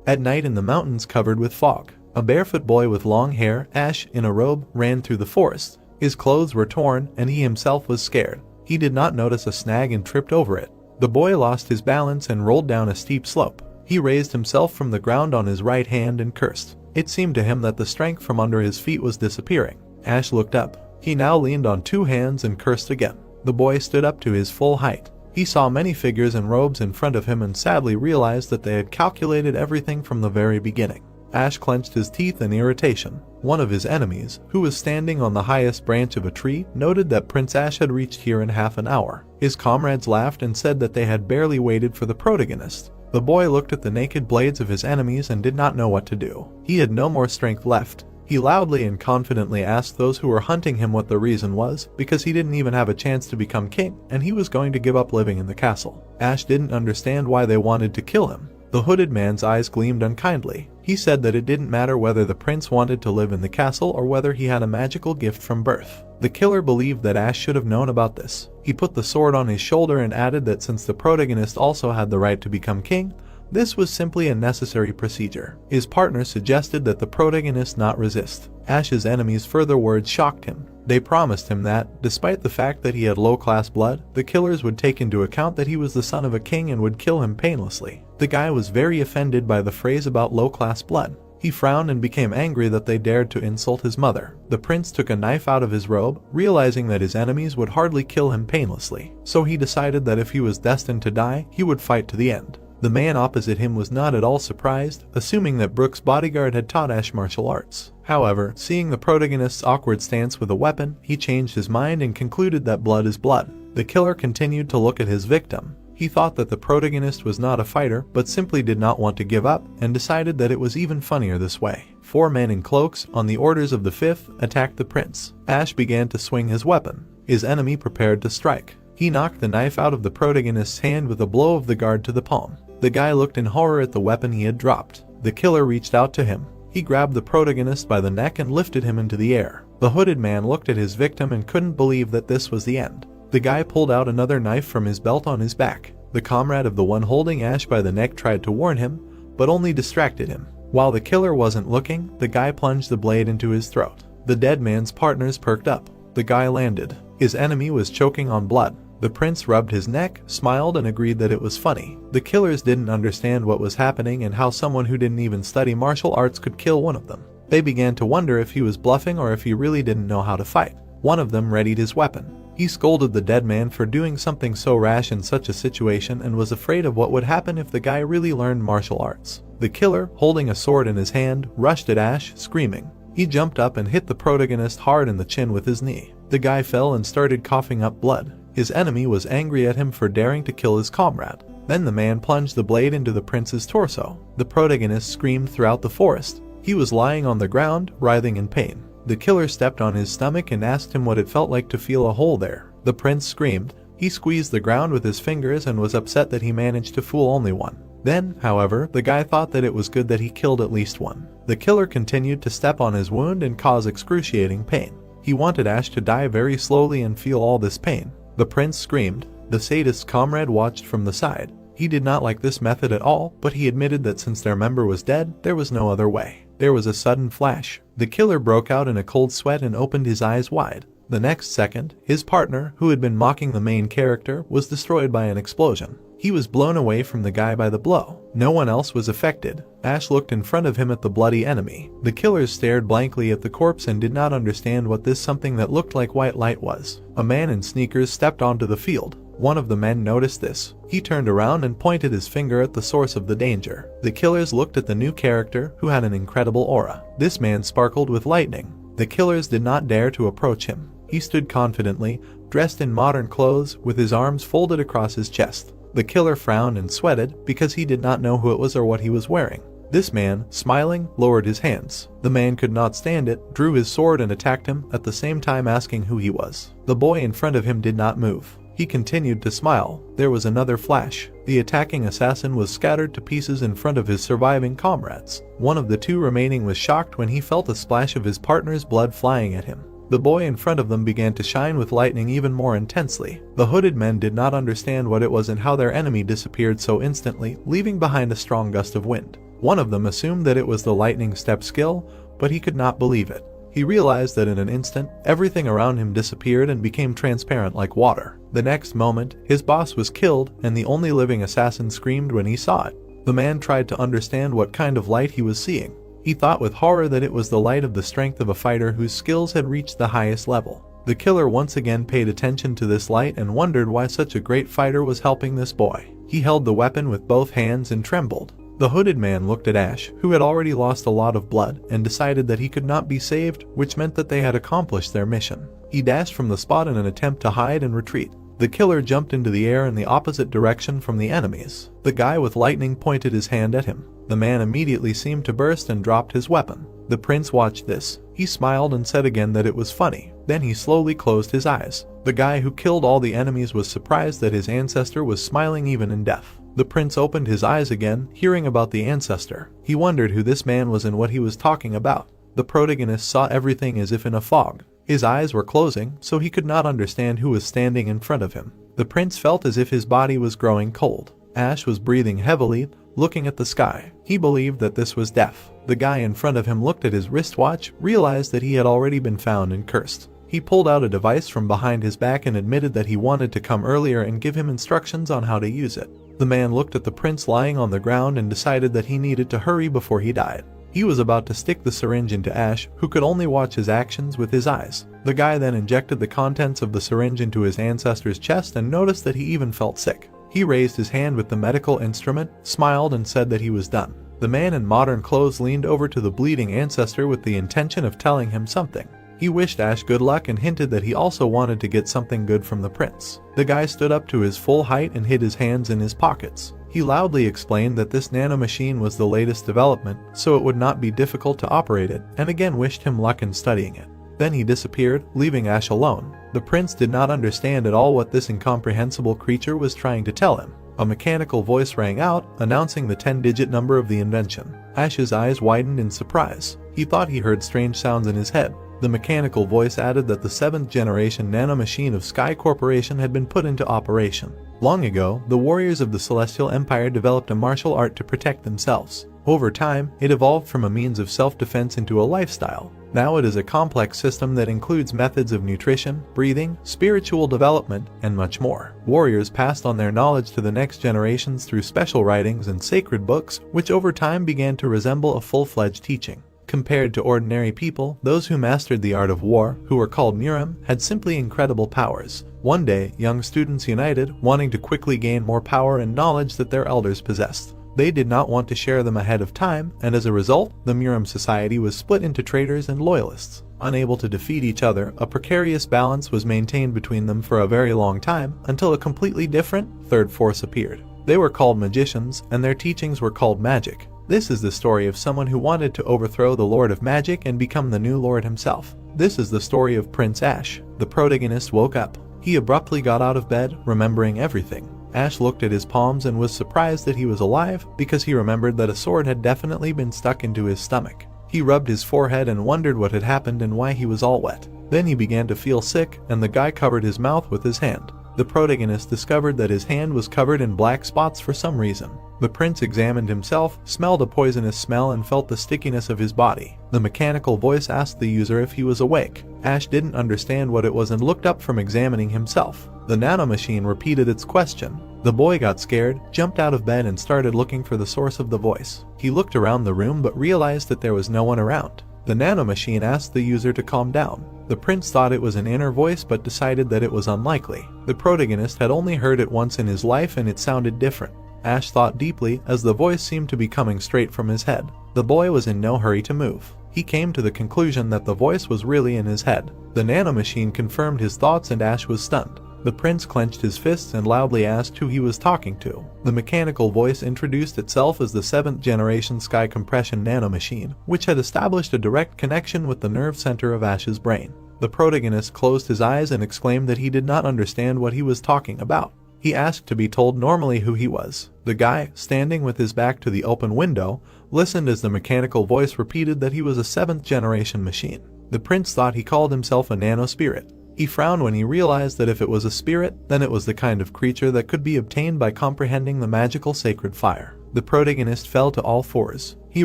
At night in the mountains covered with fog, a barefoot boy with long hair, Ash, in a robe, ran through the forest. His clothes were torn and he himself was scared. He did not notice a snag and tripped over it. The boy lost his balance and rolled down a steep slope. He raised himself from the ground on his right hand and cursed. It seemed to him that the strength from under his feet was disappearing. Ash looked up. He now leaned on 2 hands and cursed again. The boy stood up to his full height. He saw many figures in robes in front of him and sadly realized that they had calculated everything from the very beginning. Ash clenched his teeth in irritation. One of his enemies, who was standing on the highest branch of a tree, noted that Prince Ash had reached here in half an hour. His comrades laughed and said that they had barely waited for the protagonist. The boy looked at the naked blades of his enemies and did not know what to do. He had no more strength left. He loudly and confidently asked those who were hunting him what the reason was, because he didn't even have a chance to become king, and he was going to give up living in the castle. Ash didn't understand why they wanted to kill him. The hooded man's eyes gleamed unkindly. He said that it didn't matter whether the prince wanted to live in the castle or whether he had a magical gift from birth. The killer believed that Ash should have known about this. He put the sword on his shoulder and added that since the protagonist also had the right to become king, this was simply a necessary procedure. His partner suggested that the protagonist not resist. Ash's enemies' further words shocked him. They promised him that, despite the fact that he had low-class blood, the killers would take into account that he was the son of a king and would kill him painlessly. The guy was very offended by the phrase about low-class blood. He frowned and became angry that they dared to insult his mother. The prince took a knife out of his robe, realizing that his enemies would hardly kill him painlessly. So he decided that if he was destined to die, he would fight to the end. The man opposite him was not at all surprised, assuming that Brooke's bodyguard had taught Ash martial arts. However, seeing the protagonist's awkward stance with a weapon, he changed his mind and concluded that blood is blood. The killer continued to look at his victim. He thought that the protagonist was not a fighter, but simply did not want to give up, and decided that it was even funnier this way. 4 men in cloaks, on the orders of the 5th, attacked the prince. Ash began to swing his weapon. His enemy prepared to strike. He knocked the knife out of the protagonist's hand with a blow of the guard to the palm. The guy looked in horror at the weapon he had dropped. The killer reached out to him. He grabbed the protagonist by the neck and lifted him into the air. The hooded man looked at his victim and couldn't believe that this was the end. The guy pulled out another knife from his belt on his back. The comrade of the one holding Ash by the neck tried to warn him, but only distracted him. While the killer wasn't looking, the guy plunged the blade into his throat. The dead man's partners perked up. The guy landed. His enemy was choking on blood. The prince rubbed his neck, smiled and agreed that it was funny. The killers didn't understand what was happening and how someone who didn't even study martial arts could kill one of them. They began to wonder if he was bluffing or if he really didn't know how to fight. One of them readied his weapon. He scolded the dead man for doing something so rash in such a situation and was afraid of what would happen if the guy really learned martial arts. The killer, holding a sword in his hand, rushed at Ash, screaming. He jumped up and hit the protagonist hard in the chin with his knee. The guy fell and started coughing up blood. His enemy was angry at him for daring to kill his comrade. Then the man plunged the blade into the prince's torso. The protagonist screamed throughout the forest. He was lying on the ground, writhing in pain. The killer stepped on his stomach and asked him what it felt like to feel a hole there. The prince screamed. He squeezed the ground with his fingers and was upset that he managed to fool only one. Then, however, the guy thought that it was good that he killed at least one. The killer continued to step on his wound and cause excruciating pain. He wanted Ash to die very slowly and feel all this pain. The prince screamed. The sadist's comrade watched from the side. He did not like this method at all, but he admitted that since their member was dead, there was no other way. There was a sudden flash. The killer broke out in a cold sweat and opened his eyes wide. The next second, his partner, who had been mocking the main character, was destroyed by an explosion. He was blown away from the guy by the blow. No one else was affected. Ash looked in front of him at the bloody enemy. The killers stared blankly at the corpse and did not understand what this something that looked like white light was. A man in sneakers stepped onto the field. One of the men noticed this. He turned around and pointed his finger at the source of the danger. The killers looked at the new character, who had an incredible aura. This man sparkled with lightning. The killers did not dare to approach him. He stood confidently, dressed in modern clothes, with his arms folded across his chest. The killer frowned and sweated because he did not know who it was or what he was wearing. This man, smiling, lowered his hands. The man could not stand it, drew his sword and attacked him, at the same time asking who he was. The boy in front of him did not move. He continued to smile. There was another flash. The attacking assassin was scattered to pieces in front of his surviving comrades. One of the 2 remaining was shocked when he felt a splash of his partner's blood flying at him. The boy in front of them began to shine with lightning even more intensely. The hooded men did not understand what it was and how their enemy disappeared so instantly, leaving behind a strong gust of wind. One of them assumed that it was the lightning step skill, but he could not believe it. He realized that in an instant, everything around him disappeared and became transparent like water. The next moment, his boss was killed, and the only living assassin screamed when he saw it. The man tried to understand what kind of light he was seeing. He thought with horror that it was the light of the strength of a fighter whose skills had reached the highest level. The killer once again paid attention to this light and wondered why such a great fighter was helping this boy. He held the weapon with both hands and trembled. The hooded man looked at Ash, who had already lost a lot of blood, and decided that he could not be saved, which meant that they had accomplished their mission. He dashed from the spot in an attempt to hide and retreat. The killer jumped into the air in the opposite direction from the enemies. The guy with lightning pointed his hand at him. The man immediately seemed to burst and dropped his weapon. The prince watched this. He smiled and said again that it was funny. Then he slowly closed his eyes. The guy who killed all the enemies was surprised that his ancestor was smiling even in death. The prince opened his eyes again, hearing about the ancestor. He wondered who this man was and what he was talking about. The protagonist saw everything as if in a fog. His eyes were closing, so he could not understand who was standing in front of him. The prince felt as if his body was growing cold. Ash was breathing heavily, looking at the sky. He believed that this was death. The guy in front of him looked at his wristwatch, realized that he had already been found and cursed. He pulled out a device from behind his back and admitted that he wanted to come earlier and give him instructions on how to use it. The man looked at the prince lying on the ground and decided that he needed to hurry before he died. He was about to stick the syringe into Ash, who could only watch his actions with his eyes. The guy then injected the contents of the syringe into his ancestor's chest and noticed that he even felt sick. He raised his hand with the medical instrument, smiled, and said that he was done. The man in modern clothes leaned over to the bleeding ancestor with the intention of telling him something. He wished Ash good luck and hinted that he also wanted to get something good from the prince. The guy stood up to his full height and hid his hands in his pockets. He loudly explained that this nano machine was the latest development, so it would not be difficult to operate it, and again wished him luck in studying it. Then he disappeared, leaving Ash alone. The prince did not understand at all what this incomprehensible creature was trying to tell him. A mechanical voice rang out, announcing the 10-digit number of the invention. Ash's eyes widened in surprise. He thought he heard strange sounds in his head. The mechanical voice added that the 7th generation nanomachine of Sky Corporation had been put into operation. Long ago, the warriors of the Celestial Empire developed a martial art to protect themselves. Over time, it evolved from a means of self-defense into a lifestyle. Now it is a complex system that includes methods of nutrition, breathing, spiritual development, and much more. Warriors passed on their knowledge to the next generations through special writings and sacred books, which over time began to resemble a full-fledged teaching. Compared to ordinary people, those who mastered the art of war, who were called Murim, had simply incredible powers. One day, young students united, wanting to quickly gain more power and knowledge that their elders possessed. They did not want to share them ahead of time, and as a result, the Murim society was split into traitors and loyalists. Unable to defeat each other, a precarious balance was maintained between them for a very long time, until a completely different, third force appeared. They were called magicians, and their teachings were called magic. This is the story of someone who wanted to overthrow the Lord of Magic and become the new Lord himself. This is the story of Prince Ash. The protagonist woke up. He abruptly got out of bed, remembering everything. Ash looked at his palms and was surprised that he was alive, because he remembered that a sword had definitely been stuck into his stomach. He rubbed his forehead and wondered what had happened and why he was all wet. Then he began to feel sick, and the guy covered his mouth with his hand. The protagonist discovered that his hand was covered in black spots for some reason. The prince examined himself, smelled a poisonous smell, and felt the stickiness of his body. The mechanical voice asked the user if he was awake. Ash didn't understand what it was and looked up from examining himself. The nanomachine repeated its question. The boy got scared, jumped out of bed, and started looking for the source of the voice. He looked around the room but realized that there was no one around. The nanomachine asked the user to calm down. The prince thought it was an inner voice but decided that it was unlikely. The protagonist had only heard it once in his life and it sounded different. Ash thought deeply as the voice seemed to be coming straight from his head. The boy was in no hurry to move. He came to the conclusion that the voice was really in his head. The nanomachine confirmed his thoughts and Ash was stunned. The prince clenched his fists and loudly asked who he was talking to. The mechanical voice introduced itself as the 7th generation Sky Compression nanomachine, which had established a direct connection with the nerve center of Ash's brain. The protagonist closed his eyes and exclaimed that he did not understand what he was talking about. He asked to be told normally who he was. The guy, standing with his back to the open window, listened as the mechanical voice repeated that he was a 7th generation machine. The prince thought he called himself a nano spirit. He frowned when he realized that if it was a spirit, then it was the kind of creature that could be obtained by comprehending the magical sacred fire. The protagonist fell to all fours. He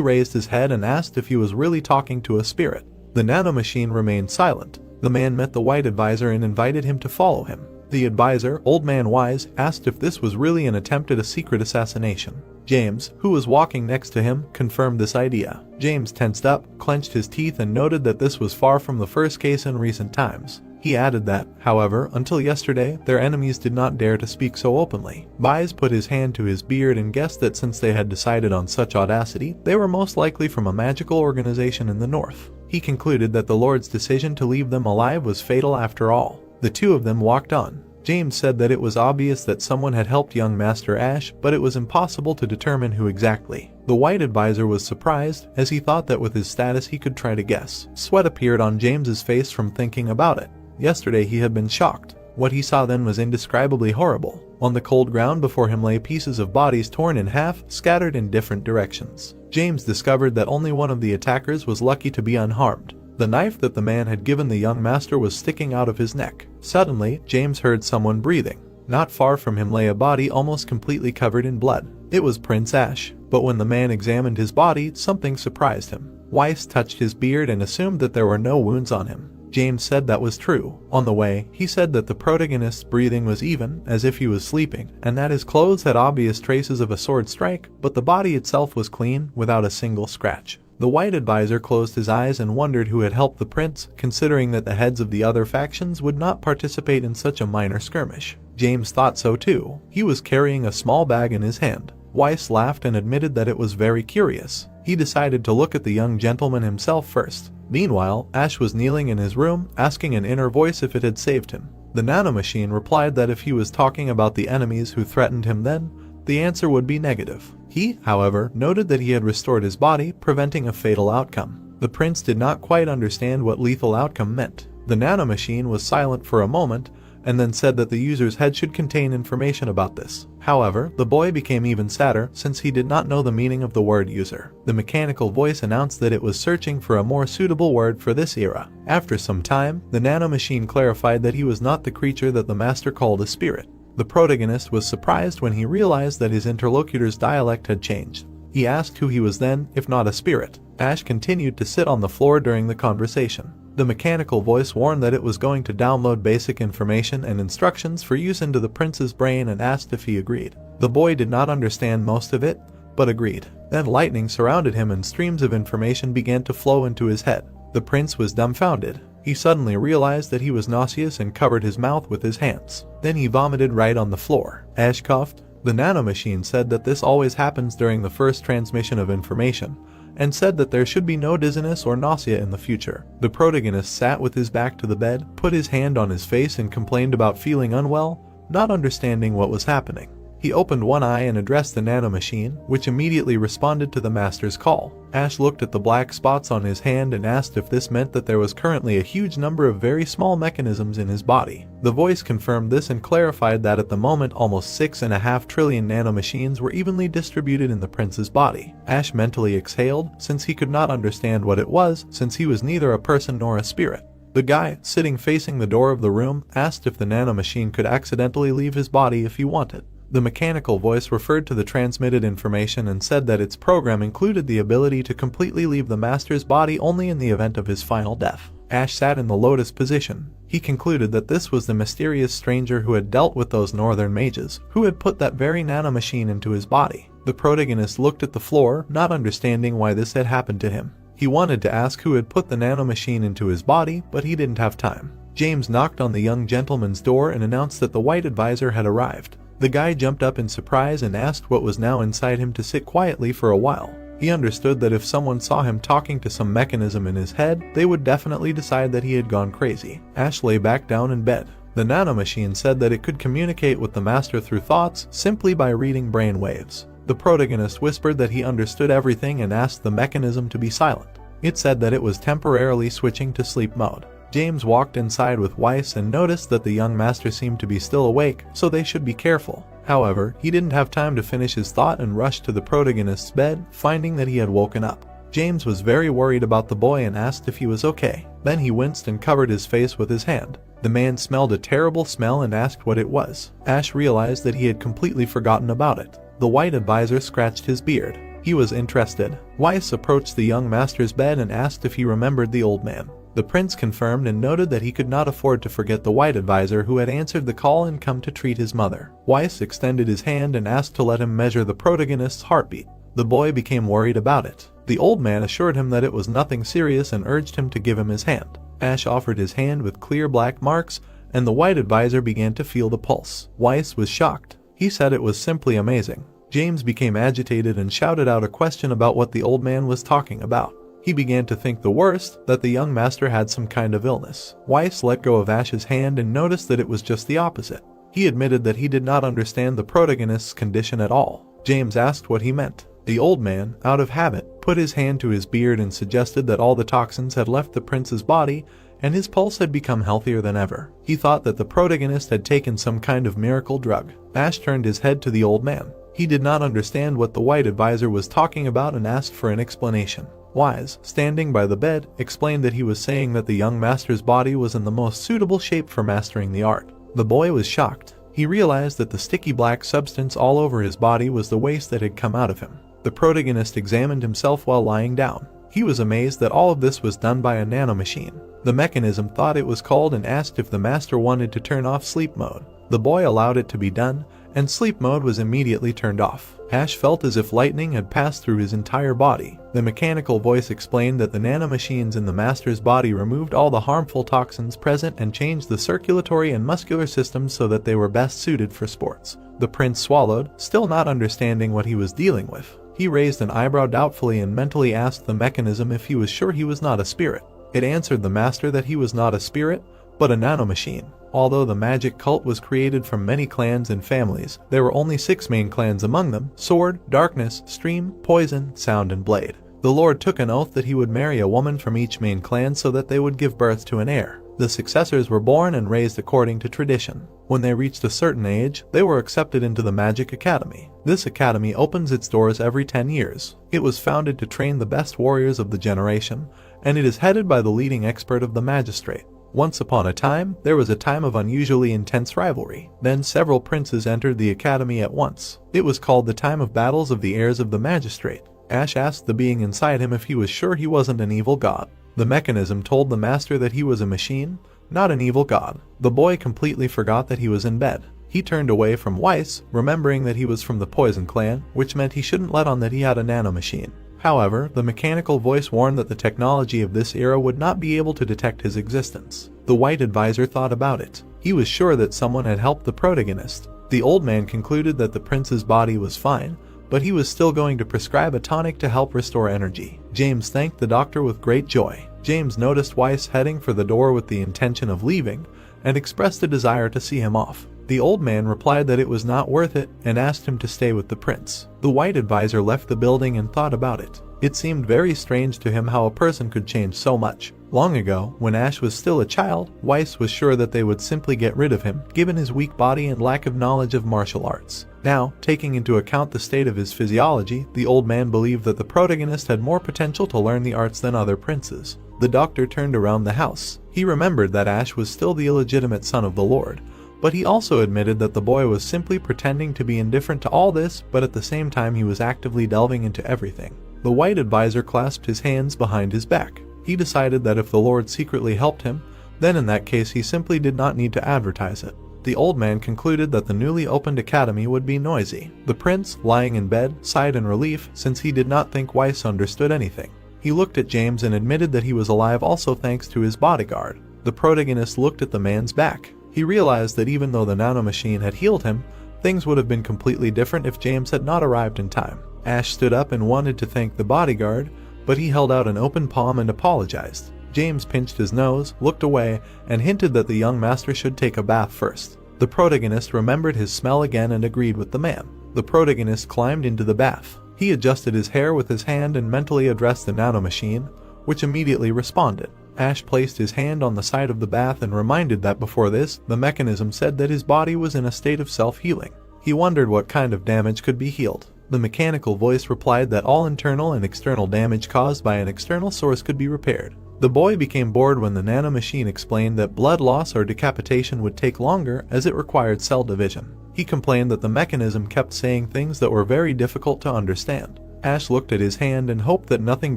raised his head and asked if he was really talking to a spirit. The nanomachine remained silent. The man met the white advisor and invited him to follow him. The advisor, Old Man Wise, asked if this was really an attempt at a secret assassination. James, who was walking next to him, confirmed this idea. James tensed up, clenched his teeth, and noted that this was far from the first case in recent times. He added that, however, until yesterday, their enemies did not dare to speak so openly. Wise put his hand to his beard and guessed that since they had decided on such audacity, they were most likely from a magical organization in the north. He concluded that the Lord's decision to leave them alive was fatal after all. The two of them walked on. James said that it was obvious that someone had helped young Master Ash, but it was impossible to determine who exactly. The white advisor was surprised, as he thought that with his status he could try to guess. Sweat appeared on James's face from thinking about it. Yesterday he had been shocked. What he saw then was indescribably horrible. On the cold ground before him lay pieces of bodies torn in half, scattered in different directions. James discovered that only one of the attackers was lucky to be unharmed. The knife that the man had given the young master was sticking out of his neck. Suddenly, James heard someone breathing. Not far from him lay a body almost completely covered in blood. It was Prince Ash, but when the man examined his body, something surprised him. Weiss touched his beard and assumed that there were no wounds on him. James said that was true. On the way, he said that the protagonist's breathing was even, as if he was sleeping, and that his clothes had obvious traces of a sword strike, but the body itself was clean, without a single scratch. The white advisor closed his eyes and wondered who had helped the prince, considering that the heads of the other factions would not participate in such a minor skirmish. James thought so too. He was carrying a small bag in his hand. Weiss laughed and admitted that it was very curious. He decided to look at the young gentleman himself first. Meanwhile, Ash was kneeling in his room, asking an inner voice if it had saved him. The nanomachine replied that if he was talking about the enemies who threatened him then, the answer would be negative. He, however, noted that he had restored his body, preventing a fatal outcome. The prince did not quite understand what lethal outcome meant. The nanomachine was silent for a moment, and then said that the user's head should contain information about this. However, the boy became even sadder since he did not know the meaning of the word user. The mechanical voice announced that it was searching for a more suitable word for this era. After some time, the nanomachine clarified that he was not the creature that the master called a spirit. The protagonist was surprised when he realized that his interlocutor's dialect had changed. He asked who he was then, if not a spirit. Ash continued to sit on the floor during the conversation. The mechanical voice warned that it was going to download basic information and instructions for use into the prince's brain and asked if he agreed. The boy did not understand most of it, but agreed. Then lightning surrounded him and streams of information began to flow into his head. The prince was dumbfounded. He suddenly realized that he was nauseous and covered his mouth with his hands. Then he vomited right on the floor. Ash coughed. The nanomachine said that this always happens during the first transmission of information, and said that there should be no dizziness or nausea in the future. The protagonist sat with his back to the bed, put his hand on his face and complained about feeling unwell, not understanding what was happening. He opened one eye and addressed the nanomachine, which immediately responded to the master's call. Ash looked at the black spots on his hand and asked if this meant that there was currently a huge number of very small mechanisms in his body. The voice confirmed this and clarified that at the moment almost 6.5 trillion nanomachines were evenly distributed in the prince's body. Ash mentally exhaled, since he could not understand what it was, since he was neither a person nor a spirit. The guy, sitting facing the door of the room, asked if the nanomachine could accidentally leave his body if he wanted. The mechanical voice referred to the transmitted information and said that its program included the ability to completely leave the master's body only in the event of his final death. Ash sat in the lotus position. He concluded that this was the mysterious stranger who had dealt with those northern mages, who had put that very nanomachine into his body. The protagonist looked at the floor, not understanding why this had happened to him. He wanted to ask who had put the nanomachine into his body, but he didn't have time. James knocked on the young gentleman's door and announced that the white advisor had arrived. The guy jumped up in surprise and asked what was now inside him to sit quietly for a while. He understood that if someone saw him talking to some mechanism in his head, they would definitely decide that he had gone crazy. Ash lay back down in bed. The nanomachine said that it could communicate with the master through thoughts simply by reading brain waves. The protagonist whispered that he understood everything and asked the mechanism to be silent. It said that it was temporarily switching to sleep mode. James walked inside with Weiss and noticed that the young master seemed to be still awake, so they should be careful. However, he didn't have time to finish his thought and rushed to the protagonist's bed, finding that he had woken up. James was very worried about the boy and asked if he was okay. Then he winced and covered his face with his hand. The man smelled a terrible smell and asked what it was. Ash realized that he had completely forgotten about it. The white advisor scratched his beard. He was interested. Weiss approached the young master's bed and asked if he remembered the old man. The prince confirmed and noted that he could not afford to forget the white advisor who had answered the call and come to treat his mother. Weiss extended his hand and asked to let him measure the protagonist's heartbeat. The boy became worried about it. The old man assured him that it was nothing serious and urged him to give him his hand. Ash offered his hand with clear black marks, and the white advisor began to feel the pulse. Weiss was shocked. He said it was simply amazing. James became agitated and shouted out a question about what the old man was talking about. He began to think the worst, that the young master had some kind of illness. Weiss let go of Ash's hand and noticed that it was just the opposite. He admitted that he did not understand the protagonist's condition at all. James asked what he meant. The old man, out of habit, put his hand to his beard and suggested that all the toxins had left the prince's body and his pulse had become healthier than ever. He thought that the protagonist had taken some kind of miracle drug. Ash turned his head to the old man. He did not understand what the white advisor was talking about and asked for an explanation. Weiss, standing by the bed, explained that he was saying that the young master's body was in the most suitable shape for mastering the art. The boy was shocked. He realized that the sticky black substance all over his body was the waste that had come out of him. The protagonist examined himself while lying down. He was amazed that all of this was done by a nanomachine. The mechanism thought it was called and asked if the master wanted to turn off sleep mode. The boy allowed it to be done, and sleep mode was immediately turned off. Ash felt as if lightning had passed through his entire body. The mechanical voice explained that the nanomachines in the master's body removed all the harmful toxins present and changed the circulatory and muscular systems so that they were best suited for sports. The prince swallowed, still not understanding what he was dealing with. He raised an eyebrow doubtfully and mentally asked the mechanism if he was sure he was not a spirit. It answered the master that he was not a spirit, but a nanomachine. Although the magic cult was created from many clans and families, there were only 6 main clans among them: Sword, Darkness, Stream, Poison, Sound, and Blade. The Lord took an oath that he would marry a woman from each main clan so that they would give birth to an heir. The successors were born and raised according to tradition. When they reached a certain age, they were accepted into the Magic Academy. This academy opens its doors every 10 years. It was founded to train the best warriors of the generation, and it is headed by the leading expert of the magistrate. Once upon a time, there was a time of unusually intense rivalry. Then several princes entered the academy at once. It was called the time of battles of the heirs of the magistrate. Ash asked the being inside him if he was sure he wasn't an evil god. The mechanism told the master that he was a machine, not an evil god. The boy completely forgot that he was in bed. He turned away from Weiss, remembering that he was from the Poison clan, which meant he shouldn't let on that he had a nanomachine. However, the mechanical voice warned that the technology of this era would not be able to detect his existence. The white advisor thought about it. He was sure that someone had helped the protagonist. The old man concluded that the prince's body was fine, but he was still going to prescribe a tonic to help restore energy. James thanked the doctor with great joy. James noticed Weiss heading for the door with the intention of leaving, and expressed a desire to see him off. The old man replied that it was not worth it and asked him to stay with the prince. The white advisor left the building and thought about it. It seemed very strange to him how a person could change so much. Long ago, when Ash was still a child, Weiss was sure that they would simply get rid of him, given his weak body and lack of knowledge of martial arts. Now, taking into account the state of his physiology, the old man believed that the protagonist had more potential to learn the arts than other princes. The doctor turned around the house. He remembered that Ash was still the illegitimate son of the Lord, but he also admitted that the boy was simply pretending to be indifferent to all this, but at the same time he was actively delving into everything. The white advisor clasped his hands behind his back. He decided that if the Lord secretly helped him, then in that case he simply did not need to advertise it. The old man concluded that the newly opened academy would be noisy. The prince, lying in bed, sighed in relief since he did not think Weiss understood anything. He looked at James and admitted that he was alive also thanks to his bodyguard. The protagonist looked at the man's back. He realized that even though the nanomachine had healed him, things would have been completely different if James had not arrived in time. Ash stood up and wanted to thank the bodyguard, but he held out an open palm and apologized. James pinched his nose, looked away, and hinted that the young master should take a bath first. The protagonist remembered his smell again and agreed with the man. The protagonist climbed into the bath. He adjusted his hair with his hand and mentally addressed the nanomachine, which immediately responded. Ash placed his hand on the side of the bath and reminded that before this, the mechanism said that his body was in a state of self-healing. He wondered what kind of damage could be healed. The mechanical voice replied that all internal and external damage caused by an external source could be repaired. The boy became bored when the nanomachine explained that blood loss or decapitation would take longer as it required cell division. He complained that the mechanism kept saying things that were very difficult to understand. Ash looked at his hand and hoped that nothing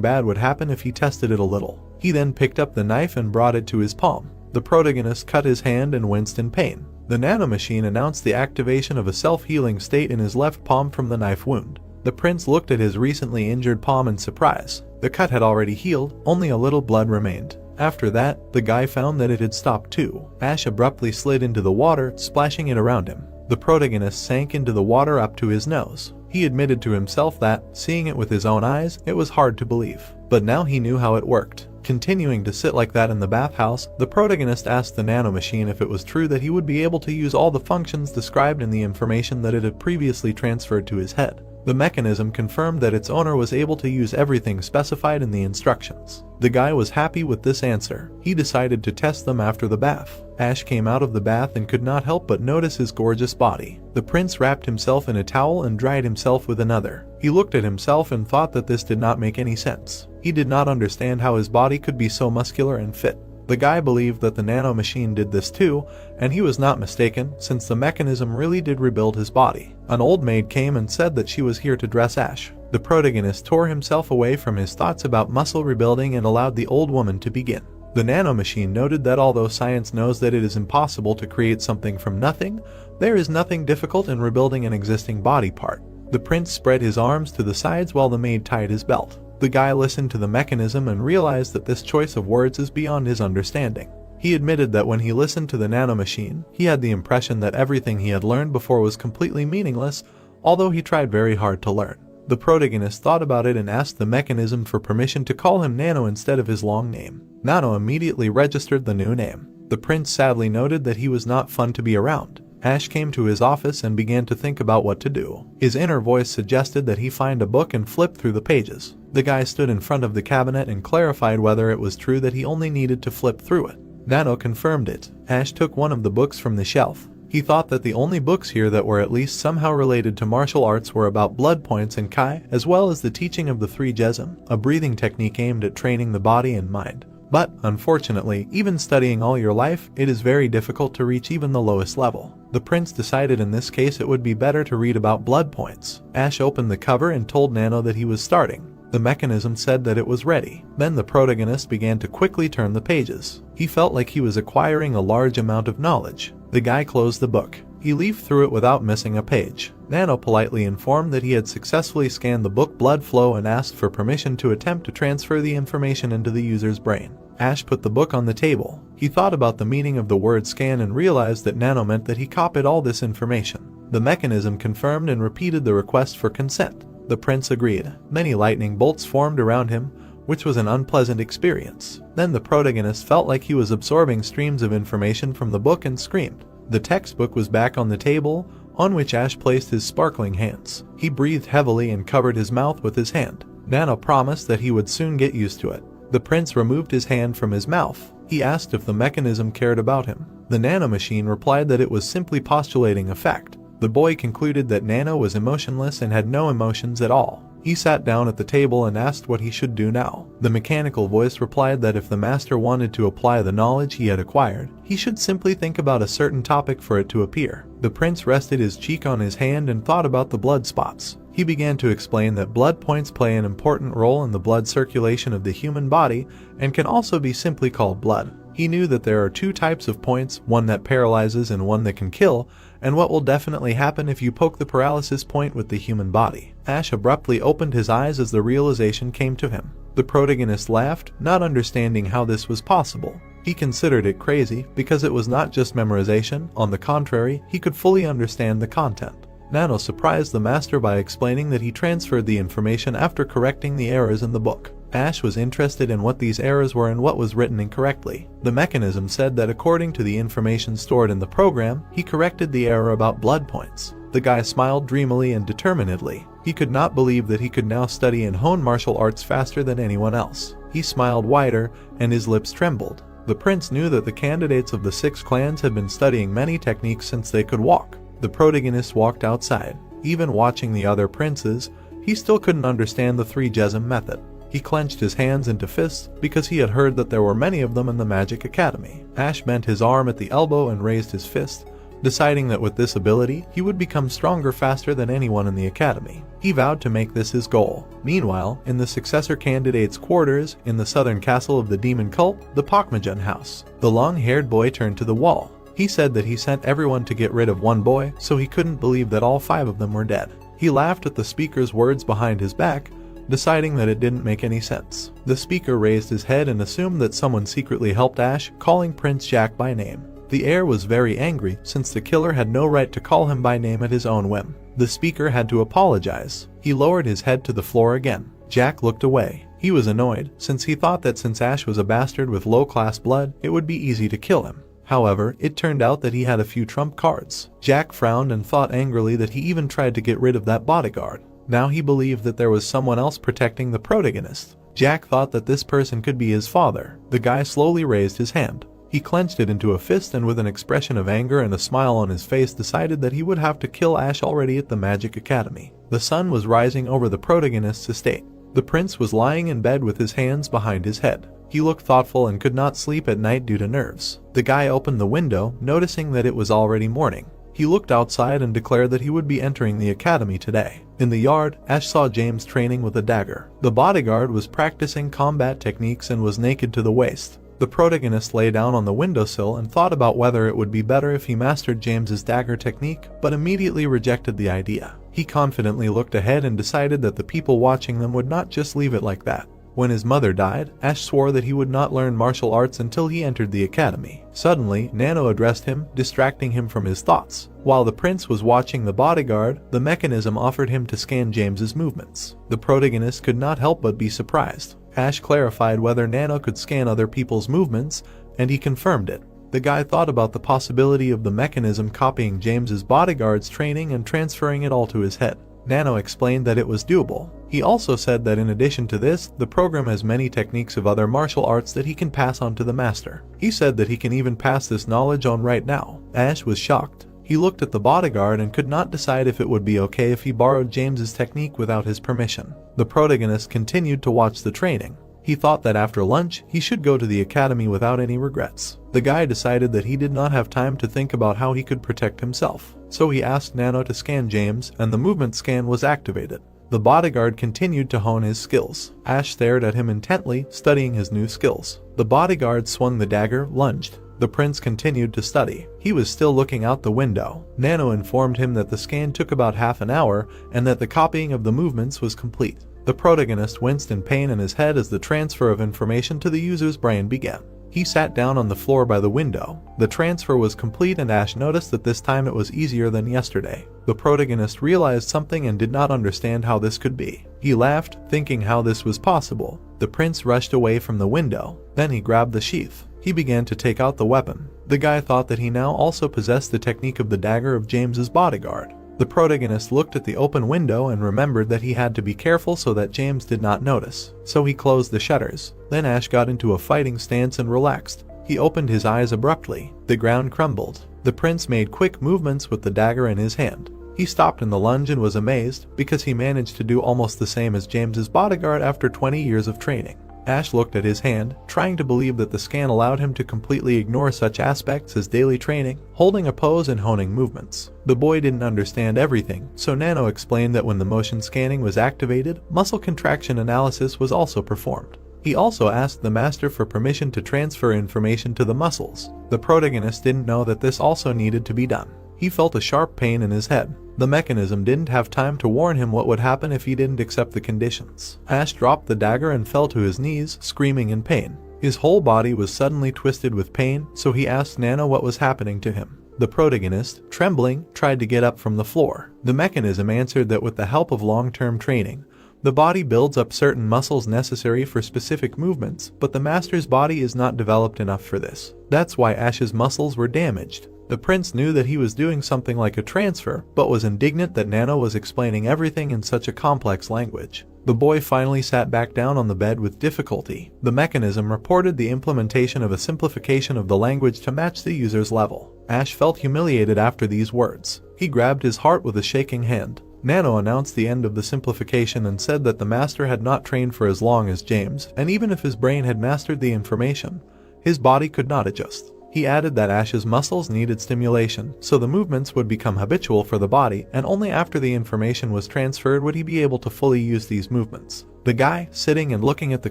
bad would happen if he tested it a little. He then picked up the knife and brought it to his palm. The protagonist cut his hand and winced in pain. The nanomachine announced the activation of a self-healing state in his left palm from the knife wound. The prince looked at his recently injured palm in surprise. The cut had already healed, only a little blood remained. After that, the guy found that it had stopped too. Ash abruptly slid into the water, splashing it around him. The protagonist sank into the water up to his nose. He admitted to himself that, seeing it with his own eyes, it was hard to believe. But now he knew how it worked. Continuing to sit like that in the bathhouse, the protagonist asked the nanomachine if it was true that he would be able to use all the functions described in the information that it had previously transferred to his head. The mechanism confirmed that its owner was able to use everything specified in the instructions. The guy was happy with this answer. He decided to test them after the bath. Ash came out of the bath and could not help but notice his gorgeous body. The prince wrapped himself in a towel and dried himself with another. He looked at himself and thought that this did not make any sense. He did not understand how his body could be so muscular and fit. The guy believed that the nanomachine did this too, and he was not mistaken, since the mechanism really did rebuild his body. An old maid came and said that she was here to dress Ash. The protagonist tore himself away from his thoughts about muscle rebuilding and allowed the old woman to begin. The nanomachine noted that although science knows that it is impossible to create something from nothing, there is nothing difficult in rebuilding an existing body part. The prince spread his arms to the sides while the maid tied his belt. The guy listened to the mechanism and realized that this choice of words is beyond his understanding. He admitted that when he listened to the nanomachine, he had the impression that everything he had learned before was completely meaningless, although he tried very hard to learn. The protagonist thought about it and asked the mechanism for permission to call him Nano instead of his long name. Nano immediately registered the new name. The prince sadly noted that he was not fun to be around. Ash came to his office and began to think about what to do. His inner voice suggested that he find a book and flip through the pages. The guy stood in front of the cabinet and clarified whether it was true that he only needed to flip through it. Nano confirmed it. Ash took one of the books from the shelf. He thought that the only books here that were at least somehow related to martial arts were about blood points and kai, as well as the teaching of the three jesam, a breathing technique aimed at training the body and mind. But, unfortunately, even studying all your life, it is very difficult to reach even the lowest level. The prince decided in this case it would be better to read about blood points. Ash opened the cover and told Nano that he was starting. The mechanism said that it was ready. Then the protagonist began to quickly turn the pages. He felt like he was acquiring a large amount of knowledge. The guy closed the book. He leafed through it without missing a page. Nano politely informed that he had successfully scanned the book blood flow and asked for permission to attempt to transfer the information into the user's brain. Ash put the book on the table. He thought about the meaning of the word scan and realized that Nano meant that he copied all this information. The mechanism confirmed and repeated the request for consent. The prince agreed. Many lightning bolts formed around him, which was an unpleasant experience. Then the protagonist felt like he was absorbing streams of information from the book and screamed. The textbook was back on the table, on which Ash placed his sparkling hands. He breathed heavily and covered his mouth with his hand. Nano promised that he would soon get used to it. The prince removed his hand from his mouth. He asked if the mechanism cared about him. The nanomachine replied that it was simply postulating a fact. The boy concluded that Nano was emotionless and had no emotions at all. He sat down at the table and asked what he should do now. The mechanical voice replied that if the master wanted to apply the knowledge he had acquired, he should simply think about a certain topic for it to appear. The prince rested his cheek on his hand and thought about the blood spots. He began to explain that blood points play an important role in the blood circulation of the human body and can also be simply called blood. He knew that there are two types of points, one that paralyzes and one that can kill, and what will definitely happen if you poke the paralysis point with the human body. Ash abruptly opened his eyes as the realization came to him. The protagonist laughed, not understanding how this was possible. He considered it crazy because it was not just memorization. On the contrary, he could fully understand the content. Nano surprised the master by explaining that he transferred the information after correcting the errors in the book. Ash was interested in what these errors were and what was written incorrectly. The mechanism said that according to the information stored in the program, he corrected the error about blood points. The guy smiled dreamily and determinedly. He could not believe that he could now study and hone martial arts faster than anyone else. He smiled wider, and his lips trembled. The prince knew that the candidates of the 6 clans had been studying many techniques since they could walk. The protagonist walked outside. Even watching the other princes, he still couldn't understand the 3 jesam method. He clenched his hands into fists because he had heard that there were many of them in the Magic Academy. Ash bent his arm at the elbow and raised his fist, deciding that with this ability, he would become stronger faster than anyone in the academy. He vowed to make this his goal. Meanwhile, in the successor candidate's quarters, in the southern castle of the demon cult, the Pakmajan house, the long-haired boy turned to the wall. He said that he sent everyone to get rid of one boy, so he couldn't believe that all 5 of them were dead. He laughed at the speaker's words behind his back, deciding that it didn't make any sense. The speaker raised his head and assumed that someone secretly helped Ash, calling Prince Jack by name. The heir was very angry since the killer had no right to call him by name at his own whim. The speaker had to apologize. He lowered his head to the floor again. Jack looked away. He was annoyed since he thought that since Ash was a bastard with low-class blood, it would be easy to kill him. However, it turned out that he had a few trump cards. Jack frowned and thought angrily that he even tried to get rid of that bodyguard. Now he believed that there was someone else protecting the protagonist. Jack thought that this person could be his father. The guy slowly raised his hand. He clenched it into a fist and with an expression of anger and a smile on his face decided that he would have to kill Ash already at the Magic Academy. The sun was rising over the protagonist's estate. The prince was lying in bed with his hands behind his head. He looked thoughtful and could not sleep at night due to nerves. The guy opened the window, noticing that it was already morning. He looked outside and declared that he would be entering the academy today. In the yard, Ash saw James training with a dagger. The bodyguard was practicing combat techniques and was naked to the waist. The protagonist lay down on the windowsill and thought about whether it would be better if he mastered James's dagger technique, but immediately rejected the idea. He confidently looked ahead and decided that the people watching them would not just leave it like that. When his mother died, Ash swore that he would not learn martial arts until he entered the academy. Suddenly, Nano addressed him, distracting him from his thoughts. While the prince was watching the bodyguard, the mechanism offered him to scan James's movements. The protagonist could not help but be surprised. Ash clarified whether Nano could scan other people's movements, and he confirmed it. The guy thought about the possibility of the mechanism copying James's bodyguard's training and transferring it all to his head. Nano explained that it was doable. He also said that in addition to this, the program has many techniques of other martial arts that he can pass on to the master. He said that he can even pass this knowledge on right now. Ash was shocked. He looked at the bodyguard and could not decide if it would be okay if he borrowed James's technique without his permission. The protagonist continued to watch the training. He thought that after lunch, he should go to the academy without any regrets. The guy decided that he did not have time to think about how he could protect himself. So he asked Nano to scan James, and the movement scan was activated. The bodyguard continued to hone his skills. Ash stared at him intently, studying his new skills. The bodyguard swung the dagger, lunged. The prince continued to study. He was still looking out the window. Nano informed him that the scan took about half an hour, and that the copying of the movements was complete. The protagonist winced in pain in his head as the transfer of information to the user's brain began. He sat down on the floor by the window. The transfer was complete and Ash noticed that this time it was easier than yesterday. The protagonist realized something and did not understand how this could be. He laughed, thinking how this was possible. The prince rushed away from the window. Then he grabbed the sheath. He began to take out the weapon. The guy thought that he now also possessed the technique of the dagger of James's bodyguard. The protagonist looked at the open window and remembered that he had to be careful so that James did not notice. So he closed the shutters. Then Ash got into a fighting stance and relaxed. He opened his eyes abruptly. The ground crumbled. The prince made quick movements with the dagger in his hand. He stopped in the lunge and was amazed because he managed to do almost the same as James's bodyguard after 20 years of training. Ash looked at his hand, trying to believe that the scan allowed him to completely ignore such aspects as daily training, holding a pose and honing movements. The boy didn't understand everything, so Nano explained that when the motion scanning was activated, muscle contraction analysis was also performed. He also asked the master for permission to transfer information to the muscles. The protagonist didn't know that this also needed to be done. He felt a sharp pain in his head. The mechanism didn't have time to warn him what would happen if he didn't accept the conditions. Ash dropped the dagger and fell to his knees, screaming in pain. His whole body was suddenly twisted with pain, so he asked Nano what was happening to him. The protagonist, trembling, tried to get up from the floor. The mechanism answered that with the help of long-term training, the body builds up certain muscles necessary for specific movements, but the master's body is not developed enough for this. That's why Ash's muscles were damaged. The prince knew that he was doing something like a transfer, but was indignant that Nano was explaining everything in such a complex language. The boy finally sat back down on the bed with difficulty. The mechanism reported the implementation of a simplification of the language to match the user's level. Ash felt humiliated after these words. He grabbed his heart with a shaking hand. Nano announced the end of the simplification and said that the master had not trained for as long as James, and even if his brain had mastered the information, his body could not adjust. He added that Ash's muscles needed stimulation, so the movements would become habitual for the body, and only after the information was transferred would he be able to fully use these movements. The guy, sitting and looking at the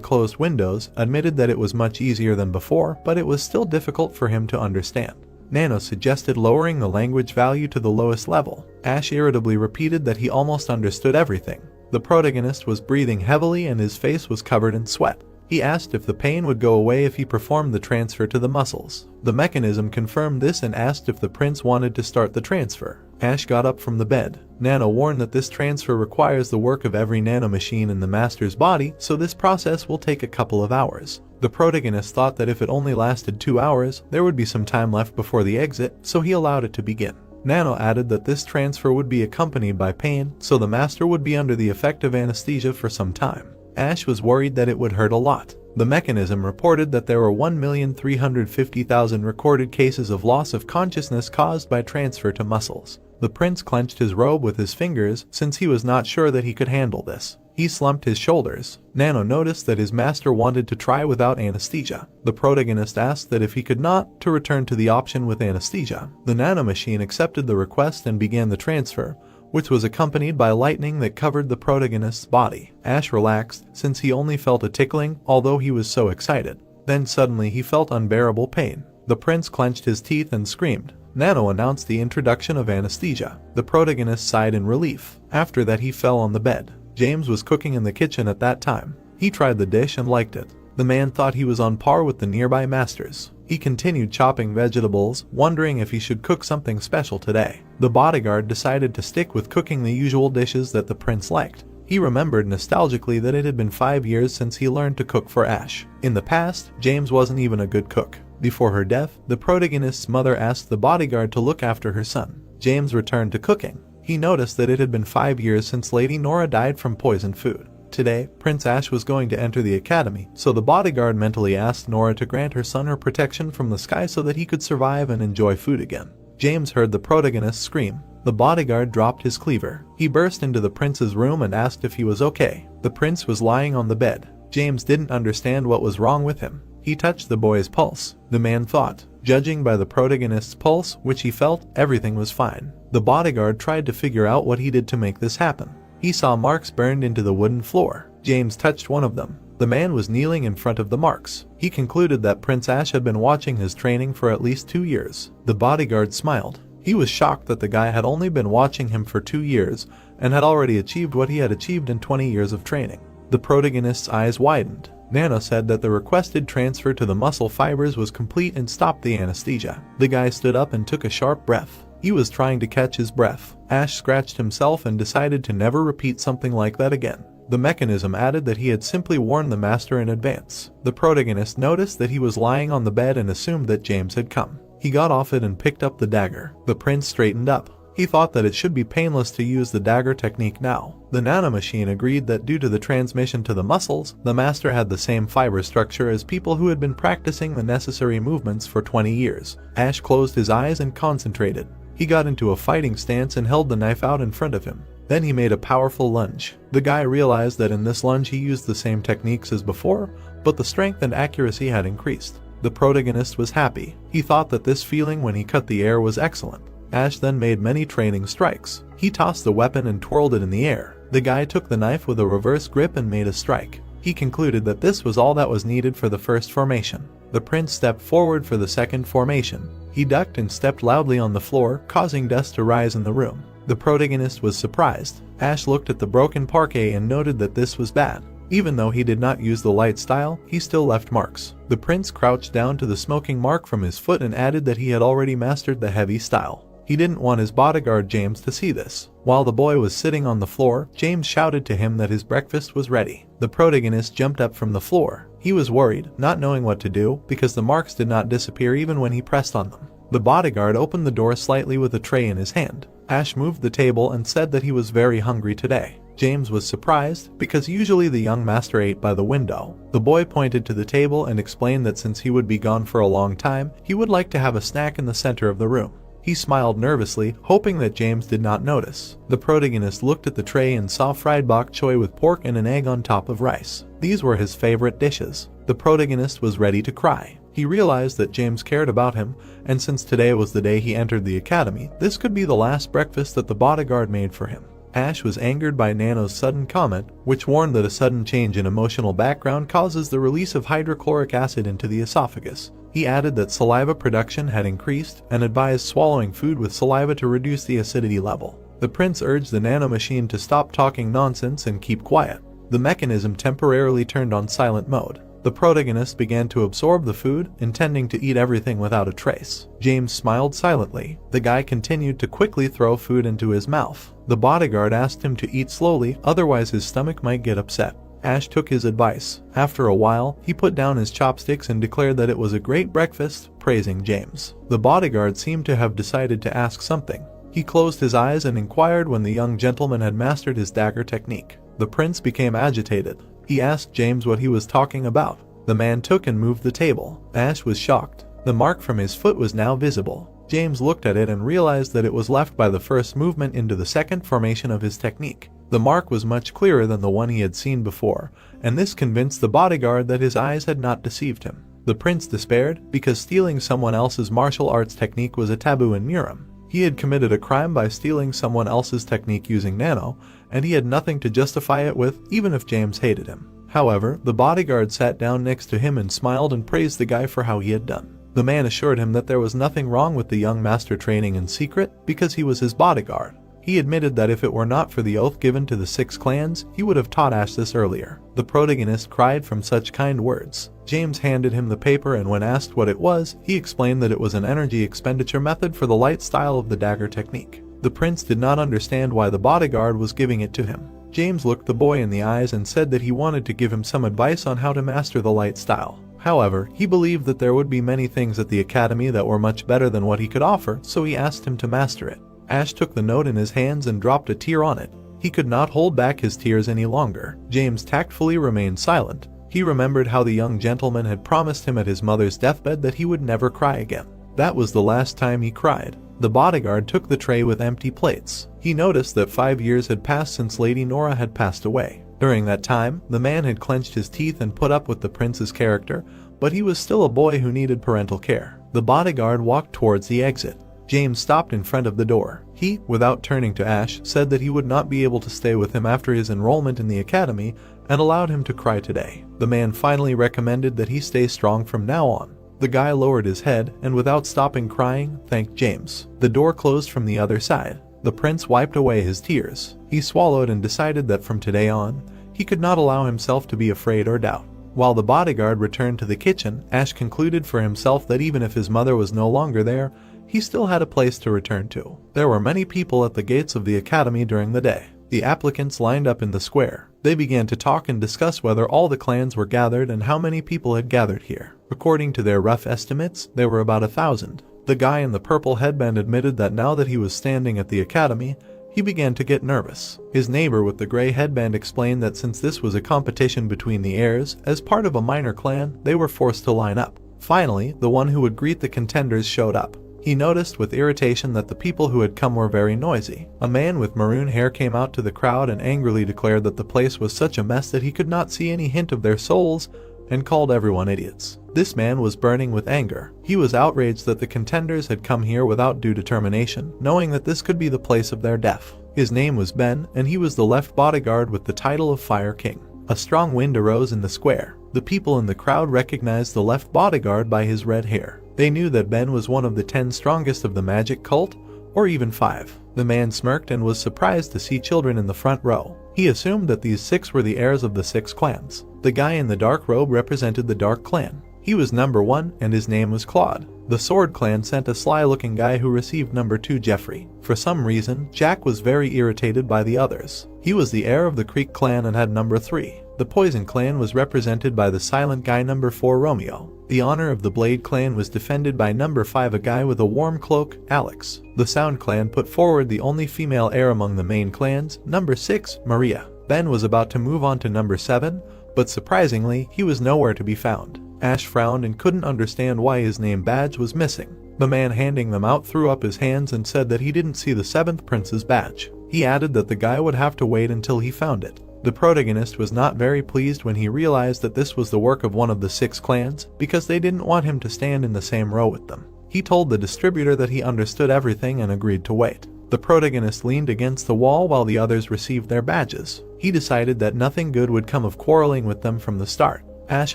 closed windows, admitted that it was much easier than before, but it was still difficult for him to understand. Nano suggested lowering the language value to the lowest level. Ash irritably repeated that he almost understood everything. The protagonist was breathing heavily and his face was covered in sweat. He asked if the pain would go away if he performed the transfer to the muscles. The mechanism confirmed this and asked if the prince wanted to start the transfer. Ash got up from the bed. Nano warned that this transfer requires the work of every nanomachine in the master's body, so this process will take a couple of hours. The protagonist thought that if it only lasted 2 hours, there would be some time left before the exit, so he allowed it to begin. Nano added that this transfer would be accompanied by pain, so the master would be under the effect of anesthesia for some time. Ash was worried that it would hurt a lot. The mechanism reported that there were 1,350,000 recorded cases of loss of consciousness caused by transfer to muscles. The prince clenched his robe with his fingers since he was not sure that he could handle this. He slumped his shoulders. Nano noticed that his master wanted to try without anesthesia. The protagonist asked that if he could not, to return to the option with anesthesia. The nanomachine accepted the request and began the transfer, which was accompanied by lightning that covered the protagonist's body. Ash relaxed, since he only felt a tickling, although he was so excited. Then suddenly he felt unbearable pain. The prince clenched his teeth and screamed. Nano announced the introduction of anesthesia. The protagonist sighed in relief. After that he fell on the bed. James was cooking in the kitchen at that time. He tried the dish and liked it. The man thought he was on par with the nearby masters. He continued chopping vegetables, wondering if he should cook something special today. The bodyguard decided to stick with cooking the usual dishes that the prince liked. He remembered nostalgically that it had been 5 years since he learned to cook for Ash. In the past, James wasn't even a good cook. Before her death, the protagonist's mother asked the bodyguard to look after her son. James returned to cooking. He noticed that it had been 5 years since Lady Nora died from poisoned food. Today, Prince Ash was going to enter the academy, so the bodyguard mentally asked Nora to grant her son her protection from the sky so that he could survive and enjoy food again. James heard the protagonist scream. The bodyguard dropped his cleaver. He burst into the prince's room and asked if he was okay. The prince was lying on the bed. James didn't understand what was wrong with him. He touched the boy's pulse. The man thought, judging by the protagonist's pulse, which he felt, everything was fine. The bodyguard tried to figure out what he did to make this happen. He saw marks burned into the wooden floor. James touched one of them. The man was kneeling in front of the marks. He concluded that Prince Ash had been watching his training for at least 2 years. The bodyguard smiled. He was shocked that the guy had only been watching him for 2 years and had already achieved what he had achieved in 20 years of training. The protagonist's eyes widened. Nano said that the requested transfer to the muscle fibers was complete and stopped the anesthesia. The guy stood up and took a sharp breath. He was trying to catch his breath. Ash scratched himself and decided to never repeat something like that again. The mechanism added that he had simply warned the master in advance. The protagonist noticed that he was lying on the bed and assumed that James had come. He got off it and picked up the dagger. The prince straightened up. He thought that it should be painless to use the dagger technique now. The nanomachine agreed that due to the transmission to the muscles, the master had the same fiber structure as people who had been practicing the necessary movements for 20 years. Ash closed his eyes and concentrated. He got into a fighting stance and held the knife out in front of him. Then he made a powerful lunge. The guy realized that in this lunge he used the same techniques as before, but the strength and accuracy had increased. The protagonist was happy. He thought that this feeling when he cut the air was excellent. Ash then made many training strikes. He tossed the weapon and twirled it in the air. The guy took the knife with a reverse grip and made a strike. He concluded that this was all that was needed for the first formation. The prince stepped forward for the second formation. He ducked and stepped loudly on the floor, causing dust to rise in the room. The protagonist was surprised. Ash looked at the broken parquet and noted that this was bad. Even though he did not use the light style, he still left marks. The prince crouched down to the smoking mark from his foot and added that he had already mastered the heavy style. He didn't want his bodyguard James to see this. While the boy was sitting on the floor, James shouted to him that his breakfast was ready. The protagonist jumped up from the floor. He was worried, not knowing what to do, because the marks did not disappear even when he pressed on them. The bodyguard opened the door slightly with a tray in his hand. Ash moved the table and said that he was very hungry today. James was surprised, because usually the young master ate by the window. The boy pointed to the table and explained that since he would be gone for a long time, he would like to have a snack in the center of the room. He smiled nervously, hoping that James did not notice. The protagonist looked at the tray and saw fried bok choy with pork and an egg on top of rice. These were his favorite dishes. The protagonist was ready to cry. He realized that James cared about him, and since today was the day he entered the academy, this could be the last breakfast that the bodyguard made for him. Ash was angered by Nano's sudden comment, which warned that a sudden change in emotional background causes the release of hydrochloric acid into the esophagus. He added that saliva production had increased and advised swallowing food with saliva to reduce the acidity level. The prince urged the nano machine to stop talking nonsense and keep quiet. The mechanism temporarily turned on silent mode. The protagonist began to absorb the food, intending to eat everything without a trace. James smiled silently. The guy continued to quickly throw food into his mouth. The bodyguard asked him to eat slowly, otherwise his stomach might get upset. Ash took his advice. After a while, he put down his chopsticks and declared that it was a great breakfast, praising James. The bodyguard seemed to have decided to ask something. He closed his eyes and inquired when the young gentleman had mastered his dagger technique. The prince became agitated. He asked James what he was talking about. The man took and moved the table. Ash was shocked. The mark from his foot was now visible. James looked at it and realized that it was left by the first movement into the second formation of his technique. The mark was much clearer than the one he had seen before, and this convinced the bodyguard that his eyes had not deceived him. The prince despaired, because stealing someone else's martial arts technique was a taboo in Muram. He had committed a crime by stealing someone else's technique using Nano, and he had nothing to justify it with, even if James hated him. However, the bodyguard sat down next to him and smiled and praised the guy for how he had done. The man assured him that there was nothing wrong with the young master training in secret, because he was his bodyguard. He admitted that if it were not for the oath given to the 6 clans, he would have taught Ash this earlier. The protagonist cried from such kind words. James handed him the paper, and when asked what it was, he explained that it was an energy expenditure method for the light style of the dagger technique. The prince did not understand why the bodyguard was giving it to him. James looked the boy in the eyes and said that he wanted to give him some advice on how to master the light style. However, he believed that there would be many things at the academy that were much better than what he could offer, so he asked him to master it. Ash took the note in his hands and dropped a tear on it. He could not hold back his tears any longer. James tactfully remained silent. He remembered how the young gentleman had promised him at his mother's deathbed that he would never cry again. That was the last time he cried. The bodyguard took the tray with empty plates. He noticed that 5 years had passed since Lady Nora had passed away. During that time, the man had clenched his teeth and put up with the prince's character, but he was still a boy who needed parental care. The bodyguard walked towards the exit. James stopped in front of the door. He, without turning to Ash, said that he would not be able to stay with him after his enrollment in the academy and allowed him to cry today. The man finally recommended that he stay strong from now on. The guy lowered his head and, without stopping crying, thanked James. The door closed from the other side. The prince wiped away his tears. He swallowed and decided that from today on, he could not allow himself to be afraid or doubt. While the bodyguard returned to the kitchen, Ash concluded for himself that even if his mother was no longer there, he still had a place to return to. There were many people at the gates of the academy during the day. The applicants lined up in the square. They began to talk and discuss whether all the clans were gathered and how many people had gathered here. According to their rough estimates, there were about 1,000. The guy in the purple headband admitted that now that he was standing at the academy, he began to get nervous. His neighbor with the gray headband explained that since this was a competition between the heirs, as part of a minor clan, they were forced to line up. Finally, the one who would greet the contenders showed up. He noticed with irritation that the people who had come were very noisy. A man with maroon hair came out to the crowd and angrily declared that the place was such a mess that he could not see any hint of their souls, and called everyone idiots. This man was burning with anger. He was outraged that the contenders had come here without due determination, knowing that this could be the place of their death. His name was Ben, and he was the left bodyguard with the title of Fire King. A strong wind arose in the square. The people in the crowd recognized the left bodyguard by his red hair. They knew that Ben was one of the 10 strongest of the magic cult, or even 5. The man smirked and was surprised to see children in the front row. He assumed that these 6 were the heirs of the 6 clans. The guy in the dark robe represented the Dark Clan. He was number 1 and his name was Claude. The Sword Clan sent a sly-looking guy who received number 2, Jeffrey. For some reason, Jack was very irritated by the others. He was the heir of the Creek Clan and had number 3. The Poison Clan was represented by the silent guy number 4, Romeo. The honor of the Blade Clan was defended by number 5, a guy with a warm cloak, Alex. The Sound Clan put forward the only female heir among the main clans, number 6, Maria. Ben was about to move on to number 7, but surprisingly, he was nowhere to be found. Ash frowned and couldn't understand why his name badge was missing. The man handing them out threw up his hands and said that he didn't see the 7th prince's badge. He added that the guy would have to wait until he found it. The protagonist was not very pleased when he realized that this was the work of one of the 6 clans because they didn't want him to stand in the same row with them. He told the distributor that he understood everything and agreed to wait. The protagonist leaned against the wall while the others received their badges. He decided that nothing good would come of quarreling with them from the start. Ash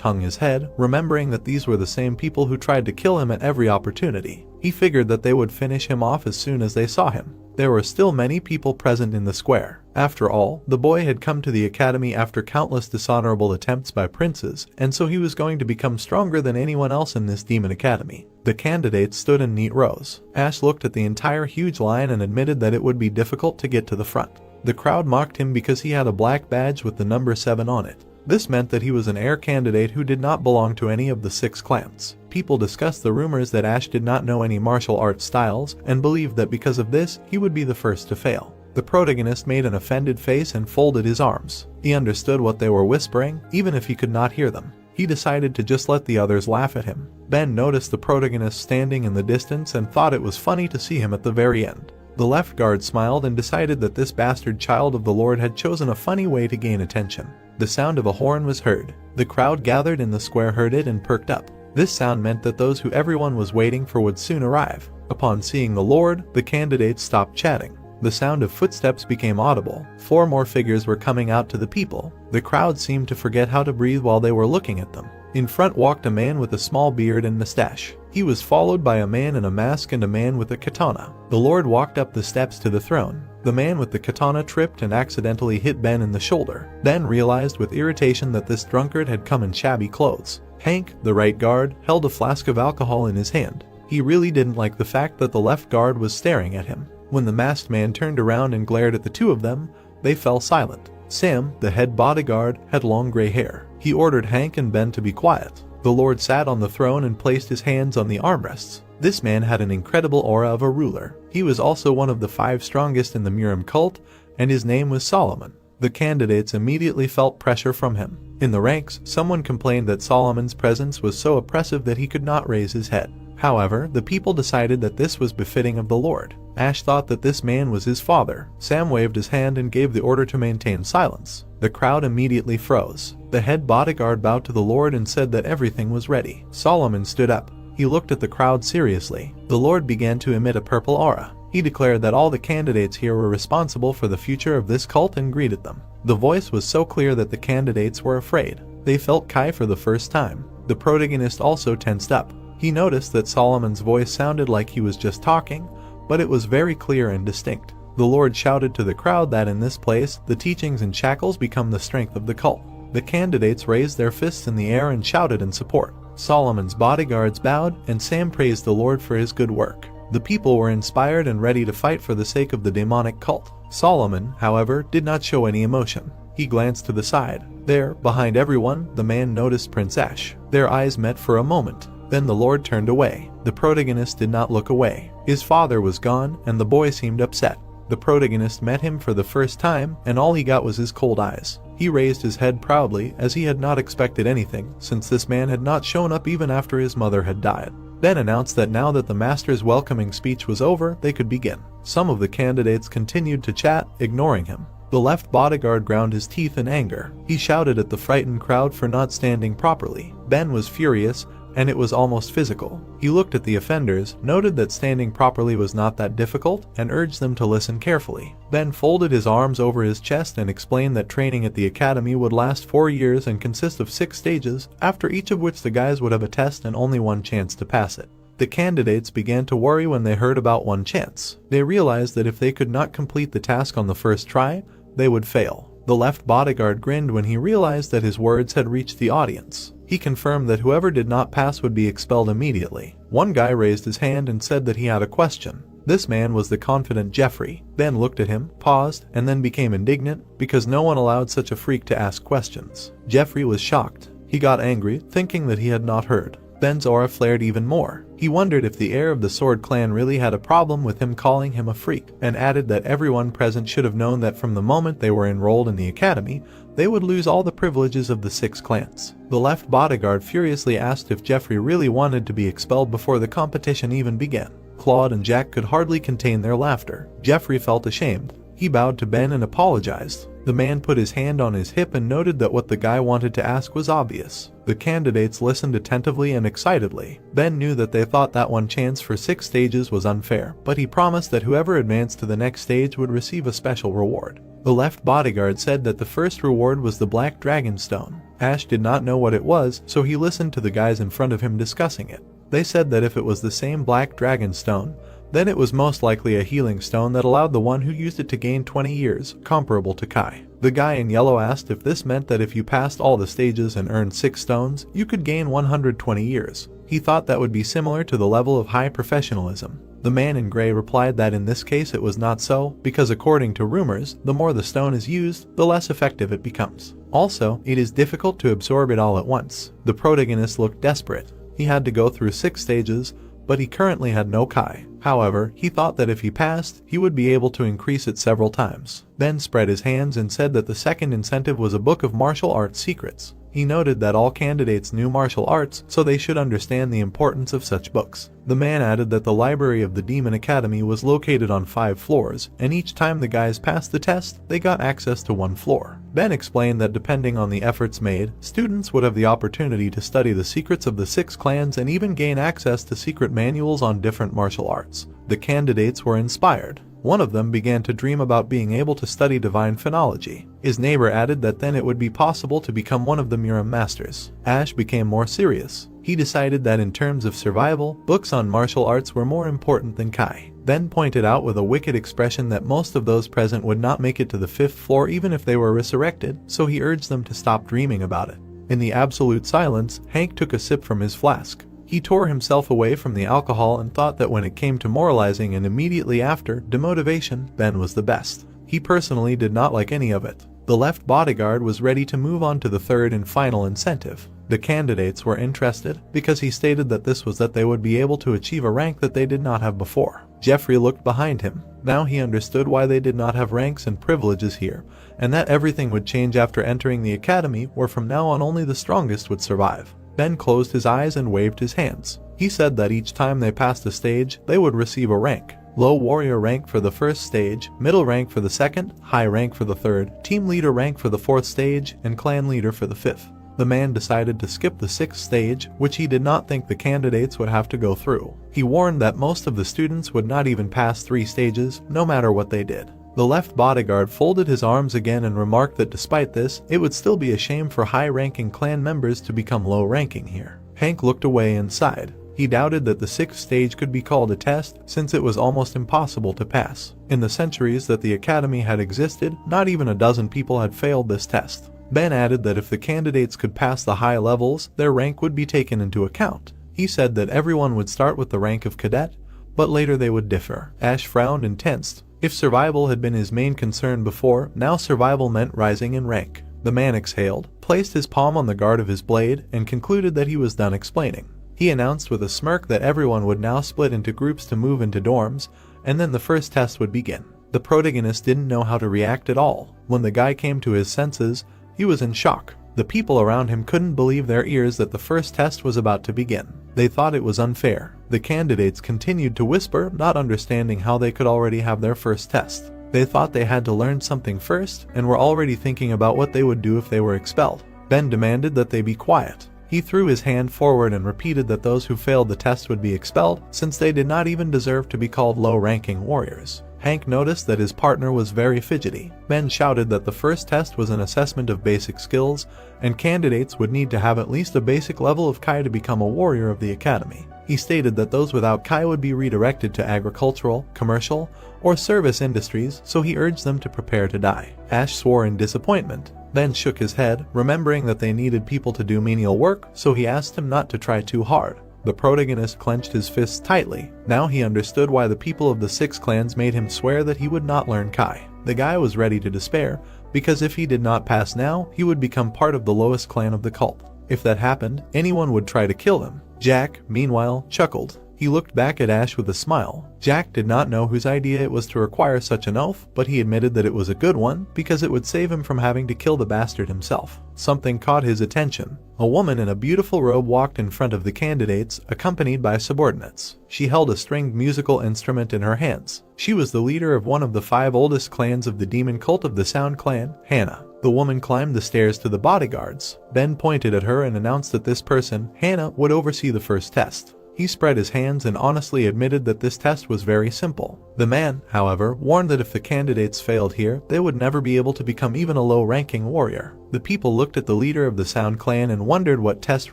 hung his head, remembering that these were the same people who tried to kill him at every opportunity. He figured that they would finish him off as soon as they saw him. There were still many people present in the square. After all, the boy had come to the academy after countless dishonorable attempts by princes, and so he was going to become stronger than anyone else in this demon academy. The candidates stood in neat rows. Ash looked at the entire huge line and admitted that it would be difficult to get to the front. The crowd mocked him because he had a black badge with the number 7 on it. This meant that he was an heir candidate who did not belong to any of the 6 clans. People discussed the rumors that Ash did not know any martial arts styles and believed that because of this, he would be the first to fail. The protagonist made an offended face and folded his arms. He understood what they were whispering, even if he could not hear them. He decided to just let the others laugh at him. Ben noticed the protagonist standing in the distance and thought it was funny to see him at the very end. The left guard smiled and decided that this bastard child of the Lord had chosen a funny way to gain attention. The sound of a horn was heard. The crowd gathered in the square heard it and perked up. This sound meant that those who everyone was waiting for would soon arrive. Upon seeing the Lord, the candidates stopped chatting. The sound of footsteps became audible. 4 more figures were coming out to the people. The crowd seemed to forget how to breathe while they were looking at them. In front walked a man with a small beard and mustache. He was followed by a man in a mask and a man with a katana. The Lord walked up the steps to the throne. The man with the katana tripped and accidentally hit Ben in the shoulder, then realized with irritation that this drunkard had come in shabby clothes. Hank, the right guard, held a flask of alcohol in his hand. He really didn't like the fact that the left guard was staring at him. When the masked man turned around and glared at the 2 of them, they fell silent. Sam, the head bodyguard, had long gray hair. He ordered Hank and Ben to be quiet. The Lord sat on the throne and placed his hands on the armrests. This man had an incredible aura of a ruler. He was also one of the 5 strongest in the Murim cult, and his name was Solomon. The candidates immediately felt pressure from him. In the ranks, someone complained that Solomon's presence was so oppressive that he could not raise his head. However, the people decided that this was befitting of the Lord. Ash thought that this man was his father. Sam waved his hand and gave the order to maintain silence. The crowd immediately froze. The head bodyguard bowed to the Lord and said that everything was ready. Solomon stood up. He looked at the crowd seriously. The Lord began to emit a purple aura. He declared that all the candidates here were responsible for the future of this cult and greeted them. The voice was so clear that the candidates were afraid. They felt Kai for the first time. The protagonist also tensed up. He noticed that Solomon's voice sounded like he was just talking, but it was very clear and distinct. The Lord shouted to the crowd that in this place, the teachings and shackles become the strength of the cult. The candidates raised their fists in the air and shouted in support. Solomon's bodyguards bowed, and Sam praised the Lord for his good work. The people were inspired and ready to fight for the sake of the demonic cult. Solomon, however, did not show any emotion. He glanced to the side. There, behind everyone, the man noticed Prince Ash. Their eyes met for a moment. Then the Lord turned away. The protagonist did not look away. His father was gone, and the boy seemed upset. The protagonist met him for the first time, and all he got was his cold eyes. He raised his head proudly, as he had not expected anything, since this man had not shown up even after his mother had died. Then announced that now that the master's welcoming speech was over, they could begin. Some of the candidates continued to chat, ignoring him. The left bodyguard ground his teeth in anger. He shouted at the frightened crowd for not standing properly. Ben was furious, and it was almost physical. He looked at the offenders, noted that standing properly was not that difficult, and urged them to listen carefully. Ben folded his arms over his chest and explained that training at the academy would last 4 years and consist of 6 stages, after each of which the guys would have a test and only 1 chance to pass it. The candidates began to worry when they heard about 1 chance. They realized that if they could not complete the task on the first try, they would fail. The left bodyguard grinned when he realized that his words had reached the audience. He confirmed that whoever did not pass would be expelled immediately. One guy raised his hand and said that he had a question. This man was the confident Jeffrey. Ben looked at him, paused, and then became indignant because no one allowed such a freak to ask questions. Jeffrey was shocked. He got angry, thinking that he had not heard. Ben's aura flared even more. He wondered if the heir of the Sword Clan really had a problem with him calling him a freak, and added that everyone present should have known that from the moment they were enrolled in the academy, they would lose all the privileges of the 6 clans. The left bodyguard furiously asked if Jeffrey really wanted to be expelled before the competition even began. Claude and Jack could hardly contain their laughter. Jeffrey felt ashamed. He bowed to Ben and apologized. The man put his hand on his hip and noted that what the guy wanted to ask was obvious. The candidates listened attentively and excitedly. Ben knew that they thought that one chance for 6 stages was unfair, but he promised that whoever advanced to the next stage would receive a special reward. The left bodyguard said that the first reward was the Black Dragon Stone. Ash did not know what it was, so he listened to the guys in front of him discussing it. They said that if it was the same Black Dragon Stone, then it was most likely a healing stone that allowed the one who used it to gain 20 years, comparable to Kai. The guy in yellow asked if this meant that if you passed all the stages and earned 6 stones, you could gain 120 years. He thought that would be similar to the level of high professionalism. The man in gray replied that in this case it was not so, because according to rumors, the more the stone is used, the less effective it becomes. Also, it is difficult to absorb it all at once. The protagonist looked desperate. He had to go through 6 stages, but he currently had no Kai. However, he thought that if he passed, he would be able to increase it several times. Ben spread his hands and said that the second incentive was a book of martial arts secrets. He noted that all candidates knew martial arts, so they should understand the importance of such books. The man added that the library of the Demon Academy was located on 5 floors, and each time the guys passed the test, they got access to 1 floor. Ben explained that depending on the efforts made, students would have the opportunity to study the secrets of the 6 clans and even gain access to secret manuals on different martial arts. The candidates were inspired. One of them began to dream about being able to study divine phonology. His neighbor added that then it would be possible to become one of the Muram masters. Ash became more serious. He decided that in terms of survival, books on martial arts were more important than Kai. Ben pointed out with a wicked expression that most of those present would not make it to the 5th floor even if they were resurrected, so he urged them to stop dreaming about it. In the absolute silence, Hank took a sip from his flask. He tore himself away from the alcohol and thought that when it came to moralizing and immediately after, demotivation, Ben was the best. He personally did not like any of it. The left bodyguard was ready to move on to the third and final incentive. The candidates were interested because he stated that this was that they would be able to achieve a rank that they did not have before. Jeffrey looked behind him. Now he understood why they did not have ranks and privileges here, and that everything would change after entering the academy, where from now on only the strongest would survive. Ben closed his eyes and waved his hands. He said that each time they passed a stage, they would receive a rank. Low warrior rank for the first stage, middle rank for the second, high rank for the third, team leader rank for the 4th stage, and clan leader for the 5th. The man decided to skip the 6th stage, which he did not think the candidates would have to go through. He warned that most of the students would not even pass 3 stages, no matter what they did. The left bodyguard folded his arms again and remarked that despite this, it would still be a shame for high-ranking clan members to become low-ranking here. Hank looked away and sighed. He doubted that the 6th stage could be called a test, since it was almost impossible to pass. In the centuries that the academy had existed, not even a dozen people had failed this test. Ben added that if the candidates could pass the high levels, their rank would be taken into account. He said that everyone would start with the rank of cadet, but later they would differ. Ash frowned and tensed. If survival had been his main concern before, now survival meant rising in rank. The man exhaled, placed his palm on the guard of his blade, and concluded that he was done explaining. He announced with a smirk that everyone would now split into groups to move into dorms, and then the first test would begin. The protagonist didn't know how to react at all. When the guy came to his senses, he was in shock. The people around him couldn't believe their ears that the first test was about to begin. They thought it was unfair. The candidates continued to whisper, not understanding how they could already have their first test. They thought they had to learn something first, and were already thinking about what they would do if they were expelled. Ben demanded that they be quiet. He threw his hand forward and repeated that those who failed the test would be expelled, since they did not even deserve to be called low-ranking warriors. Hank noticed that his partner was very fidgety. Ben shouted that the first test was an assessment of basic skills, and candidates would need to have at least a basic level of Kai to become a warrior of the academy. He stated that those without Kai would be redirected to agricultural, commercial, or service industries, so he urged them to prepare to die. Ash swore in disappointment, then shook his head, remembering that they needed people to do menial work, so he asked him not to try too hard. The protagonist clenched his fists tightly. Now he understood why the people of the 6 clans made him swear that he would not learn Kai. The guy was ready to despair, because if he did not pass now, he would become part of the lowest clan of the cult. If that happened, anyone would try to kill him. Jack, meanwhile, chuckled. He looked back at Ash with a smile. Jack did not know whose idea it was to require such an oath, but he admitted that it was a good one because it would save him from having to kill the bastard himself. Something caught his attention. A woman in a beautiful robe walked in front of the candidates, accompanied by subordinates. She held a stringed musical instrument in her hands. She was the leader of one of the 5 oldest clans of the demon cult of the Sound Clan, Hannah. The woman climbed the stairs to the bodyguards. Ben pointed at her and announced that this person, Hannah, would oversee the first test. He spread his hands and honestly admitted that this test was very simple. The man, however, warned that if the candidates failed here, they would never be able to become even a low-ranking warrior. The people looked at the leader of the Sound Clan and wondered what test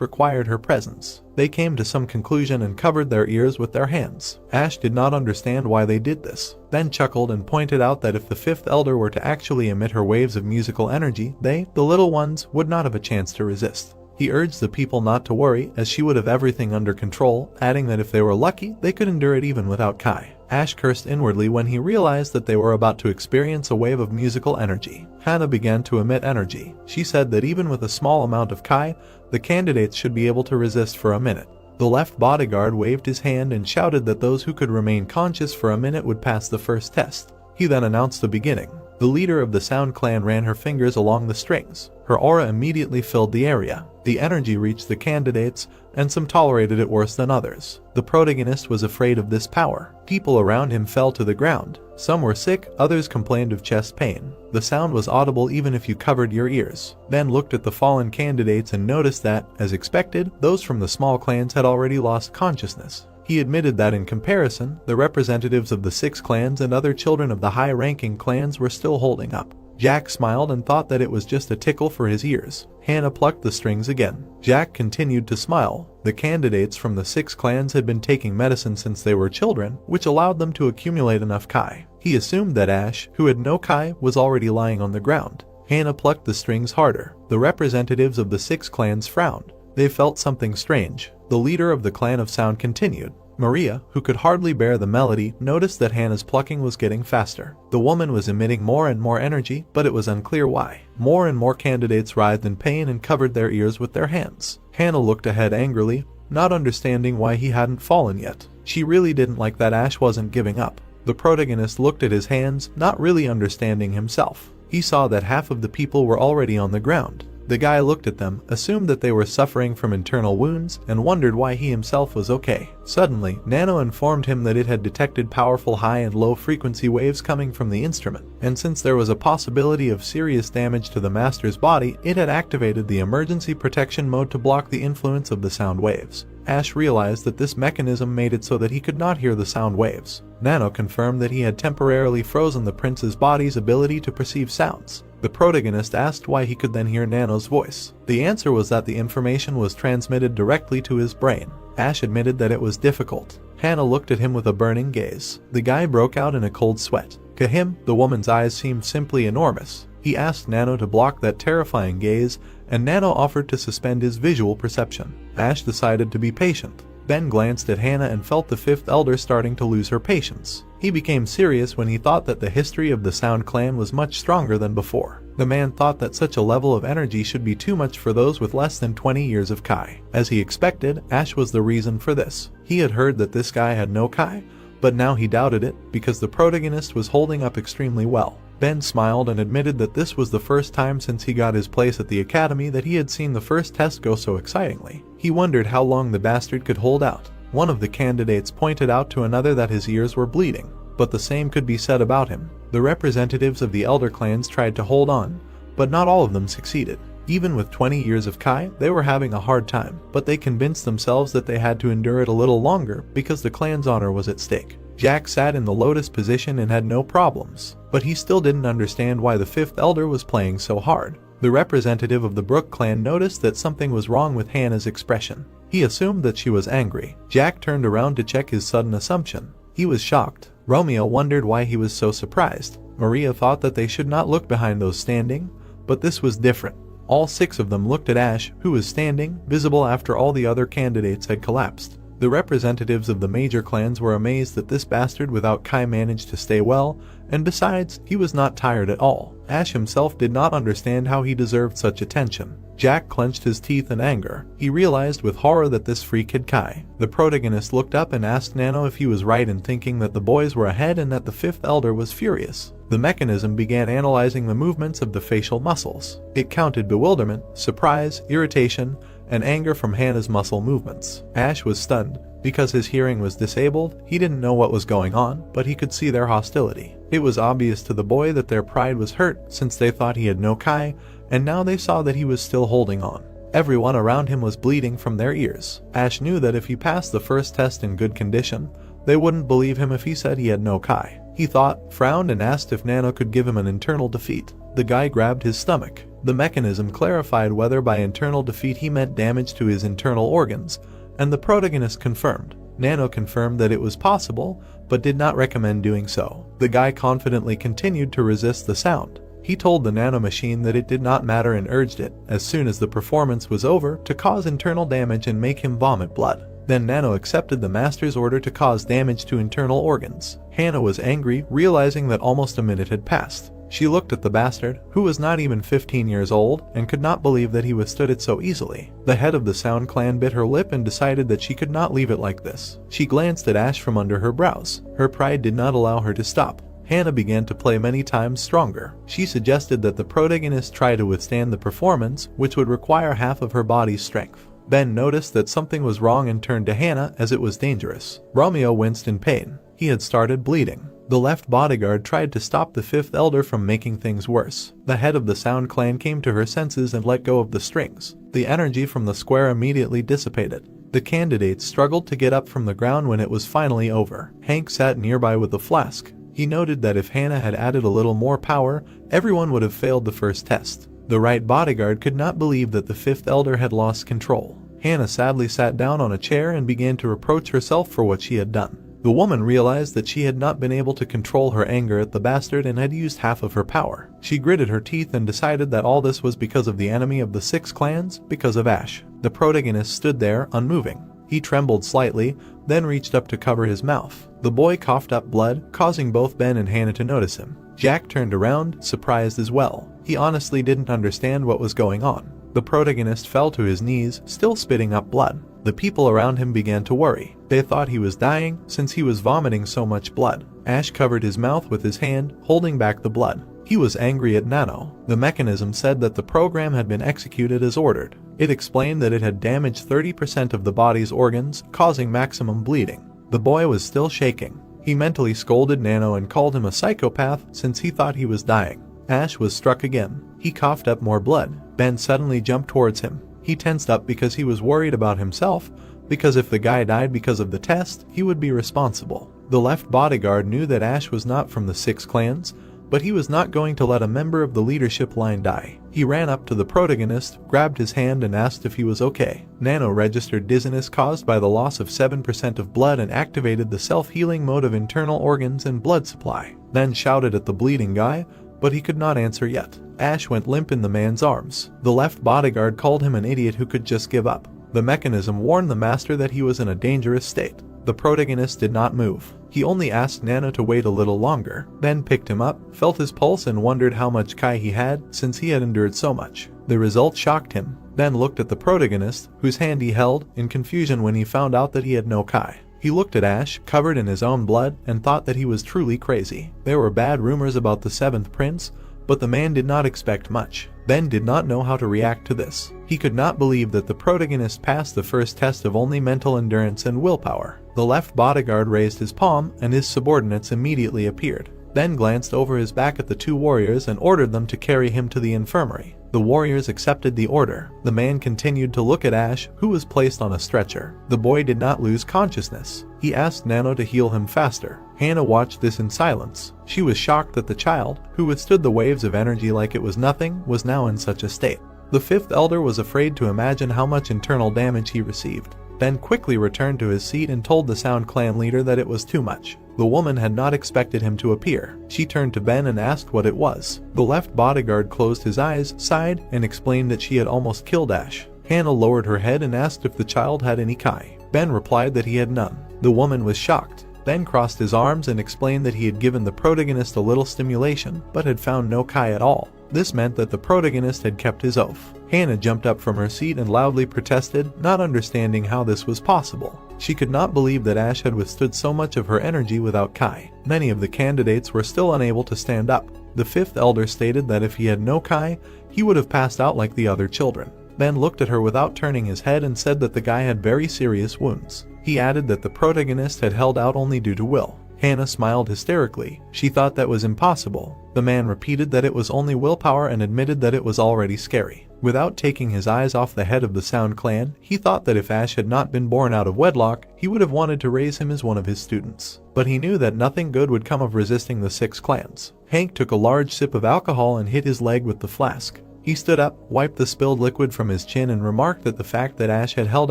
required her presence. They came to some conclusion and covered their ears with their hands. Ash did not understand why they did this, then chuckled and pointed out that if the 5th elder were to actually emit her waves of musical energy, they, the little ones, would not have a chance to resist. He urged the people not to worry, as she would have everything under control, adding that if they were lucky, they could endure it even without Kai. Ash cursed inwardly when he realized that they were about to experience a wave of musical energy. Hannah began to emit energy. She said that even with a small amount of Kai, the candidates should be able to resist for a minute. The left bodyguard waved his hand and shouted that those who could remain conscious for a minute would pass the first test. He then announced the beginning. The leader of the Sound Clan ran her fingers along the strings. Her aura immediately filled the area. The energy reached the candidates, and some tolerated it worse than others. The protagonist was afraid of this power. People around him fell to the ground. Some were sick, others complained of chest pain. The sound was audible even if you covered your ears. Ben looked at the fallen candidates and noticed that, as expected, those from the small clans had already lost consciousness. He admitted that in comparison, the representatives of the 6 clans and other children of the high-ranking clans were still holding up. Jack smiled and thought that it was just a tickle for his ears. Hannah plucked the strings again. Jack continued to smile. The candidates from the 6 clans had been taking medicine since they were children, which allowed them to accumulate enough Kai. He assumed that Ash, who had no Kai, was already lying on the ground. Hannah plucked the strings harder. The representatives of the 6 clans frowned. They felt something strange. The leader of the clan of sound continued. Maria, who could hardly bear the melody, noticed that Hannah's plucking was getting faster. The woman was emitting more and more energy, but it was unclear why. More and more candidates writhed in pain and covered their ears with their hands. Hannah looked ahead angrily, not understanding why he hadn't fallen yet. She really didn't like that Ash wasn't giving up. The protagonist looked at his hands, not really understanding himself. He saw that half of the people were already on the ground. The guy looked at them, assumed that they were suffering from internal wounds, and wondered why he himself was okay. Suddenly, Nano informed him that it had detected powerful high and low frequency waves coming from the instrument, and since there was a possibility of serious damage to the master's body, it had activated the emergency protection mode to block the influence of the sound waves. Ash realized that this mechanism made it so that he could not hear the sound waves. Nano confirmed that he had temporarily frozen the prince's body's ability to perceive sounds. The protagonist asked why he could then hear Nano's voice. The answer was that the information was transmitted directly to his brain. Ash admitted that it was difficult. Hannah looked at him with a burning gaze. The guy broke out in a cold sweat. To him, the woman's eyes seemed simply enormous. He asked Nano to block that terrifying gaze, and Nano offered to suspend his visual perception. Ash decided to be patient. Ben glanced at Hannah and felt the 5th elder starting to lose her patience. He became serious when he thought that the history of the Sound Clan was much stronger than before. The man thought that such a level of energy should be too much for those with less than 20 years of Kai. As he expected, Ash was the reason for this. He had heard that this guy had no Kai, but now he doubted it because the protagonist was holding up extremely well. Ben smiled and admitted that this was the first time since he got his place at the academy that he had seen the first test go so excitingly. He wondered how long the bastard could hold out. One of the candidates pointed out to another that his ears were bleeding, but the same could be said about him. The representatives of the elder clans tried to hold on, but not all of them succeeded. Even with 20 years of Kai, they were having a hard time, but they convinced themselves that they had to endure it a little longer because the clan's honor was at stake. Jack sat in the lotus position and had no problems, but he still didn't understand why the 5th elder was playing so hard. The representative of the Brook clan noticed that something was wrong with Hannah's expression. He assumed that she was angry. Jack turned around to check his sudden assumption. He was shocked. Romeo wondered why he was so surprised. Maria thought that they should not look behind those standing, but this was different. All 6 of them looked at Ash, who was standing, visible after all the other candidates had collapsed. The representatives of the major clans were amazed that this bastard without Kai managed to stay well, And besides, he was not tired at all. Ash himself did not understand how he deserved such attention. Jack clenched his teeth in anger. He realized with horror that this freak had Kai. The protagonist looked up and asked Nano if he was right in thinking that the boys were ahead and that the fifth elder was furious. The mechanism began analyzing the movements of the facial muscles. It counted bewilderment, surprise, irritation, and anger from Hannah's muscle movements. Ash was stunned. Because his hearing was disabled, he didn't know what was going on, but he could see their hostility. It was obvious to the boy that their pride was hurt since they thought he had no Kai, and now they saw that he was still holding on. Everyone around him was bleeding from their ears. Ash knew that if he passed the first test in good condition, they wouldn't believe him if he said he had no Kai. He thought, frowned, and asked if Nano could give him an internal defeat. The guy grabbed his stomach. The mechanism clarified whether by internal defeat he meant damage to his internal organs, and the protagonist confirmed. Nano confirmed that it was possible, but did not recommend doing so. The guy confidently continued to resist the sound. He told the nano machine that it did not matter and urged it, as soon as the performance was over, to cause internal damage and make him vomit blood. Then Nano accepted the master's order to cause damage to internal organs. Hannah was angry, realizing that almost a minute had passed. She looked at the bastard, who was not even 15 years old, and could not believe that he withstood it so easily. The head of the Sound clan bit her lip and decided that she could not leave it like this. She glanced at Ash from under her brows. Her pride did not allow her to stop. Hannah began to play many times stronger. She suggested that the protagonist try to withstand the performance, which would require half of her body's strength. Ben noticed that something was wrong and turned to Hannah as it was dangerous. Romeo winced in pain. He had started bleeding. The left bodyguard tried to stop the fifth elder from making things worse. The head of the Sound clan came to her senses and let go of the strings. The energy from the square immediately dissipated. The candidates struggled to get up from the ground when it was finally over. Hank sat nearby with a flask. He noted that if Hannah had added a little more power, everyone would have failed the first test. The right bodyguard could not believe that the fifth elder had lost control. Hannah sadly sat down on a chair and began to reproach herself for what she had done. The woman realized that she had not been able to control her anger at the bastard and had used half of her power. She gritted her teeth and decided that all this was because of the enemy of the 6 clans, because of Ash. The protagonist stood there, unmoving. He trembled slightly, then reached up to cover his mouth. The boy coughed up blood, causing both Ben and Hannah to notice him. Jack turned around, surprised as well. He honestly didn't understand what was going on. The protagonist fell to his knees, still spitting up blood. The people around him began to worry. They thought he was dying, since he was vomiting so much blood. Ash covered his mouth with his hand, holding back the blood. He was angry at Nano. The mechanism said that the program had been executed as ordered. It explained that it had damaged 30% of the body's organs, causing maximum bleeding. The boy was still shaking. He mentally scolded Nano and called him a psychopath since he thought he was dying. Ash was struck again. He coughed up more blood. Ben suddenly jumped towards him. He tensed up because he was worried about himself, because if the guy died because of the test, he would be responsible. The left bodyguard knew that Ash was not from the 6 clans, but he was not going to let a member of the leadership line die. He ran up to the protagonist, grabbed his hand and asked if he was okay. Nano registered dizziness caused by the loss of 7% of blood and activated the self-healing mode of internal organs and blood supply. Then shouted at the bleeding guy, but he could not answer yet. Ash went limp in the man's arms. The left bodyguard called him an idiot who could just give up. The mechanism warned the master that he was in a dangerous state. The protagonist did not move. He only asked Nano to wait a little longer, then picked him up, felt his pulse and wondered how much Kai he had since he had endured so much. The result shocked him, then looked at the protagonist, whose hand he held, in confusion when he found out that he had no Kai. He looked at Ash, covered in his own blood, and thought that he was truly crazy. There were bad rumors about the 7th prince, but the man did not expect much. Ben did not know how to react to this. He could not believe that the protagonist passed the first test of only mental endurance and willpower. The left bodyguard raised his palm, and his subordinates immediately appeared. Ben glanced over his back at the 2 warriors and ordered them to carry him to the infirmary. The warriors accepted the order. The man continued to look at Ash, who was placed on a stretcher. The boy did not lose consciousness. He asked Nano to heal him faster. Hannah watched this in silence. She was shocked that the child, who withstood the waves of energy like it was nothing, was now in such a state. The 5th elder was afraid to imagine how much internal damage he received. Ben quickly returned to his seat and told the Sound clan leader that it was too much. The woman had not expected him to appear. She turned to Ben and asked what it was. The left bodyguard closed his eyes, sighed, and explained that she had almost killed Ash. Hannah lowered her head and asked if the child had any Kai. Ben replied that he had none. The woman was shocked. Ben crossed his arms and explained that he had given the protagonist a little stimulation but had found no Kai at all. This meant that the protagonist had kept his oath. Hannah jumped up from her seat and loudly protested, not understanding how this was possible. She could not believe that Ash had withstood so much of her energy without Kai. Many of the candidates were still unable to stand up. The fifth elder stated that if he had no Kai, he would have passed out like the other children. Ben looked at her without turning his head and said that the guy had very serious wounds. He added that the protagonist had held out only due to will. Hannah smiled hysterically. She thought that was impossible. The man repeated that it was only willpower and admitted that it was already scary. Without taking his eyes off the head of the Sound Clan, he thought that if Ash had not been born out of wedlock, he would have wanted to raise him as one of his students. But he knew that nothing good would come of resisting the 6 clans. Hank took a large sip of alcohol and hit his leg with the flask. He stood up, wiped the spilled liquid from his chin and remarked that the fact that Ash had held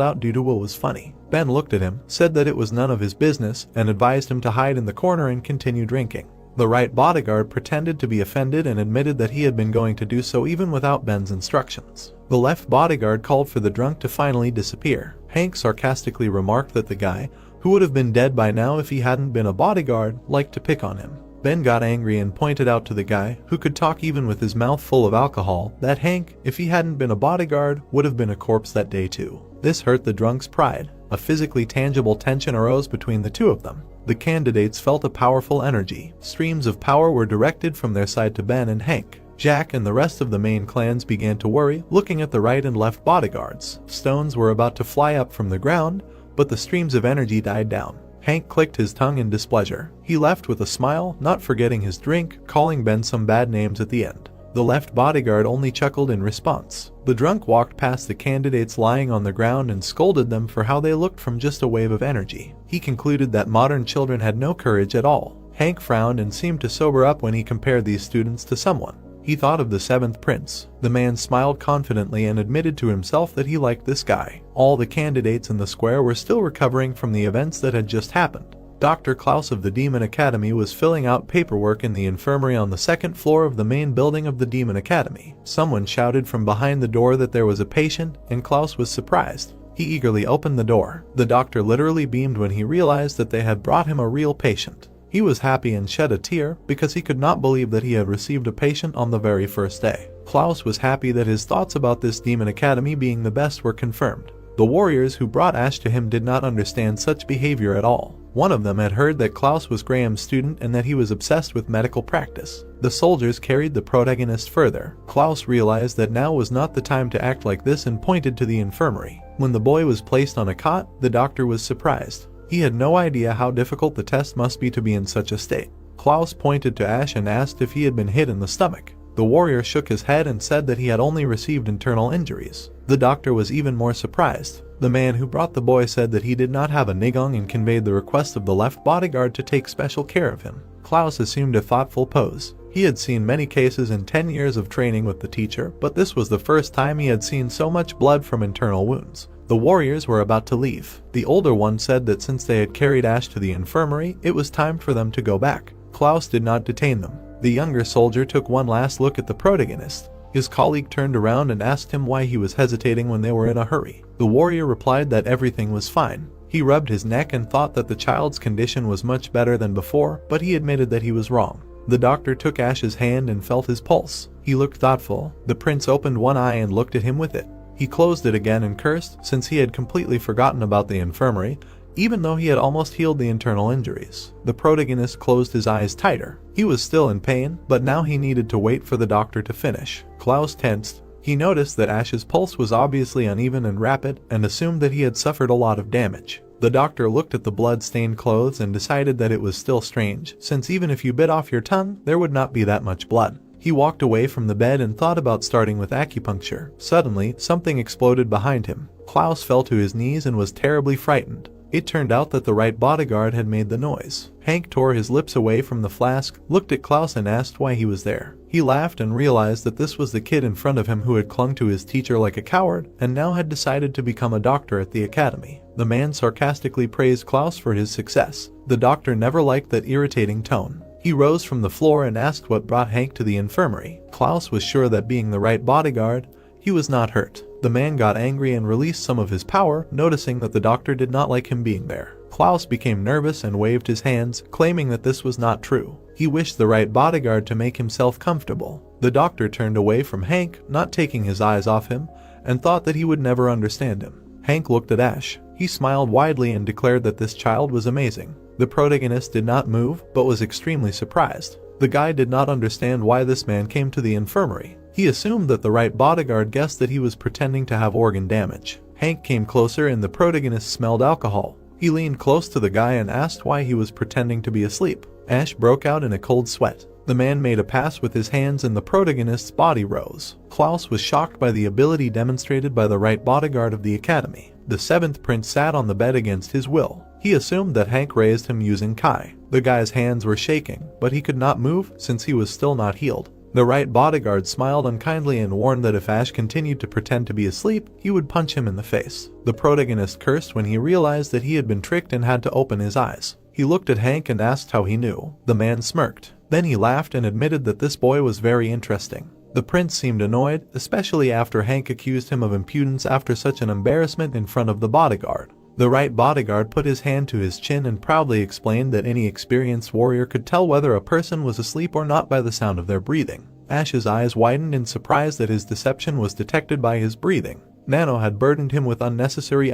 out due to will was funny. Ben looked at him, said that it was none of his business, and advised him to hide in the corner and continue drinking. The right bodyguard pretended to be offended and admitted that he had been going to do so even without Ben's instructions. The left bodyguard called for the drunk to finally disappear. Hank sarcastically remarked that the guy, who would have been dead by now if he hadn't been a bodyguard, liked to pick on him. Ben got angry and pointed out to the guy, who could talk even with his mouth full of alcohol, that Hank, if he hadn't been a bodyguard, would have been a corpse that day too. This hurt the drunk's pride. A physically tangible tension arose between the two of them. The candidates felt a powerful energy. Streams of power were directed from their side to Ben and Hank. Jack and the rest of the main clans began to worry, looking at the right and left bodyguards. Stones were about to fly up from the ground, but the streams of energy died down. Hank clicked his tongue in displeasure. He left with a smile, not forgetting his drink, calling Ben some bad names at the end. The left bodyguard only chuckled in response. The drunk walked past the candidates lying on the ground and scolded them for how they looked from just a wave of energy. He concluded that modern children had no courage at all. Hank frowned and seemed to sober up when he compared these students to someone. He thought of the 7th prince. The man smiled confidently and admitted to himself that he liked this guy. All the candidates in the square were still recovering from the events that had just happened. Dr. Klaus of the Demon Academy was filling out paperwork in the infirmary on the 2nd floor of the main building of the Demon Academy. Someone shouted from behind the door that there was a patient, and Klaus was surprised. He eagerly opened the door. The doctor literally beamed when he realized that they had brought him a real patient. He was happy and shed a tear because he could not believe that he had received a patient on the very first day. Klaus was happy that his thoughts about this Demon Academy being the best were confirmed. The warriors who brought Ash to him did not understand such behavior at all. One of them had heard that Klaus was Graham's student and that he was obsessed with medical practice. The soldiers carried the protagonist further. Klaus realized that now was not the time to act like this and pointed to the infirmary. When the boy was placed on a cot, the doctor was surprised. He had no idea how difficult the test must be to be in such a state. Klaus pointed to Ash and asked if he had been hit in the stomach. The warrior shook his head and said that he had only received internal injuries. The doctor was even more surprised. The man who brought the boy said that he did not have a nigong and conveyed the request of the left bodyguard to take special care of him. Klaus assumed a thoughtful pose. He had seen many cases in 10 years of training with the teacher, but this was the first time he had seen so much blood from internal wounds. The warriors were about to leave. The older one said that since they had carried Ash to the infirmary, it was time for them to go back. Klaus did not detain them. The younger soldier took one last look at the protagonist. His colleague turned around and asked him why he was hesitating when they were in a hurry. The warrior replied that everything was fine. He rubbed his neck and thought that the child's condition was much better than before, but he admitted that he was wrong. The doctor took Ash's hand and felt his pulse. He looked thoughtful. The prince opened one eye and looked at him with it. He closed it again and cursed, since he had completely forgotten about the infirmary, even though he had almost healed the internal injuries. The protagonist closed his eyes tighter. He was still in pain, but now he needed to wait for the doctor to finish. Klaus tensed. He noticed that Ash's pulse was obviously uneven and rapid, and assumed that he had suffered a lot of damage. The doctor looked at the blood-stained clothes and decided that it was still strange, since even if you bit off your tongue, there would not be that much blood. He walked away from the bed and thought about starting with acupuncture. Suddenly, something exploded behind him. Klaus fell to his knees and was terribly frightened. It turned out that the right bodyguard had made the noise. Hank tore his lips away from the flask, looked at Klaus and asked why he was there. He laughed and realized that this was the kid in front of him who had clung to his teacher like a coward and now had decided to become a doctor at the academy. The man sarcastically praised Klaus for his success. The doctor never liked that irritating tone. He rose from the floor and asked what brought Hank to the infirmary. Klaus was sure that being the right bodyguard, he was not hurt. The man got angry and released some of his power, noticing that the doctor did not like him being there. Klaus became nervous and waved his hands, claiming that this was not true. He wished the right bodyguard to make himself comfortable. The doctor turned away from Hank, not taking his eyes off him, and thought that he would never understand him. Hank looked at Ash. He smiled widely and declared that this child was amazing. The protagonist did not move, but was extremely surprised. The guy did not understand why this man came to the infirmary. He assumed that the right bodyguard guessed that he was pretending to have organ damage. Hank came closer and the protagonist smelled alcohol. He leaned close to the guy and asked why he was pretending to be asleep. Ash broke out in a cold sweat. The man made a pass with his hands and the protagonist's body rose. Klaus was shocked by the ability demonstrated by the right bodyguard of the academy. The seventh prince sat on the bed against his will. He assumed that Hank raised him using Kai. The guy's hands were shaking, but he could not move since he was still not healed. The right bodyguard smiled unkindly and warned that if Ash continued to pretend to be asleep, he would punch him in the face. The protagonist cursed when he realized that he had been tricked and had to open his eyes. He looked at Hank and asked how he knew. The man smirked. Then he laughed and admitted that this boy was very interesting. The prince seemed annoyed, especially after Hank accused him of impudence after such an embarrassment in front of the bodyguard. The right bodyguard put his hand to his chin and proudly explained that any experienced warrior could tell whether a person was asleep or not by the sound of their breathing. Ash's eyes widened in surprise that his deception was detected by his breathing. Nano had burdened him with unnecessary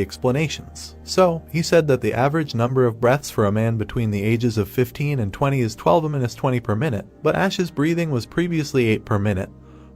explanations. So, he said that the average number of breaths for a man between the ages of 15 and 20 is 12 minutes 20 per minute, but Ash's breathing was previously 8 per minute,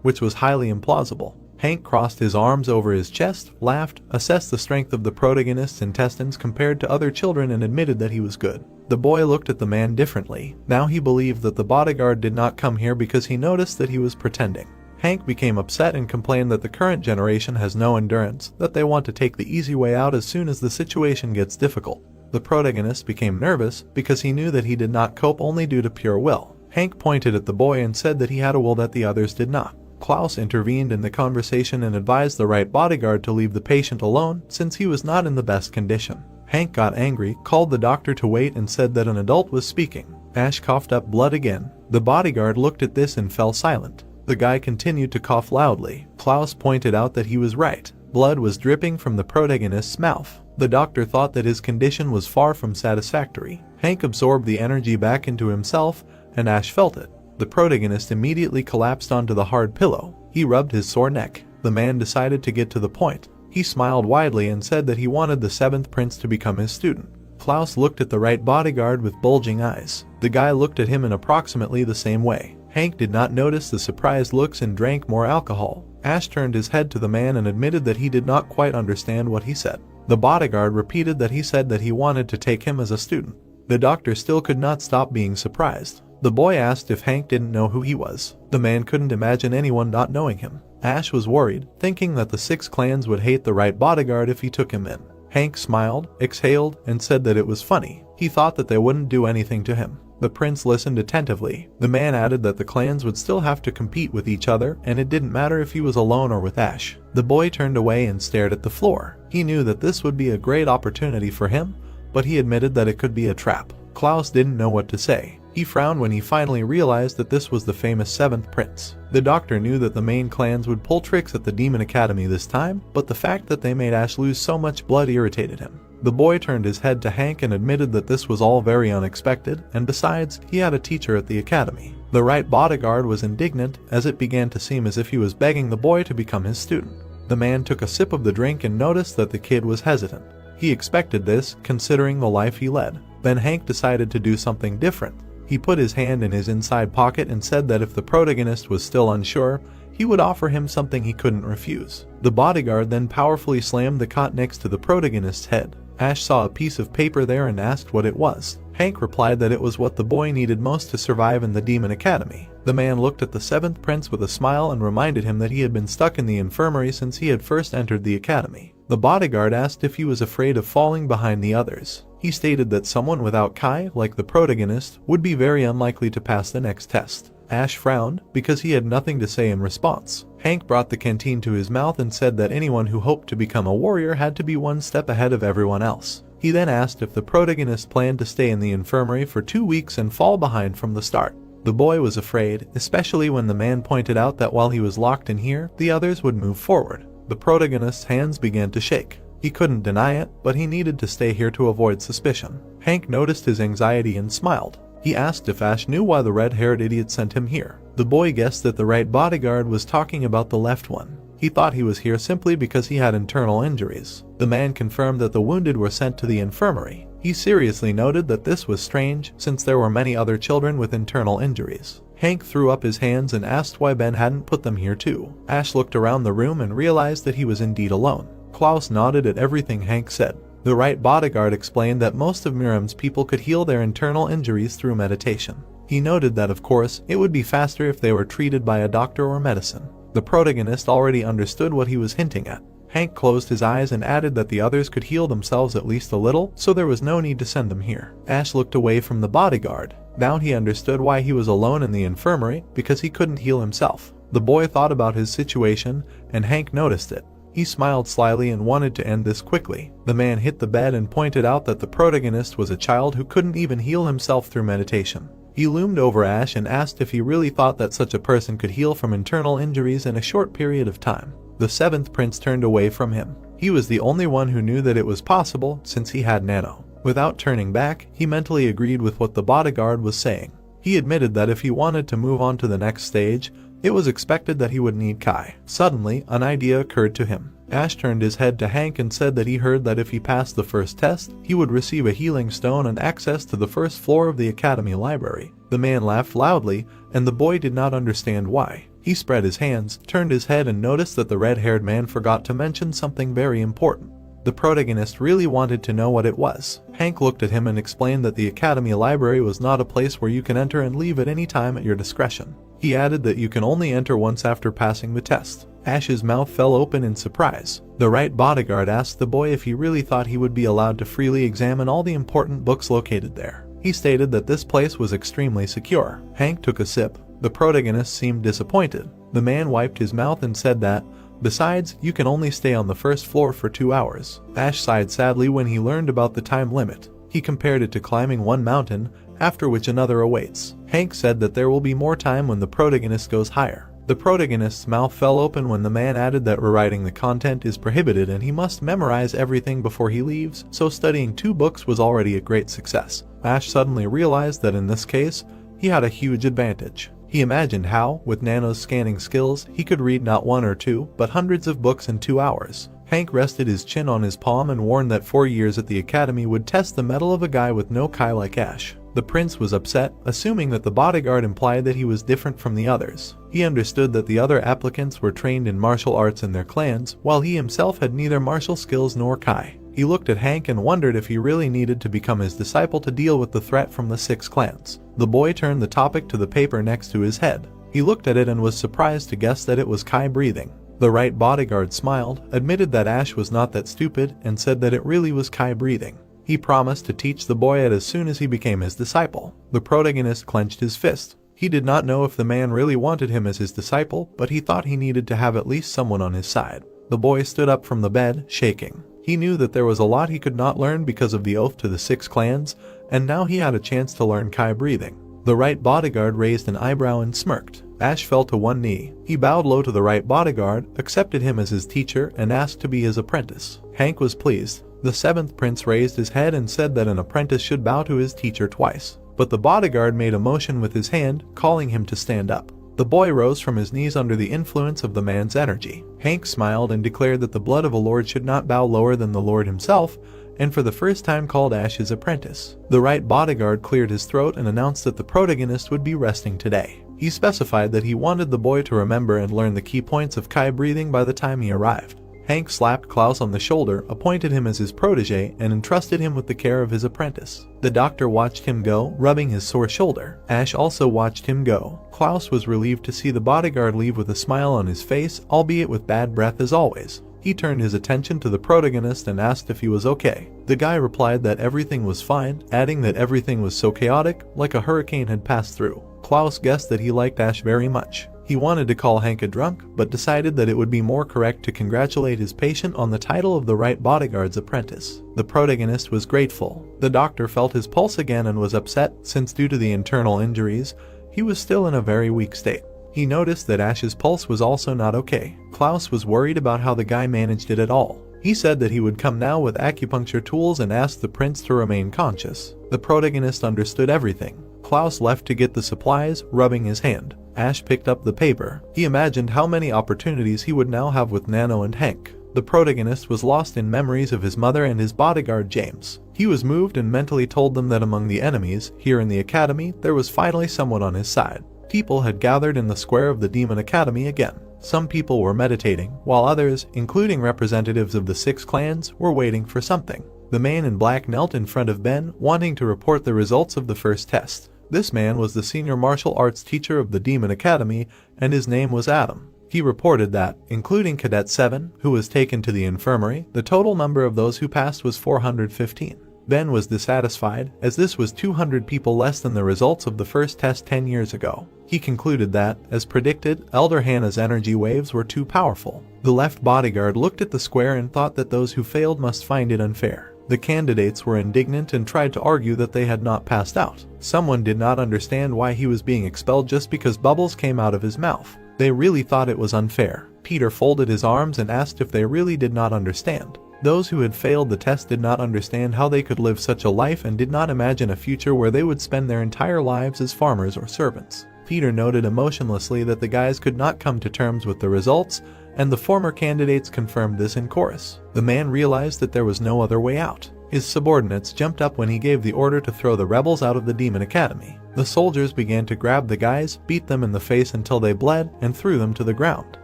which was highly implausible. Hank crossed his arms over his chest, laughed, assessed the strength of the protagonist's intestines compared to other children and admitted that he was good. The boy looked at the man differently. Now he believed that the bodyguard did not come here because he noticed that he was pretending. Hank became upset and complained that the current generation has no endurance, that they want to take the easy way out as soon as the situation gets difficult. The protagonist became nervous because he knew that he did not cope only due to pure will. Hank pointed at the boy and said that he had a will that the others did not. Klaus intervened in the conversation and advised the right bodyguard to leave the patient alone since he was not in the best condition. Hank got angry, called the doctor to wait and said that an adult was speaking. Ash coughed up blood again. The bodyguard looked at this and fell silent. The guy continued to cough loudly. Klaus pointed out that he was right. Blood was dripping from the protagonist's mouth. The doctor thought that his condition was far from satisfactory. Hank absorbed the energy back into himself and Ash felt it. The protagonist immediately collapsed onto the hard pillow. He rubbed his sore neck. The man decided to get to the point. He smiled widely and said that he wanted the seventh prince to become his student. Klaus looked at the right bodyguard with bulging eyes. The guy looked at him in approximately the same way. Hank did not notice the surprised looks and drank more alcohol. Ash turned his head to the man and admitted that he did not quite understand what he said. The bodyguard repeated that he said that he wanted to take him as a student. The doctor still could not stop being surprised. The boy asked if Hank didn't know who he was. The man couldn't imagine anyone not knowing him. Ash was worried, thinking that the 6 clans would hate the right bodyguard if he took him in. Hank smiled, exhaled, and said that it was funny. He thought that they wouldn't do anything to him. The prince listened attentively. The man added that the clans would still have to compete with each other, and it didn't matter if he was alone or with Ash. The boy turned away and stared at the floor. He knew that this would be a great opportunity for him, but he admitted that it could be a trap. Klaus didn't know what to say. He frowned when he finally realized that this was the famous 7th prince. The doctor knew that the main clans would pull tricks at the Demon Academy this time, but the fact that they made Ash lose so much blood irritated him. The boy turned his head to Hank and admitted that this was all very unexpected, and besides, he had a teacher at the academy. The right bodyguard was indignant, as it began to seem as if he was begging the boy to become his student. The man took a sip of the drink and noticed that the kid was hesitant. He expected this, considering the life he led. Then Hank decided to do something different. He put his hand in his inside pocket and said that if the protagonist was still unsure, he would offer him something he couldn't refuse. The bodyguard then powerfully slammed the cot next to the protagonist's head. Ash saw a piece of paper there and asked what it was. Hank replied that it was what the boy needed most to survive in the Demon Academy. The man looked at the 7th prince with a smile and reminded him that he had been stuck in the infirmary since he had first entered the academy. The bodyguard asked if he was afraid of falling behind the others. He stated that someone without Kai, like the protagonist, would be very unlikely to pass the next test. Ash frowned, because he had nothing to say in response. Hank brought the canteen to his mouth and said that anyone who hoped to become a warrior had to be one step ahead of everyone else. He then asked if the protagonist planned to stay in the infirmary for 2 weeks and fall behind from the start. The boy was afraid, especially when the man pointed out that while he was locked in here, the others would move forward. The protagonist's hands began to shake. He couldn't deny it, but he needed to stay here to avoid suspicion. Hank noticed his anxiety and smiled. He asked if Ash knew why the red-haired idiot sent him here. The boy guessed that the right bodyguard was talking about the left one. He thought he was here simply because he had internal injuries. The man confirmed that the wounded were sent to the infirmary. He seriously noted that this was strange, since there were many other children with internal injuries. Hank threw up his hands and asked why Ben hadn't put them here too. Ash looked around the room and realized that he was indeed alone. Klaus nodded at everything Hank said. The right bodyguard explained that most of Miriam's people could heal their internal injuries through meditation. He noted that of course, it would be faster if they were treated by a doctor or medicine. The protagonist already understood what he was hinting at. Hank closed his eyes and added that the others could heal themselves at least a little, so there was no need to send them here. Ash looked away from the bodyguard. Now he understood why he was alone in the infirmary, because he couldn't heal himself. The boy thought about his situation, and Hank noticed it. He smiled slyly and wanted to end this quickly. The man hit the bed and pointed out that the protagonist was a child who couldn't even heal himself through meditation. He loomed over Ash and asked if he really thought that such a person could heal from internal injuries in a short period of time. The seventh prince turned away from him. He was the only one who knew that it was possible since he had Nano. Without turning back, he mentally agreed with what the bodyguard was saying. He admitted that if he wanted to move on to the next stage, it was expected that he would need Kai. Suddenly, an idea occurred to him. Ash turned his head to Hank and said that he heard that if he passed the first test, he would receive a healing stone and access to the first floor of the academy library. The man laughed loudly, and the boy did not understand why. He spread his hands, turned his head and noticed that the red-haired man forgot to mention something very important. The protagonist really wanted to know what it was. Hank looked at him and explained that the academy library was not a place where you can enter and leave at any time at your discretion. He added that you can only enter once after passing the test. Ash's mouth fell open in surprise. The right bodyguard asked the boy if he really thought he would be allowed to freely examine all the important books located there. He stated that this place was extremely secure. Hank took a sip. The protagonist seemed disappointed. The man wiped his mouth and said that, besides, you can only stay on the first floor for 2 hours. Ash sighed sadly when he learned about the time limit. He compared it to climbing one mountain, after which another awaits. Hank said that there will be more time when the protagonist goes higher. The protagonist's mouth fell open when the man added that rewriting the content is prohibited and he must memorize everything before he leaves, so studying 2 books was already a great success. Ash suddenly realized that in this case, he had a huge advantage. He imagined how, with Nano's scanning skills, he could read not 1 or 2, but hundreds of books in 2 hours. Hank rested his chin on his palm and warned that 4 years at the academy would test the mettle of a guy with no Kai like Ash. The prince was upset, assuming that the bodyguard implied that he was different from the others. He understood that the other applicants were trained in martial arts in their clans, while he himself had neither martial skills nor Kai. He looked at Hank and wondered if he really needed to become his disciple to deal with the threat from the 6 clans. The boy turned the topic to the paper next to his head. He looked at it and was surprised to guess that it was Kai breathing. The right bodyguard smiled, admitted that Ash was not that stupid, and said that it really was Kai breathing. He promised to teach the boy it as soon as he became his disciple. The protagonist clenched his fist. He did not know if the man really wanted him as his disciple, but he thought he needed to have at least someone on his side. The boy stood up from the bed, shaking. He knew that there was a lot he could not learn because of the oath to the 6 clans, and now he had a chance to learn Kai breathing. The right bodyguard raised an eyebrow and smirked. Ash fell to one knee. He bowed low to the right bodyguard, accepted him as his teacher, and asked to be his apprentice. Hank was pleased. The 7th prince raised his head and said that an apprentice should bow to his teacher twice. But the bodyguard made a motion with his hand, calling him to stand up. The boy rose from his knees under the influence of the man's energy. Hank smiled and declared that the blood of a lord should not bow lower than the lord himself, and for the first time called Ash his apprentice. The right bodyguard cleared his throat and announced that the protagonist would be resting today. He specified that he wanted the boy to remember and learn the key points of Kai breathing by the time he arrived. Hank slapped Klaus on the shoulder, appointed him as his protege, and entrusted him with the care of his apprentice. The doctor watched him go, rubbing his sore shoulder. Ash also watched him go. Klaus was relieved to see the bodyguard leave with a smile on his face, albeit with bad breath as always. He turned his attention to the protagonist and asked if he was okay. The guy replied that everything was fine, adding that everything was so chaotic, like a hurricane had passed through. Klaus guessed that he liked Ash very much. He wanted to call Hank a drunk, but decided that it would be more correct to congratulate his patient on the title of the right bodyguard's apprentice. The protagonist was grateful. The doctor felt his pulse again and was upset, since due to the internal injuries, he was still in a very weak state. He noticed that Ash's pulse was also not okay. Klaus was worried about how the guy managed it at all. He said that he would come now with acupuncture tools and asked the prince to remain conscious. The protagonist understood everything. Klaus left to get the supplies, rubbing his hand. Ash picked up the paper. He imagined how many opportunities he would now have with Nano and Hank. The protagonist was lost in memories of his mother and his bodyguard James. He was moved and mentally told them that among the enemies, here in the academy, there was finally someone on his side. People had gathered in the square of the Demon Academy again. Some people were meditating, while others, including representatives of the 6 clans, were waiting for something. The man in black knelt in front of Ben, wanting to report the results of the first test. This man was the senior martial arts teacher of the Demon Academy, and his name was Adam. He reported that, including Cadet 7, who was taken to the infirmary, the total number of those who passed was 415. Ben was dissatisfied, as this was 200 people less than the results of the first test 10 years ago. He concluded that, as predicted, Elder Hannah's energy waves were too powerful. The left bodyguard looked at the square and thought that those who failed must find it unfair. The candidates were indignant and tried to argue that they had not passed out. Someone did not understand why he was being expelled just because bubbles came out of his mouth. They really thought it was unfair. Peter folded his arms and asked if they really did not understand. Those who had failed the test did not understand how they could live such a life and did not imagine a future where they would spend their entire lives as farmers or servants. Peter noted emotionlessly that the guys could not come to terms with the results, and the former candidates confirmed this in chorus. The man realized that there was no other way out. His subordinates jumped up when he gave the order to throw the rebels out of the Demon Academy. The soldiers began to grab the guys, beat them in the face until they bled, and threw them to the ground.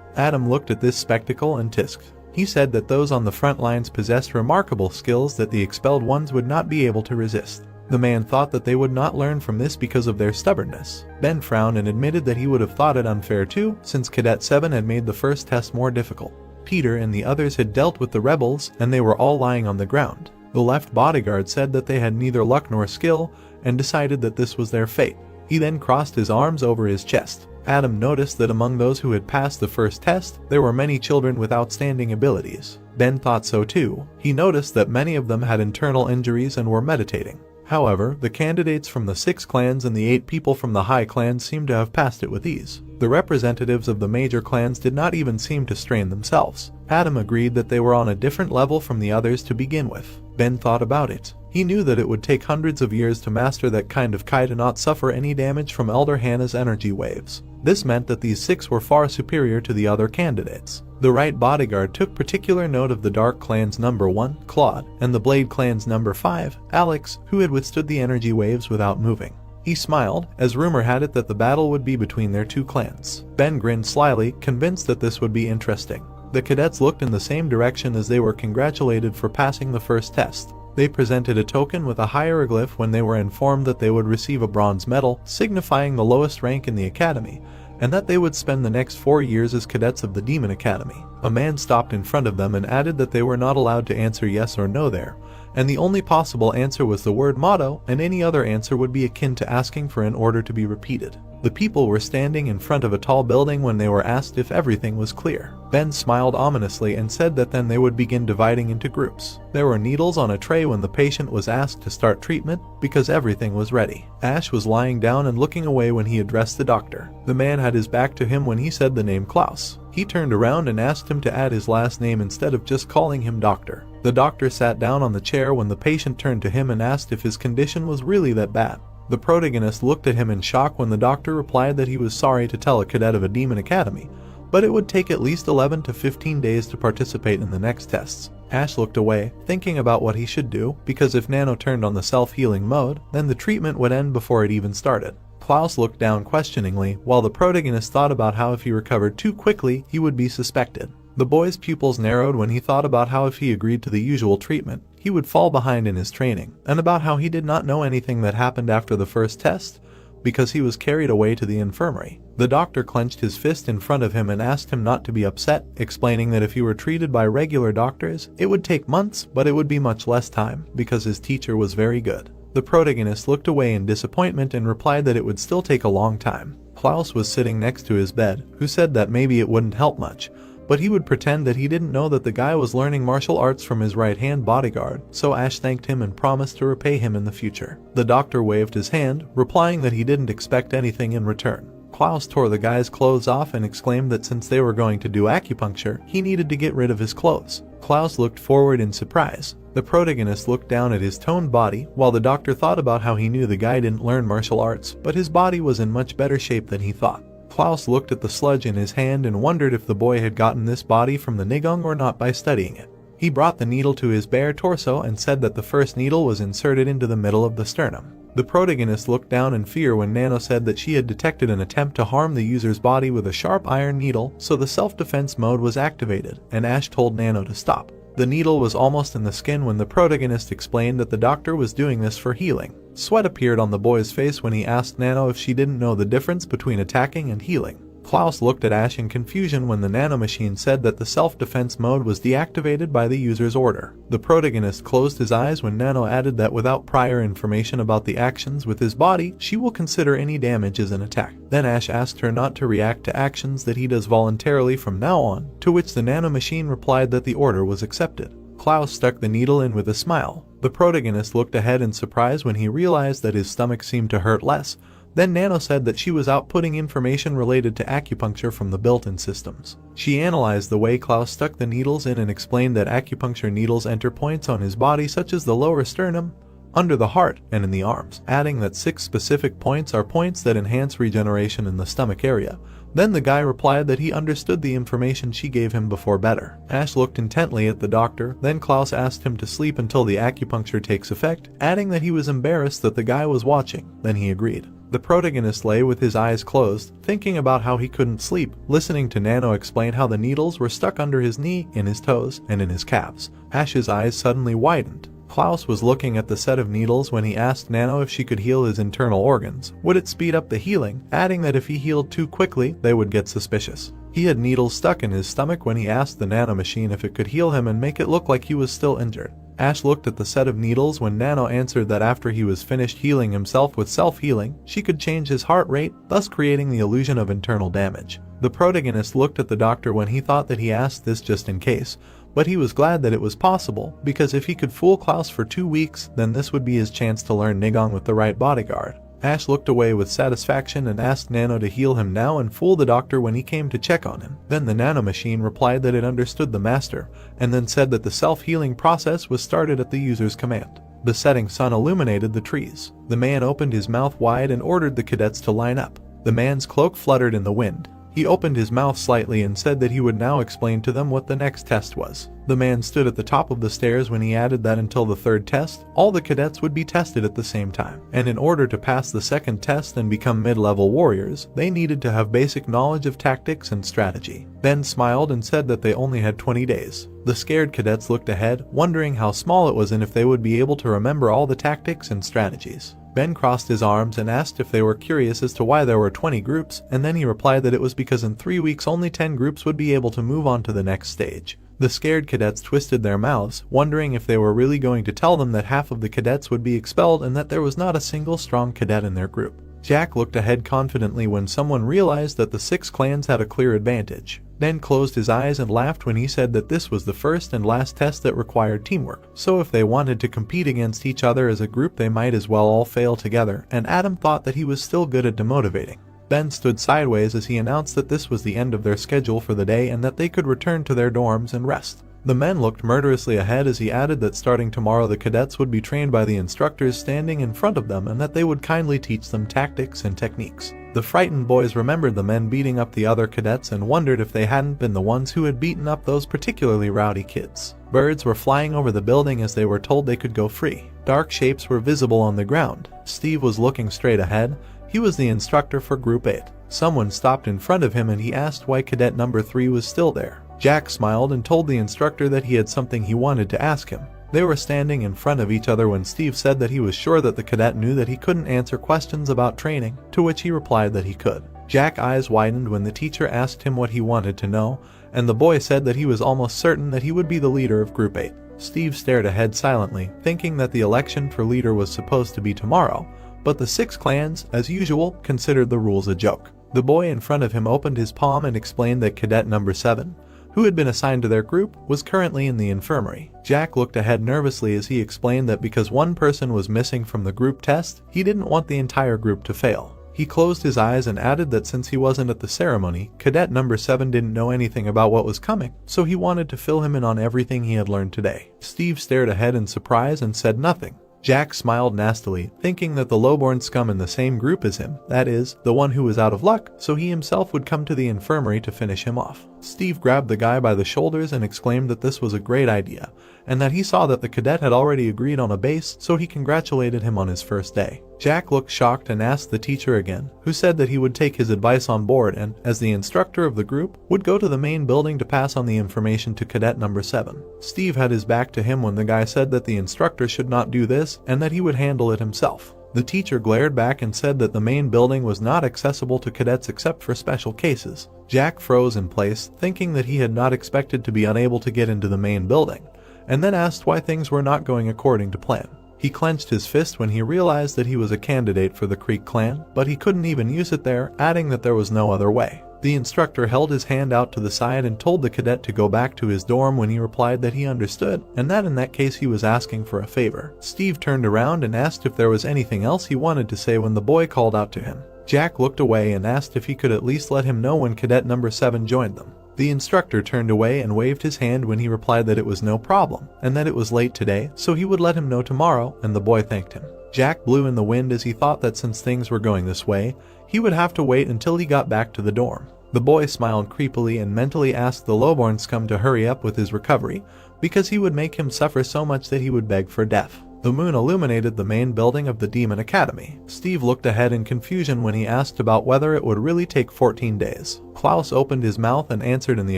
Adam looked at this spectacle and tisked. He said that those on the front lines possessed remarkable skills that the expelled ones would not be able to resist. The man thought that they would not learn from this because of their stubbornness. Ben frowned and admitted that he would have thought it unfair too, since Cadet 7 had made the first test more difficult. Peter and the others had dealt with the rebels, and they were all lying on the ground. The left bodyguard said that they had neither luck nor skill, and decided that this was their fate. He then crossed his arms over his chest. Adam noticed that among those who had passed the first test, there were many children with outstanding abilities. Ben thought so too. He noticed that many of them had internal injuries and were meditating. However, the candidates from the 6 clans and the 8 people from the high clans seemed to have passed it with ease. The representatives of the major clans did not even seem to strain themselves. Adam agreed that they were on a different level from the others to begin with. Ben thought about it. He knew that it would take hundreds of years to master that kind of Kai to not suffer any damage from Elder Hannah's energy waves. This meant that these 6 were far superior to the other candidates. The right bodyguard took particular note of the Dark Clan's number 1, Claude, and the Blade Clan's number 5, Alex, who had withstood the energy waves without moving. He smiled, as rumor had it that the battle would be between their 2 clans. Ben grinned slyly, convinced that this would be interesting. The cadets looked in the same direction as they were congratulated for passing the first test. They presented a token with a hieroglyph when they were informed that they would receive a bronze medal, signifying the lowest rank in the academy, and that they would spend the next 4 years as cadets of the Demon Academy. A man stopped in front of them and added that they were not allowed to answer yes or no there, and the only possible answer was the word motto, and any other answer would be akin to asking for an order to be repeated. The people were standing in front of a tall building when they were asked if everything was clear. Ben smiled ominously and said that then they would begin dividing into groups. There were needles on a tray when the patient was asked to start treatment because everything was ready. Ash was lying down and looking away when he addressed the doctor. The man had his back to him when he said the name Klaus. He turned around and asked him to add his last name instead of just calling him doctor. The doctor sat down on the chair when the patient turned to him and asked if his condition was really that bad. The protagonist looked at him in shock when the doctor replied that he was sorry to tell a cadet of a Demon Academy, but it would take at least 11 to 15 days to participate in the next tests. Ash looked away, thinking about what he should do, because if Nano turned on the self-healing mode, then the treatment would end before it even started. Klaus looked down questioningly, while the protagonist thought about how if he recovered too quickly, he would be suspected. The boy's pupils narrowed when he thought about how if he agreed to the usual treatment, he would fall behind in his training, and about how he did not know anything that happened after the first test, because he was carried away to the infirmary. The doctor clenched his fist in front of him and asked him not to be upset, explaining that if he were treated by regular doctors, it would take months, but it would be much less time, because his teacher was very good. The protagonist looked away in disappointment and replied that it would still take a long time. Klaus was sitting next to his bed, who said that maybe it wouldn't help much, but he would pretend that he didn't know that the guy was learning martial arts from his right-hand bodyguard, so Ash thanked him and promised to repay him in the future. The doctor waved his hand, replying that he didn't expect anything in return. Klaus tore the guy's clothes off and exclaimed that since they were going to do acupuncture, he needed to get rid of his clothes. Klaus looked forward in surprise. The protagonist looked down at his toned body, while the doctor thought about how he knew the guy didn't learn martial arts, but his body was in much better shape than he thought. Klaus looked at the sludge in his hand and wondered if the boy had gotten this body from the Nigong or not by studying it. He brought the needle to his bare torso and said that the first needle was inserted into the middle of the sternum. The protagonist looked down in fear when Nano said that she had detected an attempt to harm the user's body with a sharp iron needle, so the self-defense mode was activated, and Ash told Nano to stop. The needle was almost in the skin when the protagonist explained that the doctor was doing this for healing. Sweat appeared on the boy's face when he asked Nano if she didn't know the difference between attacking and healing. Klaus looked at Ash in confusion when the nanomachine said that the self-defense mode was deactivated by the user's order. The protagonist closed his eyes when Nano added that without prior information about the actions with his body, she will consider any damage as an attack. Then Ash asked her not to react to actions that he does voluntarily from now on, to which the nanomachine replied that the order was accepted. Klaus stuck the needle in with a smile. The protagonist looked ahead in surprise when he realized that his stomach seemed to hurt less. Then Nano said that she was outputting information related to acupuncture from the built-in systems. She analyzed the way Klaus stuck the needles in and explained that acupuncture needles enter points on his body such as the lower sternum, under the heart, and in the arms, adding that 6 specific points are points that enhance regeneration in the stomach area. Then the guy replied that he understood the information she gave him before better. Ash looked intently at the doctor, then Klaus asked him to sleep until the acupuncture takes effect, adding that he was embarrassed that the guy was watching. Then he agreed. The protagonist lay with his eyes closed, thinking about how he couldn't sleep, listening to Nano explain how the needles were stuck under his knee, in his toes, and in his calves. Ash's eyes suddenly widened. Klaus was looking at the set of needles when he asked Nano if she could heal his internal organs. Would it speed up the healing, adding that if he healed too quickly, they would get suspicious. He had needles stuck in his stomach when he asked the nanomachine if it could heal him and make it look like he was still injured. Ash looked at the set of needles when Nano answered that after he was finished healing himself with self-healing, she could change his heart rate, thus creating the illusion of internal damage. The protagonist looked at the doctor when he thought that he asked this just in case, but he was glad that it was possible, because if he could fool Klaus for 2 weeks, then this would be his chance to learn Nigong with the right bodyguard. Ash looked away with satisfaction and asked Nano to heal him now and fool the doctor when he came to check on him. Then the nanomachine replied that it understood the master, and then said that the self-healing process was started at the user's command. The setting sun illuminated the trees. The man opened his mouth wide and ordered the cadets to line up. The man's cloak fluttered in the wind. He opened his mouth slightly and said that he would now explain to them what the next test was. The man stood at the top of the stairs when he added that until the 3rd test, all the cadets would be tested at the same time. And in order to pass the 2nd test and become mid-level warriors, they needed to have basic knowledge of tactics and strategy. Ben smiled and said that they only had 20 days. The scared cadets looked ahead, wondering how small it was and if they would be able to remember all the tactics and strategies. Ben crossed his arms and asked if they were curious as to why there were 20 groups, and then he replied that it was because in 3 weeks only 10 groups would be able to move on to the next stage. The scared cadets twisted their mouths, wondering if they were really going to tell them that half of the cadets would be expelled and that there was not a single strong cadet in their group. Jack looked ahead confidently when someone realized that the 6 clans had a clear advantage. Ben closed his eyes and laughed when he said that this was the first and last test that required teamwork, so if they wanted to compete against each other as a group they might as well all fail together, and Adam thought that he was still good at demotivating. Ben stood sideways as he announced that this was the end of their schedule for the day and that they could return to their dorms and rest. The men looked murderously ahead as he added that starting tomorrow the cadets would be trained by the instructors standing in front of them and that they would kindly teach them tactics and techniques. The frightened boys remembered the men beating up the other cadets and wondered if they hadn't been the ones who had beaten up those particularly rowdy kids. Birds were flying over the building as they were told they could go free. Dark shapes were visible on the ground. Steve was looking straight ahead. He was the instructor for Group 8. Someone stopped in front of him and he asked why cadet number 3 was still there. Jack smiled and told the instructor that he had something he wanted to ask him. They were standing in front of each other when Steve said that he was sure that the cadet knew that he couldn't answer questions about training, to which he replied that he could. Jack's eyes widened when the teacher asked him what he wanted to know, and the boy said that he was almost certain that he would be the leader of Group 8. Steve stared ahead silently, thinking that the election for leader was supposed to be tomorrow, but the 6 clans, as usual, considered the rules a joke. The boy in front of him opened his palm and explained that cadet number 7, who had been assigned to their group, was currently in the infirmary. Jack looked ahead nervously as he explained that because one person was missing from the group test, he didn't want the entire group to fail. He closed his eyes and added that since he wasn't at the ceremony, cadet number 7 didn't know anything about what was coming, so he wanted to fill him in on everything he had learned today. Steve stared ahead in surprise and said nothing. Jack smiled nastily, thinking that the lowborn scum in the same group as him, that is, the one who was out of luck, so he himself would come to the infirmary to finish him off. Steve grabbed the guy by the shoulders and exclaimed that this was a great idea, and that he saw that the cadet had already agreed on a base, so he congratulated him on his first day. Jack looked shocked and asked the teacher again, who said that he would take his advice on board and, as the instructor of the group, would go to the main building to pass on the information to cadet number 7. Steve had his back to him when the guy said that the instructor should not do this and that he would handle it himself. The teacher glared back and said that the main building was not accessible to cadets except for special cases. Jack froze in place, thinking that he had not expected to be unable to get into the main building, and then asked why things were not going according to plan. He clenched his fist when he realized that he was a candidate for the Creek clan, but he couldn't even use it there, adding that there was no other way. The instructor held his hand out to the side and told the cadet to go back to his dorm when he replied that he understood, and that in that case he was asking for a favor. Steve turned around and asked if there was anything else he wanted to say when the boy called out to him. Jack looked away and asked if he could at least let him know when cadet number 7 joined them. The instructor turned away and waved his hand when he replied that it was no problem, and that it was late today, so he would let him know tomorrow, and the boy thanked him. Jack blew in the wind as he thought that since things were going this way, he would have to wait until he got back to the dorm. The boy smiled creepily and mentally asked the lowborn scum to hurry up with his recovery, because he would make him suffer so much that he would beg for death. The moon illuminated the main building of the Demon Academy. Steve looked ahead in confusion when he asked about whether it would really take 14 days. Klaus opened his mouth and answered in the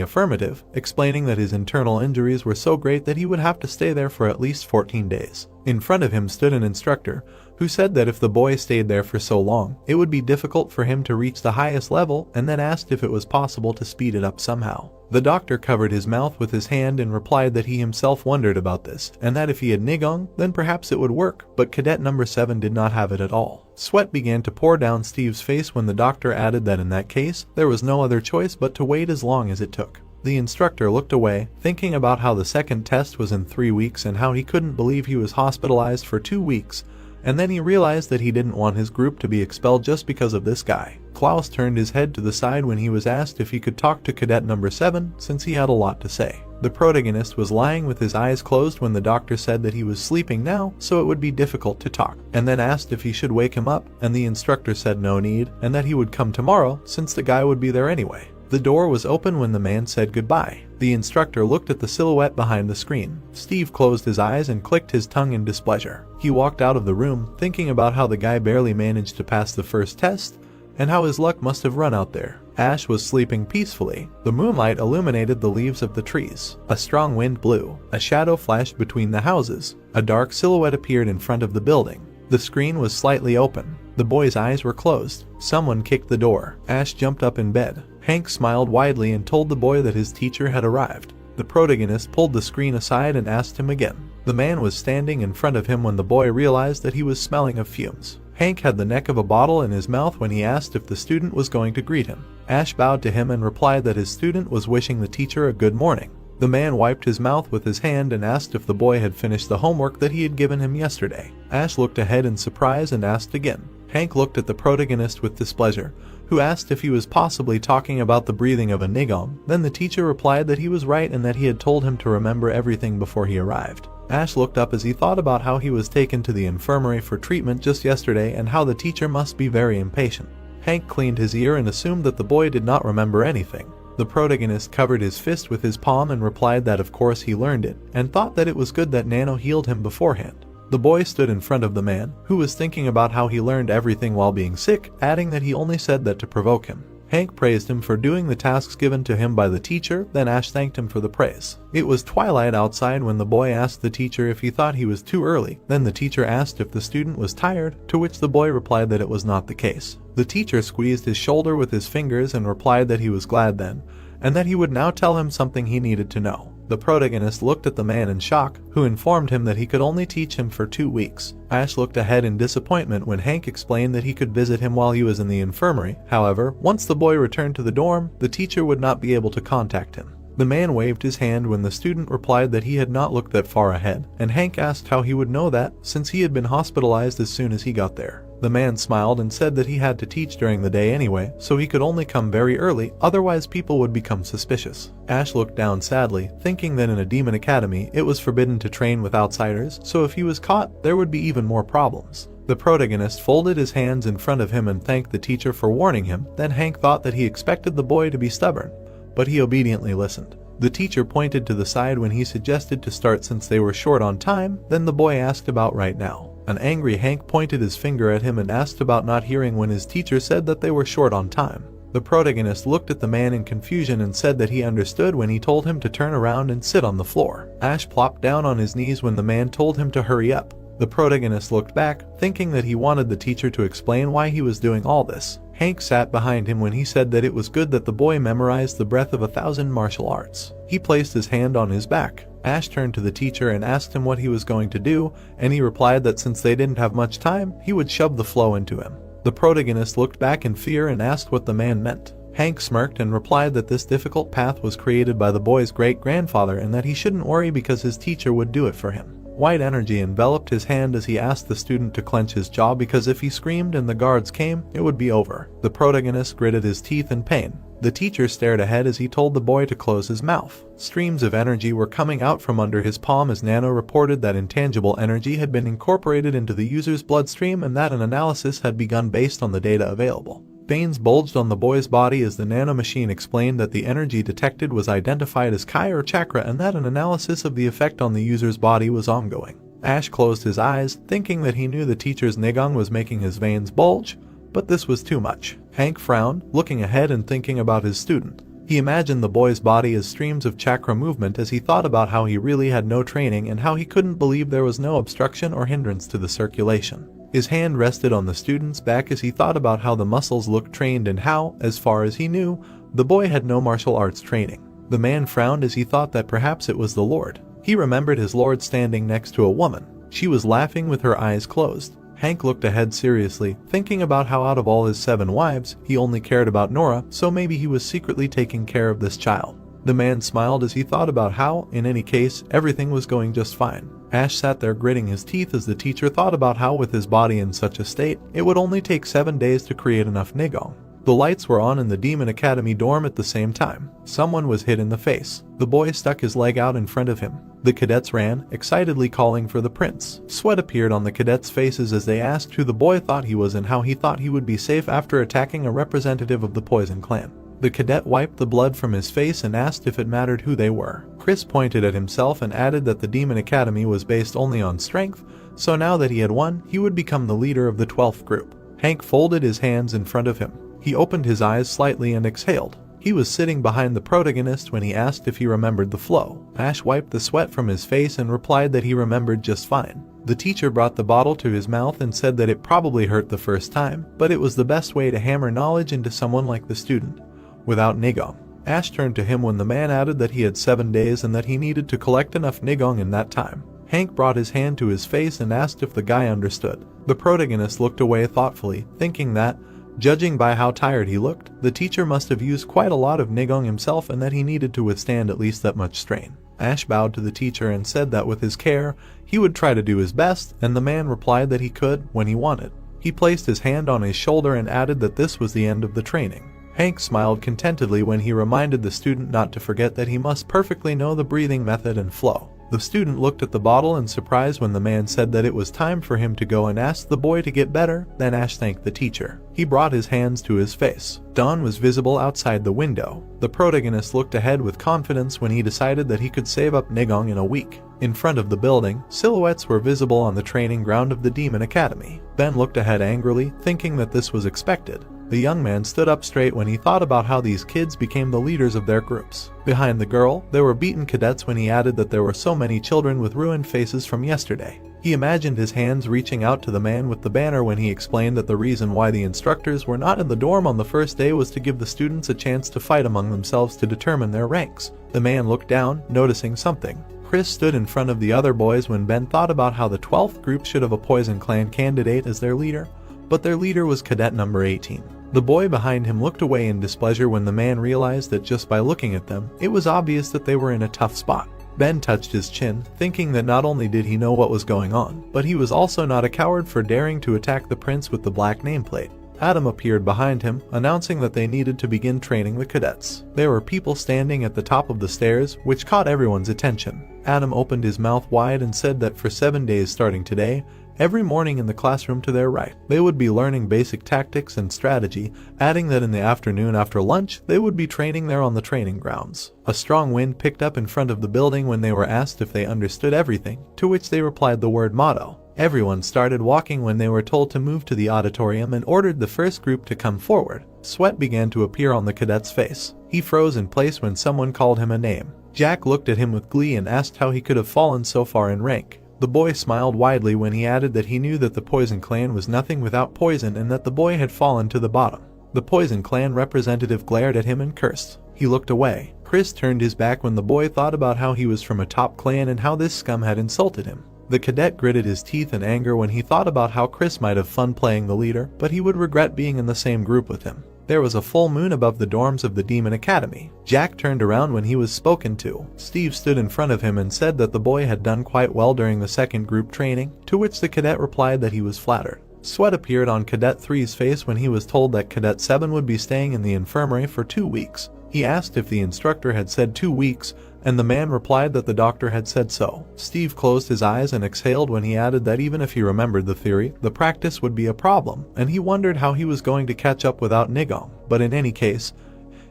affirmative, explaining that his internal injuries were so great that he would have to stay there for at least 14 days. In front of him stood an instructor, who said that if the boy stayed there for so long, it would be difficult for him to reach the highest level, and then asked if it was possible to speed it up somehow. The doctor covered his mouth with his hand and replied that he himself wondered about this, and that if he had Nigong, then perhaps it would work, but cadet number 7 did not have it at all. Sweat began to pour down Steve's face when the doctor added that in that case, there was no other choice but to wait as long as it took. The instructor looked away, thinking about how the second test was in 3 weeks and how he couldn't believe he was hospitalized for 2 weeks, and then he realized that he didn't want his group to be expelled just because of this guy. Klaus turned his head to the side when he was asked if he could talk to cadet number 7, since he had a lot to say. The protagonist was lying with his eyes closed when the doctor said that he was sleeping now, so it would be difficult to talk, and then asked if he should wake him up, and the instructor said no need, and that he would come tomorrow, since the guy would be there anyway. The door was open when the man said goodbye. The instructor looked at the silhouette behind the screen. Steve closed his eyes and clicked his tongue in displeasure. He walked out of the room, thinking about how the guy barely managed to pass the first test, and how his luck must have run out there. Ash was sleeping peacefully. The moonlight illuminated the leaves of the trees. A strong wind blew. A shadow flashed between the houses. A dark silhouette appeared in front of the building. The screen was slightly open. The boy's eyes were closed. Someone kicked the door. Ash jumped up in bed. Hank smiled widely and told the boy that his teacher had arrived. The protagonist pulled the screen aside and asked him again. The man was standing in front of him when the boy realized that he was smelling of fumes. Hank had the neck of a bottle in his mouth when he asked if the student was going to greet him. Ash bowed to him and replied that his student was wishing the teacher a good morning. The man wiped his mouth with his hand and asked if the boy had finished the homework that he had given him yesterday. Ash looked ahead in surprise and asked again. Hank looked at the protagonist with displeasure, who asked if he was possibly talking about the breathing of a Nigong. Then the teacher replied that he was right and that he had told him to remember everything before he arrived. Ash looked up as he thought about how he was taken to the infirmary for treatment just yesterday and how the teacher must be very impatient. Hank cleaned his ear and assumed that the boy did not remember anything. The protagonist covered his fist with his palm and replied that of course he learned it, and thought that it was good that Nano healed him beforehand. The boy stood in front of the man, who was thinking about how he learned everything while being sick, adding that he only said that to provoke him. Hank praised him for doing the tasks given to him by the teacher, then Ash thanked him for the praise. It was twilight outside when the boy asked the teacher if he thought he was too early. Then the teacher asked if the student was tired, to which the boy replied that it was not the case. The teacher squeezed his shoulder with his fingers and replied that he was glad then, and that he would now tell him something he needed to know. The protagonist looked at the man in shock, who informed him that he could only teach him for 2 weeks. Ash looked ahead in disappointment when Hank explained that he could visit him while he was in the infirmary. However, once the boy returned to the dorm, the teacher would not be able to contact him. The man waved his hand when the student replied that he had not looked that far ahead, and Hank asked how he would know that, since he had been hospitalized as soon as he got there. The man smiled and said that he had to teach during the day anyway, so he could only come very early, otherwise people would become suspicious. Ash looked down sadly, thinking that in a demon academy it was forbidden to train with outsiders, so if he was caught, there would be even more problems. The protagonist folded his hands in front of him and thanked the teacher for warning him. Then Hank thought that he expected the boy to be stubborn, but he obediently listened. The teacher pointed to the side when he suggested to start since they were short on time. Then the boy asked about right now. An angry Hank pointed his finger at him and asked about not hearing when his teacher said that they were short on time. The protagonist looked at the man in confusion and said that he understood when he told him to turn around and sit on the floor. Ash plopped down on his knees when the man told him to hurry up. The protagonist looked back, thinking that he wanted the teacher to explain why he was doing all this. Hank sat behind him when he said that it was good that the boy memorized the breath of 1,000 martial arts. He placed his hand on his back. Ash turned to the teacher and asked him what he was going to do, and he replied that since they didn't have much time, he would shove the flow into him. The protagonist looked back in fear and asked what the man meant. Hank smirked and replied that this difficult path was created by the boy's great-grandfather and that he shouldn't worry because his teacher would do it for him. White energy enveloped his hand as he asked the student to clench his jaw because if he screamed and the guards came, it would be over. The protagonist gritted his teeth in pain. The teacher stared ahead as he told the boy to close his mouth. Streams of energy were coming out from under his palm as Nano reported that intangible energy had been incorporated into the user's bloodstream and that an analysis had begun based on the data available. Veins bulged on the boy's body as the nano machine explained that the energy detected was identified as Kai or chakra and that an analysis of the effect on the user's body was ongoing. Ash closed his eyes, thinking that he knew the teacher's nigong was making his veins bulge, but this was too much. Hank frowned, looking ahead and thinking about his student. He imagined the boy's body as streams of chakra movement as he thought about how he really had no training and how he couldn't believe there was no obstruction or hindrance to the circulation. His hand rested on the student's back as he thought about how the muscles looked trained and how, as far as he knew, the boy had no martial arts training. The man frowned as he thought that perhaps it was the Lord. He remembered his Lord standing next to a woman. She was laughing with her eyes closed. Hank looked ahead seriously, thinking about how out of all his 7 wives, he only cared about Nora, so maybe he was secretly taking care of this child. The man smiled as he thought about how, in any case, everything was going just fine. Ash sat there gritting his teeth as the teacher thought about how with his body in such a state, it would only take 7 days to create enough nigong. The lights were on in the Demon Academy dorm at the same time. Someone was hit in the face. The boy stuck his leg out in front of him. The cadets ran, excitedly calling for the prince. Sweat appeared on the cadets' faces as they asked who the boy thought he was and how he thought he would be safe after attacking a representative of the Poison Clan. The cadet wiped the blood from his face and asked if it mattered who they were. Chris pointed at himself and added that the Demon Academy was based only on strength, so now that he had won, he would become the leader of the 12th group. Hank folded his hands in front of him. He opened his eyes slightly and exhaled. He was sitting behind the protagonist when he asked if he remembered the flow. Ash wiped the sweat from his face and replied that he remembered just fine. The teacher brought the bottle to his mouth and said that it probably hurt the first time, but it was the best way to hammer knowledge into someone like the student. Without nigong. Ash turned to him when the man added that he had 7 days and that he needed to collect enough nigong in that time. Hank brought his hand to his face and asked if the guy understood. The protagonist looked away thoughtfully, thinking that, judging by how tired he looked, the teacher must have used quite a lot of nigong himself and that he needed to withstand at least that much strain. Ash bowed to the teacher and said that with his care, he would try to do his best, and the man replied that he could when he wanted. He placed his hand on his shoulder and added that this was the end of the training. Hank smiled contentedly when he reminded the student not to forget that he must perfectly know the breathing method and flow. The student looked at the bottle in surprise when the man said that it was time for him to go and asked the boy to get better. Then Ash thanked the teacher. He brought his hands to his face. Dawn was visible outside the window. The protagonist looked ahead with confidence when he decided that he could save up nigong in a week. In front of the building, silhouettes were visible on the training ground of the Demon Academy. Ben looked ahead angrily, thinking that this was expected. The young man stood up straight when he thought about how these kids became the leaders of their groups. Behind the girl, there were beaten cadets when he added that there were so many children with ruined faces from yesterday. He imagined his hands reaching out to the man with the banner when he explained that the reason why the instructors were not in the dorm on the first day was to give the students a chance to fight among themselves to determine their ranks. The man looked down, noticing something. Chris stood in front of the other boys when Ben thought about how the 12th group should have a Poison Clan candidate as their leader, but their leader was cadet number 18. The boy behind him looked away in displeasure when the man realized that just by looking at them, it was obvious that they were in a tough spot. Ben touched his chin, thinking that not only did he know what was going on, but he was also not a coward for daring to attack the prince with the black nameplate. Adam appeared behind him, announcing that they needed to begin training the cadets. There were people standing at the top of the stairs, which caught everyone's attention. Adam opened his mouth wide and said that for 7 days starting today, every morning in the classroom to their right, they would be learning basic tactics and strategy, adding that in the afternoon after lunch, they would be training there on the training grounds. A strong wind picked up in front of the building when they were asked if they understood everything, to which they replied the word motto. Everyone started walking when they were told to move to the auditorium and ordered the first group to come forward. Sweat began to appear on the cadet's face. He froze in place when someone called him a name. Jack looked at him with glee and asked how he could have fallen so far in rank. The boy smiled widely when he added that he knew that the Poison Clan was nothing without poison and that the boy had fallen to the bottom. The Poison Clan representative glared at him and cursed. He looked away. Chris turned his back when the boy thought about how he was from a top clan and how this scum had insulted him. The cadet gritted his teeth in anger when he thought about how Chris might have fun playing the leader, but he would regret being in the same group with him. There was a full moon above the dorms of the Demon Academy. Jack turned around when he was spoken to. Steve stood in front of him and said that the boy had done quite well during the second group training, to which the cadet replied that he was flattered. Sweat appeared on Cadet 3's face when he was told that Cadet 7 would be staying in the infirmary for 2 weeks. He asked if the instructor had said 2 weeks, and the man replied that the doctor had said so. Steve closed his eyes and exhaled when he added that even if he remembered the theory, the practice would be a problem, and he wondered how he was going to catch up without Nigong, but in any case,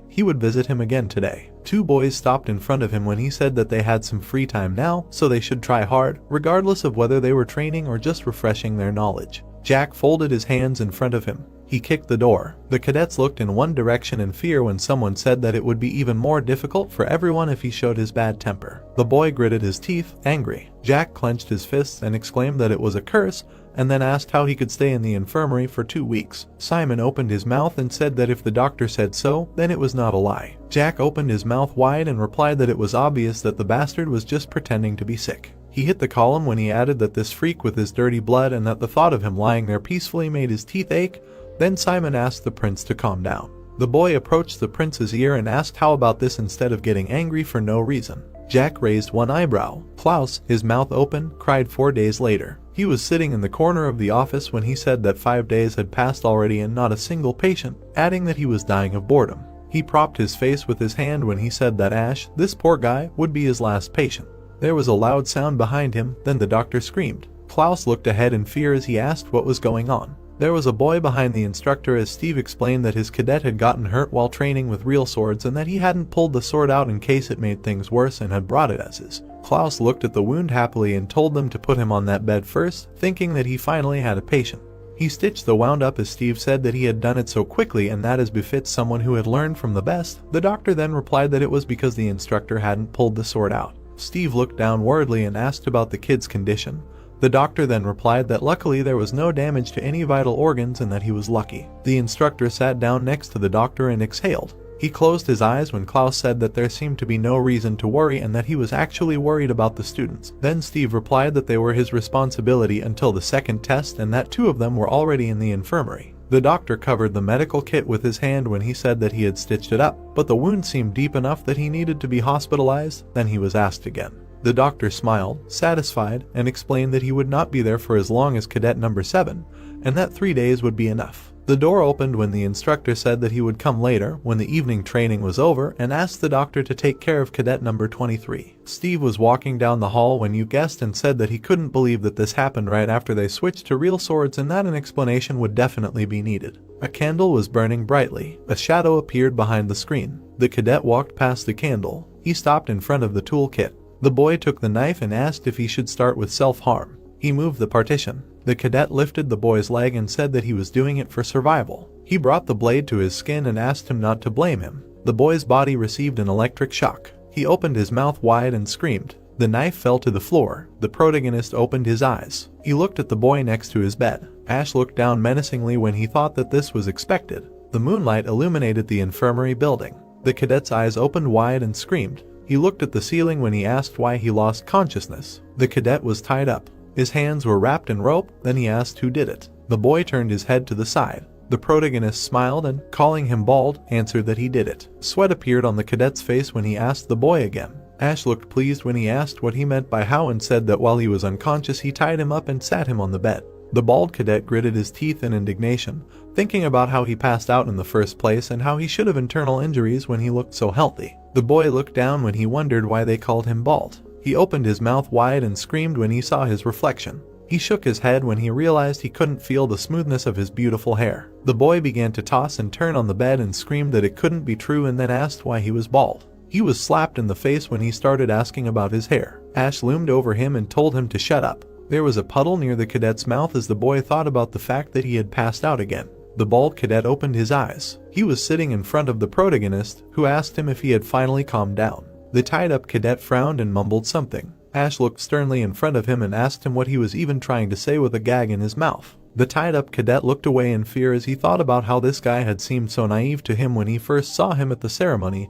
he would visit him again today. 2 boys stopped in front of him when he said that they had some free time now, so they should try hard, regardless of whether they were training or just refreshing their knowledge. Jack folded his hands in front of him. He kicked the door. The cadets looked in one direction in fear when someone said that it would be even more difficult for everyone if he showed his bad temper. The boy gritted his teeth, angry. Jack clenched his fists and exclaimed that it was a curse, and then asked how he could stay in the infirmary for 2 weeks. Simon opened his mouth and said that if the doctor said so, then it was not a lie. Jack opened his mouth wide and replied that it was obvious that the bastard was just pretending to be sick. He hit the column when he added that this freak with his dirty blood and that the thought of him lying there peacefully made his teeth ache. Then Simon asked the prince to calm down. The boy approached the prince's ear and asked how about this instead of getting angry for no reason. Jack raised one eyebrow. Klaus, his mouth open, cried 4 days later. He was sitting in the corner of the office when he said that 5 days had passed already and not a single patient, adding that he was dying of boredom. He propped his face with his hand when he said that Ash, this poor guy, would be his last patient. There was a loud sound behind him, then the doctor screamed. Klaus looked ahead in fear as he asked what was going on. There was a boy behind the instructor as Steve explained that his cadet had gotten hurt while training with real swords and that he hadn't pulled the sword out in case it made things worse and had brought it as his. Klaus looked at the wound happily and told them to put him on that bed first, thinking that he finally had a patient. He stitched the wound up as Steve said that he had done it so quickly and that as befits someone who had learned from the best. The doctor then replied that it was because the instructor hadn't pulled the sword out. Steve looked down worriedly and asked about the kid's condition. The doctor then replied that luckily there was no damage to any vital organs and that he was lucky. The instructor sat down next to the doctor and exhaled. He closed his eyes when Klaus said that there seemed to be no reason to worry and that he was actually worried about the students. Then Steve replied that they were his responsibility until the second test and that 2 of them were already in the infirmary. The doctor covered the medical kit with his hand when he said that he had stitched it up, but the wound seemed deep enough that he needed to be hospitalized. Then he was asked again. The doctor smiled, satisfied, and explained that he would not be there for as long as cadet number 7, and that 3 days would be enough. The door opened when the instructor said that he would come later when the evening training was over and asked the doctor to take care of cadet number 23. Steve was walking down the hall when you guessed and said that he couldn't believe that this happened right after they switched to real swords and that an explanation would definitely be needed. A candle was burning brightly. A shadow appeared behind the screen. The cadet walked past the candle. He stopped in front of the toolkit. The boy took the knife and asked if he should start with self-harm. He moved the partition. The cadet lifted the boy's leg and said that he was doing it for survival. He brought the blade to his skin and asked him not to blame him. The boy's body received an electric shock. He opened his mouth wide and screamed. The knife fell to the floor. The protagonist opened his eyes. He looked at the boy next to his bed. Ash looked down menacingly when he thought that this was expected. The moonlight illuminated the infirmary building. The cadet's eyes opened wide and screamed. He looked at the ceiling when he asked why he lost consciousness. The cadet was tied up. His hands were wrapped in rope, then he asked who did it. The boy turned his head to the side. The protagonist smiled and, calling him bald, answered that he did it. Sweat appeared on the cadet's face when he asked the boy again. Ash looked pleased when he asked what he meant by how and said that while he was unconscious he tied him up and sat him on the bed. The bald cadet gritted his teeth in indignation, thinking about how he passed out in the first place and how he should have internal injuries when he looked so healthy. The boy looked down when he wondered why they called him bald. He opened his mouth wide and screamed when he saw his reflection. He shook his head when he realized he couldn't feel the smoothness of his beautiful hair. The boy began to toss and turn on the bed and screamed that it couldn't be true and then asked why he was bald. He was slapped in the face when he started asking about his hair. Ash loomed over him and told him to shut up. There was a puddle near the cadet's mouth as the boy thought about the fact that he had passed out again. The bald cadet opened his eyes. He was sitting in front of the protagonist, who asked him if he had finally calmed down. The tied-up cadet frowned and mumbled something. Ash looked sternly in front of him and asked him what he was even trying to say with a gag in his mouth. The tied-up cadet looked away in fear as he thought about how this guy had seemed so naive to him when he first saw him at the ceremony,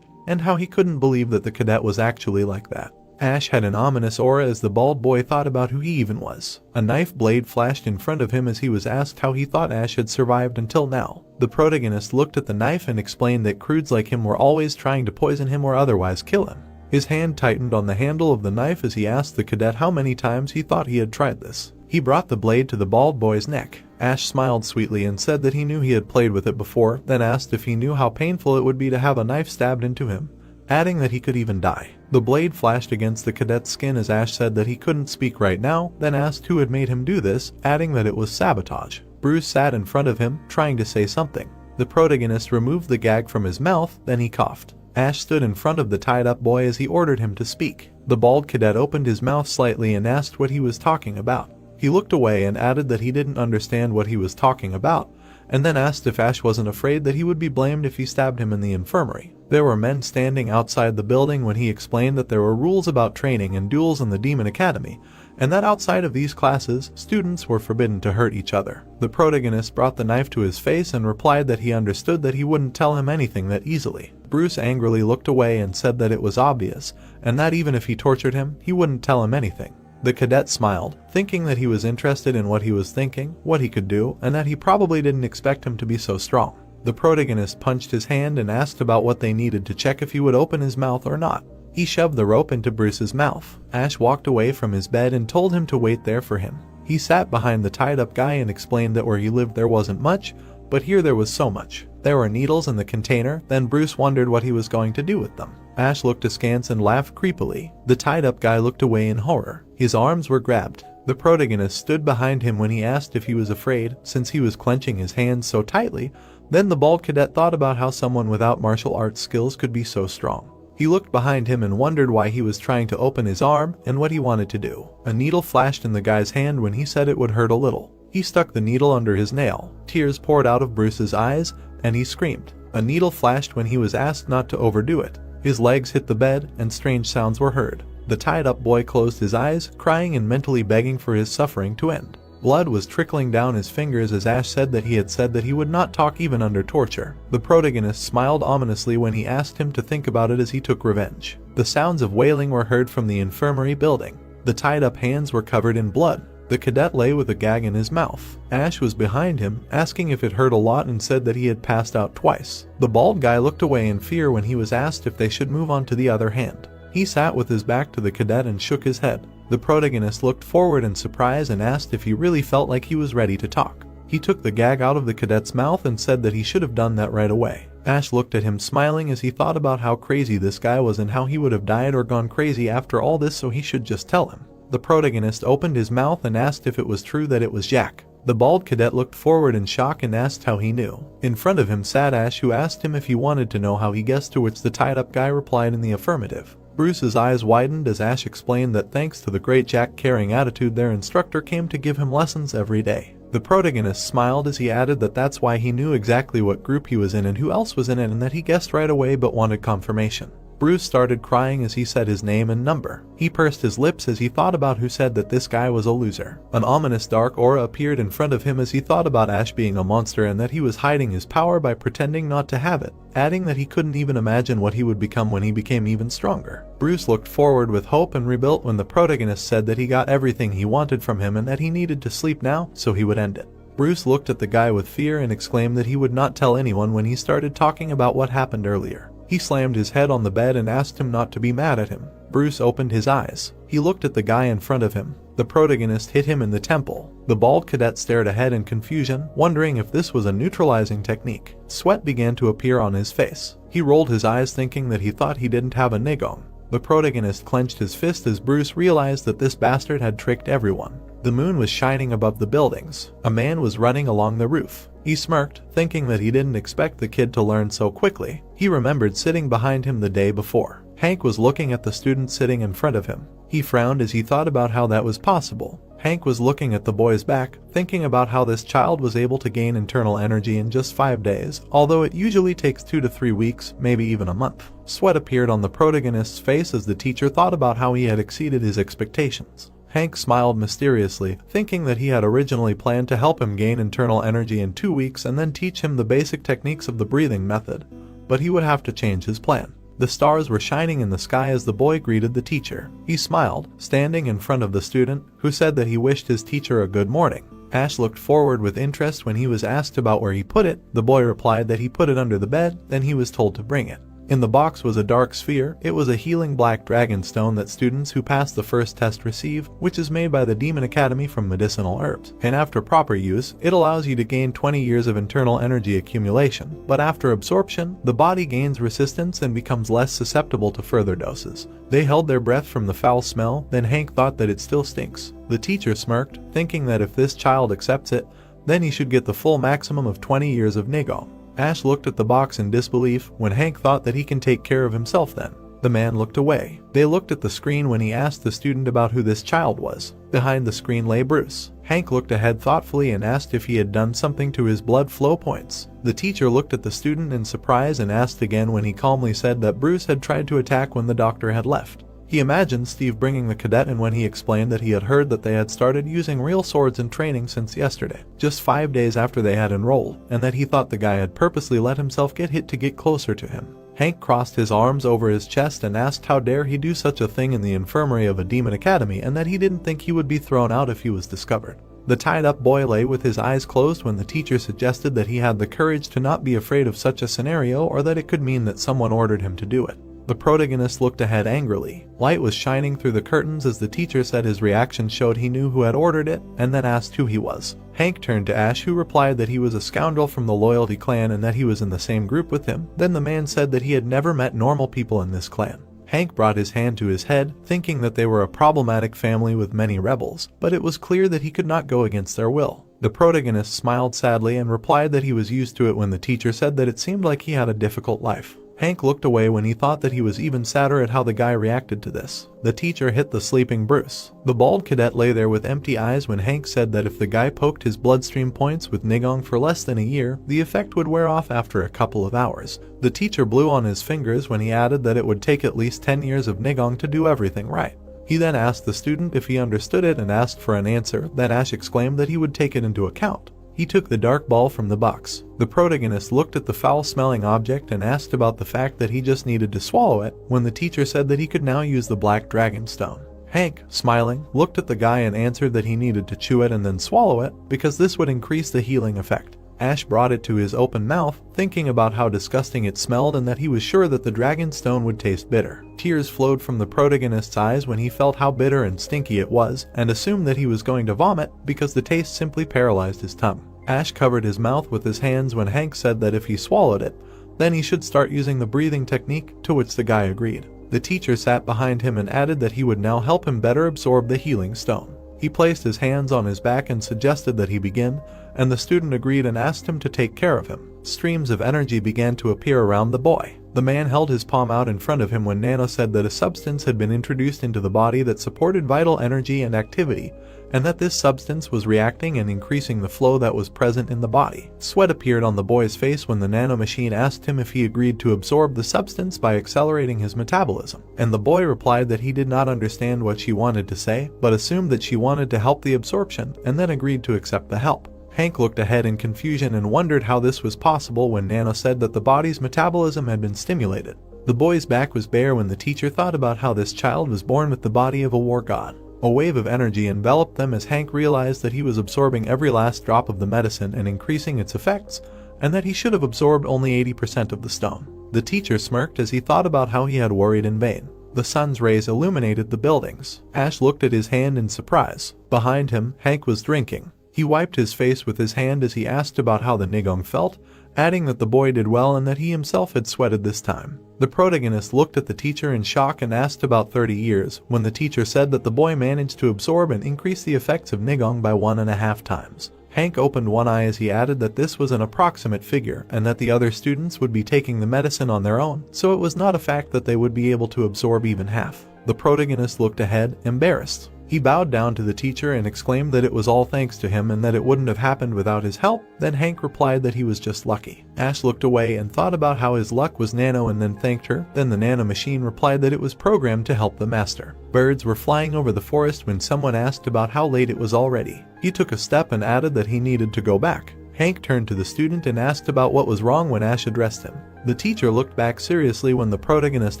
and how he couldn't believe that the cadet was actually like that. Ash had an ominous aura as the bald boy thought about who he even was. A knife blade flashed in front of him as he was asked how he thought Ash had survived until now. The protagonist looked at the knife and explained that crudes like him were always trying to poison him or otherwise kill him. His hand tightened on the handle of the knife as he asked the cadet how many times he thought he had tried this. He brought the blade to the bald boy's neck. Ash smiled sweetly and said that he knew he had played with it before, then asked if he knew how painful it would be to have a knife stabbed into him, adding that he could even die. The blade flashed against the cadet's skin as Ash said that he couldn't speak right now, then asked who had made him do this, adding that it was sabotage. Bruce sat in front of him, trying to say something. The protagonist removed the gag from his mouth, then he coughed. Ash stood in front of the tied-up boy as he ordered him to speak. The bald cadet opened his mouth slightly and asked what he was talking about. He looked away and added that he didn't understand what he was talking about, and then asked if Ash wasn't afraid that he would be blamed if he stabbed him in the infirmary. There were men standing outside the building when he explained that there were rules about training and duels in the Demon Academy, and that outside of these classes, students were forbidden to hurt each other. The protagonist brought the knife to his face and replied that he understood that he wouldn't tell him anything that easily. Bruce angrily looked away and said that it was obvious, and that even if he tortured him, he wouldn't tell him anything. The cadet smiled, thinking that he was interested in what he was thinking, what he could do, and that he probably didn't expect him to be so strong. The protagonist punched his hand and asked about what they needed to check if he would open his mouth or not. He shoved the rope into Bruce's mouth. Ash walked away from his bed and told him to wait there for him. He sat behind the tied-up guy and explained that where he lived there wasn't much, but here there was so much. There were needles in the container, then Bruce wondered what he was going to do with them. Ash looked askance and laughed creepily. The tied-up guy looked away in horror. His arms were grabbed. The protagonist stood behind him when he asked if he was afraid, since he was clenching his hands so tightly. Then the bald cadet thought about how someone without martial arts skills could be so strong. He looked behind him and wondered why he was trying to open his arm and what he wanted to do. A needle flashed in the guy's hand when he said it would hurt a little. He stuck the needle under his nail. Tears poured out of Bruce's eyes, and he screamed. A needle flashed when he was asked not to overdo it. His legs hit the bed, and strange sounds were heard. The tied-up boy closed his eyes, crying and mentally begging for his suffering to end. Blood was trickling down his fingers as Ash said that he had said that he would not talk even under torture. The protagonist smiled ominously when he asked him to think about it as he took revenge. The sounds of wailing were heard from the infirmary building. The tied-up hands were covered in blood. The cadet lay with a gag in his mouth. Ash was behind him, asking if it hurt a lot and said that he had passed out twice. The bald guy looked away in fear when he was asked if they should move on to the other hand. He sat with his back to the cadet and shook his head. The protagonist looked forward in surprise and asked if he really felt like he was ready to talk. He took the gag out of the cadet's mouth and said that he should have done that right away. Ash looked at him smiling as he thought about how crazy this guy was and how he would have died or gone crazy after all this, so he should just tell him. The protagonist opened his mouth and asked if it was true that it was Jack. The bald cadet looked forward in shock and asked how he knew. In front of him sat Ash, who asked him if he wanted to know how he guessed, to which the tied-up guy replied in the affirmative. Bruce's eyes widened as Ash explained that thanks to the great Jack caring attitude, their instructor came to give him lessons every day. The protagonist smiled as he added that that's why he knew exactly what group he was in and who else was in it, and that he guessed right away but wanted confirmation. Bruce started crying as he said his name and number. He pursed his lips as he thought about who said that this guy was a loser. An ominous dark aura appeared in front of him as he thought about Ash being a monster and that he was hiding his power by pretending not to have it, adding that he couldn't even imagine what he would become when he became even stronger. Bruce looked forward with hope and rebuilt when the protagonist said that he got everything he wanted from him and that he needed to sleep now, so he would end it. Bruce looked at the guy with fear and exclaimed that he would not tell anyone when he started talking about what happened earlier. He slammed his head on the bed and asked him not to be mad at him. Bruce opened his eyes. He looked at the guy in front of him. The protagonist hit him in the temple. The bald cadet stared ahead in confusion, wondering if this was a neutralizing technique. Sweat began to appear on his face. He rolled his eyes thinking that he thought he didn't have a nigong. The protagonist clenched his fist as Bruce realized that this bastard had tricked everyone. The moon was shining above the buildings. A man was running along the roof. He smirked, thinking that he didn't expect the kid to learn so quickly. He remembered sitting behind him the day before. Hank was looking at the student sitting in front of him. He frowned as he thought about how that was possible. Hank was looking at the boy's back, thinking about how this child was able to gain internal energy in just 5 days, although it usually takes 2 to 3 weeks, maybe even a month. Sweat appeared on the protagonist's face as the teacher thought about how he had exceeded his expectations. Hank smiled mysteriously, thinking that he had originally planned to help him gain internal energy in 2 weeks and then teach him the basic techniques of the breathing method. But he would have to change his plan. The stars were shining in the sky as the boy greeted the teacher. He smiled, standing in front of the student, who said that he wished his teacher a good morning. Ash looked forward with interest when he was asked about where he put it. The boy replied that he put it under the bed, then he was told to bring it. In the box was a dark sphere. It was a healing black dragon stone that students who passed the first test receive, which is made by the Demon Academy from medicinal herbs. And after proper use, it allows you to gain 20 years of internal energy accumulation. But after absorption, the body gains resistance and becomes less susceptible to further doses. They held their breath from the foul smell, then Hank thought that it still stinks. The teacher smirked, thinking that if this child accepts it, then he should get the full maximum of 20 years of Nigong. Ash looked at the box in disbelief when Hank thought that he can take care of himself then. The man looked away. They looked at the screen when he asked the student about who this child was. Behind the screen lay Bruce. Hank looked ahead thoughtfully and asked if he had done something to his blood flow points. The teacher looked at the student in surprise and asked again when he calmly said that Bruce had tried to attack when the doctor had left. He imagined Steve bringing the cadet in when he explained that he had heard that they had started using real swords in training since yesterday, just 5 days after they had enrolled, and that he thought the guy had purposely let himself get hit to get closer to him. Hank crossed his arms over his chest and asked how dare he do such a thing in the infirmary of a demon academy, and that he didn't think he would be thrown out if he was discovered. The tied-up boy lay with his eyes closed when the teacher suggested that he had the courage to not be afraid of such a scenario, or that it could mean that someone ordered him to do it. The protagonist looked ahead angrily. Light was shining through the curtains as the teacher said his reaction showed he knew who had ordered it, and then asked who he was. Hank turned to Ash, who replied that he was a scoundrel from the Loyalty clan and that he was in the same group with him. Then the man said that he had never met normal people in this clan. Hank brought his hand to his head, thinking that they were a problematic family with many rebels, but it was clear that he could not go against their will. The protagonist smiled sadly and replied that he was used to it when the teacher said that it seemed like he had a difficult life. Hank looked away when he thought that he was even sadder at how the guy reacted to this. The teacher hit the sleeping Bruce. The bald cadet lay there with empty eyes when Hank said that if the guy poked his bloodstream points with Nigong for less than a year, the effect would wear off after a couple of hours. The teacher blew on his fingers when he added that it would take at least 10 years of Nigong to do everything right. He then asked the student if he understood it and asked for an answer. Then Ash exclaimed that he would take it into account. He took the dark ball from the box. The protagonist looked at the foul-smelling object and asked about the fact that he just needed to swallow it, when the teacher said that he could now use the black dragon stone. Hank, smiling, looked at the guy and answered that he needed to chew it and then swallow it, because this would increase the healing effect. Ash brought it to his open mouth, thinking about how disgusting it smelled and that he was sure that the dragon stone would taste bitter. Tears flowed from the protagonist's eyes when he felt how bitter and stinky it was, and assumed that he was going to vomit because the taste simply paralyzed his tongue. Ash covered his mouth with his hands when Hank said that if he swallowed it, then he should start using the breathing technique, to which the guy agreed. The teacher sat behind him and added that he would now help him better absorb the healing stone. He placed his hands on his back and suggested that he begin, and the student agreed and asked him to take care of him. Streams of energy began to appear around the boy. The man held his palm out in front of him when Nano said that a substance had been introduced into the body that supported vital energy and activity, and that this substance was reacting and increasing the flow that was present in the body. Sweat appeared on the boy's face when the nano machine asked him if he agreed to absorb the substance by accelerating his metabolism, and the boy replied that he did not understand what she wanted to say, but assumed that she wanted to help the absorption, and then agreed to accept the help. Hank looked ahead in confusion and wondered how this was possible when Nano said that the body's metabolism had been stimulated. The boy's back was bare when the teacher thought about how this child was born with the body of a war god. A wave of energy enveloped them as Hank realized that he was absorbing every last drop of the medicine and increasing its effects, and that he should have absorbed only 80% of the stone. The teacher smirked as he thought about how he had worried in vain. The sun's rays illuminated the buildings. Ash looked at his hand in surprise. Behind him, Hank was drinking. He wiped his face with his hand as he asked about how the Nigong felt, adding that the boy did well and that he himself had sweated this time. The protagonist looked at the teacher in shock and asked about 30 years, when the teacher said that the boy managed to absorb and increase the effects of Nigong by 1.5 times. Hank opened one eye as he added that this was an approximate figure and that the other students would be taking the medicine on their own, so it was not a fact that they would be able to absorb even half. The protagonist looked ahead, embarrassed. He bowed down to the teacher and exclaimed that it was all thanks to him and that it wouldn't have happened without his help. Then Hank replied that he was just lucky. Ash looked away and thought about how his luck was Nano and then thanked her. Then the Nano machine replied that it was programmed to help the master. Birds were flying over the forest when someone asked about how late it was already. He took a step and added that he needed to go back. Hank turned to the student and asked about what was wrong when Ash addressed him. The teacher looked back seriously when the protagonist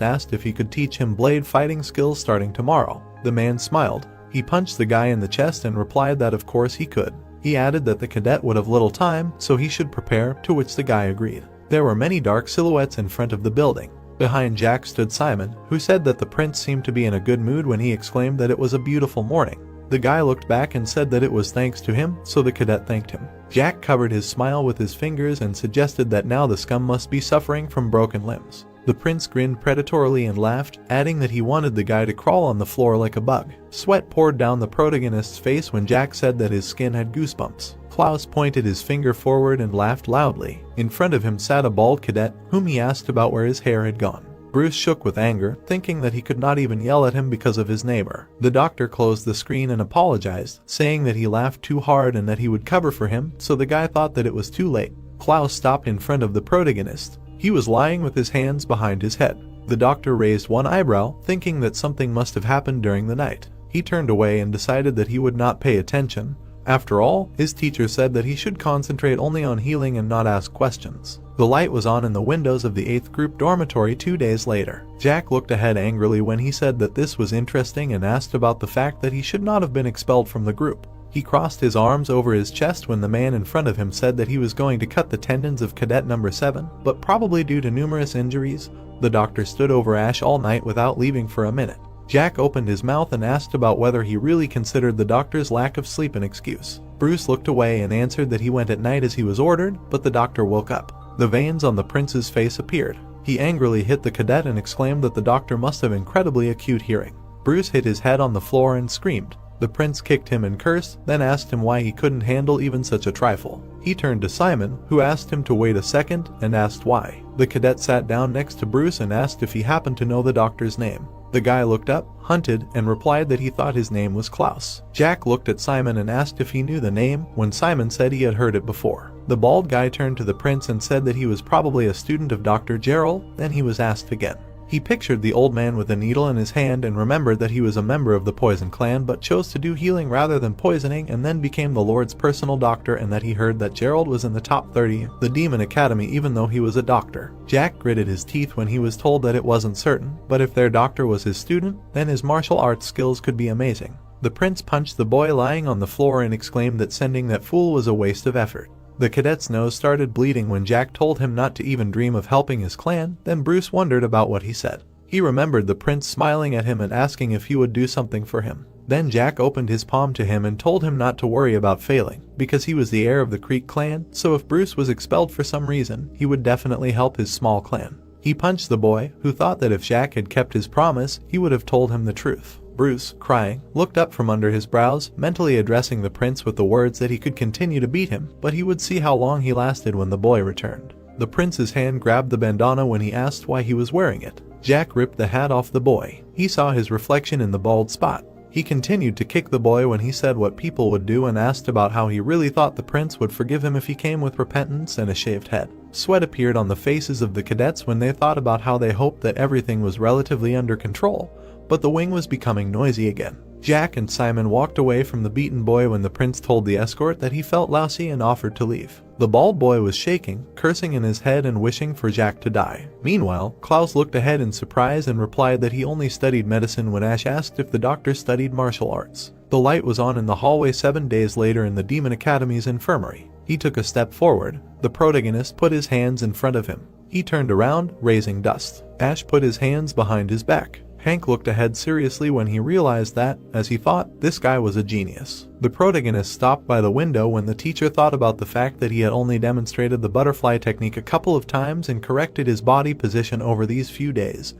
asked if he could teach him blade fighting skills starting tomorrow. The man smiled. He punched the guy in the chest and replied that of course he could. He added that the cadet would have little time, so he should prepare, to which the guy agreed. There were many dark silhouettes in front of the building. Behind Jack stood Simon, who said that the prince seemed to be in a good mood when he exclaimed that it was a beautiful morning. The guy looked back and said that it was thanks to him, so the cadet thanked him. Jack covered his smile with his fingers and suggested that now the scum must be suffering from broken limbs. The prince grinned predatorily and laughed, adding that he wanted the guy to crawl on the floor like a bug. Sweat poured down the protagonist's face when Jack said that his skin had goosebumps. Klaus pointed his finger forward and laughed loudly. In front of him sat a bald cadet, whom he asked about where his hair had gone. Bruce shook with anger, thinking that he could not even yell at him because of his neighbor. The doctor closed the screen and apologized, saying that he laughed too hard and that he would cover for him, so the guy thought that it was too late. Klaus stopped in front of the protagonist. He was lying with his hands behind his head. The doctor raised one eyebrow, thinking that something must have happened during the night. He turned away and decided that he would not pay attention. After all, his teacher said that he should concentrate only on healing and not ask questions. The light was on in the windows of the 8th group dormitory 2 days later. Jack looked ahead angrily when he said that this was interesting and asked about the fact that he should not have been expelled from the group. He crossed his arms over his chest when the man in front of him said that he was going to cut the tendons of cadet number 7, but probably due to numerous injuries. The doctor stood over Ash all night without leaving for a minute. Jack opened his mouth and asked about whether he really considered the doctor's lack of sleep an excuse. Bruce looked away and answered that he went at night as he was ordered, but the doctor woke up. The veins on the prince's face appeared. He angrily hit the cadet and exclaimed that the doctor must have incredibly acute hearing. Bruce hit his head on the floor and screamed. The prince kicked him and cursed, then asked him why he couldn't handle even such a trifle. He turned to Simon, who asked him to wait a second, and asked why. The cadet sat down next to Bruce and asked if he happened to know the doctor's name. The guy looked up, hunted, and replied that he thought his name was Klaus. Jack looked at Simon and asked if he knew the name, when Simon said he had heard it before. The bald guy turned to the prince and said that he was probably a student of Dr. Gerald, then he was asked again. He pictured the old man with a needle in his hand and remembered that he was a member of the Poison Clan but chose to do healing rather than poisoning, and then became the Lord's personal doctor, and that he heard that Gerald was in the top 30, the Demon Academy, even though he was a doctor. Jack gritted his teeth when he was told that it wasn't certain, but if their doctor was his student, then his martial arts skills could be amazing. The prince punched the boy lying on the floor and exclaimed that sending that fool was a waste of effort. The cadet's nose started bleeding when Jack told him not to even dream of helping his clan. Then Bruce wondered about what he said. He remembered the prince smiling at him and asking if he would do something for him. Then Jack opened his palm to him and told him not to worry about failing, because he was the heir of the Creek clan, so if Bruce was expelled for some reason, he would definitely help his small clan. He punched the boy, who thought that if Jack had kept his promise, he would have told him the truth. Bruce, crying, looked up from under his brows, mentally addressing the prince with the words that he could continue to beat him, but he would see how long he lasted when the boy returned. The prince's hand grabbed the bandana when he asked why he was wearing it. Jack ripped the hat off the boy. He saw his reflection in the bald spot. He continued to kick the boy when he said what people would do and asked about how he really thought the prince would forgive him if he came with repentance and a shaved head. Sweat appeared on the faces of the cadets when they thought about how they hoped that everything was relatively under control, but the wing was becoming noisy again. Jack and Simon walked away from the beaten boy when the prince told the escort that he felt lousy and offered to leave. The bald boy was shaking, cursing in his head and wishing for Jack to die. Meanwhile, Klaus looked ahead in surprise and replied that he only studied medicine when Ash asked if the doctor studied martial arts. The light was on in the hallway 7 days later in the Demon Academy's infirmary. He took a step forward. The protagonist put his hands in front of him. He turned around, raising dust. Ash put his hands behind his back. Hank looked ahead seriously when he realized that, as he thought, this guy was a genius. The protagonist stopped by the window when the teacher thought about the fact that he had only demonstrated the butterfly technique a couple of times and corrected his body position over these few days,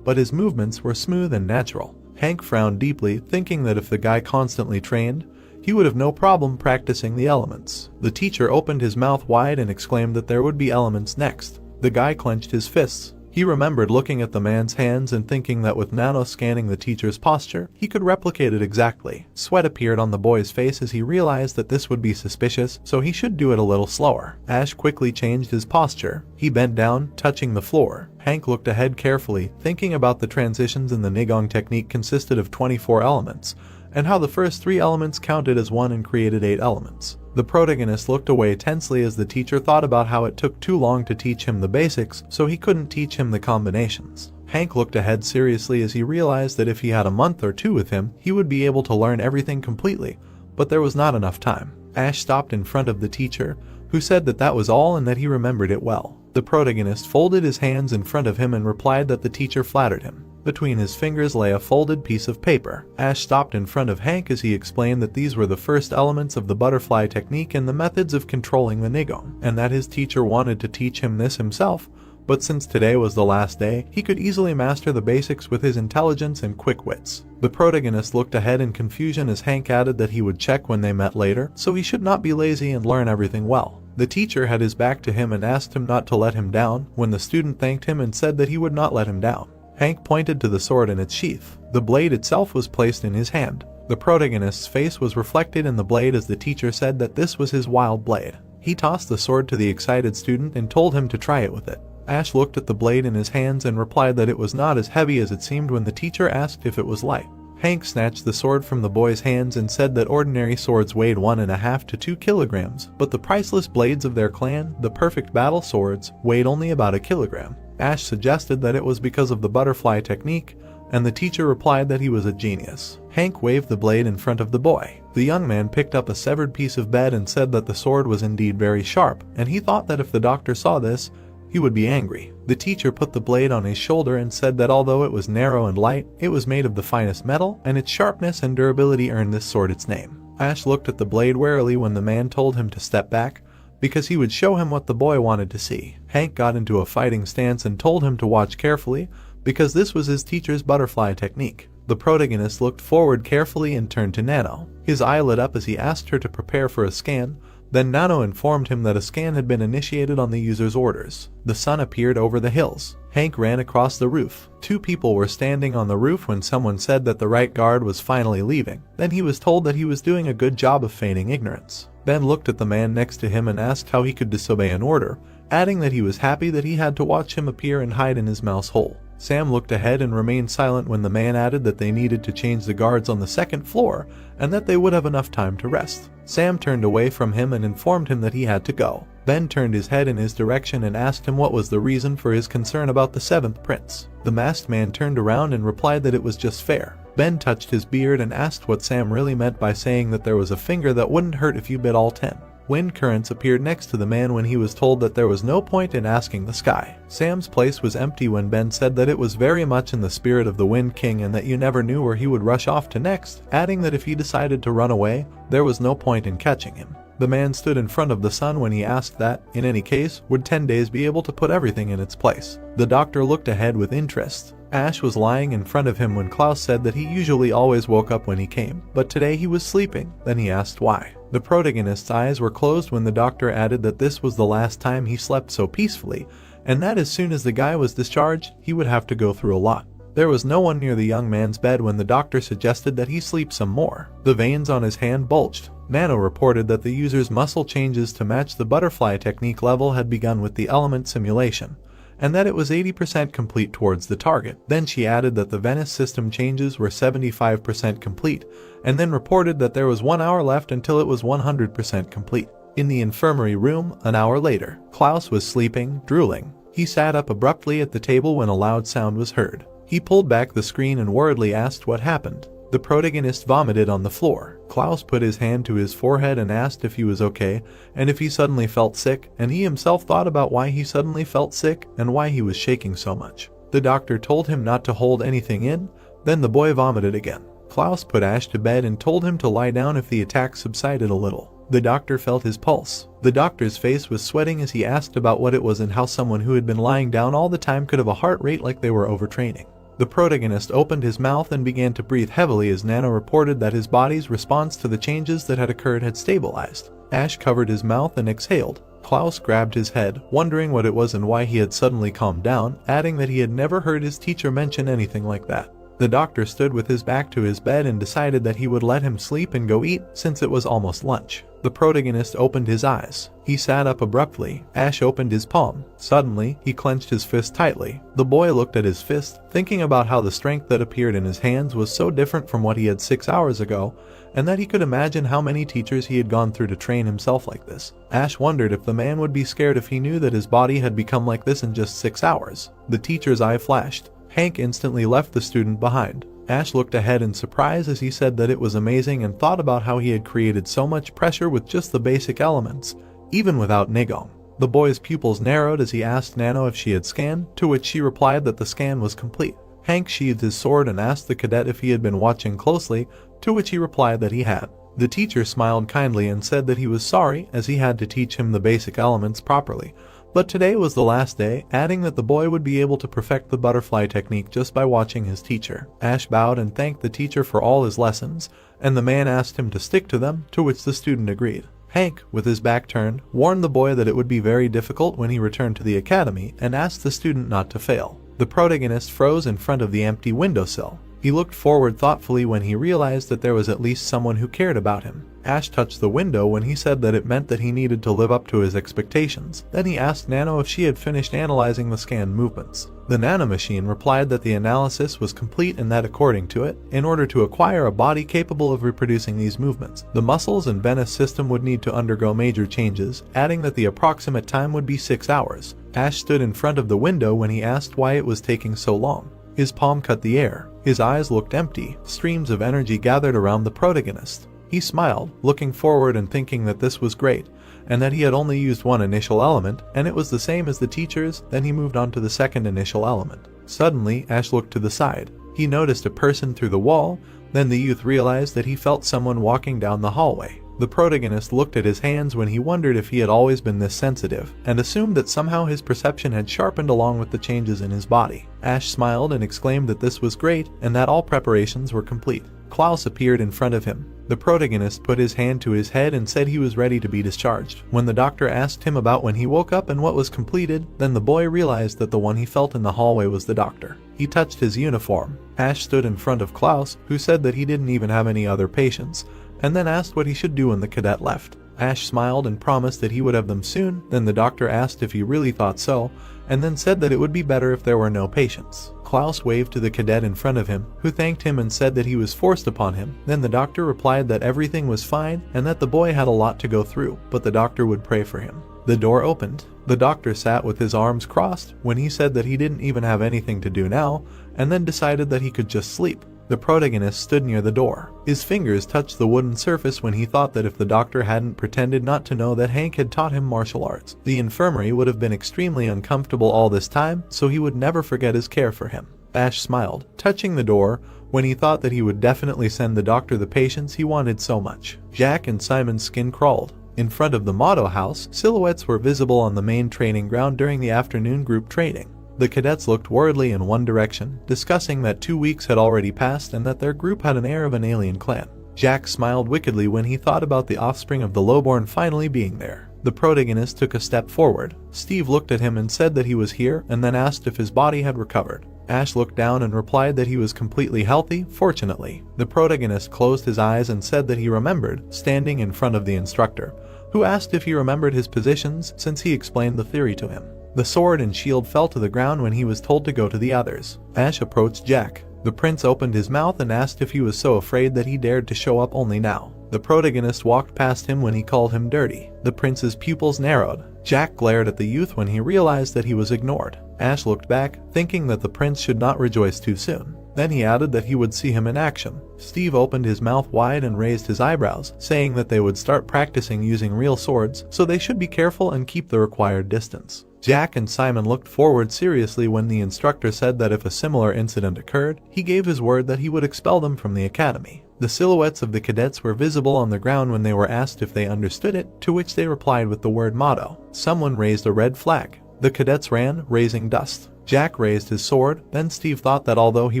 but his movements were smooth and natural. Hank frowned deeply, thinking that if the guy constantly trained, he would have no problem practicing the elements. The teacher opened his mouth wide and exclaimed that there would be elements next. The guy clenched his fists. He remembered looking at the man's hands and thinking that with Nano scanning the teacher's posture, he could replicate it exactly. Sweat appeared on the boy's face as he realized that this would be suspicious, so he should do it a little slower. Ash quickly changed his posture. He bent down, touching the floor. Hank looked ahead carefully, thinking about the transitions in the Nigong technique consisted of 24 elements, and how the first 3 elements counted as 1 and created 8 elements. The protagonist looked away tensely as the teacher thought about how it took too long to teach him the basics, so he couldn't teach him the combinations. Hank looked ahead seriously as he realized that if he had a month or 2 with him, he would be able to learn everything completely, but there was not enough time. Ash stopped in front of the teacher, who said that that was all and that he remembered it well. The protagonist folded his hands in front of him and replied that the teacher flattered him. Between his fingers lay a folded piece of paper. Ash stopped in front of Hank as he explained that these were the first elements of the butterfly technique and the methods of controlling the Nigong, and that his teacher wanted to teach him this himself, but since today was the last day, he could easily master the basics with his intelligence and quick wits. The protagonist looked ahead in confusion as Hank added that he would check when they met later, so he should not be lazy and learn everything well. The teacher had his back to him and asked him not to let him down, when the student thanked him and said that he would not let him down. Hank pointed to the sword in its sheath. The blade itself was placed in his hand. The protagonist's face was reflected in the blade as the teacher said that this was his wild blade. He tossed the sword to the excited student and told him to try it with it. Ash looked at the blade in his hands and replied that it was not as heavy as it seemed when the teacher asked if it was light. Hank snatched the sword from the boy's hands and said that ordinary swords weighed 1.5 to 2 kilograms, but the priceless blades of their clan, the perfect battle swords, weighed only about 1 kilogram. Ash suggested that it was because of the butterfly technique, and the teacher replied that he was a genius. Hank waved the blade in front of the boy. The young man picked up a severed piece of bed and said that the sword was indeed very sharp, and he thought that if the doctor saw this, he would be angry. The teacher put the blade on his shoulder and said that although it was narrow and light, it was made of the finest metal, and its sharpness and durability earned this sword its name. Ash looked at the blade warily when the man told him to step back, because he would show him what the boy wanted to see. Hank got into a fighting stance and told him to watch carefully, because this was his teacher's butterfly technique. The protagonist looked forward carefully and turned to Nano. His eye lit up as he asked her to prepare for a scan. Then Nano informed him that a scan had been initiated on the user's orders. The sun appeared over the hills. Hank ran across the roof. 2 people were standing on the roof when someone said that the right guard was finally leaving. Then he was told that he was doing a good job of feigning ignorance. Ben looked at the man next to him and asked how he could disobey an order, adding that he was happy that he had to watch him appear and hide in his mouse hole. Sam looked ahead and remained silent when the man added that they needed to change the guards on the 2nd floor and that they would have enough time to rest. Sam turned away from him and informed him that he had to go. Ben turned his head in his direction and asked him what was the reason for his concern about the 7th prince. The masked man turned around and replied that it was just fair. Ben touched his beard and asked what Sam really meant by saying that there was a finger that wouldn't hurt if you bit all 10. Wind currents appeared next to the man when he was told that there was no point in asking the sky. Sam's place was empty when Ben said that it was very much in the spirit of the Wind King and that you never knew where he would rush off to next, adding that if he decided to run away, there was no point in catching him. The man stood in front of the sun when he asked that, in any case, would 10 days be able to put everything in its place. The doctor looked ahead with interest. Ash was lying in front of him when Klaus said that he usually always woke up when he came, but today he was sleeping. Then he asked why. The protagonist's eyes were closed when the doctor added that this was the last time he slept so peacefully, and that as soon as the guy was discharged, he would have to go through a lot. There was no one near the young man's bed when the doctor suggested that he sleep some more. The veins on his hand bulged. Nano reported that the user's muscle changes to match the butterfly technique level had begun with the element simulation, and that it was 80% complete towards the target. Then she added that the Venice system changes were 75% complete, and then reported that there was 1 hour left until it was 100% complete. In the infirmary room, an hour later, Klaus was sleeping, drooling. He sat up abruptly at the table when a loud sound was heard. He pulled back the screen and worriedly asked what happened. The protagonist vomited on the floor. Klaus put his hand to his forehead and asked if he was okay and if he suddenly felt sick, and he himself thought about why he suddenly felt sick and why he was shaking so much. The doctor told him not to hold anything in, then the boy vomited again. Klaus put Ash to bed and told him to lie down if the attack subsided a little. The doctor felt his pulse. The doctor's face was sweating as he asked about what it was and how someone who had been lying down all the time could have a heart rate like they were overtraining. The protagonist opened his mouth and began to breathe heavily as Nano reported that his body's response to the changes that had occurred had stabilized. Ash covered his mouth and exhaled. Klaus grabbed his head, wondering what it was and why he had suddenly calmed down, adding that he had never heard his teacher mention anything like that. The doctor stood with his back to his bed and decided that he would let him sleep and go eat since it was almost lunch. The protagonist opened his eyes. He sat up abruptly. Ash opened his palm. Suddenly, he clenched his fist tightly. The boy looked at his fist, thinking about how the strength that appeared in his hands was so different from what he had 6 hours ago, and that he could imagine how many teachers he had gone through to train himself like this. Ash wondered if the man would be scared if he knew that his body had become like this in just 6 hours. The teacher's eye flashed. Hank instantly left the student behind. Ash looked ahead in surprise as he said that it was amazing and thought about how he had created so much pressure with just the basic elements, even without Nigong. The boy's pupils narrowed as he asked Nano if she had scanned, to which she replied that the scan was complete. Hank sheathed his sword and asked the cadet if he had been watching closely, to which he replied that he had. The teacher smiled kindly and said that he was sorry as he had to teach him the basic elements properly. But today was the last day, adding that the boy would be able to perfect the butterfly technique just by watching his teacher. Ash bowed and thanked the teacher for all his lessons, and the man asked him to stick to them, to which the student agreed. Hank, with his back turned, warned the boy that it would be very difficult when he returned to the academy and asked the student not to fail. The protagonist froze in front of the empty windowsill. He looked forward thoughtfully when he realized that there was at least someone who cared about him. Ash touched the window when he said that it meant that he needed to live up to his expectations. Then he asked Nano if she had finished analyzing the scanned movements. The Nano machine replied that the analysis was complete and that according to it, in order to acquire a body capable of reproducing these movements, the muscles and venous system would need to undergo major changes, adding that the approximate time would be 6 hours. Ash stood in front of the window when he asked why it was taking so long. His palm cut the air. His eyes looked empty. Streams of energy gathered around the protagonist. He smiled, looking forward and thinking that this was great, and that he had only used one initial element, and it was the same as the teacher's. Then he moved on to the second initial element. Suddenly, Ash looked to the side. He noticed a person through the wall. Then the youth realized that he felt someone walking down the hallway. The protagonist looked at his hands when he wondered if he had always been this sensitive, and assumed that somehow his perception had sharpened along with the changes in his body. Ash smiled and exclaimed that this was great, and that all preparations were complete. Klaus appeared in front of him. The protagonist put his hand to his head and said he was ready to be discharged. When the doctor asked him about when he woke up and what was completed, then the boy realized that the one he felt in the hallway was the doctor. He touched his uniform. Ash stood in front of Klaus, who said that he didn't even have any other patients, and then asked what he should do when the cadet left. Ash smiled and promised that he would have them soon. Then the doctor asked if he really thought so, and then said that it would be better if there were no patients. Klaus waved to the cadet in front of him, who thanked him and said that he was forced upon him. Then the doctor replied that everything was fine and that the boy had a lot to go through, but the doctor would pray for him. The door opened. The doctor sat with his arms crossed when he said that he didn't even have anything to do now, and then decided that he could just sleep. The protagonist stood near the door. His fingers touched the wooden surface when he thought that if the doctor hadn't pretended not to know that Hank had taught him martial arts, the infirmary would have been extremely uncomfortable all this time, so he would never forget his care for him. Ash smiled, touching the door, when he thought that he would definitely send the doctor the patients he wanted so much. Jack and Simon's skin crawled. In front of the motto house, silhouettes were visible on the main training ground during the afternoon group training. The cadets looked worriedly in one direction, discussing that 2 weeks had already passed and that their group had an air of an alien clan. Jack smiled wickedly when he thought about the offspring of the lowborn finally being there. The protagonist took a step forward. Steve looked at him and said that he was here, and then asked if his body had recovered. Ash looked down and replied that he was completely healthy, fortunately. The protagonist closed his eyes and said that he remembered, standing in front of the instructor, who asked if he remembered his positions since he explained the theory to him. The sword and shield fell to the ground when he was told to go to the others. Ash approached Jack. The prince opened his mouth and asked if he was so afraid that he dared to show up only now. The protagonist walked past him when he called him dirty. The prince's pupils narrowed. Jack glared at the youth when he realized that he was ignored. Ash looked back, thinking that the prince should not rejoice too soon. Then he added that he would see him in action. Steve opened his mouth wide and raised his eyebrows, saying that they would start practicing using real swords, so they should be careful and keep the required distance. Jack and Simon looked forward seriously when the instructor said that if a similar incident occurred, he gave his word that he would expel them from the academy. The silhouettes of the cadets were visible on the ground when they were asked if they understood it, to which they replied with the word motto. Someone raised a red flag. The cadets ran, raising dust. Jack raised his sword, then Steve thought that although he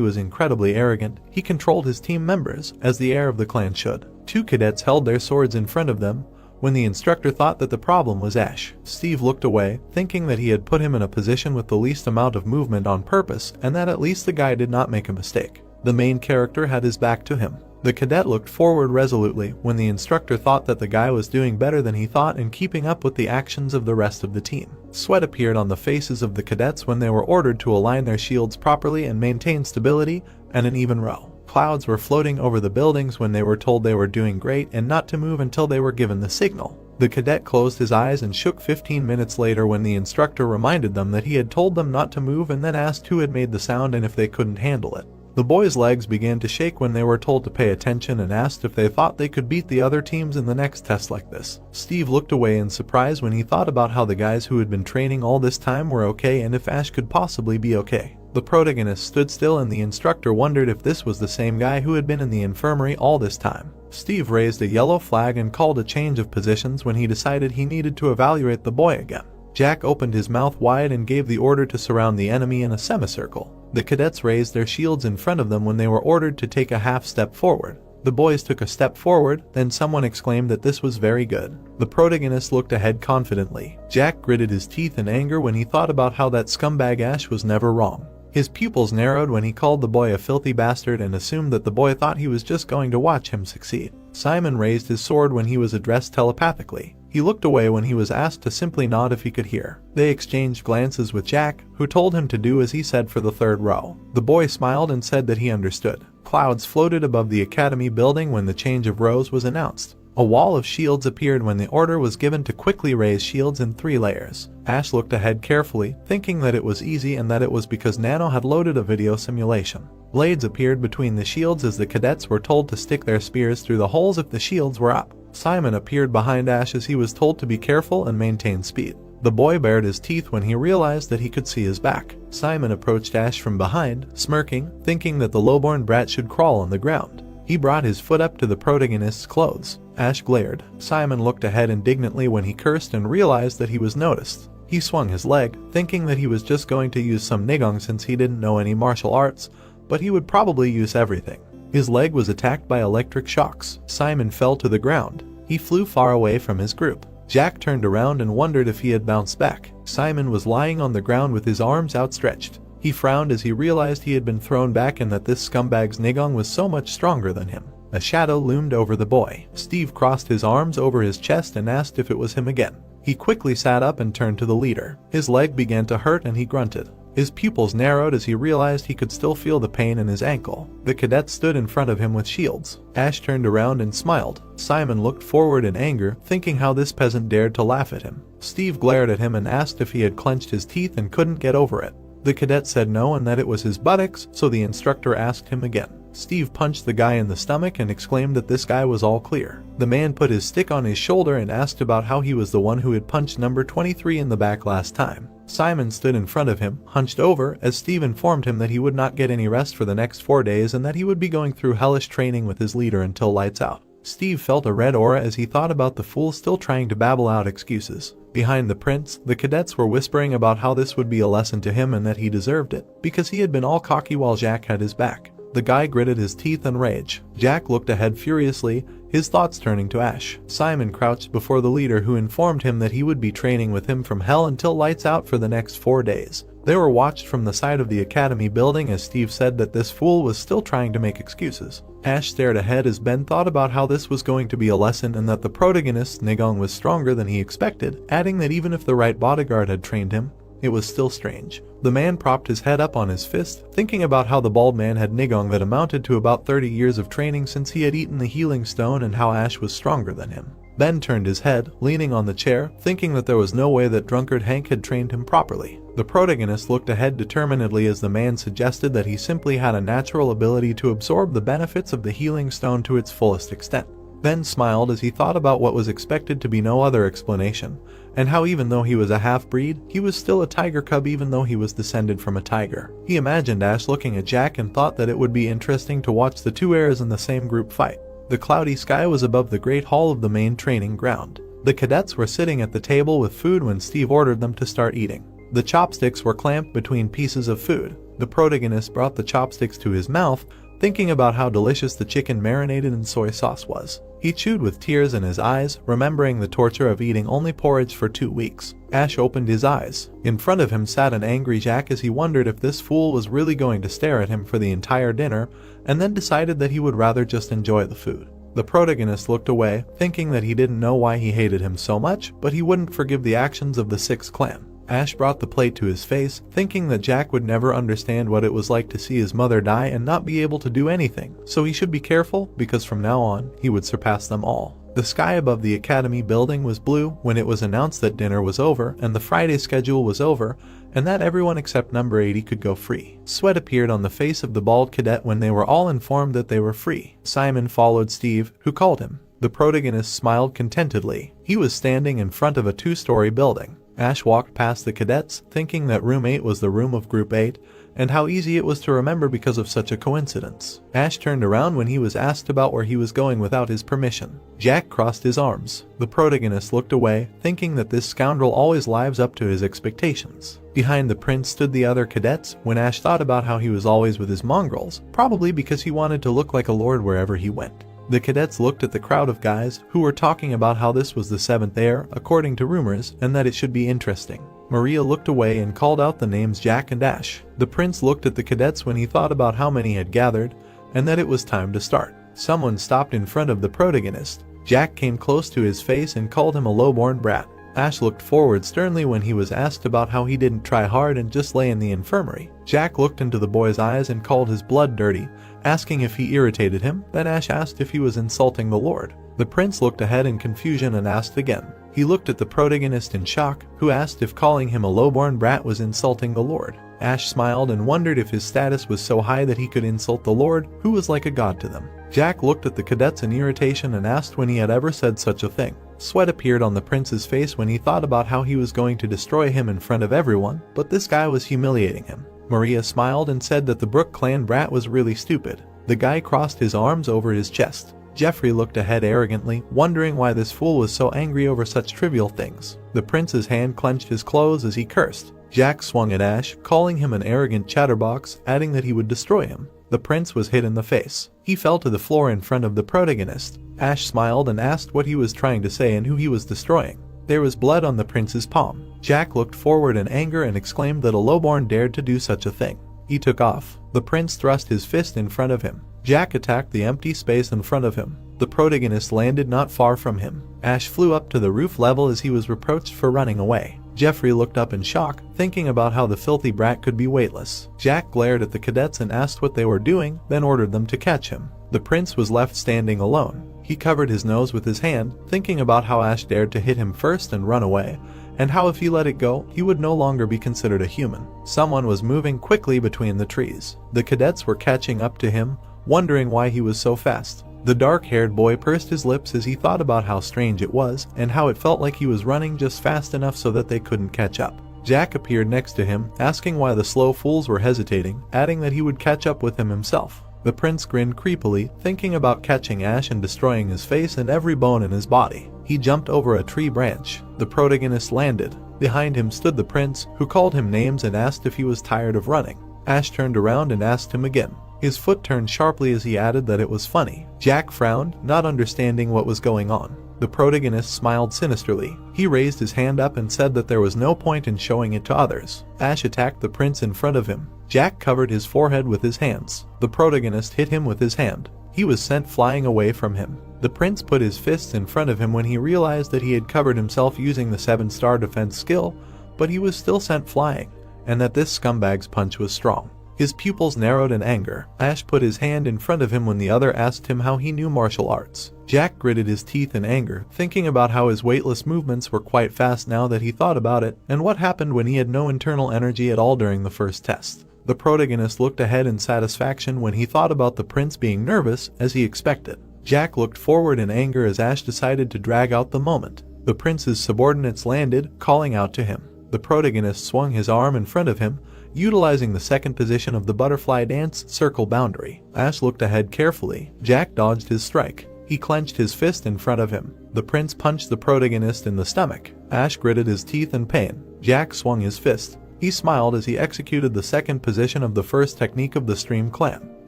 was incredibly arrogant, he controlled his team members, as the heir of the clan should. Two cadets held their swords in front of them, when the instructor thought that the problem was Ash. Steve looked away, thinking that he had put him in a position with the least amount of movement on purpose and that at least the guy did not make a mistake. The main character had his back to him. The cadet looked forward resolutely when the instructor thought that the guy was doing better than he thought and keeping up with the actions of the rest of the team. Sweat appeared on the faces of the cadets when they were ordered to align their shields properly and maintain stability and an even row. Clouds were floating over the buildings when they were told they were doing great and not to move until they were given the signal. The cadet closed his eyes and shook 15 minutes later when the instructor reminded them that he had told them not to move and then asked who had made the sound and if they couldn't handle it. The boys' legs began to shake when they were told to pay attention and asked if they thought they could beat the other teams in the next test like this. Steve looked away in surprise when he thought about how the guys who had been training all this time were okay and if Ash could possibly be okay. The protagonist stood still and the instructor wondered if this was the same guy who had been in the infirmary all this time. Steve raised a yellow flag and called a change of positions when he decided he needed to evaluate the boy again. Jack opened his mouth wide and gave the order to surround the enemy in a semicircle. The cadets raised their shields in front of them when they were ordered to take a half step forward. The boys took a step forward, then someone exclaimed that this was very good. The protagonist looked ahead confidently. Jack gritted his teeth in anger when he thought about how that scumbag Ash was never wrong. His pupils narrowed when he called the boy a filthy bastard and assumed that the boy thought he was just going to watch him succeed. Simon raised his sword when he was addressed telepathically. He looked away when he was asked to simply nod if he could hear. They exchanged glances with Jack, who told him to do as he said for the third row. The boy smiled and said that he understood. Clouds floated above the academy building when the change of rows was announced. A wall of shields appeared when the order was given to quickly raise shields in 3 layers. Ash looked ahead carefully, thinking that it was easy and that it was because Nano had loaded a video simulation. Blades appeared between the shields as the cadets were told to stick their spears through the holes if the shields were up. Simon appeared behind Ash as he was told to be careful and maintain speed. The boy bared his teeth when he realized that he could see his back. Simon approached Ash from behind, smirking, thinking that the lowborn brat should crawl on the ground. He brought his foot up to the protagonist's clothes. Ash glared. Simon looked ahead indignantly when he cursed and realized that he was noticed. He swung his leg, thinking that he was just going to use some nigong since he didn't know any martial arts, but he would probably use everything. His leg was attacked by electric shocks. Simon fell to the ground. He flew far away from his group. Jack turned around and wondered if he had bounced back. Simon was lying on the ground with his arms outstretched. He frowned as he realized he had been thrown back and that this scumbag's nigong was so much stronger than him. A shadow loomed over the boy. Steve crossed his arms over his chest and asked if it was him again. He quickly sat up and turned to the leader. His leg began to hurt and he grunted. His pupils narrowed as he realized he could still feel the pain in his ankle. The cadet stood in front of him with shields. Ash turned around and smiled. Simon looked forward in anger, thinking how this peasant dared to laugh at him. Steve glared at him and asked if he had clenched his teeth and couldn't get over it. The cadet said no and that it was his buttocks, so the instructor asked him again. Steve punched the guy in the stomach and exclaimed that this guy was all clear. The man put his stick on his shoulder and asked about how he was the one who had punched number 23 in the back last time. Simon stood in front of him, hunched over, as Steve informed him that he would not get any rest for the next 4 days and that he would be going through hellish training with his leader until lights out. Steve felt a red aura as he thought about the fool still trying to babble out excuses. Behind the prince, the cadets were whispering about how this would be a lesson to him and that he deserved it, because he had been all cocky while Jack had his back. The guy gritted his teeth in rage. Jack looked ahead furiously, his thoughts turning to Ash. Simon crouched before the leader who informed him that he would be training with him from hell until lights out for the next 4 days. They were watched from the side of the academy building as Steve said that this fool was still trying to make excuses. Ash stared ahead as Ben thought about how this was going to be a lesson and that the protagonist's nigong was stronger than he expected, adding that even if the right bodyguard had trained him, it was still strange. The man propped his head up on his fist, thinking about how the bald man had nigong that amounted to about 30 years of training since he had eaten the healing stone and how Ash was stronger than him. Ben turned his head, leaning on the chair, thinking that there was no way that drunkard Hank had trained him properly. The protagonist looked ahead determinedly as the man suggested that he simply had a natural ability to absorb the benefits of the healing stone to its fullest extent. Ben smiled as he thought about what was expected to be no other explanation, and how even though he was a half-breed, he was still a tiger cub even though he was descended from a tiger. He imagined Ash looking at Jack and thought that it would be interesting to watch the two heirs in the same group fight. The cloudy sky was above the great hall of the main training ground. The cadets were sitting at the table with food when Steve ordered them to start eating. The chopsticks were clamped between pieces of food. The protagonist brought the chopsticks to his mouth, thinking about how delicious the chicken marinated in soy sauce was. He chewed with tears in his eyes, remembering the torture of eating only porridge for 2 weeks. Ash opened his eyes. In front of him sat an angry Jack as he wondered if this fool was really going to stare at him for the entire dinner, and then decided that he would rather just enjoy the food. The protagonist looked away, thinking that he didn't know why he hated him so much, but he wouldn't forgive the actions of the Six clan. Ash brought the plate to his face, thinking that Jack would never understand what it was like to see his mother die and not be able to do anything, so he should be careful because from now on, he would surpass them all. The sky above the academy building was blue when it was announced that dinner was over and the Friday schedule was over, and that everyone except number 80 could go free. Sweat appeared on the face of the bald cadet when they were all informed that they were free. Simon followed Steve, who called him. The protagonist smiled contentedly. He was standing in front of a 2-story building. Ash walked past the cadets, thinking that room 8 was the room of group 8, and how easy it was to remember because of such a coincidence. Ash turned around when he was asked about where he was going without his permission. Jack crossed his arms. The protagonist looked away, thinking that this scoundrel always lives up to his expectations. Behind the prince stood the other cadets when Ash thought about how he was always with his mongrels, probably because he wanted to look like a lord wherever he went. The cadets looked at the crowd of guys who were talking about how this was the 7th heir, according to rumors, and that it should be interesting. Maria looked away and called out the names Jack and Ash. The prince looked at the cadets when he thought about how many had gathered, and that it was time to start. Someone stopped in front of the protagonist. Jack came close to his face and called him a low-born brat. Ash looked forward sternly when he was asked about how he didn't try hard and just lay in the infirmary. Jack looked into the boy's eyes and called his blood dirty, asking if he irritated him. Then Ash asked if he was insulting the Lord. The prince looked ahead in confusion and asked again. He looked at the protagonist in shock, who asked if calling him a low-born brat was insulting the Lord. Ash smiled and wondered if his status was so high that he could insult the Lord, who was like a god to them. Jack looked at the cadets in irritation and asked when he had ever said such a thing. Sweat appeared on the prince's face when he thought about how he was going to destroy him in front of everyone, but this guy was humiliating him. Maria smiled and said that the Brook clan brat was really stupid. The guy crossed his arms over his chest. Jeffrey looked ahead arrogantly, wondering why this fool was so angry over such trivial things. The prince's hand clenched his clothes as he cursed. Jack swung at Ash, calling him an arrogant chatterbox, adding that he would destroy him. The prince was hit in the face. He fell to the floor in front of the protagonist. Ash smiled and asked what he was trying to say and who he was destroying. There was blood on the prince's palm. Jack looked forward in anger and exclaimed that a lowborn dared to do such a thing. He took off. The prince thrust his fist in front of him. Jack attacked the empty space in front of him. The protagonist landed not far from him. Ash flew up to the roof level as he was reproached for running away. Jeffrey looked up in shock, thinking about how the filthy brat could be weightless. Jack glared at the cadets and asked what they were doing, then ordered them to catch him. The prince was left standing alone. He covered his nose with his hand, thinking about how Ash dared to hit him first and run away, and how if he let it go, he would no longer be considered a human. Someone was moving quickly between the trees. The cadets were catching up to him, wondering why he was so fast. The dark-haired boy pursed his lips as he thought about how strange it was, and how it felt like he was running just fast enough so that they couldn't catch up. Jack appeared next to him, asking why the slow fools were hesitating, adding that he would catch up with him himself. The prince grinned creepily, thinking about catching Ash and destroying his face and every bone in his body. He jumped over a tree branch. The protagonist landed. Behind him stood the prince, who called him names and asked if he was tired of running. Ash turned around and asked him again. His foot turned sharply as he added that it was funny. Jack frowned, not understanding what was going on. The protagonist smiled sinisterly. He raised his hand up and said that there was no point in showing it to others. Ash attacked the prince in front of him. Jack covered his forehead with his hands. The protagonist hit him with his hand. He was sent flying away from him. The prince put his fists in front of him when he realized that he had covered himself using the 7-star defense skill, but he was still sent flying, and that this scumbag's punch was strong. His pupils narrowed in anger. Ash put his hand in front of him when the other asked him how he knew martial arts. Jack gritted his teeth in anger, thinking about how his weightless movements were quite fast now that he thought about it, and what happened when he had no internal energy at all during the first test. The protagonist looked ahead in satisfaction when he thought about the prince being nervous, as he expected. Jack looked forward in anger as Ash decided to drag out the moment. The prince's subordinates landed, calling out to him. The protagonist swung his arm in front of him, utilizing the second position of the butterfly dance circle boundary. Ash looked ahead carefully. Jack dodged his strike. He clenched his fist in front of him. The prince punched the protagonist in the stomach. Ash gritted his teeth in pain. Jack swung his fist. He smiled as he executed the second position of the first technique of the stream clam.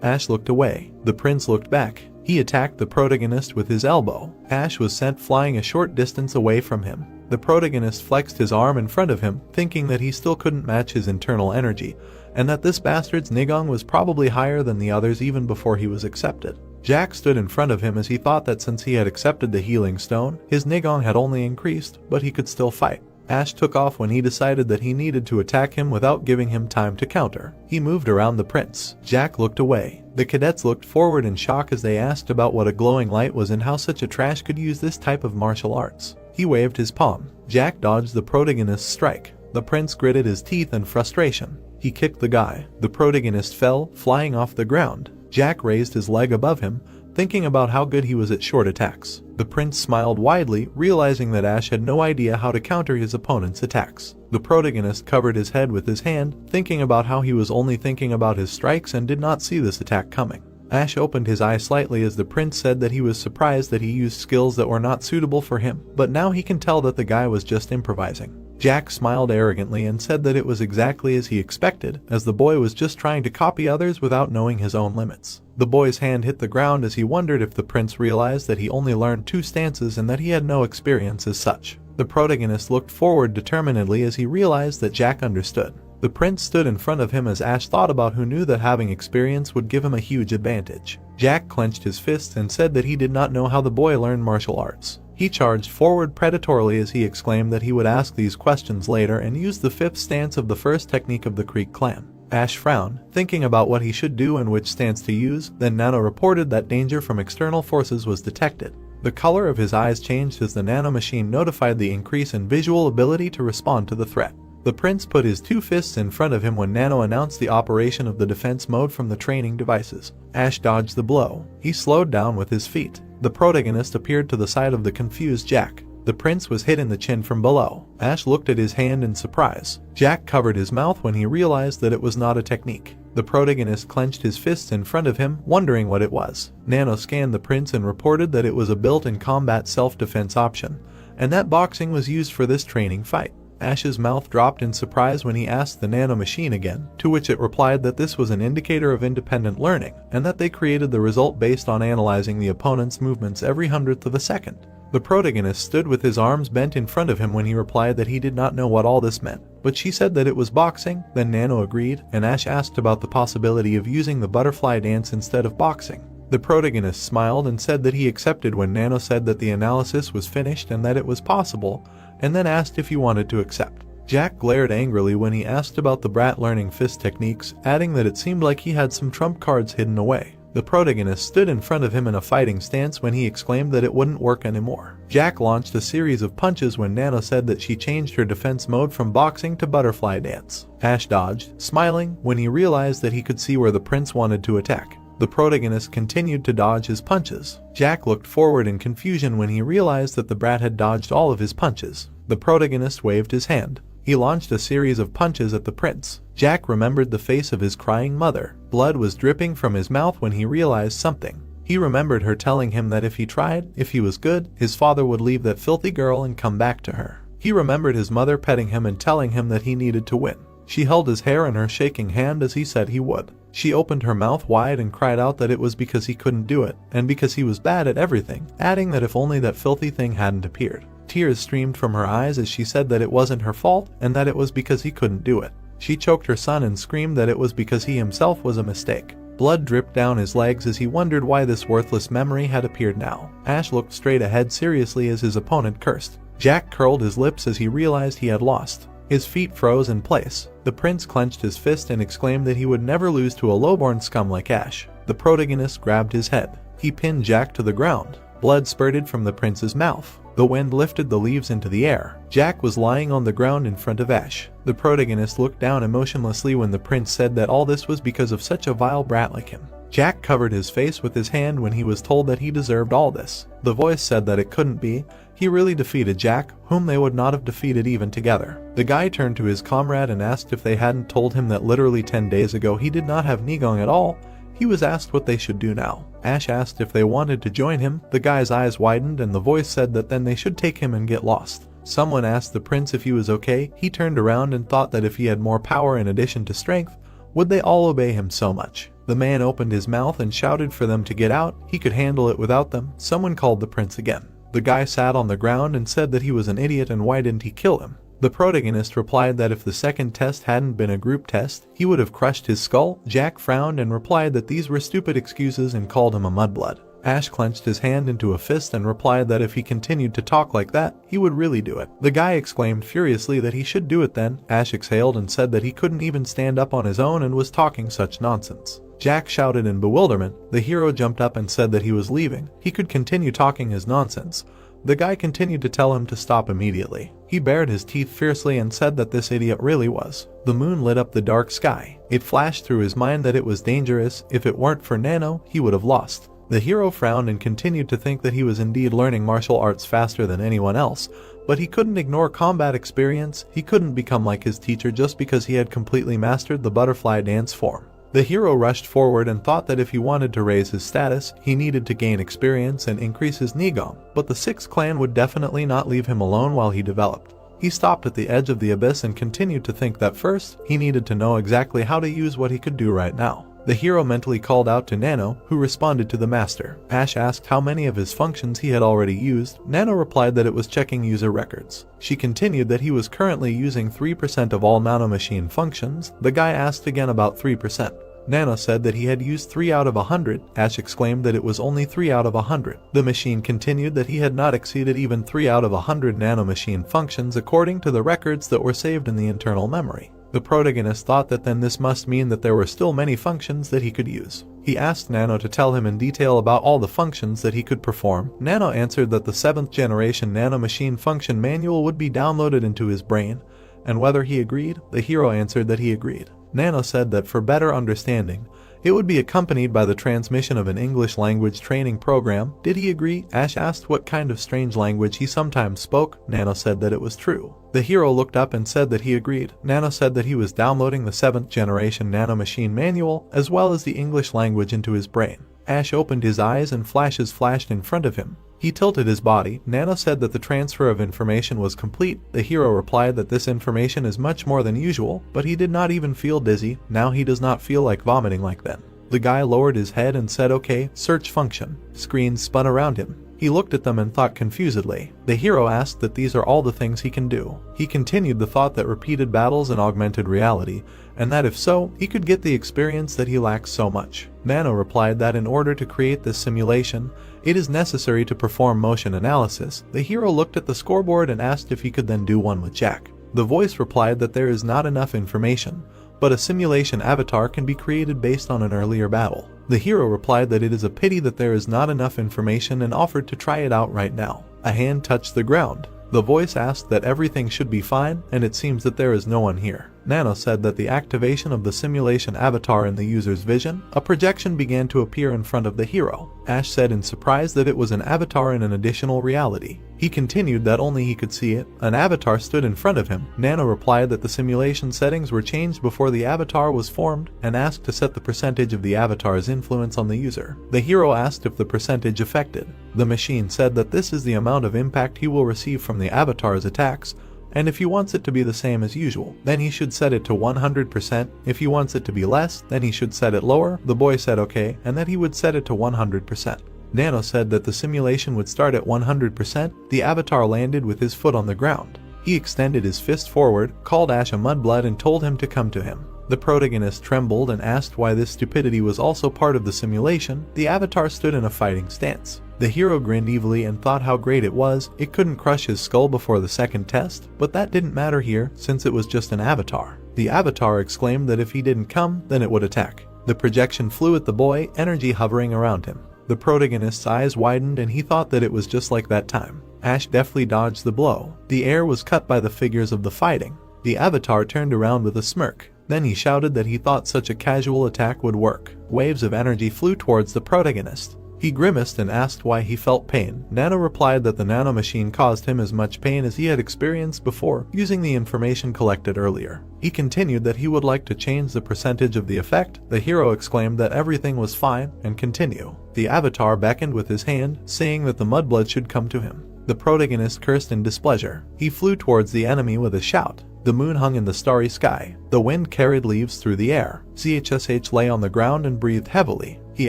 Ash looked away. The prince looked back. He attacked the protagonist with his elbow. Ash was sent flying a short distance away from him. The protagonist flexed his arm in front of him, thinking that he still couldn't match his internal energy, and that this bastard's nigong was probably higher than the others even before he was accepted. Jack stood in front of him as he thought that since he had accepted the healing stone, his nigong had only increased, but he could still fight. Ash took off when he decided that he needed to attack him without giving him time to counter. He moved around the prince. Jack looked away. The cadets looked forward in shock as they asked about what a glowing light was and how such a trash could use this type of martial arts. He waved his palm. Jack dodged the protagonist's strike. The prince gritted his teeth in frustration. He kicked the guy. The protagonist fell, flying off the ground. Jack raised his leg above him, thinking about how good he was at short attacks. The prince smiled widely, realizing that Ash had no idea how to counter his opponent's attacks. The protagonist covered his head with his hand, thinking about how he was only thinking about his strikes and did not see this attack coming. Ash opened his eye slightly as the prince said that he was surprised that he used skills that were not suitable for him, but now he can tell that the guy was just improvising. Jack smiled arrogantly and said that it was exactly as he expected, as the boy was just trying to copy others without knowing his own limits. The boy's hand hit the ground as he wondered if the prince realized that he only learned 2 stances and that he had no experience as such. The protagonist looked forward determinedly as he realized that Jack understood. The prince stood in front of him as Ash thought about who knew that having experience would give him a huge advantage. Jack clenched his fists and said that he did not know how the boy learned martial arts. He charged forward predatorily as he exclaimed that he would ask these questions later and used the 5th stance of the first technique of the Creek clan. Ash frowned, thinking about what he should do and which stance to use. Then Nano reported that danger from external forces was detected. The color of his eyes changed as the Nano machine notified the increase in visual ability to respond to the threat. The prince put his 2 fists in front of him when Nano announced the operation of the defense mode from the training devices. Ash dodged the blow. He slowed down with his feet. The protagonist appeared to the side of the confused Jack. The prince was hit in the chin from below. Ash looked at his hand in surprise. Jack covered his mouth when he realized that it was not a technique. The protagonist clenched his fists in front of him, wondering what it was. Nano scanned the prince and reported that it was a built-in combat self-defense option, and that boxing was used for this training fight. Ash's mouth dropped in surprise when he asked the Nano machine again, to which it replied that this was an indicator of independent learning, and that they created the result based on analyzing the opponent's movements every 100th of a second. The protagonist stood with his arms bent in front of him when he replied that he did not know what all this meant, but she said that it was boxing. Then Nano agreed, and Ash asked about the possibility of using the butterfly dance instead of boxing. The protagonist smiled and said that he accepted when Nano said that the analysis was finished and that it was possible, and then asked if he wanted to accept. Jack glared angrily when he asked about the brat learning fist techniques, adding that it seemed like he had some trump cards hidden away. The protagonist stood in front of him in a fighting stance when he exclaimed that it wouldn't work anymore. Jack launched a series of punches when Nano said that she changed her defense mode from boxing to butterfly dance. Ash dodged, smiling, when he realized that he could see where the prince wanted to attack. The protagonist continued to dodge his punches. Jack looked forward in confusion when he realized that the brat had dodged all of his punches. The protagonist waved his hand. He launched a series of punches at the prince. Jack remembered the face of his crying mother. Blood was dripping from his mouth when he realized something. He remembered her telling him that if he tried, if he was good, his father would leave that filthy girl and come back to her. He remembered his mother petting him and telling him that he needed to win. She held his hair in her shaking hand as he said he would. She opened her mouth wide and cried out that it was because he couldn't do it, and because he was bad at everything, adding that if only that filthy thing hadn't appeared. Tears streamed from her eyes as she said that it wasn't her fault and that it was because he couldn't do it. She choked her son and screamed that it was because he himself was a mistake. Blood dripped down his legs as he wondered why this worthless memory had appeared now. Ash looked straight ahead seriously as his opponent cursed. Jack curled his lips as he realized he had lost. His feet froze in place. The prince clenched his fist and exclaimed that he would never lose to a lowborn scum like Ash. The protagonist grabbed his head. He pinned Jack to the ground. Blood spurted from the prince's mouth. The wind lifted the leaves into the air. Jack was lying on the ground in front of Ash. The protagonist looked down emotionlessly when the prince said that all this was because of such a vile brat like him. Jack covered his face with his hand when he was told that he deserved all this. The voice said that it couldn't be. He really defeated Jack, whom they would not have defeated even together. The guy turned to his comrade and asked if they hadn't told him that literally 10 days ago he did not have Nigong at all. He was asked what they should do now. Ash asked if they wanted to join him. The guy's eyes widened and the voice said that then they should take him and get lost. Someone asked the prince if he was okay. He turned around and thought that if he had more power in addition to strength, would they all obey him so much? The man opened his mouth and shouted for them to get out. He could handle it without them. Someone called the prince again. The guy sat on the ground and said that he was an idiot and why didn't he kill him? The protagonist replied that if the second test hadn't been a group test, he would have crushed his skull. Jack frowned and replied that these were stupid excuses and called him a mudblood. Ash clenched his hand into a fist and replied that if he continued to talk like that, he would really do it. The guy exclaimed furiously that he should do it then. Ash exhaled and said that he couldn't even stand up on his own and was talking such nonsense. Jack shouted in bewilderment. The hero jumped up and said that he was leaving. He could continue talking his nonsense. The guy continued to tell him to stop immediately. He bared his teeth fiercely and said that this idiot really was. The moon lit up the dark sky. It flashed through his mind that it was dangerous. If it weren't for Nano, he would have lost. The hero frowned and continued to think that he was indeed learning martial arts faster than anyone else, but he couldn't ignore combat experience. He couldn't become like his teacher just because he had completely mastered the butterfly dance form. The hero rushed forward and thought that if he wanted to raise his status, he needed to gain experience and increase his Nigong, but the 6th clan would definitely not leave him alone while he developed. He stopped at the edge of the abyss and continued to think that first, he needed to know exactly how to use what he could do right now. The hero mentally called out to Nano, who responded to the master. Ash asked how many of his functions he had already used. Nano replied that it was checking user records. She continued that he was currently using 3% of all nanomachine functions. The guy asked again about 3%. Nano said that he had used 3 out of 100. Ash exclaimed that it was only 3 out of 100. The machine continued that he had not exceeded even 3 out of 100 nanomachine functions according to the records that were saved in the internal memory. The protagonist thought that then this must mean that there were still many functions that he could use. He asked Nano to tell him in detail about all the functions that he could perform. Nano answered that the 7th generation nanomachine function manual would be downloaded into his brain, and whether he agreed, the hero answered that he agreed. Nano said that for better understanding, it would be accompanied by the transmission of an English language training program. Did he agree? Ash asked what kind of strange language he sometimes spoke. Nano said that it was true. The hero looked up and said that he agreed. Nano said that he was downloading the 7th generation nanomachine manual as well as the English language into his brain. Ash opened his eyes and flashes flashed in front of him. He tilted his body. Nano said that the transfer of information was complete. The hero replied that this information is much more than usual, but he did not even feel dizzy. Now he does not feel like vomiting like then. The guy lowered his head and said, "Okay, search function." Screens spun around him. He looked at them and thought confusedly. The hero asked that these are all the things he can do. He continued the thought that repeated battles and augmented reality, and that if so, he could get the experience that he lacks so much. Nano replied that in order to create this simulation, it is necessary to perform motion analysis. The hero looked at the scoreboard and asked if he could then do one with Jack. The voice replied that there is not enough information, but a simulation avatar can be created based on an earlier battle. The hero replied that it is a pity that there is not enough information and offered to try it out right now. A hand touched the ground. The voice asked that everything should be fine, and it seems that there is no one here. Nano said that the activation of the simulation avatar in the user's vision, a projection began to appear in front of the hero. Ash said in surprise that it was an avatar in an additional reality. He continued that only he could see it. An avatar stood in front of him. Nano replied that the simulation settings were changed before the avatar was formed and asked to set the percentage of the avatar's influence on the user. The hero asked if the percentage affected. The machine said that this is the amount of impact he will receive from the avatar's attacks, and if he wants it to be the same as usual, then he should set it to 100%. If he wants it to be less, then he should set it lower. The boy said okay, and that he would set it to 100%. Nano said that the simulation would start at 100%. The avatar landed with his foot on the ground. He extended his fist forward, called Ash a mudblood and told him to come to him. The protagonist trembled and asked why this stupidity was also part of the simulation. The avatar stood in a fighting stance. The hero grinned evilly and thought how great it was. It couldn't crush his skull before the second test, but that didn't matter here since it was just an avatar. The avatar exclaimed that if he didn't come, then it would attack. The projection flew at the boy, energy hovering around him. The protagonist's eyes widened and he thought that it was just like that time. Ash deftly dodged the blow. The air was cut by the figures of the fighting. The avatar turned around with a smirk. Then he shouted that he thought such a casual attack would work. Waves of energy flew towards the protagonist. He grimaced and asked why he felt pain. Nano replied that the nano machine caused him as much pain as he had experienced before using the information collected earlier. He continued that he would like to change the percentage of the effect. The hero exclaimed that everything was fine and continue. The avatar beckoned with his hand, saying that the mudblood should come to him. The protagonist cursed in displeasure. He flew towards the enemy with a shout. The moon hung in the starry sky. The wind carried leaves through the air. ZHSH lay on the ground and breathed heavily. He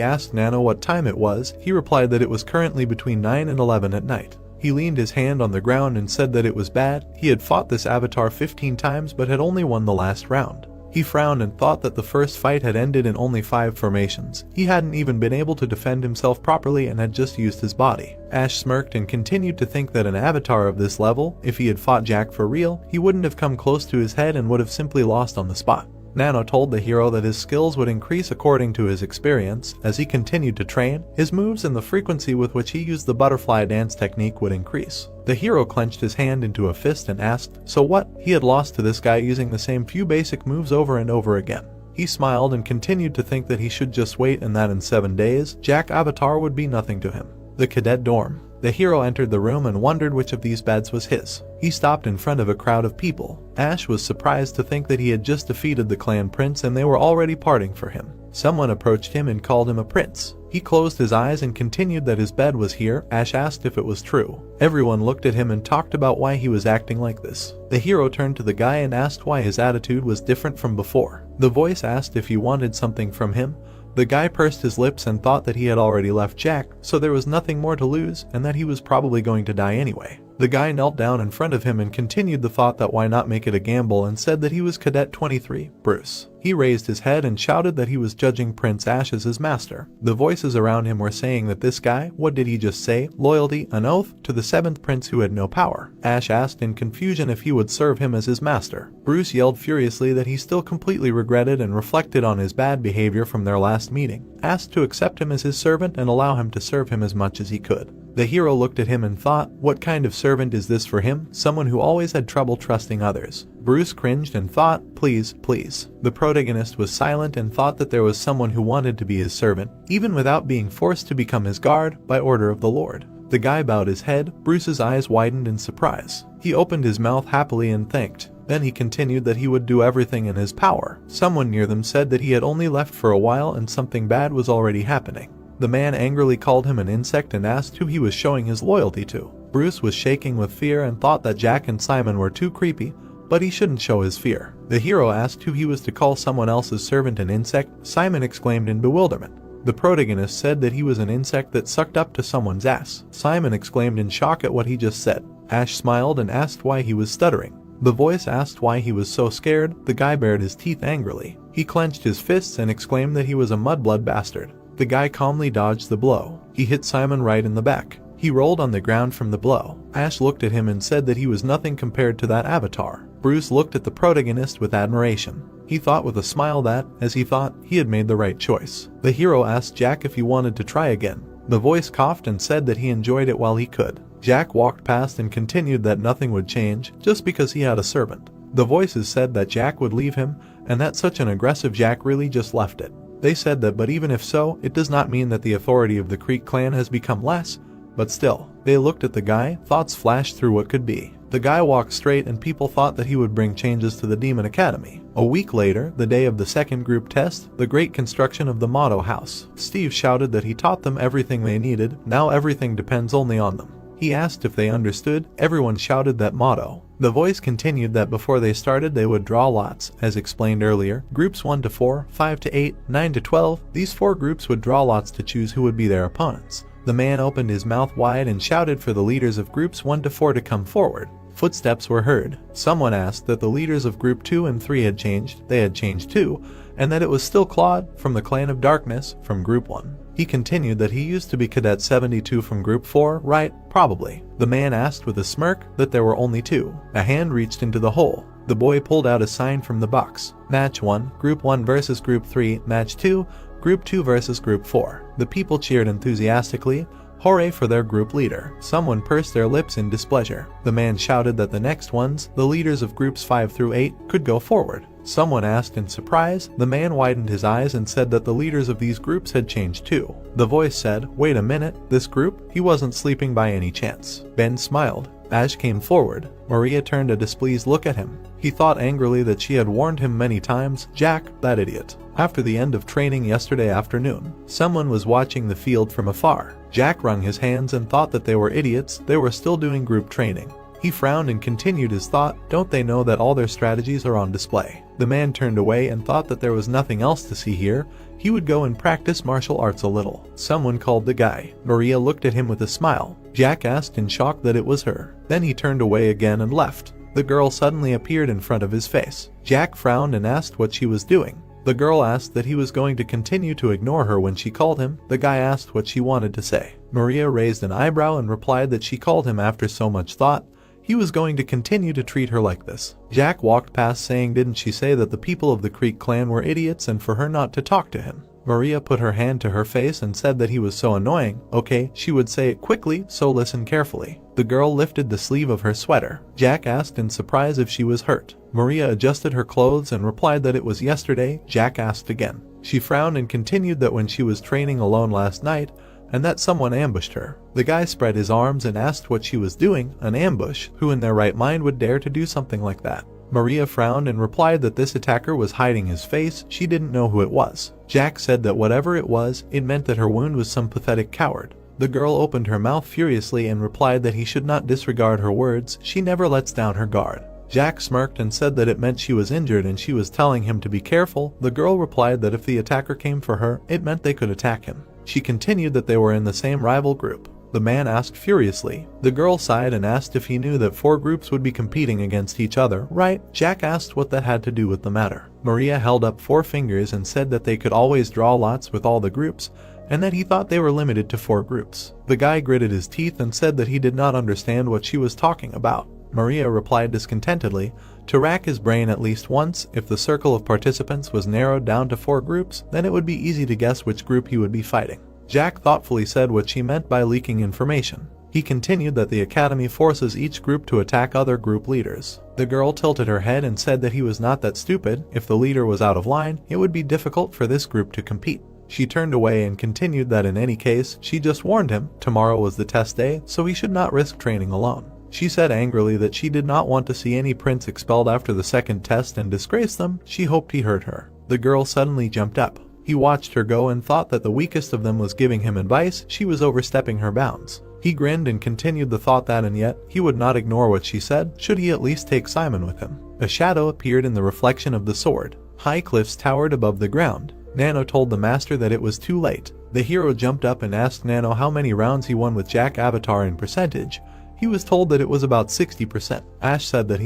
asked Nano what time it was. He replied that it was currently between 9 and 11 at night. He leaned his hand on the ground and said that it was bad. He had fought this avatar 15 times but had only won the last round. He frowned and thought that the first fight had ended in only 5 formations. He hadn't even been able to defend himself properly and had just used his body. Ash smirked and continued to think that an avatar of this level, if he had fought Jack for real, he wouldn't have come close to his head and would have simply lost on the spot. Nano told the hero that his skills would increase according to his experience. As he continued to train, his moves and the frequency with which he used the butterfly dance technique would increase. The hero clenched his hand into a fist and asked, so what? He had lost to this guy using the same few basic moves over and over again. He smiled and continued to think that he should just wait and that in 7 days, Jack Avatar would be nothing to him. The cadet dorm. The hero entered the room and wondered which of these beds was his. He stopped in front of a crowd of people. Ash was surprised to think that he had just defeated the clan prince and they were already parting for him. Someone approached him and called him a prince. He closed his eyes and continued that his bed was here. Ash asked if it was true. Everyone looked at him and talked about why he was acting like this. The hero turned to the guy and asked why his attitude was different from before. The voice asked if he wanted something from him. The guy pursed his lips and thought that he had already left Jack, so there was nothing more to lose and that he was probably going to die anyway. The guy knelt down in front of him and continued the thought that why not make it a gamble and said that he was Cadet 23, Bruce. He raised his head and shouted that he was judging Prince Ash as his master. The voices around him were saying that this guy, what did he just say? Loyalty, an oath to the 7th prince who had no power. Ash asked in confusion if he would serve him as his master. Bruce yelled furiously that he still completely regretted and reflected on his bad behavior from their last meeting, asked to accept him as his servant and allow him to serve him as much as he could. The hero looked at him and thought, what kind of servant is this for him? Someone who always had trouble trusting others. Bruce cringed and thought, please, please. The protagonist was silent and thought that there was someone who wanted to be his servant, even without being forced to become his guard by order of the Lord. The guy bowed his head. Bruce's eyes widened in surprise. He opened his mouth happily and thanked. Then he continued that he would do everything in his power. Someone near them said that he had only left for a while and something bad was already happening. The man angrily called him an insect and asked who he was showing his loyalty to. Bruce was shaking with fear and thought that Jack and Simon were too creepy, but he shouldn't show his fear. The hero asked who he was to call someone else's servant an insect. Simon exclaimed in bewilderment. The protagonist said that he was an insect that sucked up to someone's ass. Simon exclaimed in shock at what he just said. Ash smiled and asked why he was stuttering. The voice asked why he was so scared. The guy bared his teeth angrily. He clenched his fists and exclaimed that he was a mudblood bastard. The guy calmly dodged the blow. He hit Simon right in the back. He rolled on the ground from the blow. Ash looked at him and said that he was nothing compared to that avatar. Bruce looked at the protagonist with admiration. He thought with a smile that, as he thought, he had made the right choice. The hero asked Jack if he wanted to try again. The voice coughed and said that he enjoyed it while he could. Jack walked past and continued that nothing would change just because he had a servant. The voices said that Jack would leave him and that such an aggressive Jack really just left it. They said that but even if so, it does not mean that the authority of the Creek clan has become less, but still. They looked at the guy, thoughts flashed through what could be. The guy walked straight and people thought that he would bring changes to the Demon Academy. A week later, the day of the second group test, the great construction of the Motto House. Steve shouted that he taught them everything they needed, now everything depends only on them. He asked if they understood. Everyone shouted that motto. The voice continued that before they started they would draw lots, as explained earlier. Groups 1 to 4, 5 to 8, 9 to 12, these 4 groups would draw lots to choose who would be their opponents. The man opened his mouth wide and shouted for the leaders of groups 1 to 4 to come forward. Footsteps were heard. Someone asked that the leaders of group 2 and 3 had changed, they had changed too, and that it was still Claude, from the Clan of Darkness, from group 1. He continued that he used to be Cadet 72 from Group 4, right? Probably. The man asked with a smirk that there were only 2. A hand reached into the hole. The boy pulled out a sign from the box. Match 1, Group 1 versus Group 3, Match 2, Group 2 versus Group 4. The people cheered enthusiastically. Hooray for their group leader. Someone pursed their lips in displeasure. The man shouted that the next ones, the leaders of Groups 5 through 8, could go forward. Someone asked in surprise. The man widened his eyes and said that the leaders of these groups had changed too. The voice said, "Wait a minute, this group? He wasn't sleeping by any chance." Ben smiled. Ash came forward. Maria turned a displeased look at him. He thought angrily that she had warned him many times. Jack, that idiot. After the end of training yesterday afternoon, someone was watching the field from afar. Jack wrung his hands and thought that they were idiots. They were still doing group training. He frowned and continued his thought. Don't they know that all their strategies are on display? The man turned away and thought that there was nothing else to see here. He would go and practice martial arts a little. Someone called the guy. Maria looked at him with a smile. Jack asked in shock that it was her. Then he turned away again and left. The girl suddenly appeared in front of his face. Jack frowned and asked what she was doing. The girl asked that he was going to continue to ignore her when she called him. The guy asked what she wanted to say. Maria raised an eyebrow and replied that she called him after so much thought. He was going to continue to treat her like this. Jack walked past saying, "Didn't she say that the people of the Creek clan were idiots and for her not to talk to him?" Maria put her hand to her face and said that he was so annoying. Okay, she would say it quickly, so listen carefully. The girl lifted the sleeve of her sweater. Jack asked in surprise if she was hurt. Maria adjusted her clothes and replied that it was yesterday. Jack asked again. She frowned and continued that when she was training alone last night, and that someone ambushed her. The guy spread his arms and asked what she was doing. An ambush? Who in their right mind would dare to do something like that? Maria frowned and replied that this attacker was hiding his face. She didn't know who it was. Jack said that whatever it was, it meant that her wound was some pathetic coward. The girl opened her mouth furiously and replied that he should not disregard her words. She never lets down her guard. Jack smirked and said that it meant she was injured and she was telling him to be careful. The girl replied that if the attacker came for her, it meant they could attack him. She continued that they were in the same rival group. The man asked furiously. The girl sighed and asked if he knew that 4 groups would be competing against each other, right? Jack asked what that had to do with the matter. Maria held up 4 fingers and said that they could always draw lots with all the groups, and that he thought they were limited to 4 groups. The guy gritted his teeth and said that he did not understand what she was talking about. Maria replied discontentedly, to rack his brain at least once. If the circle of participants was narrowed down to 4 groups, then it would be easy to guess which group he would be fighting. Jack thoughtfully said what she meant by leaking information. He continued that the academy forces each group to attack other group leaders. The girl tilted her head and said that he was not that stupid. If the leader was out of line, it would be difficult for this group to compete. She turned away and continued that in any case, she just warned him. Tomorrow was the test day, so he should not risk training alone. She said angrily that she did not want to see any prince expelled after the second test and disgrace them. She hoped he heard her. The girl suddenly jumped up. He watched her go and thought that the weakest of them was giving him advice. She was overstepping her bounds. He grinned and continued the thought that and yet, he would not ignore what she said. Should he at least take Simon with him? A shadow appeared in the reflection of the sword. High cliffs towered above the ground. Nano told the master that it was too late. The hero jumped up and asked Nano how many rounds he won with Jack Avatar in percentage. He was told that it was about 60%. Ash said that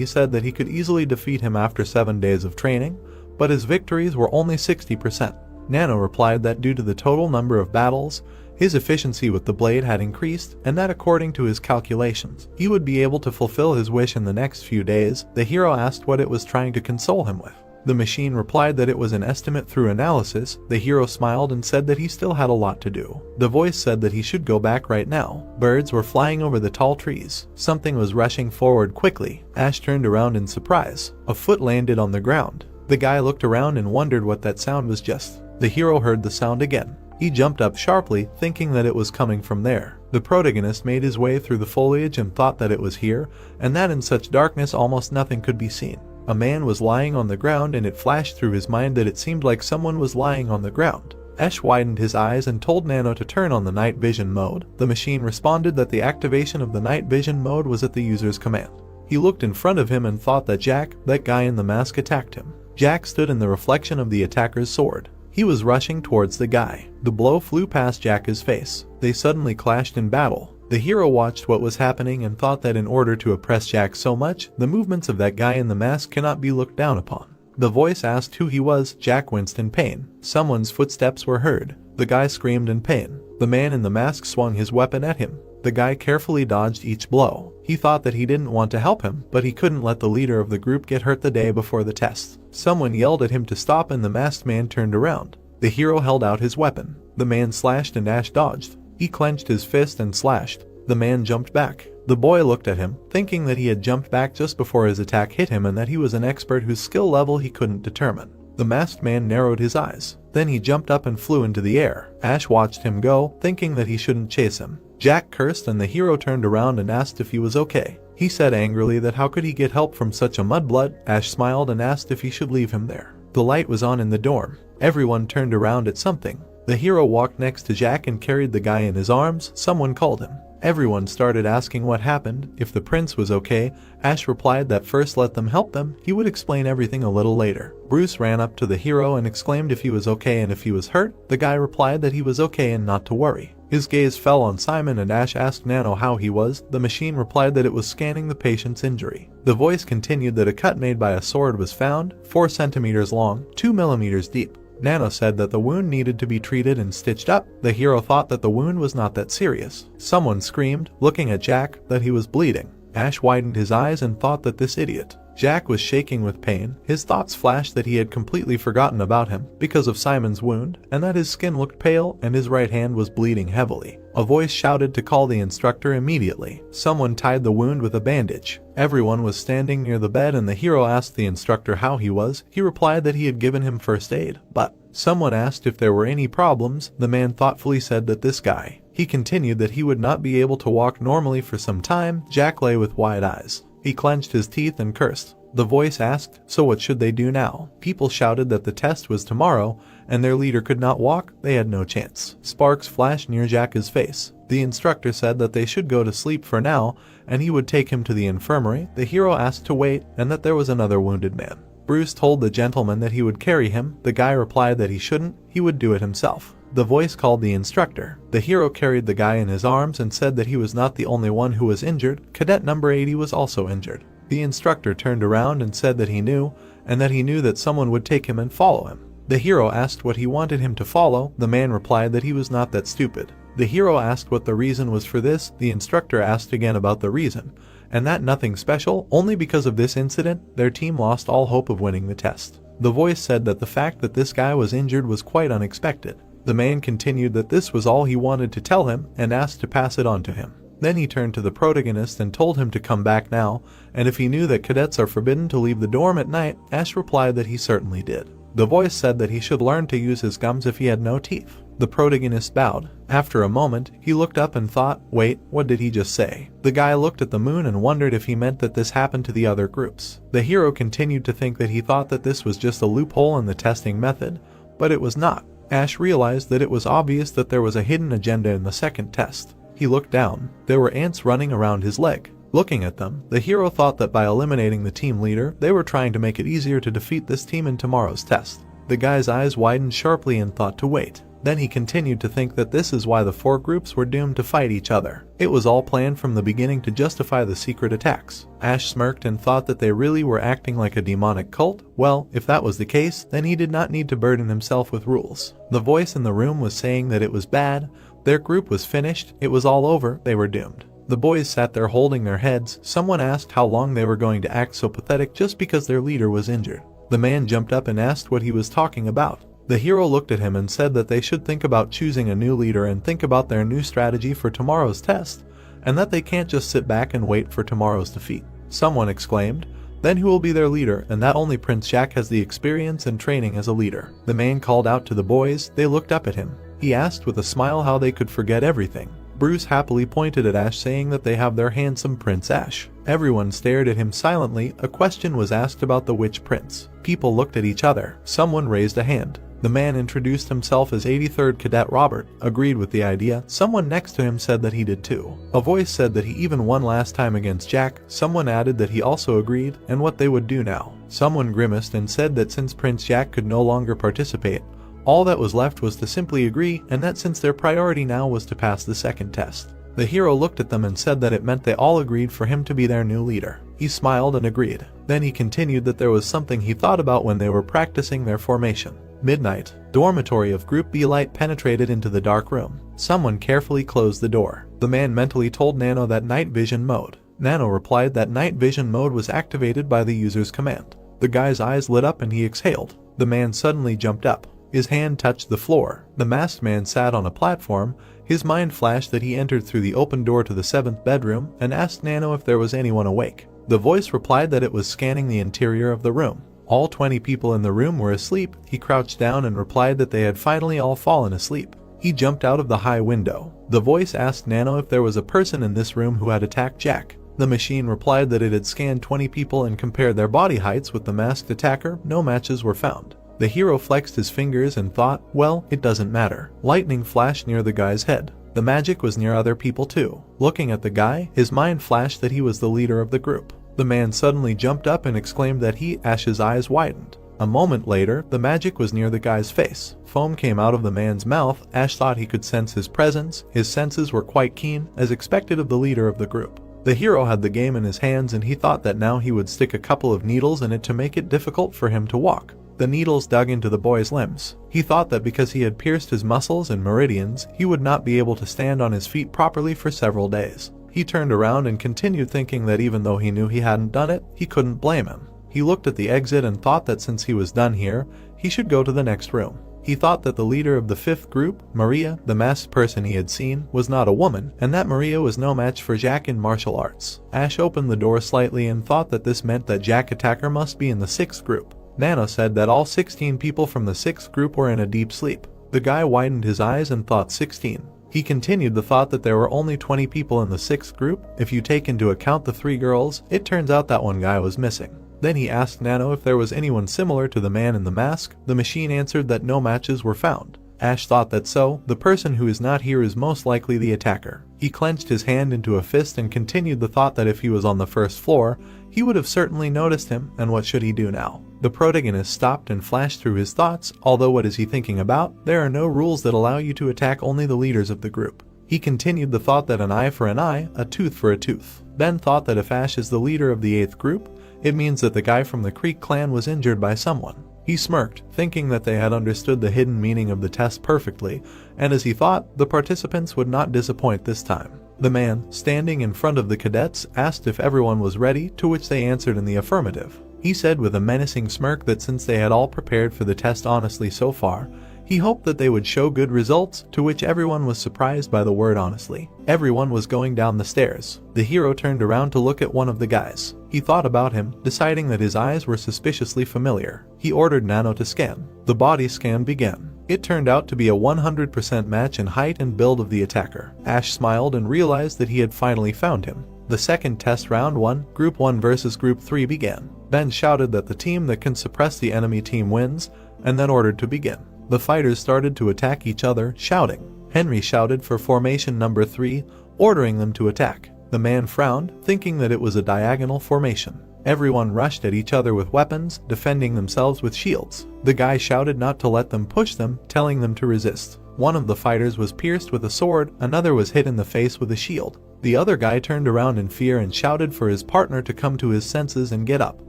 he could easily defeat him after 7 days of training, but his victories were only 60%. Nano replied that due to the total number of battles, his efficiency with the blade had increased, and that according to his calculations, he would be able to fulfill his wish in the next few days. The hero asked what it was trying to console him with. The machine replied that it was an estimate through analysis. The hero smiled and said that he still had a lot to do. The voice said that he should go back right now. Birds were flying over the tall trees. Something was rushing forward quickly. Ash turned around in surprise. A foot landed on the ground. The guy looked around and wondered what that sound was just. The hero heard the sound again. He jumped up sharply, thinking that it was coming from there. The protagonist made his way through the foliage and thought that it was here, and that in such darkness almost nothing could be seen. A man was lying on the ground, and it flashed through his mind that it seemed like someone was lying on the ground. Ash widened his eyes and told Nano to turn on the night vision mode. The machine responded that the activation of the night vision mode was at the user's command. He looked in front of him and thought that Jack, that guy in the mask, attacked him. Jack stood in the reflection of the attacker's sword. He was rushing towards the guy. The blow flew past Jack's face. They suddenly clashed in battle. The hero watched what was happening and thought that in order to oppress Jack so much, the movements of that guy in the mask cannot be looked down upon. The voice asked who he was. Jack winced in pain. Someone's footsteps were heard. The guy screamed in pain. The man in the mask swung his weapon at him. The guy carefully dodged each blow. He thought that he didn't want to help him, but he couldn't let the leader of the group get hurt the day before the test. Someone yelled at him to stop and the masked man turned around. The hero held out his weapon. The man slashed and Ash dodged. He clenched his fist and slashed. The man jumped back. The boy looked at him, thinking that he had jumped back just before his attack hit him and that he was an expert whose skill level he couldn't determine. The masked man narrowed his eyes. Then he jumped up and flew into the air. Ash watched him go, thinking that he shouldn't chase him. Jack cursed and the hero turned around and asked if he was okay. He said angrily that how could he get help from such a mudblood. Ash smiled and asked if he should leave him there. The light was on in the dorm. Everyone turned around at something. The hero walked next to Jack and carried the guy in his arms. Someone called him. Everyone started asking what happened, if the prince was okay. Ash replied that first let them help them, he would explain everything a little later. Bruce ran up to the hero and exclaimed if he was okay and if he was hurt. The guy replied that he was okay and not to worry. His gaze fell on Simon and Ash asked Nano how he was. The machine replied that it was scanning the patient's injury. The voice continued that a cut made by a sword was found, 4 centimeters long, 2 millimeters deep. Nano said that the wound needed to be treated and stitched up. The hero thought that the wound was not that serious. Someone screamed, looking at Jack, that he was bleeding. Ash widened his eyes and thought that this idiot. Jack was shaking with pain. His thoughts flashed that he had completely forgotten about him because of Simon's wound, and that his skin looked pale and his right hand was bleeding heavily. A voice shouted to call the instructor immediately. Someone tied the wound with a bandage. Everyone was standing near the bed and the hero asked the instructor how he was. He replied that he had given him first aid, but someone asked if there were any problems. The man thoughtfully said that this guy. He continued that he would not be able to walk normally for some time. Jack lay with wide eyes. He clenched his teeth and cursed. The voice asked, so what should they do now? People shouted that the test was tomorrow, and their leader could not walk. They had no chance. Sparks flashed near Jack's face. The instructor said that they should go to sleep for now, and he would take him to the infirmary. The hero asked to wait, and that there was another wounded man. Bruce told the gentleman that he would carry him. The guy replied that he shouldn't, he would do it himself. The voice called the instructor. The hero carried the guy in his arms and said that he was not the only one who was injured. Cadet number 80 was also injured. The instructor turned around and said that he knew, and that he knew that someone would take him and follow him. The hero asked what he wanted him to follow. The man replied that he was not that stupid. The hero asked what the reason was for this. The instructor asked again about the reason, and that nothing special, only because of this incident, their team lost all hope of winning the test. The voice said that the fact that this guy was injured was quite unexpected. The man continued that this was all he wanted to tell him and asked to pass it on to him. Then he turned to the protagonist and told him to come back now, and if he knew that cadets are forbidden to leave the dorm at night. Ash replied that he certainly did. The voice said that he should learn to use his gums if he had no teeth. The protagonist bowed. After a moment, he looked up and thought, wait, what did he just say? The guy looked at the moon and wondered if he meant that this happened to the other groups. The hero continued to think that he thought that this was just a loophole in the testing method, but it was not. Ash realized that it was obvious that there was a hidden agenda in the second test. He looked down. There were ants running around his leg. Looking at them, the hero thought that by eliminating the team leader, they were trying to make it easier to defeat this team in tomorrow's test. The guy's eyes widened sharply and thought to wait. Then he continued to think that this is why the 4 groups were doomed to fight each other. It was all planned from the beginning to justify the secret attacks. Ash smirked and thought that they really were acting like a demonic cult. Well, if that was the case, then he did not need to burden himself with rules. The voice in the room was saying that it was bad. Their group was finished. It was all over. They were doomed. The boys sat there holding their heads. Someone asked how long they were going to act so pathetic just because their leader was injured. The man jumped up and asked what he was talking about. The hero looked at him and said that they should think about choosing a new leader and think about their new strategy for tomorrow's test, and that they can't just sit back and wait for tomorrow's defeat. Someone exclaimed, then who will be their leader? And that only Prince Jack has the experience and training as a leader. The man called out to the boys. They looked up at him. He asked with a smile how they could forget everything. Bruce happily pointed at Ash, saying that they have their handsome Prince Ash. Everyone stared at him silently. A question was asked about the witch prince. People looked at each other. Someone raised a hand. The man introduced himself as 83rd Cadet Robert, agreed with the idea. Someone next to him said that he did too. A voice said that he even won last time against Jack. Someone added that he also agreed, and what they would do now. Someone grimaced and said that since Prince Jack could no longer participate, all that was left was to simply agree, and that since their priority now was to pass the second test. The hero looked at them and said that it meant they all agreed for him to be their new leader. He smiled and agreed. Then he continued that there was something he thought about when they were practicing their formation. Midnight. Dormitory of Group B. Light penetrated into the dark room. Someone carefully closed the door. The man mentally told Nano that night vision mode. Nano replied that night vision mode was activated by the user's command. The guy's eyes lit up and he exhaled. The man suddenly jumped up. His hand touched the floor. The masked man sat on a platform. His mind flashed that he entered through the open door to the 7th bedroom and asked Nano if there was anyone awake. The voice replied that it was scanning the interior of the room. All 20 people in the room were asleep. He crouched down and replied that they had finally all fallen asleep. He jumped out of the high window. The voice asked Nano if there was a person in this room who had attacked Jack. The machine replied that it had scanned 20 people and compared their body heights with the masked attacker. No matches were found. The hero flexed his fingers and thought, well, it doesn't matter. Lightning flashed near the guy's head. The magic was near other people too. Looking at the guy, his mind flashed that he was the leader of the group. The man suddenly jumped up and exclaimed that Ash's eyes widened. A moment later, the magic was near the guy's face. Foam came out of the man's mouth. Ash thought he could sense his presence. His senses were quite keen, as expected of the leader of the group. The hero had the game in his hands and he thought that now he would stick a couple of needles in it to make it difficult for him to walk. The needles dug into the boy's limbs. He thought that because he had pierced his muscles and meridians, he would not be able to stand on his feet properly for several days. He turned around and continued thinking that even though he knew he hadn't done it, he couldn't blame him. He looked at the exit and thought that since he was done here, he should go to the next room. He thought that the leader of the 5th group, Maria, the masked person he had seen, was not a woman, and that Maria was no match for Jack in martial arts. Ash opened the door slightly and thought that this meant that Jack attacker must be in the 6th group. Nano said that all 16 people from the 6th group were in a deep sleep. The guy widened his eyes and thought 16. He continued the thought that there were only 20 people in the 6th group. If you take into account the 3 girls, it turns out that one guy was missing. Then he asked Nano if there was anyone similar to the man in the mask. The machine answered that no matches were found. Ash thought that so, the person who is not here is most likely the attacker. He clenched his hand into a fist and continued the thought that if he was on the 1st floor, he would have certainly noticed him, and what should he do now? The protagonist stopped and flashed through his thoughts. Although what is he thinking about? There are no rules that allow you to attack only the leaders of the group. He continued the thought that an eye for an eye, a tooth for a tooth. Ben thought that if Ash is the leader of the 8th group, it means that the guy from the Creek clan was injured by someone. He smirked, thinking that they had understood the hidden meaning of the test perfectly, and as he thought, the participants would not disappoint this time. The man, standing in front of the cadets, asked if everyone was ready, to which they answered in the affirmative. He said with a menacing smirk that since they had all prepared for the test honestly so far, he hoped that they would show good results, to which everyone was surprised by the word honestly. Everyone was going down the stairs. The hero turned around to look at one of the guys. He thought about him, deciding that his eyes were suspiciously familiar. He ordered Nano to scan. The body scan began. It turned out to be a 100% match in height and build of the attacker. Ash smiled and realized that he had finally found him. The second test round 1, Group 1 versus Group 3 began. Ben shouted that the team that can suppress the enemy team wins, and then ordered to begin. The fighters started to attack each other, shouting. Henry shouted for formation number 3, ordering them to attack. The man frowned, thinking that it was a diagonal formation. Everyone rushed at each other with weapons, defending themselves with shields. The guy shouted not to let them push them, telling them to resist. One of the fighters was pierced with a sword, another was hit in the face with a shield. The other guy turned around in fear and shouted for his partner to come to his senses and get up.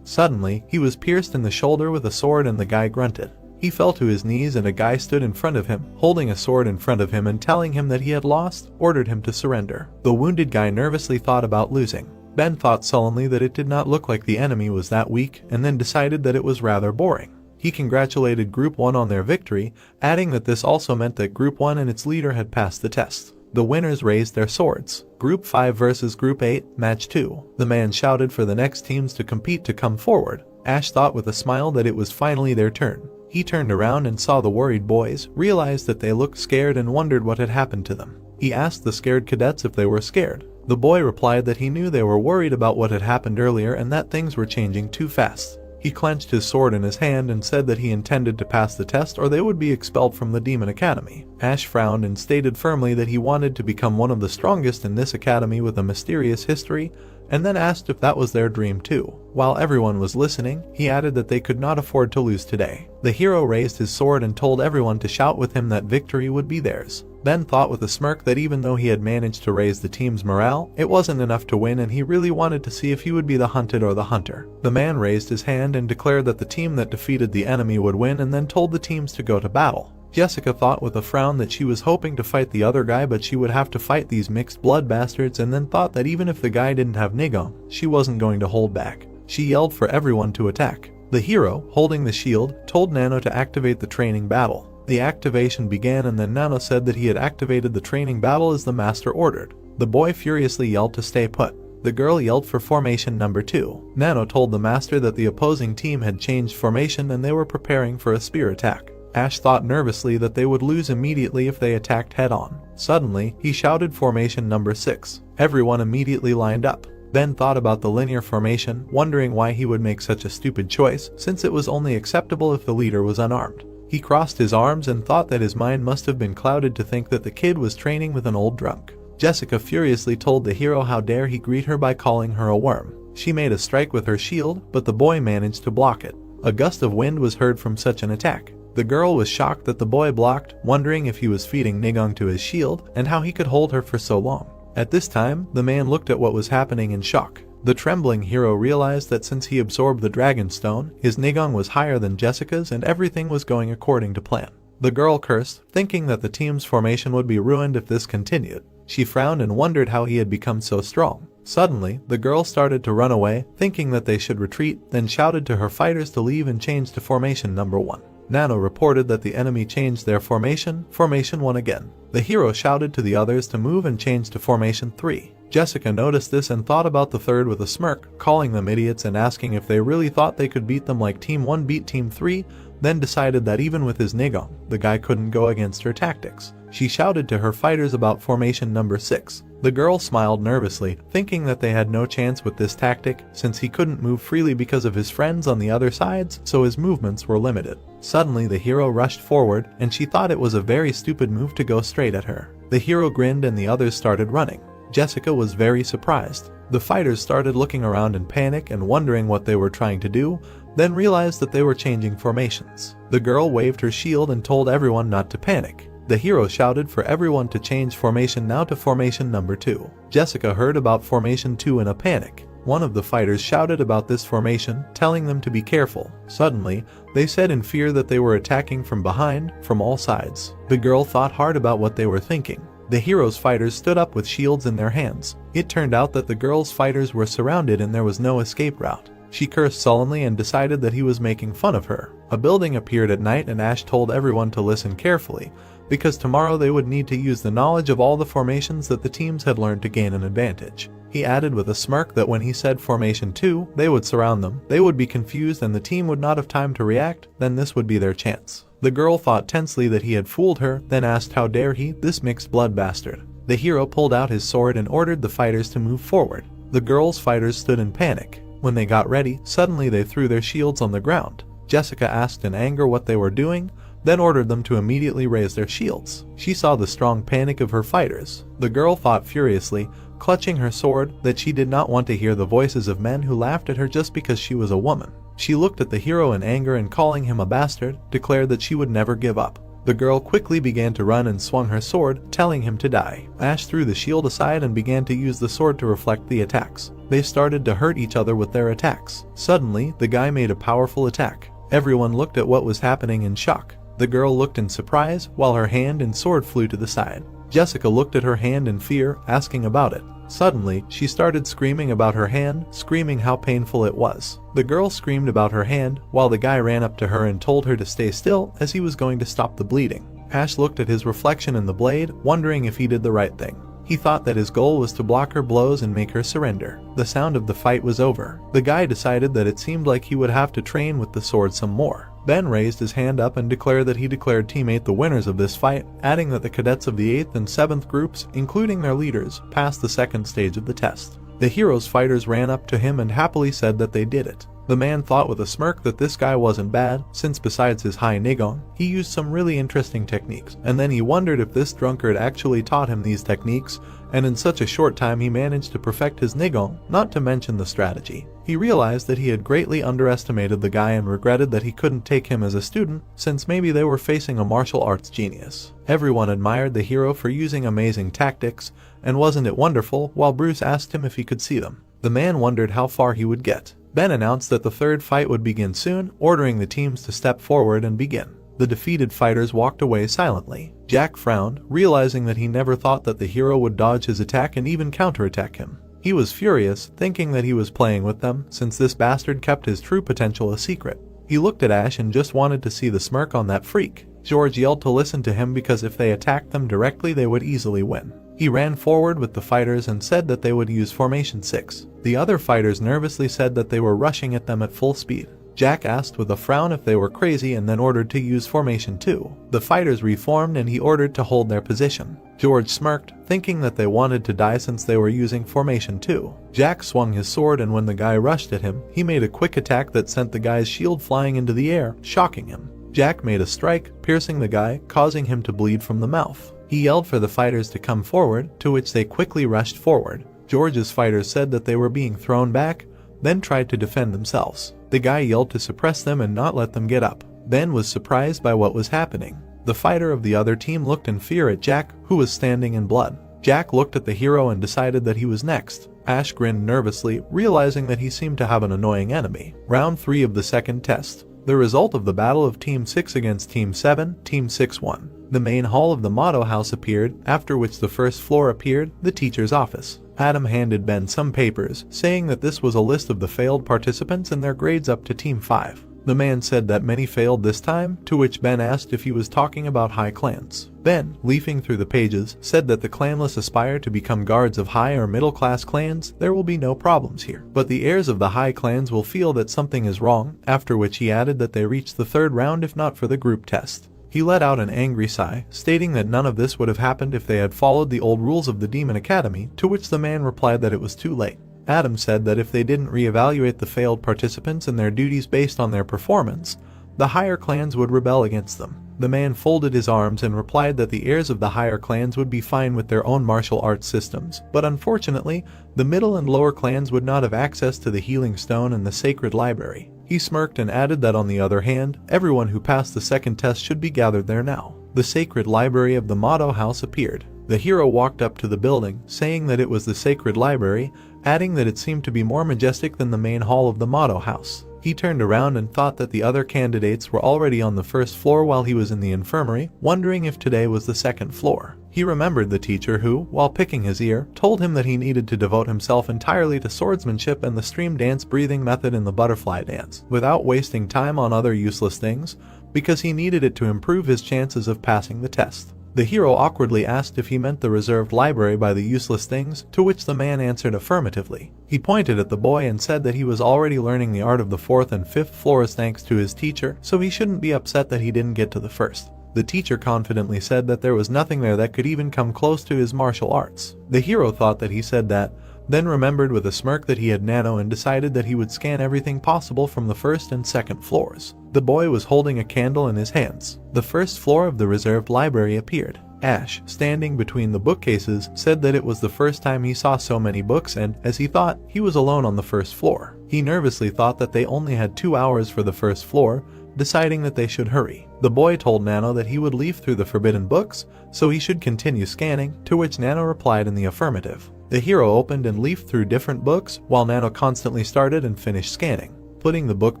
Suddenly, he was pierced in the shoulder with a sword and the guy grunted. He fell to his knees and a guy stood in front of him, holding a sword in front of him and telling him that he had lost, ordered him to surrender. The wounded guy nervously thought about losing. Ben thought sullenly that it did not look like the enemy was that weak, and then decided that it was rather boring. He congratulated Group 1 on their victory, adding that this also meant that Group 1 and its leader had passed the test. The winners raised their swords. Group 5 versus Group 8, Match 2. The man shouted for the next teams to compete to come forward. Ash thought with a smile that it was finally their turn. He turned around and saw the worried boys, realized that they looked scared and wondered what had happened to them. He asked the scared cadets if they were scared. The boy replied that he knew they were worried about what had happened earlier and that things were changing too fast. He clenched his sword in his hand and said that he intended to pass the test or they would be expelled from the Demon Academy. Ash frowned and stated firmly that he wanted to become one of the strongest in this academy with a mysterious history, and then asked if that was their dream too. While everyone was listening, he added that they could not afford to lose today. The hero raised his sword and told everyone to shout with him that victory would be theirs. Ben thought with a smirk that even though he had managed to raise the team's morale, it wasn't enough to win, and he really wanted to see if he would be the hunted or the hunter. The man raised his hand and declared that the team that defeated the enemy would win, and then told the teams to go to battle. Jessica thought with a frown that she was hoping to fight the other guy, but she would have to fight these mixed blood bastards, and then thought that even if the guy didn't have nigong, she wasn't going to hold back. She yelled for everyone to attack. The hero, holding the shield, told Nano to activate the training battle. The activation began, and then Nano said that he had activated the training battle as the master ordered. The boy furiously yelled to stay put. The girl yelled for formation number 2. Nano told the master that the opposing team had changed formation and they were preparing for a spear attack. Ash thought nervously that they would lose immediately if they attacked head-on. Suddenly, he shouted formation number 6. Everyone immediately lined up. Ben thought about the linear formation, wondering why he would make such a stupid choice, since it was only acceptable if the leader was unarmed. He crossed his arms and thought that his mind must have been clouded to think that the kid was training with an old drunk. Jessica furiously told the hero how dare he greet her by calling her a worm. She made a strike with her shield, but the boy managed to block it. A gust of wind was heard from such an attack. The girl was shocked that the boy blocked, wondering if he was feeding nigong to his shield and how he could hold her for so long. At this time, the man looked at what was happening in shock. The trembling hero realized that since he absorbed the dragon stone, his nigong was higher than Jessica's and everything was going according to plan. The girl cursed, thinking that the team's formation would be ruined if this continued. She frowned and wondered how he had become so strong. Suddenly, the girl started to run away, thinking that they should retreat, then shouted to her fighters to leave and change to formation number 1. Nano reported that the enemy changed their formation 1 again. The hero shouted to the others to move and change to formation 3. Jessica noticed this and thought about the third with a smirk, calling them idiots and asking if they really thought they could beat them like Team 1 beat Team 3, then decided that even with his nigong, the guy couldn't go against her tactics. She shouted to her fighters about formation number 6. The girl smiled nervously, thinking that they had no chance with this tactic since he couldn't move freely because of his friends on the other sides, so his movements were limited. Suddenly the hero rushed forward, and she thought it was a very stupid move to go straight at her. The hero grinned and the others started running. Jessica was very surprised. The fighters started looking around in panic and wondering what they were trying to do, then realized that they were changing formations. The girl waved her shield and told everyone not to panic. The hero shouted for everyone to change formation now to formation number 2. Jessica heard about formation 2 in a panic. One of the fighters shouted about this formation, telling them to be careful. Suddenly, they said in fear that they were attacking from behind, from all sides. The girl thought hard about what they were thinking. The hero's fighters stood up with shields in their hands. It turned out that the girl's fighters were surrounded and there was no escape route. She cursed sullenly and decided that he was making fun of her. A building appeared at night and Ash told everyone to listen carefully, because tomorrow they would need to use the knowledge of all the formations that the teams had learned to gain an advantage. He added with a smirk that when he said formation 2, they would surround them, they would be confused and the team would not have time to react, then this would be their chance. The girl thought tensely that he had fooled her, then asked how dare he, this mixed blood bastard. The hero pulled out his sword and ordered the fighters to move forward. The girl's fighters stood in panic. When they got ready, suddenly they threw their shields on the ground. Jessica asked in anger what they were doing, then ordered them to immediately raise their shields. She saw the strong panic of her fighters. The girl thought furiously, clutching her sword, that she did not want to hear the voices of men who laughed at her just because she was a woman. She looked at the hero in anger and calling him a bastard, declared that she would never give up. The girl quickly began to run and swung her sword, telling him to die. Ash threw the shield aside and began to use the sword to reflect the attacks. They started to hurt each other with their attacks. Suddenly, the guy made a powerful attack. Everyone looked at what was happening in shock. The girl looked in surprise, while her hand and sword flew to the side. Jessica looked at her hand in fear, asking about it. Suddenly, she started screaming about her hand, screaming how painful it was. The girl screamed about her hand, while the guy ran up to her and told her to stay still as he was going to stop the bleeding. Ash looked at his reflection in the blade, wondering if he did the right thing. He thought that his goal was to block her blows and make her surrender. The sound of the fight was over. The guy decided that it seemed like he would have to train with the sword some more. Ben raised his hand up and declared that he declared Team 8 the winners of this fight, adding that the cadets of the 8th and 7th groups, including their leaders, passed the second stage of the test. The hero's fighters ran up to him and happily said that they did it. The man thought with a smirk that this guy wasn't bad, since besides his high nigong, he used some really interesting techniques, and then he wondered if this drunkard actually taught him these techniques, and in such a short time he managed to perfect his nigong, not to mention the strategy. He realized that he had greatly underestimated the guy and regretted that he couldn't take him as a student, since maybe they were facing a martial arts genius. Everyone admired the hero for using amazing tactics, and wasn't it wonderful, while Bruce asked him if he could see them. The man wondered how far he would get. Ben announced that the third fight would begin soon, ordering the teams to step forward and begin. The defeated fighters walked away silently. Jack frowned, realizing that he never thought that the hero would dodge his attack and even counterattack him. He was furious, thinking that he was playing with them, since this bastard kept his true potential a secret. He looked at Ash and just wanted to see the smirk on that freak. George yelled to listen to him because if they attacked them directly they would easily win. He ran forward with the fighters and said that they would use Formation 6. The other fighters nervously said that they were rushing at them at full speed. Jack asked with a frown if they were crazy and then ordered to use Formation 2. The fighters reformed and he ordered to hold their position. George smirked, thinking that they wanted to die since they were using Formation 2. Jack swung his sword and when the guy rushed at him, he made a quick attack that sent the guy's shield flying into the air, shocking him. Jack made a strike, piercing the guy, causing him to bleed from the mouth. He yelled for the fighters to come forward, to which they quickly rushed forward. George's fighters said that they were being thrown back, then tried to defend themselves. The guy yelled to suppress them and not let them get up. Ben was surprised by what was happening. The fighter of the other team looked in fear at Jack, who was standing in blood. Jack looked at the hero and decided that he was next. Ash grinned nervously, realizing that he seemed to have an annoying enemy. Round 3 of the second test. The result of the battle of Team 6 against Team 7, Team 6 won. The main hall of the motto house appeared, after which the first floor appeared, the teacher's office. Adam handed Ben some papers, saying that this was a list of the failed participants and their grades up to Team 5. The man said that many failed this time, to which Ben asked if he was talking about high clans. Ben, leafing through the pages, said that the clanless aspire to become guards of high or middle class clans, there will be no problems here. But the heirs of the high clans will feel that something is wrong, after which he added that they reached the third round if not for the group test. He let out an angry sigh, stating that none of this would have happened if they had followed the old rules of the Demon Academy, to which the man replied that it was too late. Adam said that if they didn't reevaluate the failed participants and their duties based on their performance, the higher clans would rebel against them. The man folded his arms and replied that the heirs of the higher clans would be fine with their own martial arts systems, but unfortunately, the middle and lower clans would not have access to the healing stone and the sacred library. He smirked and added that on the other hand, everyone who passed the second test should be gathered there now. The sacred library of the motto house appeared. The hero walked up to the building, saying that it was the sacred library, adding that it seemed to be more majestic than the main hall of the motto house. He turned around and thought that the other candidates were already on the first floor while he was in the infirmary, wondering if today was the second floor. He remembered the teacher who, while picking his ear, told him that he needed to devote himself entirely to swordsmanship and the stream dance breathing method in the butterfly dance, without wasting time on other useless things, because he needed it to improve his chances of passing the test. The hero awkwardly asked if he meant the reserved library by the useless things, to which the man answered affirmatively. He pointed at the boy and said that he was already learning the art of the 4th and 5th floors thanks to his teacher, so he shouldn't be upset that he didn't get to the first. The teacher confidently said that there was nothing there that could even come close to his martial arts. The hero thought that he said that, then remembered with a smirk that he had Nano and decided that he would scan everything possible from the first and second floors. The boy was holding a candle in his hands. The first floor of the reserved library appeared. Ash, standing between the bookcases, said that it was the first time he saw so many books and, as he thought, he was alone on the first floor. He nervously thought that they only had 2 hours for the first floor, deciding that they should hurry. The boy told Nano that he would leaf through the forbidden books, so he should continue scanning, to which Nano replied in the affirmative. The hero opened and leafed through different books, while Nano constantly started and finished scanning. Putting the book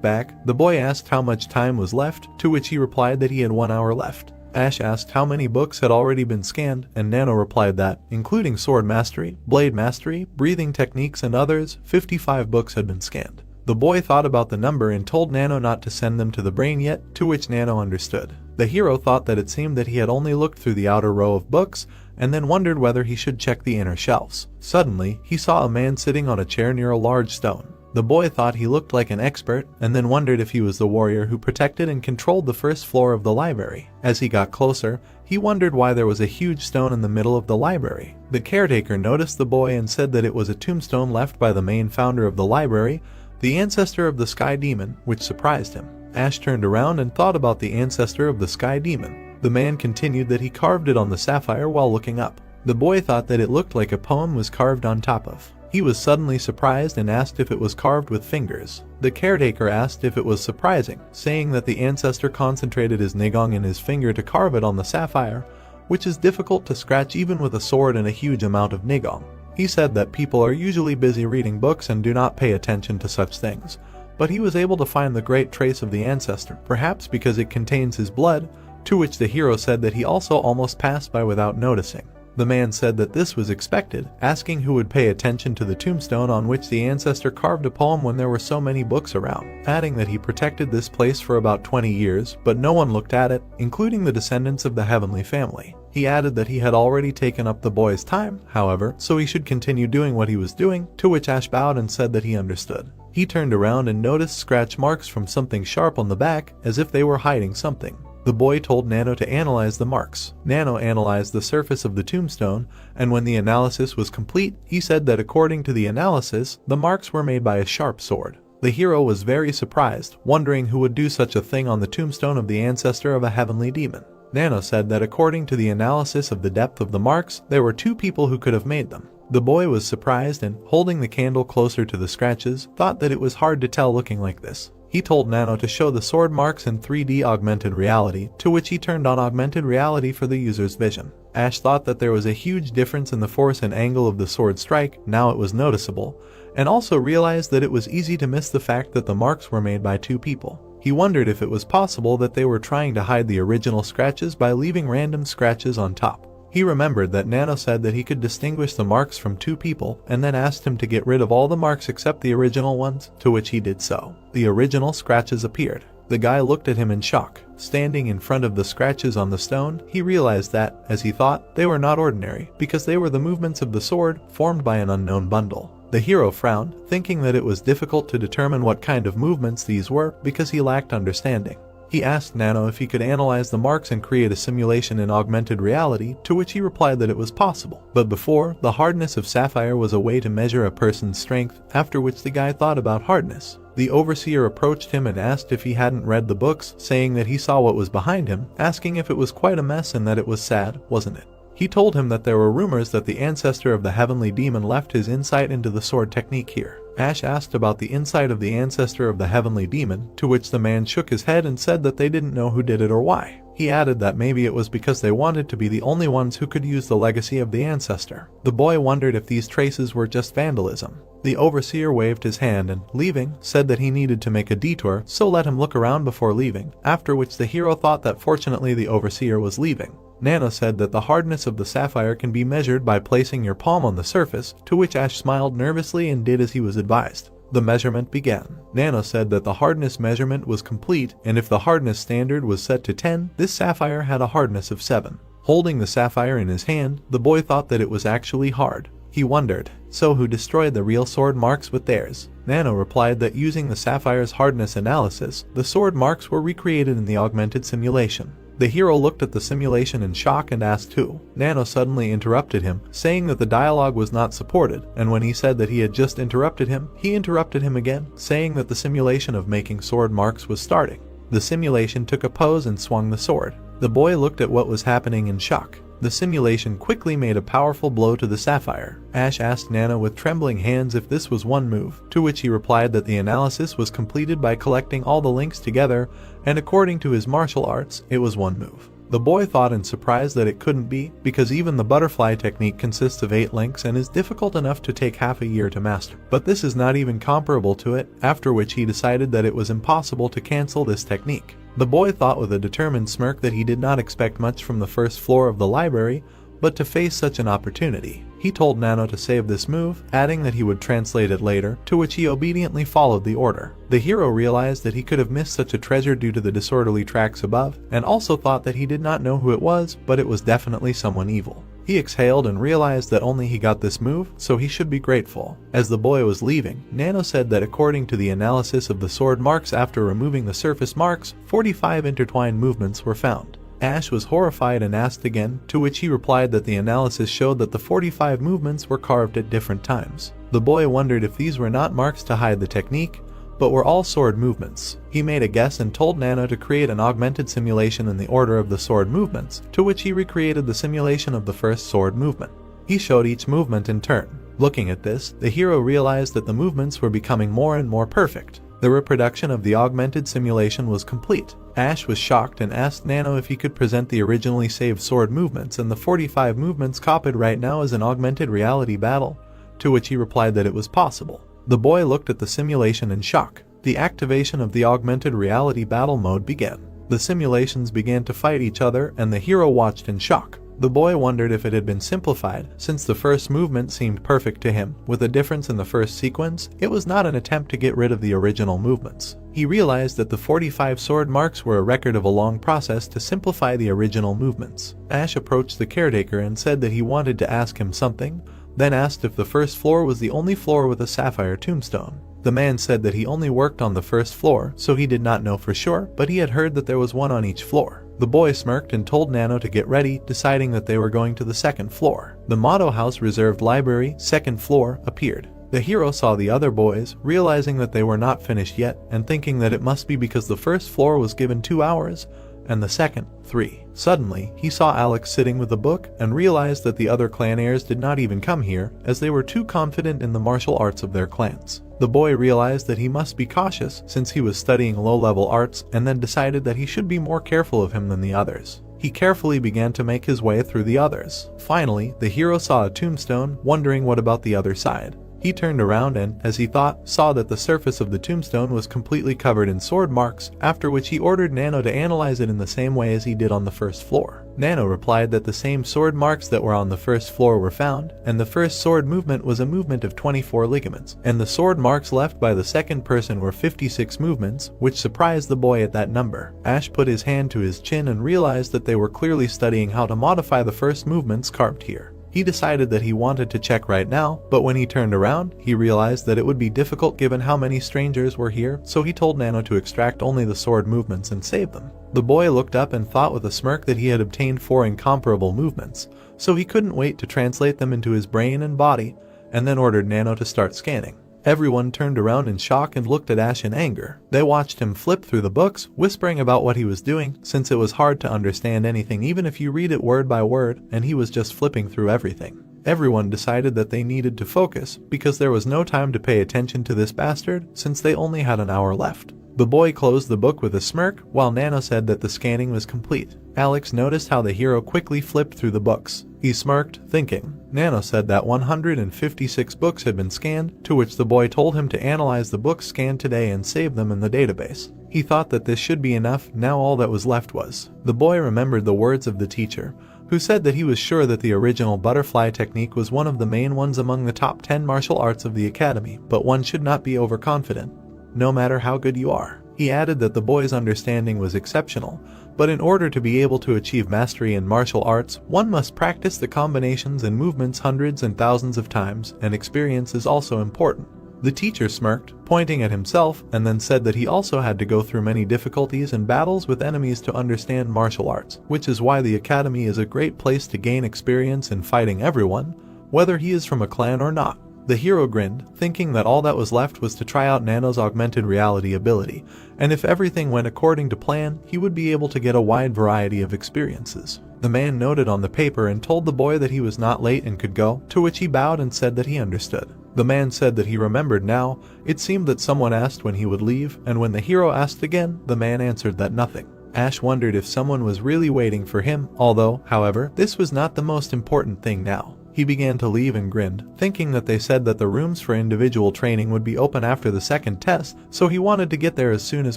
back, the boy asked how much time was left, to which he replied that he had 1 hour left. Ash asked how many books had already been scanned, and Nano replied that, including sword mastery, blade mastery, breathing techniques and others, 55 books had been scanned. The boy thought about the number and told Nano not to send them to the brain yet, to which Nano understood. The hero thought that it seemed that he had only looked through the outer row of books, and then wondered whether he should check the inner shelves. Suddenly, he saw a man sitting on a chair near a large stone. The boy thought he looked like an expert, and then wondered if he was the warrior who protected and controlled the first floor of the library. As he got closer, he wondered why there was a huge stone in the middle of the library. The caretaker noticed the boy and said that it was a tombstone left by the main founder of the library, The ancestor of the sky demon, which surprised him. Ash turned around and thought about the ancestor of the sky demon. The man continued that he carved it on the sapphire while looking up. The boy thought that it looked like a poem was carved on top of. He was suddenly surprised and asked if it was carved with fingers. The caretaker asked if it was surprising, saying that the ancestor concentrated his nigong in his finger to carve it on the sapphire, which is difficult to scratch even with a sword and a huge amount of nigong. He said that people are usually busy reading books and do not pay attention to such things, but he was able to find the great trace of the ancestor, perhaps because it contains his blood, to which the hero said that he also almost passed by without noticing. The man said that this was expected, asking who would pay attention to the tombstone on which the ancestor carved a poem when there were so many books around, adding that he protected this place for about 20 years, but no one looked at it, including the descendants of the heavenly family. He added that he had already taken up the boy's time, however, so he should continue doing what he was doing, to which Ash bowed and said that he understood. He turned around and noticed scratch marks from something sharp on the back, as if they were hiding something. The boy told Nano to analyze the marks. Nano analyzed the surface of the tombstone, and when the analysis was complete, he said that according to the analysis, the marks were made by a sharp sword. The hero was very surprised, wondering who would do such a thing on the tombstone of the ancestor of a heavenly demon. Nano said that according to the analysis of the depth of the marks, there were 2 people who could have made them. The boy was surprised and, holding the candle closer to the scratches, thought that it was hard to tell looking like this. He told Nano to show the sword marks in 3D augmented reality, to which he turned on augmented reality for the user's vision. Ash thought that there was a huge difference in the force and angle of the sword strike, now it was noticeable, and also realized that it was easy to miss the fact that the marks were made by 2 people. He wondered if it was possible that they were trying to hide the original scratches by leaving random scratches on top. He remembered that Nano said that he could distinguish the marks from 2 people and then asked him to get rid of all the marks except the original ones, to which he did so. The original scratches appeared. The guy looked at him in shock. Standing in front of the scratches on the stone, he realized that, as he thought, they were not ordinary, because they were the movements of the sword formed by an unknown bundle. The hero frowned, thinking that it was difficult to determine what kind of movements these were because he lacked understanding. He asked Nano if he could analyze the marks and create a simulation in augmented reality, to which he replied that it was possible. But before, the hardness of sapphire was a way to measure a person's strength, after which the guy thought about hardness. The overseer approached him and asked if he hadn't read the books, saying that he saw what was behind him, asking if it was quite a mess and that it was sad, wasn't it? He told him that there were rumors that the ancestor of the heavenly demon left his insight into the sword technique here. Ash asked about the insight of the ancestor of the heavenly demon, to which the man shook his head and said that they didn't know who did it or why. He added that maybe it was because they wanted to be the only ones who could use the legacy of the ancestor. The boy wondered if these traces were just vandalism. The overseer waved his hand and, leaving, said that he needed to make a detour, so let him look around before leaving, after which the hero thought that fortunately the overseer was leaving. Nano said that the hardness of the sapphire can be measured by placing your palm on the surface, to which Ash smiled nervously and did as he was advised. The measurement began. Nano said that the hardness measurement was complete, and if the hardness standard was set to 10, this sapphire had a hardness of 7. Holding the sapphire in his hand, the boy thought that it was actually hard. He wondered, so who destroyed the real sword marks with theirs? Nano replied that using the sapphire's hardness analysis, the sword marks were recreated in the augmented simulation. The hero looked at the simulation in shock and asked who. Nano suddenly interrupted him, saying that the dialogue was not supported, and when he said that he had just interrupted him, he interrupted him again, saying that the simulation of making sword marks was starting. The simulation took a pose and swung the sword. The boy looked at what was happening in shock. The simulation quickly made a powerful blow to the sapphire. Ash asked Nano with trembling hands if this was one move, to which he replied that the analysis was completed by collecting all the links together, and according to his martial arts, it was one move. The boy thought in surprise that it couldn't be, because even the butterfly technique consists of 8 links and is difficult enough to take half a year to master. But this is not even comparable to it, after which he decided that it was impossible to cancel this technique. The boy thought with a determined smirk that he did not expect much from the first floor of the library, but to face such an opportunity. He told Nano to save this move, adding that he would translate it later, to which he obediently followed the order. The hero realized that he could have missed such a treasure due to the disorderly tracks above, and also thought that he did not know who it was, but it was definitely someone evil. He exhaled and realized that only he got this move, so he should be grateful. As the boy was leaving, Nano said that according to the analysis of the sword marks after removing the surface marks, 45 intertwined movements were found. Ash was horrified and asked again, to which he replied that the analysis showed that the 45 movements were carved at different times. The boy wondered if these were not marks to hide the technique, but were all sword movements. He made a guess and told Nano to create an augmented simulation in the order of the sword movements, to which he recreated the simulation of the first sword movement. He showed each movement in turn. Looking at this, the hero realized that the movements were becoming more and more perfect. The reproduction of the augmented simulation was complete. Ash was shocked and asked Nano if he could present the originally saved sword movements and the 45 movements copied right now as an augmented reality battle, to which he replied that it was possible. The boy looked at the simulation in shock. The activation of the augmented reality battle mode began. The simulations began to fight each other and the hero watched in shock. The boy wondered if it had been simplified, since the first movement seemed perfect to him. With a difference in the first sequence, it was not an attempt to get rid of the original movements. He realized that the 45 sword marks were a record of a long process to simplify the original movements. Ash approached the caretaker and said that he wanted to ask him something, then asked if the first floor was the only floor with a sapphire tombstone. The man said that he only worked on the first floor, so he did not know for sure, but he had heard that there was one on each floor. The boy smirked and told Nano to get ready, deciding that they were going to the second floor. The Motto House Reserved Library, second floor, appeared. The hero saw the other boys, realizing that they were not finished yet, and thinking that it must be because the first floor was given 2 hours, and the second, 3. Suddenly, he saw Alex sitting with a book and realized that the other clan heirs did not even come here, as they were too confident in the martial arts of their clans. The boy realized that he must be cautious since he was studying low-level arts, and then decided that he should be more careful of him than the others. He carefully began to make his way through the others. Finally, the hero saw a tombstone, wondering what about the other side. He turned around and, as he thought, saw that the surface of the tombstone was completely covered in sword marks, after which he ordered Nano to analyze it in the same way as he did on the first floor. Nano replied that the same sword marks that were on the first floor were found, and the first sword movement was a movement of 24 ligaments, and the sword marks left by the second person were 56 movements, which surprised the boy at that number. Ash put his hand to his chin and realized that they were clearly studying how to modify the first movements carved here. He decided that he wanted to check right now, but when he turned around, he realized that it would be difficult given how many strangers were here, so he told Nano to extract only the sword movements and save them. The boy looked up and thought with a smirk that he had obtained 4 incomparable movements, so he couldn't wait to translate them into his brain and body, and then ordered Nano to start scanning. Everyone turned around in shock and looked at Ash in anger. They watched him flip through the books, whispering about what he was doing, since it was hard to understand anything even if you read it word by word, and he was just flipping through everything. Everyone decided that they needed to focus, because there was no time to pay attention to this bastard, since they only had an hour left. The boy closed the book with a smirk, while Nano said that the scanning was complete. Alex noticed how the hero quickly flipped through the books. He smirked, thinking. Nano said that 156 books had been scanned, to which the boy told him to analyze the books scanned today and save them in the database. He thought that this should be enough, now all that was left was. The boy remembered the words of the teacher, who said that he was sure that the original butterfly technique was one of the main ones among the top 10 martial arts of the academy, but one should not be overconfident, no matter how good you are. He added that the boy's understanding was exceptional, but in order to be able to achieve mastery in martial arts, one must practice the combinations and movements hundreds and thousands of times, and experience is also important. The teacher smirked, pointing at himself, and then said that he also had to go through many difficulties and battles with enemies to understand martial arts, which is why the academy is a great place to gain experience in fighting everyone, whether he is from a clan or not. The hero grinned, thinking that all that was left was to try out Nano's augmented reality ability, and if everything went according to plan, he would be able to get a wide variety of experiences. The man noted on the paper and told the boy that he was not late and could go, to which he bowed and said that he understood. The man said that he remembered now. It seemed that someone asked when he would leave, and when the hero asked again, the man answered that nothing. Ash wondered if someone was really waiting for him, although, however, this was not the most important thing now. He began to leave and grinned, thinking that they said that the rooms for individual training would be open after the second test, so he wanted to get there as soon as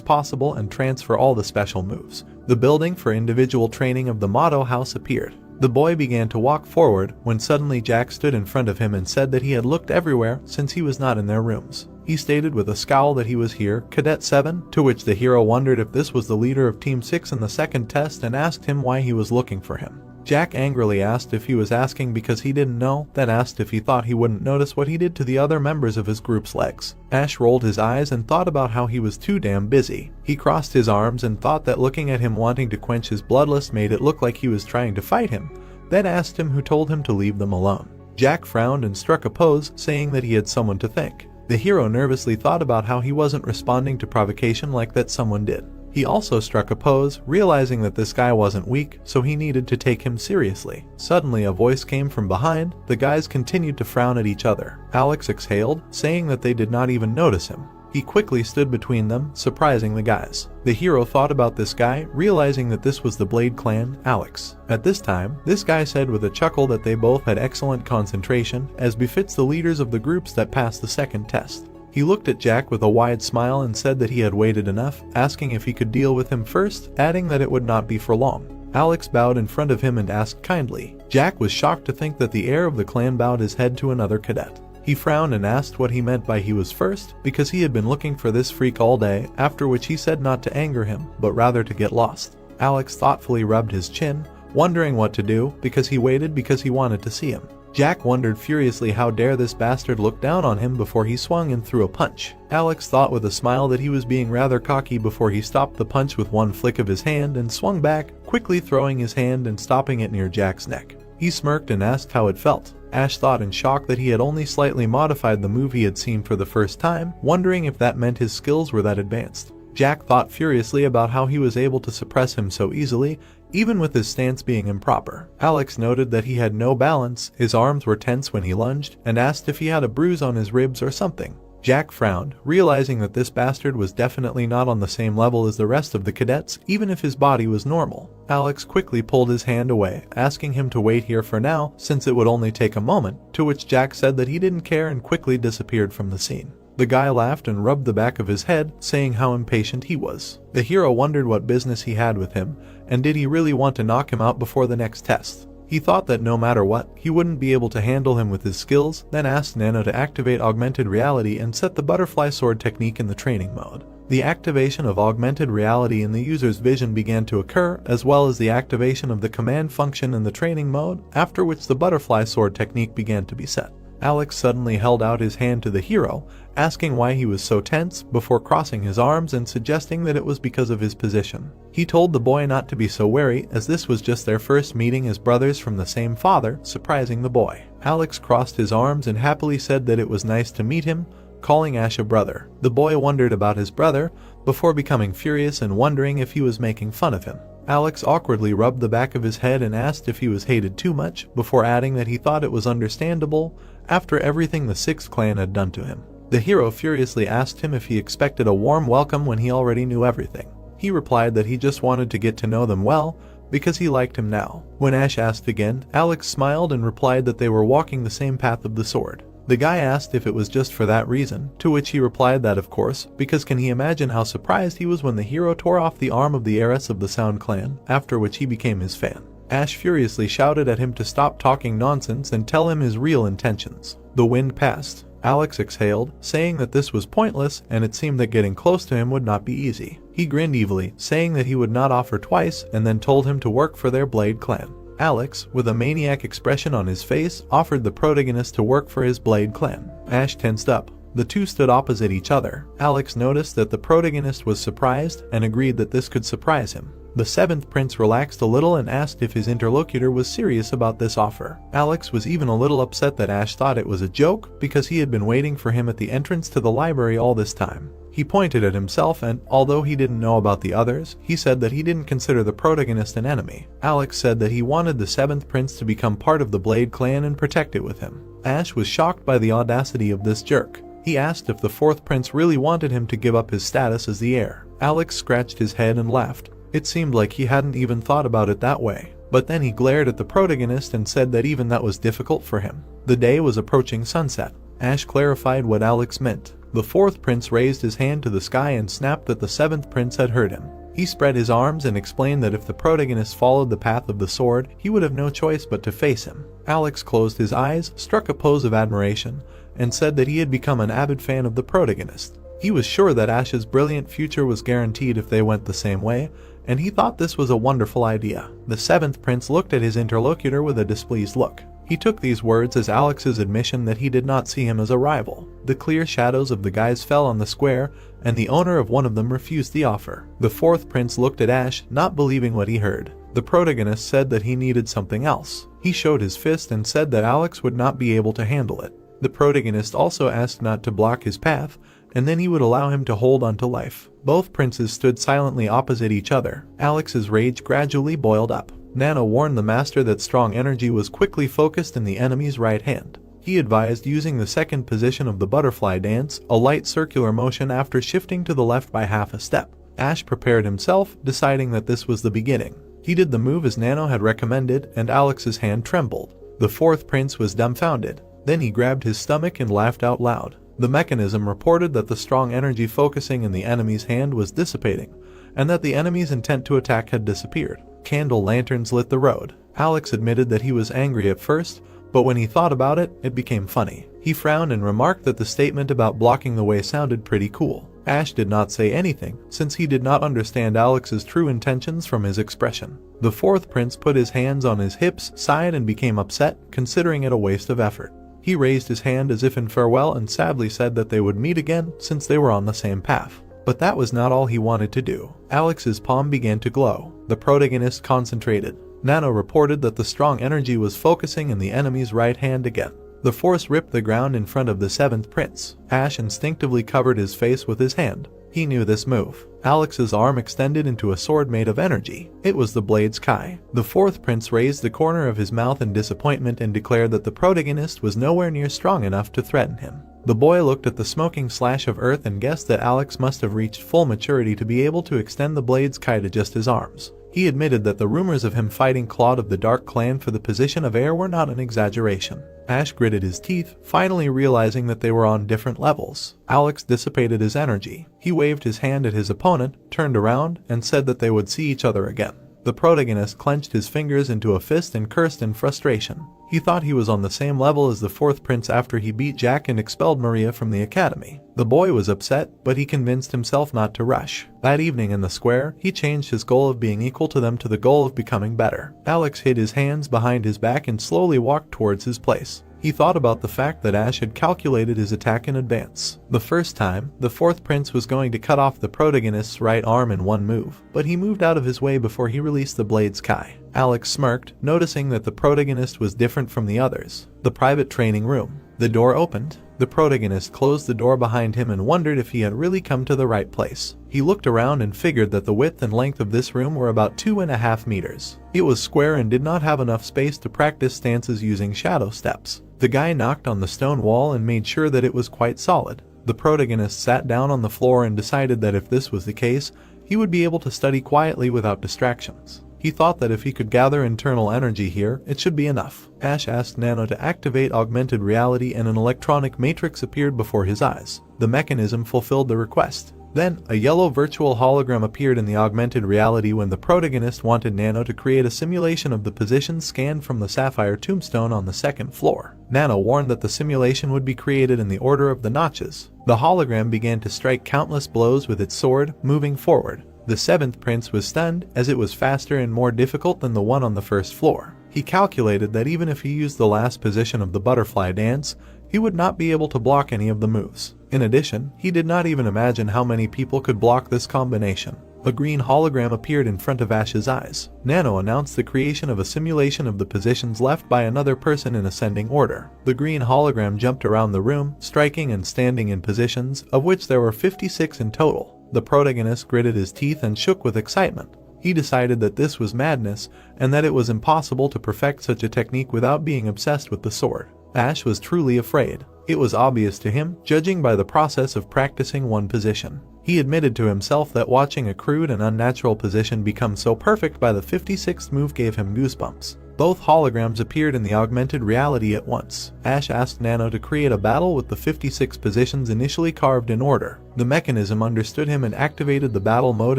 possible and transfer all the special moves. The building for individual training of the Motto House appeared. The boy began to walk forward, when suddenly Jack stood in front of him and said that he had looked everywhere since he was not in their rooms. He stated with a scowl that he was here, Cadet 7, to which the hero wondered if this was the leader of Team 6 in the second test and asked him why he was looking for him. Jack angrily asked if he was asking because he didn't know, then asked if he thought he wouldn't notice what he did to the other members of his group's legs. Ash rolled his eyes and thought about how he was too damn busy. He crossed his arms and thought that looking at him wanting to quench his bloodlust made it look like he was trying to fight him, then asked him who told him to leave them alone. Jack frowned and struck a pose, saying that he had someone to thank. The hero nervously thought about how he wasn't responding to provocation like that someone did. He also struck a pose, realizing that this guy wasn't weak, so he needed to take him seriously. Suddenly a voice came from behind. The guys continued to frown at each other. Alex exhaled, saying that they did not even notice him. He quickly stood between them, surprising the guys. The hero thought about this guy, realizing that this was the Blade Clan, Alex. At this time, this guy said with a chuckle that they both had excellent concentration, as befits the leaders of the groups that passed the second test. He looked at Jack with a wide smile and said that he had waited enough, asking if he could deal with him first, adding that it would not be for long. Alex bowed in front of him and asked kindly. Jack was shocked to think that the heir of the clan bowed his head to another cadet. He frowned and asked what he meant by he was first, because he had been looking for this freak all day, after which he said not to anger him, but rather to get lost. Alex thoughtfully rubbed his chin, wondering what to do, because he waited because he wanted to see him. Jack wondered furiously how dare this bastard look down on him before he swung and threw a punch. Alex thought with a smile that he was being rather cocky before he stopped the punch with one flick of his hand and swung back, quickly throwing his hand and stopping it near Jack's neck. He smirked and asked how it felt. Ash thought in shock that he had only slightly modified the move he had seen for the first time, wondering if that meant his skills were that advanced. Jack thought furiously about how he was able to suppress him so easily, even with his stance being improper. Alex noted that he had no balance, his arms were tense when he lunged, and asked if he had a bruise on his ribs or something. Jack frowned, realizing that this bastard was definitely not on the same level as the rest of the cadets, even if his body was normal. Alex quickly pulled his hand away, asking him to wait here for now, since it would only take a moment, to which Jack said that he didn't care and quickly disappeared from the scene. The guy laughed and rubbed the back of his head, saying how impatient he was. The hero wondered what business he had with him, and did he really want to knock him out before the next test. He thought that no matter what, he wouldn't be able to handle him with his skills, then asked Nano to activate augmented reality and set the butterfly sword technique in the training mode. The activation of augmented reality in the user's vision began to occur, as well as the activation of the command function in the training mode, after which the butterfly sword technique began to be set. Alex suddenly held out his hand to the hero, asking why he was so tense, before crossing his arms and suggesting that it was because of his position. He told the boy not to be so wary, as this was just their first meeting as brothers from the same father, surprising the boy. Alex crossed his arms and happily said that it was nice to meet him, calling Ash a brother. The boy wondered about his brother, before becoming furious and wondering if he was making fun of him. Alex awkwardly rubbed the back of his head and asked if he was hated too much, before adding that he thought it was understandable after everything the Sixth Clan had done to him. The hero furiously asked him if he expected a warm welcome when he already knew everything. He replied that he just wanted to get to know them well, because he liked him now. When Ash asked again, Alex smiled and replied that they were walking the same path of the sword. The guy asked if it was just for that reason, to which he replied that of course, because can he imagine how surprised he was when the hero tore off the arm of the heiress of the Sound Clan, after which he became his fan. Ash furiously shouted at him to stop talking nonsense and tell him his real intentions. The wind passed. Alex exhaled, saying that this was pointless and it seemed that getting close to him would not be easy. He grinned evilly, saying that he would not offer twice, and then told him to work for their Blade Clan. Alex, with a maniac expression on his face, offered the protagonist to work for his Blade Clan. Ash tensed up. The two stood opposite each other. Alex noticed that the protagonist was surprised and agreed that this could surprise him. The seventh prince relaxed a little and asked if his interlocutor was serious about this offer. Alex was even a little upset that Ash thought it was a joke, because he had been waiting for him at the entrance to the library all this time. He pointed at himself and, although he didn't know about the others, he said that he didn't consider the protagonist an enemy. Alex said that he wanted the seventh prince to become part of the Blade Clan and protect it with him. Ash was shocked by the audacity of this jerk. He asked if the fourth prince really wanted him to give up his status as the heir. Alex scratched his head and laughed. It seemed like he hadn't even thought about it that way. But then he glared at the protagonist and said that even that was difficult for him. The day was approaching sunset. Ash clarified what Alex meant. The fourth prince raised his hand to the sky and snapped that the seventh prince had heard him. He spread his arms and explained that if the protagonist followed the path of the sword, he would have no choice but to face him. Alex closed his eyes, struck a pose of admiration, and said that he had become an avid fan of the protagonist. He was sure that Ash's brilliant future was guaranteed if they went the same way, and he thought this was a wonderful idea. The seventh prince looked at his interlocutor with a displeased look. He took these words as Alex's admission that he did not see him as a rival. The clear shadows of the guys fell on the square, and the owner of one of them refused the offer. The fourth prince looked at Ash, not believing what he heard. The protagonist said that he needed something else. He showed his fist and said that Alex would not be able to handle it. The protagonist also asked not to block his path, and then he would allow him to hold on to life. Both princes stood silently opposite each other. Alex's rage gradually boiled up. Nano warned the master that strong energy was quickly focused in the enemy's right hand. He advised using the second position of the butterfly dance, a light circular motion after shifting to the left by half a step. Ash prepared himself, deciding that this was the beginning. He did the move as Nano had recommended, and Alex's hand trembled. The fourth prince was dumbfounded. Then he grabbed his stomach and laughed out loud. The mechanism reported that the strong energy focusing in the enemy's hand was dissipating, and that the enemy's intent to attack had disappeared. Candle lanterns lit the road. Alex admitted that he was angry at first, but when he thought about it, it became funny. He frowned and remarked that the statement about blocking the way sounded pretty cool. Ash did not say anything, since he did not understand Alex's true intentions from his expression. The fourth prince put his hands on his hips, sighed and became upset, considering it a waste of effort. He raised his hand as if in farewell and sadly said that they would meet again since they were on the same path. But that was not all he wanted to do. Alex's palm began to glow. The protagonist concentrated. Nano reported that the strong energy was focusing in the enemy's right hand again. The force ripped the ground in front of the seventh prince. Ash instinctively covered his face with his hand. He knew this move. Alex's arm extended into a sword made of energy. It was the blade's kai. The fourth prince raised the corner of his mouth in disappointment and declared that the protagonist was nowhere near strong enough to threaten him. The boy looked at the smoking slash of earth and guessed that Alex must have reached full maturity to be able to extend the blade's kai to just his arms. He admitted that the rumors of him fighting Claude of the Dark Clan for the position of heir were not an exaggeration. Ash gritted his teeth, finally realizing that they were on different levels. Alex dissipated his energy. He waved his hand at his opponent, turned around, and said that they would see each other again. The protagonist clenched his fingers into a fist and cursed in frustration. He thought he was on the same level as the fourth prince after he beat Jack and expelled Maria from the academy. The boy was upset, but he convinced himself not to rush. That evening in the square, he changed his goal of being equal to them to the goal of becoming better. Alex hid his hands behind his back and slowly walked towards his place. He thought about the fact that Ash had calculated his attack in advance. The first time, the fourth prince was going to cut off the protagonist's right arm in one move, but he moved out of his way before he released the blade's kai. Alex smirked, noticing that the protagonist was different from the others. The private training room. The door opened. The protagonist closed the door behind him and wondered if he had really come to the right place. He looked around and figured that the width and length of this room were about 2.5 meters. It was square and did not have enough space to practice stances using shadow steps. The guy knocked on the stone wall and made sure that it was quite solid. The protagonist sat down on the floor and decided that if this was the case, he would be able to study quietly without distractions. He thought that if he could gather internal energy here, it should be enough. Ash asked Nano to activate augmented reality and an electronic matrix appeared before his eyes. The mechanism fulfilled the request. Then, a yellow virtual hologram appeared in the augmented reality when the protagonist wanted Nano to create a simulation of the positions scanned from the sapphire tombstone on the second floor. Nano warned that the simulation would be created in the order of the notches. The hologram began to strike countless blows with its sword, moving forward. The seventh prince was stunned, as it was faster and more difficult than the one on the first floor. He calculated that even if he used the last position of the butterfly dance, he would not be able to block any of the moves. In addition, he did not even imagine how many people could block this combination. A green hologram appeared in front of Ash's eyes. Nano announced the creation of a simulation of the positions left by another person in ascending order. The green hologram jumped around the room, striking and standing in positions, of which there were 56 in total. The protagonist gritted his teeth and shook with excitement. He decided that this was madness, and that it was impossible to perfect such a technique without being obsessed with the sword. Ash was truly afraid. It was obvious to him, judging by the process of practicing one position. He admitted to himself that watching a crude and unnatural position become so perfect by the 56th move gave him goosebumps. Both holograms appeared in the augmented reality at once. Ash asked Nano to create a battle with the 56 positions initially carved in order. The mechanism understood him and activated the battle mode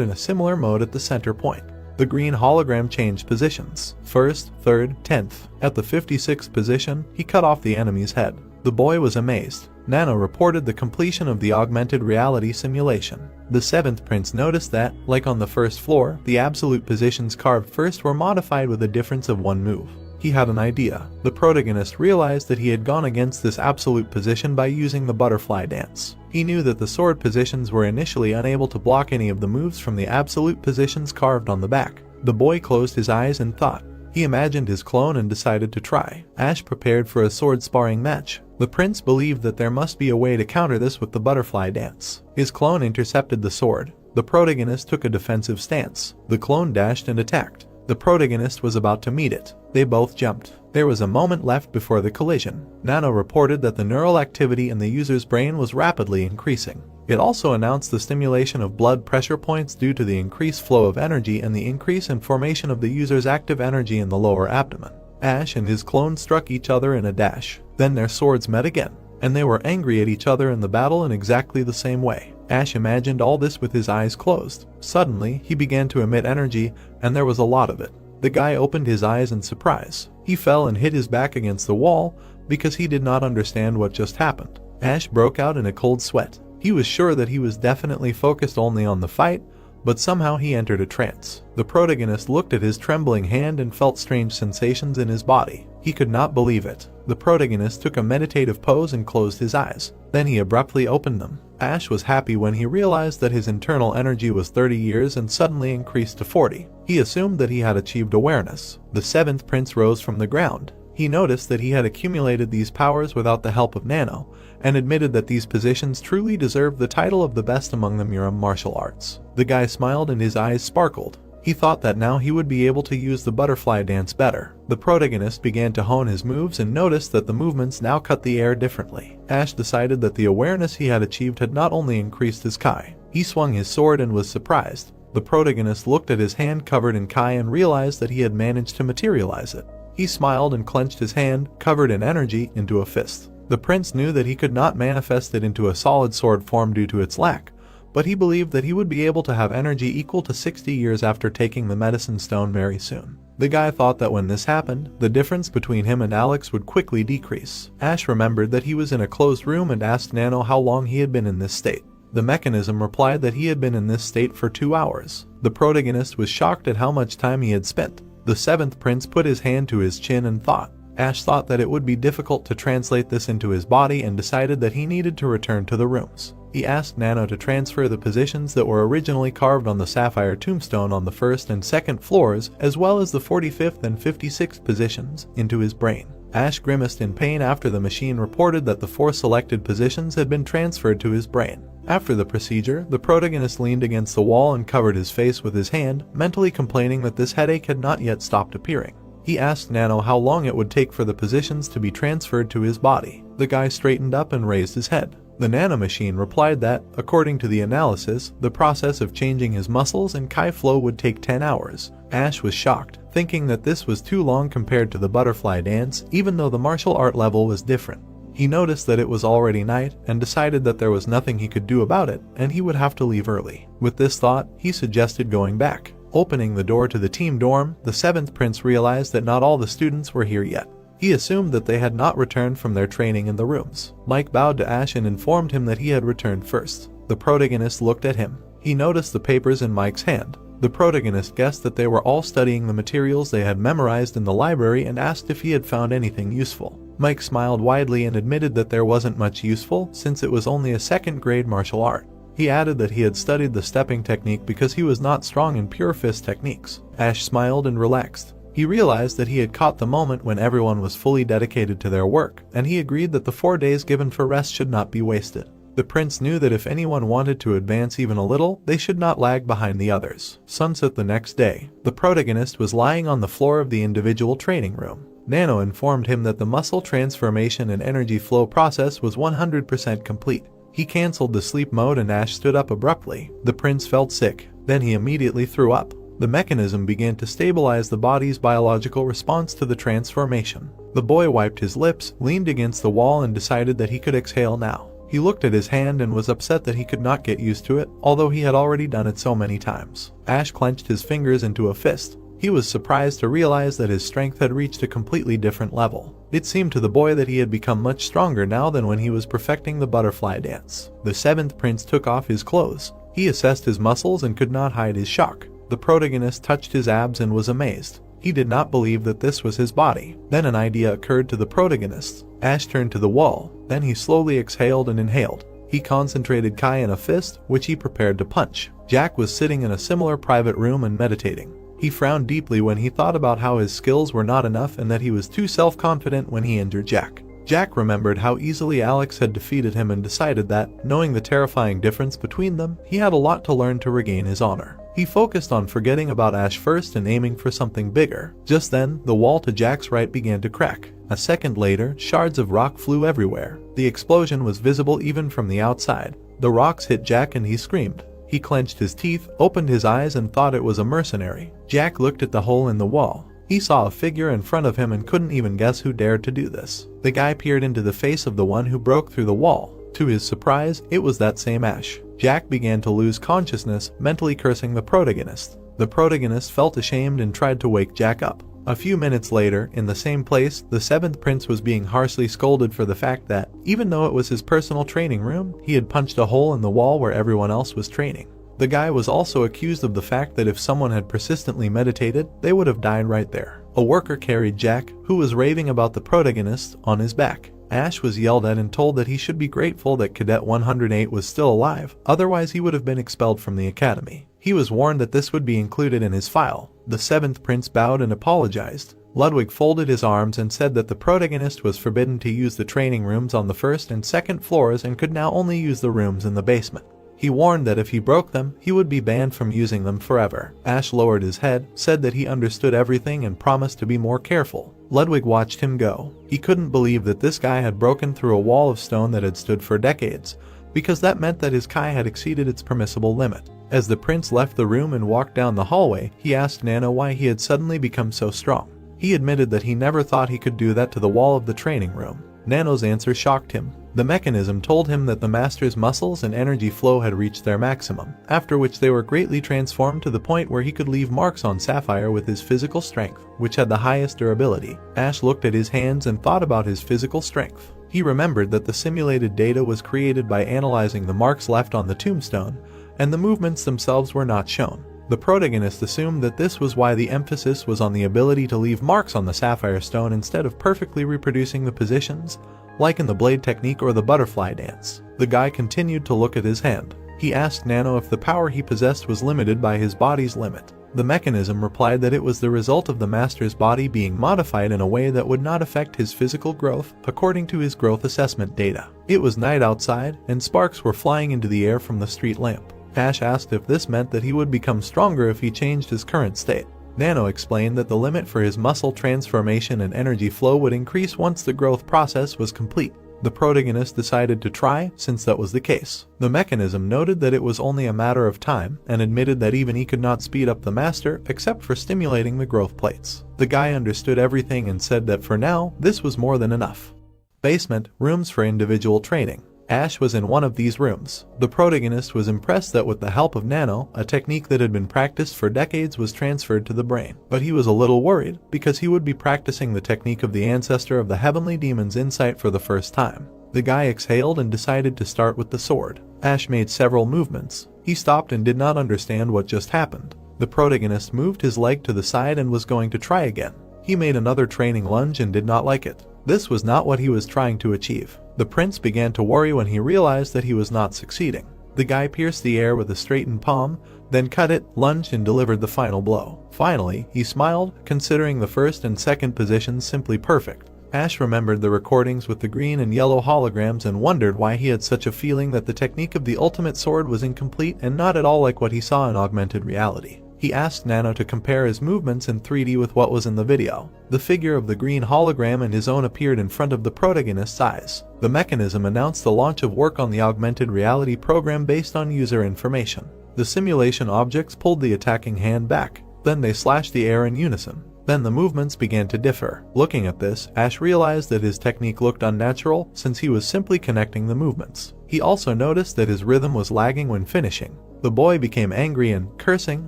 in a similar mode at the center point. The green hologram changed positions. First, third, 10th. At the 56th position, he cut off the enemy's head. The boy was amazed. Nano reported the completion of the augmented reality simulation. The seventh prince noticed that, like on the first floor, the absolute positions carved first were modified with a difference of one move. He had an idea. The protagonist realized that he had gone against this absolute position by using the butterfly dance. He knew that the sword positions were initially unable to block any of the moves from the absolute positions carved on the back. The boy closed his eyes and thought. He imagined his clone and decided to try. Ash prepared for a sword sparring match. The prince believed that there must be a way to counter this with the butterfly dance. His clone intercepted the sword. The protagonist took a defensive stance. The clone dashed and attacked. The protagonist was about to meet it. They both jumped. There was a moment left before the collision. Nano reported that the neural activity in the user's brain was rapidly increasing. It also announced the stimulation of blood pressure points due to the increased flow of energy and the increase in formation of the user's active energy in the lower abdomen. Ash and his clone struck each other in a dash. Then their swords met again, and they were angry at each other in the battle in exactly the same way. Ash imagined all this with his eyes closed. Suddenly, he began to emit energy, and there was a lot of it. The guy opened his eyes in surprise. He fell and hit his back against the wall because he did not understand what just happened. Ash broke out in a cold sweat. He was sure that he was definitely focused only on the fight, but somehow he entered a trance. The protagonist looked at his trembling hand and felt strange sensations in his body. He could not believe it. The protagonist took a meditative pose and closed his eyes. Then he abruptly opened them. Ash was happy when he realized that his internal energy was 30 years and suddenly increased to 40. He assumed that he had achieved awareness. The seventh prince rose from the ground. He noticed that he had accumulated these powers without the help of Nano, and admitted that these positions truly deserved the title of the best among the Muram martial arts. The guy smiled and his eyes sparkled. He thought that now he would be able to use the butterfly dance better. The protagonist began to hone his moves and noticed that the movements now cut the air differently. Ash decided that the awareness he had achieved had not only increased his Kai. He swung his sword and was surprised. The protagonist looked at his hand covered in Kai and realized that he had managed to materialize it. He smiled and clenched his hand, covered in energy, into a fist. The prince knew that he could not manifest it into a solid sword form due to its lack, but he believed that he would be able to have energy equal to 60 years after taking the medicine stone very soon. The guy thought that when this happened, the difference between him and Alex would quickly decrease. Ash remembered that he was in a closed room and asked Nano how long he had been in this state. The mechanism replied that he had been in this state for 2 hours. The protagonist was shocked at how much time he had spent. The seventh prince put his hand to his chin and thought. Ash thought that it would be difficult to translate this into his body and decided that he needed to return to the rooms. He asked Nano to transfer the positions that were originally carved on the sapphire tombstone on the first and second floors, as well as the 45th and 56th positions, into his brain. Ash grimaced in pain after the machine reported that the 4 selected positions had been transferred to his brain. After the procedure, the protagonist leaned against the wall and covered his face with his hand, mentally complaining that this headache had not yet stopped appearing. He asked Nano how long it would take for the positions to be transferred to his body. The guy straightened up and raised his head. The nano machine replied that, according to the analysis, the process of changing his muscles and Kai flow would take 10 hours. Ash was shocked, thinking that this was too long compared to the butterfly dance, even though the martial art level was different. He noticed that it was already night and decided that there was nothing he could do about it and he would have to leave early. With this thought, he suggested going back. Opening the door to the team dorm, the seventh prince realized that not all the students were here yet. He assumed that they had not returned from their training in the rooms. Mike bowed to Ash and informed him that he had returned first. The protagonist looked at him. He noticed the papers in Mike's hand. The protagonist guessed that they were all studying the materials they had memorized in the library and asked if he had found anything useful. Mike smiled widely and admitted that there wasn't much useful since it was only a second-grade martial art. He added that he had studied the stepping technique because he was not strong in pure fist techniques. Ash smiled and relaxed. He realized that he had caught the moment when everyone was fully dedicated to their work, and he agreed that the 4 days given for rest should not be wasted. The prince knew that if anyone wanted to advance even a little, they should not lag behind the others. Sunset the next day. The protagonist was lying on the floor of the individual training room. Nano informed him that the muscle transformation and energy flow process was 100% complete. He cancelled the sleep mode and Ash stood up abruptly. The prince felt sick. Then he immediately threw up. The mechanism began to stabilize the body's biological response to the transformation. The boy wiped his lips, leaned against the wall and decided that he could exhale now. He looked at his hand and was upset that he could not get used to it, although he had already done it so many times. Ash clenched his fingers into a fist. He was surprised to realize that his strength had reached a completely different level. It seemed to the boy that he had become much stronger now than when he was perfecting the butterfly dance. The seventh prince took off his clothes. He assessed his muscles and could not hide his shock. The protagonist touched his abs and was amazed. He did not believe that this was his body. Then an idea occurred to the protagonist. Ash turned to the wall. Then he slowly exhaled and inhaled. He concentrated Kai in a fist, which he prepared to punch. Jack was sitting in a similar private room and meditating. He frowned deeply when he thought about how his skills were not enough and that he was too self-confident when he injured Jack. Jack remembered how easily Alex had defeated him and decided that, knowing the terrifying difference between them, he had a lot to learn to regain his honor. He focused on forgetting about Ash first and aiming for something bigger. Just then, the wall to Jack's right began to crack. A second later, shards of rock flew everywhere. The explosion was visible even from the outside. The rocks hit Jack and he screamed. He clenched his teeth, opened his eyes and thought it was a mercenary. Jack looked at the hole in the wall. He saw a figure in front of him and couldn't even guess who dared to do this. The guy peered into the face of the one who broke through the wall. To his surprise, it was that same Ash. Jack began to lose consciousness, mentally cursing the protagonist. The protagonist felt ashamed and tried to wake Jack up. A few minutes later, in the same place, the seventh prince was being harshly scolded for the fact that, even though it was his personal training room, he had punched a hole in the wall where everyone else was training. The guy was also accused of the fact that if someone had persistently meditated, they would have died right there. A worker carried Jack, who was raving about the protagonist, on his back. Ash was yelled at and told that he should be grateful that Cadet 108 was still alive, otherwise he would have been expelled from the academy. He was warned that this would be included in his file. The seventh prince bowed and apologized. Ludwig folded his arms and said that the protagonist was forbidden to use the training rooms on the first and second floors and could now only use the rooms in the basement. He warned that if he broke them, he would be banned from using them forever. Ash lowered his head, said that he understood everything and promised to be more careful. Ludwig watched him go. He couldn't believe that this guy had broken through a wall of stone that had stood for decades, because that meant that his Kai had exceeded its permissible limit. As the prince left the room and walked down the hallway, he asked Nano why he had suddenly become so strong. He admitted that he never thought he could do that to the wall of the training room. Nano's answer shocked him. The mechanism told him that the master's muscles and energy flow had reached their maximum, after which they were greatly transformed to the point where he could leave marks on Sapphire with his physical strength, which had the highest durability. Ash looked at his hands and thought about his physical strength. He remembered that the simulated data was created by analyzing the marks left on the tombstone, and the movements themselves were not shown. The protagonist assumed that this was why the emphasis was on the ability to leave marks on the sapphire stone instead of perfectly reproducing the positions, like in the blade technique or the butterfly dance. The guy continued to look at his hand. He asked Nano if the power he possessed was limited by his body's limit. The mechanism replied that it was the result of the master's body being modified in a way that would not affect his physical growth, according to his growth assessment data. It was night outside, and sparks were flying into the air from the street lamp. Ash asked if this meant that he would become stronger if he changed his current state. Nano explained that the limit for his muscle transformation and energy flow would increase once the growth process was complete. The protagonist decided to try, since that was the case. The mechanism noted that it was only a matter of time, and admitted that even he could not speed up the master except for stimulating the growth plates. The guy understood everything and said that for now, this was more than enough. Basement, rooms for individual training. Ash was in one of these rooms. The protagonist was impressed that with the help of Nano, a technique that had been practiced for decades was transferred to the brain. But he was a little worried, because he would be practicing the technique of the ancestor of the heavenly demon's insight for the first time. The guy exhaled and decided to start with the sword. Ash made several movements. He stopped and did not understand what just happened. The protagonist moved his leg to the side and was going to try again. He made another training lunge and did not like it. This was not what he was trying to achieve. The prince began to worry when he realized that he was not succeeding. The guy pierced the air with a straightened palm, then cut it, lunged and delivered the final blow. Finally, he smiled, considering the first and second positions simply perfect. Ash remembered the recordings with the green and yellow holograms and wondered why he had such a feeling that the technique of the ultimate sword was incomplete and not at all like what he saw in augmented reality. He asked Nano to compare his movements in 3D with what was in the video. The figure of the green hologram and his own appeared in front of the protagonist's eyes. The mechanism announced the launch of work on the augmented reality program based on user information. The simulation objects pulled the attacking hand back. Then they slashed the air in unison. Then the movements began to differ. Looking at this, Ash realized that his technique looked unnatural since he was simply connecting the movements. He also noticed that his rhythm was lagging when finishing. The boy became angry and, cursing,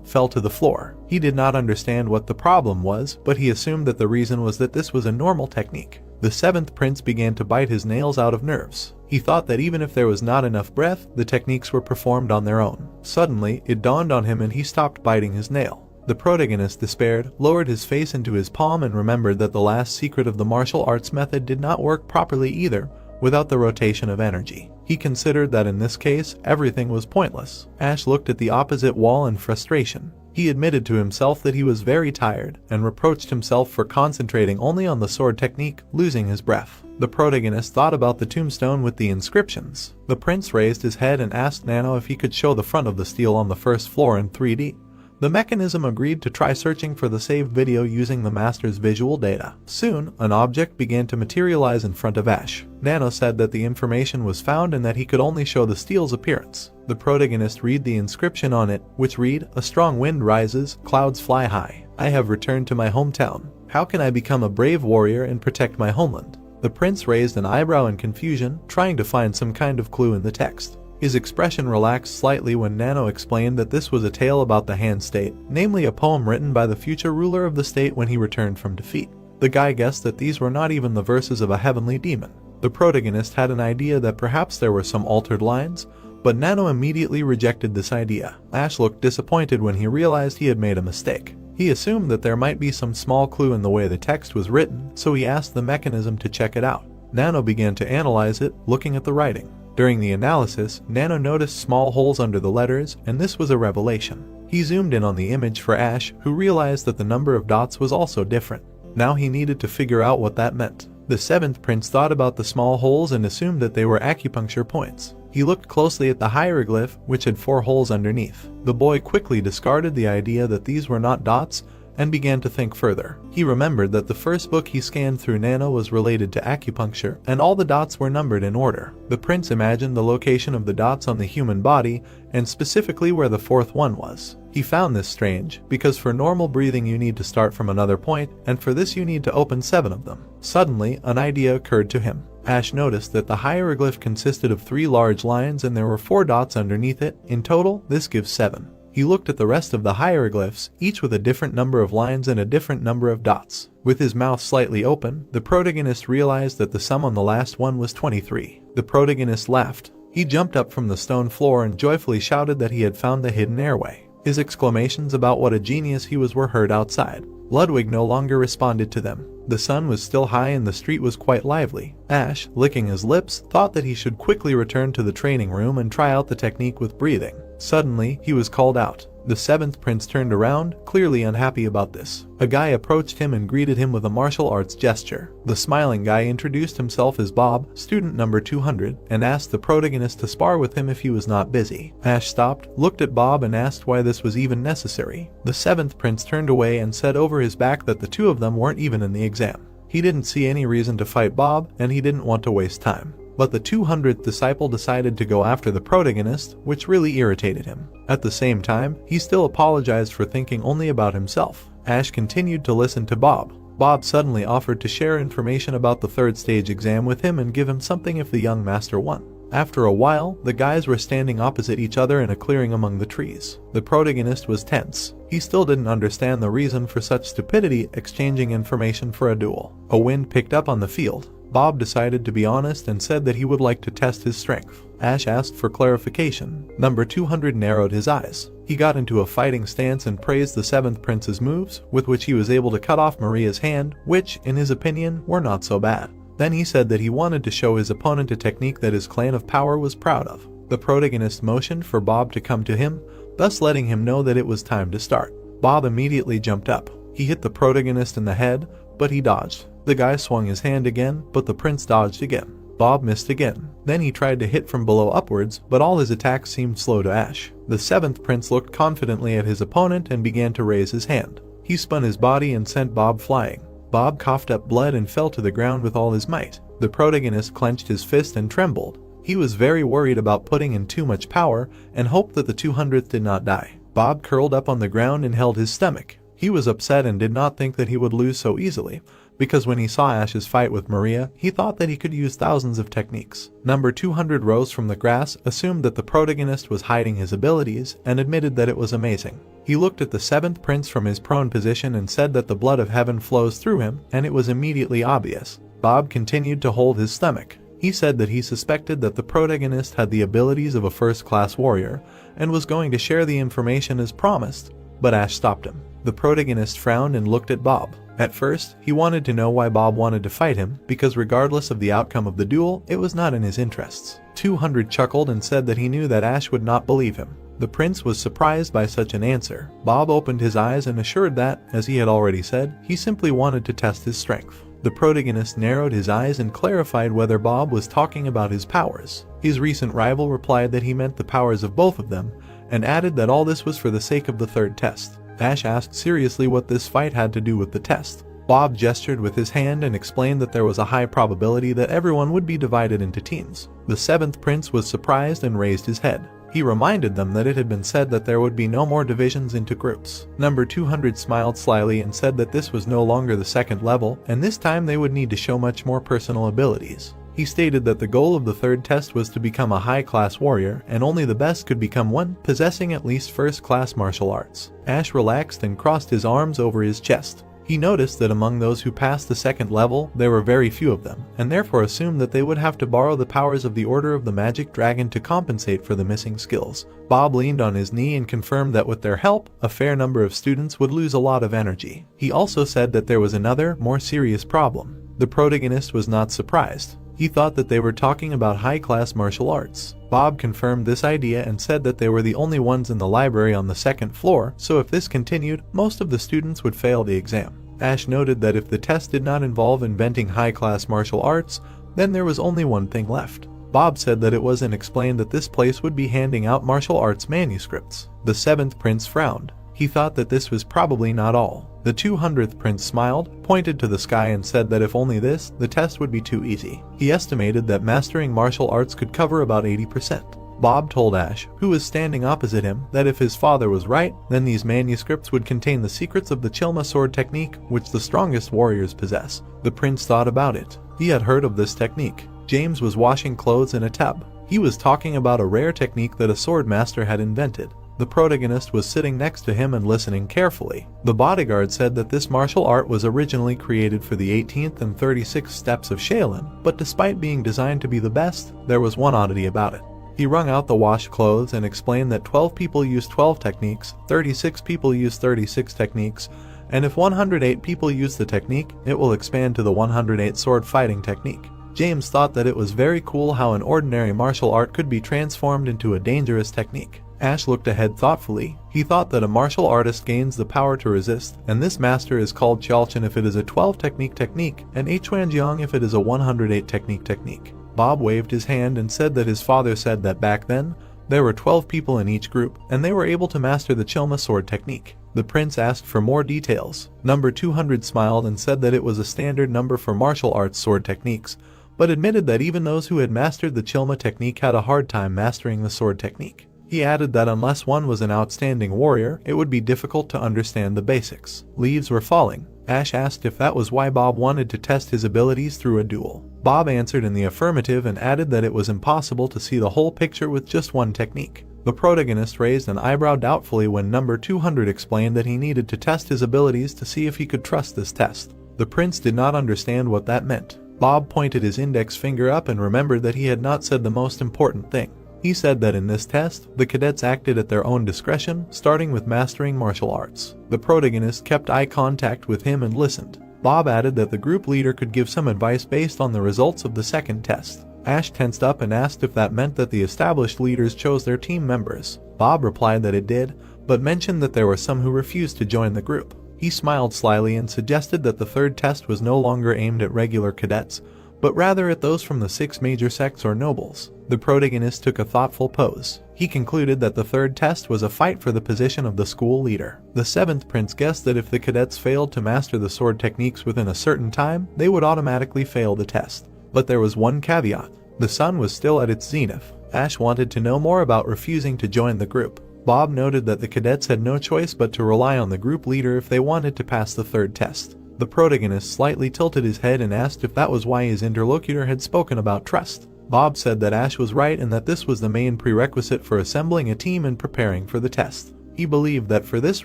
fell to the floor. He did not understand what the problem was, but he assumed that the reason was that this was a normal technique. The seventh prince began to bite his nails out of nerves. He thought that even if there was not enough breath, the techniques were performed on their own. Suddenly, it dawned on him and he stopped biting his nail. The protagonist despaired, lowered his face into his palm and remembered that the last secret of the martial arts method did not work properly either, without the rotation of energy. He considered that in this case, everything was pointless. Ash looked at the opposite wall in frustration. He admitted to himself that he was very tired and reproached himself for concentrating only on the sword technique, losing his breath. The protagonist thought about the tombstone with the inscriptions. The prince raised his head and asked Nano if he could show the front of the stele on the first floor in 3D. The mechanism agreed to try searching for the saved video using the master's visual data. Soon, an object began to materialize in front of Ash. Nano said that the information was found and that he could only show the stele's appearance. The protagonist read the inscription on it, which read, "A strong wind rises, clouds fly high. I have returned to my hometown. How can I become a brave warrior and protect my homeland?" The prince raised an eyebrow in confusion, trying to find some kind of clue in the text. His expression relaxed slightly when Nano explained that this was a tale about the Han state, namely a poem written by the future ruler of the state when he returned from defeat. The guy guessed that these were not even the verses of a heavenly demon. The protagonist had an idea that perhaps there were some altered lines, but Nano immediately rejected this idea. Ash looked disappointed when he realized he had made a mistake. He assumed that there might be some small clue in the way the text was written, so he asked the mechanism to check it out. Nano began to analyze it, looking at the writing. During the analysis, Nano noticed small holes under the letters, and this was a revelation. He zoomed in on the image for Ash, who realized that the number of dots was also different. Now he needed to figure out what that meant. The seventh prince thought about the small holes and assumed that they were acupuncture points. He looked closely at the hieroglyph, which had 4 holes underneath. The boy quickly discarded the idea that these were not dots and began to think further. He remembered that the first book he scanned through Nano was related to acupuncture, and all the dots were numbered in order. The prince imagined the location of the dots on the human body, and specifically where the 4th one was. He found this strange, because for normal breathing you need to start from another point, and for this you need to open 7 of them. Suddenly, an idea occurred to him. Ash noticed that the hieroglyph consisted of 3 large lines and there were 4 dots underneath it. In total, this gives 7. He looked at the rest of the hieroglyphs, each with a different number of lines and a different number of dots. With his mouth slightly open, the protagonist realized that the sum on the last one was 23. The protagonist laughed. He jumped up from the stone floor and joyfully shouted that he had found the hidden airway. His exclamations about what a genius he was were heard outside. Ludwig no longer responded to them. The sun was still high and the street was quite lively. Ash, licking his lips, thought that he should quickly return to the training room and try out the technique with breathing. Suddenly, he was called out. The 7th prince turned around, clearly unhappy about this. A guy approached him and greeted him with a martial arts gesture. The smiling guy introduced himself as Bob, student number 200, and asked the protagonist to spar with him if he was not busy. Ash stopped, looked at Bob and asked why this was even necessary. The 7th prince turned away and said over his back that the 2 of them weren't even in the exam. He didn't see any reason to fight Bob, and he didn't want to waste time. But the 200th disciple decided to go after the protagonist, which really irritated him. At the same time, he still apologized for thinking only about himself. Ash continued to listen to Bob. Bob suddenly offered to share information about the 3rd stage exam with him and give him something if the young master won. After a while, the guys were standing opposite each other in a clearing among the trees. The protagonist was tense. He still didn't understand the reason for such stupidity, exchanging information for a duel. A wind picked up on the field. Bob decided to be honest and said that he would like to test his strength. Ash asked for clarification. Number 200 narrowed his eyes. He got into a fighting stance and praised the 7th prince's moves, with which he was able to cut off Maria's hand, which, in his opinion, were not so bad. Then he said that he wanted to show his opponent a technique that his clan of power was proud of. The protagonist motioned for Bob to come to him, thus letting him know that it was time to start. Bob immediately jumped up. He hit the protagonist in the head, but he dodged. The guy swung his hand again, but the prince dodged again. Bob missed again. Then he tried to hit from below upwards, but all his attacks seemed slow to Ash. The 7th prince looked confidently at his opponent and began to raise his hand. He spun his body and sent Bob flying. Bob coughed up blood and fell to the ground with all his might. The protagonist clenched his fist and trembled. He was very worried about putting in too much power and hoped that the 200th did not die. Bob curled up on the ground and held his stomach. He was upset and did not think that he would lose so easily, because when he saw Ash's fight with Maria, he thought that he could use thousands of techniques. Number 200 rose from the grass, assumed that the protagonist was hiding his abilities, and admitted that it was amazing. He looked at the 7th prince from his prone position and said that the blood of heaven flows through him, and it was immediately obvious. Bob continued to hold his stomach. He said that he suspected that the protagonist had the abilities of a first-class warrior, and was going to share the information as promised, but Ash stopped him. The protagonist frowned and looked at Bob. At first, he wanted to know why Bob wanted to fight him, because regardless of the outcome of the duel, it was not in his interests. 200 chuckled and said that he knew that Ash would not believe him. The prince was surprised by such an answer. Bob opened his eyes and assured that, as he had already said, he simply wanted to test his strength. The protagonist narrowed his eyes and clarified whether Bob was talking about his powers. His recent rival replied that he meant the powers of both of them, and added that all this was for the sake of the third test. Ash asked seriously what this fight had to do with the test. Bob gestured with his hand and explained that there was a high probability that everyone would be divided into teams. The seventh prince was surprised and raised his head. He reminded them that it had been said that there would be no more divisions into groups. Number 200 smiled slyly and said that this was no longer the second level, and this time they would need to show much more personal abilities. He stated that the goal of the third test was to become a high-class warrior, and only the best could become one, possessing at least first-class martial arts. Ash relaxed and crossed his arms over his chest. He noticed that among those who passed the second level, there were very few of them, and therefore assumed that they would have to borrow the powers of the Order of the Magic Dragon to compensate for the missing skills. Bob leaned on his knee and confirmed that with their help, a fair number of students would lose a lot of energy. He also said that there was another, more serious problem. The protagonist was not surprised. He thought that they were talking about high-class martial arts. Bob confirmed this idea and said that they were the only ones in the library on the second floor, so if this continued, most of the students would fail the exam. Ash noted that if the test did not involve inventing high-class martial arts, then there was only one thing left. Bob said that it was and explained that this place would be handing out martial arts manuscripts. The seventh prince frowned. He thought that this was probably not all. The 200th prince smiled, pointed to the sky and said that if only this, the test would be too easy. He estimated that mastering martial arts could cover about 80%. Bob told Ash, who was standing opposite him, that if his father was right, then these manuscripts would contain the secrets of the Chilma sword technique, which the strongest warriors possess. The prince thought about it. He had heard of this technique. James was washing clothes in a tub. He was talking about a rare technique that a sword master had invented. The protagonist was sitting next to him and listening carefully. The bodyguard said that this martial art was originally created for the 18th and 36th steps of Shaolin, but despite being designed to be the best, there was one oddity about it. He wrung out the washed clothes and explained that 12 people use 12 techniques, 36 people use 36 techniques, and if 108 people use the technique, it will expand to the 108 sword fighting technique. James thought that it was very cool how an ordinary martial art could be transformed into a dangerous technique. Ash looked ahead thoughtfully. He thought that a martial artist gains the power to resist, and this master is called Chalchen if it is a 12 technique and Hwanjiang if it is a 108 technique. Bob waved his hand and said that his father said that back then, there were 12 people in each group, and they were able to master the Chilma sword technique. The prince asked for more details. Number 200 smiled and said that it was a standard number for martial arts sword techniques, but admitted that even those who had mastered the Chilma technique had a hard time mastering the sword technique. He added that unless one was an outstanding warrior, it would be difficult to understand the basics. Leaves were falling. Ash asked if that was why Bob wanted to test his abilities through a duel. Bob answered in the affirmative and added that it was impossible to see the whole picture with just one technique. The protagonist raised an eyebrow doubtfully when number 200 explained that he needed to test his abilities to see if he could trust this test. The prince did not understand what that meant. Bob pointed his index finger up and remembered that he had not said the most important thing. He said that in this test, the cadets acted at their own discretion, starting with mastering martial arts. The protagonist kept eye contact with him and listened. Bob added that the group leader could give some advice based on the results of the second test. Ash tensed up and asked if that meant that the established leaders chose their team members. Bob replied that it did, but mentioned that there were some who refused to join the group. He smiled slyly and suggested that the third test was no longer aimed at regular cadets, but rather at those from the 6 major sects or nobles. The protagonist took a thoughtful pose. He concluded that the third test was a fight for the position of the school leader. The 7th prince guessed that if the cadets failed to master the sword techniques within a certain time, they would automatically fail the test. But there was one caveat. The sun was still at its zenith. Ash wanted to know more about refusing to join the group. Bob noted that the cadets had no choice but to rely on the group leader if they wanted to pass the third test. The protagonist slightly tilted his head and asked if that was why his interlocutor had spoken about trust. Bob said that Ash was right and that this was the main prerequisite for assembling a team and preparing for the test. He believed that for this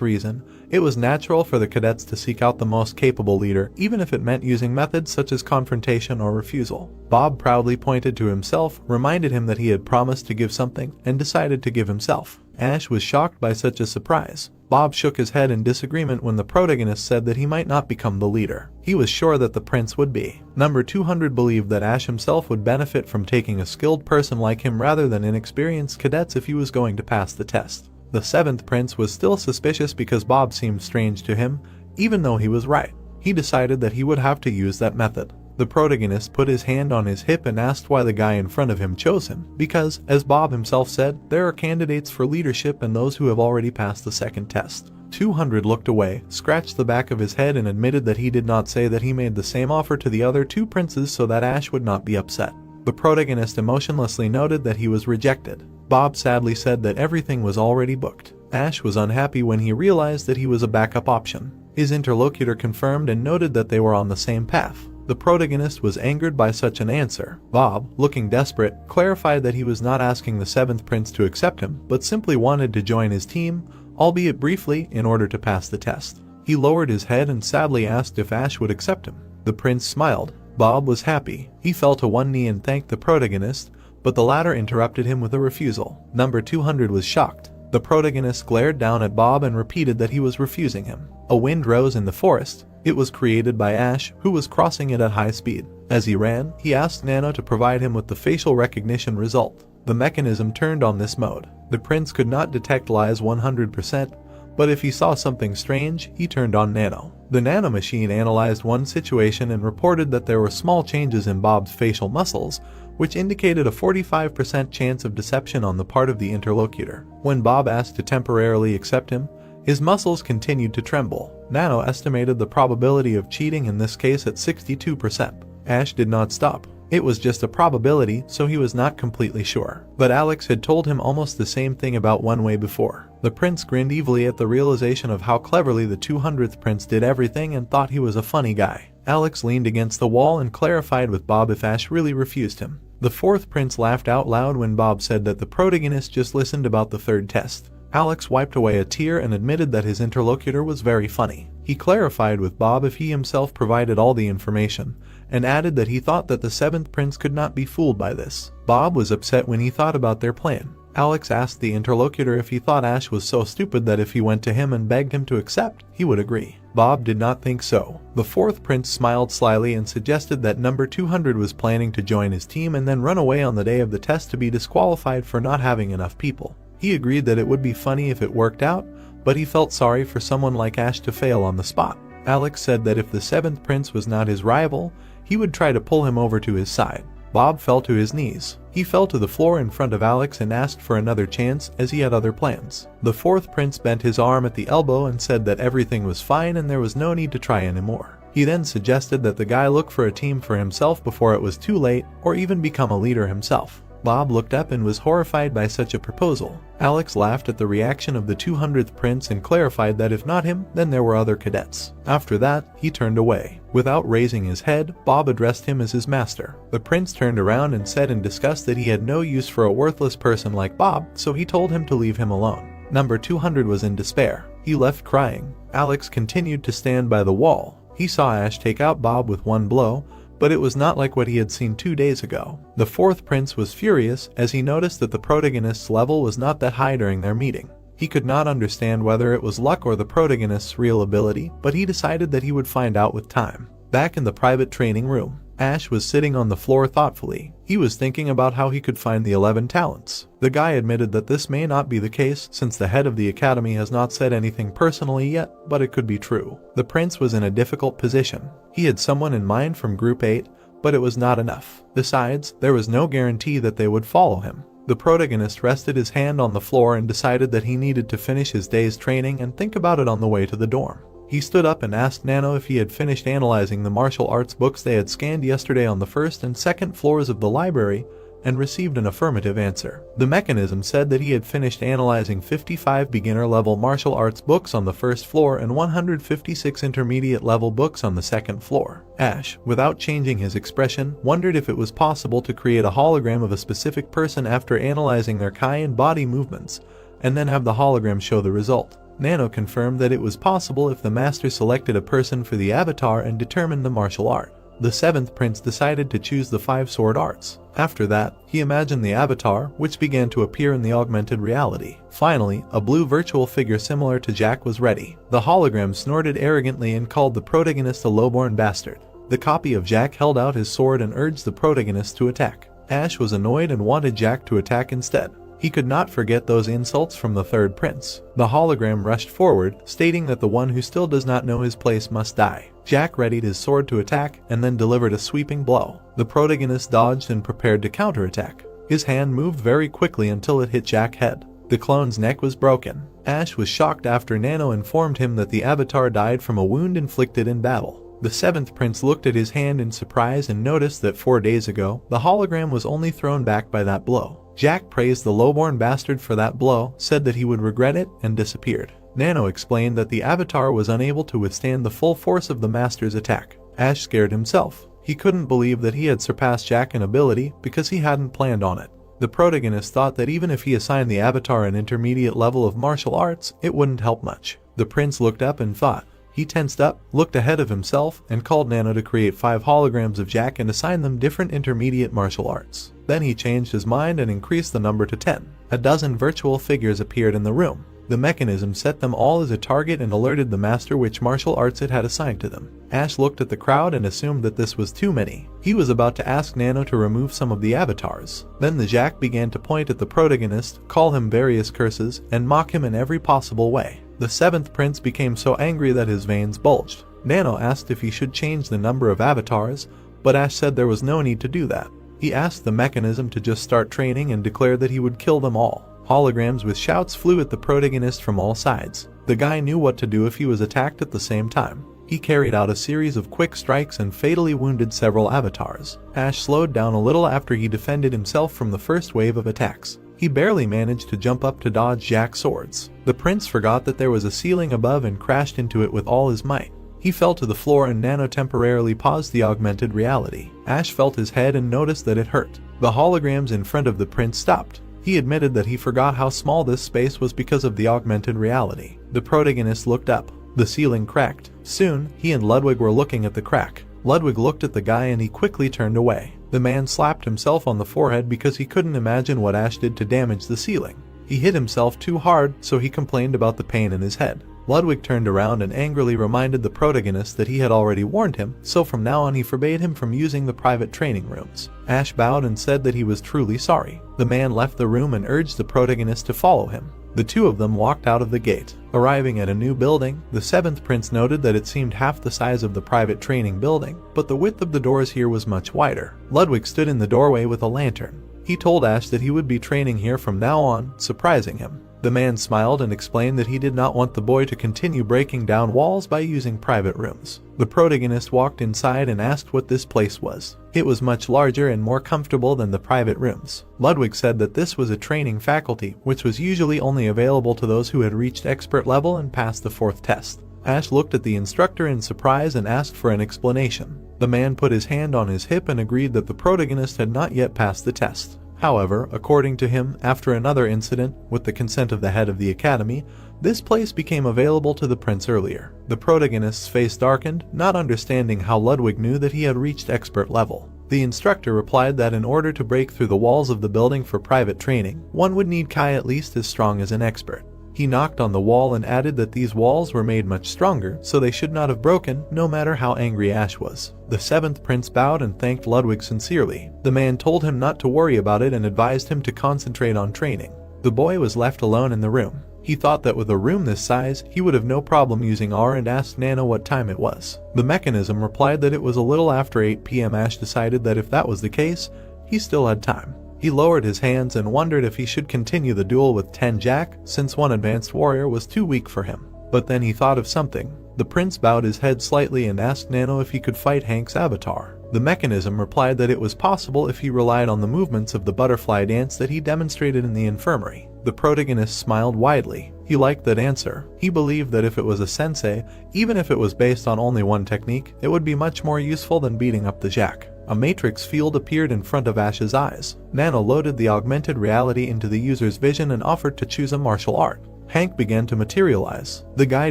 reason, it was natural for the cadets to seek out the most capable leader, even if it meant using methods such as confrontation or refusal. Bob proudly pointed to himself, reminded him that he had promised to give something, and decided to give himself. Ash was shocked by such a surprise. Bob shook his head in disagreement when the protagonist said that he might not become the leader. He was sure that the prince would be. Number 200 believed that Ash himself would benefit from taking a skilled person like him rather than inexperienced cadets if he was going to pass the test. The 7th prince was still suspicious because Bob seemed strange to him, even though he was right. He decided that he would have to use that method. The protagonist put his hand on his hip and asked why the guy in front of him chose him, because, as Bob himself said, there are candidates for leadership and those who have already passed the second test. 200 looked away, scratched the back of his head and admitted that he did not say that he made the same offer to the other 2 princes so that Ash would not be upset. The protagonist emotionlessly noted that he was rejected. Bob sadly said that everything was already booked. Ash was unhappy when he realized that he was a backup option. His interlocutor confirmed and noted that they were on the same path. The protagonist was angered by such an answer. Bob, looking desperate, clarified that he was not asking the 7th prince to accept him, but simply wanted to join his team, albeit briefly, in order to pass the test. He lowered his head and sadly asked if Ash would accept him. The prince smiled. Bob was happy. He fell to one knee and thanked the protagonist, but the latter interrupted him with a refusal. Number 200 was shocked. The protagonist glared down at Bob and repeated that he was refusing him. A wind rose in the forest. It was created by Ash, who was crossing it at high speed. As he ran, he asked Nano to provide him with the facial recognition result. The mechanism turned on this mode. The prince could not detect lies 100%, but if he saw something strange, he turned on Nano. The Nano machine analyzed one situation and reported that there were small changes in Bob's facial muscles, which indicated a 45% chance of deception on the part of the interlocutor. When Bob asked to temporarily accept him, his muscles continued to tremble. Nano estimated the probability of cheating in this case at 62%. Ash did not stop. It was just a probability, so he was not completely sure. But Alex had told him almost the same thing about one way before. The prince grinned evilly at the realization of how cleverly the 200th prince did everything and thought he was a funny guy. Alex leaned against the wall and clarified with Bob if Ash really refused him. The 4th prince laughed out loud when Bob said that the protagonist just listened about the 3rd test. Alex wiped away a tear and admitted that his interlocutor was very funny. He clarified with Bob if he himself provided all the information, and added that he thought that the 7th prince could not be fooled by this. Bob was upset when he thought about their plan. Alex asked the interlocutor if he thought Ash was so stupid that if he went to him and begged him to accept, he would agree. Bob did not think so. The 4th prince smiled slyly and suggested that number 200 was planning to join his team and then run away on the day of the test to be disqualified for not having enough people. He agreed that it would be funny if it worked out, but he felt sorry for someone like Ash to fail on the spot. Alex said that if the 7th prince was not his rival, he would try to pull him over to his side. Bob fell to his knees. He fell to the floor in front of Alex and asked for another chance as he had other plans. The 4th prince bent his arm at the elbow and said that everything was fine and there was no need to try anymore. He then suggested that the guy look for a team for himself before it was too late, or even become a leader himself. Bob looked up and was horrified by such a proposal. Alex laughed at the reaction of the 200th prince and clarified that if not him, then there were other cadets. After that, he turned away. Without raising his head, Bob addressed him as his master. The prince turned around and said in disgust that he had no use for a worthless person like Bob, so he told him to leave him alone. Number 200 was in despair. He left crying. Alex continued to stand by the wall. He saw Ash take out Bob with one blow, but it was not like what he had seen 2 days ago. The 4th prince was furious as he noticed that the protagonist's level was not that high during their meeting. He could not understand whether it was luck or the protagonist's real ability, but he decided that he would find out with time. Back in the private training room, Ash was sitting on the floor thoughtfully. He was thinking about how he could find the 11 talents. The guy admitted that this may not be the case since the head of the academy has not said anything personally yet, but it could be true. The prince was in a difficult position. He had someone in mind from Group 8, but it was not enough. Besides, there was no guarantee that they would follow him. The protagonist rested his hand on the floor and decided that he needed to finish his day's training and think about it on the way to the dorm. He stood up and asked Nano if he had finished analyzing the martial arts books they had scanned yesterday on the first and second floors of the library, and received an affirmative answer. The mechanism said that he had finished analyzing 55 beginner-level martial arts books on the first floor and 156 intermediate-level books on the second floor. Ash, without changing his expression, wondered if it was possible to create a hologram of a specific person after analyzing their kai and body movements, and then have the hologram show the result. Nano confirmed that it was possible if the master selected a person for the avatar and determined the martial art. The seventh prince decided to choose the 5 sword arts. After that, he imagined the avatar, which began to appear in the augmented reality. Finally, a blue virtual figure similar to Jack was ready. The hologram snorted arrogantly and called the protagonist a lowborn bastard. The copy of Jack held out his sword and urged the protagonist to attack. Ash was annoyed and wanted Jack to attack instead. He could not forget those insults from the third prince. The hologram rushed forward, stating that the one who still does not know his place must die. Jack readied his sword to attack and then delivered a sweeping blow. The protagonist dodged and prepared to counterattack. His hand moved very quickly until it hit Jack's head. The clone's neck was broken. Ash was shocked after Nano informed him that the avatar died from a wound inflicted in battle. The seventh prince looked at his hand in surprise and noticed that 4 days ago, the hologram was only thrown back by that blow. Jack praised the lowborn bastard for that blow, said that he would regret it, and disappeared. Nano explained that the avatar was unable to withstand the full force of the master's attack. Ash scared himself. He couldn't believe that he had surpassed Jack in ability because he hadn't planned on it. The protagonist thought that even if he assigned the avatar an intermediate level of martial arts, it wouldn't help much. The prince looked up and thought. He tensed up, looked ahead of himself, and called Nano to create 5 holograms of Jack and assign them different intermediate martial arts. Then he changed his mind and increased the number to 10. A dozen virtual figures appeared in the room. The mechanism set them all as a target and alerted the master which martial arts it had assigned to them. Ash looked at the crowd and assumed that this was too many. He was about to ask Nano to remove some of the avatars. Then the Jack began to point at the protagonist, call him various curses, and mock him in every possible way. The seventh prince became so angry that his veins bulged. Nano asked if he should change the number of avatars, but Ash said there was no need to do that. He asked the mechanism to just start training and declared that he would kill them all. Holograms with shouts flew at the protagonist from all sides. The guy knew what to do if he was attacked at the same time. He carried out a series of quick strikes and fatally wounded several avatars. Ash slowed down a little after he defended himself from the first wave of attacks. He barely managed to jump up to dodge Jack's swords. The prince forgot that there was a ceiling above and crashed into it with all his might. He fell to the floor and Nano temporarily paused the augmented reality. Ash felt his head and noticed that it hurt. The holograms in front of the prince stopped. He admitted that he forgot how small this space was because of the augmented reality. The protagonist looked up. The ceiling cracked. Soon, he and Ludwig were looking at the crack. Ludwig looked at the guy and he quickly turned away. The man slapped himself on the forehead because he couldn't imagine what Ash did to damage the ceiling. He hit himself too hard, so he complained about the pain in his head. Ludwig turned around and angrily reminded the protagonist that he had already warned him, so from now on he forbade him from using the private training rooms. Ash bowed and said that he was truly sorry. The man left the room and urged the protagonist to follow him. The two of them walked out of the gate. Arriving at a new building, the seventh prince noted that it seemed half the size of the private training building, but the width of the doors here was much wider. Ludwig stood in the doorway with a lantern. He told Ash that he would be training here from now on, surprising him. The man smiled and explained that he did not want the boy to continue breaking down walls by using private rooms. The protagonist walked inside and asked what this place was. It was much larger and more comfortable than the private rooms. Ludwig said that this was a training faculty, which was usually only available to those who had reached expert level and passed the 4th test. Ash looked at the instructor in surprise and asked for an explanation. The man put his hand on his hip and agreed that the protagonist had not yet passed the test. However, according to him, after another incident, with the consent of the head of the academy, this place became available to the prince earlier. The protagonist's face darkened, not understanding how Ludwig knew that he had reached expert level. The instructor replied that in order to break through the walls of the building for private training, one would need Kai at least as strong as an expert. He knocked on the wall and added that these walls were made much stronger, so they should not have broken, no matter how angry Ash was. The seventh prince bowed and thanked Ludwig sincerely. The man told him not to worry about it and advised him to concentrate on training. The boy was left alone in the room. He thought that with a room this size, he would have no problem using R and asked Nano what time it was. The mechanism replied that it was a little after 8 p.m. Ash decided that if that was the case, he still had time. He lowered his hands and wondered if he should continue the duel with 10 Jack, since one advanced warrior was too weak for him. But then he thought of something. The prince bowed his head slightly and asked Nano if he could fight Hank's avatar. The mechanism replied that it was possible if he relied on the movements of the butterfly dance that he demonstrated in the infirmary. The protagonist smiled widely. He liked that answer. He believed that if it was a sensei, even if it was based on only one technique, it would be much more useful than beating up the Jack. A matrix field appeared in front of Ash's eyes. Nano loaded the augmented reality into the user's vision and offered to choose a martial art. Hank began to materialize. The guy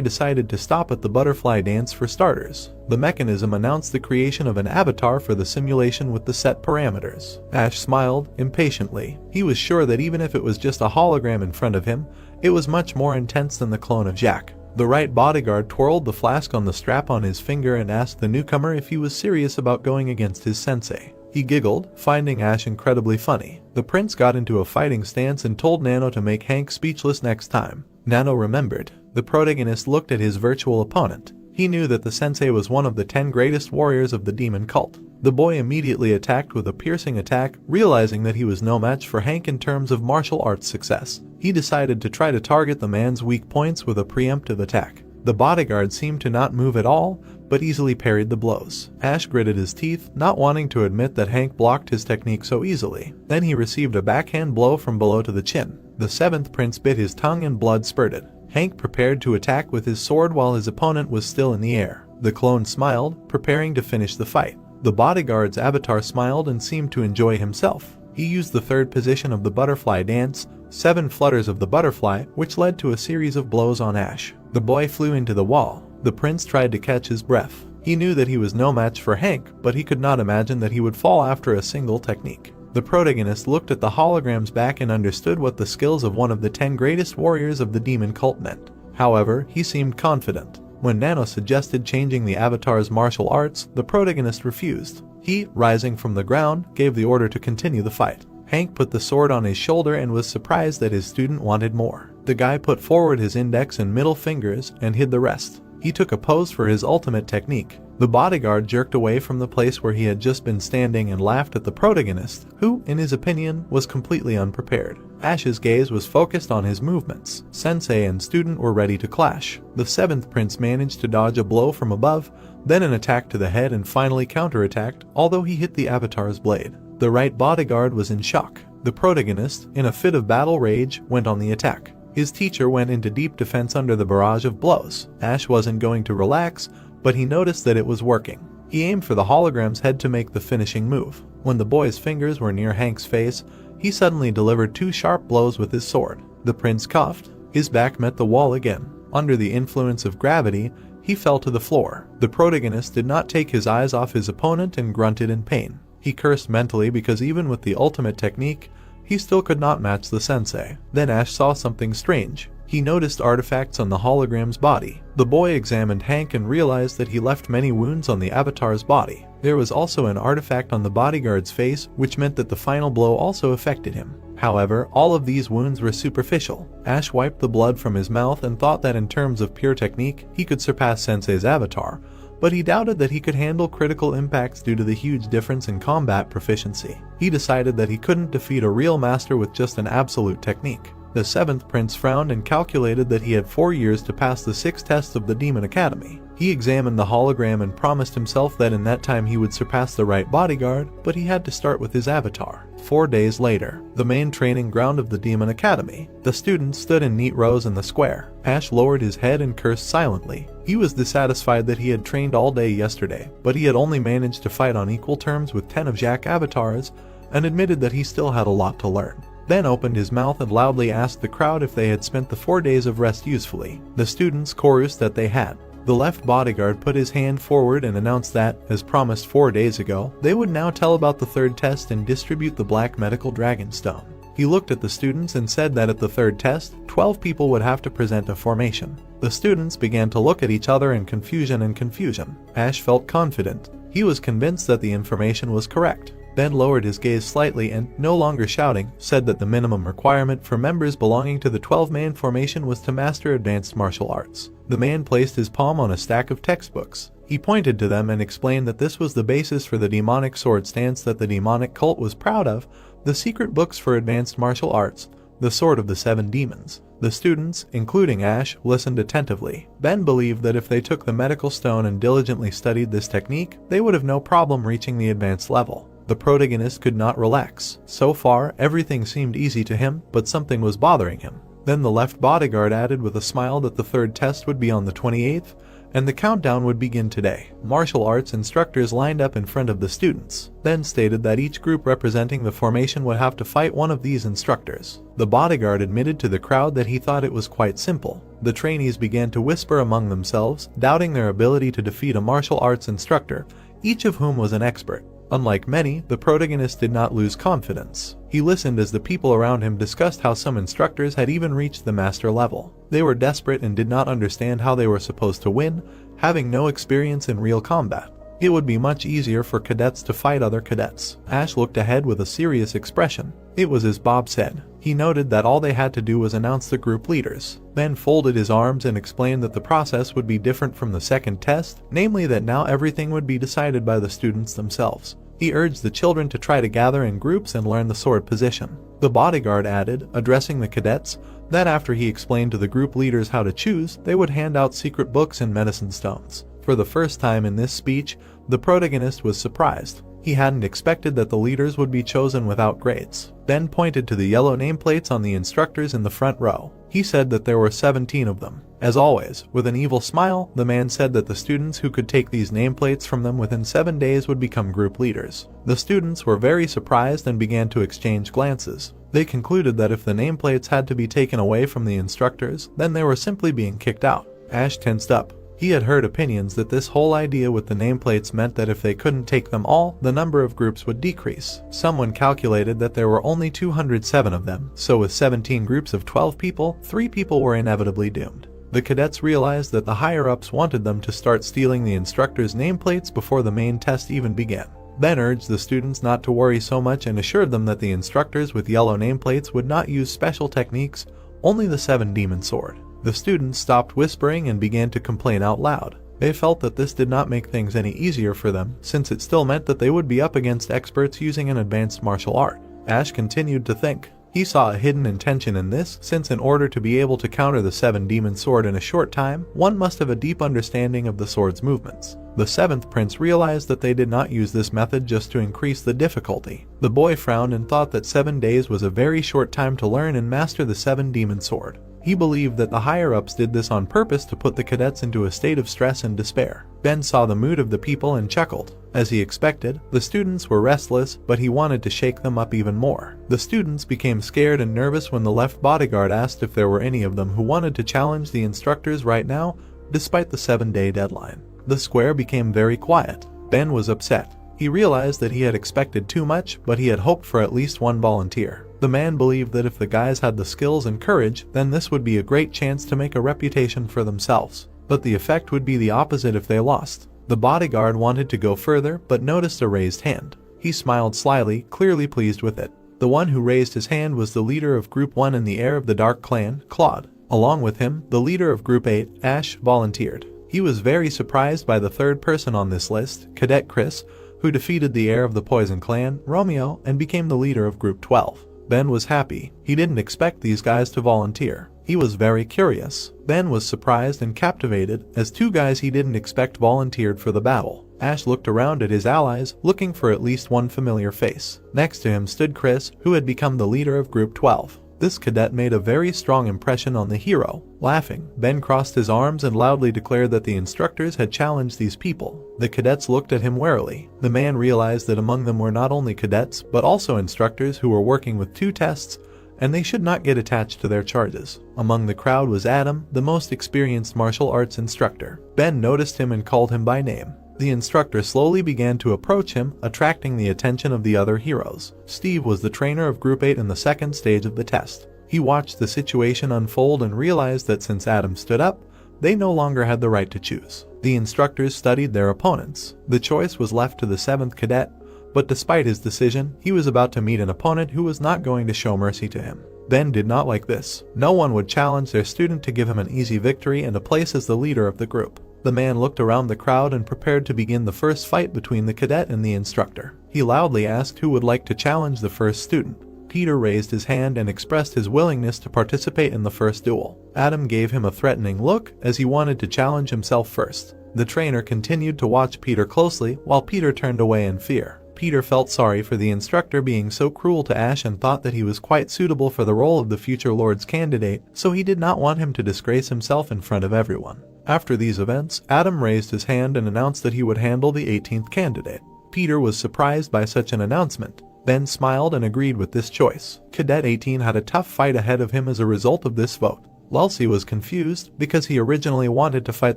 decided to stop at the butterfly dance for starters. The mechanism announced the creation of an avatar for the simulation with the set parameters. Ash smiled impatiently. He was sure that even if it was just a hologram in front of him, it was much more intense than the clone of Jack. The right bodyguard twirled the flask on the strap on his finger and asked the newcomer if he was serious about going against his sensei. He giggled, finding Ash incredibly funny. The prince got into a fighting stance and told Nano to make Hank speechless next time. Nano remembered. The protagonist looked at his virtual opponent. He knew that the sensei was one of the 10 greatest warriors of the demon cult. The boy immediately attacked with a piercing attack, realizing that he was no match for Hank in terms of martial arts success. He decided to try to target the man's weak points with a preemptive attack. The bodyguard seemed to not move at all, but easily parried the blows. Ash gritted his teeth, not wanting to admit that Hank blocked his technique so easily. Then he received a backhand blow from below to the chin. The seventh prince bit his tongue and blood spurted. Hank prepared to attack with his sword while his opponent was still in the air. The clone smiled, preparing to finish the fight. The bodyguard's avatar smiled and seemed to enjoy himself. He used the third position of the butterfly dance, 7 flutters of the butterfly, which led to a series of blows on Ash. The boy flew into the wall. The prince tried to catch his breath. He knew that he was no match for Hank, but he could not imagine that he would fall after a single technique. The protagonist looked at the hologram's back and understood what the skills of one of the 10 greatest warriors of the demon cult meant. However, he seemed confident. When Nano suggested changing the avatar's martial arts, the protagonist refused. He, rising from the ground, gave the order to continue the fight. Hank put the sword on his shoulder and was surprised that his student wanted more. The guy put forward his index and middle fingers and hid the rest. He took a pose for his ultimate technique. The bodyguard jerked away from the place where he had just been standing and laughed at the protagonist, who, in his opinion, was completely unprepared. Ash's gaze was focused on his movements. Sensei and student were ready to clash. The seventh prince managed to dodge a blow from above, then an attack to the head and finally counterattacked, although he hit the avatar's blade. The right bodyguard was in shock. The protagonist, in a fit of battle rage, went on the attack. His teacher went into deep defense under the barrage of blows. Ash wasn't going to relax, but he noticed that it was working. He aimed for the hologram's head to make the finishing move. When the boy's fingers were near Hank's face, he suddenly delivered 2 sharp blows with his sword. The prince coughed. His back met the wall again. Under the influence of gravity, he fell to the floor. The protagonist did not take his eyes off his opponent and grunted in pain. He cursed mentally because even with the ultimate technique, he still could not match the sensei. Then Ash saw something strange. He noticed artifacts on the hologram's body. The boy examined Hank and realized that he left many wounds on the avatar's body. There was also an artifact on the bodyguard's face, which meant that the final blow also affected him. However, all of these wounds were superficial. Ash wiped the blood from his mouth and thought that in terms of pure technique, he could surpass Sensei's avatar, but he doubted that he could handle critical impacts due to the huge difference in combat proficiency. He decided that he couldn't defeat a real master with just an absolute technique. The seventh prince frowned and calculated that he had 4 years to pass the 6 tests of the Demon Academy. He examined the hologram and promised himself that in that time he would surpass the right bodyguard, but he had to start with his avatar. 4 days later, the main training ground of the Demon Academy. The students stood in neat rows in the square. Ash lowered his head and cursed silently. He was dissatisfied that he had trained all day yesterday, but he had only managed to fight on equal terms with 10 of Jack avatars, and admitted that he still had a lot to learn. Then opened his mouth and loudly asked the crowd if they had spent the 4 days of rest usefully. The students chorused that they had. The left bodyguard put his hand forward and announced that, as promised 4 days ago, they would now tell about the 3rd test and distribute the Black Medical Dragon Stone. He looked at the students and said that at the 3rd test, 12 people would have to present a formation. The students began to look at each other in confusion. Ash felt confident. He was convinced that the information was correct. Then lowered his gaze slightly and, no longer shouting, said that the minimum requirement for members belonging to the 12-man formation was to master advanced martial arts. The man placed his palm on a stack of textbooks. He pointed to them and explained that this was the basis for the demonic sword stance that the demonic cult was proud of, the secret books for advanced martial arts, the sword of the 7 demons. The students, including Ash, listened attentively. Ben believed that if they took the medical stone and diligently studied this technique, they would have no problem reaching the advanced level. The protagonist could not relax. So far, everything seemed easy to him, but something was bothering him. Then the left bodyguard added with a smile that the 3rd test would be on the 28th, and the countdown would begin today. Martial arts instructors lined up in front of the students, then stated that each group representing the formation would have to fight one of these instructors. The bodyguard admitted to the crowd that he thought it was quite simple. The trainees began to whisper among themselves, doubting their ability to defeat a martial arts instructor, each of whom was an expert. Unlike many, the protagonist did not lose confidence. He listened as the people around him discussed how some instructors had even reached the master level. They were desperate and did not understand how they were supposed to win, having no experience in real combat. It would be much easier for cadets to fight other cadets. Ash looked ahead with a serious expression. It was as Bob said. He noted that all they had to do was announce the group leaders, then folded his arms and explained that the process would be different from the second test, namely that now everything would be decided by the students themselves. He urged the children to try to gather in groups and learn the sword position. The bodyguard added, addressing the cadets, that after he explained to the group leaders how to choose, they would hand out secret books and medicine stones. For the first time in this speech, the protagonist was surprised. He hadn't expected that the leaders would be chosen without grades. Ben pointed to the yellow nameplates on the instructors in the front row. He said that there were 17 of them. As always, with an evil smile, the man said that the students who could take these nameplates from them within 7 days would become group leaders. The students were very surprised and began to exchange glances. They concluded that if the nameplates had to be taken away from the instructors, then they were simply being kicked out. Ash tensed up. He had heard opinions that this whole idea with the nameplates meant that if they couldn't take them all, the number of groups would decrease. Someone calculated that there were only 207 of them, so with 17 groups of 12 people, 3 people were inevitably doomed. The cadets realized that the higher-ups wanted them to start stealing the instructors' nameplates before the main test even began. Ben urged the students not to worry so much and assured them that the instructors with yellow nameplates would not use special techniques, only the 7-demon sword. The students stopped whispering and began to complain out loud. They felt that this did not make things any easier for them, since it still meant that they would be up against experts using an advanced martial art. Ash continued to think. He saw a hidden intention in this, since in order to be able to counter the 7-demon sword in a short time, one must have a deep understanding of the sword's movements. The 7th prince realized that they did not use this method just to increase the difficulty. The boy frowned and thought that 7 days was a very short time to learn and master the 7-demon sword. He believed that the higher-ups did this on purpose to put the cadets into a state of stress and despair. Ben saw the mood of the people and chuckled. As he expected, the students were restless, but he wanted to shake them up even more. The students became scared and nervous when the left bodyguard asked if there were any of them who wanted to challenge the instructors right now, despite the 7-day deadline. The square became very quiet. Ben was upset. He realized that he had expected too much, but he had hoped for at least one volunteer. The man believed that if the guys had the skills and courage, then this would be a great chance to make a reputation for themselves. But the effect would be the opposite if they lost. The bodyguard wanted to go further, but noticed a raised hand. He smiled slyly, clearly pleased with it. The one who raised his hand was the leader of Group 1 in the heir of the Dark Clan, Claude. Along with him, the leader of Group 8, Ash, volunteered. He was very surprised by the third person on this list, Cadet Chris, who defeated the heir of the Poison Clan, Romeo, and became the leader of Group 12. Ben was happy. He didn't expect these guys to volunteer. He was very curious. Ben was surprised and captivated, as 2 guys he didn't expect volunteered for the battle. Ash looked around at his allies, looking for at least one familiar face. Next to him stood Chris, who had become the leader of Group 12. This cadet made a very strong impression on the hero. Laughing, Ben crossed his arms and loudly declared that the instructors had challenged these people. The cadets looked at him warily. The man realized that among them were not only cadets, but also instructors who were working with 2 tests, and they should not get attached to their charges. Among the crowd was Adam, the most experienced martial arts instructor. Ben noticed him and called him by name. The instructor slowly began to approach him, attracting the attention of the other heroes. Steve was the trainer of Group 8 in the second stage of the test. He watched the situation unfold and realized that since Adam stood up, they no longer had the right to choose. The instructors studied their opponents. The choice was left to the 7th cadet, but despite his decision, he was about to meet an opponent who was not going to show mercy to him. Ben did not like this. No one would challenge their student to give him an easy victory and a place as the leader of the group. The man looked around the crowd and prepared to begin the first fight between the cadet and the instructor. He loudly asked who would like to challenge the first student. Peter raised his hand and expressed his willingness to participate in the first duel. Adam gave him a threatening look, as he wanted to challenge himself first. The trainer continued to watch Peter closely, while Peter turned away in fear. Peter felt sorry for the instructor being so cruel to Ash and thought that he was quite suitable for the role of the future Lord's candidate, so he did not want him to disgrace himself in front of everyone. After these events, Adam raised his hand and announced that he would handle the 18th candidate. Peter was surprised by such an announcement. Ben smiled and agreed with this choice. Cadet 18 had a tough fight ahead of him as a result of this vote. Wellesley was confused because he originally wanted to fight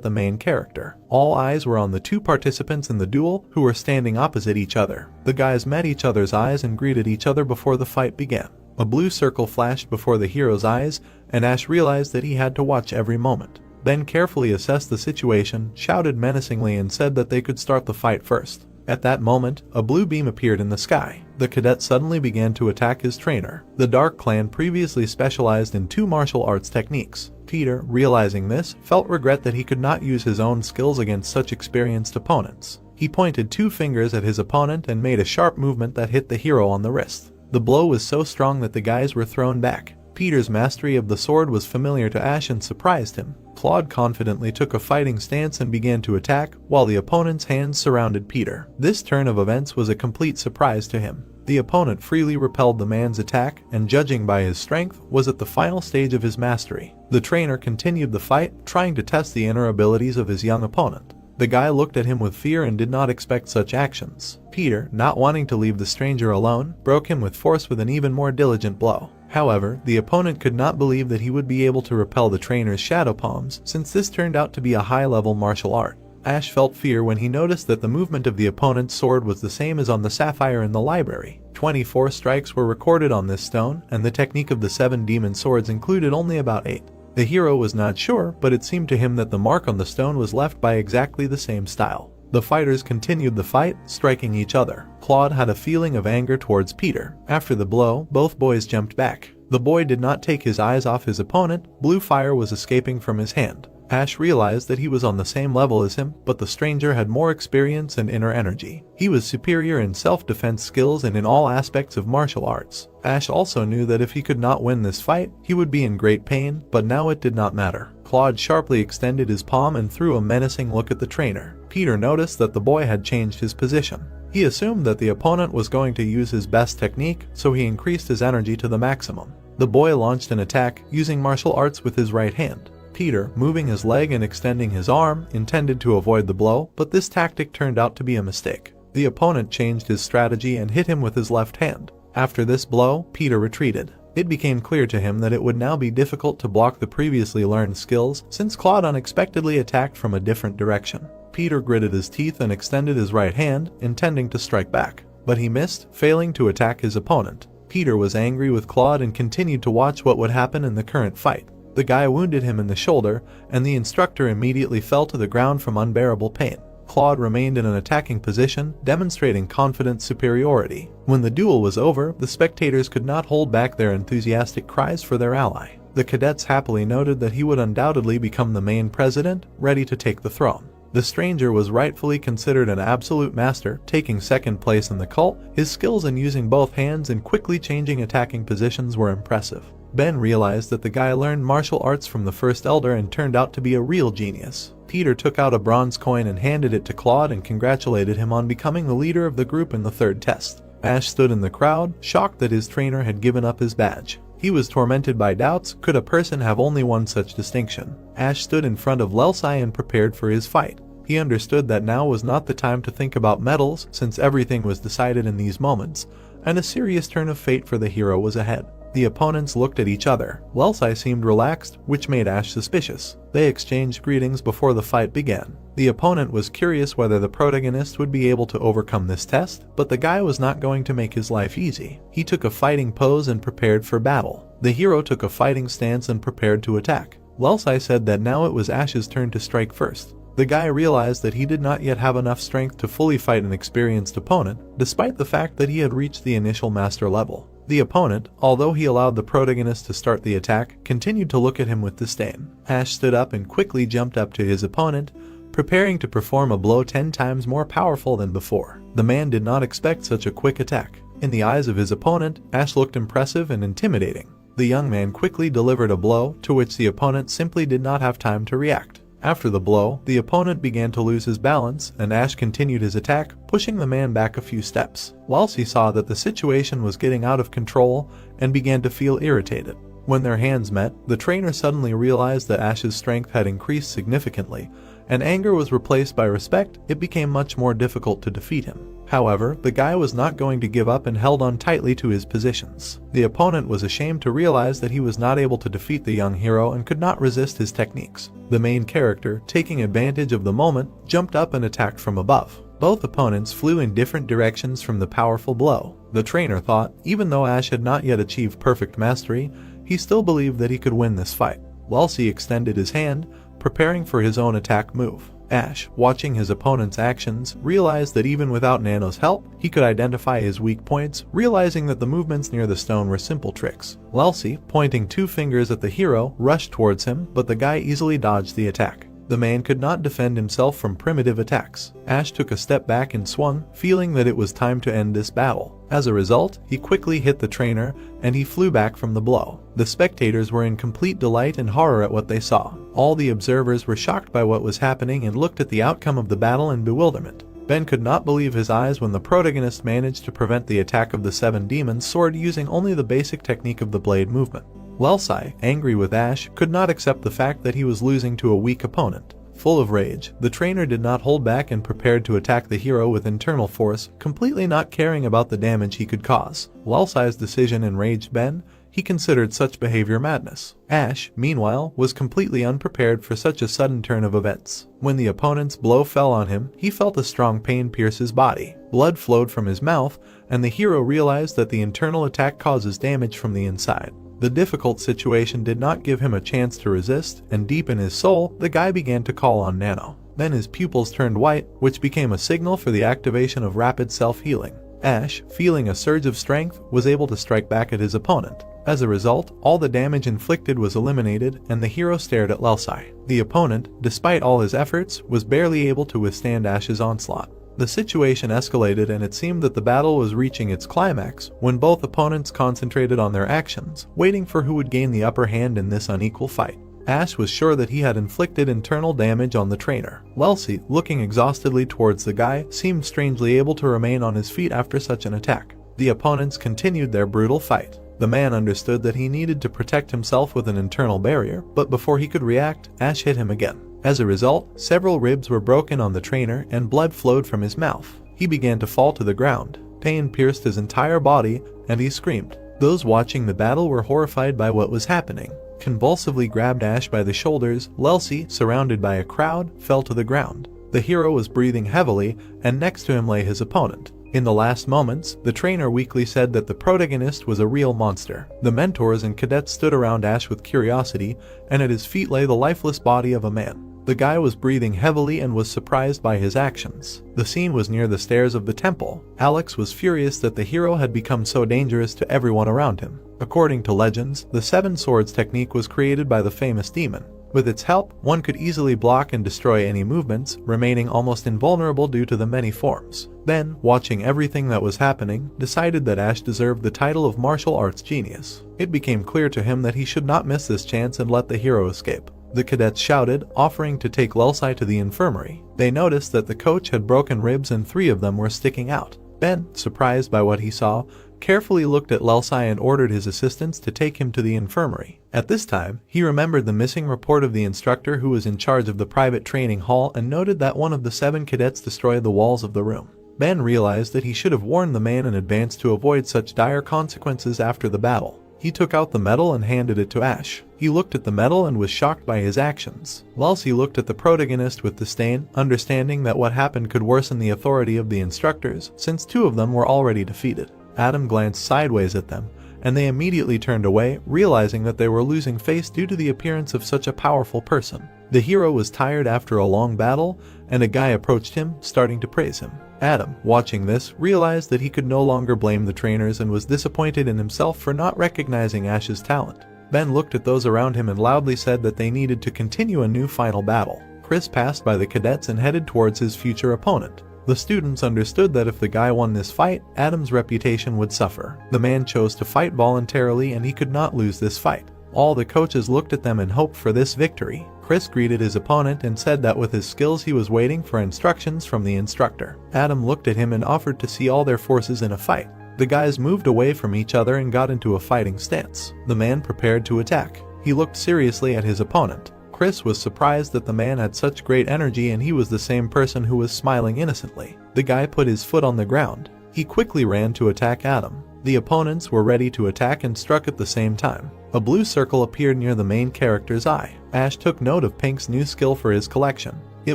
the main character. All eyes were on the two participants in the duel who were standing opposite each other. The guys met each other's eyes and greeted each other before the fight began. A blue circle flashed before the hero's eyes, and Ash realized that he had to watch every moment. Ben carefully assessed the situation, shouted menacingly, and said that they could start the fight first. At that moment, a blue beam appeared in the sky. The cadet suddenly began to attack his trainer. The Dark Clan previously specialized in 2 martial arts techniques. Peter, realizing this, felt regret that he could not use his own skills against such experienced opponents. He pointed 2 fingers at his opponent and made a sharp movement that hit the hero on the wrist. The blow was so strong that the guys were thrown back. Peter's mastery of the sword was familiar to Ash and surprised him. Claude confidently took a fighting stance and began to attack, while the opponent's hands surrounded Peter. This turn of events was a complete surprise to him. The opponent freely repelled the man's attack, and judging by his strength, was at the final stage of his mastery. The trainer continued the fight, trying to test the inner abilities of his young opponent. The guy looked at him with fear and did not expect such actions. Peter, not wanting to leave the stranger alone, broke him with force with an even more diligent blow. However, the opponent could not believe that he would be able to repel the trainer's shadow palms, since this turned out to be a high-level martial art. Ash felt fear when he noticed that the movement of the opponent's sword was the same as on the sapphire in the library. 24 strikes were recorded on this stone, and the technique of the 7 demon swords included only about 8. The hero was not sure, but it seemed to him that the mark on the stone was left by exactly the same style. The fighters continued the fight, striking each other. Claude had a feeling of anger towards Peter. After the blow, both boys jumped back. The boy did not take his eyes off his opponent. Blue fire was escaping from his hand. Ash realized that he was on the same level as him, but the stranger had more experience and inner energy. He was superior in self-defense skills and in all aspects of martial arts. Ash also knew that if he could not win this fight, he would be in great pain, but now it did not matter. Claude sharply extended his palm and threw a menacing look at the trainer. Peter noticed that the boy had changed his position. He assumed that the opponent was going to use his best technique, so he increased his energy to the maximum. The boy launched an attack using martial arts with his right hand. Peter, moving his leg and extending his arm, intended to avoid the blow, but this tactic turned out to be a mistake. The opponent changed his strategy and hit him with his left hand. After this blow, Peter retreated. It became clear to him that it would now be difficult to block the previously learned skills, since Claude unexpectedly attacked from a different direction. Peter gritted his teeth and extended his right hand, intending to strike back. But he missed, failing to attack his opponent. Peter was angry with Claude and continued to watch what would happen in the current fight. The guy wounded him in the shoulder, and the instructor immediately fell to the ground from unbearable pain. Claude remained in an attacking position, demonstrating confident superiority. When the duel was over, the spectators could not hold back their enthusiastic cries for their ally. The cadets happily noted that he would undoubtedly become the main president, ready to take the throne. The stranger was rightfully considered an absolute master, taking second place in the cult. His skills in using both hands and quickly changing attacking positions were impressive. Ben realized that the guy learned martial arts from the First Elder and turned out to be a real genius. Peter took out a bronze coin and handed it to Claude and congratulated him on becoming the leader of the group in the 3rd test. Ash stood in the crowd, shocked that his trainer had given up his badge. He was tormented by doubts. Could a person have only one such distinction? Ash stood in front of Wellesley and prepared for his fight. He understood that now was not the time to think about medals, since everything was decided in these moments, and a serious turn of fate for the hero was ahead. The opponents looked at each other. Wellesley seemed relaxed, which made Ash suspicious. They exchanged greetings before the fight began. The opponent was curious whether the protagonist would be able to overcome this test, but the guy was not going to make his life easy. He took a fighting pose and prepared for battle. The hero took a fighting stance and prepared to attack. Wellesley said that now it was Ash's turn to strike first. The guy realized that he did not yet have enough strength to fully fight an experienced opponent, despite the fact that he had reached the initial master level. The opponent, although he allowed the protagonist to start the attack, continued to look at him with disdain. Ash stood up and quickly jumped up to his opponent, preparing to perform a blow 10 times more powerful than before. The man did not expect such a quick attack. In the eyes of his opponent, Ash looked impressive and intimidating. The young man quickly delivered a blow, to which the opponent simply did not have time to react. After the blow, the opponent began to lose his balance, and Ash continued his attack, pushing the man back a few steps. Wellesley saw that the situation was getting out of control and began to feel irritated. When their hands met, the trainer suddenly realized that Ash's strength had increased significantly, and anger was replaced by respect. It became much more difficult to defeat him. However, the guy was not going to give up and held on tightly to his positions. The opponent was ashamed to realize that he was not able to defeat the young hero and could not resist his techniques. The main character, taking advantage of the moment, jumped up and attacked from above. Both opponents flew in different directions from the powerful blow. The trainer thought, even though Ash had not yet achieved perfect mastery, he still believed that he could win this fight. Wellesley extended his hand, preparing for his own attack move. Ash, watching his opponent's actions, realized that even without Nano's help, he could identify his weak points, realizing that the movements near the stone were simple tricks. Wellesley, pointing 2 fingers at the hero, rushed towards him, but the guy easily dodged the attack. The man could not defend himself from primitive attacks. Ash took a step back and swung, feeling that it was time to end this battle. As a result, he quickly hit the trainer, and he flew back from the blow. The spectators were in complete delight and horror at what they saw. All the observers were shocked by what was happening and looked at the outcome of the battle in bewilderment. Ben could not believe his eyes when the protagonist managed to prevent the attack of the 7 demons sword using only the basic technique of the blade movement. Wellesley, angry with Ash, could not accept the fact that he was losing to a weak opponent. Full of rage, the trainer did not hold back and prepared to attack the hero with internal force, completely not caring about the damage he could cause. Wellesley's decision enraged Ben. He considered such behavior madness. Ash, meanwhile, was completely unprepared for such a sudden turn of events. When the opponent's blow fell on him, he felt a strong pain pierce his body. Blood flowed from his mouth, and the hero realized that the internal attack causes damage from the inside. The difficult situation did not give him a chance to resist, and deep in his soul, the guy began to call on Nano. Then his pupils turned white, which became a signal for the activation of rapid self-healing. Ash, feeling a surge of strength, was able to strike back at his opponent. As a result, all the damage inflicted was eliminated, and the hero stared at Wellesley. The opponent, despite all his efforts, was barely able to withstand Ash's onslaught. The situation escalated, and it seemed that the battle was reaching its climax when both opponents concentrated on their actions, waiting for who would gain the upper hand in this unequal fight. Ash was sure that he had inflicted internal damage on the trainer. Wellesley, looking exhaustedly towards the guy, seemed strangely able to remain on his feet after such an attack. The opponents continued their brutal fight. The man understood that he needed to protect himself with an internal barrier, but before he could react, Ash hit him again. As a result, several ribs were broken on the trainer and blood flowed from his mouth. He began to fall to the ground. Pain pierced his entire body, and he screamed. Those watching the battle were horrified by what was happening. Convulsively grabbed Ash by the shoulders, Wellesley, surrounded by a crowd, fell to the ground. The hero was breathing heavily, and next to him lay his opponent. In the last moments, the trainer weakly said that the protagonist was a real monster. The mentors and cadets stood around Ash with curiosity, and at his feet lay the lifeless body of a man. The guy was breathing heavily and was surprised by his actions. The scene was near the stairs of the temple. Alex was furious that the hero had become so dangerous to everyone around him. According to legends, the 7 swords technique was created by the famous demon. With its help, one could easily block and destroy any movements, remaining almost invulnerable due to the many forms. Ben, watching everything that was happening, decided that Ash deserved the title of martial arts genius. It became clear to him that he should not miss this chance and let the hero escape. The cadets shouted, offering to take Wellesley to the infirmary. They noticed that the coach had broken ribs and 3 of them were sticking out. Ben, surprised by what he saw, carefully looked at Wellesley and ordered his assistants to take him to the infirmary. At this time, he remembered the missing report of the instructor who was in charge of the private training hall and noted that one of the 7 cadets destroyed the walls of the room. Ben realized that he should have warned the man in advance to avoid such dire consequences after the battle. He took out the medal and handed it to Ash. He looked at the medal and was shocked by his actions. Wellesley looked at the protagonist with disdain, understanding that what happened could worsen the authority of the instructors, since 2 of them were already defeated. Adam glanced sideways at them, and they immediately turned away, realizing that they were losing face due to the appearance of such a powerful person. The hero was tired after a long battle, and a guy approached him, starting to praise him. Adam, watching this, realized that he could no longer blame the trainers and was disappointed in himself for not recognizing Ash's talent. Ben looked at those around him and loudly said that they needed to continue a new final battle. Chris passed by the cadets and headed towards his future opponent. The students understood that if the guy won this fight, Adam's reputation would suffer. The man chose to fight voluntarily and he could not lose this fight. All the coaches looked at them and hoped for this victory. Chris greeted his opponent and said that with his skills he was waiting for instructions from the instructor. Adam looked at him and offered to see all their forces in a fight. The guys moved away from each other and got into a fighting stance. The man prepared to attack. He looked seriously at his opponent. Chris was surprised that the man had such great energy and he was the same person who was smiling innocently. The guy put his foot on the ground. He quickly ran to attack Adam. The opponents were ready to attack and struck at the same time. A blue circle appeared near the main character's eye. Ash took note of Pink's new skill for his collection. It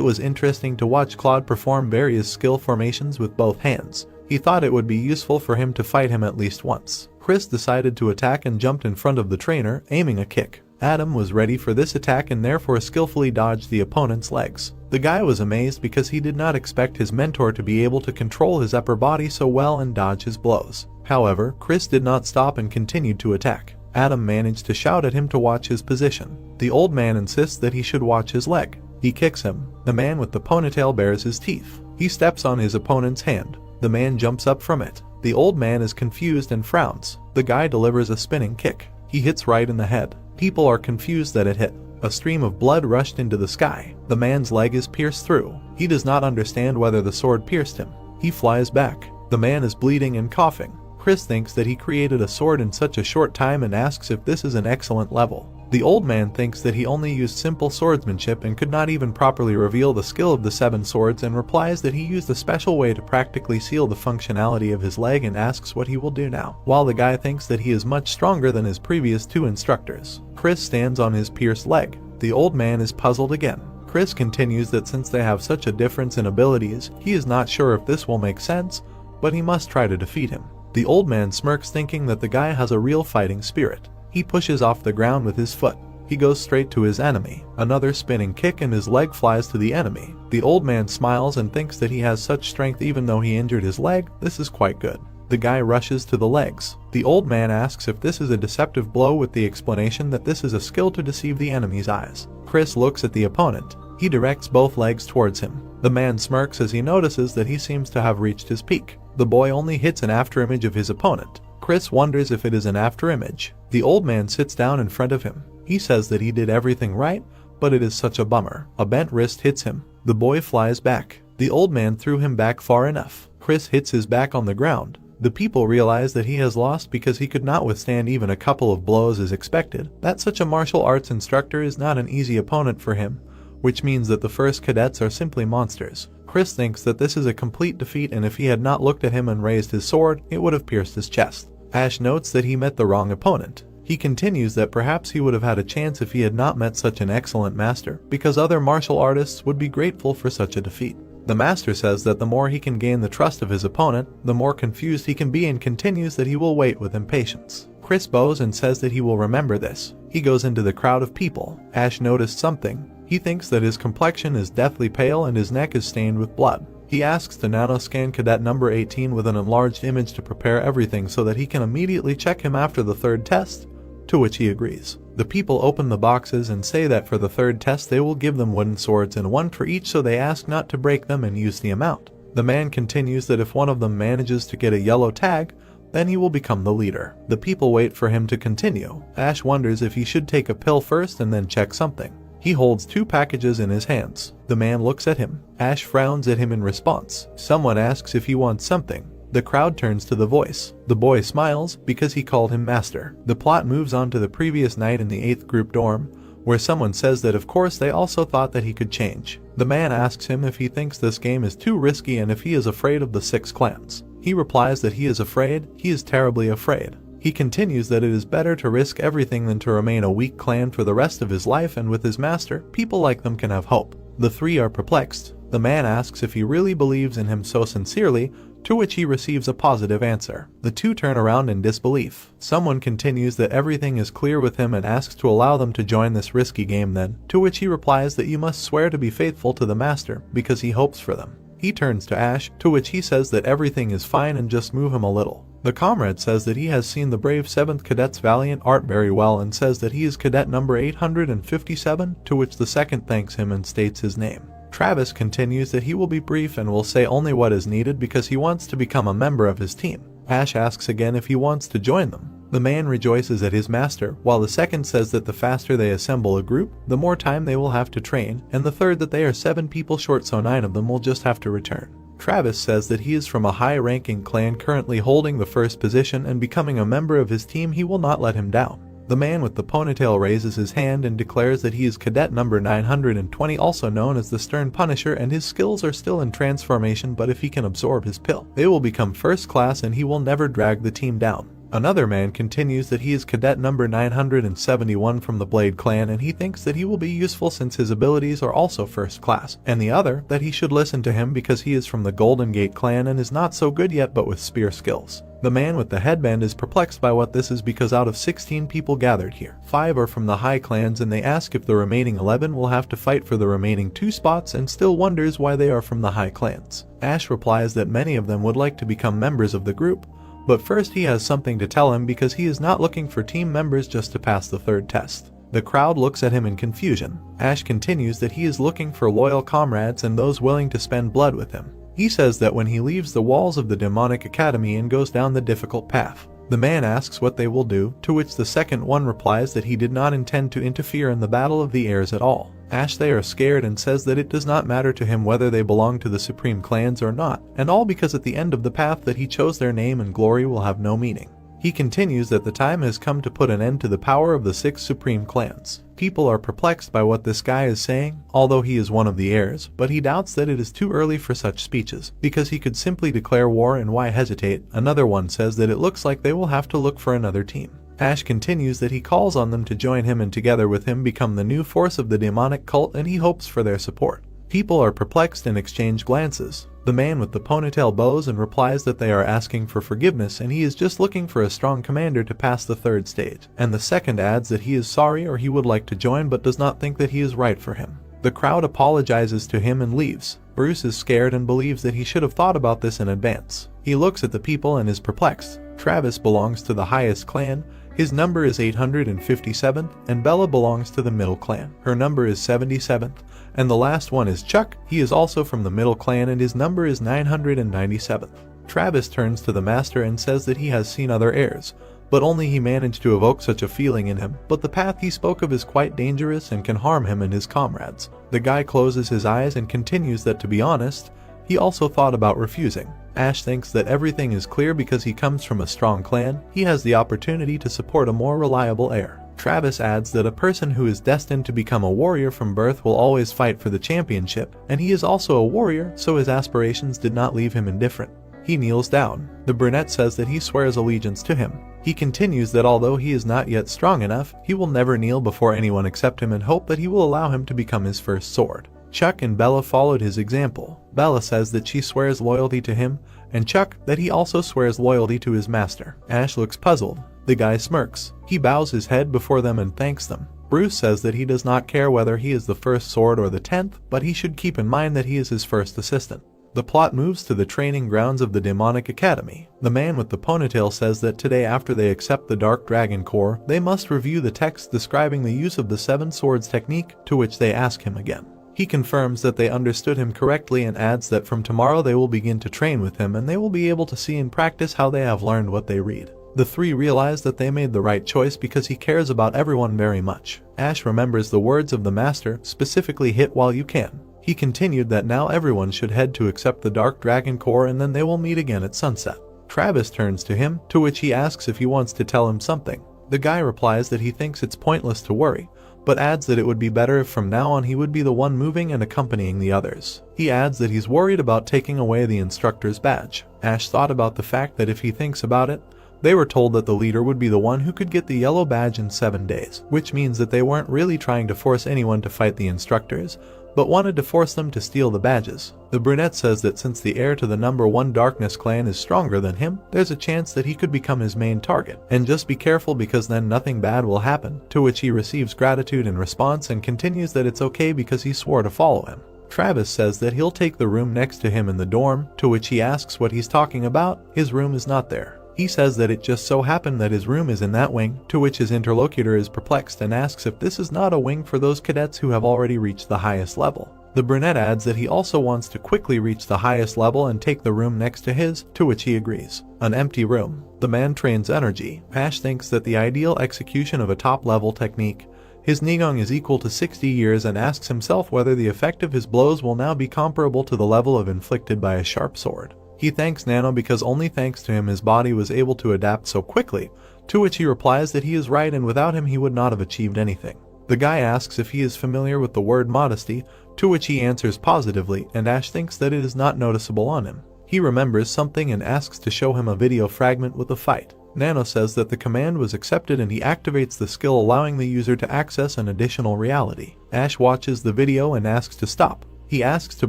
was interesting to watch Claude perform various skill formations with both hands. He thought it would be useful for him to fight him at least once. Chris decided to attack and jumped in front of the trainer, aiming a kick. Adam was ready for this attack and therefore skillfully dodged the opponent's legs. The guy was amazed because he did not expect his mentor to be able to control his upper body so well and dodge his blows. However, Chris did not stop and continued to attack. Adam managed to shout at him to watch his position. The old man insists that he should watch his leg. He kicks him. The man with the ponytail bares his teeth. He steps on his opponent's hand. The man jumps up from it. The old man is confused and frowns. The guy delivers a spinning kick. He hits right in the head. People are confused that it hit. A stream of blood rushed into the sky. The man's leg is pierced through. He does not understand whether the sword pierced him. He flies back. The man is bleeding and coughing. Chris thinks that he created a sword in such a short time and asks if this is an excellent level. The old man thinks that he only used simple swordsmanship and could not even properly reveal the skill of the 7 swords and replies that he used a special way to practically seal the functionality of his leg and asks what he will do now. While the guy thinks that he is much stronger than his previous 2 instructors. Chris stands on his pierced leg. The old man is puzzled again. Chris continues that since they have such a difference in abilities, he is not sure if this will make sense, but he must try to defeat him. The old man smirks thinking that the guy has a real fighting spirit. He pushes off the ground with his foot. He goes straight to his enemy. Another spinning kick and his leg flies to the enemy. The old man smiles and thinks that he has such strength even though he injured his leg. This is quite good. The guy rushes to the legs. The old man asks if this is a deceptive blow with the explanation that this is a skill to deceive the enemy's eyes. Chris looks at the opponent. He directs both legs towards him. The man smirks as he notices that he seems to have reached his peak. The boy only hits an afterimage of his opponent. Chris wonders if it is an afterimage. The old man sits down in front of him. He says that he did everything right, but it is such a bummer. A bent wrist hits him. The boy flies back. The old man threw him back far enough. Chris hits his back on the ground. The people realize that he has lost because he could not withstand even a couple of blows as expected. That such a martial arts instructor is not an easy opponent for him, which means that the first cadets are simply monsters. Chris thinks that this is a complete defeat and if he had not looked at him and raised his sword, it would have pierced his chest. Ash notes that he met the wrong opponent. He continues that perhaps he would have had a chance if he had not met such an excellent master, because other martial artists would be grateful for such a defeat. The master says that the more he can gain the trust of his opponent, the more confused he can be and continues that he will wait with impatience. Chris bows and says that he will remember this. He goes into the crowd of people. Ash noticed something. He thinks that his complexion is deathly pale and his neck is stained with blood. He asks to nanoscan cadet number 18 with an enlarged image to prepare everything so that he can immediately check him after the 3rd test, to which he agrees. The people open the boxes and say that for the 3rd test they will give them wooden swords and 1 for each, so they ask not to break them and use the amount. The man continues that if one of them manages to get a yellow tag, then he will become the leader. The people wait for him to continue. Ash wonders if he should take a pill first and then check something. He holds 2 packages in his hands. The man looks at him. Ash frowns at him in response. Someone asks if he wants something. The crowd turns to the voice. The boy smiles because he called him master. The plot moves on to the previous night in the 8th group dorm, where someone says that of course they also thought that he could change. The man asks him if he thinks this game is too risky and if he is afraid of the 6 clans. He replies that he is afraid. He is terribly afraid. He continues that it is better to risk everything than to remain a weak clan for the rest of his life, and with his master, people like them can have hope. The 3 are perplexed. The man asks if he really believes in him so sincerely, to which he receives a positive answer. The 2 turn around in disbelief. Someone continues that everything is clear with him and asks to allow them to join this risky game then, to which he replies that you must swear to be faithful to the master, because he hopes for them. He turns to Ash, to which he says that everything is fine and just move him a little. The comrade says that he has seen the brave 7th cadet's valiant art very well and says that he is cadet number 857, to which the 2nd thanks him and states his name. Travis continues that he will be brief and will say only what is needed because he wants to become a member of his team. Ash asks again if he wants to join them. The man rejoices at his master, while the 2nd says that the faster they assemble a group, the more time they will have to train, and the 3rd that they are 7 people short, so 9 of them will just have to return. Travis says that he is from a high-ranking clan currently holding the first position, and becoming a member of his team he will not let him down. The man with the ponytail raises his hand and declares that he is cadet number 920, also known as the Stern Punisher, and his skills are still in transformation, but if he can absorb his pill, they will become first class and he will never drag the team down. Another man continues that he is cadet number 971 from the Blade clan, and he thinks that he will be useful since his abilities are also first class, and the other that he should listen to him because he is from the Golden Gate clan and is not so good yet but with spear skills. The man with the headband is perplexed by what this is because out of 16 people gathered here, 5 are from the high clans, and they ask if the remaining 11 will have to fight for the remaining 2 spots, and still wonders why they are from the high clans. Ash replies that many of them would like to become members of the group, but first he has something to tell him because he is not looking for team members just to pass the third test. The crowd looks at him in confusion. Ash continues that he is looking for loyal comrades and those willing to spend blood with him. He says that when he leaves the walls of the demonic academy and goes down the difficult path, the man asks what they will do, to which the second one replies that he did not intend to interfere in the Battle of the Airs at all. Ash they are scared and says that it does not matter to him whether they belong to the supreme clans or not, and all because at the end of the path that he chose their name and glory will have no meaning. He continues that the time has come to put an end to the power of the 6 supreme clans. People are perplexed by what this guy is saying, although he is one of the heirs, but he doubts that it is too early for such speeches, because he could simply declare war, and why hesitate? Another one says that it looks like they will have to look for another team. Ash continues that he calls on them to join him and together with him become the new force of the demonic cult, and he hopes for their support. People are perplexed and exchange glances. The man with the ponytail bows and replies that they are asking for forgiveness and he is just looking for a strong commander to pass the third stage, and the second adds that he is sorry or he would like to join but does not think that he is right for him. The crowd apologizes to him and leaves. Bruce is scared and believes that he should have thought about this in advance. He looks at the people and is perplexed. Travis belongs to the highest clan. His number is 857th, and Bella belongs to the middle clan. Her number is 77th, and the last one is Chuck. He is also from the middle clan and his number is 997th. Travis turns to the master and says that he has seen other heirs, but only he managed to evoke such a feeling in him, but the path he spoke of is quite dangerous and can harm him and his comrades. The guy closes his eyes and continues that, to be honest, he also thought about refusing. Ash thinks that everything is clear because he comes from a strong clan. He has the opportunity to support a more reliable heir. Travis adds that a person who is destined to become a warrior from birth will always fight for the championship, and he is also a warrior, so his aspirations did not leave him indifferent. He kneels down. The brunette says that he swears allegiance to him. He continues that although he is not yet strong enough, he will never kneel before anyone except him and hope that he will allow him to become his first sword. Chuck and Bella followed his example. Bella says that she swears loyalty to him, and Chuck that he also swears loyalty to his master. Ash looks puzzled. The guy smirks. He bows his head before them and thanks them. Bruce says that he does not care whether he is the first sword or the 10th, but he should keep in mind that he is his first assistant. The plot moves to the training grounds of the Demonic Academy. The man with the ponytail says that today, after they accept the Dark Dragon Core, they must review the text describing the use of the 7 swords technique, to which they ask him again. He confirms that they understood him correctly and adds that from tomorrow they will begin to train with him and they will be able to see in practice how they have learned what they read. The 3 realize that they made the right choice because he cares about everyone very much. Ash remembers the words of the master, specifically hit while you can. He continued that now everyone should head to accept the Dark Dragon Core and then they will meet again at sunset. Travis turns to him, to which he asks if he wants to tell him something. The guy replies that he thinks it's pointless to worry, but adds that it would be better if from now on he would be the one moving and accompanying the others. He adds that he's worried about taking away the instructor's badge. Ash thought about the fact that if he thinks about it, they were told that the leader would be the one who could get the yellow badge in 7 days, which means that they weren't really trying to force anyone to fight the instructors, but wanted to force them to steal the badges. The brunette says that since the heir to the number 1 Darkness clan is stronger than him, there's a chance that he could become his main target. And just be careful because then nothing bad will happen, to which he receives gratitude in response and continues that it's okay because he swore to follow him. Travis says that he'll take the room next to him in the dorm, to which he asks what he's talking about. His room is not there. He says that it just so happened that his room is in that wing, to which his interlocutor is perplexed and asks if this is not a wing for those cadets who have already reached the highest level. The brunette adds that he also wants to quickly reach the highest level and take the room next to his, to which he agrees. An empty room. The man trains energy. Ash thinks that the ideal execution of a top-level technique His Nigong is equal to 60 years and asks himself whether the effect of his blows will now be comparable to the level of inflicted by a sharp sword. He thanks Nano because only thanks to him his body was able to adapt so quickly, to which he replies that he is right and without him he would not have achieved anything. The guy asks if he is familiar with the word modesty, to which he answers positively, and Ash thinks that it is not noticeable on him. He remembers something and asks to show him a video fragment with a fight. Nano says that the command was accepted and he activates the skill allowing the user to access an additional reality. Ash watches the video and asks to stop. He asks to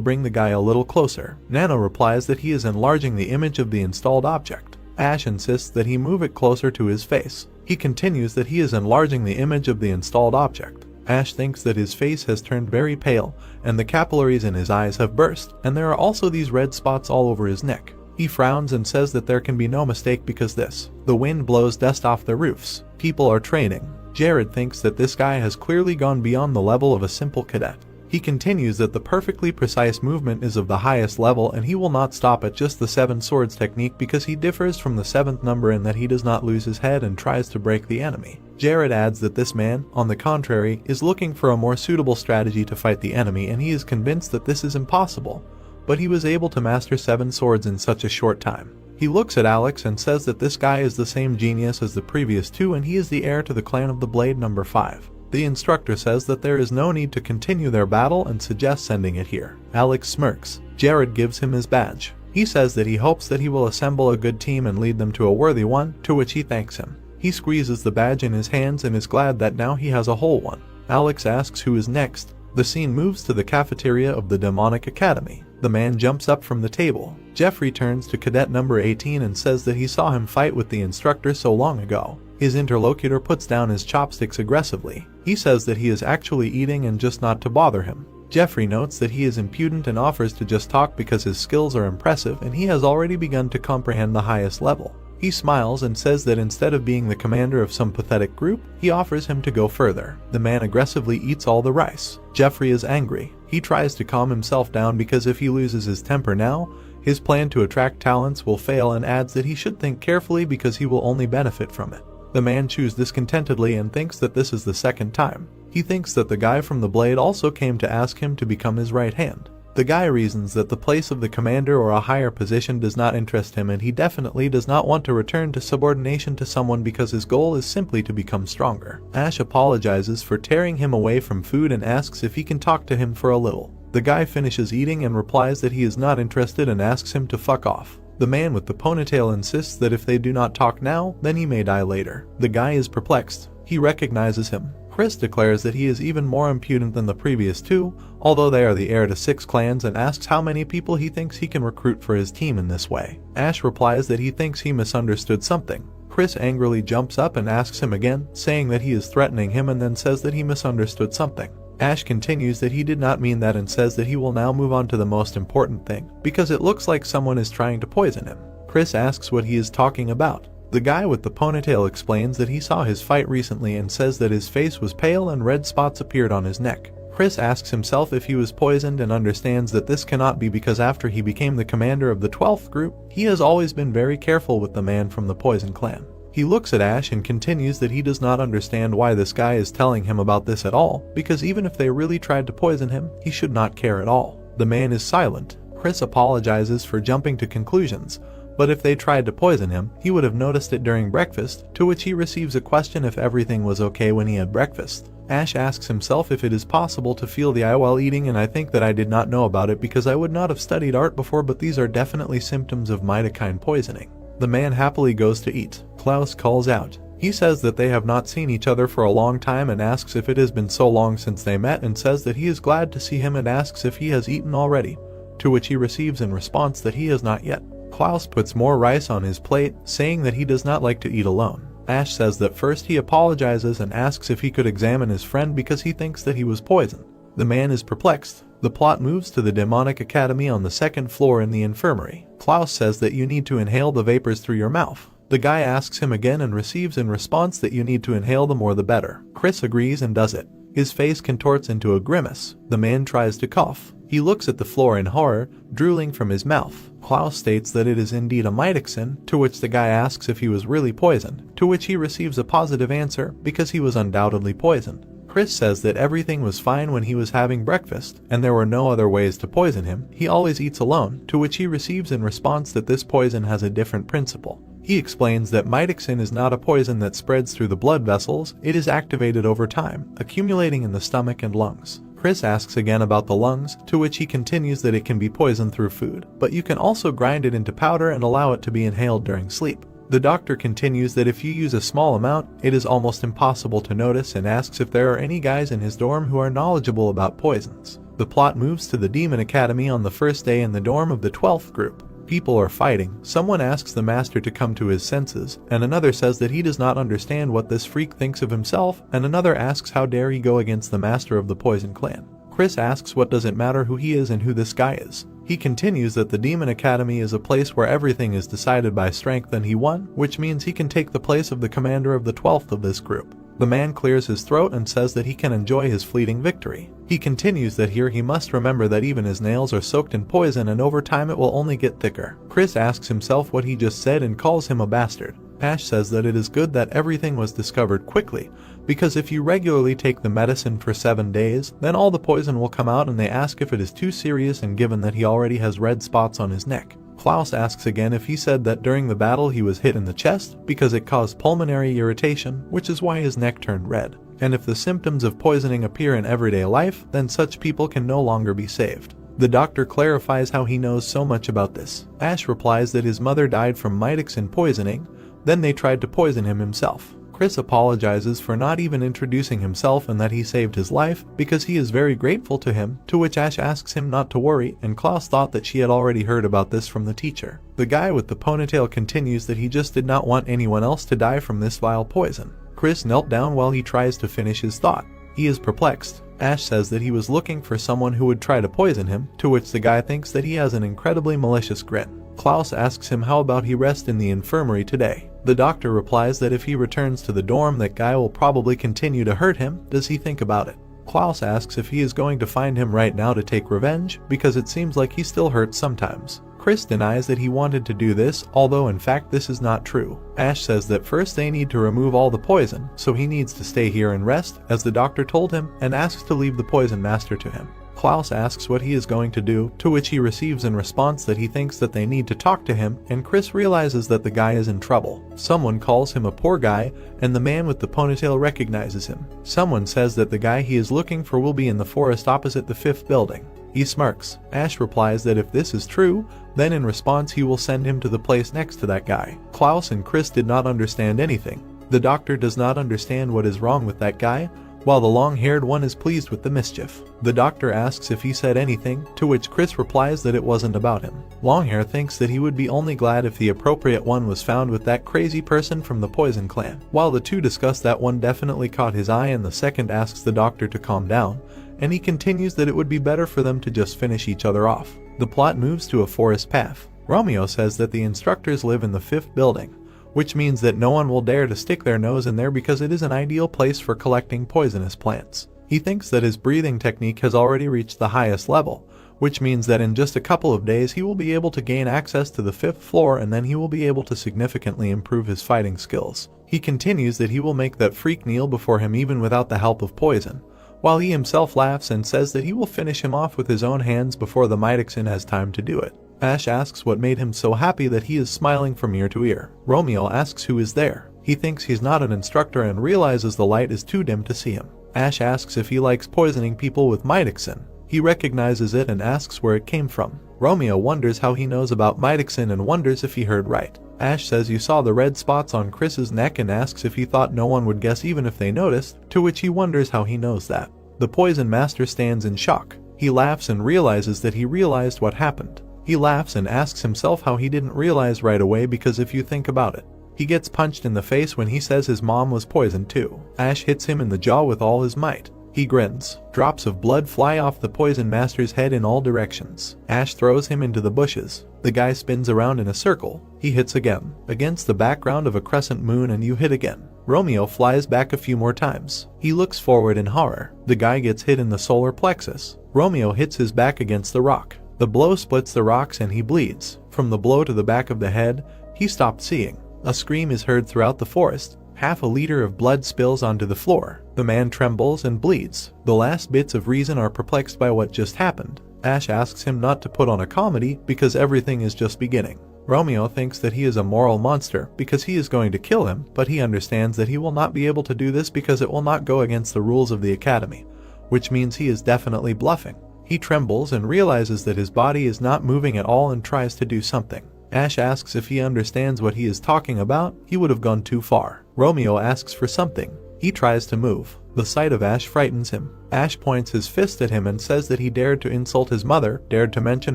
bring the guy a little closer. Nano replies that he is enlarging the image of the installed object. Ash insists that he move it closer to his face. He continues that he is enlarging the image of the installed object. Ash thinks that his face has turned very pale, and the capillaries in his eyes have burst, and there are also these red spots all over his neck. He frowns and says that there can be no mistake because the wind blows dust off the roofs. People are training. Jared thinks that this guy has clearly gone beyond the level of a simple cadet. He continues that the perfectly precise movement is of the highest level and he will not stop at just the 7 swords technique because he differs from the 7th number in that he does not lose his head and tries to break the enemy. Jared adds that this man, on the contrary, is looking for a more suitable strategy to fight the enemy and he is convinced that this is impossible, but he was able to master 7 swords in such a short time. He looks at Alex and says that this guy is the same genius as the previous 2 and he is the heir to the clan of the Blade number 5. The instructor says that there is no need to continue their battle and suggests sending it here. Alex smirks. Jared gives him his badge. He says that he hopes that he will assemble a good team and lead them to a worthy one, to which he thanks him. He squeezes the badge in his hands and is glad that now he has a whole one. Alex asks who is next. The scene moves to the cafeteria of the demonic academy. The man jumps up from the table. Jeffrey turns to cadet number 18 and says that he saw him fight with the instructor so long ago. His interlocutor puts down his chopsticks aggressively. He says that he is actually eating and just not to bother him. Jeffrey notes that he is impudent and offers to just talk because his skills are impressive and he has already begun to comprehend the highest level. He smiles and says that instead of being the commander of some pathetic group, he offers him to go further. The man aggressively eats all the rice. Jeffrey is angry. He tries to calm himself down because if he loses his temper now, his plan to attract talents will fail and adds that he should think carefully because he will only benefit from it. The man chews discontentedly and thinks that this is the 2nd time. He thinks that the guy from the Blade also came to ask him to become his right hand. The guy reasons that the place of the commander or a higher position does not interest him and he definitely does not want to return to subordination to someone because his goal is simply to become stronger. Ash apologizes for tearing him away from food and asks if he can talk to him for a little. The guy finishes eating and replies that he is not interested and asks him to fuck off. The man with the ponytail insists that if they do not talk now, then he may die later. The guy is perplexed. He recognizes him. Chris declares that he is even more impudent than the previous 2, although they are the heir to 6 clans, and asks how many people he thinks he can recruit for his team in this way. Ash replies that he thinks he misunderstood something. Chris angrily jumps up and asks him again, saying that he is threatening him and then says that he misunderstood something. Ash continues that he did not mean that and says that he will now move on to the most important thing, because it looks like someone is trying to poison him. Chris asks what he is talking about. The guy with the ponytail explains that he saw his fight recently and says that his face was pale and red spots appeared on his neck. Chris asks himself if he was poisoned and understands that this cannot be because after he became the commander of the 12th group, he has always been very careful with the man from the Poison Clan. He looks at Ash and continues that he does not understand why this guy is telling him about this at all, because even if they really tried to poison him, he should not care at all. The man is silent. Chris apologizes for jumping to conclusions, but if they tried to poison him, he would have noticed it during breakfast, to which he receives a question if everything was okay when he had breakfast. Ash asks himself if it is possible to feel the eye while eating, and I think that I did not know about it because I would not have studied art before, but these are definitely symptoms of mitokine poisoning. The man happily goes to eat. Klaus calls out. He says that they have not seen each other for a long time and asks if it has been so long since they met and says that he is glad to see him and asks if he has eaten already, to which he receives in response that he has not yet. Klaus puts more rice on his plate, saying that he does not like to eat alone. Ash says that first he apologizes and asks if he could examine his friend because he thinks that he was poisoned. The man is perplexed. The plot moves to the demonic academy on the 2nd floor in the infirmary. Klaus says that you need to inhale the vapors through your mouth. The guy asks him again and receives in response that you need to inhale the more the better. Chris agrees and does it. His face contorts into a grimace. The man tries to cough. He looks at the floor in horror, drooling from his mouth. Klaus states that it is indeed a mitoxin, to which the guy asks if he was really poisoned, to which he receives a positive answer because he was undoubtedly poisoned. Chris says that everything was fine when he was having breakfast, and there were no other ways to poison him. He always eats alone, to which he receives in response that this poison has a different principle. He explains that mitoxin is not a poison that spreads through the blood vessels, it is activated over time, accumulating in the stomach and lungs. Chris asks again about the lungs, to which he continues that it can be poisoned through food, but you can also grind it into powder and allow it to be inhaled during sleep. The doctor continues that if you use a small amount, it is almost impossible to notice, and asks if there are any guys in his dorm who are knowledgeable about poisons. The plot moves to the Demon Academy on the first day in the dorm of the 12th group. People are fighting, someone asks the master to come to his senses, and another says that he does not understand what this freak thinks of himself, and another asks how dare he go against the master of the Poison Clan. Chris asks what does it matter who he is and who this guy is. He continues that the Demon Academy is a place where everything is decided by strength and he won, which means he can take the place of the commander of the 12th of this group. The man clears his throat and says that he can enjoy his fleeting victory. He continues that here he must remember that even his nails are soaked in poison and over time it will only get thicker. Chris asks himself what he just said and calls him a bastard. Ash says that it is good that everything was discovered quickly, because if you regularly take the medicine for 7 days, then all the poison will come out, and they ask if it is too serious, and given that he already has red spots on his neck. Klaus asks again if he said that during the battle he was hit in the chest because it caused pulmonary irritation, which is why his neck turned red. And if the symptoms of poisoning appear in everyday life, then such people can no longer be saved. The doctor clarifies how he knows so much about this. Ash replies that his mother died from mitoxin poisoning, then they tried to poison him himself. Chris apologizes for not even introducing himself and that he saved his life because he is very grateful to him, to which Ash asks him not to worry, and Klaus thought that she had already heard about this from the teacher. The guy with the ponytail continues that he just did not want anyone else to die from this vile poison. Chris knelt down while he tries to finish his thought. He is perplexed. Ash says that he was looking for someone who would try to poison him, to which the guy thinks that he has an incredibly malicious grin. Klaus asks him how about he rest in the infirmary today. The doctor replies that if he returns to the dorm that guy will probably continue to hurt him. Does he think about it? Klaus asks if he is going to find him right now to take revenge, because it seems like he still hurts sometimes. Chris denies that he wanted to do this, although in fact this is not true. Ash says that first they need to remove all the poison, so he needs to stay here and rest, as the doctor told him, and asks to leave the poison master to him. Klaus asks what he is going to do, to which he receives in response that he thinks that they need to talk to him, and Chris realizes that the guy is in trouble. Someone calls him a poor guy, and the man with the ponytail recognizes him. Someone says that the guy he is looking for will be in the forest opposite the 5th building. He smirks. Ash replies that if this is true, then in response he will send him to the place next to that guy. Klaus and Chris did not understand anything. The doctor does not understand what is wrong with that guy, while the long-haired one is pleased with the mischief. The doctor asks if he said anything, to which Chris replies that it wasn't about him. Longhair thinks that he would be only glad if the appropriate one was found with that crazy person from the Poison Clan. While the two discuss that one definitely caught his eye, and the second asks the doctor to calm down, and he continues that it would be better for them to just finish each other off. The plot moves to a forest path. Romeo says that the instructors live in the 5th building, which means that no one will dare to stick their nose in there because it is an ideal place for collecting poisonous plants. He thinks that his breathing technique has already reached the highest level, which means that in just a couple of days he will be able to gain access to the 5th floor, and then he will be able to significantly improve his fighting skills. He continues that he will make that freak kneel before him even without the help of poison, while he himself laughs and says that he will finish him off with his own hands before the mitoxin has time to do it. Ash asks what made him so happy that he is smiling from ear to ear. Romeo asks who is there. He thinks he's not an instructor and realizes the light is too dim to see him. Ash asks if he likes poisoning people with mitoxin. He recognizes it and asks where it came from. Romeo wonders how he knows about mitoxin and wonders if he heard right. Ash says you saw the red spots on Chris's neck and asks if he thought no one would guess even if they noticed, to which he wonders how he knows that. The poison master stands in shock. He laughs and realizes that he realized what happened. He laughs and asks himself how he didn't realize right away, because if you think about it, he gets punched in the face when he says his mom was poisoned too. Ash hits him in the jaw with all his might. He grins. Drops of blood fly off the poison master's head in all directions. Ash throws him into the bushes. The guy spins around in a circle. He hits again, against the background of a crescent moon, and you hit again. Romeo flies back a few more times. He looks forward in horror. The guy gets hit in the solar plexus. Romeo hits his back against the rock. The blow splits the rocks and he bleeds. From the blow to the back of the head, he stopped seeing. A scream is heard throughout the forest. Half a liter of blood spills onto the floor. The man trembles and bleeds. The last bits of reason are perplexed by what just happened. Ash asks him not to put on a comedy because everything is just beginning. Romeo thinks that he is a moral monster because he is going to kill him, but he understands that he will not be able to do this because it will not go against the rules of the academy, which means he is definitely bluffing. He trembles and realizes that his body is not moving at all and tries to do something. Ash asks if he understands what he is talking about. He would have gone too far. Romeo asks for something. He tries to move. The sight of Ash frightens him. Ash points his fist at him and says that he dared to insult his mother, dared to mention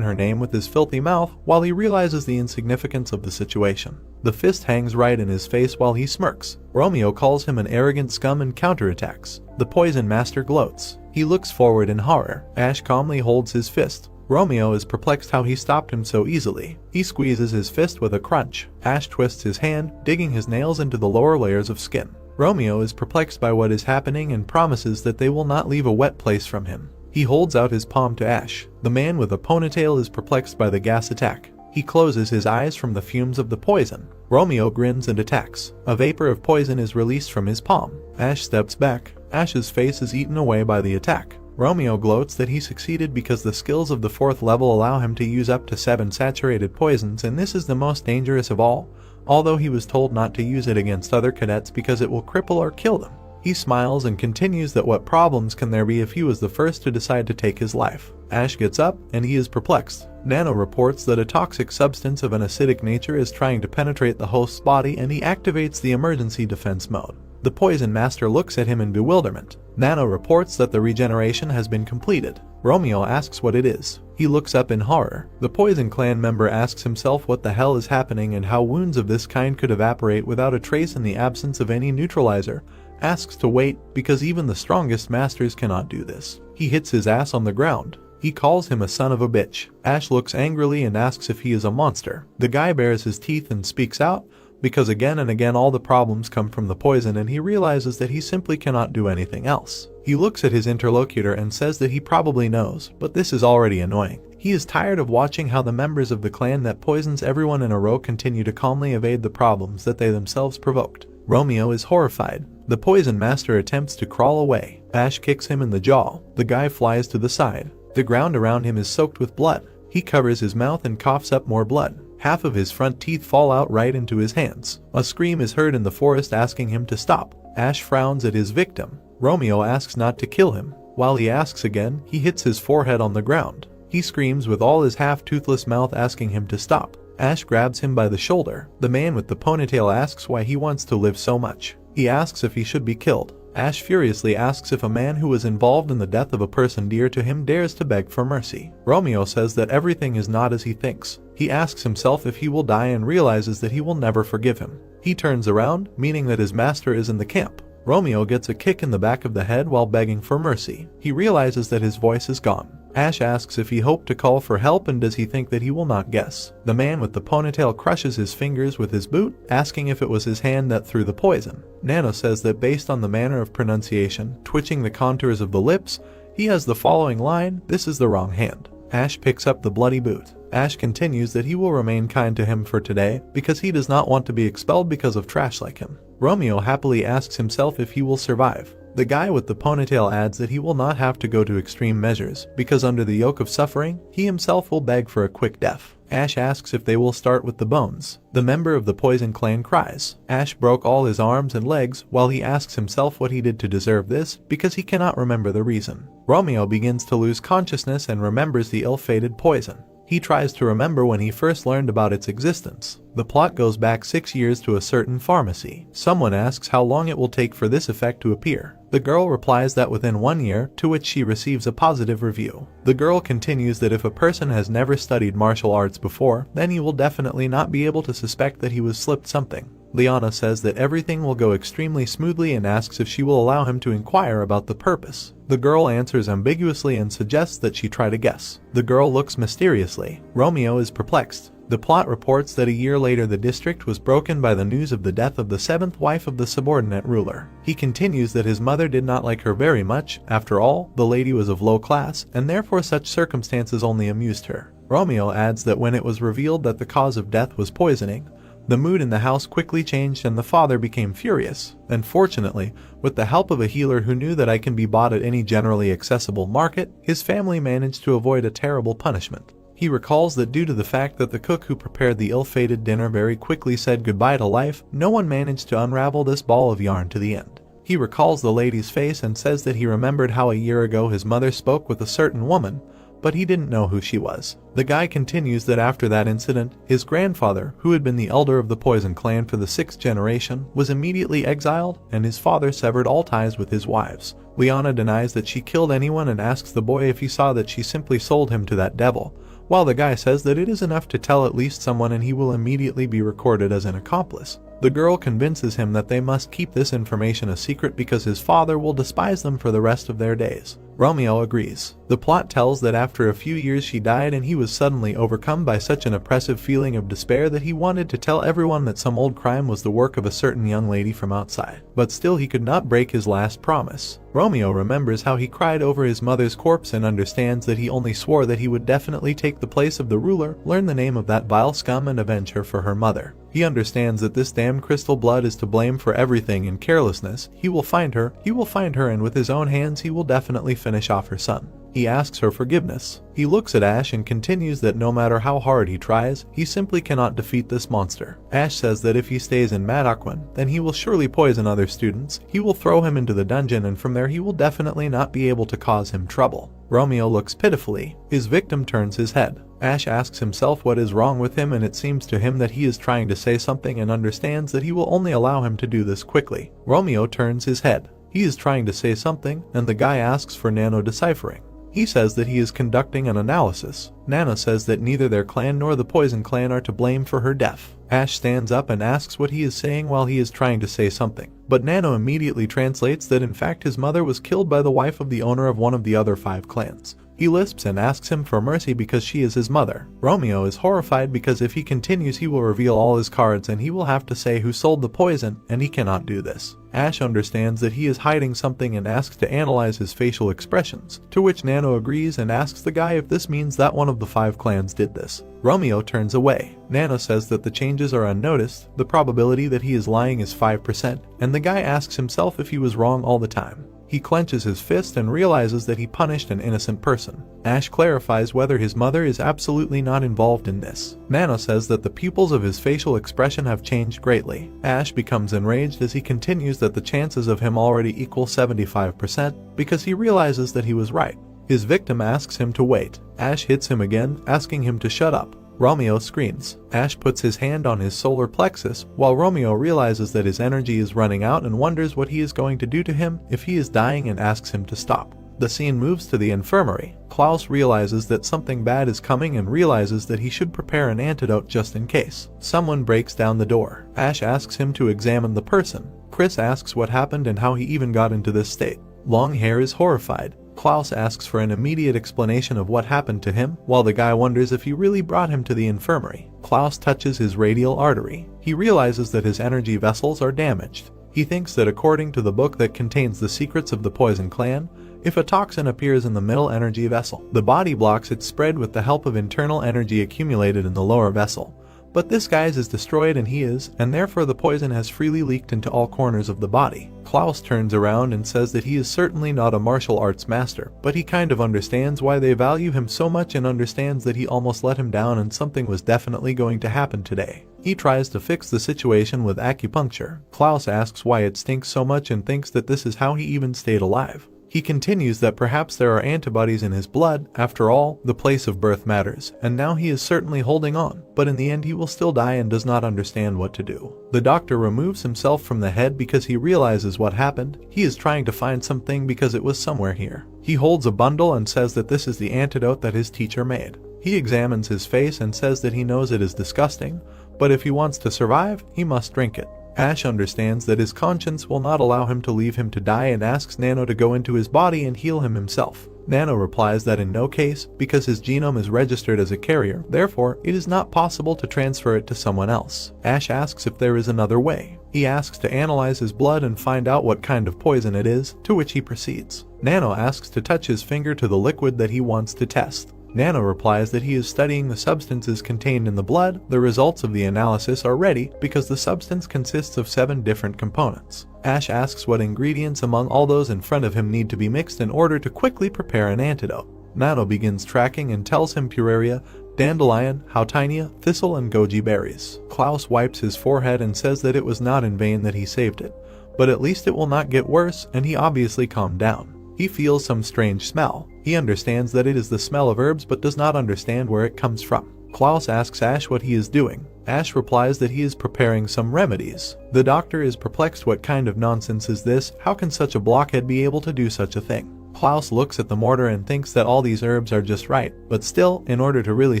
her name with his filthy mouth, while he realizes the insignificance of the situation. The fist hangs right in his face while he smirks. Romeo calls him an arrogant scum and counterattacks. The poison master gloats. He looks forward in horror. Ash calmly holds his fist. Romeo is perplexed how he stopped him so easily. He squeezes his fist with a crunch. Ash twists his hand, digging his nails into the lower layers of skin. Romeo is perplexed by what is happening and promises that they will not leave a wet place from him. He holds out his palm to Ash. The man with a ponytail is perplexed by the gas attack. He closes his eyes from the fumes of the poison. Romeo grins and attacks. A vapor of poison is released from his palm. Ash steps back. Ash's face is eaten away by the attack. Romeo gloats that he succeeded because the skills of the 4th level allow him to use up to 7 saturated poisons, and this is the most dangerous of all, although he was told not to use it against other cadets because it will cripple or kill them. He smiles and continues that what problems can there be if he was the first to decide to take his life. Ash gets up and he is perplexed. Nano reports that a toxic substance of an acidic nature is trying to penetrate the host's body and he activates the emergency defense mode. The poison master looks at him in bewilderment. Nano reports that the regeneration has been completed. Romeo asks what it is. He looks up in horror. The poison clan member asks himself what the hell is happening and how wounds of this kind could evaporate without a trace in the absence of any neutralizer. Asks to wait because even the strongest masters cannot do this. He hits his ass on the ground. He calls him a son of a bitch. Ash looks angrily and asks if he is a monster. The guy bares his teeth and speaks out, because again and again all the problems come from the poison and he realizes that he simply cannot do anything else. He looks at his interlocutor and says that he probably knows, but this is already annoying. He is tired of watching how the members of the clan that poisons everyone in a row continue to calmly evade the problems that they themselves provoked. Romeo is horrified. The poison master attempts to crawl away. Ash kicks him in the jaw. The guy flies to the side. The ground around him is soaked with blood. He covers his mouth and coughs up more blood. Half of his front teeth fall out right into his hands. A scream is heard in the forest asking him to stop. Ash frowns at his victim. Romeo asks not to kill him. While he asks again, he hits his forehead on the ground. He screams with all his half-toothless mouth asking him to stop. Ash grabs him by the shoulder. The man with the ponytail asks why he wants to live so much. He asks if he should be killed. Ash furiously asks if a man who was involved in the death of a person dear to him dares to beg for mercy. Romeo says that everything is not as he thinks. He asks himself if he will die and realizes that he will never forgive him. He turns around, meaning that his master is in the camp. Romeo gets a kick in the back of the head while begging for mercy. He realizes that his voice is gone. Ash asks if he hoped to call for help and does he think that he will not guess. The man with the ponytail crushes his fingers with his boot, asking if it was his hand that threw the poison. Nano says that based on the manner of pronunciation, twitching the contours of the lips, he has the following line, "This is the wrong hand." Ash picks up the bloody boot. Ash continues that he will remain kind to him for today because he does not want to be expelled because of trash like him. Romeo happily asks himself if he will survive. The guy with the ponytail adds that he will not have to go to extreme measures because under the yoke of suffering, he himself will beg for a quick death. Ash asks if they will start with the bones. The member of the poison clan cries. Ash broke all his arms and legs while he asks himself what he did to deserve this because he cannot remember the reason. Romeo begins to lose consciousness and remembers the ill-fated poison. He tries to remember when he first learned about its existence. The plot goes back 6 years to a certain pharmacy. Someone asks how long it will take for this effect to appear. The girl replies that within 1 year, to which she receives a positive review. The girl continues that if a person has never studied martial arts before, then he will definitely not be able to suspect that he was slipped something. Liana says that everything will go extremely smoothly and asks if she will allow him to inquire about the purpose. The girl answers ambiguously and suggests that she try to guess. The girl looks mysteriously. Romeo is perplexed. The plot reports that a year later the district was broken by the news of the death of the 7th wife of the subordinate ruler. He continues that his mother did not like her very much. After all, the lady was of low class, and therefore such circumstances only amused her. Romeo adds that when it was revealed that the cause of death was poisoning, The mood in the house quickly changed and the father became furious. Unfortunately, with the help of a healer who knew that I can be bought at any generally accessible market, his family managed to avoid a terrible punishment. He recalls that due to the fact that the cook who prepared the ill-fated dinner very quickly said goodbye to life, no one managed to unravel this ball of yarn to the end. He recalls the lady's face and says that he remembered how a year ago his mother spoke with a certain woman, but he didn't know who she was. The guy continues that after that incident, his grandfather, who had been the elder of the Poison clan for the 6th generation, was immediately exiled, and his father severed all ties with his wives. Liana denies that she killed anyone and asks the boy if he saw that she simply sold him to that devil, while the guy says that it is enough to tell at least someone and he will immediately be recorded as an accomplice. The girl convinces him that they must keep this information a secret because his father will despise them for the rest of their days. Romeo agrees. The plot tells that after a few years she died and he was suddenly overcome by such an oppressive feeling of despair that he wanted to tell everyone that some old crime was the work of a certain young lady from outside. But still he could not break his last promise. Romeo remembers how he cried over his mother's corpse and understands that he only swore that he would definitely take the place of the ruler, learn the name of that vile scum and avenge her for her mother. He understands that this damn crystal blood is to blame for everything and carelessness. He will find her, and with his own hands he will definitely finish off her son. He asks her forgiveness. He looks at Ash and continues that no matter how hard he tries, he simply cannot defeat this monster. Ash says that if he stays in Madaquan, then he will surely poison other students. He will throw him into the dungeon and from there he will definitely not be able to cause him trouble. Romeo looks pitifully. His victim turns his head. Ash asks himself what is wrong with him and it seems to him that he is trying to say something and understands that he will only allow him to do this quickly. Romeo turns his head. He is trying to say something and the guy asks for Nano deciphering. He says that he is conducting an analysis. Nano says that neither their clan nor the Poison clan are to blame for her death. Ash stands up and asks what he is saying while he is trying to say something. But Nano immediately translates that in fact his mother was killed by the wife of the owner of one of the other 5 clans. He lisps and asks him for mercy because she is his mother. Romeo is horrified because if he continues he will reveal all his cards and he will have to say who sold the poison, and he cannot do this. Ash understands that he is hiding something and asks to analyze his facial expressions, to which Nano agrees and asks the guy if this means that one of the 5 clans did this. Romeo turns away. Nano says that the changes are unnoticed, the probability that he is lying is 5%, and the guy asks himself if he was wrong all the time. He clenches his fist and realizes that he punished an innocent person. Ash clarifies whether his mother is absolutely not involved in this. Nano says that the pupils of his facial expression have changed greatly. Ash becomes enraged as he continues that the chances of him already equal 75% because he realizes that he was right. His victim asks him to wait. Ash hits him again, asking him to shut up. Romeo screams. Ash puts his hand on his solar plexus, while Romeo realizes that his energy is running out and wonders what he is going to do to him if he is dying and asks him to stop. The scene moves to the infirmary. Klaus realizes that something bad is coming and realizes that he should prepare an antidote just in case. Someone breaks down the door. Ash asks him to examine the person. Chris asks what happened and how he even got into this state. Longhair is horrified. Klaus asks for an immediate explanation of what happened to him, while the guy wonders if he really brought him to the infirmary. Klaus touches his radial artery. He realizes that his energy vessels are damaged. He thinks that according to the book that contains the secrets of the Poison clan, if a toxin appears in the middle energy vessel, the body blocks its spread with the help of internal energy accumulated in the lower vessel. But this guy's is destroyed and he is, and therefore the poison has freely leaked into all corners of the body. Klaus turns around and says that he is certainly not a martial arts master, but he kind of understands why they value him so much and understands that he almost let him down and something was definitely going to happen today. He tries to fix the situation with acupuncture. Klaus asks why it stinks so much and thinks that this is how he even stayed alive. He continues that perhaps there are antibodies in his blood. After all, the place of birth matters, and now he is certainly holding on, but in the end he will still die and does not understand what to do. The doctor removes himself from the head because he realizes what happened. He is trying to find something because it was somewhere here. He holds a bundle and says that this is the antidote that his teacher made. He examines his face and says that he knows it is disgusting, but if he wants to survive, he must drink it. Ash understands that his conscience will not allow him to leave him to die and asks Nano to go into his body and heal him himself. Nano replies that in no case, because his genome is registered as a carrier, therefore it is not possible to transfer it to someone else. Ash asks if there is another way. He asks to analyze his blood and find out what kind of poison it is, to which he proceeds. Nano asks to touch his finger to the liquid that he wants to test. Nano replies that he is studying the substances contained in the blood. The results of the analysis are ready because the substance consists of 7 different components. Ash asks what ingredients among all those in front of him need to be mixed in order to quickly prepare an antidote. Nano begins tracking and tells him Pureria, Dandelion, Houttainia, Thistle and Goji berries. Klaus wipes his forehead and says that it was not in vain that he saved it, but at least it will not get worse, and he obviously calmed down. He feels some strange smell. He understands that it is the smell of herbs but does not understand where it comes from. Klaus asks Ash what he is doing. Ash replies that he is preparing some remedies. The doctor is perplexed. What kind of nonsense is this? How can such a blockhead be able to do such a thing? Klaus looks at the mortar and thinks that all these herbs are just right, but still, in order to really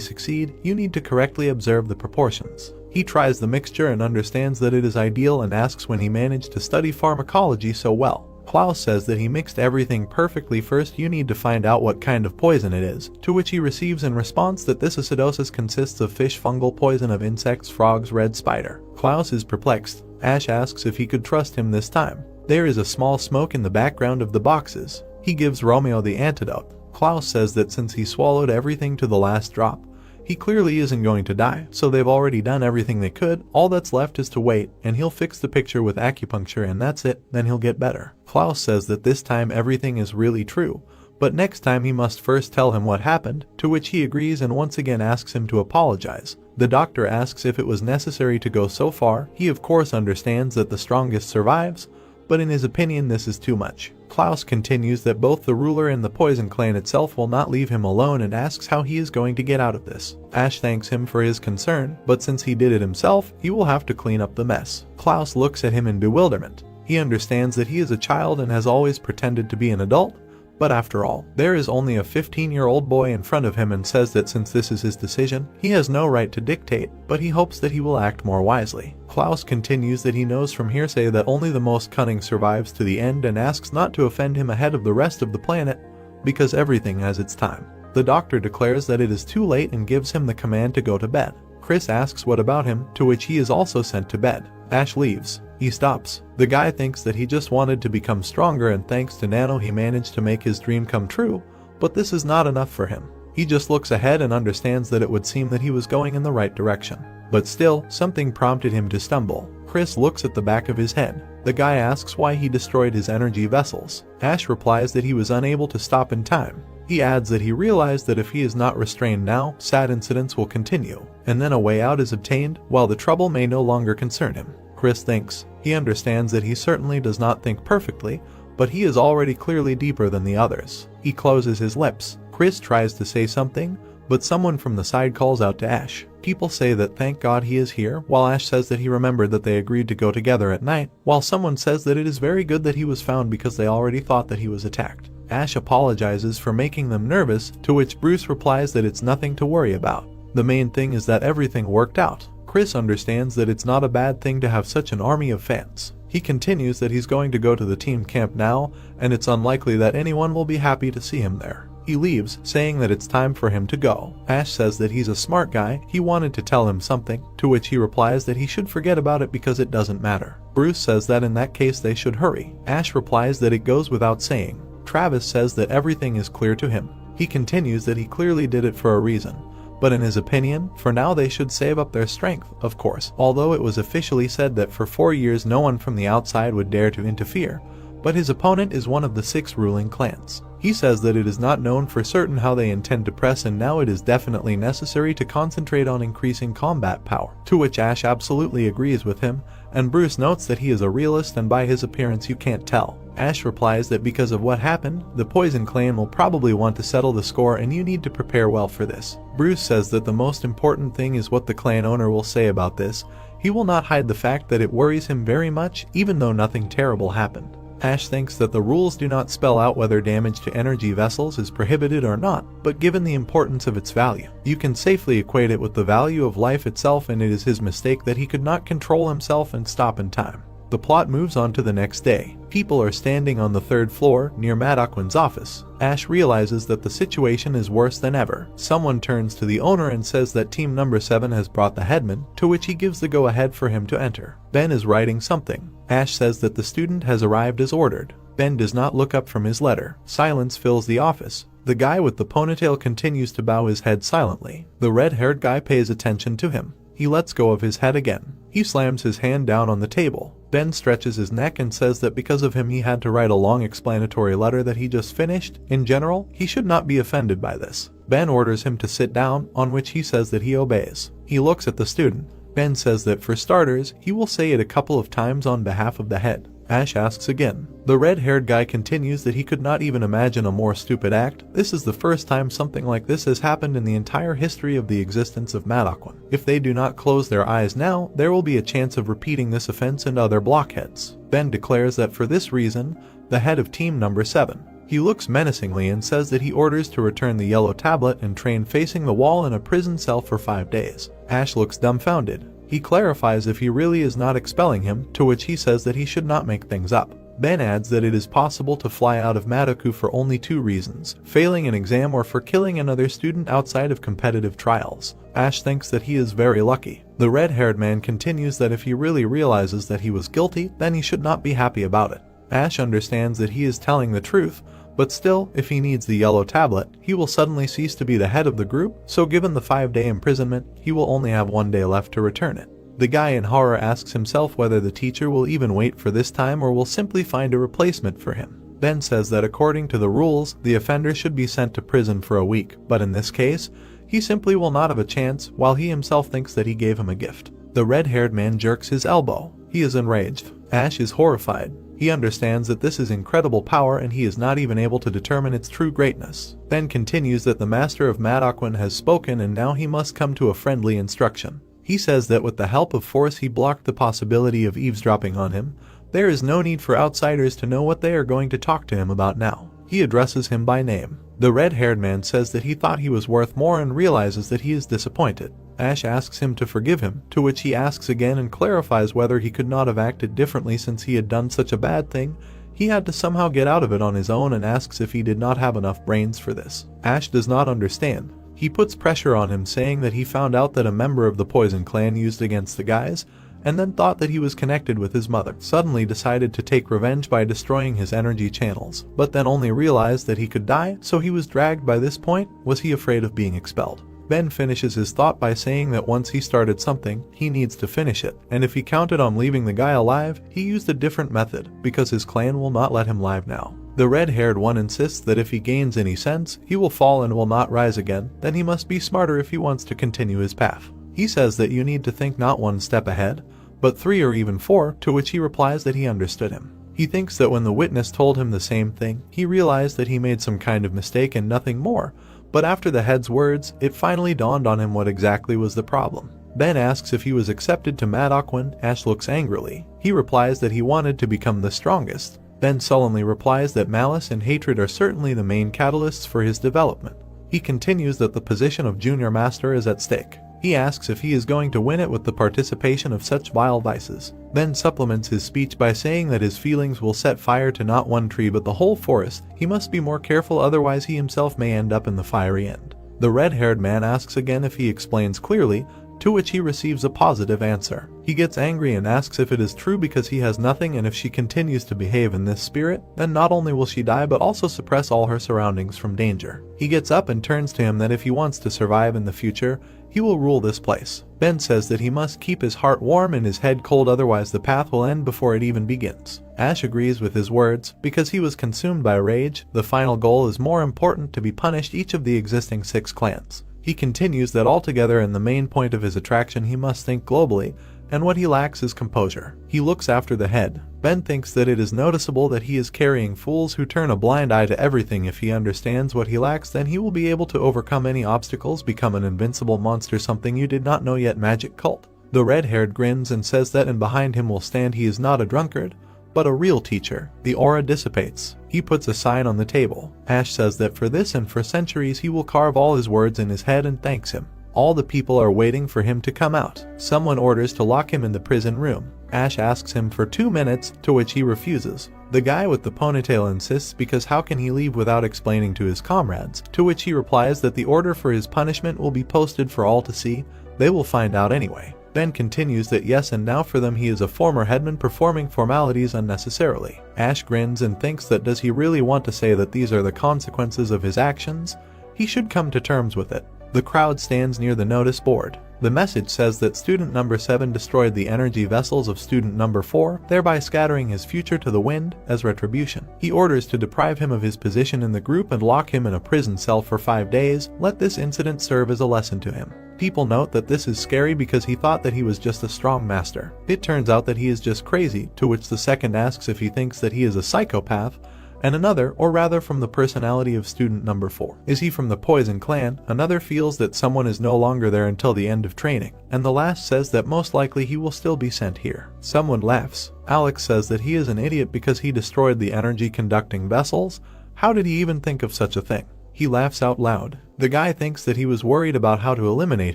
succeed, you need to correctly observe the proportions. He tries the mixture and understands that it is ideal and asks when he managed to study pharmacology so well. Klaus says that he mixed everything perfectly. First you need to find out what kind of poison it is, to which he receives in response that this acidosis consists of fish fungal poison of insects, frogs, red spider. Klaus is perplexed. Ash asks if he could trust him this time. There is a small smoke in the background of the boxes. He gives Romeo the antidote. Klaus says that since he swallowed everything to the last drop, he clearly isn't going to die, so they've already done everything they could. All that's left is to wait, and he'll fix the picture with acupuncture and that's it, then he'll get better. Klaus says that this time everything is really true, but next time he must first tell him what happened, to which he agrees and once again asks him to apologize. The doctor asks if it was necessary to go so far. He of course understands that the strongest survives, but in his opinion this is too much. Klaus continues that both the ruler and the poison clan itself will not leave him alone and asks how he is going to get out of this. Ash thanks him for his concern, but since he did it himself, he will have to clean up the mess. Klaus looks at him in bewilderment. He understands that he is a child and has always pretended to be an adult, but after all, there is only a 15-year-old boy in front of him and says that since this is his decision, he has no right to dictate, but he hopes that he will act more wisely. Klaus continues that he knows from hearsay that only the most cunning survives to the end and asks not to offend him ahead of the rest of the planet, because everything has its time. The doctor declares that it is too late and gives him the command to go to bed. Chris asks what about him, to which he is also sent to bed. Ash leaves. He stops. The guy thinks that he just wanted to become stronger and thanks to Nano he managed to make his dream come true, but this is not enough for him. He just looks ahead and understands that it would seem that he was going in the right direction. But still, something prompted him to stumble. Chris looks at the back of his head. The guy asks why he destroyed his energy vessels. Ash replies that he was unable to stop in time. He adds that he realized that if he is not restrained now, sad incidents will continue, and then a way out is obtained, while the trouble may no longer concern him. Chris thinks. He understands that he certainly does not think perfectly, but he is already clearly deeper than the others. He closes his lips. Chris tries to say something, but someone from the side calls out to Ash. People say that thank God he is here, while Ash says that he remembered that they agreed to go together at night, while someone says that it is very good that he was found because they already thought that he was attacked. Ash apologizes for making them nervous, to which Bruce replies that it's nothing to worry about. The main thing is that everything worked out. Chris understands that it's not a bad thing to have such an army of fans. He continues that he's going to go to the team camp now, and it's unlikely that anyone will be happy to see him there. He leaves, saying that it's time for him to go. Ash says that he's a smart guy, he wanted to tell him something, to which he replies that he should forget about it because it doesn't matter. Bruce says that in that case they should hurry. Ash replies that it goes without saying. Travis says that everything is clear to him. He continues that he clearly did it for a reason. But in his opinion, for now they should save up their strength, of course, although it was officially said that for 4 years no one from the outside would dare to interfere, but his opponent is one of the 6 ruling clans. He says that it is not known for certain how they intend to press and now it is definitely necessary to concentrate on increasing combat power, to which Ash absolutely agrees with him, and Bruce notes that he is a realist and by his appearance you can't tell. Ash replies that because of what happened, the Poison Clan will probably want to settle the score and you need to prepare well for this. Bruce says that the most important thing is what the clan owner will say about this. He will not hide the fact that it worries him very much even though nothing terrible happened. Ash thinks that the rules do not spell out whether damage to energy vessels is prohibited or not, but given the importance of its value, you can safely equate it with the value of life itself and it is his mistake that he could not control himself and stop in time. The plot moves on to the next day. People are standing on the 3rd floor near Madaquin's office. Ash realizes that the situation is worse than ever. Someone turns to the owner and says that team number 7 has brought the headman, to which he gives the go-ahead for him to enter. Ben is writing something. Ash says that the student has arrived as ordered. Ben does not look up from his letter. Silence fills the office. The guy with the ponytail continues to bow his head silently. The red-haired guy pays attention to him. He lets go of his head again. He slams his hand down on the table. Ben stretches his neck and says that because of him he had to write a long explanatory letter that he just finished. In general, he should not be offended by this. Ben orders him to sit down, on which he says that he obeys. He looks at the student. Ben says that for starters, he will say it a couple of times on behalf of the head. Ash asks again. The red-haired guy continues that he could not even imagine a more stupid act. This is the first time something like this has happened in the entire history of the existence of Madaquan. If they do not close their eyes now, there will be a chance of repeating this offense and other blockheads. Ben declares that for this reason, the head of team number 7. He looks menacingly and says that he orders to return the yellow tablet and train facing the wall in a prison cell for 5 days. Ash looks dumbfounded. He clarifies if he really is not expelling him, to which he says that he should not make things up. Ben adds that it is possible to fly out of Madaku for only 2 reasons, failing an exam or for killing another student outside of competitive trials. Ash thinks that he is very lucky. The red-haired man continues that if he really realizes that he was guilty, then he should not be happy about it. Ash understands that he is telling the truth, but still, if he needs the yellow tablet, he will suddenly cease to be the head of the group, so given the 5-day imprisonment, he will only have 1 day left to return it. The guy in horror asks himself whether the teacher will even wait for this time or will simply find a replacement for him. Ben says that according to the rules, the offender should be sent to prison for a week, but in this case, he simply will not have a chance, while he himself thinks that he gave him a gift. The red-haired man jerks his elbow. He is enraged. Ash is horrified. He understands that this is incredible power and he is not even able to determine its true greatness. Ben continues that the master of Madaquan has spoken and now he must come to a friendly instruction. He says that with the help of force he blocked the possibility of eavesdropping on him. There is no need for outsiders to know what they are going to talk to him about now. He addresses him by name. The red-haired man says that he thought he was worth more and realizes that he is disappointed. Ash asks him to forgive him, to which he asks again and clarifies whether he could not have acted differently since he had done such a bad thing. He had to somehow get out of it on his own and asks if he did not have enough brains for this. Ash does not understand. He puts pressure on him, saying that he found out that a member of the Poison Clan used against the guys, and then thought that he was connected with his mother. Suddenly decided to take revenge by destroying his energy channels, but then only realized that he could die, so he was dragged. By this point, was he afraid of being expelled? Ben finishes his thought by saying that once he started something, he needs to finish it, and if he counted on leaving the guy alive, he used a different method, because his clan will not let him live now. The red-haired one insists that if he gains any sense, he will fall and will not rise again, then he must be smarter if he wants to continue his path. He says that you need to think not 1 step ahead, but 3 or even 4, to which he replies that he understood him. He thinks that when the witness told him the same thing, he realized that he made some kind of mistake and nothing more, but after the head's words, it finally dawned on him what exactly was the problem. Ben asks if he was accepted to Madaquan. Ash looks angrily. He replies that he wanted to become the strongest. Ben sullenly replies that malice and hatred are certainly the main catalysts for his development. He continues that the position of junior master is at stake. He asks if he is going to win it with the participation of such vile vices. Ben supplements his speech by saying that his feelings will set fire to not 1 tree but the whole forest. He must be more careful, otherwise he himself may end up in the fiery end. The red-haired man asks again if he explains clearly, to which he receives a positive answer. He gets angry and asks if it is true because he has nothing, and if she continues to behave in this spirit, then not only will she die but also suppress all her surroundings from danger. He gets up and turns to him that if he wants to survive in the future, he will rule this place. Ben says that he must keep his heart warm and his head cold, otherwise the path will end before it even begins. Ash agrees with his words, because he was consumed by rage. The final goal is more important, to be punished each of the existing 6 clans. He continues that altogether in the main point of his attraction he must think globally, and what he lacks is composure. He looks after the head. Ben thinks that it is noticeable that he is carrying fools who turn a blind eye to everything. If he understands what he lacks, then he will be able to overcome any obstacles, become an invincible monster, something you did not know yet. Magic cult. The red-haired grins and says that and behind him will stand he is not a drunkard, but a real teacher. The aura dissipates. He puts a sign on the table. Ash says that for this and for centuries he will carve all his words in his head and thanks him. All the people are waiting for him to come out. Someone orders to lock him in the prison room. Ash asks him for 2 minutes, to which he refuses. The guy with the ponytail insists because how can he leave without explaining to his comrades, to which he replies that the order for his punishment will be posted for all to see. They will find out anyway. then continues that yes, and now for them he is a former headman performing formalities unnecessarily. Ash grins and thinks that does he really want to say that these are the consequences of his actions? He should come to terms with it. The crowd stands near the notice board. The message says that student number 7 destroyed the energy vessels of student number 4, thereby scattering his future to the wind as retribution. He orders to deprive him of his position in the group and lock him in a prison cell for 5 days. Let this incident serve as a lesson to him. People note that this is scary because he thought that he was just a strong master. It turns out that he is just crazy, to which the second asks if he thinks that he is a psychopath, and another, or rather from the personality of student number 4. Is he from the Poison Clan? Another feels that someone is no longer there until the end of training, and the last says that most likely he will still be sent here. Someone laughs. Alex says that he is an idiot because he destroyed the energy conducting vessels. How did he even think of such a thing? He laughs out loud. The guy thinks that he was worried about how to eliminate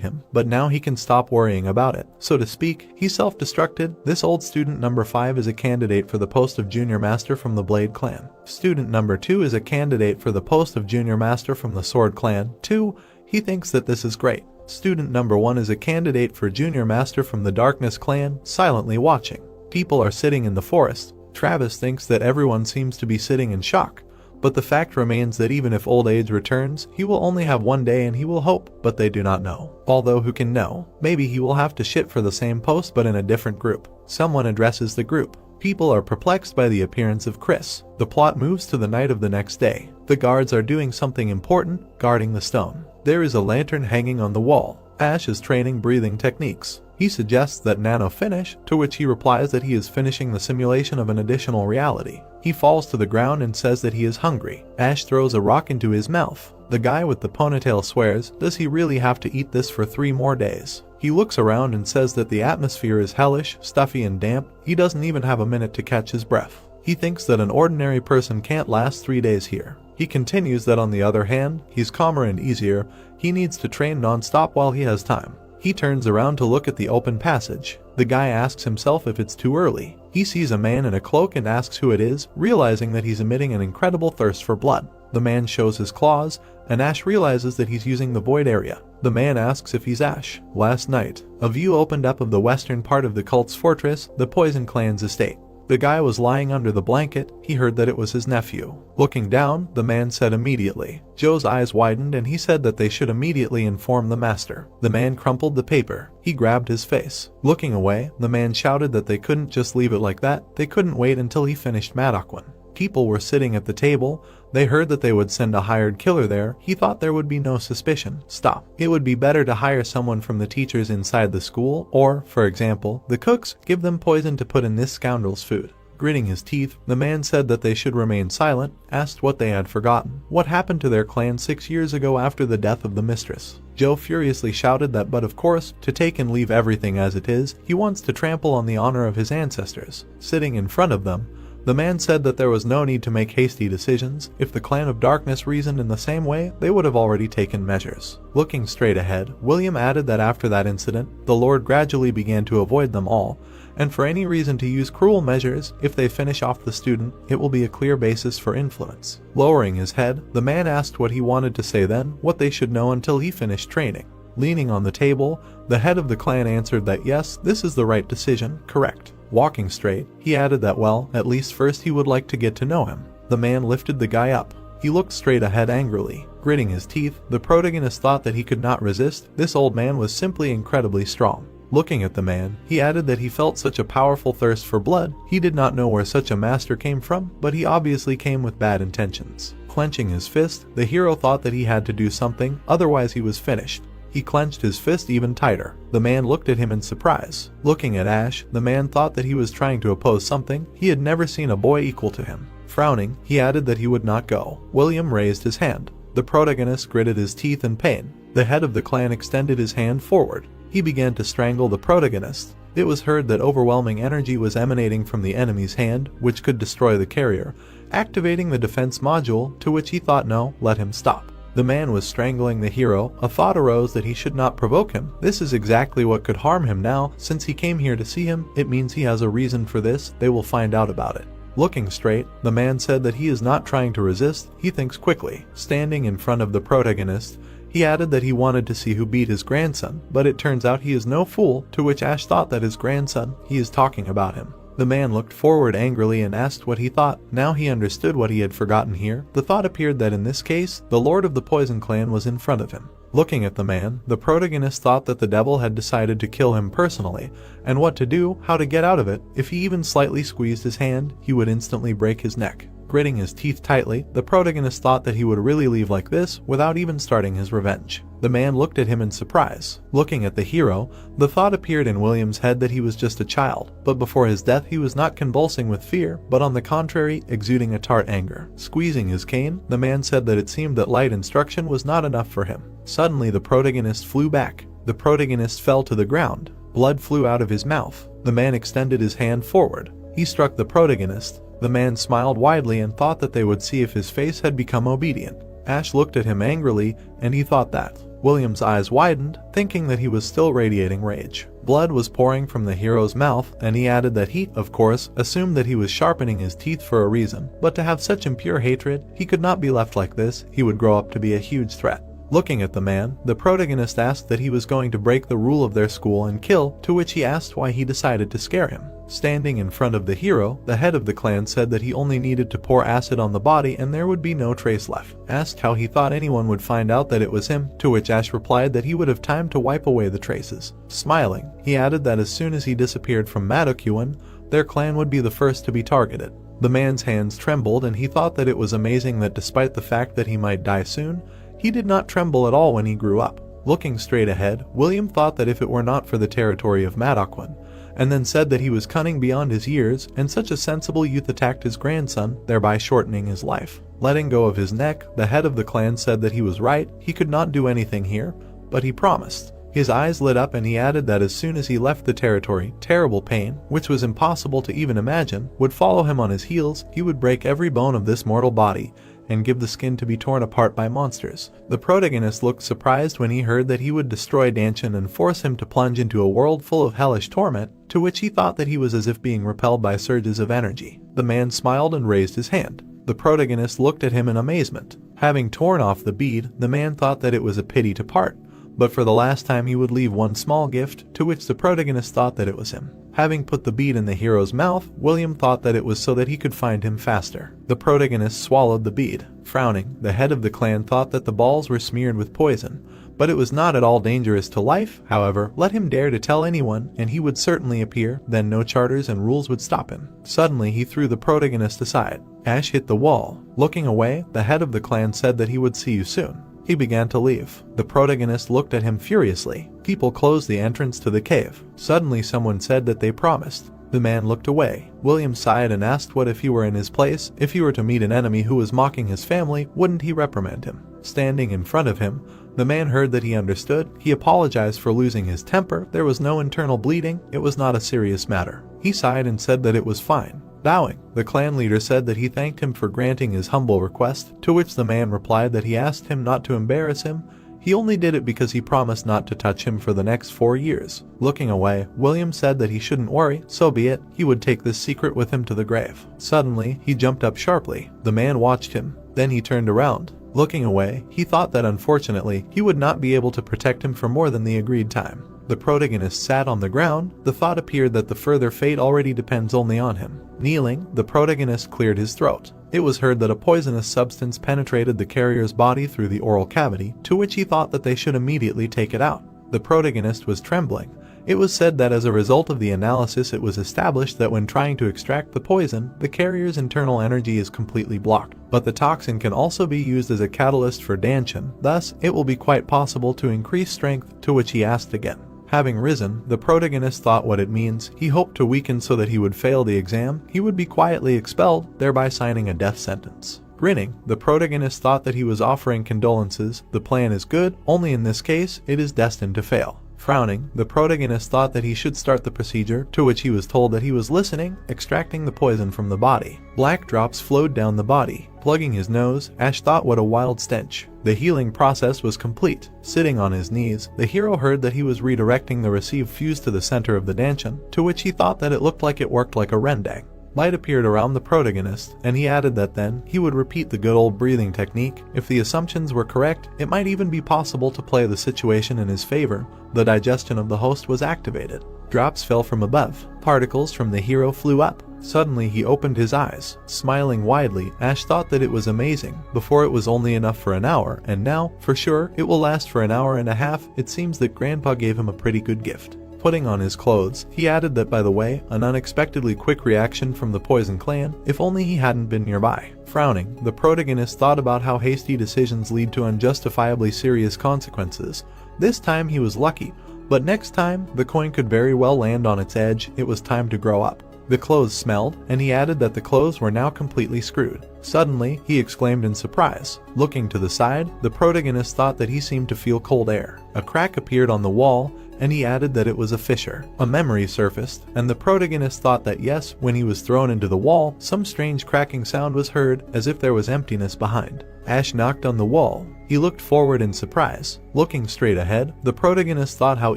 him, but now he can stop worrying about it. So to speak, he self-destructed. This old student number 5 is a candidate for the post of Junior Master from the Blade Clan. Student number 2 is a candidate for the post of Junior Master from the Sword Clan. 2. He thinks that this is great. Student number 1 is a candidate for Junior Master from the Darkness Clan, silently watching. People are sitting in the forest. Travis thinks that everyone seems to be sitting in shock. But the fact remains that even if old age returns, he will only have one day and he will hope, but they do not know. Although who can know? Maybe he will have to shit for the same post but in a different group. Someone addresses the group. People are perplexed by the appearance of Chris. The plot moves to the night of the next day. The guards are doing something important, guarding the stone. There is a lantern hanging on the wall. Ash is training breathing techniques. He suggests that Nano finish, to which he replies that he is finishing the simulation of an additional reality. He falls to the ground and says that he is hungry. Ash throws a rock into his mouth. The guy with the ponytail swears, does he really have to eat this for 3 more days? He looks around and says that the atmosphere is hellish, stuffy and damp. He doesn't even have a minute to catch his breath. He thinks that an ordinary person can't last 3 days here. He continues that on the other hand, he's calmer and easier. He needs to train non-stop while he has time. He turns around to look at the open passage. The guy asks himself if it's too early. He sees a man in a cloak and asks who it is, realizing that he's emitting an incredible thirst for blood. The man shows his claws, and Ash realizes that he's using the void area. The man asks if he's Ash. Last night, a view opened up of the western part of the cult's fortress, the Poison Clan's estate. The guy was lying under the blanket. He heard that it was his nephew. Looking down, the man said immediately. Joe's eyes widened and he said that they should immediately inform the master. The man crumpled the paper. He grabbed his face. Looking away, the man shouted that they couldn't just leave it like that. They couldn't wait until he finished Madaquan. People were sitting at the table. They heard that they would send a hired killer there. He thought there would be no suspicion. Stop. It would be better to hire someone from the teachers inside the school, or, for example, the cooks, give them poison to put in this scoundrel's food. Gritting his teeth, the man said that they should remain silent, asked what they had forgotten. What happened to their clan 6 years ago after the death of the mistress? Joe furiously shouted that but of course, to take and leave everything as it is, he wants to trample on the honor of his ancestors. Sitting in front of them, the man said that there was no need to make hasty decisions. If the Clan of Darkness reasoned in the same way, they would have already taken measures. Looking straight ahead, William added that after that incident, the Lord gradually began to avoid them all, and for any reason to use cruel measures. If they finish off the student, it will be a clear basis for influence. Lowering his head, the man asked what he wanted to say then, what they should know until he finished training. Leaning on the table, the head of the clan answered that yes, this is the right decision, correct. Walking straight, he added that well, at least first he would like to get to know him. The man lifted the guy up. He looked straight ahead angrily. Gritting his teeth, the protagonist thought that he could not resist. This old man was simply incredibly strong. Looking at the man, he added that he felt such a powerful thirst for blood. He did not know where such a master came from, but he obviously came with bad intentions. Clenching his fist, the hero thought that he had to do something, otherwise he was finished. He clenched his fist even tighter. The man looked at him in surprise. Looking at Ash, the man thought that he was trying to oppose something. He had never seen a boy equal to him. Frowning, he added that he would not go. William raised his hand. The protagonist gritted his teeth in pain. The head of the clan extended his hand forward. He began to strangle the protagonist. It was heard that overwhelming energy was emanating from the enemy's hand, which could destroy the carrier, activating the defense module, to which he thought no, let him stop. The man was strangling the hero. A thought arose that he should not provoke him. This is exactly what could harm him now. Since he came here to see him, it means he has a reason for this. They will find out about it. Looking straight, the man said that he is not trying to resist. He thinks quickly. Standing in front of the protagonist, He added that he wanted to see who beat his grandson, but it turns out he is no fool, to which Ash thought that his grandson, he is talking about him. The man looked forward angrily and asked what he thought. Now he understood what he had forgotten here. The thought appeared that in this case, the lord of the Poison Clan was in front of him. Looking at the man, the protagonist thought that the devil had decided to kill him personally, and what to do, how to get out of it. If he even slightly squeezed his hand, he would instantly break his neck. Gritting his teeth tightly, the protagonist thought that he would really leave like this without even starting his revenge. The man looked at him in surprise. Looking at the hero, the thought appeared in William's head that he was just a child, but before his death he was not convulsing with fear, but on the contrary, exuding a tart anger. Squeezing his cane, the man said that it seemed that light instruction was not enough for him. Suddenly the protagonist flew back. The protagonist fell to the ground. Blood flew out of his mouth. The man extended his hand forward. He struck the protagonist. The man smiled widely and thought that they would see if his face had become obedient. Ash looked at him angrily, and he thought that. William's eyes widened, thinking that he was still radiating rage. Blood was pouring from the hero's mouth, and he added that he, of course, assumed that he was sharpening his teeth for a reason, but to have such impure hatred, he could not be left like this. He would grow up to be a huge threat. Looking at the man, the protagonist asked that he was going to break the rule of their school and kill, to which he asked why he decided to scare him. Standing in front of the hero, the head of the clan said that he only needed to pour acid on the body and there would be no trace left. Asked how he thought anyone would find out that it was him, to which Ash replied that he would have time to wipe away the traces. Smiling, he added that as soon as he disappeared from Madokuan, their clan would be the first to be targeted. The man's hands trembled and he thought that it was amazing that despite the fact that he might die soon, he did not tremble at all when he grew up. Looking straight ahead, William thought that if it were not for the territory of Madokuan, and then said that he was cunning beyond his years, and such a sensible youth attacked his grandson, thereby shortening his life. Letting go of his neck, the head of the clan said that he was right, he could not do anything here, but he promised. His eyes lit up and he added that as soon as he left the territory, terrible pain, which was impossible to even imagine, would follow him on his heels. He would break every bone of this mortal body, and give the skin to be torn apart by monsters. The protagonist looked surprised when he heard that he would destroy Danchin and force him to plunge into a world full of hellish torment, to which he thought that he was as if being repelled by surges of energy. The man smiled and raised his hand. The protagonist looked at him in amazement. Having torn off the bead, the man thought that it was a pity to part, but for the last time he would leave one small gift, to which the protagonist thought that it was him. Having put the bead in the hero's mouth, William thought that it was so that he could find him faster. The protagonist swallowed the bead. Frowning, the head of the clan thought that the balls were smeared with poison, but it was not at all dangerous to life. However, let him dare to tell anyone, and he would certainly appear, then no charters and rules would stop him. Suddenly, he threw the protagonist aside. Ash hit the wall. Looking away, the head of the clan said that he would see you soon. He began to leave. The protagonist looked at him furiously. People closed the entrance to the cave. Suddenly someone said that they promised. The man looked away. William sighed and asked what if he were in his place, if he were to meet an enemy who was mocking his family, wouldn't he reprimand him? Standing in front of him, the man heard that he understood. He apologized for losing his temper. There was no internal bleeding. It was not a serious matter. He sighed and said that it was fine. Bowing, the clan leader said that he thanked him for granting his humble request, to which the man replied that he asked him not to embarrass him. He only did it because he promised not to touch him for the next 4 years. Looking away, William said that he shouldn't worry, so be it, he would take this secret with him to the grave. Suddenly, he jumped up sharply. The man watched him. Then he turned around. Looking away, he thought that unfortunately, he would not be able to protect him for more than the agreed time. The protagonist sat on the ground. The thought appeared that the further fate already depends only on him. Kneeling, the protagonist cleared his throat. It was heard that a poisonous substance penetrated the carrier's body through the oral cavity, to which he thought that they should immediately take it out. The protagonist was trembling. It was said that as a result of the analysis it was established that when trying to extract the poison, the carrier's internal energy is completely blocked. But the toxin can also be used as a catalyst for Danchin, thus it will be quite possible to increase strength, to which he asked again. Having risen, the protagonist thought what it means. He hoped to weaken so that he would fail the exam. He would be quietly expelled, thereby signing a death sentence. Grinning, the protagonist thought that he was offering condolences. The plan is good, only in this case, it is destined to fail. Frowning, the protagonist thought that he should start the procedure, to which he was told that he was listening, extracting the poison from the body. Black drops flowed down the body. Plugging his nose, Ash thought what a wild stench. The healing process was complete. Sitting on his knees, the hero heard that he was redirecting the received fuse to the center of the Danchin, to which he thought that it looked like it worked like a rendang. Light appeared around the protagonist, and he added that then he would repeat the good old breathing technique. If the assumptions were correct, it might even be possible to play the situation in his favor. The digestion of the host was activated. Drops fell from above. Particles from the hero flew up. Suddenly he opened his eyes, smiling widely. Ash thought that it was amazing. Before it was only enough for an hour, and now, for sure, it will last for an hour and a half. It seems that Grandpa gave him a pretty good gift. Putting on his clothes, he added that, by the way, an unexpectedly quick reaction from the Poison Clan, if only he hadn't been nearby. Frowning, the protagonist thought about how hasty decisions lead to unjustifiably serious consequences. This time he was lucky, but next time, the coin could very well land on its edge. It was time to grow up. The clothes smelled, and he added that the clothes were now completely screwed. Suddenly, he exclaimed in surprise. Looking to the side, the protagonist thought that he seemed to feel cold air. A crack appeared on the wall, and he added that it was a fissure. A memory surfaced, and the protagonist thought that yes, when he was thrown into the wall, some strange cracking sound was heard, as if there was emptiness behind. Ash knocked on the wall. He looked forward in surprise. Looking straight ahead, the protagonist thought how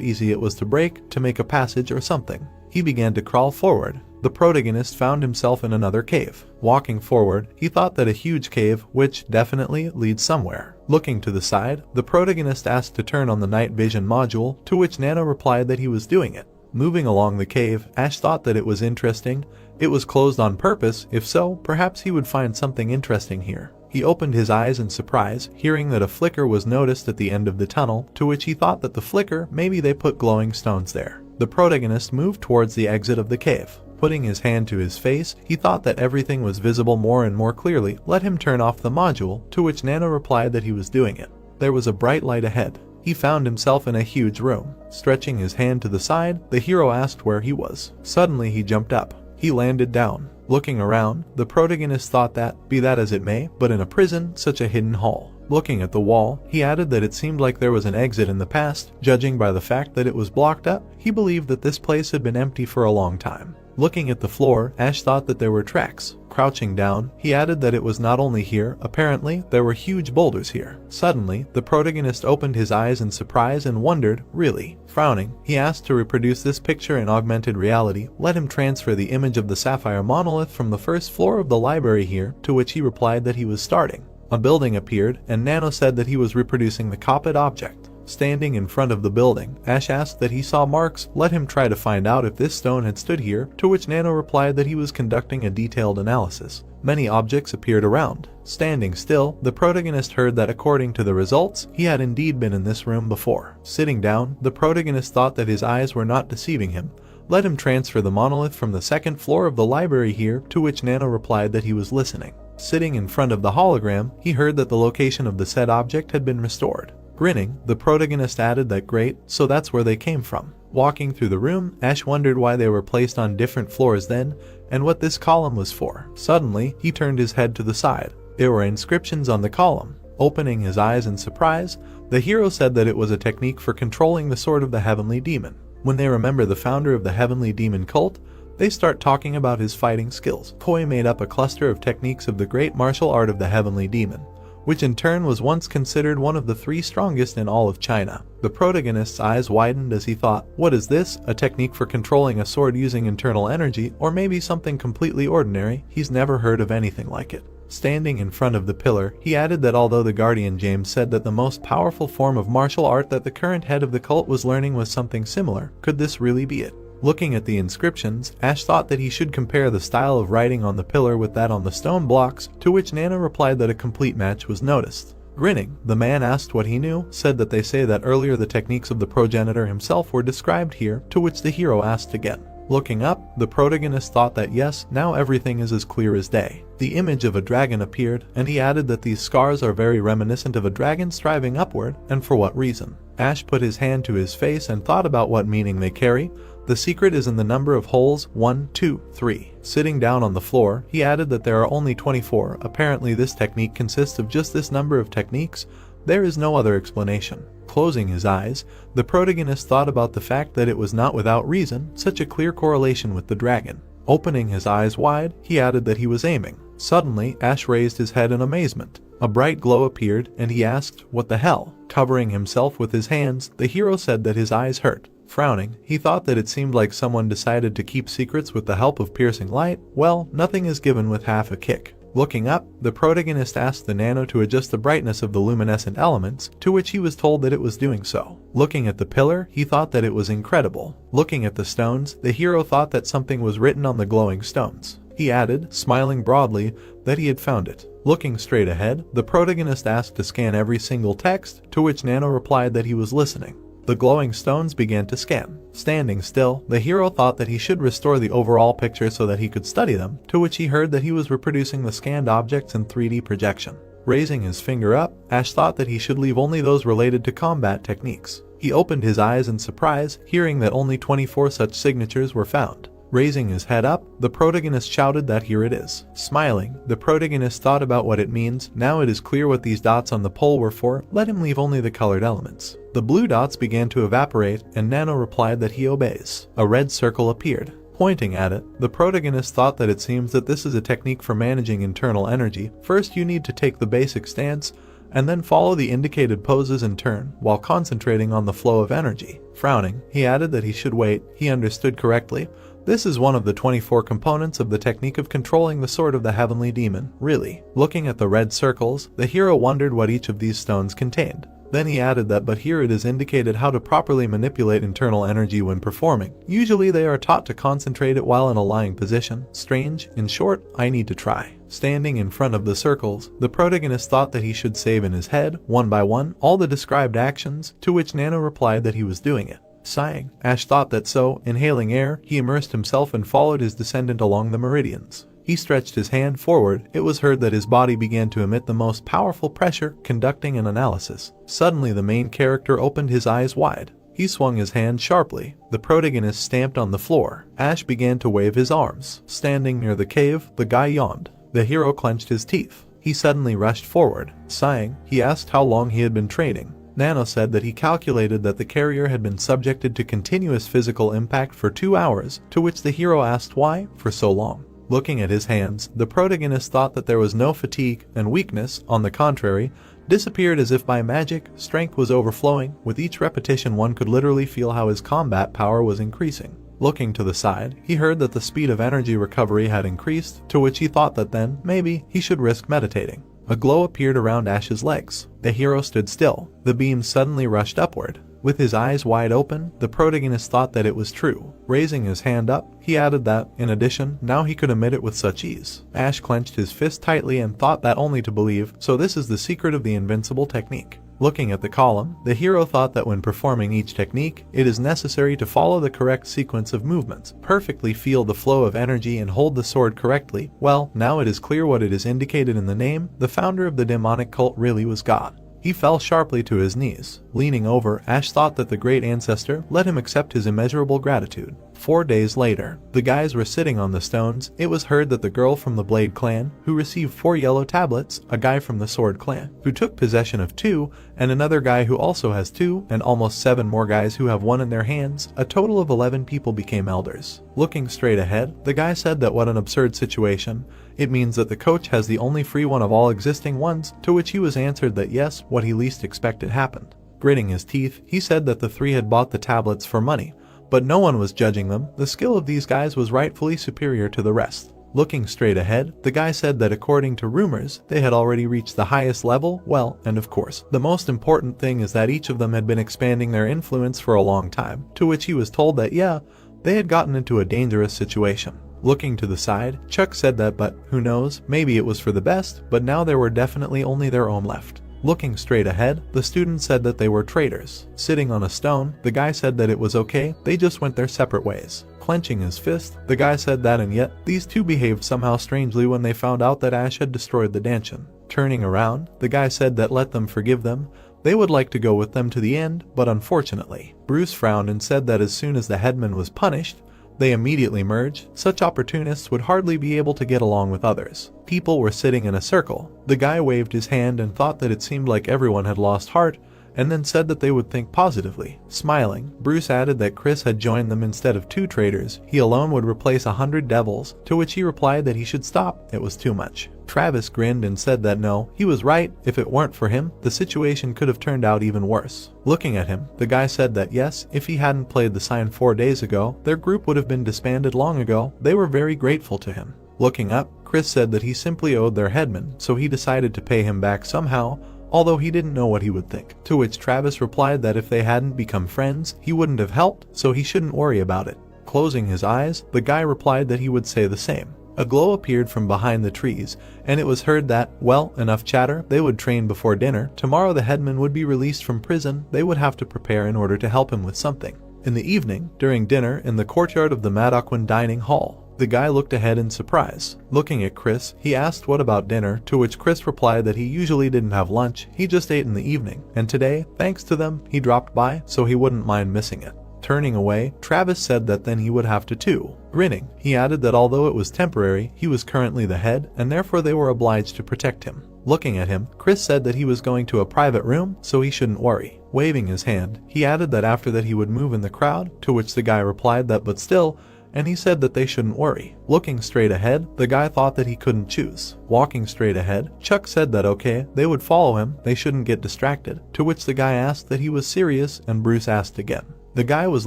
easy it was to break, to make a passage or something. He began to crawl forward. The protagonist found himself in another cave. Walking forward, he thought that a huge cave, which definitely leads somewhere. Looking to the side, the protagonist asked to turn on the night vision module, to which Nano replied that he was doing it. Moving along the cave, Ash thought that it was interesting. It was closed on purpose. If so, perhaps he would find something interesting here. He opened his eyes in surprise, hearing that a flicker was noticed at the end of the tunnel, to which he thought that the flicker, maybe they put glowing stones there. The protagonist moved towards the exit of the cave. Putting his hand to his face, he thought that everything was visible more and more clearly. Let him turn off the module, to which Nano replied that he was doing it. There was a bright light ahead. He found himself in a huge room. Stretching his hand to the side, the hero asked where he was. Suddenly he jumped up. He landed down. Looking around, the protagonist thought that, be that as it may, but in a prison, such a hidden hall. Looking at the wall, he added that it seemed like there was an exit in the past. Judging by the fact that it was blocked up, he believed that this place had been empty for a long time. Looking at the floor, Ash thought that there were tracks. Crouching down, he added that it was not only here, apparently, there were huge boulders here. Suddenly, the protagonist opened his eyes in surprise and wondered, really? Frowning, he asked to reproduce this picture in augmented reality. Let him transfer the image of the sapphire monolith from the first floor of the library here, to which he replied that he was starting. A building appeared, and Nano said that he was reproducing the copied object. Standing in front of the building, Ash asked that he saw marks. Let him try to find out if this stone had stood here, to which Nano replied that he was conducting a detailed analysis. Many objects appeared around. Standing still, the protagonist heard that according to the results, he had indeed been in this room before. Sitting down, the protagonist thought that his eyes were not deceiving him. Let him transfer the monolith from the second floor of the library here, to which Nano replied that he was listening. Sitting in front of the hologram, he heard that the location of the said object had been restored. Grinning, the protagonist added that great, so that's where they came from. Walking through the room, Ash wondered why they were placed on different floors then, and what this column was for. Suddenly, he turned his head to the side. There were inscriptions on the column. Opening his eyes in surprise, the hero said that it was a technique for controlling the sword of the heavenly demon. When they remember the founder of the heavenly demon cult, they start talking about his fighting skills. Koi made up a cluster of techniques of the great martial art of the heavenly demon, which in turn was once considered one of the 3 strongest in all of China. The protagonist's eyes widened as he thought, what is this? A technique for controlling a sword using internal energy, or maybe something completely ordinary? He's never heard of anything like it. Standing in front of the pillar, he added that although the guardian James said that the most powerful form of martial art that the current head of the cult was learning was something similar, could this really be it? Looking at the inscriptions, Ash thought that he should compare the style of writing on the pillar with that on the stone blocks, to which Nano replied that a complete match was noticed. Grinning, the man asked what he knew, said that they say that earlier the techniques of the progenitor himself were described here, to which the hero asked again. Looking up, the protagonist thought that yes, now everything is as clear as day. The image of a dragon appeared, and he added that these scars are very reminiscent of a dragon striving upward, and for what reason. Ash put his hand to his face and thought about what meaning they carry. The secret is in the number of holes, 1, 2, 3. Sitting down on the floor, he added that there are only 24. Apparently this technique consists of just this number of techniques. There is no other explanation. Closing his eyes, the protagonist thought about the fact that it was not without reason such a clear correlation with the dragon. Opening his eyes wide, he added that he was aiming. Suddenly, Ash raised his head in amazement. A bright glow appeared, and he asked, what the hell? Covering himself with his hands, the hero said that his eyes hurt. Frowning, he thought that it seemed like someone decided to keep secrets with the help of piercing light. Well, nothing is given with half a kick. Looking up, the protagonist asked the Nano to adjust the brightness of the luminescent elements, to which he was told that it was doing so. Looking at the pillar, he thought that it was incredible. Looking at the stones, the hero thought that something was written on the glowing stones. He added, smiling broadly, that he had found it. Looking straight ahead, the protagonist asked to scan every single text, to which Nano replied that he was listening. The glowing stones began to scan. Standing still, the hero thought that he should restore the overall picture so that he could study them, to which he heard that he was reproducing the scanned objects in 3D projection. Raising his finger up, Ash thought that he should leave only those related to combat techniques. He opened his eyes in surprise, hearing that only 24 such signatures were found. Raising his head up, the protagonist shouted that here it is. Smiling, the protagonist thought about what it means. Now it is clear what these dots on the pole were for. Let him leave only the colored elements. The blue dots began to evaporate, and Nano replied that he obeys. A red circle appeared. Pointing at it, the protagonist thought that it seems that this is a technique for managing internal energy. First you need to take the basic stance, and then follow the indicated poses in turn, while concentrating on the flow of energy. Frowning, he added that he should wait. He understood correctly. This is one of the 24 components of the technique of controlling the sword of the heavenly demon, really. Looking at the red circles, the hero wondered what each of these stones contained. Then he added that but here it is indicated how to properly manipulate internal energy when performing. Usually they are taught to concentrate it while in a lying position. Strange, in short, I need to try. Standing in front of the circles, the protagonist thought that he should save in his head, one by one, all the described actions, to which Nano replied that he was doing it. Sighing, Ash thought that so, inhaling air, he immersed himself and followed his descendant along the meridians. He stretched his hand forward. It was heard that his body began to emit the most powerful pressure, conducting an analysis. Suddenly the main character opened his eyes wide. He swung his hand sharply. The protagonist stamped on the floor. Ash began to wave his arms. Standing near the cave, the guy yawned. The hero clenched his teeth. He suddenly rushed forward. Sighing, he asked how long he had been training. Nano said that he calculated that the carrier had been subjected to continuous physical impact for 2 hours, to which the hero asked why for so long. Looking at his hands, the protagonist thought that there was no fatigue, and weakness, on the contrary, disappeared as if by magic. Strength was overflowing. With each repetition one could literally feel how his combat power was increasing. Looking to the side, he heard that the speed of energy recovery had increased, to which he thought that then, maybe, he should risk meditating. A glow appeared around Ash's legs. The hero stood still. The beam suddenly rushed upward. With his eyes wide open, the protagonist thought that it was true. Raising his hand up, he added that, in addition, now he could emit it with such ease. Ash clenched his fist tightly and thought that only to believe, so this is the secret of the invincible technique. Looking at the column, the hero thought that when performing each technique, it is necessary to follow the correct sequence of movements, perfectly feel the flow of energy and hold the sword correctly. Well, now it is clear what it is indicated in the name. The founder of the demonic cult really was God. He fell sharply to his knees. Leaning over, Ash thought that the great ancestor let him accept his immeasurable gratitude. 4 days later, the guys were sitting on the stones. It was heard that the girl from the Blade clan, who received 4 yellow tablets, a guy from the Sword clan, who took possession of 2, and another guy who also has 2, and almost 7 more guys who have 1 in their hands, a total of 11 people became elders. Looking straight ahead, the guy said that what an absurd situation. It means that the coach has the only free one of all existing ones, to which he was answered that yes, what he least expected happened. Gritting his teeth, he said that the 3 had bought the tablets for money, but no one was judging them. The skill of these guys was rightfully superior to the rest. Looking straight ahead, the guy said that according to rumors, they had already reached the highest level. Well, and of course, the most important thing is that each of them had been expanding their influence for a long time, to which he was told that yeah, they had gotten into a dangerous situation. Looking to the side, Chuck said that but, who knows, maybe it was for the best, but now there were definitely only their own left. Looking straight ahead, the student said that they were traitors. Sitting on a stone, the guy said that it was okay, they just went their separate ways. Clenching his fist, the guy said that and yet, these two behaved somehow strangely when they found out that Ash had destroyed the Danshin. Turning around, the guy said that let them forgive them. They would like to go with them to the end, but unfortunately. Bruce frowned and said that as soon as the headman was punished, they immediately merged. Such opportunists would hardly be able to get along with others. People were sitting in a circle. The guy waved his hand and thought that it seemed like everyone had lost heart, and then said that they would think positively. Smiling, Bruce added that Chris had joined them instead of 2 traitors. He alone would replace 100 devils, to which he replied that he should stop, it was too much. Travis grinned and said that no, he was right, if it weren't for him, the situation could have turned out even worse. Looking at him, the guy said that yes, if he hadn't played the sign 4 days ago, their group would have been disbanded long ago. They were very grateful to him. Looking up, Chris said that he simply owed their headman, so he decided to pay him back somehow, although he didn't know what he would think. To which Travis replied that if they hadn't become friends, he wouldn't have helped, so he shouldn't worry about it. Closing his eyes, the guy replied that he would say the same. A glow appeared from behind the trees, and it was heard that, well, enough chatter, they would train before dinner. Tomorrow the headman would be released from prison. They would have to prepare in order to help him with something. In the evening, during dinner in the courtyard of the Madaquan dining hall, the guy looked ahead in surprise. Looking at Chris, he asked what about dinner, to which Chris replied that he usually didn't have lunch, he just ate in the evening, and today, thanks to them, he dropped by, so he wouldn't mind missing it. Turning away, Travis said that then he would have to too. Grinning, he added that although it was temporary, he was currently the head, and therefore they were obliged to protect him. Looking at him, Chris said that he was going to a private room, so he shouldn't worry. Waving his hand, he added that after that he would move in the crowd, to which the guy replied that but still, and he said that they shouldn't worry. Looking straight ahead, the guy thought that he couldn't choose. Walking straight ahead, Chuck said that okay, they would follow him, they shouldn't get distracted, to which the guy asked that he was serious, and Bruce asked again. The guy was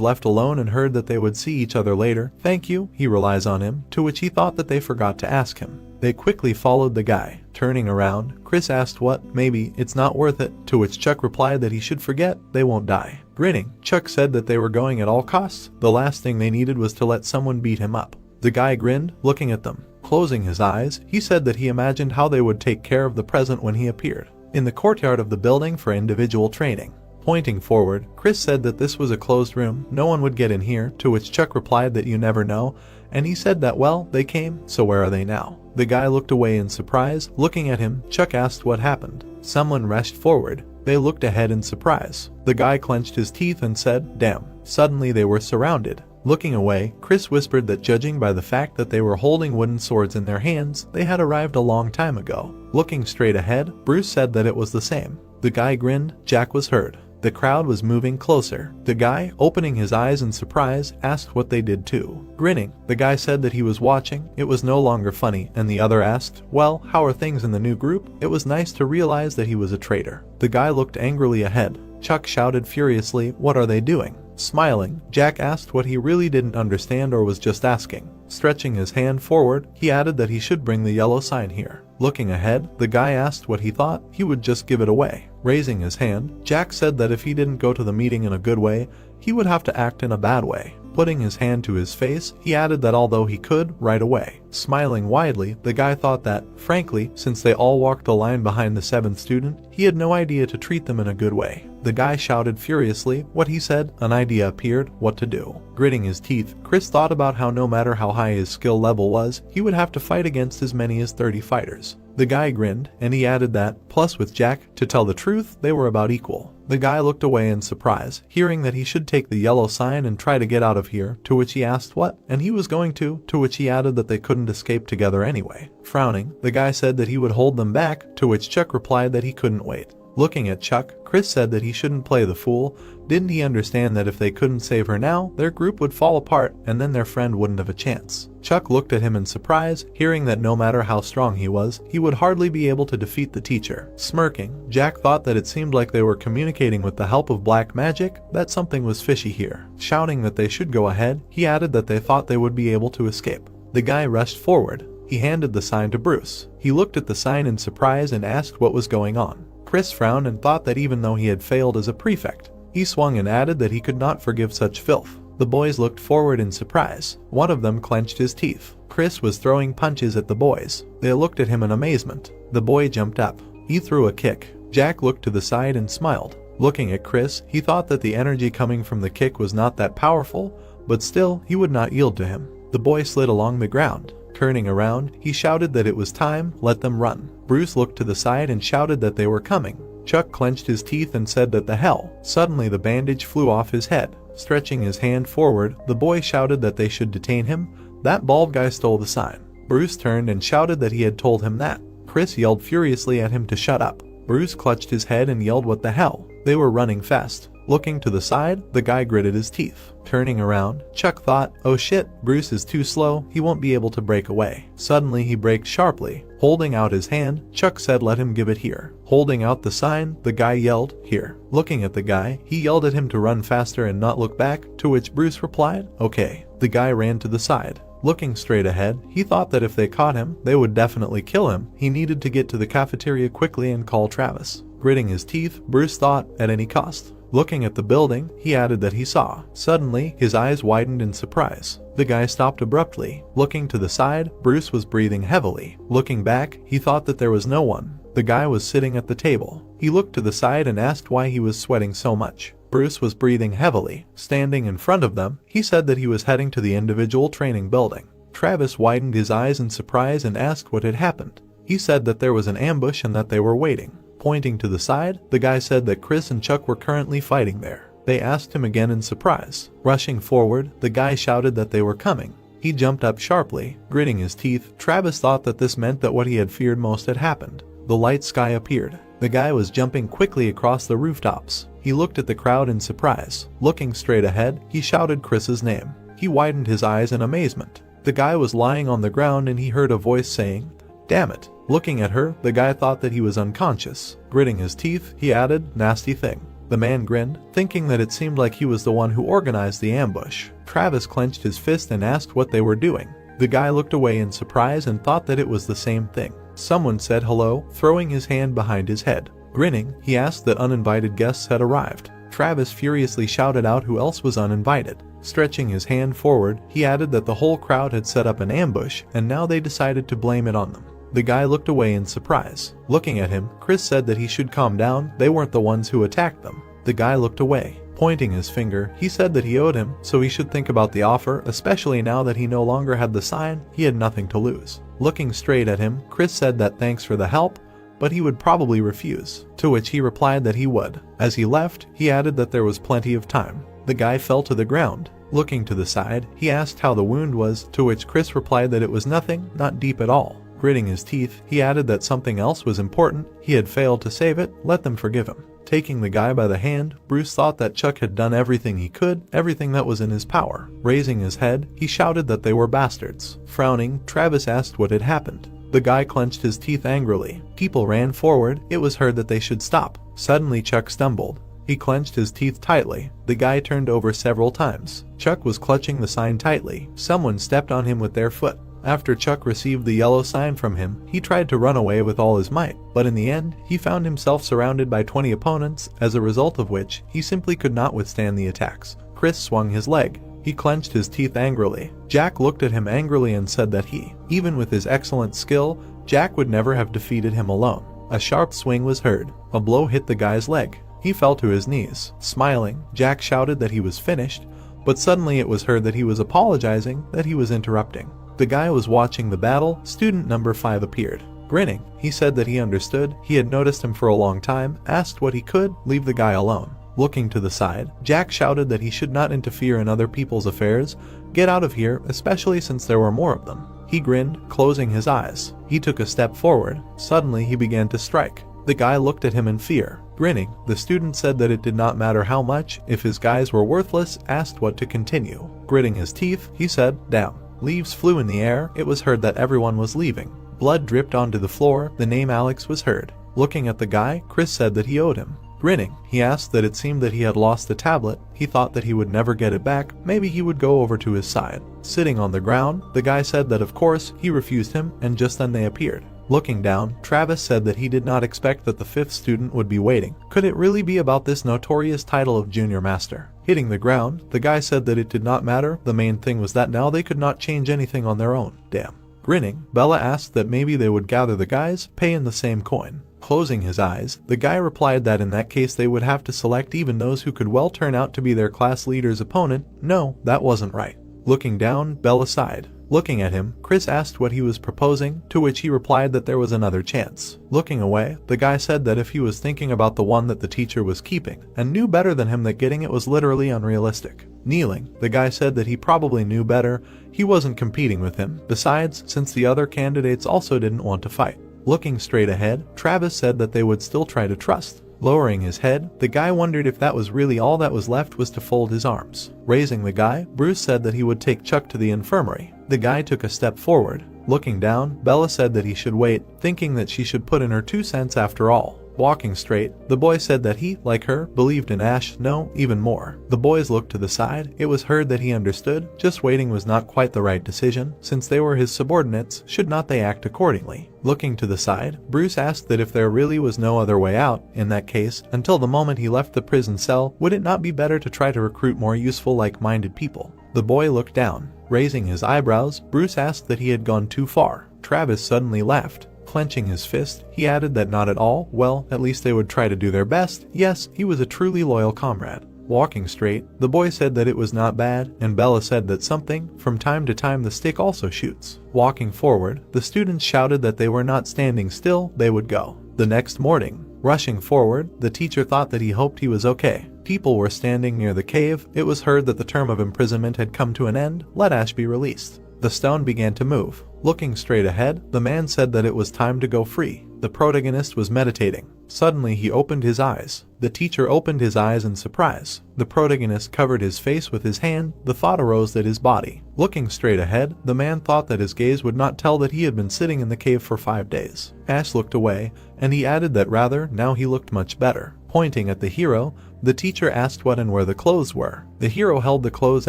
left alone and heard that they would see each other later. Thank you, he relies on him, to which he thought that they forgot to ask him. They quickly followed the guy. Turning around, Chris asked what, maybe, it's not worth it, to which Chuck replied that he should forget, they won't die. Grinning, Chuck said that they were going at all costs. The last thing they needed was to let someone beat him up. The guy grinned, looking at them. Closing his eyes, he said that he imagined how they would take care of the present when he appeared in the courtyard of the building for individual training. Pointing forward, Chris said that this was a closed room, no one would get in here, to which Chuck replied that you never know, and he said that well, they came, so where are they now? The guy looked away in surprise. Looking at him, Chuck asked what happened. Someone rushed forward. They looked ahead in surprise. The guy clenched his teeth and said, damn. Suddenly they were surrounded. Looking away, Chris whispered that judging by the fact that they were holding wooden swords in their hands, they had arrived a long time ago. Looking straight ahead, Bruce said that it was the same. The guy grinned. Jack was heard. The crowd was moving closer. The guy, opening his eyes in surprise, asked what they did too. Grinning, the guy said that he was watching. It was no longer funny, and the other asked, well, how are things in the new group? It was nice to realize that he was a traitor. The guy looked angrily ahead. Chuck shouted furiously, what are they doing? Smiling, Jack asked what he really didn't understand or was just asking. Stretching his hand forward, he added that he should bring the yellow sign here. Looking ahead, the guy asked what he thought. He would just give it away. Raising his hand, Jack said that if he didn't go to the meeting in a good way, he would have to act in a bad way. Putting his hand to his face, he added that although he could, right away. Smiling widely, the guy thought that, frankly, since they all walked the line behind the 7th student, he had no idea to treat them in a good way. The guy shouted furiously. What he said, an idea appeared, what to do. Gritting his teeth, Chris thought about how no matter how high his skill level was, he would have to fight against as many as 30 fighters. The guy grinned, and he added that, plus with Jack, to tell the truth, they were about equal. The guy looked away in surprise, hearing that he should take the yellow sign and try to get out of here, to which he asked what, and he was going to which he added that they couldn't escape together anyway. Frowning, the guy said that he would hold them back, to which Chuck replied that he couldn't wait. Looking at Chuck, Chris said that he shouldn't play the fool. Didn't he understand that if they couldn't save her now, their group would fall apart and then their friend wouldn't have a chance? Chuck looked at him in surprise, hearing that no matter how strong he was, he would hardly be able to defeat the teacher. Smirking, Jack thought that it seemed like they were communicating with the help of black magic, that something was fishy here. Shouting that they should go ahead, he added that they thought they would be able to escape. The guy rushed forward. He handed the sign to Bruce. He looked at the sign in surprise and asked what was going on. Chris frowned and thought that even though he had failed as a prefect, he swung and added that he could not forgive such filth. The boys looked forward in surprise. One of them clenched his teeth. Chris was throwing punches at the boys. They looked at him in amazement. The boy jumped up. He threw a kick. Jack looked to the side and smiled. Looking at Chris, he thought that the energy coming from the kick was not that powerful, but still, he would not yield to him. The boy slid along the ground. Turning around, he shouted that it was time, let them run. Bruce looked to the side and shouted that they were coming. Chuck clenched his teeth and said that the hell. Suddenly the bandage flew off his head. Stretching his hand forward, the boy shouted that they should detain him. That bald guy stole the sign. Bruce turned and shouted that he had told him that. Chris yelled furiously at him to shut up. Bruce clutched his head and yelled what the hell. They were running fast. Looking to the side, the guy gritted his teeth. Turning around, Chuck thought, oh shit, Bruce is too slow, he won't be able to break away. Suddenly he braked sharply. Holding out his hand, Chuck said let him give it here. Holding out the sign, the guy yelled, here. Looking at the guy, he yelled at him to run faster and not look back, to which Bruce replied, okay. The guy ran to the side. Looking straight ahead, he thought that if they caught him, they would definitely kill him. He needed to get to the cafeteria quickly and call Travis. Gritting his teeth, Bruce thought, at any cost. Looking at the building, he added that he saw. Suddenly, his eyes widened in surprise. The guy stopped abruptly. Looking to the side, Bruce was breathing heavily. Looking back, he thought that there was no one. The guy was sitting at the table. He looked to the side and asked why he was sweating so much. Bruce was breathing heavily. Standing in front of them, he said that he was heading to the individual training building. Travis widened his eyes in surprise and asked what had happened. He said that there was an ambush and that they were waiting. Pointing to the side, the guy said that Chris and Chuck were currently fighting there. They asked him again in surprise. Rushing forward, the guy shouted that they were coming. He jumped up sharply. Gritting his teeth, Travis thought that this meant that what he had feared most had happened. The light sky appeared. The guy was jumping quickly across the rooftops. He looked at the crowd in surprise. Looking straight ahead, he shouted Chris's name. He widened his eyes in amazement. The guy was lying on the ground and he heard a voice saying, damn it. Looking at her, the guy thought that he was unconscious. Gritting his teeth, he added, nasty thing. The man grinned, thinking that it seemed like he was the one who organized the ambush. Travis clenched his fist and asked what they were doing. The guy looked away in surprise and thought that it was the same thing. Someone said hello, throwing his hand behind his head. Grinning, he asked that uninvited guests had arrived. Travis furiously shouted out who else was uninvited. Stretching his hand forward, he added that the whole crowd had set up an ambush and now they decided to blame it on them. The guy looked away in surprise. Looking at him, Chris said that he should calm down, they weren't the ones who attacked them. The guy looked away. Pointing his finger, he said that he owed him, so he should think about the offer, especially now that he no longer had the sign, he had nothing to lose. Looking straight at him, Chris said that thanks for the help, but he would probably refuse, to which he replied that he would. As he left, he added that there was plenty of time. The guy fell to the ground. Looking to the side, he asked how the wound was, to which Chris replied that it was nothing, not deep at all. Gritting his teeth, he added that something else was important, he had failed to save it, let them forgive him. Taking the guy by the hand, Bruce thought that Chuck had done everything he could, everything that was in his power. Raising his head, he shouted that they were bastards. Frowning, Travis asked what had happened. The guy clenched his teeth angrily. People ran forward, it was heard that they should stop. Suddenly Chuck stumbled. He clenched his teeth tightly. The guy turned over several times. Chuck was clutching the sign tightly. Someone stepped on him with their foot. After Chuck received the yellow sign from him, he tried to run away with all his might, but in the end, he found himself surrounded by 20 opponents, as a result of which, he simply could not withstand the attacks. Chris swung his leg. He clenched his teeth angrily. Jack looked at him angrily and said that even with his excellent skill, Jack would never have defeated him alone. A sharp swing was heard. A blow hit the guy's leg. He fell to his knees. Smiling, Jack shouted that he was finished, but suddenly it was heard that he was apologizing, that he was interrupting. The guy was watching the battle. Student number 5 appeared. Grinning, he said that he understood, he had noticed him for a long time, asked what he could, leave the guy alone. Looking to the side, Jack shouted that he should not interfere in other people's affairs, get out of here, especially since there were more of them. He grinned, closing his eyes. He took a step forward. Suddenly he began to strike. The guy looked at him in fear. Grinning, the student said that it did not matter how much, if his guys were worthless, asked what to continue. Gritting his teeth, he said, down. Leaves flew in the air, it was heard that everyone was leaving. Blood dripped onto the floor, the name Alex was heard. Looking at the guy, Chris said that he owed him. Grinning, he asked that it seemed that he had lost the tablet, he thought that he would never get it back, maybe he would go over to his side. Sitting on the ground, the guy said that of course, he refused him, and just then they appeared. Looking down, Travis said that he did not expect that the 5th student would be waiting. Could it really be about this notorious title of Junior Master? Hitting the ground, the guy said that it did not matter, the main thing was that now they could not change anything on their own. Damn. Grinning, Bella asked that maybe they would gather the guys, pay in the same coin. Closing his eyes, the guy replied that in that case they would have to select even those who could well turn out to be their class leader's opponent. No, that wasn't right. Looking down, Bella sighed. Looking at him, Chris asked what he was proposing, to which he replied that there was another chance. Looking away, the guy said that if he was thinking about the one that the teacher was keeping, and knew better than him that getting it was literally unrealistic. Kneeling, the guy said that he probably knew better, he wasn't competing with him, besides, since the other candidates also didn't want to fight. Looking straight ahead, Travis said that they would still try to trust. Lowering his head, the guy wondered if that was really all that was left was to fold his arms. Raising the guy, Bruce said that he would take Chuck to the infirmary. The guy took a step forward. Looking down, Bella said that he should wait, thinking that she should put in her 2 cents after all. Walking straight, the boy said that he, like her, believed in Ash, no, even more. The boys looked to the side. It was heard that he understood. Just waiting was not quite the right decision. Since they were his subordinates, should not they act accordingly? Looking to the side, Bruce asked that if there really was no other way out, in that case, until the moment he left the prison cell, would it not be better to try to recruit more useful like-minded people? The boy looked down. Raising his eyebrows, Bruce asked that he had gone too far. Travis suddenly laughed. Clenching his fist, he added that not at all. Well, at least they would try to do their best. Yes, he was a truly loyal comrade. Walking straight, the boy said that it was not bad, and Bella said that something, from time to time the stick also shoots. Walking forward, the students shouted that they were not standing still, they would go. The next morning, rushing forward, the teacher thought that he hoped he was okay. People were standing near the cave. It was heard that the term of imprisonment had come to an end. Let Ash be released. The stone began to move. Looking straight ahead, the man said that it was time to go free. The protagonist was meditating. Suddenly he opened his eyes. The teacher opened his eyes in surprise. The protagonist covered his face with his hand. The thought arose that his body. Looking straight ahead, the man thought that his gaze would not tell that he had been sitting in the cave for 5 days. Ash looked away, and he added that rather, now he looked much better. Pointing at the hero, the teacher asked what and where the clothes were. The hero held the clothes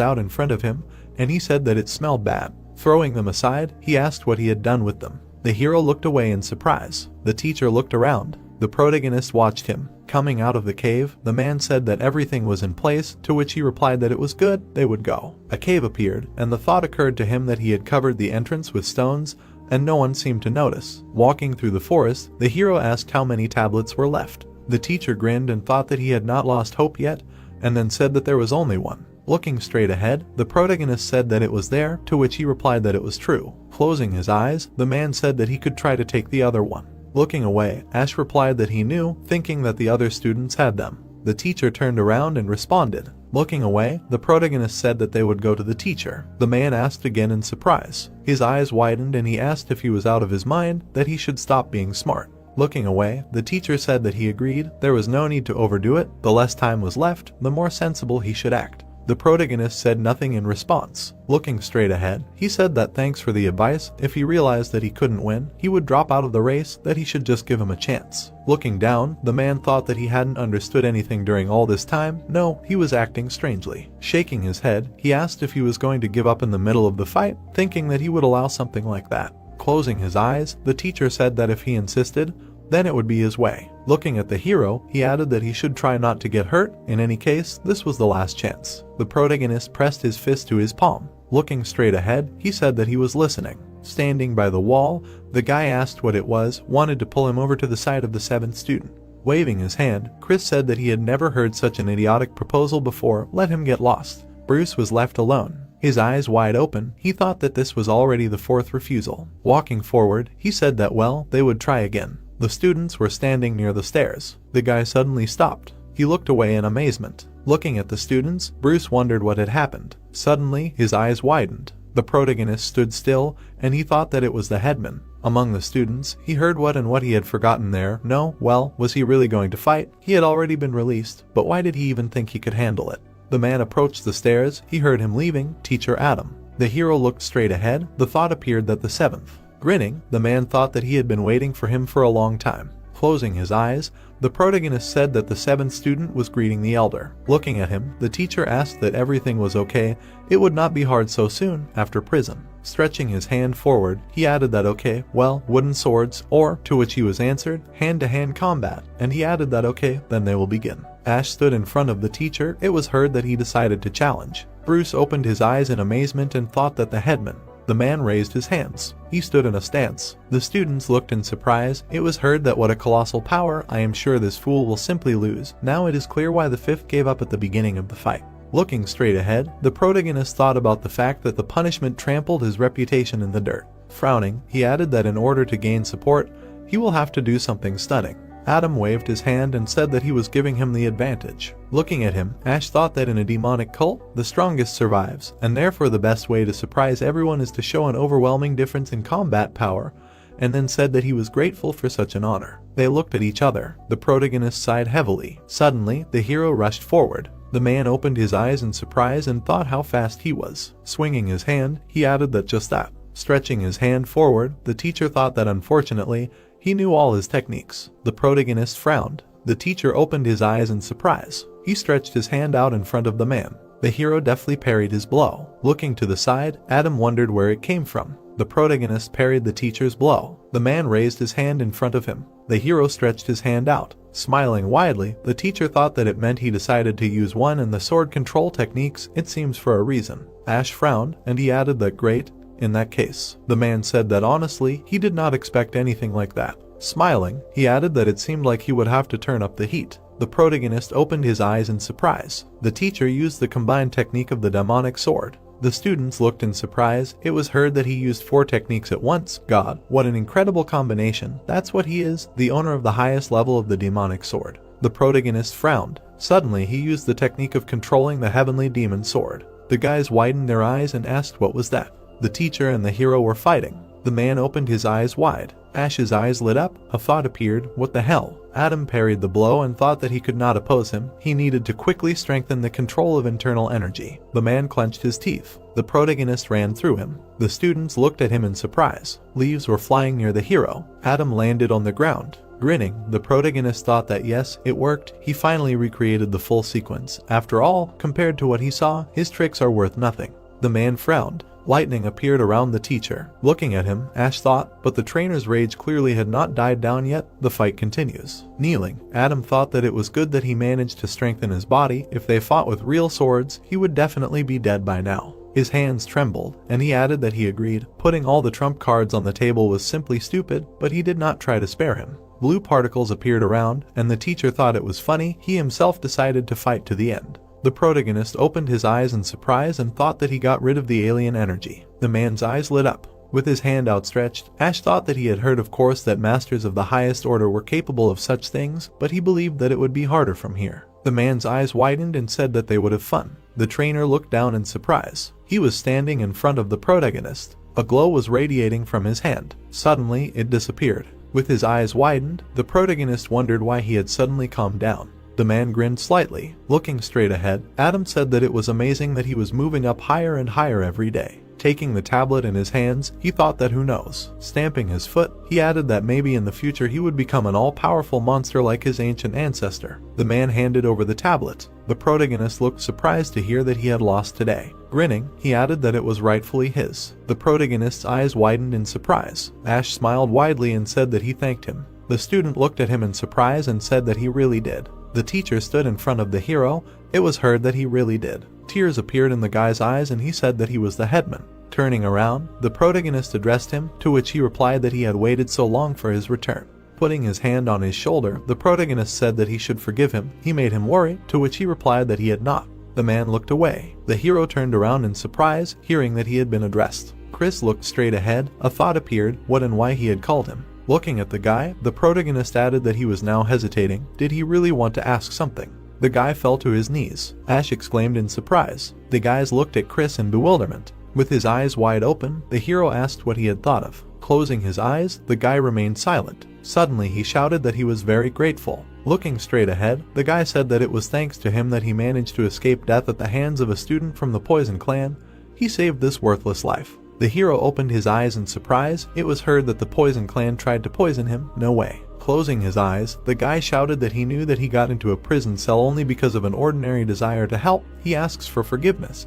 out in front of him, and he said that it smelled bad. Throwing them aside, he asked what he had done with them. The hero looked away in surprise. The teacher looked around. The protagonist watched him. Coming out of the cave, the man said that everything was in place, to which he replied that it was good, they would go. A cave appeared, and the thought occurred to him that he had covered the entrance with stones, and no one seemed to notice. Walking through the forest, the hero asked how many tablets were left. The teacher grinned and thought that he had not lost hope yet, and then said that there was only one. Looking straight ahead, the protagonist said that it was there, to which he replied that it was true. Closing his eyes, the man said that he could try to take the other one. Looking away, Ash replied that he knew, thinking that the other students had them. The teacher turned around and responded. Looking away, the protagonist said that they would go to the teacher. The man asked again in surprise. His eyes widened and he asked if he was out of his mind, that he should stop being smart. Looking away, the teacher said that he agreed. There was no need to overdo it. The less time was left, the more sensible he should act. The protagonist said nothing in response. Looking straight ahead, he said that thanks for the advice. If he realized that he couldn't win, he would drop out of the race, that he should just give him a chance. Looking down, the man thought that he hadn't understood anything during all this time. No, he was acting strangely. Shaking his head, he asked if he was going to give up in the middle of the fight, thinking that he would allow something like that. Closing his eyes, the teacher said that if he insisted, then it would be his way. Looking at the hero, he added that he should try not to get hurt. In any case, this was the last chance. The protagonist pressed his fist to his palm. Looking straight ahead, he said that he was listening. Standing by the wall, the guy asked what it was, wanted to pull him over to the side of the 7th student. Waving his hand, Chris said that he had never heard such an idiotic proposal before. Let him get lost. Bruce was left alone. His eyes wide open, he thought that this was already the 4th refusal. Walking forward, he said that well, they would try again. The students were standing near the stairs. The guy suddenly stopped. He looked away in amazement. Looking at the students, Bruce wondered what had happened. Suddenly, his eyes widened. The protagonist stood still, and he thought that it was the headman. Among the students, he heard what he had forgotten there. No, well, was he really going to fight? He had already been released, but why did he even think he could handle it? The man approached the stairs. He heard him leaving. Teacher Adam. The hero looked straight ahead. The thought appeared that the 7th. Grinning, the man thought that he had been waiting for him for a long time. Closing his eyes, the protagonist said that the 7th student was greeting the elder. Looking at him, the teacher asked that everything was okay. It would not be hard so soon, after prison. Stretching his hand forward, he added that okay, well, wooden swords, or, to which he was answered, hand-to-hand combat, and he added that okay, then they will begin. Ash stood in front of the teacher. It was heard that he decided to challenge. Bruce opened his eyes in amazement and thought that the headman. The man raised his hands. He stood in a stance. The students looked in surprise. It was heard that what a colossal power. I am sure this fool will simply lose. Now it is clear why the 5th gave up at the beginning of the fight. Looking straight ahead, the protagonist thought about the fact that the punishment trampled his reputation in the dirt. Frowning, he added that in order to gain support, he will have to do something stunning. Adam waved his hand and said that he was giving him the advantage. Looking at him, Ash thought that in a demonic cult, the strongest survives, and therefore the best way to surprise everyone is to show an overwhelming difference in combat power, and then said that he was grateful for such an honor. They looked at each other. The protagonist sighed heavily. Suddenly, the hero rushed forward. The man opened his eyes in surprise and thought how fast he was. Swinging his hand, he added that just that. Stretching his hand forward, the teacher thought that unfortunately, he knew all his techniques. The protagonist frowned. The teacher opened his eyes in surprise. He stretched his hand out in front of the man. The hero deftly parried his blow. Looking to the side, Adam wondered where it came from. The protagonist parried the teacher's blow. The man raised his hand in front of him. The hero stretched his hand out. Smiling widely, the teacher thought that it meant he decided to use one in the sword control techniques, it seems for a reason. Ash frowned, and he added that great, in that case. The man said that honestly, he did not expect anything like that. Smiling, he added that it seemed like he would have to turn up the heat. The protagonist opened his eyes in surprise. The teacher used the combined technique of the demonic sword. The students looked in surprise. It was heard that he used 4 techniques at once. God, what an incredible combination. That's what he is, the owner of the highest level of the demonic sword. The protagonist frowned. Suddenly, he used the technique of controlling the heavenly demon sword. The guys widened their eyes and asked what was that. The teacher and the hero were fighting. The man opened his eyes wide. Ash's eyes lit up. A thought appeared. What the hell? Adam parried the blow and thought that he could not oppose him. He needed to quickly strengthen the control of internal energy. The man clenched his teeth. The protagonist ran through him. The students looked at him in surprise. Leaves were flying near the hero. Adam landed on the ground. Grinning, the protagonist thought that yes, it worked. He finally recreated the full sequence. After all, compared to what he saw, his tricks are worth nothing. The man frowned. Lightning appeared around the teacher. Looking at him, Ash thought, but the trainer's rage clearly had not died down yet. The fight continues. Kneeling, Adam thought that it was good that he managed to strengthen his body. If they fought with real swords, he would definitely be dead by now. His hands trembled, and he added that he agreed. Putting all the trump cards on the table was simply stupid, but he did not try to spare him. Blue particles appeared around, and the teacher thought it was funny. He himself decided to fight to the end. The protagonist opened his eyes in surprise and thought that he got rid of the alien energy. The man's eyes lit up. With his hand outstretched, Ash thought that he had heard of course that masters of the highest order were capable of such things, but he believed that it would be harder from here. The man's eyes widened and said that they would have fun. The trainer looked down in surprise. He was standing in front of the protagonist. A glow was radiating from his hand. Suddenly, it disappeared. With his eyes widened, the protagonist wondered why he had suddenly calmed down. The man grinned slightly. Looking straight ahead, Adam said that it was amazing that he was moving up higher and higher every day. Taking the tablet in his hands, he thought that who knows. Stamping his foot, he added that maybe in the future he would become an all-powerful monster like his ancient ancestor. The man handed over the tablet. The protagonist looked surprised to hear that he had lost today. Grinning, he added that it was rightfully his. The protagonist's eyes widened in surprise. Ash smiled widely and said that he thanked him. The student looked at him in surprise and said that he really did. The teacher stood in front of the hero. It was heard that he really did. Tears appeared in the guy's eyes and he said that he was the headman. Turning around, the protagonist addressed him, to which he replied that he had waited so long for his return. Putting his hand on his shoulder, the protagonist said that he should forgive him. He made him worry, to which he replied that he had not. The man looked away. The hero turned around in surprise, hearing that he had been addressed. Chris looked straight ahead. A thought appeared, what and why he had called him. Looking at the guy, the protagonist added that he was now hesitating. Did he really want to ask something? The guy fell to his knees. Ash exclaimed in surprise. The guys looked at Chris in bewilderment. With his eyes wide open, the hero asked what he had thought of. Closing his eyes, the guy remained silent. Suddenly he shouted that he was very grateful. Looking straight ahead, the guy said that it was thanks to him that he managed to escape death at the hands of a student from the Poison Clan. He saved this worthless life. The hero opened his eyes in surprise. It was heard that the Poison Clan tried to poison him. No way. Closing his eyes, the guy shouted that he knew that he got into a prison cell only because of an ordinary desire to help. He asks for forgiveness.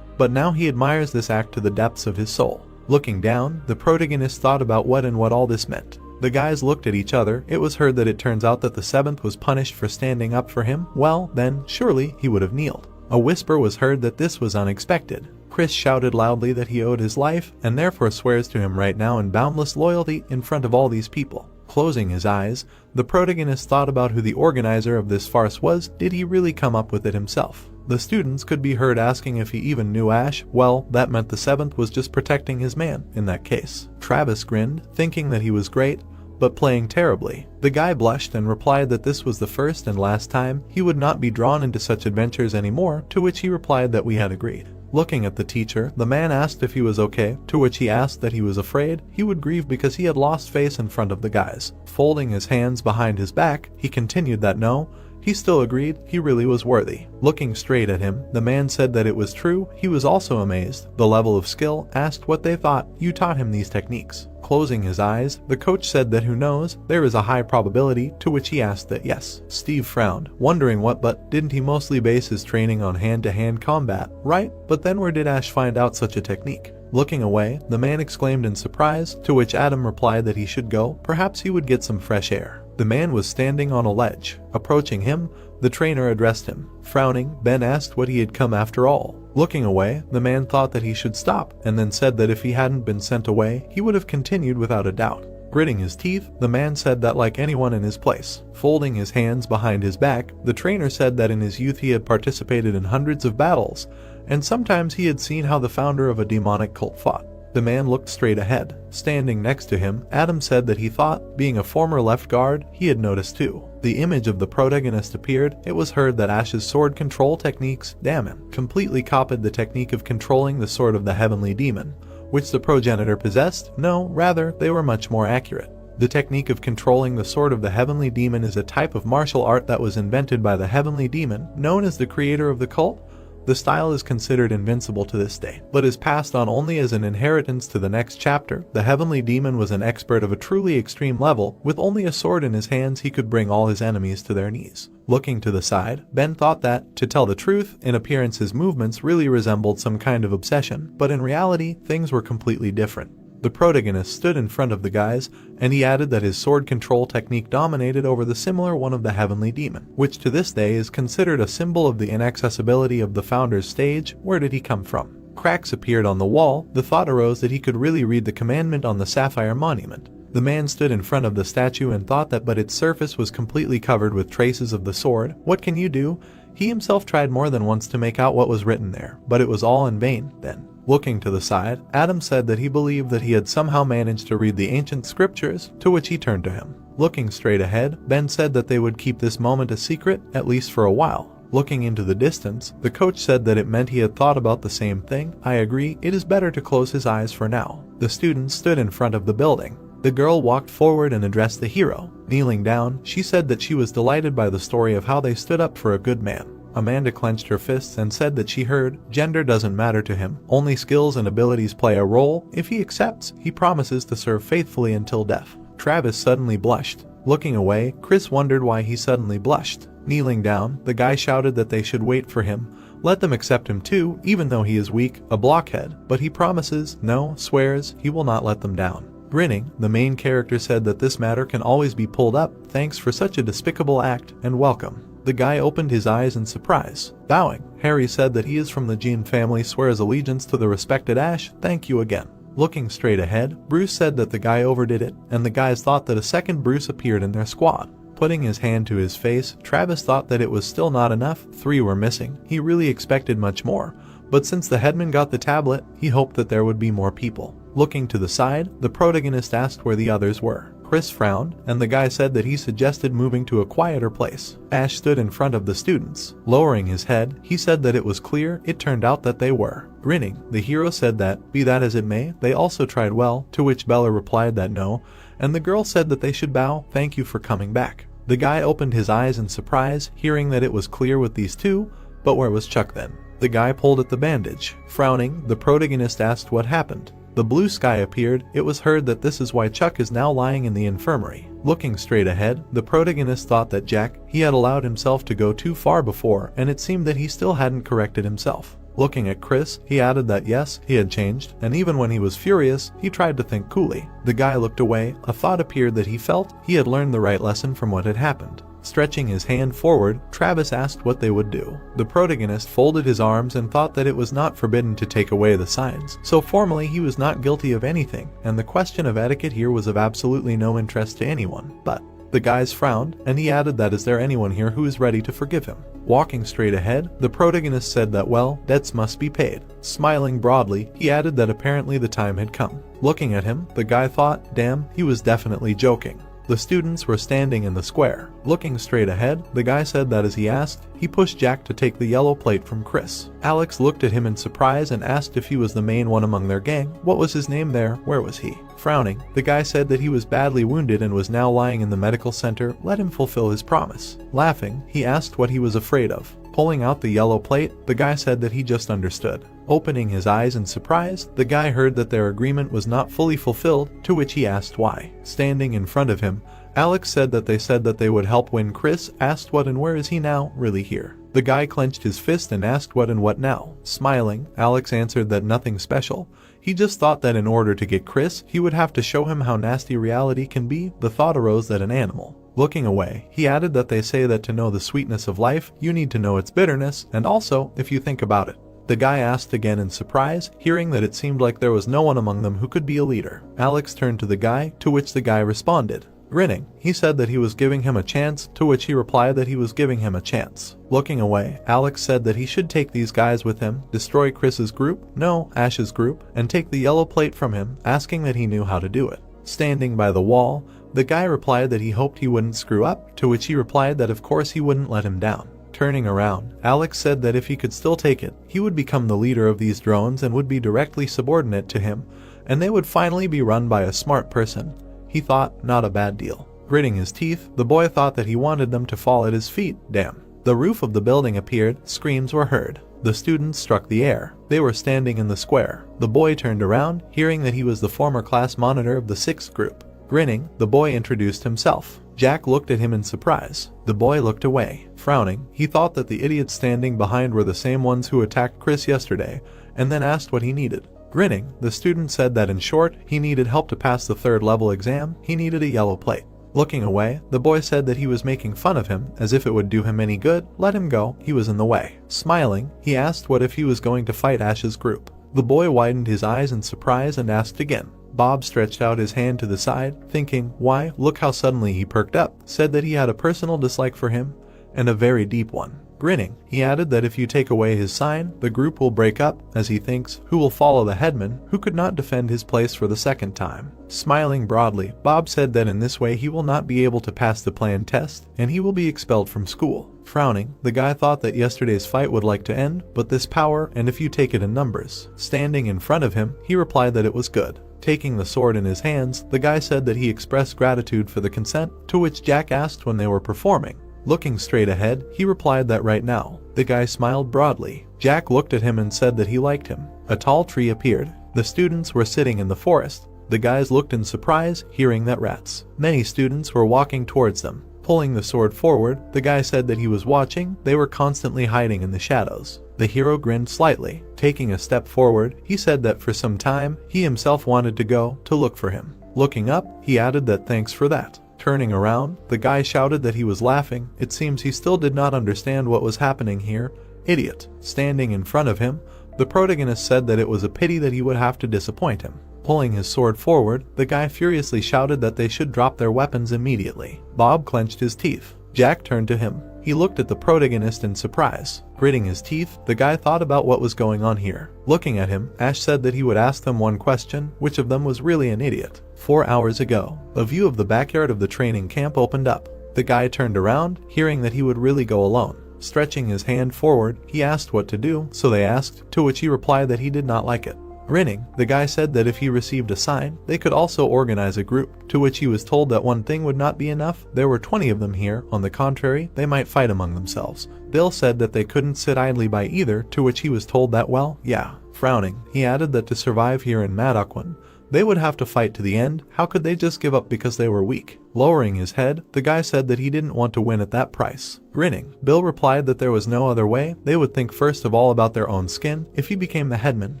But now he admires this act to the depths of his soul. Looking down, the protagonist thought about what all this meant. The guys looked at each other. It was heard that it turns out that the 7th was punished for standing up for him. Well, then, surely he would have kneeled. A whisper was heard that this was unexpected. Chris shouted loudly that he owed his life, and therefore swears to him right now in boundless loyalty in front of all these people. Closing his eyes, the protagonist thought about who the organizer of this farce was. Did he really come up with it himself? The students could be heard asking if he even knew Ash. Well, that meant the 7th was just protecting his man in that case. Travis grinned, thinking that he was great, but playing terribly. The guy blushed and replied that this was the first and last time. He would not be drawn into such adventures anymore, to which he replied that we had agreed. Looking at the teacher, the man asked if he was okay, to which he asked that he was afraid he would grieve because he had lost face in front of the guys. Folding his hands behind his back, he continued that no, he he still agreed he really was worthy. Looking straight at him, the man said that it was true. He was also amazed. The level of skill, asked what they thought. You taught him these techniques. Closing his eyes, the coach said that who knows, there is a high probability, to which he asked that yes. Steve frowned, wondering what, but didn't he mostly base his training on hand-to-hand combat, right? But then where did Ash find out such a technique? Looking away, the man exclaimed in surprise, to which Adam replied that he should go, perhaps he would get some fresh air. The man was standing on a ledge. Approaching him, the trainer addressed him. Frowning, Ben asked what he had come after all. Looking away, the man thought that he should stop, and then said that if he hadn't been sent away, he would have continued without a doubt. Gritting his teeth, the man said that like anyone in his place. Folding his hands behind his back, the trainer said that in his youth he had participated in hundreds of battles, and sometimes he had seen how the founder of a demonic cult fought. The man looked straight ahead. Standing next to him, Adam said that he thought, being a former left guard, he had noticed too. The image of the protagonist appeared. It was heard that Ash's sword control techniques, damn him, completely copied the technique of controlling the sword of the heavenly demon, which the progenitor possessed. No, rather, they were much more accurate. The technique of controlling the sword of the heavenly demon is a type of martial art that was invented by the heavenly demon, known as the creator of the cult. The style is considered invincible to this day, but is passed on only as an inheritance to the next chapter. The heavenly demon was an expert of a truly extreme level. With only a sword in his hands, he could bring all his enemies to their knees. Looking to the side, Ben thought that, to tell the truth, in appearance his movements really resembled some kind of obsession, but in reality, things were completely different. The protagonist stood in front of the guys, and he added that his sword control technique dominated over the similar one of the heavenly demon, which to this day is considered a symbol of the inaccessibility of the founder's stage. Where did he come from? Cracks appeared on the wall. The thought arose that he could really read the commandment on the sapphire monument. The man stood in front of the statue and thought that, but its surface was completely covered with traces of the sword. What can you do? He himself tried more than once to make out what was written there, but it was all in vain. Then, looking to the side, Adam said that he believed that he had somehow managed to read the ancient scriptures, to which he turned to him. Looking straight ahead, Ben said that they would keep this moment a secret, at least for a while. Looking into the distance, the coach said that it meant he had thought about the same thing. I agree, it is better to close his eyes for now. The students stood in front of the building. The girl walked forward and addressed the hero. Kneeling down, she said that she was delighted by the story of how they stood up for a good man. Amanda clenched her fists and said that she heard, gender doesn't matter to him, only skills and abilities play a role. If he accepts, he promises to serve faithfully until death. Travis suddenly blushed. Looking away, Chris wondered why he suddenly blushed. Kneeling down, the guy shouted that they should wait for him. Let them accept him too, even though he is weak, a blockhead, but he promises, no, swears, he will not let them down. Grinning, the main character said that this matter can always be pulled up. Thanks for such a despicable act, and welcome. The guy opened his eyes in surprise. Bowing, Harry said that he is from the Jean family, swears allegiance to the respected Ash. Thank you again. Looking straight ahead, Bruce said that the guy overdid it, and the guys thought that a second Bruce appeared in their squad. Putting his hand to his face, Travis thought that it was still not enough. 3 were missing. He really expected much more, but since the headman got the tablet, he hoped that there would be more people. Looking to the side, the protagonist asked where the others were. Chris frowned, and the guy said that he suggested moving to a quieter place. Ash stood in front of the students. Lowering his head, he said that it was clear. It turned out that they were. Grinning, the hero said that, be that as it may, they also tried well, to which Bella replied that no, and the girl said that they should bow. Thank you for coming back. The guy opened his eyes in surprise, hearing that it was clear with these two, but where was Chuck then? The guy pulled at the bandage. Frowning, the protagonist asked what happened. The blue sky appeared. It was heard that this is why Chuck is now lying in the infirmary. Looking straight ahead, the protagonist thought that Jack, he had allowed himself to go too far before, and it seemed that he still hadn't corrected himself. Looking at Chris, he added that yes, he had changed, and even when he was furious, he tried to think coolly. The guy looked away. A thought appeared that he felt he had learned the right lesson from what had happened. Stretching his hand forward, Travis asked what they would do. The protagonist folded his arms and thought that it was not forbidden to take away the signs, so formally he was not guilty of anything, and the question of etiquette here was of absolutely no interest to anyone. But the guys frowned, and he added that is there anyone here who is ready to forgive him? Walking straight ahead, the protagonist said that well, debts must be paid. Smiling broadly, he added that apparently the time had come. Looking at him, the guy thought, damn, he was definitely joking. The students were standing in the square. Looking straight ahead, the guy said that as he asked, he pushed Jack to take the yellow plate from Chris. Alex looked at him in surprise and asked if he was the main one among their gang. What was his name there? Where was he? Frowning, the guy said that he was badly wounded and was now lying in the medical center. Let him fulfill his promise. Laughing, he asked what he was afraid of. Pulling out the yellow plate, the guy said that he just understood. Opening his eyes in surprise, the guy heard that their agreement was not fully fulfilled, to which he asked why. Standing in front of him, Alex said that they would help when Chris asked what and where is he now really here. The guy clenched his fist and asked what and what now. Smiling, Alex answered that nothing special. He just thought that in order to get Chris, he would have to show him how nasty reality can be. The thought arose that an animal. Looking away, he added that they say that to know the sweetness of life, you need to know its bitterness, and also, if you think about it. The guy asked again in surprise, hearing that it seemed like there was no one among them who could be a leader. Alex turned to the guy, to which the guy responded. Grinning, he said that he was giving him a chance, to which he replied that he was giving him a chance. Looking away, Alex said that he should take these guys with him, destroy Chris's group, no, Ash's group, and take the yellow plate from him, asking that he knew how to do it. Standing by the wall, the guy replied that he hoped he wouldn't screw up, to which he replied that of course he wouldn't let him down. Turning around, Alex said that if he could still take it, he would become the leader of these drones and would be directly subordinate to him, and they would finally be run by a smart person. He thought, not a bad deal. Gritting his teeth, the boy thought that he wanted them to fall at his feet. Damn. The roof of the building appeared, screams were heard. The students struck the air. They were standing in the square. The boy turned around, hearing that he was the former class monitor of the 6th group. Grinning, the boy introduced himself. Jack looked at him in surprise. The boy looked away. Frowning, he thought that the idiots standing behind were the same ones who attacked Chris yesterday, and then asked what he needed. Grinning, the student said that in short, he needed help to pass the 3rd level exam, he needed a yellow plate. Looking away, the boy said that he was making fun of him, as if it would do him any good. Let him go, he was in the way. Smiling, he asked what if he was going to fight Ash's group. The boy widened his eyes in surprise and asked again. Bob stretched out his hand to the side, thinking, why, look how suddenly he perked up, said that he had a personal dislike for him, and a very deep one. Grinning, he added that if you take away his sign, the group will break up, as he thinks, who will follow the headman, who could not defend his place for the 2nd time. Smiling broadly, Bob said that in this way he will not be able to pass the planned test, and he will be expelled from school. Frowning, the guy thought that yesterday's fight would like to end, but this power, and if you take it in numbers. Standing in front of him, he replied that it was good. Taking the sword in his hands, the guy said that he expressed gratitude for the consent, to which Jack asked when they were performing. Looking straight ahead, he replied that right now. The guy smiled broadly. Jack looked at him and said that he liked him. A tall tree appeared. The students were sitting in the forest. The guys looked in surprise, hearing that rats. Many students were walking towards them. Pulling the sword forward, the guy said that he was watching. They were constantly hiding in the shadows. The hero grinned slightly. Taking a step forward, he said that for some time, he himself wanted to go to look for him. Looking up, he added that thanks for that. Turning around, the guy shouted that he was laughing. It seems he still did not understand what was happening here. Idiot. Standing in front of him, the protagonist said that it was a pity that he would have to disappoint him. Pulling his sword forward, the guy furiously shouted that they should drop their weapons immediately. Bob clenched his teeth. Jack turned to him. He looked at the protagonist in surprise. Gritting his teeth, the guy thought about what was going on here. Looking at him, Ash said that he would ask them one question, which of them was really an idiot. 4 hours ago, a view of the backyard of the training camp opened up. The guy turned around, hearing that he would really go alone. Stretching his hand forward, he asked what to do, so they asked, to which he replied that he did not like it. Grinning, the guy said that if he received a sign, they could also organize a group, to which he was told that one thing would not be enough. There were 20 of them here, on the contrary, they might fight among themselves. Bill said that they couldn't sit idly by either, to which he was told that well, yeah. Frowning, he added that to survive here in Madokwan, they would have to fight to the end. How could they just give up because they were weak? Lowering his head, the guy said that he didn't want to win at that price. Grinning, Bill replied that there was no other way. They would think first of all about their own skin. If he became the headman,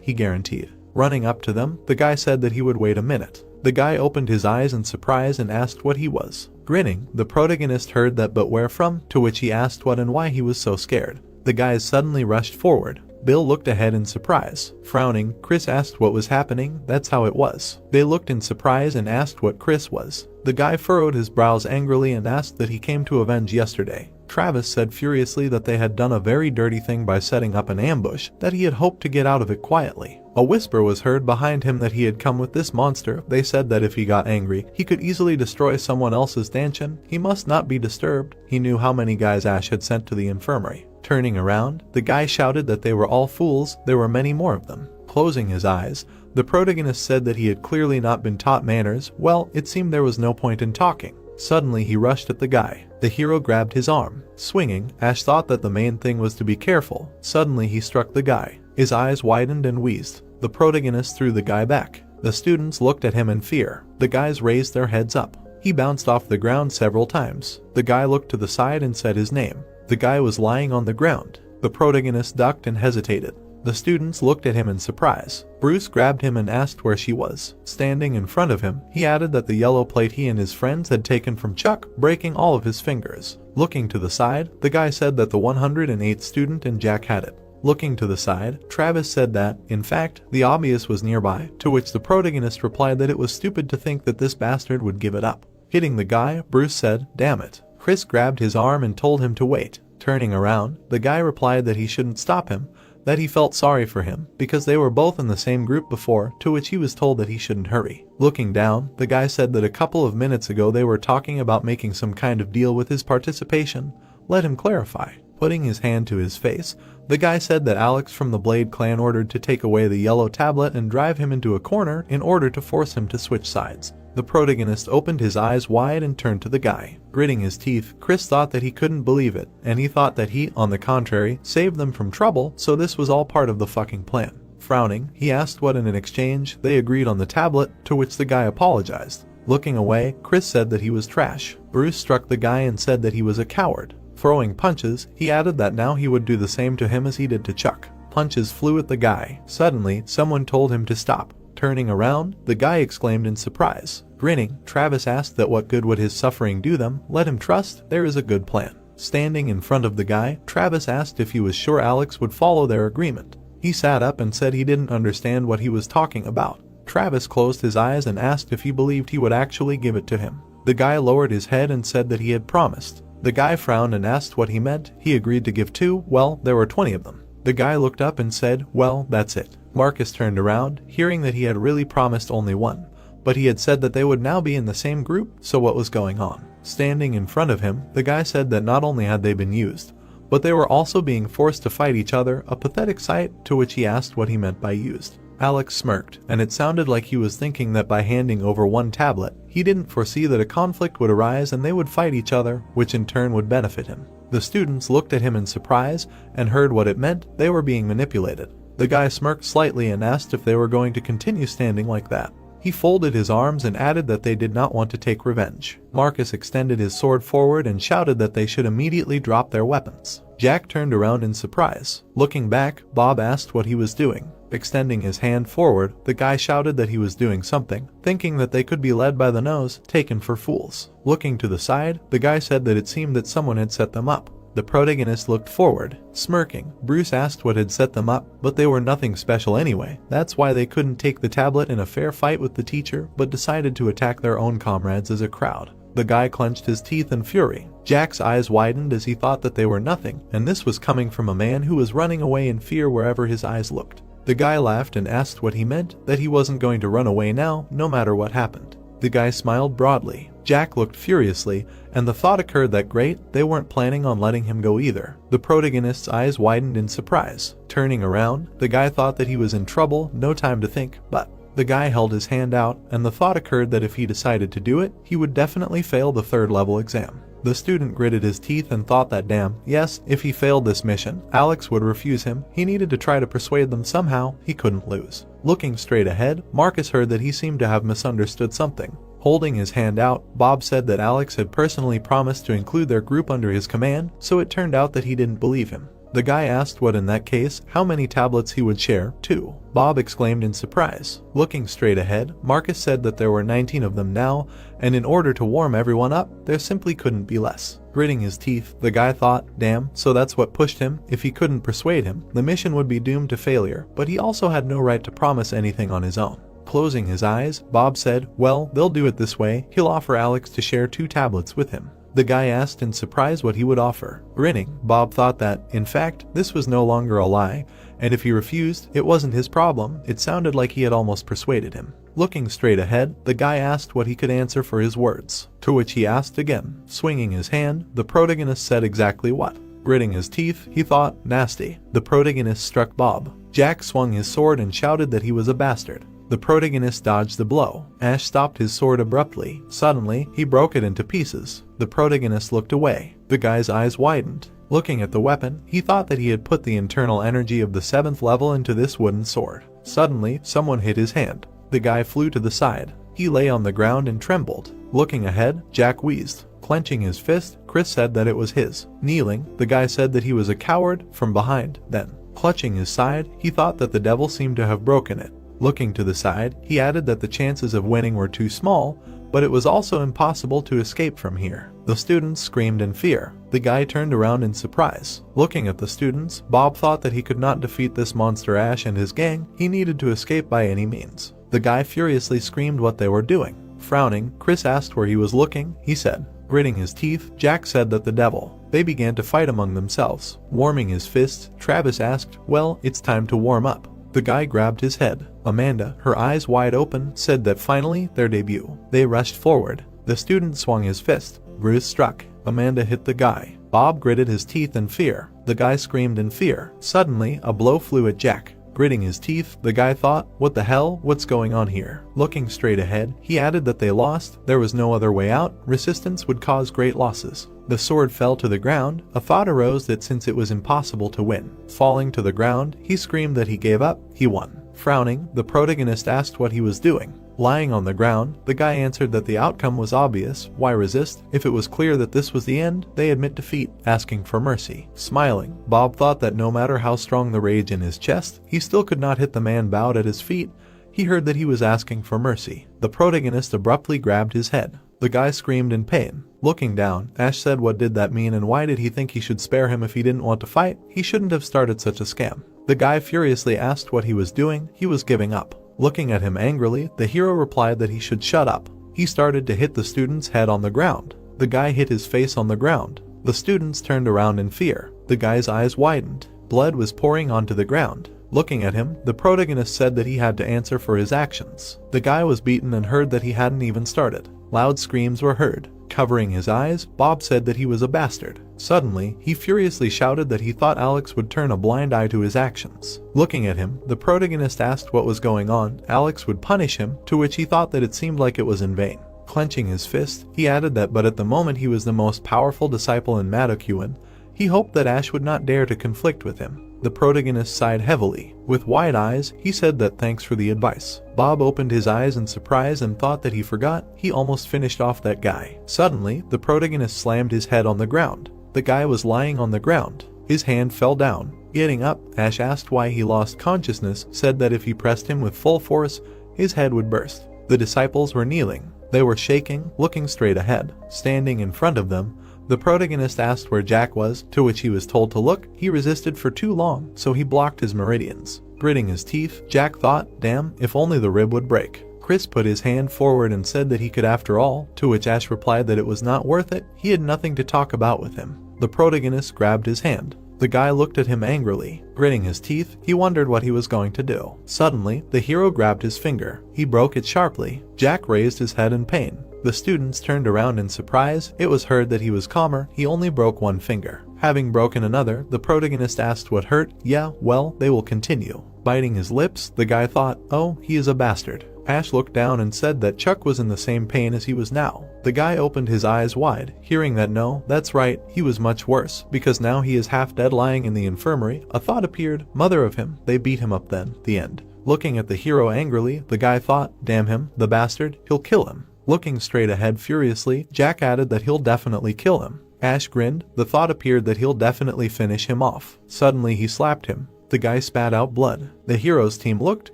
he guaranteed. Running up to them, the guy said that he would wait a minute. The guy opened his eyes in surprise and asked what he was. Grinning, the protagonist heard that but where from, to which he asked what and why he was so scared. The guys suddenly rushed forward. Bill looked ahead in surprise. Frowning, Chris asked what was happening. That's how it was. They looked in surprise and asked what Chris was. The guy furrowed his brows angrily and asked that he came to avenge yesterday. Travis said furiously that they had done a very dirty thing by setting up an ambush, that he had hoped to get out of it quietly. A whisper was heard behind him that he had come with this monster. They said that if he got angry, he could easily destroy someone else's stanchion. He must not be disturbed. He knew how many guys Ash had sent to the infirmary. Turning around, the guy shouted that they were all fools. There were many more of them. Closing his eyes, the protagonist said that he had clearly not been taught manners. Well, it seemed there was no point in talking. Suddenly he rushed at the guy. The hero grabbed his arm. Swinging, Ash thought that the main thing was to be careful. Suddenly he struck the guy. His eyes widened and wheezed. The protagonist threw the guy back. The students looked at him in fear. The guys raised their heads up. He bounced off the ground several times. The guy looked to the side and said his name. The guy was lying on the ground. The protagonist ducked and hesitated. The students looked at him in surprise. Bruce grabbed him and asked where she was. Standing in front of him, he added that the yellow plate he and his friends had taken from Chuck, breaking all of his fingers. Looking to the side, the guy said that the 108th student and Jack had it. Looking to the side, Travis said that, in fact, the obvious was nearby, to which the protagonist replied that it was stupid to think that this bastard would give it up. Hitting the guy, Bruce said, "Damn it." Chris grabbed his arm and told him to wait. Turning around, the guy replied that he shouldn't stop him, that he felt sorry for him because they were both in the same group before, to which he was told that he shouldn't hurry. Looking down, the guy said that a couple of minutes ago they were talking about making some kind of deal with his participation. Let him clarify. Putting his hand to his face, the guy said that Alex from the Blade clan ordered to take away the yellow tablet and drive him into a corner in order to force him to switch sides. The protagonist opened his eyes wide and turned to the guy. Gritting his teeth, Chris thought that he couldn't believe it, and he thought that he, on the contrary, saved them from trouble, so this was all part of the fucking plan. Frowning, he asked what in exchange. They agreed on the tablet, to which the guy apologized. Looking away, Chris said that he was trash. Bruce struck the guy and said that he was a coward. Throwing punches, he added that now he would do the same to him as he did to Chuck. Punches flew at the guy. Suddenly, someone told him to stop. Turning around, the guy exclaimed in surprise. Grinning, Travis asked that what good would his suffering do them. Let him trust, there is a good plan. Standing in front of the guy, Travis asked if he was sure Alex would follow their agreement. He sat up and said he didn't understand what he was talking about. Travis closed his eyes and asked if he believed he would actually give it to him. The guy lowered his head and said that he had promised. The guy frowned and asked what he meant. He agreed to give 2, well, there were 20 of them. The guy looked up and said, well, that's it. Marcus turned around, hearing that he had really promised only 1. But he had said that they would now be in the same group, so what was going on? Standing in front of him, the guy said that not only had they been used, but they were also being forced to fight each other, a pathetic sight, to which he asked what he meant by used. Alex smirked, and it sounded like he was thinking that by handing over 1 tablet, he didn't foresee that a conflict would arise and they would fight each other, which in turn would benefit him. The students looked at him in surprise and heard what it meant. They were being manipulated. The guy smirked slightly and asked if they were going to continue standing like that. He folded his arms and added that they did not want to take revenge. Marcus extended his sword forward and shouted that they should immediately drop their weapons. Jack turned around in surprise. Looking back, Bob asked what he was doing. Extending his hand forward, the guy shouted that he was doing something, thinking that they could be led by the nose, taken for fools. Looking to the side, the guy said that it seemed that someone had set them up. The protagonist looked forward, smirking. Bruce asked what had set them up, but they were nothing special anyway. That's why they couldn't take the tablet in a fair fight with the teacher, but decided to attack their own comrades as a crowd. The guy clenched his teeth in fury. Jack's eyes widened as he thought that they were nothing, and this was coming from a man who was running away in fear wherever his eyes looked. The guy laughed and asked what he meant, that he wasn't going to run away now, no matter what happened. The guy smiled broadly. Jack looked furiously, and the thought occurred that great, they weren't planning on letting him go either. The protagonist's eyes widened in surprise. Turning around, the guy thought that he was in trouble, no time to think, but the guy held his hand out, and the thought occurred that if he decided to do it, he would definitely fail the 3rd level exam. The student gritted his teeth and thought that damn, yes, if he failed this mission, Alex would refuse him. He needed to try to persuade them somehow. He couldn't lose. Looking straight ahead, Marcus heard that he seemed to have misunderstood something. Holding his hand out, Bob said that Alex had personally promised to include their group under his command, so it turned out that he didn't believe him. The guy asked what in that case, how many tablets he would share, 2. Bob exclaimed in surprise. Looking straight ahead, Marcus said that there were 19 of them now, and in order to warm everyone up, there simply couldn't be less. Gritting his teeth, the guy thought, damn, so that's what pushed him. If he couldn't persuade him, the mission would be doomed to failure, but he also had no right to promise anything on his own. Closing his eyes, Bob said, well, they'll do it this way. He'll offer Alex to share 2 tablets with him. The guy asked in surprise what he would offer. Grinning, Bob thought that, in fact, this was no longer a lie, and if he refused, it wasn't his problem. It sounded like he had almost persuaded him. Looking straight ahead, the guy asked what he could answer for his words, to which he asked again. Swinging his hand, the protagonist said exactly what. Gritting his teeth, he thought, nasty. The protagonist struck Bob. Jack swung his sword and shouted that he was a bastard. The protagonist dodged the blow. Ash stopped his sword abruptly. Suddenly, he broke it into pieces. The protagonist looked away. The guy's eyes widened. Looking at the weapon, he thought that he had put the internal energy of the 7th level into this wooden sword. Suddenly, someone hit his hand. The guy flew to the side. He lay on the ground and trembled. Looking ahead, Jack wheezed. Clenching his fist, Chris said that it was his. Kneeling, the guy said that he was a coward from behind. Then, clutching his side, he thought that the devil seemed to have broken it. Looking to the side, he added that the chances of winning were too small, but it was also impossible to escape from here. The students screamed in fear. The guy turned around in surprise. Looking at the students, Bob thought that he could not defeat this monster Ash and his gang. He needed to escape by any means. The guy furiously screamed what they were doing. Frowning, Chris asked where he was looking. He said, gritting his teeth, Jack said that the devil. They began to fight among themselves. Warming his fists, Travis asked, well, it's time to warm up. The guy grabbed his head. Amanda, her eyes wide open, said that finally, their debut. They rushed forward. The student swung his fist. Bruce struck. Amanda hit the guy. Bob gritted his teeth in fear. The guy screamed in fear. Suddenly, a blow flew at Jack. Gritting his teeth, the guy thought, what the hell, what's going on here? Looking straight ahead, he added that they lost. There was no other way out. Resistance would cause great losses. The sword fell to the ground. A thought arose that since it was impossible to win. Falling to the ground, he screamed that he gave up. He won. Frowning, the protagonist asked what he was doing. Lying on the ground, the guy answered that the outcome was obvious. Why resist? If it was clear that this was the end, they admit defeat, asking for mercy. Smiling, Bob thought that no matter how strong the rage in his chest, he still could not hit the man bowed at his feet. He heard that he was asking for mercy. The protagonist abruptly grabbed his head. The guy screamed in pain. Looking down, Ash said what did that mean and why did he think he should spare him if he didn't want to fight? He shouldn't have started such a scam. The guy furiously asked what he was doing. He was giving up. Looking at him angrily, the hero replied that he should shut up. He started to hit the student's head on the ground. The guy hit his face on the ground. The students turned around in fear. The guy's eyes widened. Blood was pouring onto the ground. Looking at him, the protagonist said that he had to answer for his actions. The guy was beaten and heard that he hadn't even started. Loud screams were heard. Covering his eyes, Bob said that he was a bastard. Suddenly, he furiously shouted that he thought Alex would turn a blind eye to his actions. Looking at him, the protagonist asked what was going on. Alex would punish him, to which he thought that it seemed like it was in vain. Clenching his fist, he added that but at the moment he was the most powerful disciple in Madokuin. He hoped that Ash would not dare to conflict with him. The protagonist sighed heavily. With wide eyes, he said that thanks for the advice. Bob opened his eyes in surprise and thought that he forgot. He almost finished off that guy. Suddenly, the protagonist slammed his head on the ground. The guy was lying on the ground. His hand fell down. Getting up, Ash asked why he lost consciousness, said that if he pressed him with full force, his head would burst. The disciples were kneeling. They were shaking, looking straight ahead. Standing in front of them, the protagonist asked where Jack was, to which he was told to look. He resisted for too long, so he blocked his meridians. Gritting his teeth, Jack thought, damn, if only the rib would break. Chris put his hand forward and said that he could after all, to which Ash replied that it was not worth it. He had nothing to talk about with him. The protagonist grabbed his hand. The guy looked at him angrily. Gritting his teeth, he wondered what he was going to do. Suddenly, the hero grabbed his finger. He broke it sharply. Jack raised his head in pain. The students turned around in surprise. It was heard that he was calmer. He only broke one finger. Having broken another, the protagonist asked what hurt. Yeah, well, they will continue. Biting his lips, the guy thought, oh, he is a bastard. Ash looked down and said that Chuck was in the same pain as he was now. The guy opened his eyes wide, hearing that no, that's right, he was much worse, because now he is half dead lying in the infirmary. A thought appeared, mother of him, they beat him up then. The end. Looking at the hero angrily, the guy thought, damn him, the bastard, he'll kill him. Looking straight ahead furiously, Jack added that he'll definitely kill him. Ash grinned. The thought appeared that he'll definitely finish him off. Suddenly he slapped him. The guy spat out blood. The hero's team looked,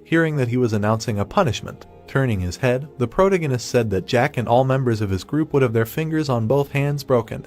hearing that he was announcing a punishment. Turning his head, the protagonist said that Jack and all members of his group would have their fingers on both hands broken.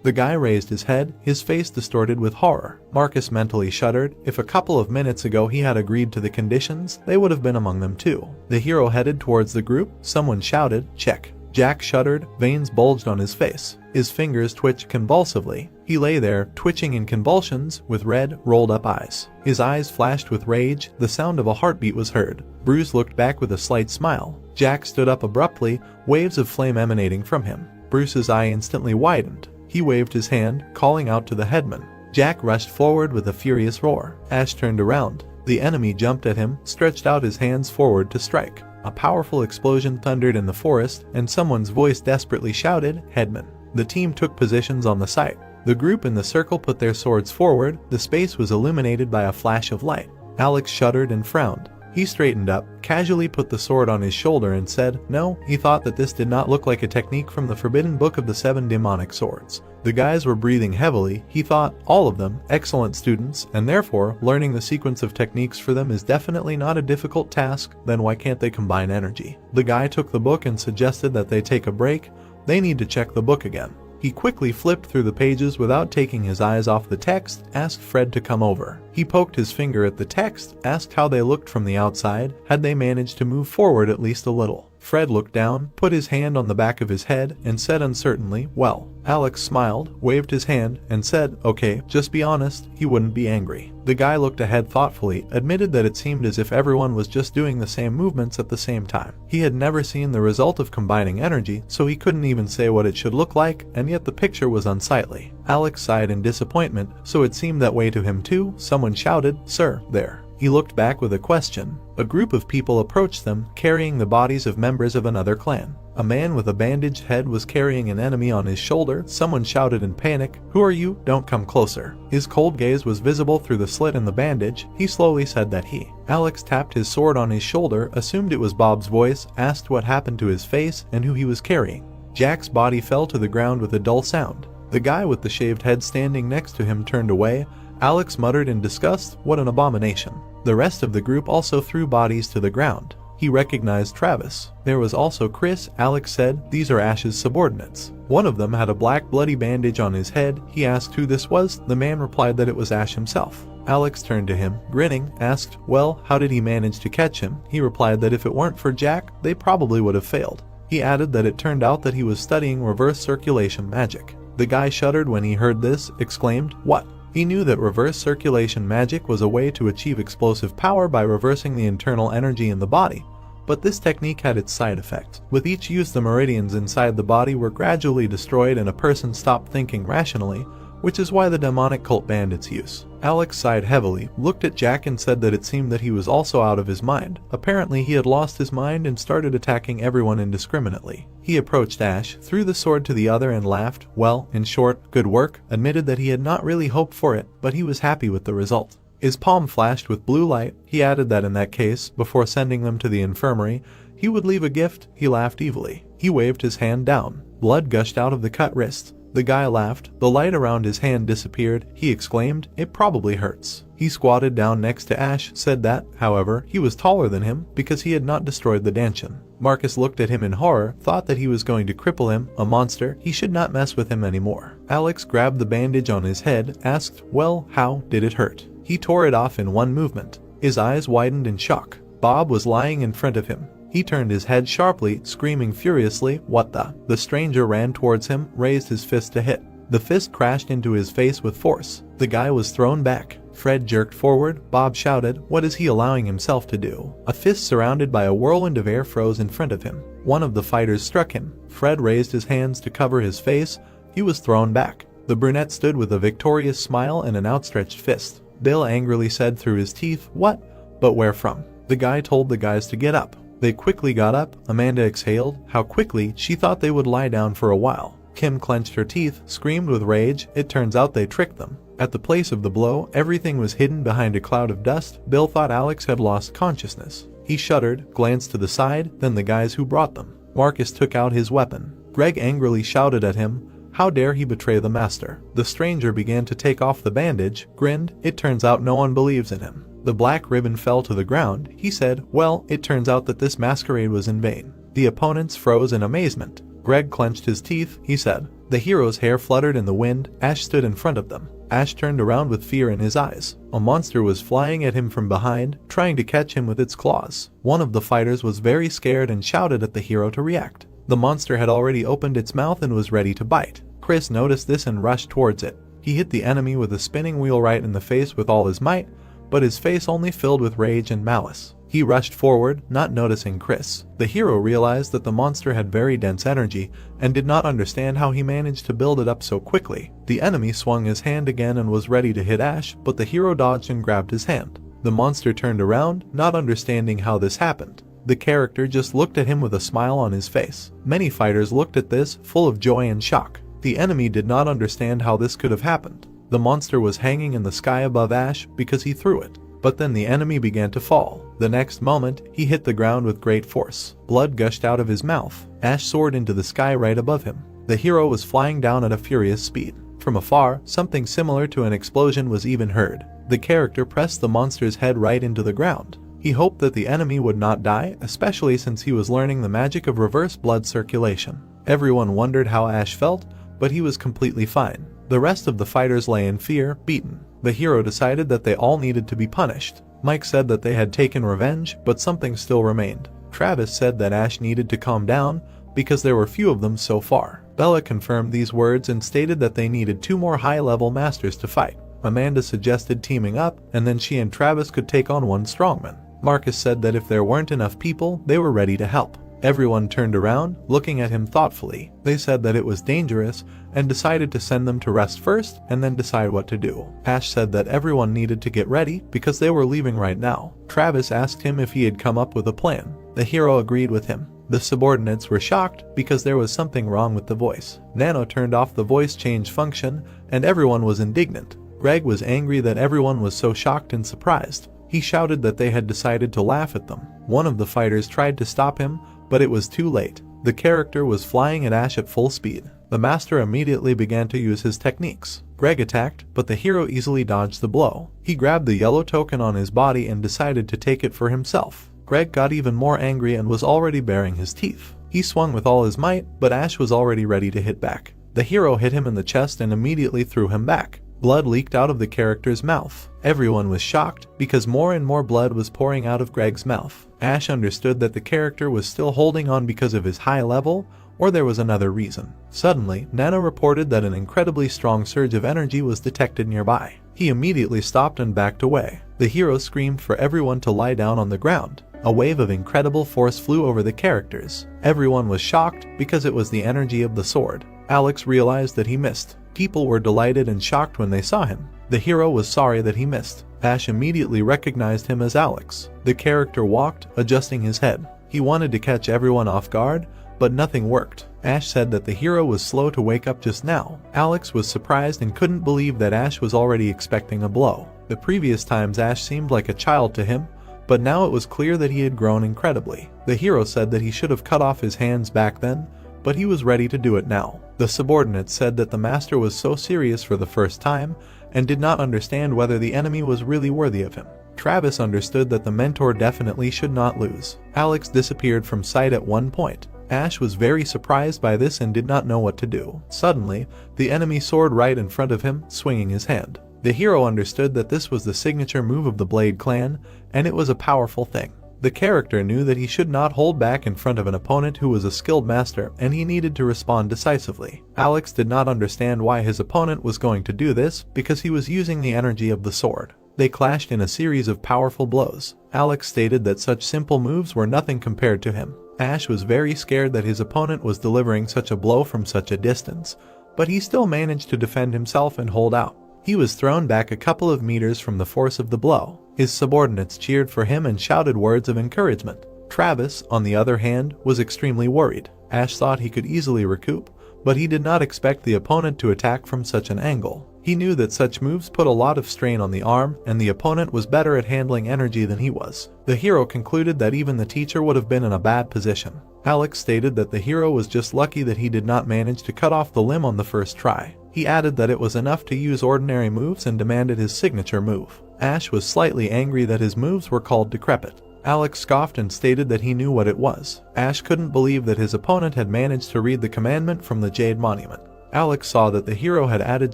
The guy raised his head, his face distorted with horror. Marcus mentally shuddered. If a couple of minutes ago he had agreed to the conditions, they would have been among them too. The hero headed towards the group. Someone shouted, check. Jack shuddered, veins bulged on his face. His fingers twitched convulsively. He lay there, twitching in convulsions, with red, rolled-up eyes. His eyes flashed with rage. The sound of a heartbeat was heard. Bruce looked back with a slight smile. Jack stood up abruptly, waves of flame emanating from him. Bruce's eye instantly widened. He waved his hand, calling out to the headman. Jack rushed forward with a furious roar. Ash turned around. The enemy jumped at him, stretched out his hands forward to strike. A powerful explosion thundered in the forest, and someone's voice desperately shouted, "Headman." The team took positions on the site. The group in the circle put their swords forward. The space was illuminated by a flash of light. Alex shuddered and frowned. He straightened up, casually put the sword on his shoulder and said, "No." He thought that this did not look like a technique from the forbidden book of the 7 demonic swords. The guys were breathing heavily. He thought, all of them, excellent students, and therefore, learning the sequence of techniques for them is definitely not a difficult task. Then why can't they combine energy? The guy took the book and suggested that they take a break. They need to check the book again. He quickly flipped through the pages without taking his eyes off the text, asked Fred to come over. He poked his finger at the text, asked how they looked from the outside, had they managed to move forward at least a little. Fred looked down, put his hand on the back of his head, and said uncertainly, "Well." Alex smiled, waved his hand, and said, "Okay, just be honest." He wouldn't be angry. The guy looked ahead thoughtfully, admitted that it seemed as if everyone was just doing the same movements at the same time. He had never seen the result of combining energy, so he couldn't even say what it should look like, and yet the picture was unsightly. Alex sighed in disappointment, so it seemed that way to him too. Someone shouted, "Sir, there." He looked back with a question. A group of people approached them, carrying the bodies of members of another clan. A man with a bandaged head was carrying an enemy on his shoulder. Someone shouted in panic, "Who are you? Don't come closer." His cold gaze was visible through the slit in the bandage. He slowly said that he. Alex tapped his sword on his shoulder, assumed it was Bob's voice, asked what happened to his face and who he was carrying. Jack's body fell to the ground with a dull sound. The guy with the shaved head standing next to him turned away. Alex muttered in disgust, "What an abomination." The rest of the group also threw bodies to the ground. He recognized Travis. There was also Chris. Alex said, "These are Ash's subordinates." One of them had a black bloody bandage on his head. He asked who this was. The man replied that it was Ash himself. Alex turned to him, grinning, asked, "Well, how did he manage to catch him?" He replied that if it weren't for Jack, they probably would have failed. He added that it turned out that he was studying reverse circulation magic. The guy shuddered when he heard this, exclaimed, "What?" He knew that reverse circulation magic was a way to achieve explosive power by reversing the internal energy in the body, but this technique had its side effects. With each use, the meridians inside the body were gradually destroyed and a person stopped thinking rationally, which is why the demonic cult banned its use. Alex sighed heavily, looked at Jack and said that it seemed that he was also out of his mind. Apparently he had lost his mind and started attacking everyone indiscriminately. He approached Ash, threw the sword to the other and laughed. Well, in short, good work, admitted that he had not really hoped for it, but he was happy with the result. His palm flashed with blue light. He added that in that case, before sending them to the infirmary, he would leave a gift. He laughed evilly. He waved his hand down. Blood gushed out of the cut wrist. The guy laughed. The light around his hand disappeared. He exclaimed, "It probably hurts." He squatted down next to Ash, said that, however, he was taller than him because he had not destroyed the dantian. Marcus looked at him in horror, thought that he was going to cripple him, a monster. He should not mess with him anymore. Alex grabbed the bandage on his head, asked, "Well, how did it hurt?" He tore it off in one movement. His eyes widened in shock. Bob was lying in front of him. He turned his head sharply, screaming furiously, "What the?" The stranger ran towards him, raised his fist to hit. The fist crashed into his face with force. The guy was thrown back. Fred jerked forward. Bob shouted, "What is he allowing himself to do?" A fist surrounded by a whirlwind of air froze in front of him. One of the fighters struck him. Fred raised his hands to cover his face. He was thrown back. The brunette stood with a victorious smile and an outstretched fist. Bill angrily said through his teeth, "What? But where from?" The guy told the guys to get up. They quickly got up. Amanda exhaled. How quickly, she thought they would lie down for a while. Kim clenched her teeth, screamed with rage. It turns out they tricked them. At the place of the blow, everything was hidden behind a cloud of dust. Bill thought Alex had lost consciousness. He shuddered, glanced to the side, then the guys who brought them. Marcus took out his weapon. Greg angrily shouted at him, "How dare he betray the master?" The stranger began to take off the bandage, grinned. It turns out no one believes in him. The black ribbon fell to the ground. He said, "Well, it turns out that this masquerade was in vain." The opponents froze in amazement. Greg clenched his teeth. He said. The hero's hair fluttered in the wind. Ash stood in front of them. Ash turned around with fear in his eyes. A monster was flying at him from behind, trying to catch him with its claws. One of the fighters was very scared and shouted at the hero to react. The monster had already opened its mouth and was ready to bite. Chris noticed this and rushed towards it. He hit the enemy with a spinning wheel right in the face with all his might, but his face only filled with rage and malice. He rushed forward, not noticing Chris. The hero realized that the monster had very dense energy and did not understand how he managed to build it up so quickly. The enemy swung his hand again and was ready to hit Ash, but the hero dodged and grabbed his hand. The monster turned around, not understanding how this happened. The character just looked at him with a smile on his face. Many fighters looked at this, full of joy and shock. The enemy did not understand how this could have happened. The monster was hanging in the sky above Ash because he threw it. But then the enemy began to fall. The next moment, he hit the ground with great force. Blood gushed out of his mouth. Ash soared into the sky right above him. The hero was flying down at a furious speed. From afar, something similar to an explosion was even heard. The character pressed the monster's head right into the ground. He hoped that the enemy would not die, especially since he was learning the magic of reverse blood circulation. Everyone wondered how Ash felt, but he was completely fine. The rest of the fighters lay in fear, beaten. The hero decided that they all needed to be punished. Mike said that they had taken revenge, but something still remained. Travis said that Ash needed to calm down because there were few of them so far. Bella confirmed these words and stated that they needed 2 more high-level masters to fight. Amanda suggested teaming up, and then she and Travis could take on 1 strongman. Marcus said that if there weren't enough people, they were ready to help. Everyone turned around, looking at him thoughtfully. They said that it was dangerous and decided to send them to rest first and then decide what to do. Ash said that everyone needed to get ready because they were leaving right now. Travis asked him if he had come up with a plan. The hero agreed with him. The subordinates were shocked because there was something wrong with the voice. Nano turned off the voice change function and everyone was indignant. Greg was angry that everyone was so shocked and surprised. He shouted that they had decided to laugh at them. One of the fighters tried to stop him, but it was too late. The character was flying at Ash at full speed. The master immediately began to use his techniques. Greg attacked, but the hero easily dodged the blow. He grabbed the yellow token on his body and decided to take it for himself. Greg got even more angry and was already baring his teeth. He swung with all his might, but Ash was already ready to hit back. The hero hit him in the chest and immediately threw him back. Blood leaked out of the character's mouth. Everyone was shocked because more and more blood was pouring out of Greg's mouth. Ash understood that the character was still holding on because of his high level, or there was another reason. Suddenly, Nano reported that an incredibly strong surge of energy was detected nearby. He immediately stopped and backed away. The hero screamed for everyone to lie down on the ground. A wave of incredible force flew over the characters. Everyone was shocked because it was the energy of the sword. Alex realized that he missed. People were delighted and shocked when they saw him. The hero was sorry that he missed. Ash immediately recognized him as Alex. The character walked, adjusting his head. He wanted to catch everyone off guard, but nothing worked. Ash said that the hero was slow to wake up just now. Alex was surprised and couldn't believe that Ash was already expecting a blow. The previous times Ash seemed like a child to him, but now it was clear that he had grown incredibly. The hero said that he should have cut off his hands back then, but he was ready to do it now. The subordinates said that the master was so serious for the first time and did not understand whether the enemy was really worthy of him. Travis understood that the mentor definitely should not lose. Alex disappeared from sight at one point. Ash was very surprised by this and did not know what to do. Suddenly, the enemy soared right in front of him, swinging his hand. The hero understood that this was the signature move of the Blade clan, and it was a powerful thing. The character knew that he should not hold back in front of an opponent who was a skilled master, and he needed to respond decisively. Alex did not understand why his opponent was going to do this, because he was using the energy of the sword. They clashed in a series of powerful blows. Alex stated that such simple moves were nothing compared to him. Ash was very scared that his opponent was delivering such a blow from such a distance, but he still managed to defend himself and hold out. He was thrown back a couple of meters from the force of the blow. His subordinates cheered for him and shouted words of encouragement. Travis, on the other hand, was extremely worried. Ash thought he could easily recoup, but he did not expect the opponent to attack from such an angle. He knew that such moves put a lot of strain on the arm, and the opponent was better at handling energy than he was. The hero concluded that even the teacher would have been in a bad position. Alex stated that the hero was just lucky that he did not manage to cut off the limb on the first try. He added that it was enough to use ordinary moves and demanded his signature move. Ash was slightly angry that his moves were called decrepit. Alex scoffed and stated that he knew what it was. Ash couldn't believe that his opponent had managed to read the commandment from the Jade Monument. Alex saw that the hero had added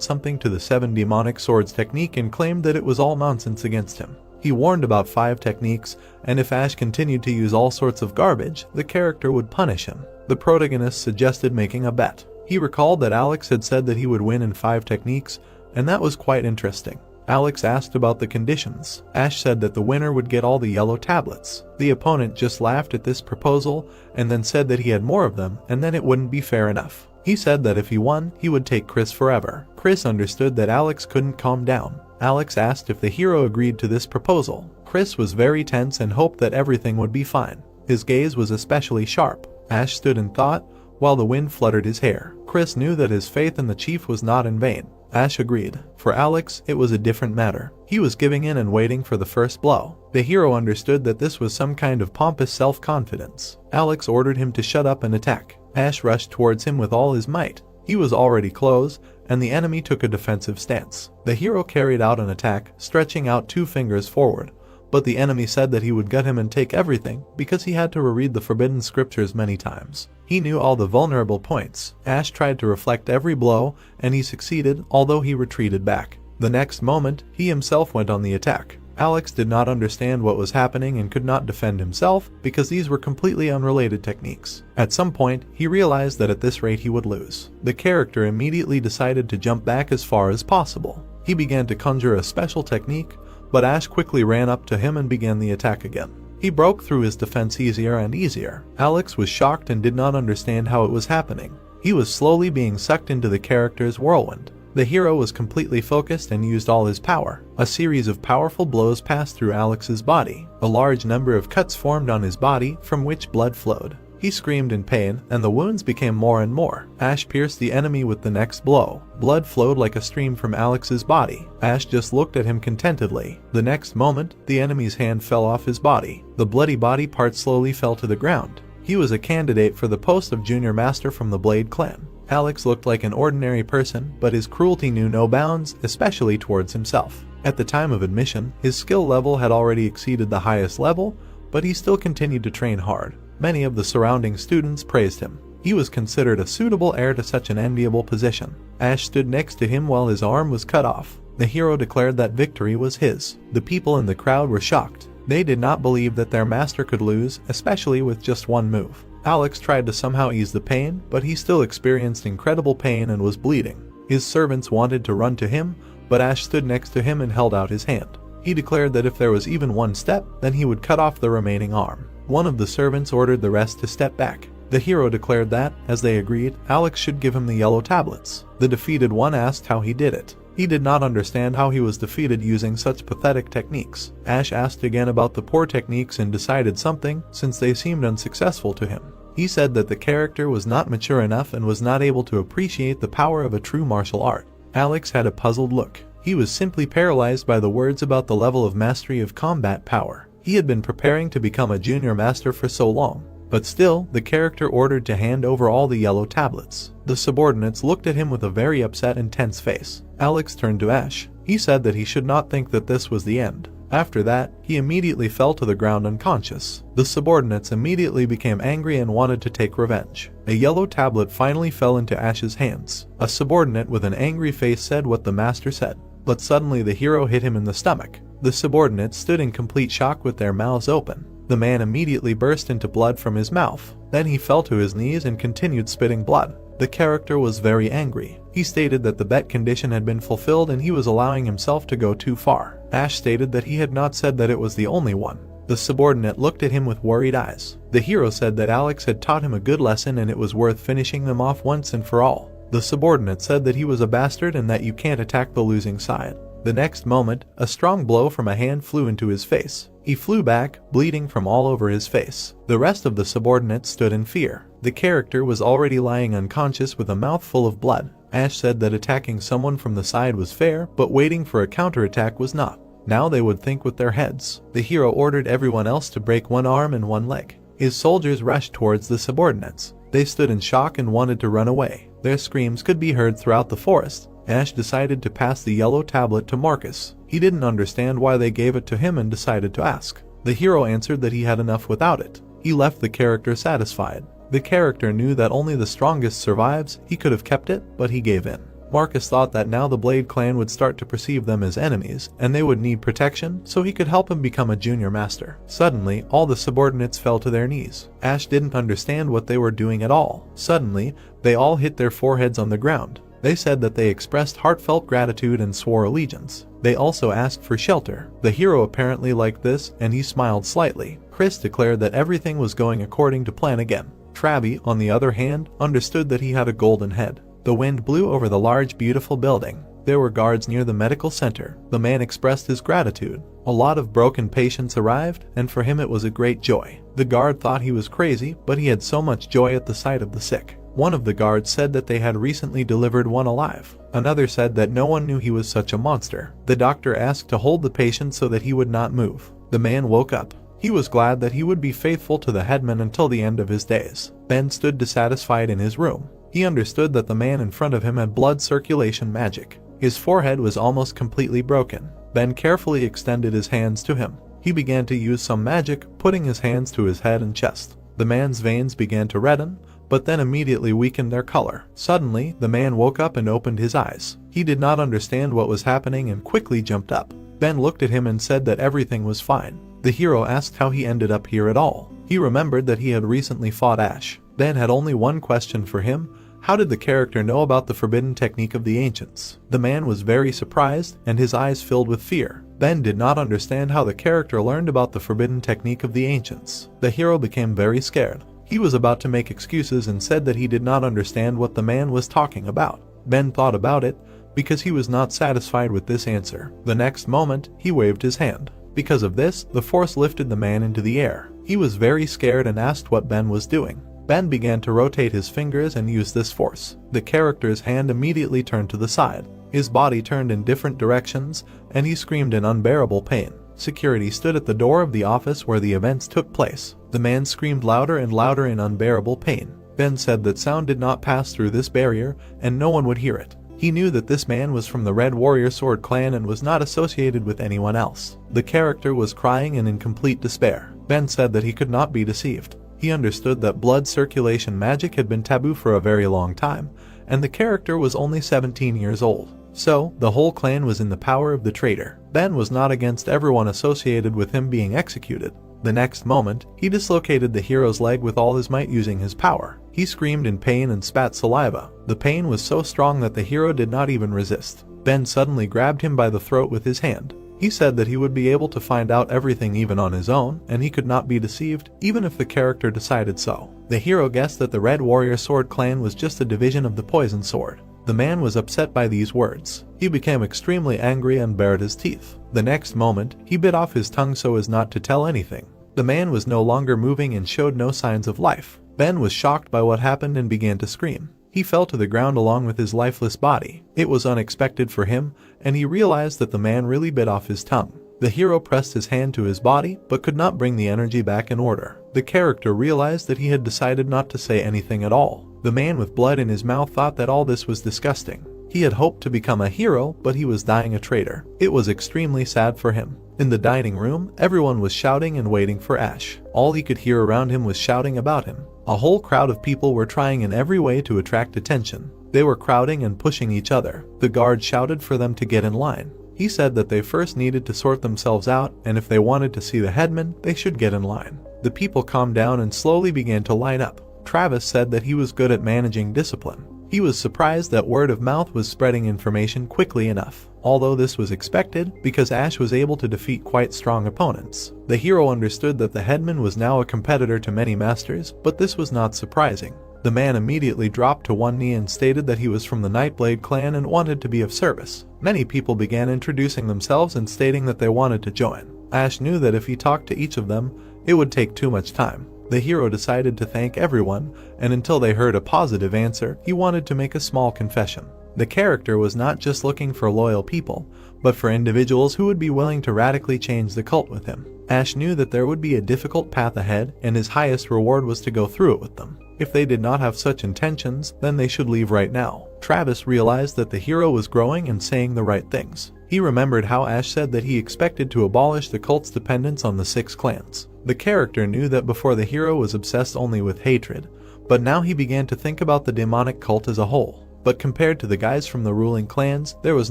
something to the 7 demonic swords technique and claimed that it was all nonsense against him. He warned about 5 techniques, and if Ash continued to use all sorts of garbage, the character would punish him. The protagonist suggested making a bet. He recalled that Alex had said that he would win in 5 techniques, and that was quite interesting. Alex asked about the conditions. Ash said that the winner would get all the yellow tablets. The opponent just laughed at this proposal and then said that he had more of them and then it wouldn't be fair enough. He said that if he won, he would take Chris forever. Chris understood that Alex couldn't calm down. Alex asked if the hero agreed to this proposal. Chris was very tense and hoped that everything would be fine. His gaze was especially sharp. Ash stood in thought while the wind fluttered his hair. Chris knew that his faith in the chief was not in vain. Ash agreed. For Alex, it was a different matter. He was giving in and waiting for the first blow. The hero understood that this was some kind of pompous self-confidence. Alex ordered him to shut up and attack. Ash rushed towards him with all his might. He was already close, and the enemy took a defensive stance. The hero carried out an attack, stretching out 2 fingers forward, but the enemy said that he would gut him and take everything because he had to reread the forbidden scriptures many times. He knew all the vulnerable points. Ash tried to reflect every blow, and he succeeded, although he retreated back. The next moment, he himself went on the attack. Alex did not understand what was happening and could not defend himself because these were completely unrelated techniques. At some point, he realized that at this rate he would lose. The character immediately decided to jump back as far as possible. He began to conjure a special technique, but Ash quickly ran up to him and began the attack again. He broke through his defense easier and easier. Alex was shocked and did not understand how it was happening. He was slowly being sucked into the character's whirlwind. The hero was completely focused and used all his power. A series of powerful blows passed through Alex's body. A large number of cuts formed on his body from which blood flowed. He screamed in pain, and the wounds became more and more. Ash pierced the enemy with the next blow. Blood flowed like a stream from Alex's body. Ash just looked at him contentedly. The next moment, the enemy's hand fell off his body. The bloody body part slowly fell to the ground. He was a candidate for the post of junior master from the Blade clan. Alex looked like an ordinary person, but his cruelty knew no bounds, especially towards himself. At the time of admission, his skill level had already exceeded the highest level, but he still continued to train hard. Many of the surrounding students praised him. He was considered a suitable heir to such an enviable position. Ash stood next to him while his arm was cut off. The hero declared that victory was his. The people in the crowd were shocked. They did not believe that their master could lose, especially with just one move. Alex tried to somehow ease the pain, but he still experienced incredible pain and was bleeding. His servants wanted to run to him, but Ash stood next to him and held out his hand. He declared that if there was even one step, then he would cut off the remaining arm. One of the servants ordered the rest to step back. The hero declared that, as they agreed, Alex should give him the yellow tablets. The defeated one asked how he did it. He did not understand how he was defeated using such pathetic techniques. Ash asked again about the poor techniques and decided something, since they seemed unsuccessful to him. He said that the character was not mature enough and was not able to appreciate the power of a true martial art. Alex had a puzzled look. He was simply paralyzed by the words about the level of mastery of combat power. He had been preparing to become a junior master for so long, but still, the character ordered to hand over all the yellow tablets. The subordinates looked at him with a very upset and tense face. Alex turned to Ash. He said that he should not think that this was the end. After that, he immediately fell to the ground unconscious. The subordinates immediately became angry and wanted to take revenge. A yellow tablet finally fell into Ash's hands. A subordinate with an angry face said what the master said, but suddenly the hero hit him in the stomach. The subordinates stood in complete shock with their mouths open. The man immediately burst into blood from his mouth. Then he fell to his knees and continued spitting blood. The character was very angry. He stated that the bet condition had been fulfilled and he was allowing himself to go too far. Ash stated that he had not said that it was the only one. The subordinate looked at him with worried eyes. The hero said that Alex had taught him a good lesson and it was worth finishing them off once and for all. The subordinate said that he was a bastard and that you can't attack the losing side. The next moment, a strong blow from a hand flew into his face. He flew back, bleeding from all over his face. The rest of the subordinates stood in fear. The character was already lying unconscious with a mouth full of blood. Ash said that attacking someone from the side was fair, but waiting for a counterattack was not. Now they would think with their heads. The hero ordered everyone else to break one arm and one leg. His soldiers rushed towards the subordinates. They stood in shock and wanted to run away. Their screams could be heard throughout the forest. Ash decided to pass the yellow tablet to Marcus. He didn't understand why they gave it to him and decided to ask. The hero answered that he had enough without it. He left the character satisfied. The character knew that only the strongest survives. He could have kept it, but he gave in. Marcus thought that now the Blade clan would start to perceive them as enemies, and they would need protection, so he could help him become a junior master. Suddenly, all the subordinates fell to their knees. Ash didn't understand what they were doing at all. Suddenly, they all hit their foreheads on the ground. They said that they expressed heartfelt gratitude and swore allegiance. They also asked for shelter. The hero apparently liked this, and he smiled slightly. Chris declared that everything was going according to plan again. Travi, on the other hand, understood that he had a golden head. The wind blew over the large, beautiful building. There were guards near the medical center. The man expressed his gratitude. A lot of broken patients arrived, and for him it was a great joy. The guard thought he was crazy, but he had so much joy at the sight of the sick. One of the guards said that they had recently delivered one alive. Another said that no one knew he was such a monster. The doctor asked to hold the patient so that he would not move. The man woke up. He was glad that he would be faithful to the headman until the end of his days. Ben stood dissatisfied in his room. He understood that the man in front of him had blood circulation magic. His forehead was almost completely broken. Ben carefully extended his hands to him. He began to use some magic, putting his hands to his head and chest. The man's veins began to redden, but then immediately weakened their color. Suddenly, the man woke up and opened his eyes. He did not understand what was happening and quickly jumped up. Ben looked at him and said that everything was fine. The hero asked how he ended up here at all. He remembered that he had recently fought Ash. Ben had only one question for him. How did the character know about the forbidden technique of the ancients? The man was very surprised, and his eyes filled with fear. Ben did not understand how the character learned about the forbidden technique of the ancients. The hero became very scared. He was about to make excuses and said that he did not understand what the man was talking about. Ben thought about it, because he was not satisfied with this answer. The next moment, he waved his hand. Because of this, the force lifted the man into the air. He was very scared and asked what Ben was doing. Ben began to rotate his fingers and use this force. The character's hand immediately turned to the side. His body turned in different directions, and he screamed in unbearable pain. Security stood at the door of the office where the events took place. The man screamed louder and louder in unbearable pain. Ben said that sound did not pass through this barrier, and no one would hear it. He knew that this man was from the Red Warrior Sword clan and was not associated with anyone else. The character was crying and in complete despair. Ben said that he could not be deceived. He understood that blood circulation magic had been taboo for a very long time, and the character was only 17 years old. So, the whole clan was in the power of the traitor. Ben was not against everyone associated with him being executed. The next moment, he dislocated the hero's leg with all his might using his power. He screamed in pain and spat saliva. The pain was so strong that the hero did not even resist. Ben suddenly grabbed him by the throat with his hand. He said that he would be able to find out everything even on his own, and he could not be deceived, even if the character decided so. The hero guessed that the Red Warrior Sword clan was just a division of the Poison Sword. The man was upset by these words. He became extremely angry and bared his teeth. The next moment, he bit off his tongue so as not to tell anything. The man was no longer moving and showed no signs of life. Ben was shocked by what happened and began to scream. He fell to the ground along with his lifeless body. It was unexpected for him, and he realized that the man really bit off his tongue. The hero pressed his hand to his body, but could not bring the energy back in order. The character realized that he had decided not to say anything at all. The man with blood in his mouth thought that all this was disgusting. He had hoped to become a hero, but he was dying a traitor. It was extremely sad for him. In the dining room, everyone was shouting and waiting for Ash. All he could hear around him was shouting about him. A whole crowd of people were trying in every way to attract attention. They were crowding and pushing each other. The guard shouted for them to get in line. He said that they first needed to sort themselves out, and if they wanted to see the headman, they should get in line. The people calmed down and slowly began to line up. Travis said that he was good at managing discipline. He was surprised that word of mouth was spreading information quickly enough. Although this was expected, because Ash was able to defeat quite strong opponents. The hero understood that the headman was now a competitor to many masters, but this was not surprising. The man immediately dropped to one knee and stated that he was from the Nightblade clan and wanted to be of service. Many people began introducing themselves and stating that they wanted to join. Ash knew that if he talked to each of them, it would take too much time. The hero decided to thank everyone, and until they heard a positive answer, he wanted to make a small confession. The character was not just looking for loyal people, but for individuals who would be willing to radically change the cult with him. Ash knew that there would be a difficult path ahead, and his highest reward was to go through it with them. If they did not have such intentions, then they should leave right now. Travis realized that the hero was growing and saying the right things. He remembered how Ash said that he expected to abolish the cult's dependence on the 6 clans. The character knew that before the hero was obsessed only with hatred, but now he began to think about the demonic cult as a whole. but compared to the guys from the ruling clans, there was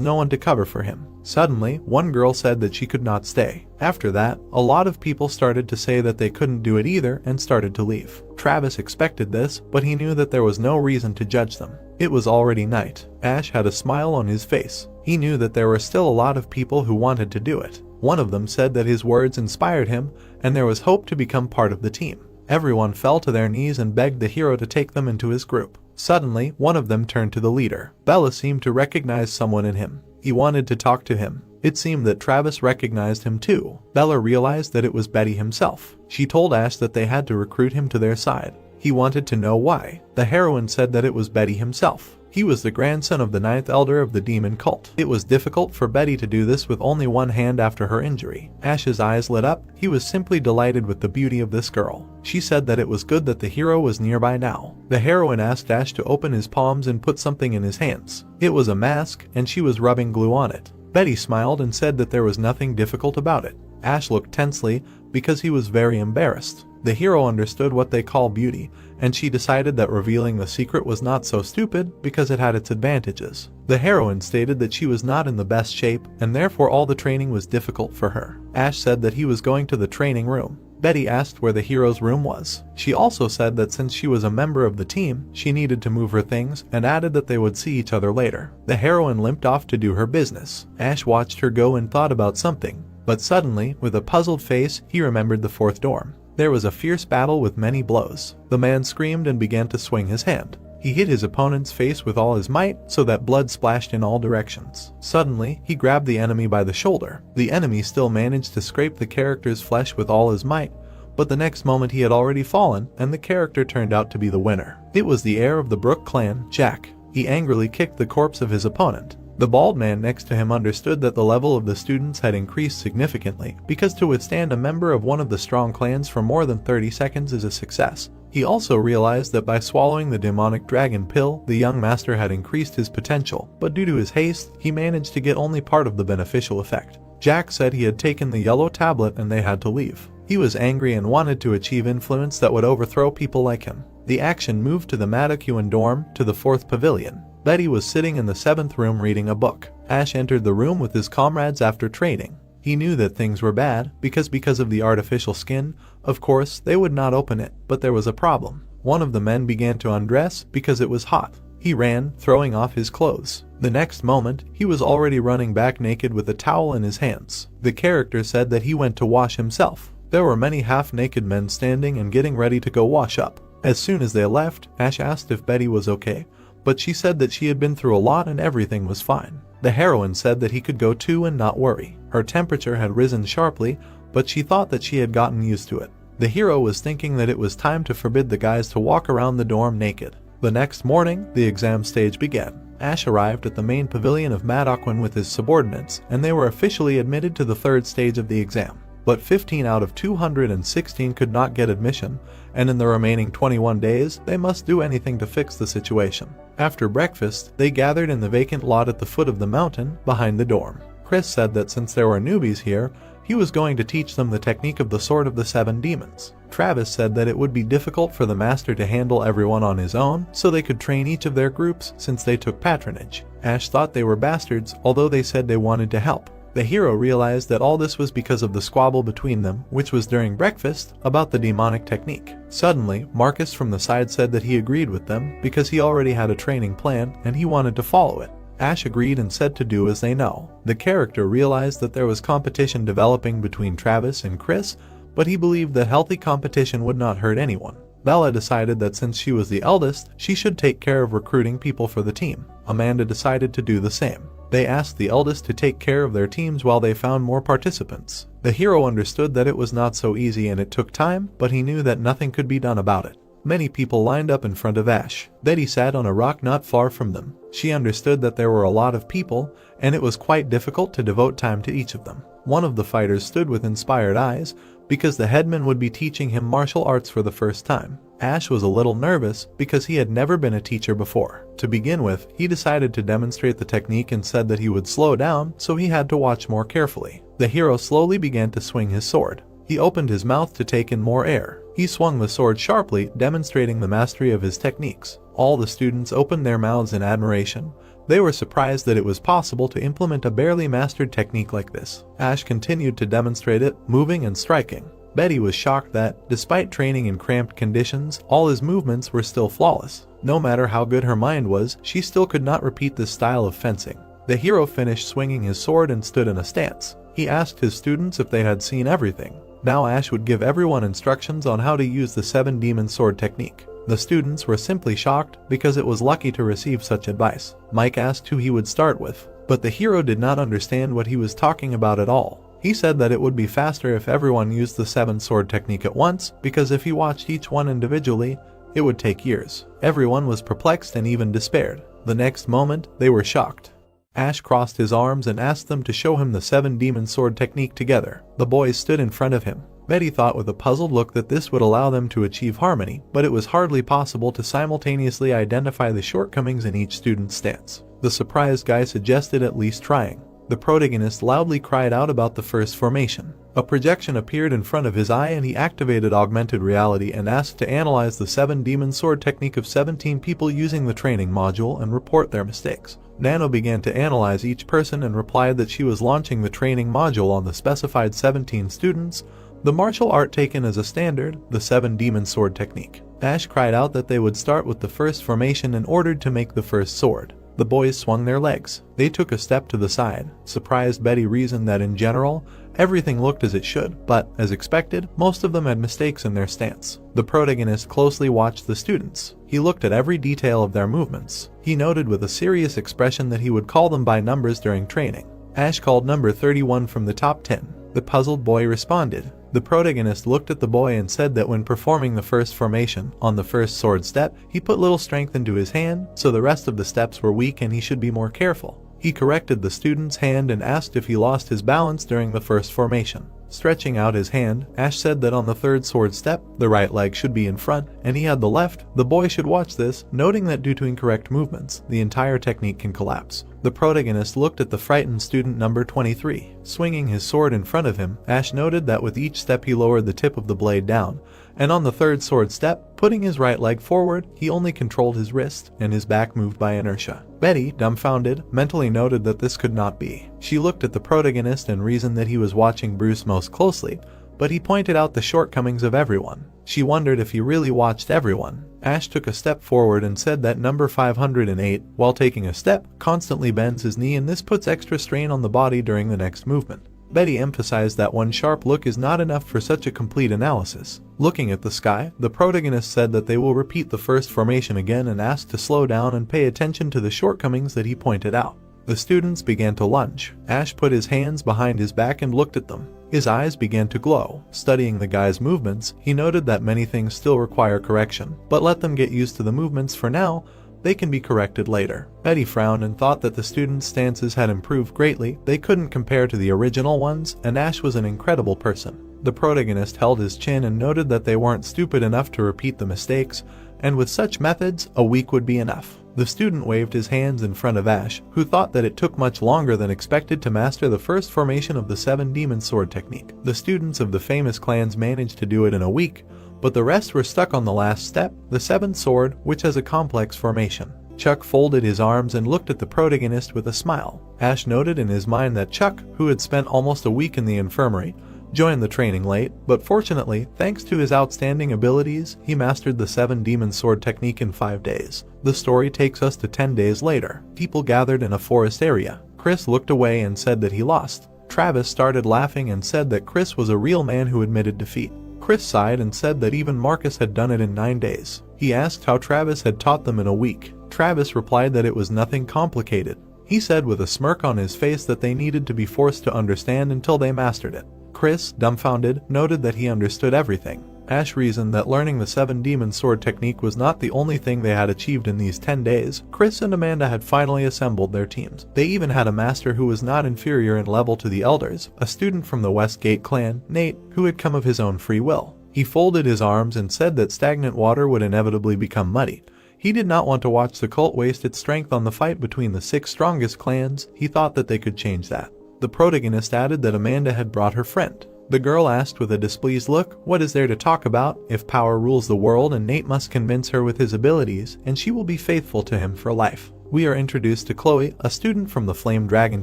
no one to cover for him. Suddenly, one girl said that she could not stay. After that, a lot of people started to say that they couldn't do it either and started to leave. Travis expected this, but he knew that there was no reason to judge them. It was already night. Ash had a smile on his face. He knew that there were still a lot of people who wanted to do it. One of them said that his words inspired him, and there was hope to become part of the team. Everyone fell to their knees and begged the hero to take them into his group. Suddenly, one of them turned to the leader. Bella seemed to recognize someone in him. He wanted to talk to him. It seemed that Travis recognized him too. Bella realized that it was Betty himself. She told Ash that they had to recruit him to their side. He wanted to know why. The heroine said that it was Betty himself. He was the grandson of the 9th elder of the demon cult. It was difficult for Betty to do this with only one hand after her injury. Ash's eyes lit up. He was simply delighted with the beauty of this girl. She said that it was good that the hero was nearby now. The heroine asked Ash to open his palms and put something in his hands. It was a mask, and she was rubbing glue on it. Betty smiled and said that there was nothing difficult about it. Ash looked tensely because he was very embarrassed. The hero understood what they call beauty, and she decided that revealing the secret was not so stupid because it had its advantages. The heroine stated that she was not in the best shape, and therefore all the training was difficult for her. Ash said that he was going to the training room. Betty asked where the hero's room was. She also said that since she was a member of the team, she needed to move her things, and added that they would see each other later. The heroine limped off to do her business. Ash watched her go and thought about something, but suddenly, with a puzzled face, he remembered the 4th dorm. There was a fierce battle with many blows. The man screamed and began to swing his hand. He hit his opponent's face with all his might so that blood splashed in all directions. Suddenly, he grabbed the enemy by the shoulder. The enemy still managed to scrape the character's flesh with all his might, but the next moment he had already fallen, and the character turned out to be the winner. It was the heir of the Brook clan, Jack. He angrily kicked the corpse of his opponent. The bald man next to him understood that the level of the students had increased significantly, because to withstand a member of one of the strong clans for more than 30 seconds is a success. He also realized that by swallowing the demonic dragon pill, the young master had increased his potential, but due to his haste, he managed to get only part of the beneficial effect. Jack said he had taken the yellow tablet and they had to leave. He was angry and wanted to achieve influence that would overthrow people like him. The action moved to the Matakuan dorm, to the 4th pavilion. Betty was sitting in the 7th room reading a book. Ash entered the room with his comrades after trading. He knew that things were bad, because of the artificial skin, of course, they would not open it, but there was a problem. One of the men began to undress because it was hot. He ran, throwing off his clothes. The next moment, he was already running back naked with a towel in his hands. The character said that he went to wash himself. There were many half-naked men standing and getting ready to go wash up. As soon as they left, Ash asked if Betty was okay, but she said that she had been through a lot and everything was fine. The heroine said that he could go too and not worry. Her temperature had risen sharply, but she thought that she had gotten used to it. The hero was thinking that it was time to forbid the guys to walk around the dorm naked. The next morning, the exam stage began. Ash arrived at the main pavilion of Matakuan with his subordinates, and they were officially admitted to the 3rd stage of the exam. But 15 out of 216 could not get admission, and in the remaining 21 days, they must do anything to fix the situation. After breakfast, they gathered in the vacant lot at the foot of the mountain, behind the dorm. Chris said that since there were newbies here, he was going to teach them the technique of the Sword of the 7 Demons. Travis said that it would be difficult for the master to handle everyone on his own, so they could train each of their groups since they took patronage. Ash thought they were bastards, although they said they wanted to help. The hero realized that all this was because of the squabble between them, which was during breakfast, about the demonic technique. Suddenly, Marcus from the side said that he agreed with them because he already had a training plan and he wanted to follow it. Ash agreed and said to do as they know. The character realized that there was competition developing between Travis and Chris, but he believed that healthy competition would not hurt anyone. Bella decided that since she was the eldest, she should take care of recruiting people for the team. Amanda decided to do the same. They asked the eldest to take care of their teams while they found more participants. The hero understood that it was not so easy and it took time, but he knew that nothing could be done about it. Many people lined up in front of Ash. Betty sat on a rock not far from them. She understood that there were a lot of people, and it was quite difficult to devote time to each of them. One of the fighters stood with inspired eyes, because the headman would be teaching him martial arts for the first time. Ash was a little nervous because he had never been a teacher before. To begin with, he decided to demonstrate the technique and said that he would slow down, so he had to watch more carefully. The hero slowly began to swing his sword. He opened his mouth to take in more air. He swung the sword sharply, demonstrating the mastery of his techniques. All the students opened their mouths in admiration. They were surprised that it was possible to implement a barely mastered technique like this. Ash continued to demonstrate it, moving and striking. Betty was shocked that, despite training in cramped conditions, all his movements were still flawless. No matter how good her mind was, she still could not repeat this style of fencing. The hero finished swinging his sword and stood in a stance. He asked his students if they had seen everything. Now Ash would give everyone instructions on how to use the 7-demon sword technique. The students were simply shocked because it was lucky to receive such advice. Mike asked who he would start with, but the hero did not understand what he was talking about at all. He said that it would be faster if everyone used the 7-sword technique at once, because if he watched each one individually, it would take years. Everyone was perplexed and even despaired. The next moment, they were shocked. Ash crossed his arms and asked them to show him the 7-demon sword technique together. The boys stood in front of him. Betty thought with a puzzled look that this would allow them to achieve harmony, but it was hardly possible to simultaneously identify the shortcomings in each student's stance. The surprised guy suggested at least trying. The protagonist loudly cried out about the first formation. A projection appeared in front of his eye and he activated augmented reality and asked to analyze the 7-demon sword technique of 17 people using the training module and report their mistakes. Nano began to analyze each person and replied that she was launching the training module on the specified 17 students, the martial art taken as a standard, the 7-demon sword technique. Ash cried out that they would start with the first formation and ordered to make the first sword. The boys swung their legs. They took a step to the side. Surprised, Betty reasoned that in general, everything looked as it should, but, as expected, most of them had mistakes in their stance. The protagonist closely watched the students. He looked at every detail of their movements. He noted with a serious expression that he would call them by numbers during training. Ash called number 31 from the top 10. The puzzled boy responded. The protagonist looked at the boy and said that when performing the first formation, on the first sword step, he put little strength into his hand, so the rest of the steps were weak and he should be more careful. He corrected the student's hand and asked if he lost his balance during the first formation. Stretching out his hand, Ash said that on the third sword step, the right leg should be in front, and he had the left. The boy should watch this, noting that due to incorrect movements, the entire technique can collapse. The protagonist looked at the frightened student number 23. Swinging his sword in front of him, Ash noted that with each step he lowered the tip of the blade down, and on the third sword step, putting his right leg forward, he only controlled his wrist, and his back moved by inertia. Betty, dumbfounded, mentally noted that this could not be. She looked at the protagonist and reasoned that he was watching Bruce most closely, but he pointed out the shortcomings of everyone. She wondered if he really watched everyone. Ash took a step forward and said that number 508, while taking a step, constantly bends his knee and this puts extra strain on the body during the next movement. Betty emphasized that one sharp look is not enough for such a complete analysis. Looking at the sky, the protagonist said that they will repeat the first formation again and asked to slow down and pay attention to the shortcomings that he pointed out. The students began to lunge. Ash put his hands behind his back and looked at them. His eyes began to glow. Studying the guy's movements, he noted that many things still require correction, but let them get used to the movements for now. They can be corrected later. Betty frowned and thought that the students' stances had improved greatly. They couldn't compare to the original ones, and Ash was an incredible person. The protagonist held his chin and noted that they weren't stupid enough to repeat the mistakes, and with such methods, a week would be enough. The student waved his hands in front of Ash, who thought that it took much longer than expected to master the first formation of the 7-demon sword technique. The students of the famous clans managed to do it in a week, but the rest were stuck on the last step, the 7th sword, which has a complex formation. Chuck folded his arms and looked at the protagonist with a smile. Ash noted in his mind that Chuck, who had spent almost a week in the infirmary, joined the training late, but fortunately, thanks to his outstanding abilities, he mastered the 7-demon sword technique in 5 days. The story takes us to 10 days later. People gathered in a forest area. Chris looked away and said that he lost. Travis started laughing and said that Chris was a real man who admitted defeat. Chris sighed and said that even Marcus had done it in 9 days. He asked how Travis had taught them in a week. Travis replied that it was nothing complicated. He said with a smirk on his face that they needed to be forced to understand until they mastered it. Chris, dumbfounded, noted that he understood everything. Ash reasoned that learning the 7-demon sword technique was not the only thing they had achieved in these 10 days. Chris and Amanda had finally assembled their teams. They even had a master who was not inferior in level to the elders, a student from the Westgate clan, Nate, who had come of his own free will. He folded his arms and said that stagnant water would inevitably become muddy. He did not want to watch the cult waste its strength on the fight between the 6 strongest clans. He thought that they could change that. The protagonist added that Amanda had brought her friend. The girl asked with a displeased look, what is there to talk about if power rules the world and Nate must convince her with his abilities and she will be faithful to him for life. We are introduced to Chloe, a student from the Flame Dragon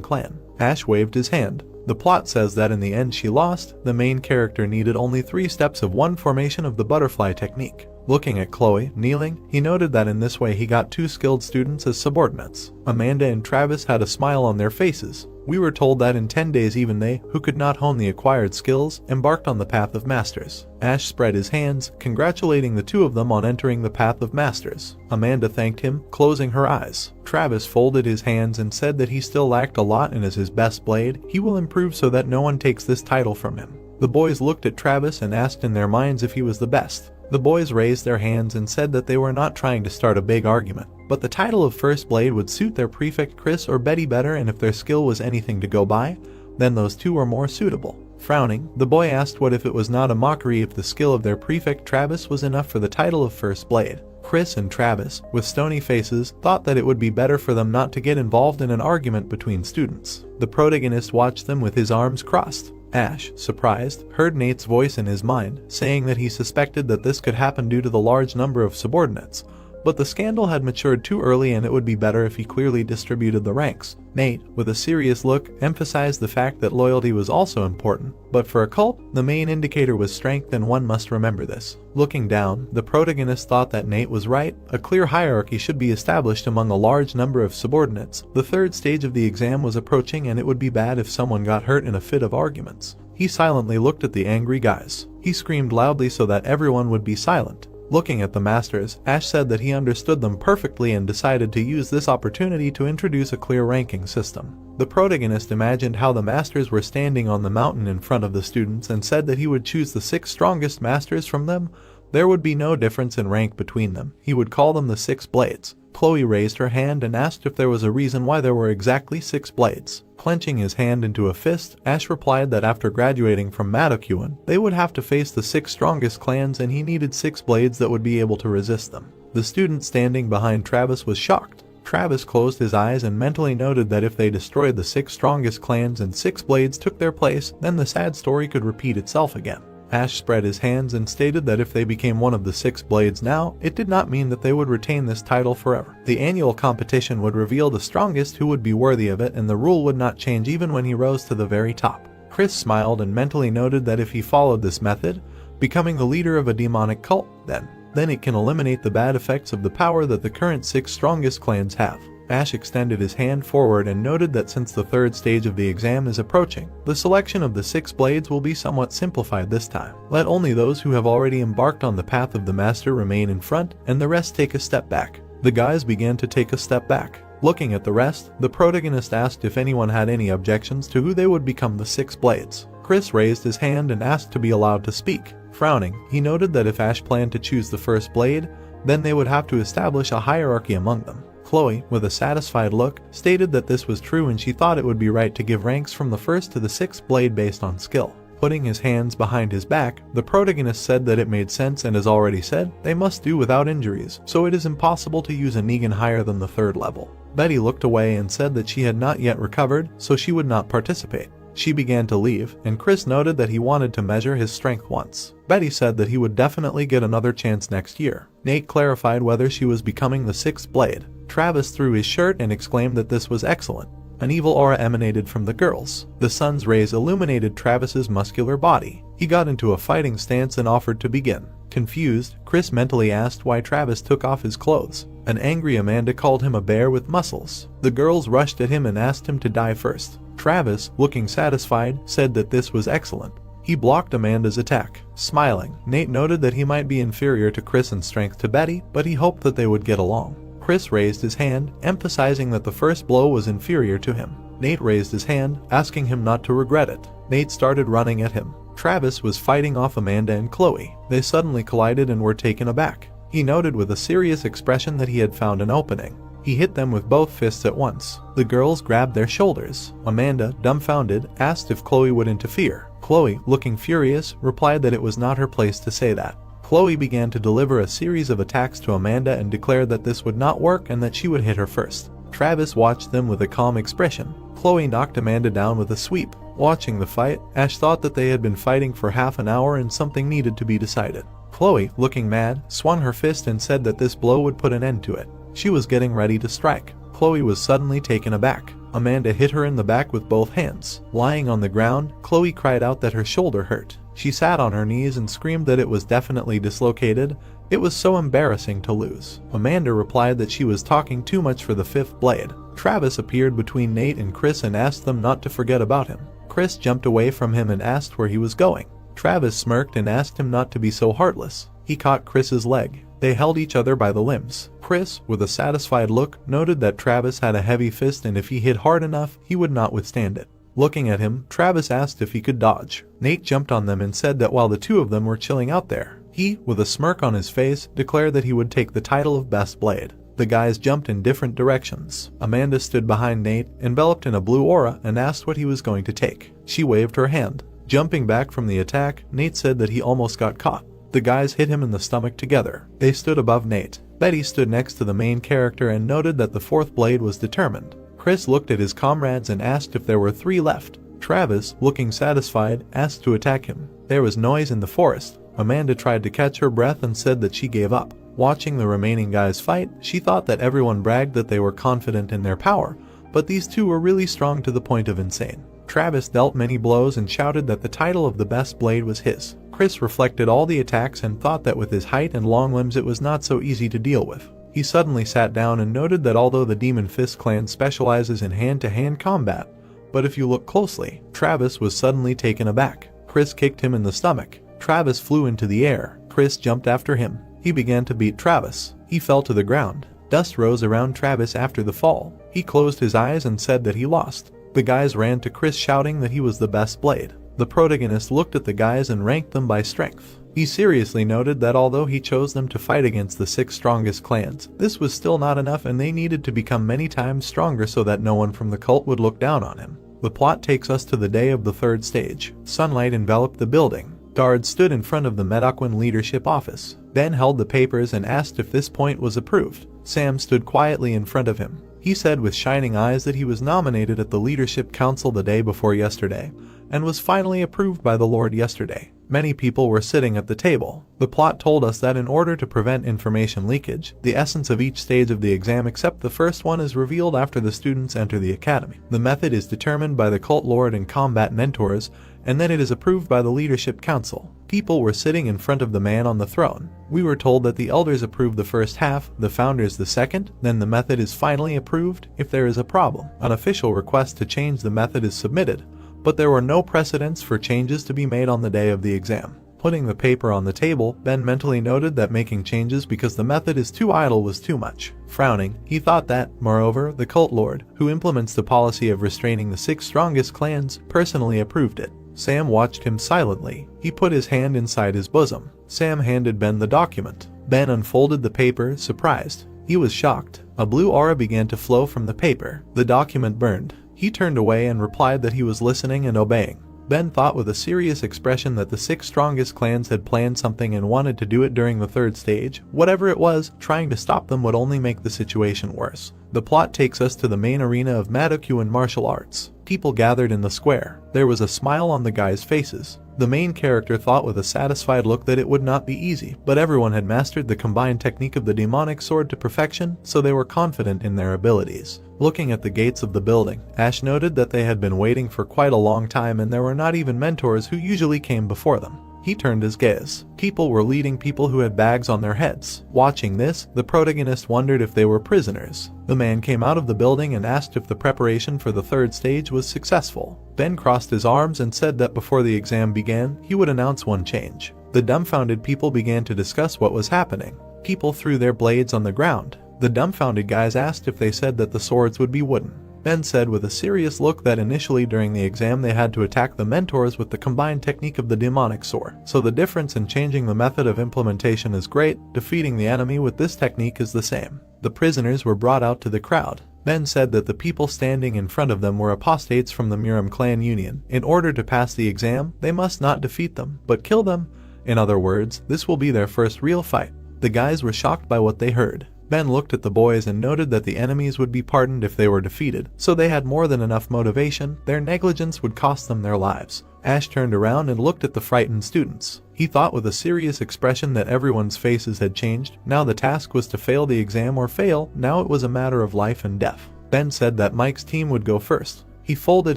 clan. Ash waved his hand. The plot says that in the end she lost. The main character needed only 3 steps of one formation of the butterfly technique. Looking at Chloe, kneeling, he noted that in this way he got 2 skilled students as subordinates. Amanda and Travis had a smile on their faces. We were told that in 10 days even they, who could not hone the acquired skills, embarked on the path of masters. Ash spread his hands, congratulating the 2 of them on entering the path of masters. Amanda thanked him, closing her eyes. Travis folded his hands and said that he still lacked a lot and as his best blade, he will improve so that no one takes this title from him. The boys looked at Travis and asked in their minds if he was the best. The boys raised their hands and said that they were not trying to start a big argument, but the title of First Blade would suit their prefect Chris or Betty better, and if their skill was anything to go by, then those 2 were more suitable. Frowning, the boy asked what if it was not a mockery if the skill of their prefect Travis was enough for the title of First Blade. Chris and Travis, with stony faces, thought that it would be better for them not to get involved in an argument between students. The protagonist watched them with his arms crossed. Ash, surprised, heard Nate's voice in his mind, saying that he suspected that this could happen due to the large number of subordinates. But the scandal had matured too early and it would be better if he clearly distributed the ranks. Nate, with a serious look, emphasized the fact that loyalty was also important, but for a cult, the main indicator was strength and one must remember this. Looking down, the protagonist thought that Nate was right. A clear hierarchy should be established among a large number of subordinates. The 3rd stage of the exam was approaching and it would be bad if someone got hurt in a fit of arguments. He silently looked at the angry guys. He screamed loudly so that everyone would be silent. Looking at the masters, Ash said that he understood them perfectly and decided to use this opportunity to introduce a clear ranking system. The protagonist imagined how the masters were standing on the mountain in front of the students and said that he would choose the 6 strongest masters from them. There would be no difference in rank between them. He would call them the 6 blades. Chloe raised her hand and asked if there was a reason why there were exactly 6 blades. Clenching his hand into a fist, Ash replied that after graduating from Madokuan, they would have to face the 6 strongest clans and he needed 6 blades that would be able to resist them. The student standing behind Travis was shocked. Travis closed his eyes and mentally noted that if they destroyed the 6 strongest clans and 6 blades took their place, then the sad story could repeat itself again. Ash spread his hands and stated that if they became one of the 6 blades now, it did not mean that they would retain this title forever. The annual competition would reveal the strongest who would be worthy of it and the rule would not change even when he rose to the very top. Chris smiled and mentally noted that if he followed this method, becoming the leader of a demonic cult, then it can eliminate the bad effects of the power that the current 6 strongest clans have. Ash extended his hand forward and noted that since the 3rd stage of the exam is approaching, the selection of the 6 blades will be somewhat simplified this time. Let only those who have already embarked on the path of the master remain in front, and the rest take a step back. The guys began to take a step back. Looking at the rest, the protagonist asked if anyone had any objections to who they would become the 6 blades. Chris raised his hand and asked to be allowed to speak. Frowning, he noted that if Ash planned to choose the first blade, then they would have to establish a hierarchy among them. Chloe, with a satisfied look, stated that this was true and she thought it would be right to give ranks from the 1st to the 6th blade based on skill. Putting his hands behind his back, the protagonist said that it made sense and as already said, they must do without injuries, so it is impossible to use a Negan higher than the 3rd level. Betty looked away and said that she had not yet recovered, so she would not participate. She began to leave, and Chris noted that he wanted to measure his strength once. Betty said that he would definitely get another chance next year. Nate clarified whether she was becoming the 6th blade. Travis threw his shirt and exclaimed that this was excellent. An evil aura emanated from the girls. The sun's rays illuminated Travis's muscular body. He got into a fighting stance and offered to begin. Confused, Chris mentally asked why Travis took off his clothes. An angry Amanda called him a bear with muscles. The girls rushed at him and asked him to die first. Travis, looking satisfied, said that this was excellent. He blocked Amanda's attack. Smiling, Nate noted that he might be inferior to Chris in strength to Betty, but he hoped that they would get along. Chris raised his hand, emphasizing that the first blow was inferior to him. Nate raised his hand, asking him not to regret it. Nate started running at him. Travis was fighting off Amanda and Chloe. They suddenly collided and were taken aback. He noted with a serious expression that he had found an opening. He hit them with both fists at once. The girls grabbed their shoulders. Amanda, dumbfounded, asked if Chloe would interfere. Chloe, looking furious, replied that it was not her place to say that. Chloe began to deliver a series of attacks to Amanda and declared that this would not work and that she would hit her first. Travis watched them with a calm expression. Chloe knocked Amanda down with a sweep. Watching the fight, Ash thought that they had been fighting for half an hour and something needed to be decided. Chloe, looking mad, swung her fist and said that this blow would put an end to it. She was getting ready to strike. Chloe was suddenly taken aback. Amanda hit her in the back with both hands. Lying on the ground, Chloe cried out that her shoulder hurt. She sat on her knees and screamed that it was definitely dislocated. It was so embarrassing to lose. Amanda replied that she was talking too much for the fifth blade. Travis appeared between Nate and Chris and asked them not to forget about him. Chris jumped away from him and asked where he was going. Travis smirked and asked him not to be so heartless. He caught Chris's leg. They held each other by the limbs. Chris, with a satisfied look, noted that Travis had a heavy fist and if he hit hard enough, he would not withstand it. Looking at him, Travis asked if he could dodge. Nate jumped on them and said that while the two of them were chilling out there, he, with a smirk on his face, declared that he would take the title of Best Blade. The guys jumped in different directions. Amanda stood behind Nate, enveloped in a blue aura, and asked what he was going to take. She waved her hand. Jumping back from the attack, Nate said that he almost got caught. The guys hit him in the stomach together. They stood above Nate. Betty stood next to the main character and noted that the fourth blade was determined. Chris looked at his comrades and asked if there were 3 left. Travis, looking satisfied, asked to attack him. There was noise in the forest. Amanda tried to catch her breath and said that she gave up. Watching the remaining guys fight, she thought that everyone bragged that they were confident in their power, but these two were really strong to the point of insane. Travis dealt many blows and shouted that the title of the best blade was his. Chris reflected all the attacks and thought that with his height and long limbs it was not so easy to deal with. He suddenly sat down and noted that although the Demon Fist clan specializes in hand-to-hand combat, but if you look closely, Travis was suddenly taken aback. Chris kicked him in the stomach. Travis flew into the air. Chris jumped after him. He began to beat Travis. He fell to the ground. Dust rose around Travis after the fall. He closed his eyes and said that he lost. The guys ran to Chris shouting that he was the best blade. The protagonist looked at the guys and ranked them by strength. He seriously noted that although he chose them to fight against the 6 strongest clans, this was still not enough and they needed to become many times stronger so that no one from the cult would look down on him. The plot takes us to the day of the 3rd stage. Sunlight enveloped the building. Guards stood in front of the Medoquin leadership office. Ben held the papers and asked if this point was approved. Sam stood quietly in front of him. He said with shining eyes that he was nominated at the leadership council the day before yesterday, and was finally approved by the Lord yesterday. Many people were sitting at the table. The plot told us that in order to prevent information leakage, the essence of each stage of the exam except the first one is revealed after the students enter the academy. The method is determined by the cult lord and combat mentors, and then it is approved by the leadership council. People were sitting in front of the man on the throne. We were told that the elders approved the first half, the founders the second, then the method is finally approved if there is a problem. An official request to change the method is submitted, but there were no precedents for changes to be made on the day of the exam. Putting the paper on the table, Ben mentally noted that making changes because the method is too idle was too much. Frowning, he thought that, moreover, the cult lord, who implements the policy of restraining the 6 strongest clans, personally approved it. Sam watched him silently. He put his hand inside his bosom. Sam handed Ben the document. Ben unfolded the paper, surprised. He was shocked. A blue aura began to flow from the paper. The document burned. He turned away and replied that he was listening and obeying. Ben thought with a serious expression that the 6 strongest clans had planned something and wanted to do it during the 3rd stage. Whatever it was, trying to stop them would only make the situation worse. The plot takes us to the main arena of Madokuan martial arts. People gathered in the square. There was a smile on the guys' faces. The main character thought with a satisfied look that it would not be easy, but everyone had mastered the combined technique of the demonic sword to perfection, so they were confident in their abilities. Looking at the gates of the building, Ash noted that they had been waiting for quite a long time and there were not even mentors who usually came before them. He turned his gaze. People were leading people who had bags on their heads. Watching this, the protagonist wondered if they were prisoners. The man came out of the building and asked if the preparation for the 3rd stage was successful. Ben crossed his arms and said that before the exam began, he would announce one change. The dumbfounded people began to discuss what was happening. People threw their blades on the ground. The dumbfounded guys asked if they said that the swords would be wooden. Ben said with a serious look that initially during the exam they had to attack the mentors with the combined technique of the demonic sword. So the difference in changing the method of implementation is great, defeating the enemy with this technique is the same. The prisoners were brought out to the crowd. Ben said that the people standing in front of them were apostates from the Miram clan union. In order to pass the exam, they must not defeat them, but kill them. In other words, this will be their first real fight. The guys were shocked by what they heard. Ben looked at the boys and noted that the enemies would be pardoned if they were defeated, so they had more than enough motivation. Their negligence would cost them their lives. Ash turned around and looked at the frightened students. He thought with a serious expression that everyone's faces had changed. Now the task was to fail the exam or fail. Now it was a matter of life and death. Ben said that Mike's team would go first. He folded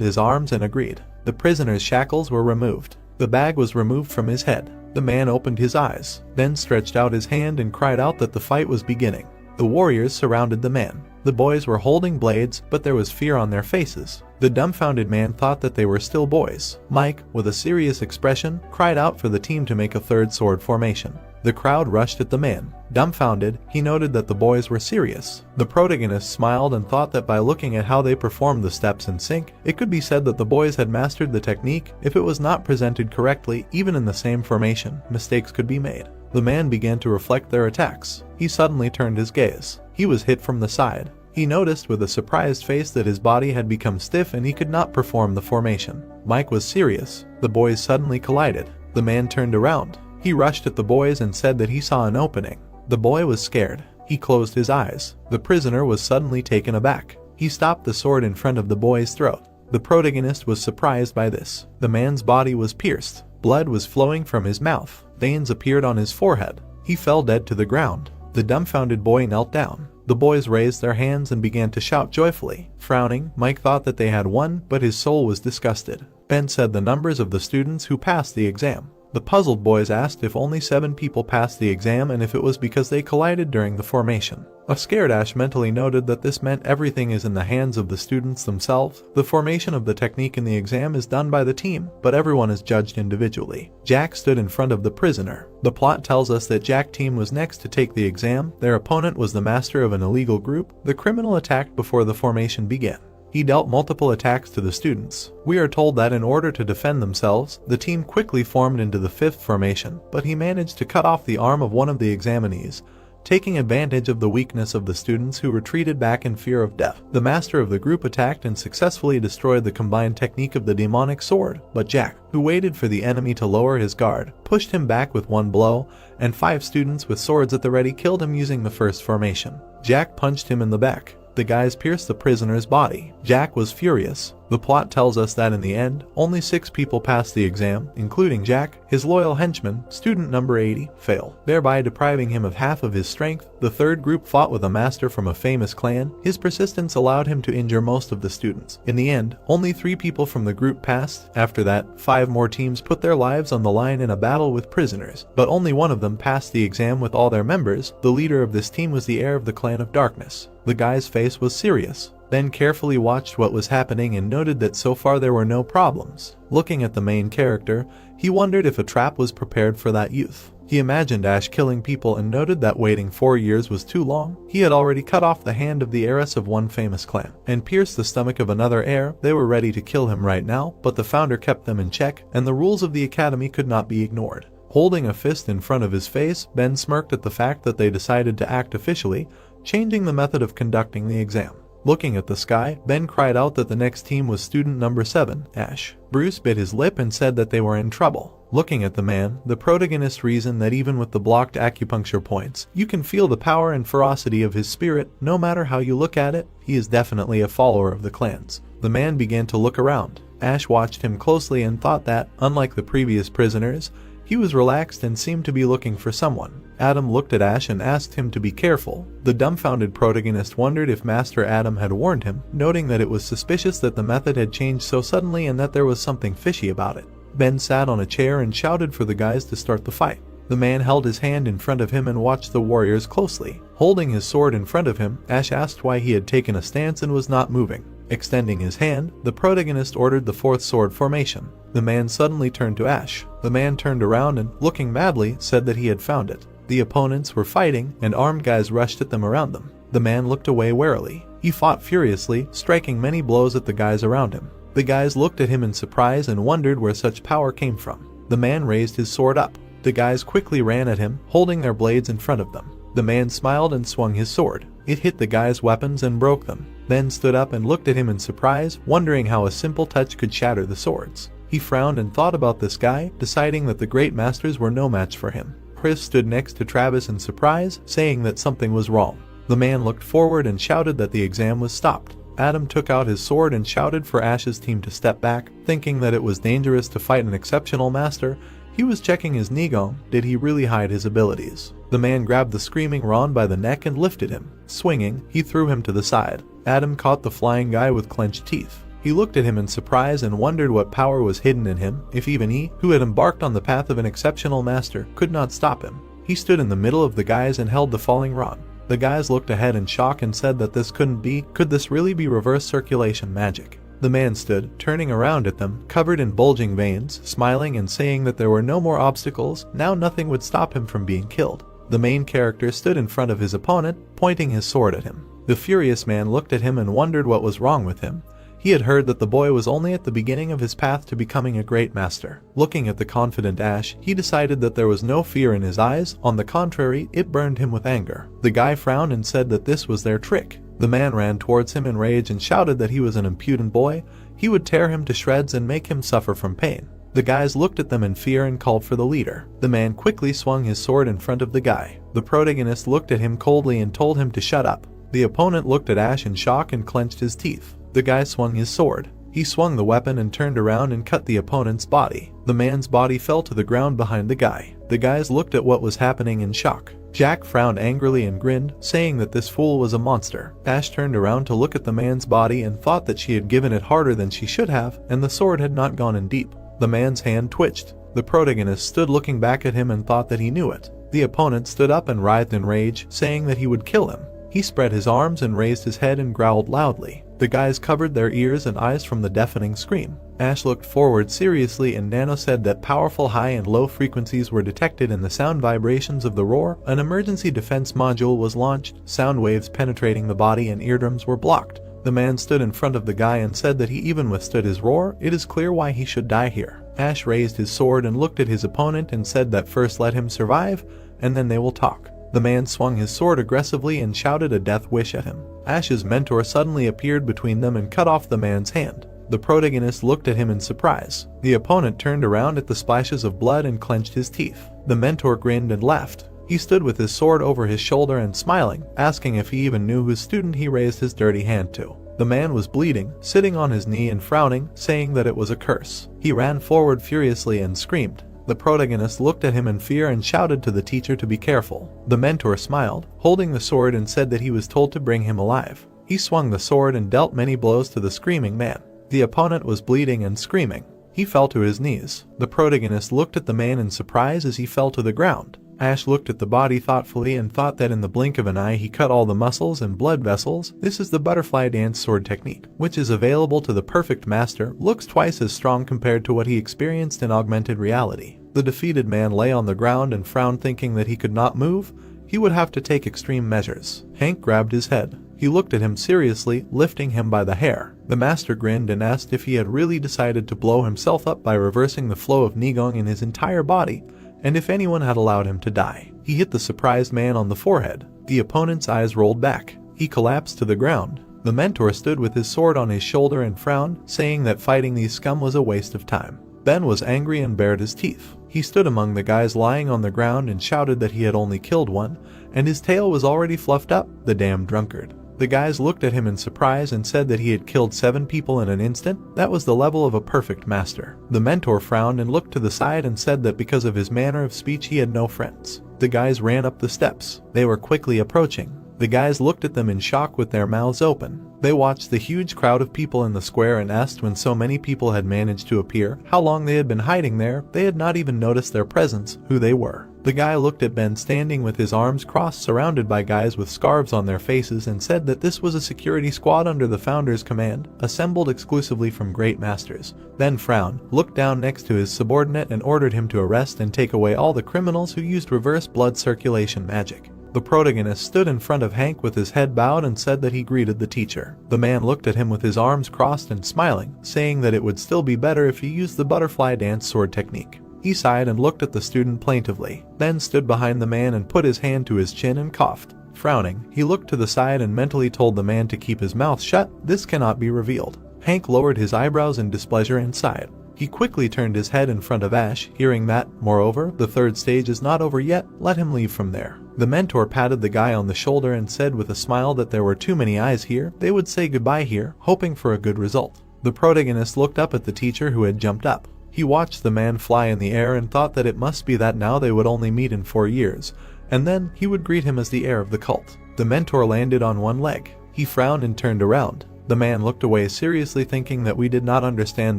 his arms and agreed. The prisoner's shackles were removed. The bag was removed from his head. The man opened his eyes, then stretched out his hand and cried out that the fight was beginning. The warriors surrounded the man. The boys were holding blades, but there was fear on their faces. The dumbfounded man thought that they were still boys. Mike, with a serious expression, cried out for the team to make a third sword formation. The crowd rushed at the man. Dumbfounded, he noted that the boys were serious. The protagonist smiled and thought that by looking at how they performed the steps in sync, it could be said that the boys had mastered the technique. If it was not presented correctly, even in the same formation, mistakes could be made. The man began to reflect their attacks. He suddenly turned his gaze. He was hit from the side. He noticed with a surprised face that his body had become stiff and he could not perform the formation. Mike was serious. The boys suddenly collided. The man turned around. He rushed at the boys and said that he saw an opening. The boy was scared. He closed his eyes. The prisoner was suddenly taken aback. He stopped the sword in front of the boy's throat. The protagonist was surprised by this. The man's body was pierced. Blood was flowing from his mouth. Veins appeared on his forehead. He fell dead to the ground. The dumbfounded boy knelt down. The boys raised their hands and began to shout joyfully. Frowning, Mike thought that they had won, but his soul was disgusted. Ben said the numbers of the students who passed the exam. The puzzled boys asked if only 7 people passed the exam and if it was because they collided during the formation. A scared Ash mentally noted that this meant everything is in the hands of the students themselves. The formation of the technique in the exam is done by the team, but everyone is judged individually. Jack stood in front of the prisoner. The plot tells us that Jack's team was next to take the exam. Their opponent was the master of an illegal group. The criminal attacked before the formation began. He dealt multiple attacks to the students. We are told that in order to defend themselves, the team quickly formed into the 5th formation, but he managed to cut off the arm of one of the examinees, taking advantage of the weakness of the students who retreated back in fear of death. The master of the group attacked and successfully destroyed the combined technique of the demonic sword, but Jack, who waited for the enemy to lower his guard, pushed him back with one blow, and 5 students with swords at the ready killed him using the first formation. Jack punched him in the back. The guys pierced the prisoner's body. Jack was furious. The plot tells us that in the end, only 6 people passed the exam, including Jack. His loyal henchman, student number 80, failed, thereby depriving him of half of his strength. The third group fought with a master from a famous clan. His persistence allowed him to injure most of the students. In the end, only 3 people from the group passed. After that, 5 more teams put their lives on the line in a battle with prisoners, but only one of them passed the exam with all their members. The leader of this team was the heir of the Clan of Darkness. The guy's face was serious. Ben carefully watched what was happening and noted that so far there were no problems. Looking at the main character, he wondered if a trap was prepared for that youth. He imagined Ash killing people and noted that waiting 4 years was too long. He had already cut off the hand of the heiress of one famous clan and pierced the stomach of another heir. They were ready to kill him right now, but the founder kept them in check, and the rules of the academy could not be ignored. Holding a fist in front of his face, Ben smirked at the fact that they decided to act officially, changing the method of conducting the exam. Looking at the sky, Ben cried out that the next team was student number 7, Ash. Bruce bit his lip and said that they were in trouble. Looking at the man, the protagonist reasoned that even with the blocked acupuncture points, you can feel the power and ferocity of his spirit. No matter how you look at it, he is definitely a follower of the clans. The man began to look around. Ash watched him closely and thought that, unlike the previous prisoners, he was relaxed and seemed to be looking for someone. Adam looked at Ash and asked him to be careful. The dumbfounded protagonist wondered if Master Adam had warned him, noting that it was suspicious that the method had changed so suddenly and that there was something fishy about it. Ben sat on a chair and shouted for the guys to start the fight. The man held his hand in front of him and watched the warriors closely. Holding his sword in front of him, Ash asked why he had taken a stance and was not moving. Extending his hand, the protagonist ordered the 4th sword formation. The man suddenly turned to Ash. The man turned around and, looking madly, said that he had found it. The opponents were fighting, and armed guys rushed at them around them. The man looked away warily. He fought furiously, striking many blows at the guys around him. The guys looked at him in surprise and wondered where such power came from. The man raised his sword up. The guys quickly ran at him, holding their blades in front of them. The man smiled and swung his sword. It hit the guys' weapons and broke them. Ben stood up and looked at him in surprise, wondering how a simple touch could shatter the swords. He frowned and thought about this guy, deciding that the great masters were no match for him. Chris stood next to Travis in surprise, saying that something was wrong. The man looked forward and shouted that the exam was stopped. Adam took out his sword and shouted for Ash's team to step back, thinking that it was dangerous to fight an exceptional master. He was checking his Nigong. Did he really hide his abilities? The man grabbed the screaming Ron by the neck and lifted him. Swinging, he threw him to the side. Adam caught the flying guy with clenched teeth. He looked at him in surprise and wondered what power was hidden in him, if even he, who had embarked on the path of an exceptional master, could not stop him. He stood in the middle of the guys and held the falling Ron. The guys looked ahead in shock and said that this couldn't be. Could this really be reverse circulation magic? The man stood, turning around at them, covered in bulging veins, smiling and saying that there were no more obstacles. Now nothing would stop him from being killed. The main character stood in front of his opponent, pointing his sword at him. The furious man looked at him and wondered what was wrong with him. He had heard that the boy was only at the beginning of his path to becoming a great master. Looking at the confident Ash, he decided that there was no fear in his eyes. On the contrary, it burned him with anger. The guy frowned and said that this was their trick. The man ran towards him in rage and shouted that he was an impudent boy. He would tear him to shreds and make him suffer from pain. The guys looked at them in fear and called for the leader. The man quickly swung his sword in front of the guy. The protagonist looked at him coldly and told him to shut up. The opponent looked at Ash in shock and clenched his teeth. The guy swung his sword. He swung the weapon and turned around and cut the opponent's body. The man's body fell to the ground behind the guy. The guys looked at what was happening in shock. Jack frowned angrily and grinned, saying that this fool was a monster. Ash turned around to look at the man's body and thought that she had given it harder than she should have, and the sword had not gone in deep. The man's hand twitched. The protagonist stood looking back at him and thought that he knew it. The opponent stood up and writhed in rage, saying that he would kill him. He spread his arms and raised his head and growled loudly. The guys covered their ears and eyes from the deafening scream. Ash looked forward seriously and Nano said that powerful high and low frequencies were detected in the sound vibrations of the roar. An emergency defense module was launched. Sound waves penetrating the body and eardrums were blocked. The man stood in front of the guy and said that he even withstood his roar. It is clear why he should die here. Ash raised his sword and looked at his opponent and said that first let him survive, and then they will talk. The man swung his sword aggressively and shouted a death wish at him. Ash's mentor suddenly appeared between them and cut off the man's hand. The protagonist looked at him in surprise. The opponent turned around at the splashes of blood and clenched his teeth. The mentor grinned and left. He stood with his sword over his shoulder and smiling, asking if he even knew whose student he raised his dirty hand to. The man was bleeding, sitting on his knee and frowning, saying that it was a curse. He ran forward furiously and screamed. The protagonist looked at him in fear and shouted to the teacher to be careful. The mentor smiled, holding the sword, and said that he was told to bring him alive. He swung the sword and dealt many blows to the screaming man. The opponent was bleeding and screaming. He fell to his knees. The protagonist looked at the man in surprise as he fell to the ground. Ash looked at the body thoughtfully and thought that in the blink of an eye he cut all the muscles and blood vessels. This is the butterfly dance sword technique, which is available to the perfect master. Looks twice as strong compared to what he experienced in augmented reality. The defeated man lay on the ground and frowned, thinking that he could not move. He would have to take extreme measures. Hank grabbed his head. He looked at him seriously, lifting him by the hair. The master grinned and asked if he had really decided to blow himself up by reversing the flow of Nigong in his entire body, and if anyone had allowed him to die. He hit the surprised man on the forehead. The opponent's eyes rolled back. He collapsed to the ground. The mentor stood with his sword on his shoulder and frowned, saying that fighting these scum was a waste of time. Ben was angry and bared his teeth. He stood among the guys lying on the ground and shouted that he had only killed one, and his tail was already fluffed up, the damn drunkard. The guys looked at him in surprise and said that he had killed 7 people in an instant. That was the level of a perfect master. The mentor frowned and looked to the side and said that because of his manner of speech he had no friends. The guys ran up the steps. They were quickly approaching. The guys looked at them in shock with their mouths open. They watched the huge crowd of people in the square and asked when so many people had managed to appear, how long they had been hiding there. They had not even noticed their presence, who they were. The guy looked at Ben standing with his arms crossed, surrounded by guys with scarves on their faces, and said that this was a security squad under the founder's command, assembled exclusively from great masters. Then frowned, looked down next to his subordinate and ordered him to arrest and take away all the criminals who used reverse blood circulation magic. The protagonist stood in front of Hank with his head bowed and said that he greeted the teacher. The man looked at him with his arms crossed and smiling, saying that it would still be better if he used the butterfly dance sword technique. He sighed and looked at the student plaintively, then stood behind the man and put his hand to his chin and coughed. Frowning, he looked to the side and mentally told the man to keep his mouth shut. This cannot be revealed. Hank lowered his eyebrows in displeasure and sighed. He quickly turned his head in front of Ash, hearing that, moreover, the third stage is not over yet, let him leave from there. The mentor patted the guy on the shoulder and said with a smile that there were too many eyes here, they would say goodbye here, hoping for a good result. The protagonist looked up at the teacher who had jumped up. He watched the man fly in the air and thought that it must be that now they would only meet in 4 years, and then he would greet him as the heir of the cult. The mentor landed on one leg. He frowned and turned around. The man looked away seriously, thinking that we did not understand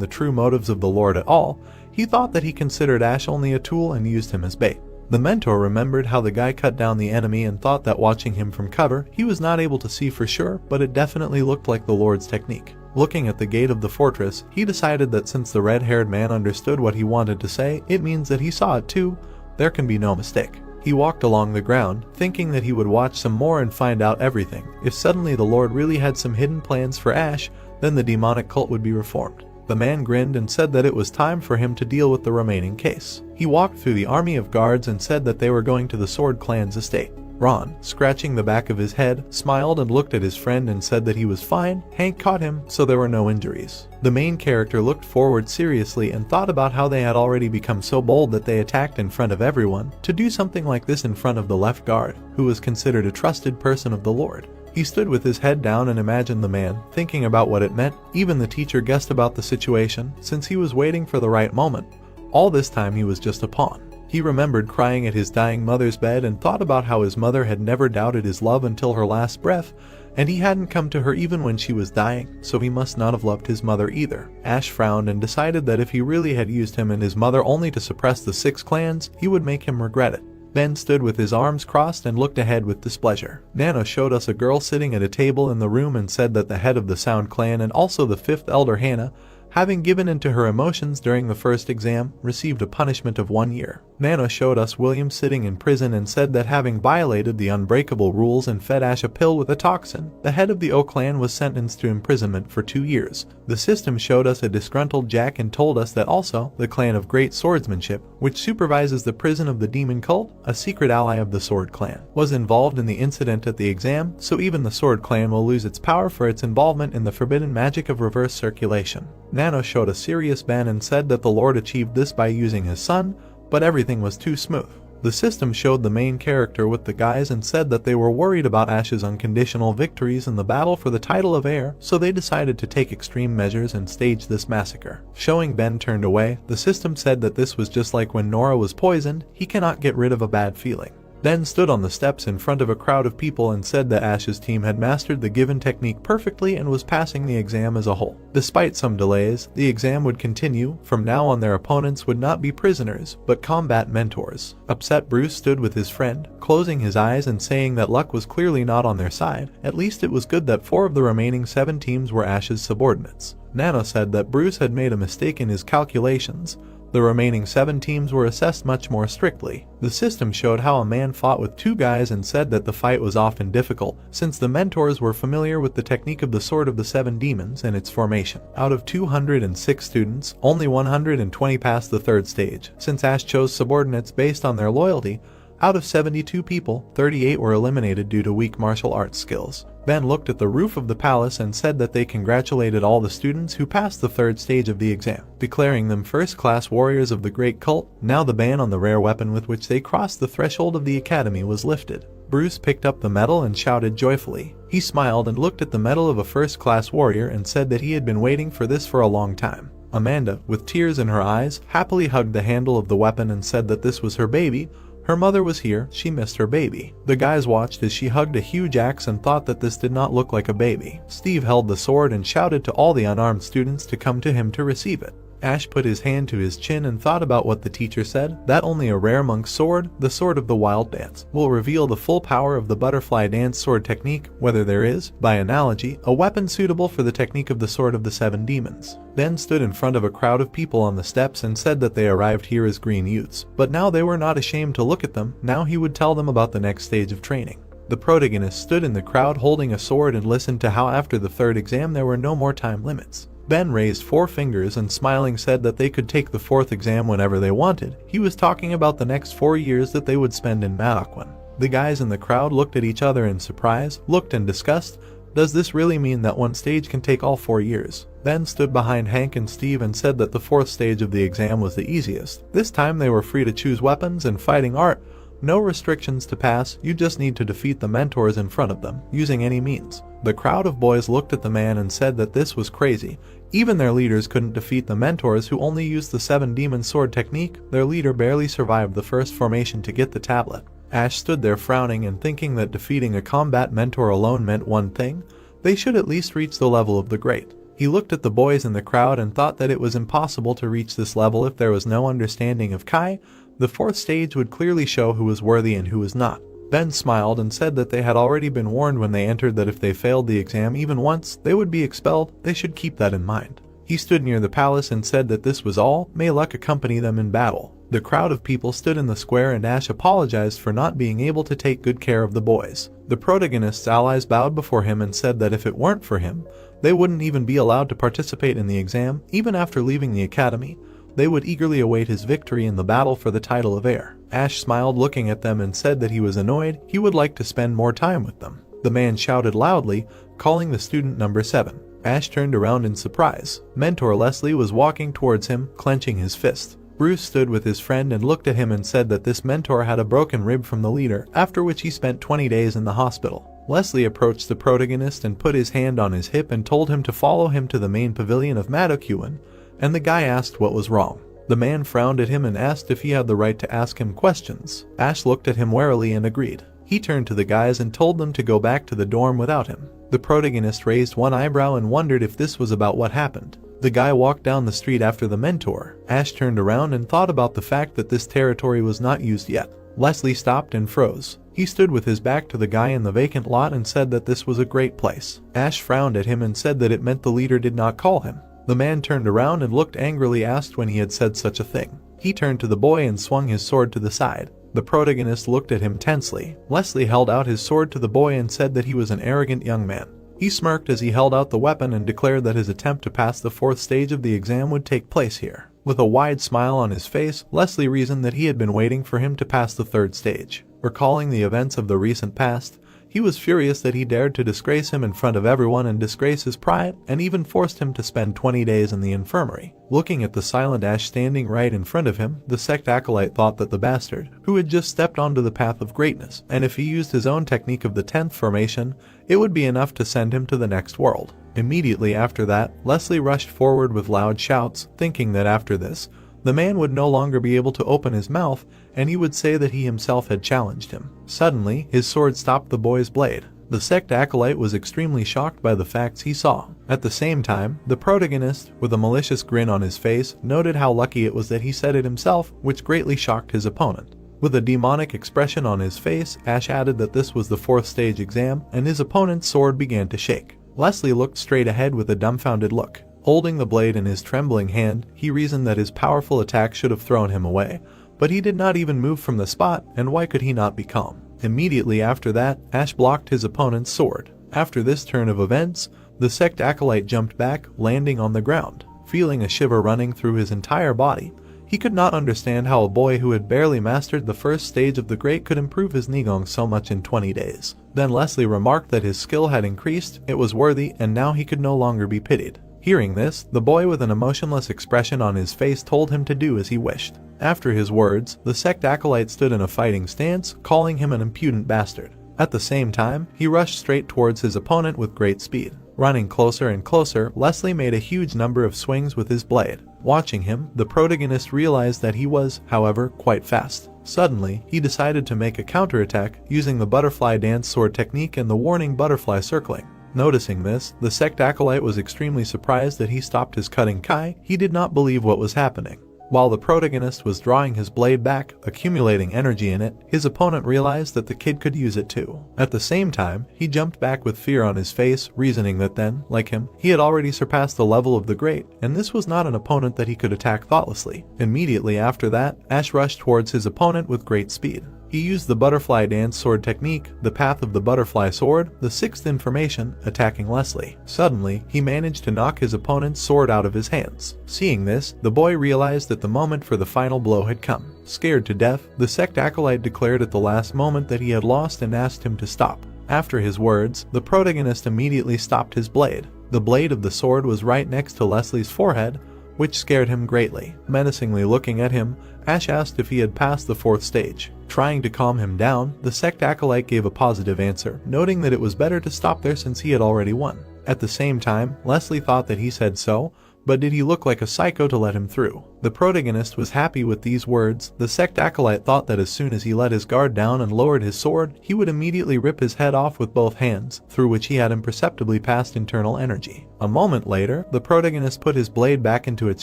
the true motives of the Lord at all. He thought that he considered Ash only a tool and used him as bait. The mentor remembered how the guy cut down the enemy and thought that watching him from cover, he was not able to see for sure, but it definitely looked like the Lord's technique. Looking at the gate of the fortress, he decided that since the red-haired man understood what he wanted to say, it means that he saw it too. There can be no mistake. He walked along the ground, thinking that he would watch some more and find out everything. If suddenly the Lord really had some hidden plans for Ash, then the demonic cult would be reformed. The man grinned and said that it was time for him to deal with the remaining case. He walked through the army of guards and said that they were going to the Sword Clan's estate. Ron, scratching the back of his head, smiled and looked at his friend and said that he was fine. Hank caught him, so there were no injuries. The main character looked forward seriously and thought about how they had already become so bold that they attacked in front of everyone. To do something like this in front of the left guard, who was considered a trusted person of the Lord. He stood with his head down and imagined the man, thinking about what it meant. Even the teacher guessed about the situation, since he was waiting for the right moment. All this time he was just a pawn. He remembered crying at his dying mother's bed and thought about how his mother had never doubted his love until her last breath, and he hadn't come to her even when she was dying, so he must not have loved his mother either. Ash frowned and decided that if he really had used him and his mother only to suppress the 6 clans, he would make him regret it. Ben stood with his arms crossed and looked ahead with displeasure. Nano showed us a girl sitting at a table in the room and said that the head of the Sound clan and also the 5th elder Hannah, having given in to her emotions during the first exam, received a punishment of 1 year. Nano showed us William sitting in prison and said that having violated the unbreakable rules and fed Ash a pill with a toxin, the head of the O clan was sentenced to imprisonment for 2 years. The system showed us a disgruntled Jack and told us that also the clan of Great Swordsmanship, which supervises the prison of the demon cult, a secret ally of the Sword Clan, was involved in the incident at the exam, so even the Sword Clan will lose its power for its involvement in the forbidden magic of reverse circulation. Nano showed a serious Ben and said that the Lord achieved this by using his son, but everything was too smooth. The system showed the main character with the guys and said that they were worried about Ash's unconditional victories in the battle for the title of heir, so they decided to take extreme measures and stage this massacre. Showing Ben turned away, the system said that this was just like when Nora was poisoned, he cannot get rid of a bad feeling. Ben stood on the steps in front of a crowd of people and said that Ash's team had mastered the given technique perfectly and was passing the exam as a whole. Despite some delays, the exam would continue. From now on their opponents would not be prisoners, but combat mentors. Upset, Bruce stood with his friend, closing his eyes and saying that luck was clearly not on their side. At least it was good that 4 of the remaining 7 teams were Ash's subordinates. Nano said that Bruce had made a mistake in his calculations. The remaining 7 teams were assessed much more strictly. The system showed how a man fought with 2 guys and said that the fight was often difficult, since the mentors were familiar with the technique of the Sword of the 7 Demons and its formation. Out of 206 students, only 120 passed the 3rd stage. Since Ash chose subordinates based on their loyalty, out of 72 people, 38 were eliminated due to weak martial arts skills. Ben looked at the roof of the palace and said that they congratulated all the students who passed the 3rd stage of the exam, declaring them first-class warriors of the great cult. Now the ban on the rare weapon with which they crossed the threshold of the academy was lifted. Bruce picked up the medal and shouted joyfully. He smiled and looked at the medal of a first-class warrior and said that he had been waiting for this for a long time. Amanda, with tears in her eyes, happily hugged the handle of the weapon and said that this was her baby. Her mother was here, she missed her baby. The guys watched as she hugged a huge axe and thought that this did not look like a baby. Steve held the sword and shouted to all the unarmed students to come to him to receive it. Ash put his hand to his chin and thought about what the teacher said, that only a rare monk's sword, the sword of the wild dance, will reveal the full power of the butterfly dance sword technique, whether there is, by analogy, a weapon suitable for the technique of the Sword of the 7 Demons. Ben stood in front of a crowd of people on the steps and said that they arrived here as green youths, but now they were not ashamed to look at them. Now he would tell them about the next stage of training. The protagonist stood in the crowd holding a sword and listened to how after the 3rd exam there were no more time limits. Ben raised 4 fingers and smiling said that they could take the 4th exam whenever they wanted. He was talking about the next 4 years that they would spend in Manhwa. The guys in the crowd looked at each other in surprise, looked in disgust. Does this really mean that one stage can take all 4 years? Ben stood behind Hank and Steve and said that the 4th stage of the exam was the easiest. This time they were free to choose weapons and fighting art. No restrictions to pass, you just need to defeat the mentors in front of them, using any means. The crowd of boys looked at the man and said that this was crazy. Even their leaders couldn't defeat the mentors who only used the 7 demon sword technique. Their leader barely survived the first formation to get the tablet. Ash stood there frowning and thinking that defeating a combat mentor alone meant one thing: they should at least reach the level of the great. He looked at the boys in the crowd and thought that it was impossible to reach this level if there was no understanding of Kai. The 4th stage would clearly show who was worthy and who was not. Ben smiled and said that they had already been warned when they entered that if they failed the exam even once, they would be expelled. They should keep that in mind. He stood near the palace and said that this was all. May luck accompany them in battle. The crowd of people stood in the square and Ash apologized for not being able to take good care of the boys. The protagonist's allies bowed before him and said that if it weren't for him, they wouldn't even be allowed to participate in the exam. Even after leaving the academy, they would eagerly await his victory in the battle for the title of heir. Ash smiled looking at them and said that he was annoyed. He would like to spend more time with them. The man shouted loudly, calling the student number 7. Ash turned around in surprise. Mentor Leslie was walking towards him, clenching his fist. Bruce stood with his friend and looked at him and said that this mentor had a broken rib from the leader, after which he spent 20 days in the hospital. Leslie approached the protagonist and put his hand on his hip and told him to follow him to the main pavilion of Madokuin, and the guy asked what was wrong. The man frowned at him and asked if he had the right to ask him questions. Ash looked at him warily and agreed. He turned to the guys and told them to go back to the dorm without him. The protagonist raised one eyebrow and wondered if this was about what happened. The guy walked down the street after the mentor. Ash turned around and thought about the fact that this territory was not used yet. Leslie stopped and froze. He stood with his back to the guy in the vacant lot and said that this was a great place. Ash frowned at him and said that it meant the leader did not call him. The man turned around and looked angrily, asked when he had said such a thing. He turned to the boy and swung his sword to the side. The protagonist looked at him tensely. Leslie held out his sword to the boy and said that he was an arrogant young man. He smirked as he held out the weapon and declared that his attempt to pass the 4th stage of the exam would take place here. With a wide smile on his face, Leslie reasoned that he had been waiting for him to pass the 3rd stage. Recalling the events of the recent past, he was furious that he dared to disgrace him in front of everyone and disgrace his pride, and even forced him to spend 20 days in the infirmary. Looking at the silent Ash standing right in front of him, the sect acolyte thought that the bastard, who had just stepped onto the path of greatness, and if he used his own technique of the 10th formation, it would be enough to send him to the next world. Immediately after that, Leslie rushed forward with loud shouts, thinking that after this, the man would no longer be able to open his mouth, and he would say that he himself had challenged him. Suddenly, his sword stopped the boy's blade. The sect acolyte was extremely shocked by the facts he saw. At the same time, the protagonist, with a malicious grin on his face, noted how lucky it was that he said it himself, which greatly shocked his opponent. With a demonic expression on his face, Ash added that this was the 4th stage exam, and his opponent's sword began to shake. Leslie looked straight ahead with a dumbfounded look. Holding the blade in his trembling hand, he reasoned that his powerful attack should have thrown him away, but he did not even move from the spot, and why could he not be calm? Immediately after that, Ash blocked his opponent's sword. After this turn of events, the sect acolyte jumped back, landing on the ground. Feeling a shiver running through his entire body, he could not understand how a boy who had barely mastered the 1st stage of the great could improve his Nigong so much in 20 days. Then Leslie remarked that his skill had increased, it was worthy, and now he could no longer be pitied. Hearing this, the boy with an emotionless expression on his face told him to do as he wished. After his words, the sect acolyte stood in a fighting stance, calling him an impudent bastard. At the same time, he rushed straight towards his opponent with great speed. Running closer and closer, Leslie made a huge number of swings with his blade. Watching him, the protagonist realized that he was, however, quite fast. Suddenly, he decided to make a counterattack using the butterfly dance sword technique and the warning butterfly circling. Noticing this, the sect acolyte was extremely surprised that he stopped his cutting Kai. He did not believe what was happening. While the protagonist was drawing his blade back, accumulating energy in it, his opponent realized that the kid could use it too. At the same time, he jumped back with fear on his face, reasoning that then, like him, he had already surpassed the level of the great, and this was not an opponent that he could attack thoughtlessly. Immediately after that, Ash rushed towards his opponent with great speed. He used the butterfly dance sword technique, the path of the butterfly sword, the 6th information, attacking Leslie. Suddenly, he managed to knock his opponent's sword out of his hands. Seeing this, the boy realized that the moment for the final blow had come. Scared to death, the sect acolyte declared at the last moment that he had lost and asked him to stop. After his words, the protagonist immediately stopped his blade. The blade of the sword was right next to Leslie's forehead, which scared him greatly. Menacingly looking at him, Ash asked if he had passed the 4th stage. Trying to calm him down, the sect acolyte gave a positive answer, noting that it was better to stop there since he had already won. At the same time, Leslie thought that he said so, but did he look like a psycho to let him through? The protagonist was happy with these words. The sect acolyte thought that as soon as he let his guard down and lowered his sword, he would immediately rip his head off with both hands, through which he had imperceptibly passed internal energy. A moment later, the protagonist put his blade back into its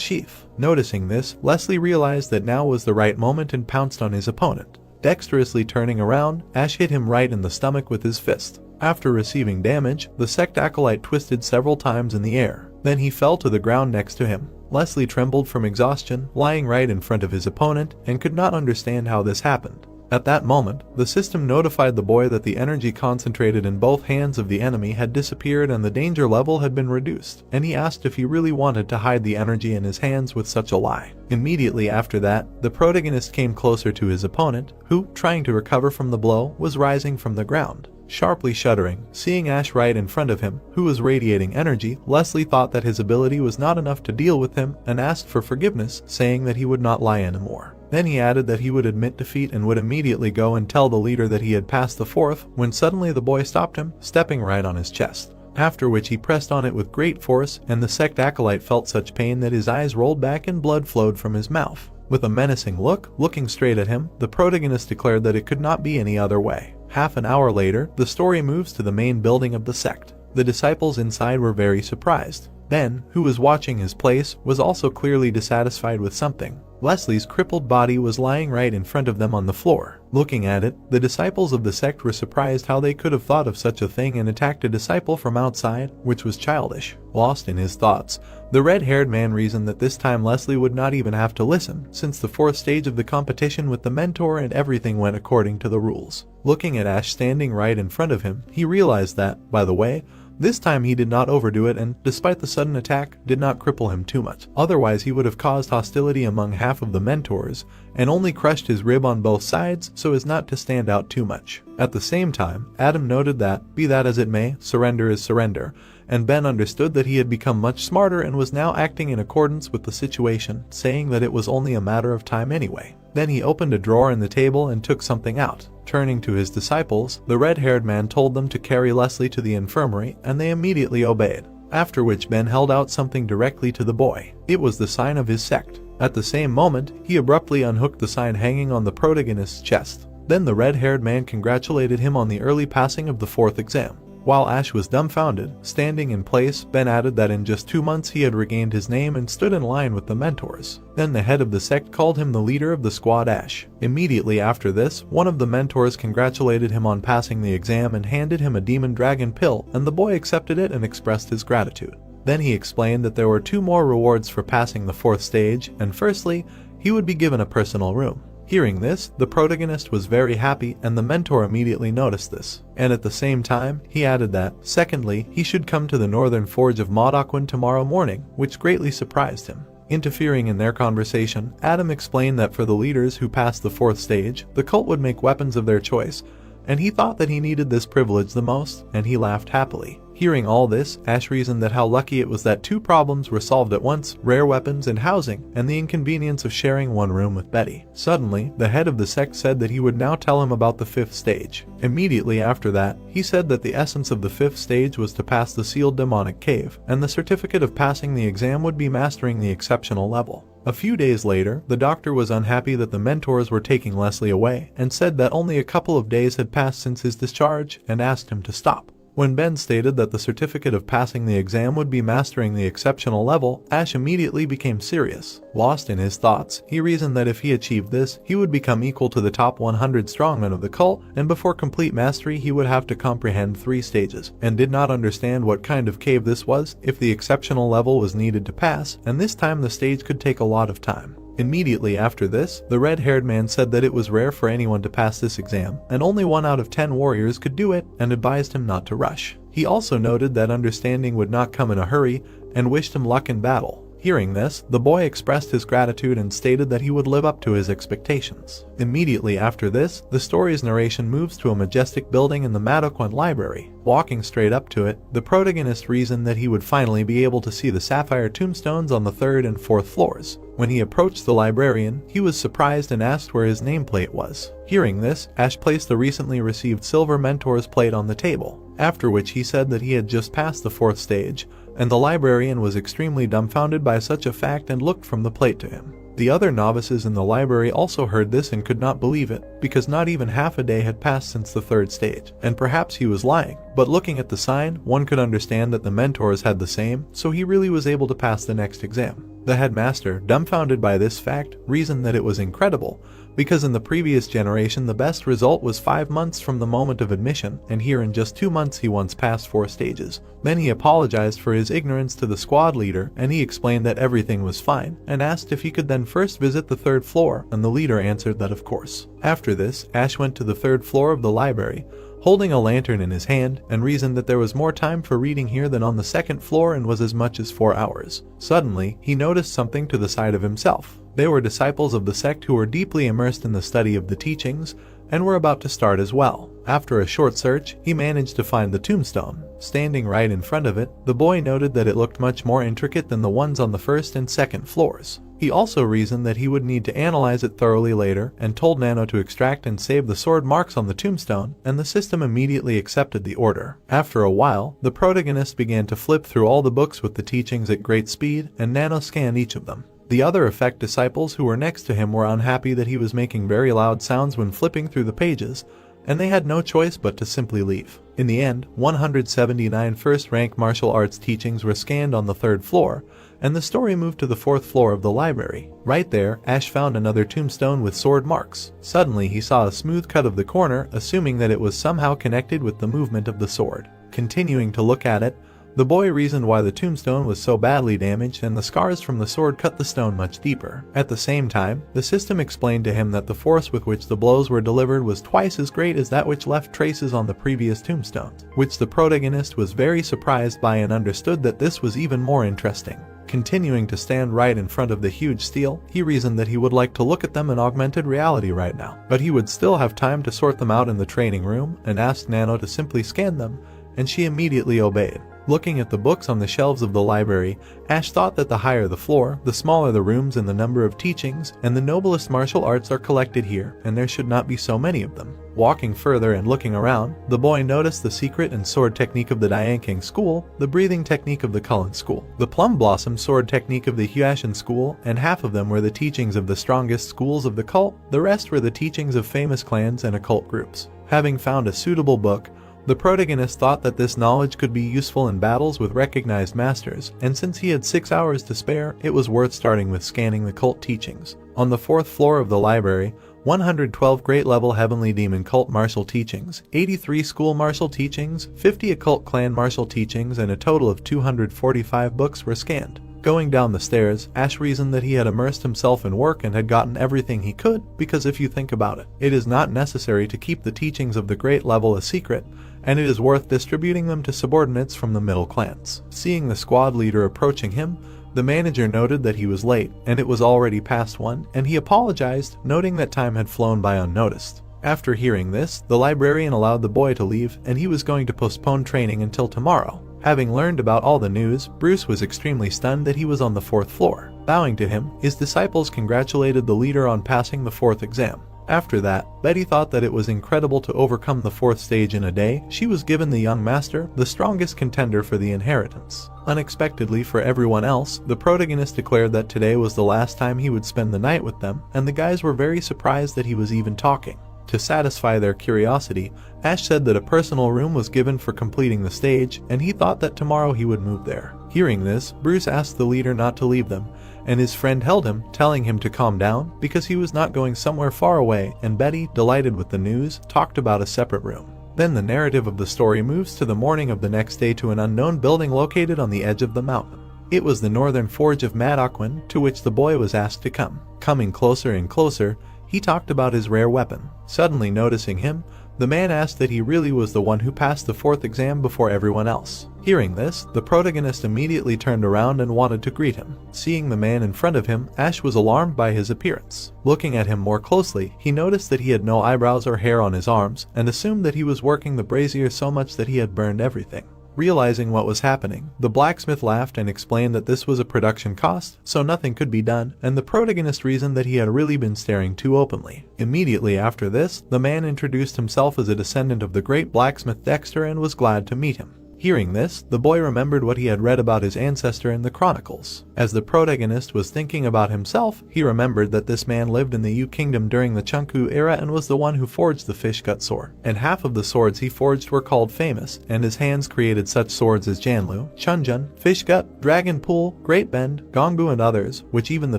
sheath. Noticing this, Leslie realized that now was the right moment and pounced on his opponent. Dexterously turning around, Ash hit him right in the stomach with his fist. After receiving damage, the sect acolyte twisted several times in the air. Then he fell to the ground next to him. Leslie trembled from exhaustion, lying right in front of his opponent, and could not understand how this happened. At that moment, the system notified the boy that the energy concentrated in both hands of the enemy had disappeared and the danger level had been reduced, and he asked if he really wanted to hide the energy in his hands with such a lie. Immediately after that, the protagonist came closer to his opponent, who, trying to recover from the blow, was rising from the ground. Sharply shuddering, seeing Ash right in front of him, who was radiating energy, Leslie thought that his ability was not enough to deal with him and asked for forgiveness, saying that he would not lie anymore. Then he added that he would admit defeat and would immediately go and tell the leader that he had passed the 4th, when suddenly the boy stopped him, stepping right on his chest. After which he pressed on it with great force, and the sect acolyte felt such pain that his eyes rolled back and blood flowed from his mouth. With a menacing look, looking straight at him, the protagonist declared that it could not be any other way. Half an hour later, the story moves to the main building of the sect. The disciples inside were very surprised. Ben, who was watching his place, was also clearly dissatisfied with something. Leslie's crippled body was lying right in front of them on the floor. Looking at it, the disciples of the sect were surprised how they could have thought of such a thing and attacked a disciple from outside, which was childish. Lost in his thoughts, the red-haired man reasoned that this time Leslie would not even have to listen, since the 4th stage of the competition with the mentor and everything went according to the rules. Looking at Ash standing right in front of him, he realized that, by the way, this time he did not overdo it and, despite the sudden attack, did not cripple him too much. Otherwise he would have caused hostility among half of the mentors, and only crushed his rib on both sides so as not to stand out too much. At the same time, Adam noted that, be that as it may, surrender is surrender, and Ben understood that he had become much smarter and was now acting in accordance with the situation, saying that it was only a matter of time anyway. Then he opened a drawer in the table and took something out. Turning to his disciples, the red-haired man told them to carry Leslie to the infirmary, and they immediately obeyed. After which Ben held out something directly to the boy. It was the sign of his sect. At the same moment, he abruptly unhooked the sign hanging on the protagonist's chest. Then the red-haired man congratulated him on the early passing of the 4th exam. While Ash was dumbfounded, standing in place, Ben added that in just 2 months he had regained his name and stood in line with the mentors. Then the head of the sect called him the leader of the squad Ash. Immediately after this, one of the mentors congratulated him on passing the exam and handed him a demon dragon pill, and the boy accepted it and expressed his gratitude. Then he explained that there were 2 more rewards for passing the 4th stage, and firstly, he would be given a personal room. Hearing this, the protagonist was very happy, and the mentor immediately noticed this. And at the same time, he added that, secondly, he should come to the northern forge of Modokwin tomorrow morning, which greatly surprised him. Interfering in their conversation, Adam explained that for the leaders who passed the 4th stage, the cult would make weapons of their choice, and he thought that he needed this privilege the most, and he laughed happily. Hearing all this, Ash reasoned that how lucky it was that 2 problems were solved at once: rare weapons and housing, and the inconvenience of sharing one room with Betty. Suddenly, the head of the sect said that he would now tell him about the 5th stage. Immediately after that, he said that the essence of the 5th stage was to pass the sealed demonic cave, and the certificate of passing the exam would be mastering the exceptional level. A few days later, the doctor was unhappy that the mentors were taking Leslie away, and said that only a couple of days had passed since his discharge, and asked him to stop. When Ben stated that the certificate of passing the exam would be mastering the exceptional level, Ash immediately became serious. Lost in his thoughts, he reasoned that if he achieved this, he would become equal to the top 100 strongmen of the cult, and before complete mastery he would have to comprehend 3 stages, and did not understand what kind of cave this was, if the exceptional level was needed to pass, and this time the stage could take a lot of time. Immediately after this, the red-haired man said that it was rare for anyone to pass this exam, and only 1 out of 10 warriors could do it, and advised him not to rush. He also noted that understanding would not come in a hurry, and wished him luck in battle. Hearing this, the boy expressed his gratitude and stated that he would live up to his expectations. Immediately after this, the story's narration moves to a majestic building in the Madoquan library. Walking straight up to it, the protagonist reasoned that he would finally be able to see the sapphire tombstones on the 3rd and 4th floors. When he approached the librarian, he was surprised and asked where his nameplate was. Hearing this, Ash placed the recently received silver mentor's plate on the table, after which he said that he had just passed the 4th stage, and the librarian was extremely dumbfounded by such a fact and looked from the plate to him. The other novices in the library also heard this and could not believe it, because not even half a day had passed since the 3rd stage, and perhaps he was lying. But looking at the sign, one could understand that the mentors had the same, so he really was able to pass the next exam. The headmaster, dumbfounded by this fact, reasoned that it was incredible, because in the previous generation the best result was 5 months from the moment of admission, and here in just 2 months he once passed 4 stages. Then he apologized for his ignorance to the squad leader, and he explained that everything was fine, and asked if he could then first visit the 3rd floor, and the leader answered that of course. After this, Ash went to the 3rd floor of the library, holding a lantern in his hand, and reasoned that there was more time for reading here than on the 2nd floor and was as much as 4 hours. Suddenly, he noticed something to the side of himself. They were disciples of the sect who were deeply immersed in the study of the teachings, and were about to start as well. After a short search, he managed to find the tombstone. Standing right in front of it, the boy noted that it looked much more intricate than the ones on the 1st and 2nd floors. He also reasoned that he would need to analyze it thoroughly later, and told Nano to extract and save the sword marks on the tombstone, and the system immediately accepted the order. After a while, the protagonist began to flip through all the books with the teachings at great speed, and Nano scanned each of them. The other effect disciples who were next to him were unhappy that he was making very loud sounds when flipping through the pages, and they had no choice but to simply leave. In the end, 179 first-rank martial arts teachings were scanned on the 3rd floor, and the story moved to the 4th floor of the library. Right there, Ash found another tombstone with sword marks. Suddenly, he saw a smooth cut of the corner, assuming that it was somehow connected with the movement of the sword. Continuing to look at it, the boy reasoned why the tombstone was so badly damaged, and the scars from the sword cut the stone much deeper. At the same time, the system explained to him that the force with which the blows were delivered was twice as great as that which left traces on the previous tombstones, which the protagonist was very surprised by and understood that this was even more interesting. Continuing to stand right in front of the huge steel, he reasoned that he would like to look at them in augmented reality right now, but he would still have time to sort them out in the training room, and asked Nano to simply scan them, and she immediately obeyed. Looking at the books on the shelves of the library, Ash thought that the higher the floor, the smaller the rooms and the number of teachings, and the noblest martial arts are collected here, and there should not be so many of them. Walking further and looking around, the boy noticed the secret and sword technique of the Diankang school, the breathing technique of the Cullen school, the Plum Blossom sword technique of the Hyashin school, and half of them were the teachings of the strongest schools of the cult, the rest were the teachings of famous clans and occult groups. Having found a suitable book, the protagonist thought that this knowledge could be useful in battles with recognized masters, and since he had 6 hours to spare, it was worth starting with scanning the cult teachings. On the 4th floor of the library, 112 great-level heavenly demon cult martial teachings, 83 school martial teachings, 50 occult clan martial teachings, and a total of 245 books were scanned. Going down the stairs, Ash reasoned that he had immersed himself in work and had gotten everything he could, because if you think about it, it is not necessary to keep the teachings of the great level a secret, and it is worth distributing them to subordinates from the middle clans. Seeing the squad leader approaching him, the manager noted that he was late, and it was already past 1, and he apologized, noting that time had flown by unnoticed. After hearing this, the librarian allowed the boy to leave, and he was going to postpone training until tomorrow. Having learned about all the news, Bruce was extremely stunned that he was on the 4th floor. Bowing to him, his disciples congratulated the leader on passing the 4th exam. After that, Betty thought that it was incredible to overcome the 4th stage in a day. She was given the young master, the strongest contender for the inheritance. Unexpectedly for everyone else, the protagonist declared that today was the last time he would spend the night with them, and the guys were very surprised that he was even talking. To satisfy their curiosity, Ash said that a personal room was given for completing the stage, and he thought that tomorrow he would move there. Hearing this, Bruce asked the leader not to leave them, and his friend held him, telling him to calm down because he was not going somewhere far away, and Betty, delighted with the news, talked about a separate room. Then the narrative of the story moves to the morning of the next day to an unknown building located on the edge of the mountain. It was the northern forge of Madoquan, to which the boy was asked to come. Coming closer and closer, he talked about his rare weapon. Suddenly noticing him, the man asked that he really was the one who passed the 4th exam before everyone else. Hearing this, the protagonist immediately turned around and wanted to greet him. Seeing the man in front of him, Ash was alarmed by his appearance. Looking at him more closely, he noticed that he had no eyebrows or hair on his arms, and assumed that he was working the brazier so much that he had burned everything. Realizing what was happening, the blacksmith laughed and explained that this was a production cost, so nothing could be done, and the protagonist reasoned that he had really been staring too openly. Immediately after this, the man introduced himself as a descendant of the great blacksmith Dexter and was glad to meet him. Hearing this, the boy remembered what he had read about his ancestor in the chronicles. As the protagonist was thinking about himself, he remembered that this man lived in the Yu Kingdom during the Chunku era and was the one who forged the fish-gut sword. And half of the swords he forged were called famous, and his hands created such swords as Janlu, Chunjun, Fish-gut, Dragon Pool, Great Bend, Gongbu and others, which even the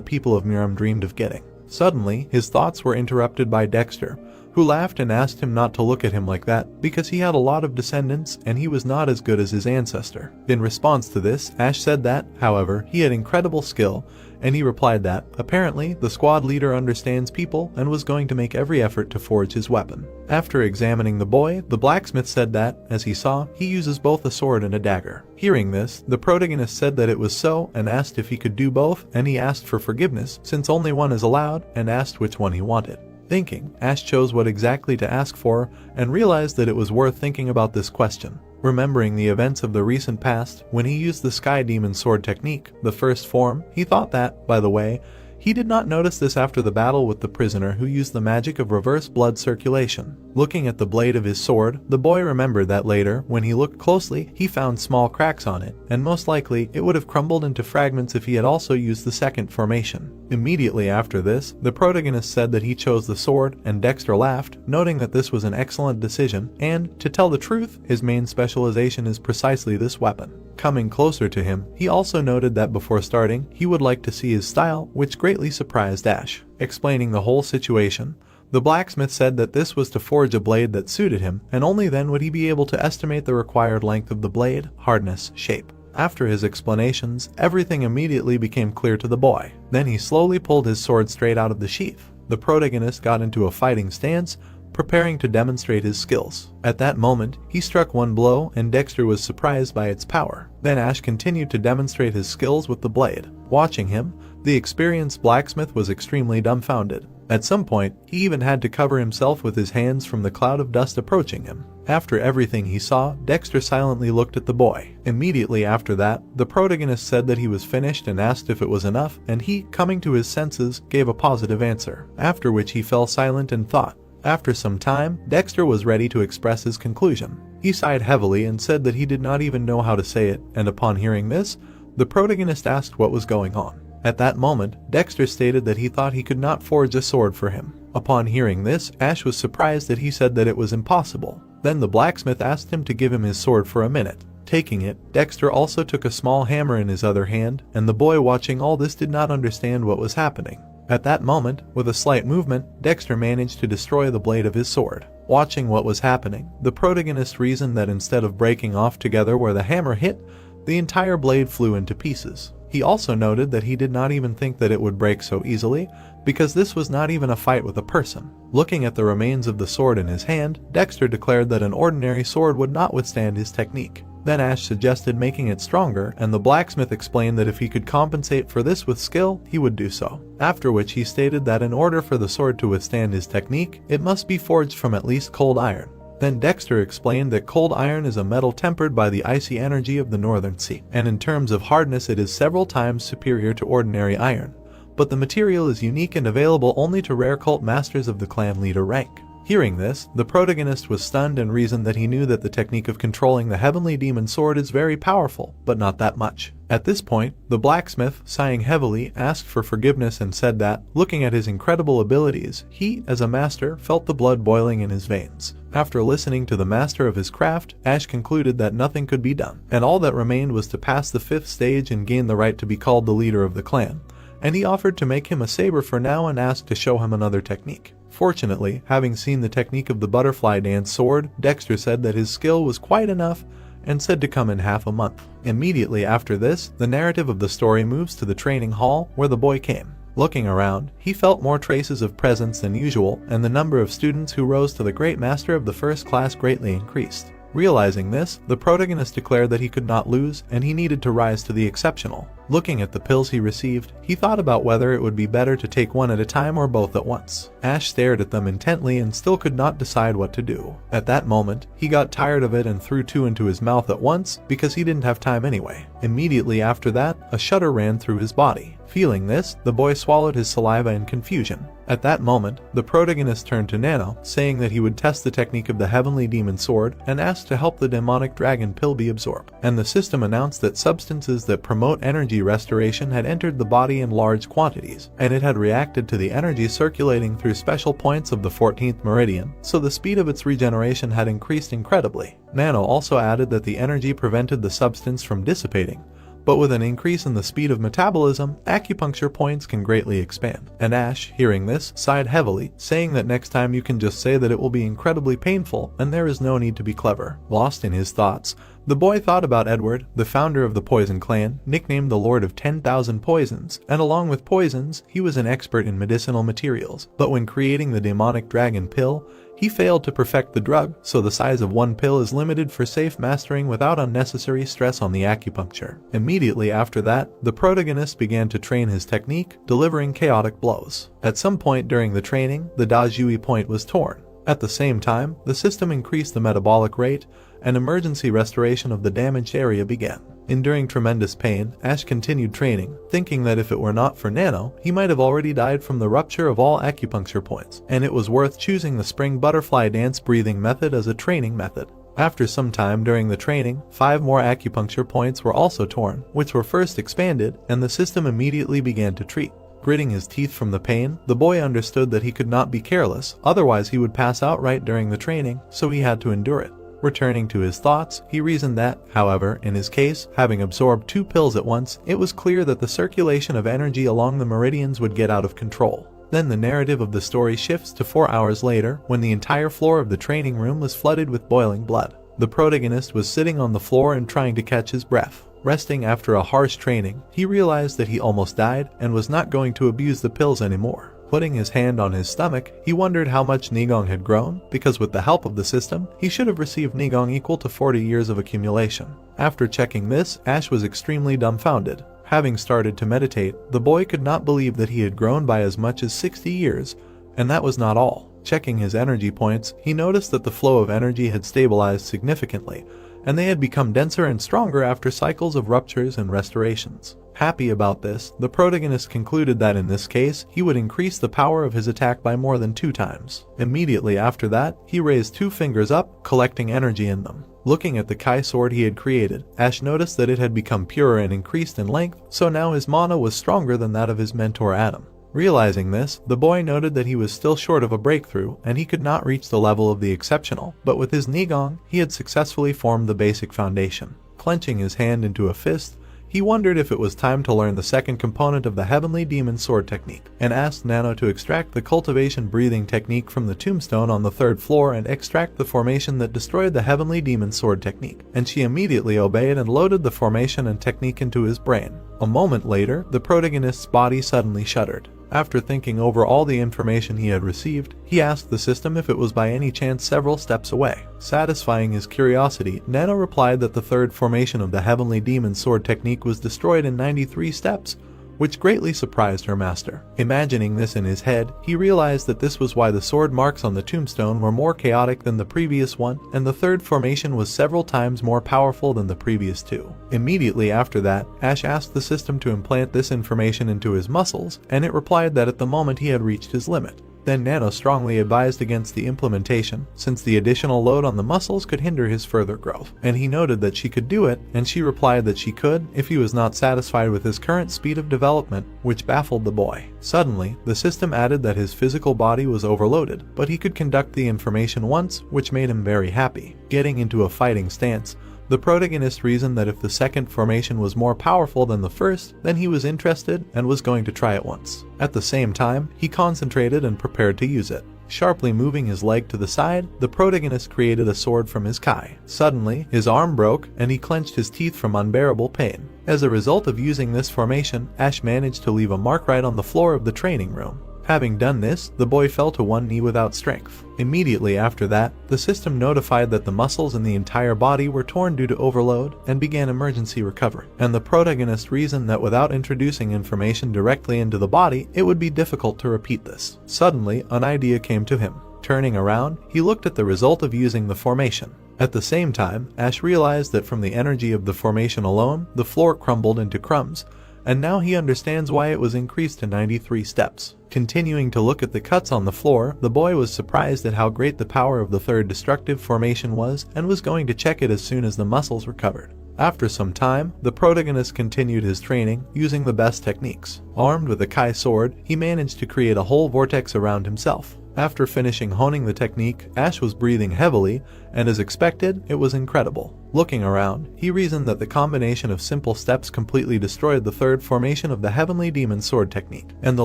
people of Miram dreamed of getting. Suddenly, his thoughts were interrupted by Dexter, who laughed and asked him not to look at him like that because he had a lot of descendants and he was not as good as his ancestor. In response to this, Ash said that, however, he had incredible skill, and he replied that, apparently, the squad leader understands people and was going to make every effort to forge his weapon. After examining the boy, the blacksmith said that, as he saw, he uses both a sword and a dagger. Hearing this, the protagonist said that it was so and asked if he could do both, and he asked for forgiveness since only one is allowed and asked which one he wanted. Thinking, Ash chose what exactly to ask for and realized that it was worth thinking about this question. Remembering the events of the recent past, when he used the Sky Demon sword technique, the first form, he thought that, by the way, he did not notice this after the battle with the prisoner who used the magic of reverse blood circulation. Looking at the blade of his sword, the boy remembered that later, when he looked closely, he found small cracks on it, and most likely it would have crumbled into fragments if he had also used the second formation. Immediately after this, the protagonist said that he chose the sword, and Dexter laughed, noting that this was an excellent decision, and, to tell the truth, his main specialization is precisely this weapon. Coming closer to him, he also noted that before starting, he would like to see his style, which greatly surprised Ash. Explaining the whole situation, the blacksmith said that this was to forge a blade that suited him, and only then would he be able to estimate the required length of the blade, hardness, shape. After his explanations, everything immediately became clear to the boy. Then he slowly pulled his sword straight out of the sheath. The protagonist got into a fighting stance, preparing to demonstrate his skills. At that moment, he struck one blow and Dexter was surprised by its power. Then Ash continued to demonstrate his skills with the blade. Watching him, the experienced blacksmith was extremely dumbfounded. At some point, he even had to cover himself with his hands from the cloud of dust approaching him. After everything he saw, Dexter silently looked at the boy. Immediately after that, the protagonist said that he was finished and asked if it was enough, and he, coming to his senses, gave a positive answer, after which he fell silent in thought. After some time, Dexter was ready to express his conclusion. He sighed heavily and said that he did not even know how to say it, and upon hearing this, the protagonist asked what was going on. At that moment, Dexter stated that he thought he could not forge a sword for him. Upon hearing this, Ash was surprised that he said that it was impossible. Then the blacksmith asked him to give him his sword for a minute. Taking it, Dexter also took a small hammer in his other hand, and the boy watching all this did not understand what was happening. At that moment, with a slight movement, Dexter managed to destroy the blade of his sword. Watching what was happening, the protagonist reasoned that instead of breaking off together where the hammer hit, the entire blade flew into pieces. He also noted that he did not even think that it would break so easily, because this was not even a fight with a person. Looking at the remains of the sword in his hand, Dexter declared that an ordinary sword would not withstand his technique. Then Ash suggested making it stronger, and the blacksmith explained that if he could compensate for this with skill, he would do so. After which he stated that in order for the sword to withstand his technique, it must be forged from at least cold iron. Then Dexter explained that cold iron is a metal tempered by the icy energy of the Northern Sea, and in terms of hardness it is several times superior to ordinary iron. But the material is unique and available only to rare cult masters of the clan leader rank. Hearing this, the protagonist was stunned and reasoned that he knew that the technique of controlling the heavenly demon sword is very powerful, but not that much. At this point, the blacksmith, sighing heavily, asked for forgiveness and said that, looking at his incredible abilities, he, as a master, felt the blood boiling in his veins. After listening to the master of his craft, Ash concluded that nothing could be done, and all that remained was to pass the 5th stage and gain the right to be called the leader of the clan. And he offered to make him a saber for now and asked to show him another technique. Fortunately, having seen the technique of the butterfly dance sword, Dexter said that his skill was quite enough and said to come in half a month. Immediately after this, the narrative of the story moves to the training hall where the boy came. Looking around, he felt more traces of presence than usual, and the number of students who rose to the great master of the first class greatly increased. Realizing this, the protagonist declared that he could not lose and he needed to rise to the exceptional. Looking at the pills he received, he thought about whether it would be better to take one at a time or both at once. Ash stared at them intently and still could not decide what to do. At that moment, he got tired of it and threw two into his mouth at once because he didn't have time anyway. Immediately after that, a shudder ran through his body. Feeling this, the boy swallowed his saliva in confusion. At that moment, the protagonist turned to Nano, saying that he would test the technique of the Heavenly Demon Sword and asked to help the demonic dragon pill be absorbed. And the system announced that substances that promote energy restoration had entered the body in large quantities, and it had reacted to the energy circulating through special points of the 14th meridian, so the speed of its regeneration had increased incredibly. Nano also added that the energy prevented the substance from dissipating, but with an increase in the speed of metabolism, acupuncture points can greatly expand. And Ash, hearing this, sighed heavily, saying that next time you can just say that it will be incredibly painful and there is no need to be clever. Lost in his thoughts, the boy thought about Edward, the founder of the Poison Clan, nicknamed the Lord of 10,000 Poisons, and along with poisons, he was an expert in medicinal materials. But when creating the demonic dragon pill, he failed to perfect the drug, so the size of one pill is limited for safe mastering without unnecessary stress on the acupuncture. Immediately after that, the protagonist began to train his technique, delivering chaotic blows. At some point during the training, the Dajui point was torn. At the same time, the system increased the metabolic rate, and emergency restoration of the damaged area began. Enduring tremendous pain, Ash continued training, thinking that if it were not for Nano, he might have already died from the rupture of all acupuncture points, and it was worth choosing the spring butterfly dance breathing method as a training method. After some time during the training, 5 more acupuncture points were also torn, which were first expanded, and the system immediately began to treat. Gritting his teeth from the pain, the boy understood that he could not be careless, otherwise he would pass out right during the training, so he had to endure it. Returning to his thoughts, he reasoned that, however, in his case, having absorbed 2 pills at once, it was clear that the circulation of energy along the meridians would get out of control. Then the narrative of the story shifts to 4 hours later, when the entire floor of the training room was flooded with boiling blood. The protagonist was sitting on the floor and trying to catch his breath. Resting after a harsh training, he realized that he almost died and was not going to abuse the pills anymore. Putting his hand on his stomach, he wondered how much Nigong had grown, because with the help of the system, he should have received Nigong equal to 40 years of accumulation. After checking this, Ash was extremely dumbfounded. Having started to meditate, the boy could not believe that he had grown by as much as 60 years, and that was not all. Checking his energy points, he noticed that the flow of energy had stabilized significantly, and they had become denser and stronger after cycles of ruptures and restorations. Happy about this, the protagonist concluded that in this case, he would increase the power of his attack by more than 2 times. Immediately after that, he raised 2 fingers up, collecting energy in them. Looking at the Kai sword he had created, Ash noticed that it had become purer and increased in length, so now his mana was stronger than that of his mentor Adam. Realizing this, the boy noted that he was still short of a breakthrough and he could not reach the level of the exceptional, but with his Nigong, he had successfully formed the basic foundation. Clenching his hand into a fist, he wondered if it was time to learn the second component of the Heavenly Demon Sword technique, and asked Nano to extract the cultivation breathing technique from the tombstone on the 3rd floor and extract the formation that destroyed the Heavenly Demon Sword technique, and she immediately obeyed and loaded the formation and technique into his brain. A moment later, the protagonist's body suddenly shuddered. After thinking over all the information he had received, he asked the system if it was by any chance several steps away. Satisfying his curiosity, Nano replied that the 3rd formation of the Heavenly Demon Sword technique was destroyed in 93 steps, which greatly surprised her master. Imagining this in his head, he realized that this was why the sword marks on the tombstone were more chaotic than the previous one, and the 3rd formation was several times more powerful than the previous 2. Immediately after that, Ash asked the system to implant this information into his muscles, and it replied that at the moment he had reached his limit. Then Nano strongly advised against the implementation, since the additional load on the muscles could hinder his further growth, and he noted that she could do it, and she replied that she could if he was not satisfied with his current speed of development, which baffled the boy. Suddenly, the system added that his physical body was overloaded, but he could conduct the information once, which made him very happy. Getting into a fighting stance, the protagonist reasoned that if the 2nd formation was more powerful than the 1st, then he was interested and was going to try it once. At the same time, he concentrated and prepared to use it. Sharply moving his leg to the side, the protagonist created a sword from his Kai. Suddenly, his arm broke and he clenched his teeth from unbearable pain. As a result of using this formation, Ash managed to leave a mark right on the floor of the training room. Having done this, the boy fell to one knee without strength. Immediately after that, the system notified that the muscles in the entire body were torn due to overload and began emergency recovery. And the protagonist reasoned that without introducing information directly into the body, it would be difficult to repeat this. Suddenly, an idea came to him. Turning around, he looked at the result of using the formation. At the same time, Ash realized that from the energy of the formation alone, the floor crumbled into crumbs, and now he understands why it was increased to 93 steps. Continuing to look at the cuts on the floor, the boy was surprised at how great the power of the third destructive formation was and was going to check it as soon as the muscles recovered. After some time, the protagonist continued his training using the best techniques. Armed with a Kai sword, he managed to create a whole vortex around himself. After finishing honing the technique, Ash was breathing heavily, and as expected, it was incredible. Looking around, he reasoned that the combination of simple steps completely destroyed the third formation of the Heavenly Demon Sword technique. And the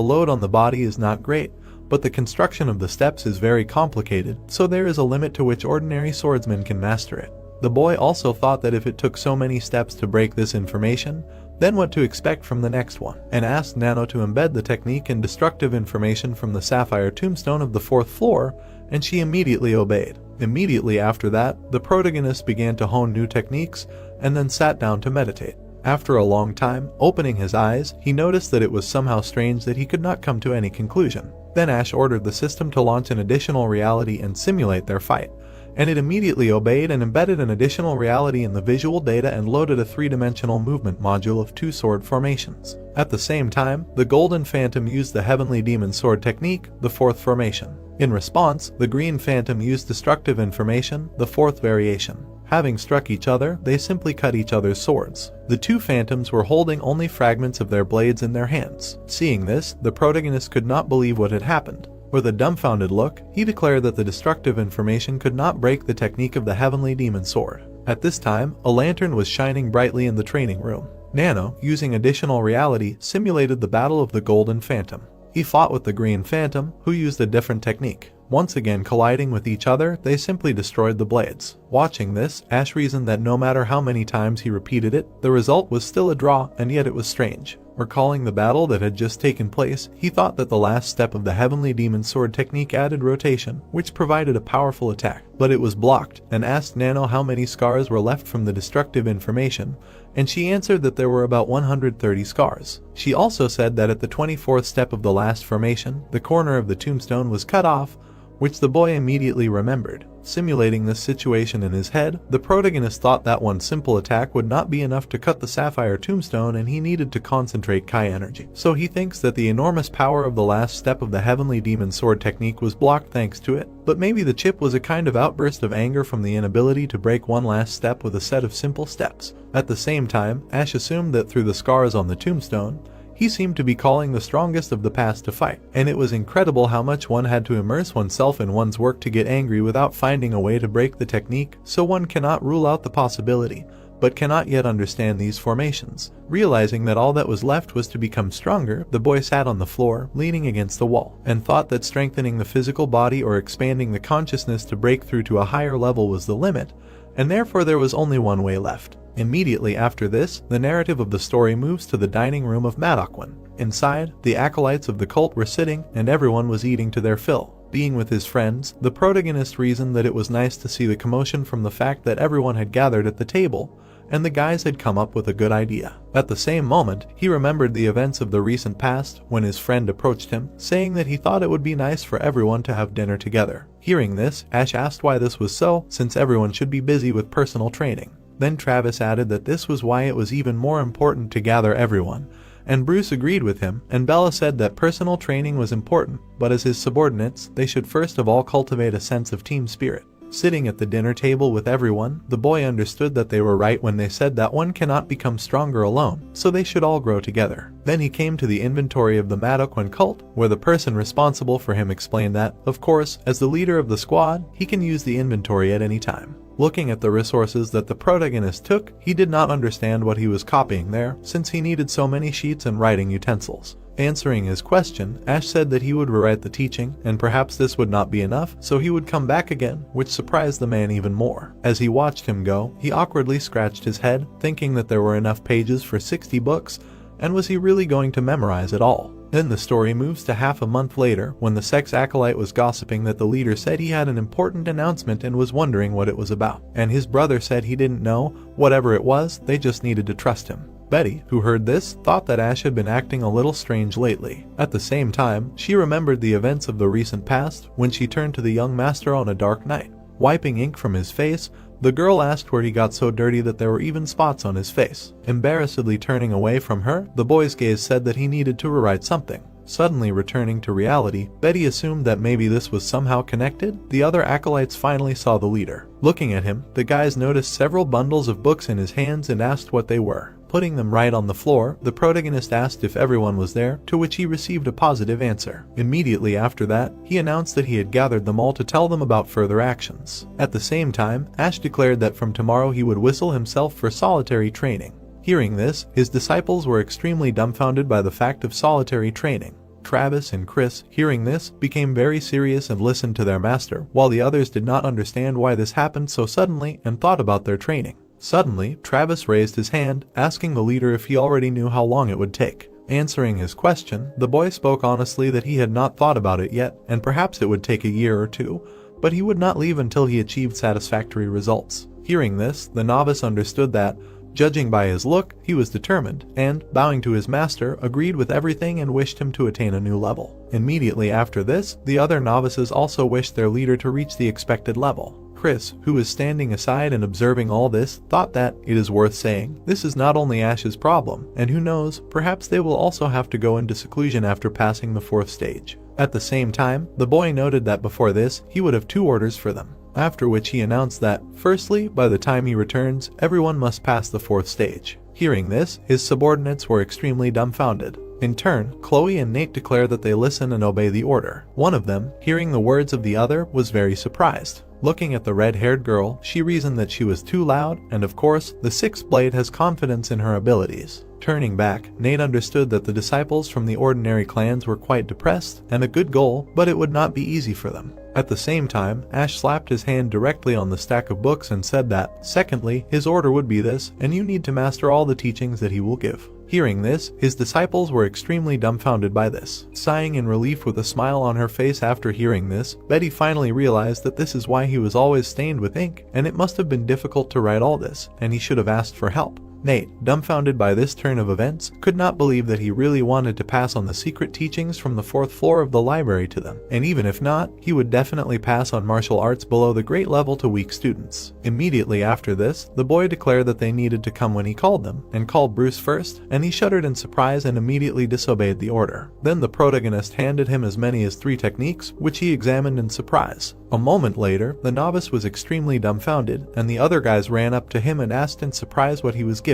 load on the body is not great, but the construction of the steps is very complicated, so there is a limit to which ordinary swordsmen can master it. The boy also thought that if it took so many steps to break this information, then what to expect from the next one, and asked Nano to embed the technique in destructive information from the sapphire tombstone of the 4th floor, and she immediately obeyed. Immediately after that, the protagonist began to hone new techniques, and then sat down to meditate. After a long time, opening his eyes, he noticed that it was somehow strange that he could not come to any conclusion. Then Ash ordered the system to launch an additional reality and simulate their fight, and it immediately obeyed and embedded an additional reality in the visual data and loaded a 3-dimensional movement module of 2 sword formations. At the same time, the Golden Phantom used the Heavenly Demon Sword technique, the 4th formation. In response, the Green Phantom used destructive information, the 4th variation. Having struck each other, they simply cut each other's swords. The 2 phantoms were holding only fragments of their blades in their hands. Seeing this, the protagonist could not believe what had happened. With a dumbfounded look, he declared that the destructive information could not break the technique of the Heavenly Demon Sword. At this time, a lantern was shining brightly in the training room. Nano, using additional reality, simulated the battle of the Golden Phantom. He fought with the Green Phantom, who used a different technique. Once again colliding with each other, they simply destroyed the blades. Watching this, Ash reasoned that no matter how many times he repeated it, the result was still a draw, and yet it was strange. Recalling the battle that had just taken place, he thought that the last step of the Heavenly Demon Sword technique added rotation, which provided a powerful attack. But it was blocked, and asked Nano how many scars were left from the destructive information, and she answered that there were about 130 scars. She also said that at the 24th step of the last formation, the corner of the tombstone was cut off, which the boy immediately remembered. Simulating this situation in his head, the protagonist thought that one simple attack would not be enough to cut the sapphire tombstone and he needed to concentrate Kai energy. So he thinks that the enormous power of the last step of the Heavenly Demon Sword technique was blocked thanks to it, but maybe the chip was a kind of outburst of anger from the inability to break one last step with a set of simple steps. At the same time, Ash assumed that through the scars on the tombstone, he seemed to be calling the strongest of the past to fight, and it was incredible how much one had to immerse oneself in one's work to get angry without finding a way to break the technique, so one cannot rule out the possibility, but cannot yet understand these formations. Realizing that all that was left was to become stronger, the boy sat on the floor, leaning against the wall, and thought that strengthening the physical body or expanding the consciousness to break through to a higher level was the limit, and therefore there was only one way left. Immediately after this, the narrative of the story moves to the dining room of Madokwan. Inside, the acolytes of the cult were sitting, and everyone was eating to their fill. Being with his friends, the protagonist reasoned that it was nice to see the commotion from the fact that everyone had gathered at the table, and the guys had come up with a good idea. At the same moment, he remembered the events of the recent past when his friend approached him, saying that he thought it would be nice for everyone to have dinner together. Hearing this, Ash asked why this was so, since everyone should be busy with personal training. Then Travis added that this was why it was even more important to gather everyone, and Bruce agreed with him, and Bella said that personal training was important, but as his subordinates, they should first of all cultivate a sense of team spirit. Sitting at the dinner table with everyone, the boy understood that they were right when they said that one cannot become stronger alone, so they should all grow together. Then he came to the inventory of the Madokwan cult, where the person responsible for him explained that, of course, as the leader of the squad, he can use the inventory at any time. Looking at the resources that the protagonist took, he did not understand what he was copying there, since he needed so many sheets and writing utensils. Answering his question, Ash said that he would rewrite the teaching, and perhaps this would not be enough, so he would come back again, which surprised the man even more. As he watched him go, he awkwardly scratched his head, thinking that there were enough pages for 60 books, and was he really going to memorize it all? Then the story moves to half a month later when the sex acolyte was gossiping that the leader said he had an important announcement and was wondering what it was about. And his brother said he didn't know, whatever it was, they just needed to trust him. Betty, who heard this, thought that Ash had been acting a little strange lately. At the same time, she remembered the events of the recent past when she turned to the young master on a dark night. Wiping ink from his face, the girl asked where he got so dirty that there were even spots on his face. Embarrassedly turning away from her, the boy's gaze said that he needed to rewrite something. Suddenly returning to reality, Betty assumed that maybe this was somehow connected. The other acolytes finally saw the leader. Looking at him, the guys noticed several bundles of books in his hands and asked what they were. Putting them right on the floor, the protagonist asked if everyone was there, to which he received a positive answer. Immediately after that, he announced that he had gathered them all to tell them about further actions. At the same time, Ash declared that from tomorrow he would whistle himself for solitary training. Hearing this, his disciples were extremely dumbfounded by the fact of solitary training. Travis and Chris, hearing this, became very serious and listened to their master, while the others did not understand why this happened so suddenly and thought about their training. Suddenly, Travis raised his hand, asking the leader if he already knew how long it would take. Answering his question, the boy spoke honestly that he had not thought about it yet, and perhaps it would take a year or two, but he would not leave until he achieved satisfactory results. Hearing this, the novice understood that, judging by his look, he was determined, and, bowing to his master, agreed with everything and wished him to attain a new level. Immediately after this, the other novices also wished their leader to reach the expected level. Chris, who was standing aside and observing all this, thought that, it is worth saying, this is not only Ash's problem, and who knows, perhaps they will also have to go into seclusion after passing the 4th stage. At the same time, the boy noted that before this, he would have 2 orders for them. After which he announced that, firstly, by the time he returns, everyone must pass the 4th stage. Hearing this, his subordinates were extremely dumbfounded. In turn, Chloe and Nate declare that they listen and obey the order. One of them, hearing the words of the other, was very surprised. Looking at the red-haired girl, she reasoned that she was too loud, and of course, the 6th blade has confidence in her abilities. Turning back, Nate understood that the disciples from the ordinary clans were quite depressed, and a good goal, but it would not be easy for them. At the same time, Ash slapped his hand directly on the stack of books and said that, secondly, his order would be this, and you need to master all the teachings that he will give. Hearing this, his disciples were extremely dumbfounded by this. Sighing in relief with a smile on her face after hearing this, Betty finally realized that this is why he was always stained with ink, and it must have been difficult to write all this, and he should have asked for help. Nate, dumbfounded by this turn of events, could not believe that he really wanted to pass on the secret teachings from the 4th floor of the library to them, and even if not, he would definitely pass on martial arts below the great level to weak students. Immediately after this, the boy declared that they needed to come when he called them, and called Bruce first, and he shuddered in surprise and immediately disobeyed the order. Then the protagonist handed him as many as 3 techniques, which he examined in surprise. A moment later, the novice was extremely dumbfounded, and the other guys ran up to him and asked in surprise what he was given.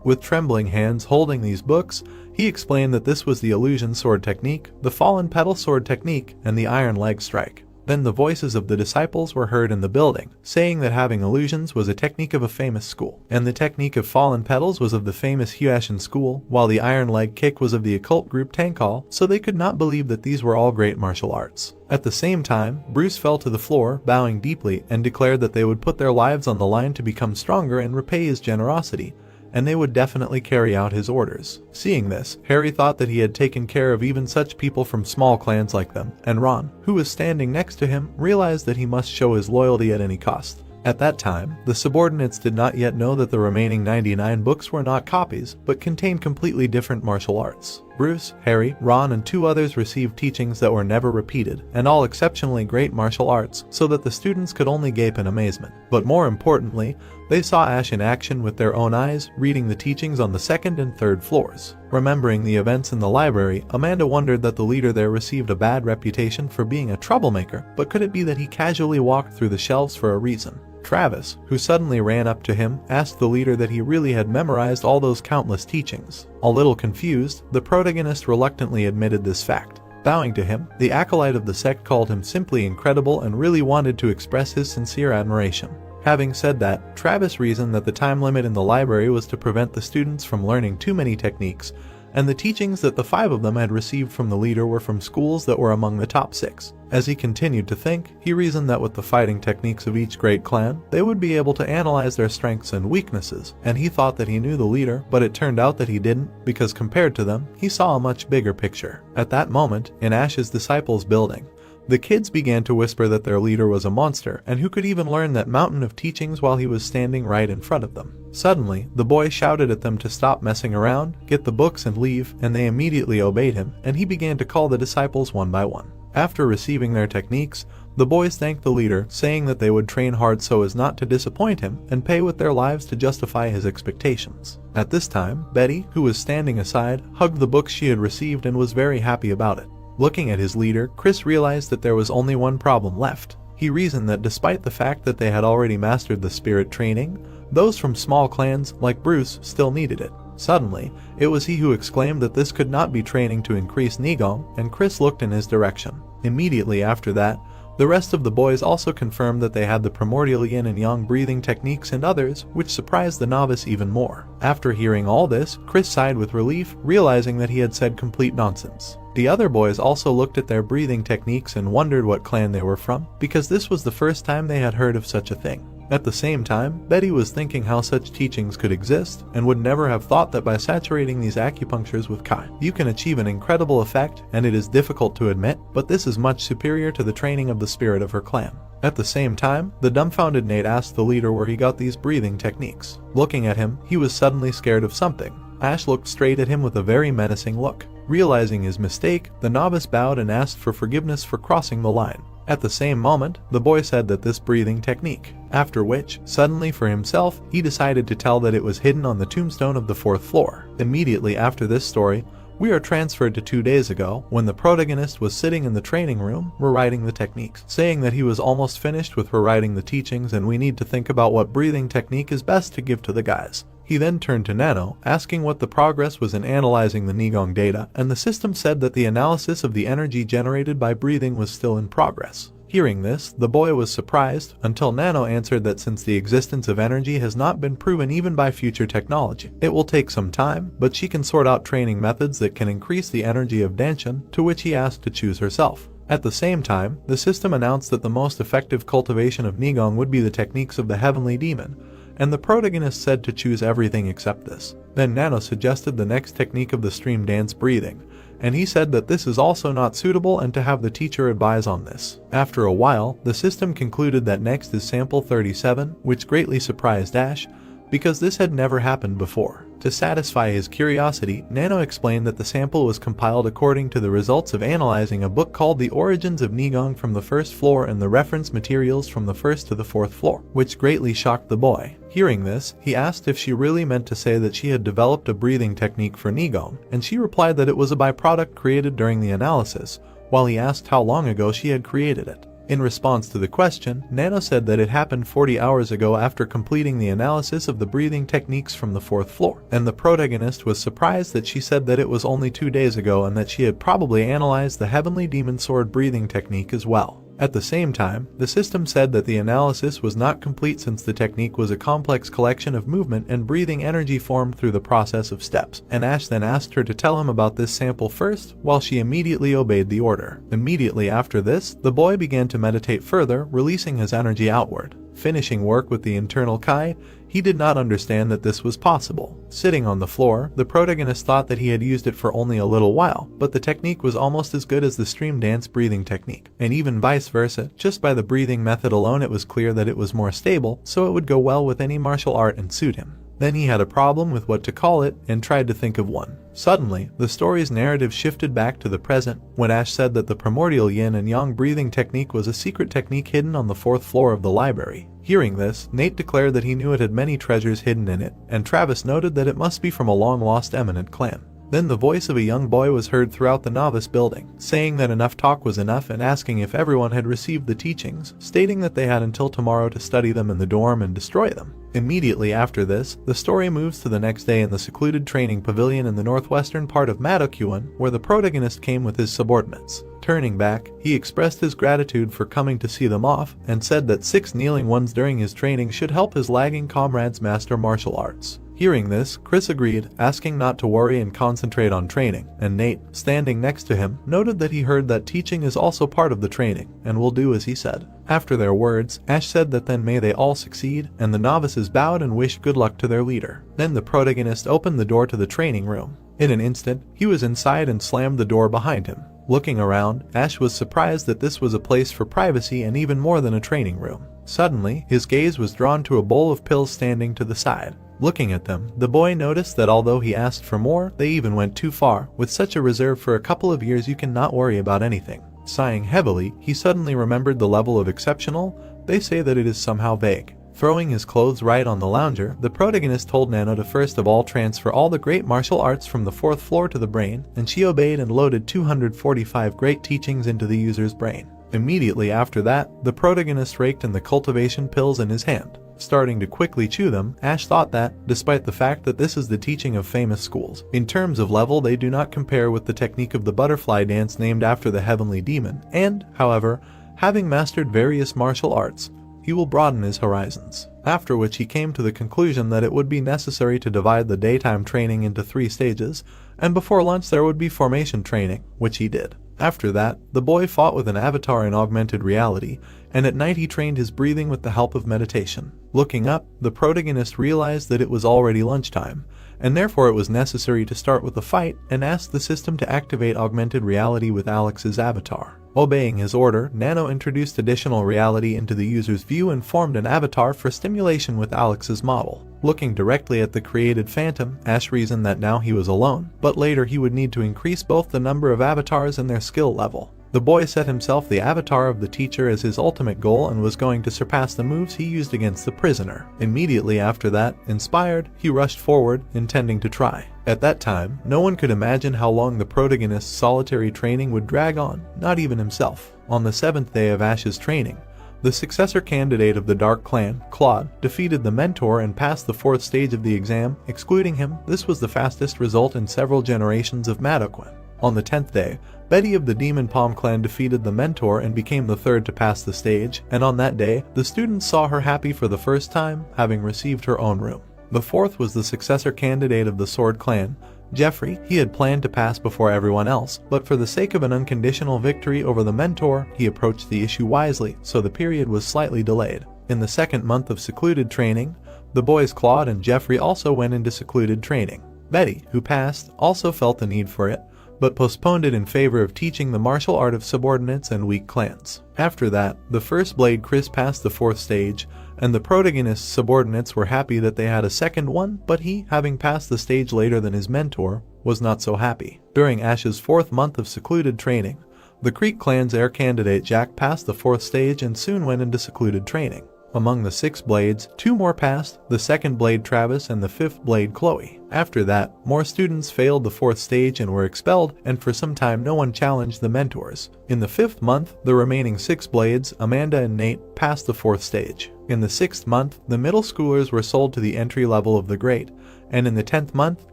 With trembling hands holding these books, he explained that this was the illusion sword technique, the fallen petal sword technique, and the iron leg strike. Then the voices of the disciples were heard in the building, saying that having illusions was a technique of a famous school, and the technique of fallen petals was of the famous Hyashin school, while the iron leg kick was of the occult group Tankal, so they could not believe that these were all great martial arts. At the same time, Bruce fell to the floor, bowing deeply, and declared that they would put their lives on the line to become stronger and repay his generosity, and they would definitely carry out his orders. Seeing this, Harry thought that he had taken care of even such people from small clans like them, and Ron, who was standing next to him, realized that he must show his loyalty at any cost. At that time, the subordinates did not yet know that the remaining 99 books were not copies, but contained completely different martial arts. Bruce, Harry, Ron, and 2 others received teachings that were never repeated, and all exceptionally great martial arts, so that the students could only gape in amazement. But more importantly, they saw Ash in action with their own eyes, reading the teachings on the 2nd and 3rd floors. Remembering the events in the library, Amanda wondered that the leader there received a bad reputation for being a troublemaker, but could it be that he casually walked through the shelves for a reason? Travis, who suddenly ran up to him, asked the leader that he really had memorized all those countless teachings. A little confused, the protagonist reluctantly admitted this fact. Bowing to him, the acolyte of the sect called him simply incredible and really wanted to express his sincere admiration. Having said that, Travis reasoned that the time limit in the library was to prevent the students from learning too many techniques, and the teachings that the 5 of them had received from the leader were from schools that were among the top 6, As he continued to think, he reasoned that with the fighting techniques of each great clan, they would be able to analyze their strengths and weaknesses, and he thought that he knew the leader, but it turned out that he didn't, because compared to them, he saw a much bigger picture. At that moment, in Ash's disciples' building, the kids began to whisper that their leader was a monster and who could even learn that mountain of teachings while he was standing right in front of them. Suddenly, the boy shouted at them to stop messing around, get the books and leave, and they immediately obeyed him, and he began to call the disciples one by one. After receiving their techniques, the boys thanked the leader, saying that they would train hard so as not to disappoint him and pay with their lives to justify his expectations. At this time, Betty, who was standing aside, hugged the books she had received and was very happy about it. Looking at his leader, Chris realized that there was only one problem left. He reasoned that despite the fact that they had already mastered the spirit training, those from small clans, like Bruce, still needed it. Suddenly, it was he who exclaimed that this could not be training to increase Nigong, and Chris looked in his direction. Immediately after that, the rest of the boys also confirmed that they had the primordial yin and yang breathing techniques and others, which surprised the novice even more. After hearing all this, Chris sighed with relief, realizing that he had said complete nonsense. The other boys also looked at their breathing techniques and wondered what clan they were from, because this was the first time they had heard of such a thing. At the same time, Betty was thinking how such teachings could exist, and would never have thought that by saturating these acupunctures with Kai, you can achieve an incredible effect, and it is difficult to admit, but this is much superior to the training of the spirit of her clan. At the same time, the dumbfounded Nate asked the leader where he got these breathing techniques. Looking at him, he was suddenly scared of something. Ash looked straight at him with a very menacing look. Realizing his mistake, the novice bowed and asked for forgiveness for crossing the line. At the same moment, the boy said that this breathing technique, after which, suddenly for himself, he decided to tell that it was hidden on the tombstone of the 4th floor. Immediately after this story, we are transferred to 2 days ago, when the protagonist was sitting in the training room, rewriting the techniques, saying that he was almost finished with rewriting the teachings and we need to think about what breathing technique is best to give to the guys. He then turned to Nano, asking what the progress was in analyzing the Nigong data, and the system said that the analysis of the energy generated by breathing was still in progress. Hearing this, the boy was surprised, until Nano answered that since the existence of energy has not been proven even by future technology, it will take some time, but she can sort out training methods that can increase the energy of Danshan, to which he asked to choose herself. At the same time, the system announced that the most effective cultivation of Nigong would be the techniques of the heavenly demon, and the protagonist said to choose everything except this. Then Nano suggested the next technique of the stream dance breathing, and he said that this is also not suitable and to have the teacher advise on this. After a while, the system concluded that next is sample 37, which greatly surprised Ash, because this had never happened before. To satisfy his curiosity, Nano explained that the sample was compiled according to the results of analyzing a book called The Origins of Nigong from the 1st floor and the reference materials from the 1st to the 4th floor, which greatly shocked the boy. Hearing this, he asked if she really meant to say that she had developed a breathing technique for Nigong, and she replied that it was a byproduct created during the analysis, while he asked how long ago she had created it. In response to the question, Nano said that it happened 40 hours ago after completing the analysis of the breathing techniques from the 4th floor, and the protagonist was surprised that she said that it was only 2 days ago and that she had probably analyzed the heavenly demon sword breathing technique as well. At the same time, the system said that the analysis was not complete since the technique was a complex collection of movement and breathing energy formed through the process of steps, and Ash then asked her to tell him about this sample first, while she immediately obeyed the order. Immediately after this, the boy began to meditate further, releasing his energy outward. Finishing work with the internal Kai, he did not understand that this was possible. Sitting on the floor, the protagonist thought that he had used it for only a little while, but the technique was almost as good as the stream dance breathing technique, and even vice versa. Just by the breathing method alone it was clear that it was more stable, so it would go well with any martial art and suit him. Then he had a problem with what to call it, and tried to think of one. Suddenly, the story's narrative shifted back to the present, when Ash said that the primordial yin and yang breathing technique was a secret technique hidden on the 4th floor of the library. Hearing this, Nate declared that he knew it had many treasures hidden in it, and Travis noted that it must be from a long-lost eminent clan. Then the voice of a young boy was heard throughout the novice building, saying that enough talk was enough and asking if everyone had received the teachings, stating that they had until tomorrow to study them in the dorm and destroy them. Immediately after this, the story moves to the next day in the secluded training pavilion in the northwestern part of Madokuan, where the protagonist came with his subordinates. Turning back, he expressed his gratitude for coming to see them off, and said that 6 kneeling ones during his training should help his lagging comrades master martial arts. Hearing this, Chris agreed, asking not to worry and concentrate on training, and Nate, standing next to him, noted that he heard that teaching is also part of the training, and will do as he said. After their words, Ash said that then may they all succeed, and the novices bowed and wished good luck to their leader. Then the protagonist opened the door to the training room. In an instant, he was inside and slammed the door behind him. Looking around, Ash was surprised that this was a place for privacy and even more than a training room. Suddenly, his gaze was drawn to a bowl of pills standing to the side. Looking at them, the boy noticed that although he asked for more, they even went too far. With such a reserve for a couple of years, you cannot worry about anything. Sighing heavily, he suddenly remembered the level of exceptional. They say that it is somehow vague. Throwing his clothes right on the lounger, the protagonist told Nano to first of all transfer all the great martial arts from the 4th floor to the brain, and she obeyed and loaded 245 great teachings into the user's brain. Immediately after that, the protagonist raked in the cultivation pills in his hand. Starting to quickly chew them, Ash thought that, despite the fact that this is the teaching of famous schools, in terms of level they do not compare with the technique of the butterfly dance named after the heavenly demon, and, however, having mastered various martial arts, he will broaden his horizons. After which he came to the conclusion that it would be necessary to divide the daytime training into 3 stages, and before lunch there would be formation training, which he did. After that, the boy fought with an avatar in augmented reality, and at night he trained his breathing with the help of meditation. Looking up, the protagonist realized that it was already lunchtime, and therefore it was necessary to start with a fight and asked the system to activate augmented reality with Alex's avatar. Obeying his order, Nano introduced additional reality into the user's view and formed an avatar for stimulation with Alex's model. Looking directly at the created phantom, Ash reasoned that now he was alone, but later he would need to increase both the number of avatars and their skill level. The boy set himself the avatar of the teacher as his ultimate goal and was going to surpass the moves he used against the prisoner. Immediately after that, inspired, he rushed forward, intending to try. At that time, no one could imagine how long the protagonist's solitary training would drag on, not even himself. On the 7th day of Ash's training, the successor candidate of the Dark Clan, Claude, defeated the mentor and passed the 4th stage of the exam, excluding him. This was the fastest result in several generations of Madoquin. On the 10th day, Betty of the Demon Palm Clan defeated the mentor and became the 3rd to pass the stage, and on that day, the students saw her happy for the first time, having received her own room. The 4th was the successor candidate of the Sword Clan, Jeffrey. He had planned to pass before everyone else, but for the sake of an unconditional victory over the mentor, he approached the issue wisely, so the period was slightly delayed. In the 2nd month of secluded training, the boys Claude and Jeffrey also went into secluded training. Betty, who passed, also felt the need for it, but postponed it in favor of teaching the martial art of subordinates and weak clans. After that, the first blade Chris passed the 4th stage, and the protagonist's subordinates were happy that they had a second one, but he, having passed the stage later than his mentor, was not so happy. During Ash's 4th month of secluded training, the Creek clan's heir candidate Jack passed the 4th stage and soon went into secluded training. Among the 6 blades, 2 more passed, the 2nd blade Travis and the 5th blade Chloe. After that, more students failed the 4th stage and were expelled, and for some time no one challenged the mentors. In the 5th month, the remaining 6 blades, Amanda and Nate, passed the 4th stage. In the 6th month, the middle schoolers were sold to the entry level of the Great, and in the 10th month,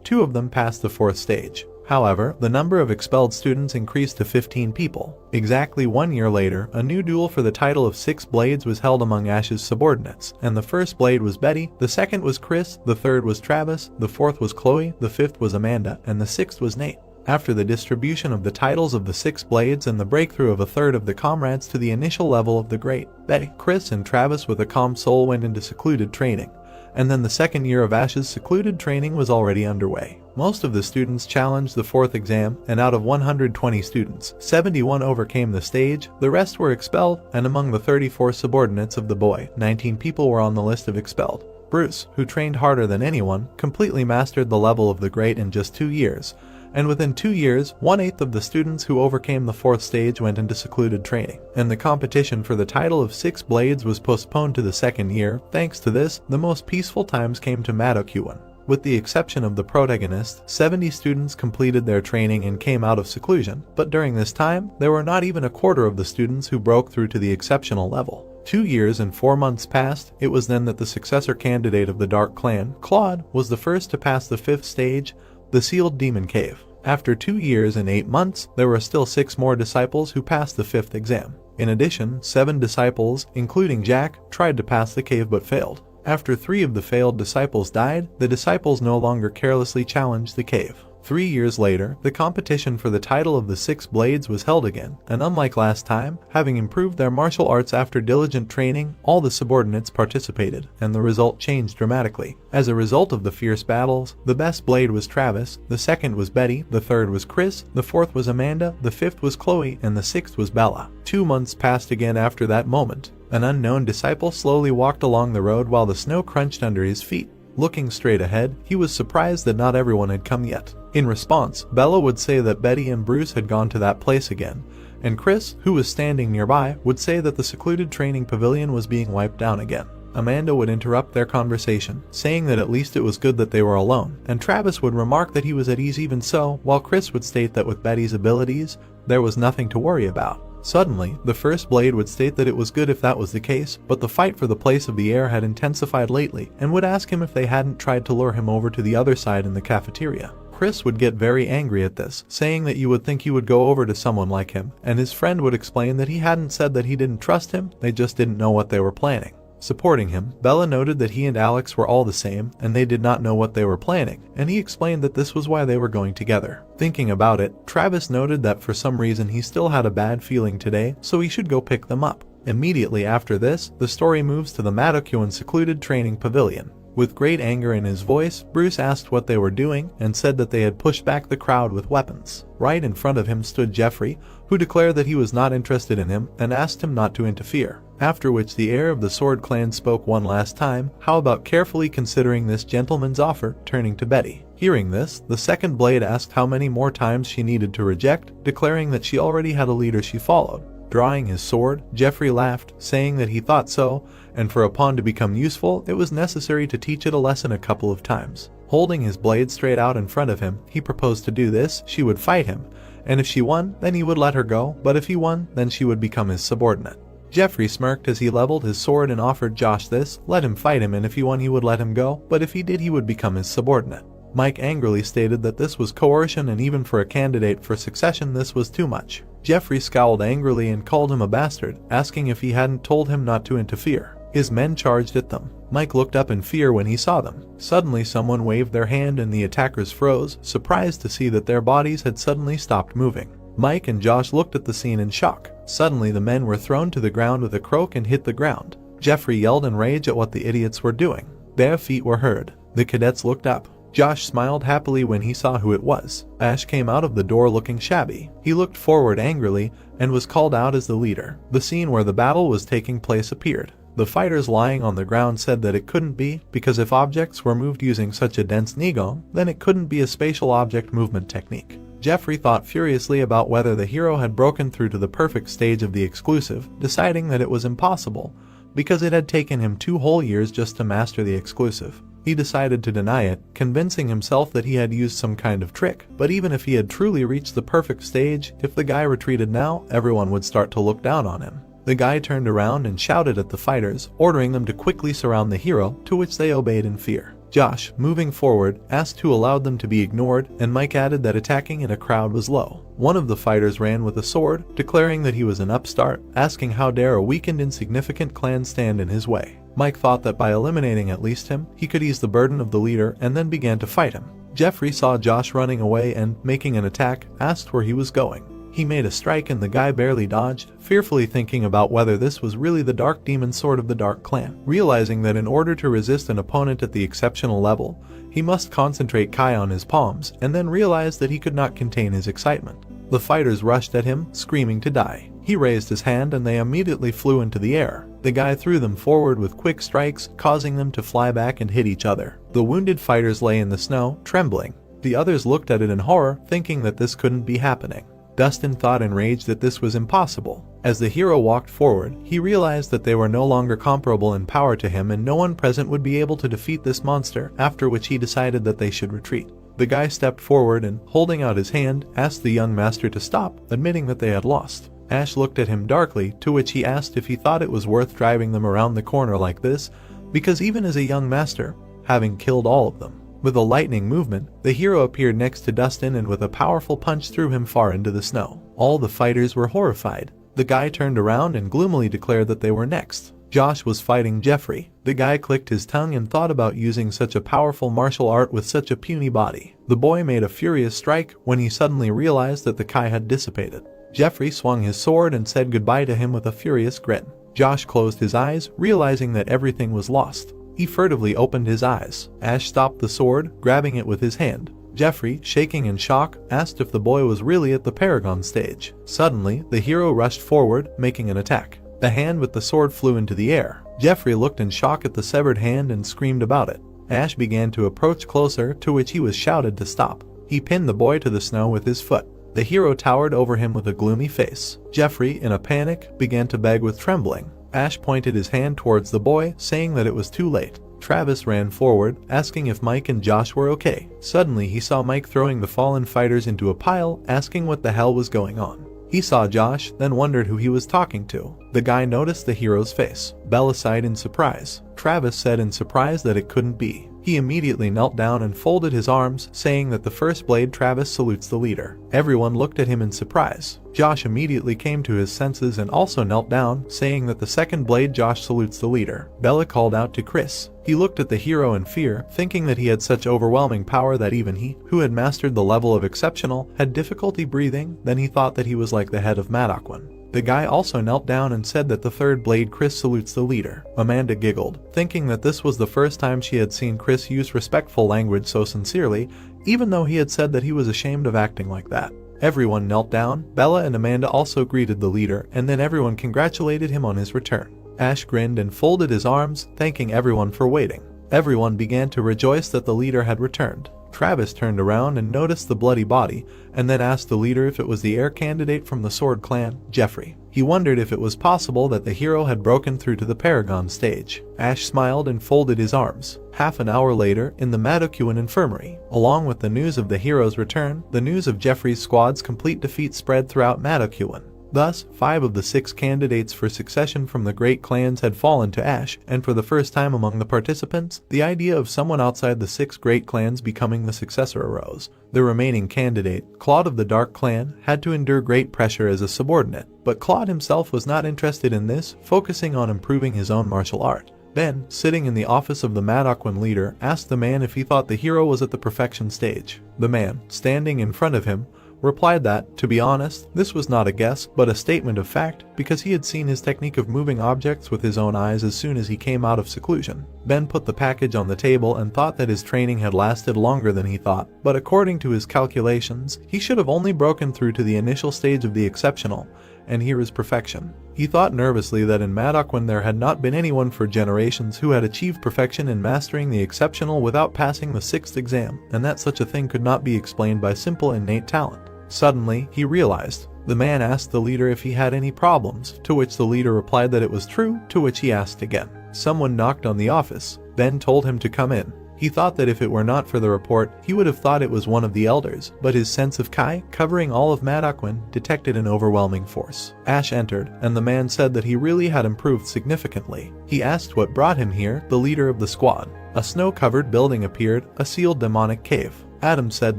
2 of them passed the 4th stage. However, the number of expelled students increased to 15 people. Exactly 1 year later, a new duel for the title of 6 blades was held among Ash's subordinates, and the first blade was Betty, the second was Chris, the third was Travis, the 4th was Chloe, the 5th was Amanda, and the 6th was Nate. After the distribution of the titles of the 6 blades and the breakthrough of a third of the comrades to the initial level of the Great, Betty, Chris, and Travis with a calm soul went into secluded training, and then the 2nd year of Ash's secluded training was already underway. Most of the students challenged the 4th exam, and out of 120 students, 71 overcame the stage, the rest were expelled, and among the 34 subordinates of the boy, 19 people were on the list of expelled. Bruce, who trained harder than anyone, completely mastered the level of the Great in just 2 years, and within 2 years, 1/8 of the students who overcame the 4th stage went into secluded training, and the competition for the title of 6 blades was postponed to the 2nd year. Thanks to this, the most peaceful times came to Madokuan. With the exception of the protagonist, 70 students completed their training and came out of seclusion, but during this time, there were not even a quarter of the students who broke through to the exceptional level. 2 years and 4 months passed. It was then that the successor candidate of the Dark Clan, Claude, was the first to pass the 5th stage, the Sealed Demon Cave. After 2 years and 8 months, there were still 6 more disciples who passed the 5th exam. In addition, 7 disciples, including Jack, tried to pass the cave but failed. After 3 of the failed disciples died, the disciples no longer carelessly challenged the cave. 3 years later, the competition for the title of the 6 blades was held again, and unlike last time, having improved their martial arts after diligent training, all the subordinates participated, and the result changed dramatically. As a result of the fierce battles, the best blade was Travis, the second was Betty, the third was Chris, the fourth was Amanda, the fifth was Chloe, and the sixth was Bella. 2 months passed again after that moment. An unknown disciple slowly walked along the road while the snow crunched under his feet. Looking straight ahead, he was surprised that not everyone had come yet. In response, Bella would say that Betty and Bruce had gone to that place again, and Chris, who was standing nearby, would say that the secluded training pavilion was being wiped down again. Amanda would interrupt their conversation, saying that at least it was good that they were alone, and Travis would remark that he was at ease even so, while Chris would state that with Betty's abilities, there was nothing to worry about. Suddenly, the first blade would state that it was good if that was the case, but the fight for the place of the heir had intensified lately, and would ask him if they hadn't tried to lure him over to the other side in the cafeteria. Chris would get very angry at this, saying that you would think you would go over to someone like him, and his friend would explain that he hadn't said that he didn't trust him, they just didn't know what they were planning. Supporting him, Bella noted that he and Alex were all the same, and they did not know what they were planning, and he explained that this was why they were going together. Thinking about it, Travis noted that for some reason he still had a bad feeling today, so he should go pick them up. Immediately after this, the story moves to the Madokuan secluded training pavilion. With great anger in his voice, Bruce asked what they were doing and said that they had pushed back the crowd with weapons. Right in front of him stood Jeffrey, who declared that he was not interested in him and asked him not to interfere. After which the heir of the Sword Clan spoke one last time, how about carefully considering this gentleman's offer, turning to Betty. Hearing this, the second blade asked how many more times she needed to reject, declaring that she already had a leader she followed. Drawing his sword, Jeffrey laughed, saying that he thought so, and for a pawn to become useful, it was necessary to teach it a lesson a couple of times. Holding his blade straight out in front of him, he proposed to do this, she would fight him, and if she won, then he would let her go, but if he won, then she would become his subordinate. Jeffrey smirked as he leveled his sword and offered Josh this, let him fight him, and if he won he would let him go, but if he did he would become his subordinate. Mike angrily stated that this was coercion, and even for a candidate for succession this was too much. Jeffrey scowled angrily and called him a bastard, asking if he hadn't told him not to interfere. His men charged at them. Mike looked up in fear when he saw them. Suddenly someone waved their hand and the attackers froze, surprised to see that their bodies had suddenly stopped moving. Mike and Josh looked at the scene in shock. Suddenly the men were thrown to the ground with a croak and hit the ground. Jeffrey yelled in rage at what the idiots were doing. Bare feet were heard. The cadets looked up. Josh smiled happily when he saw who it was. Ash came out of the door looking shabby. He looked forward angrily and was called out as the leader. The scene where the battle was taking place appeared. The fighters lying on the ground said that it couldn't be, because if objects were moved using such a dense nigong, then it couldn't be a spatial object movement technique. Jeffrey thought furiously about whether the hero had broken through to the perfect stage of the exclusive, deciding that it was impossible, because it had taken him 2 whole years just to master the exclusive. He decided to deny it, convincing himself that he had used some kind of trick, but even if he had truly reached the perfect stage, if the guy retreated now, everyone would start to look down on him. The guy turned around and shouted at the fighters, ordering them to quickly surround the hero, to which they obeyed in fear. Josh, moving forward, asked who allowed them to be ignored, and Mike added that attacking in a crowd was low. One of the fighters ran with a sword, declaring that he was an upstart, asking how dare a weakened, insignificant clan stand in his way. Mike thought that by eliminating at least him, he could ease the burden of the leader, and then began to fight him. Jeffrey saw Josh running away and, making an attack, asked where he was going. He made a strike and the guy barely dodged, fearfully thinking about whether this was really the Dark Demon Sword of the Dark Clan. Realizing that in order to resist an opponent at the exceptional level, he must concentrate Kai on his palms, and then realized that he could not contain his excitement. The fighters rushed at him, screaming to die. He raised his hand and they immediately flew into the air. The guy threw them forward with quick strikes, causing them to fly back and hit each other. The wounded fighters lay in the snow, trembling. The others looked at it in horror, thinking that this couldn't be happening. Dustin thought enraged that this was impossible. As the hero walked forward, he realized that they were no longer comparable in power to him and no one present would be able to defeat this monster, after which he decided that they should retreat. The guy stepped forward and, holding out his hand, asked the young master to stop, admitting that they had lost. Ash looked at him darkly, to which he asked if he thought it was worth driving them around the corner like this, because even as a young master, having killed all of them. With a lightning movement, the hero appeared next to Dustin and with a powerful punch threw him far into the snow. All the fighters were horrified. The guy turned around and gloomily declared that they were next. Josh was fighting Jeffrey. The guy clicked his tongue and thought about using such a powerful martial art with such a puny body. The boy made a furious strike when he suddenly realized that the Kai had dissipated. Jeffrey swung his sword and said goodbye to him with a furious grin. Josh closed his eyes, realizing that everything was lost. He furtively opened his eyes. Ash stopped the sword, grabbing it with his hand. Jeffrey, shaking in shock, asked if the boy was really at the Paragon stage. Suddenly, the hero rushed forward, making an attack. The hand with the sword flew into the air. Jeffrey looked in shock at the severed hand and screamed about it. Ash began to approach closer, to which he was shouted to stop. He pinned the boy to the snow with his foot. The hero towered over him with a gloomy face. Jeffrey, in a panic, began to beg with trembling. Ash pointed his hand towards the boy, saying that it was too late. Travis ran forward, asking if Mike and Josh were okay. Suddenly, he saw Mike throwing the fallen fighters into a pile, asking what the hell was going on. He saw Josh, then wondered who he was talking to. The guy noticed the hero's face. Bella sighed in surprise. Travis said in surprise that it couldn't be. He immediately knelt down and folded his arms, saying that the first blade Travis salutes the leader. Everyone looked at him in surprise. Josh immediately came to his senses and also knelt down, saying that the second blade Josh salutes the leader. Bella called out to Chris. He looked at the hero in fear, thinking that he had such overwhelming power that even he, who had mastered the level of exceptional, had difficulty breathing. Then he thought that he was like the head of Madokwan. The guy also knelt down and said that the third blade Chris salutes the leader. Amanda giggled, thinking that this was the first time she had seen Chris use respectful language so sincerely, even though he had said that he was ashamed of acting like that. Everyone knelt down. Bella and Amanda also greeted the leader, and then everyone congratulated him on his return. Ash grinned and folded his arms, thanking everyone for waiting. Everyone began to rejoice that the leader had returned. Travis turned around and noticed the bloody body, and then asked the leader if it was the heir candidate from the Sword Clan, Jeffrey. He wondered if it was possible that the hero had broken through to the Paragon stage. Ash smiled and folded his arms. Half an hour later, in the Madokwan infirmary, along with the news of the hero's return, the news of Jeffrey's squad's complete defeat spread throughout Madokwan. Thus, 5 of the 6 candidates for succession from the great clans had fallen to Ash, and for the first time among the participants, the idea of someone outside the 6 great clans becoming the successor arose. The remaining candidate, Claude of the Dark Clan, had to endure great pressure as a subordinate, but Claude himself was not interested in this, focusing on improving his own martial art. Ben, sitting in the office of the Madokwan leader, asked the man if he thought the hero was at the perfection stage. The man, standing in front of him, replied that, to be honest, this was not a guess, but a statement of fact, because he had seen his technique of moving objects with his own eyes as soon as he came out of seclusion. Ben put the package on the table and thought that his training had lasted longer than he thought, but according to his calculations, he should have only broken through to the initial stage of the exceptional, and here is perfection. He thought nervously that in Madokwan there had not been anyone for generations who had achieved perfection in mastering the exceptional without passing the 6th exam, and that such a thing could not be explained by simple innate talent. Suddenly, he realized. The man asked the leader if he had any problems, to which the leader replied that it was true, to which he asked again. Someone knocked on the office, then told him to come in. He thought that if it were not for the report, he would have thought it was one of the elders, but his sense of Kai, covering all of Madokwan, detected an overwhelming force. Ash entered, and the man said that he really had improved significantly. He asked what brought him here, the leader of the squad. A snow-covered building appeared, a sealed demonic cave. Adam said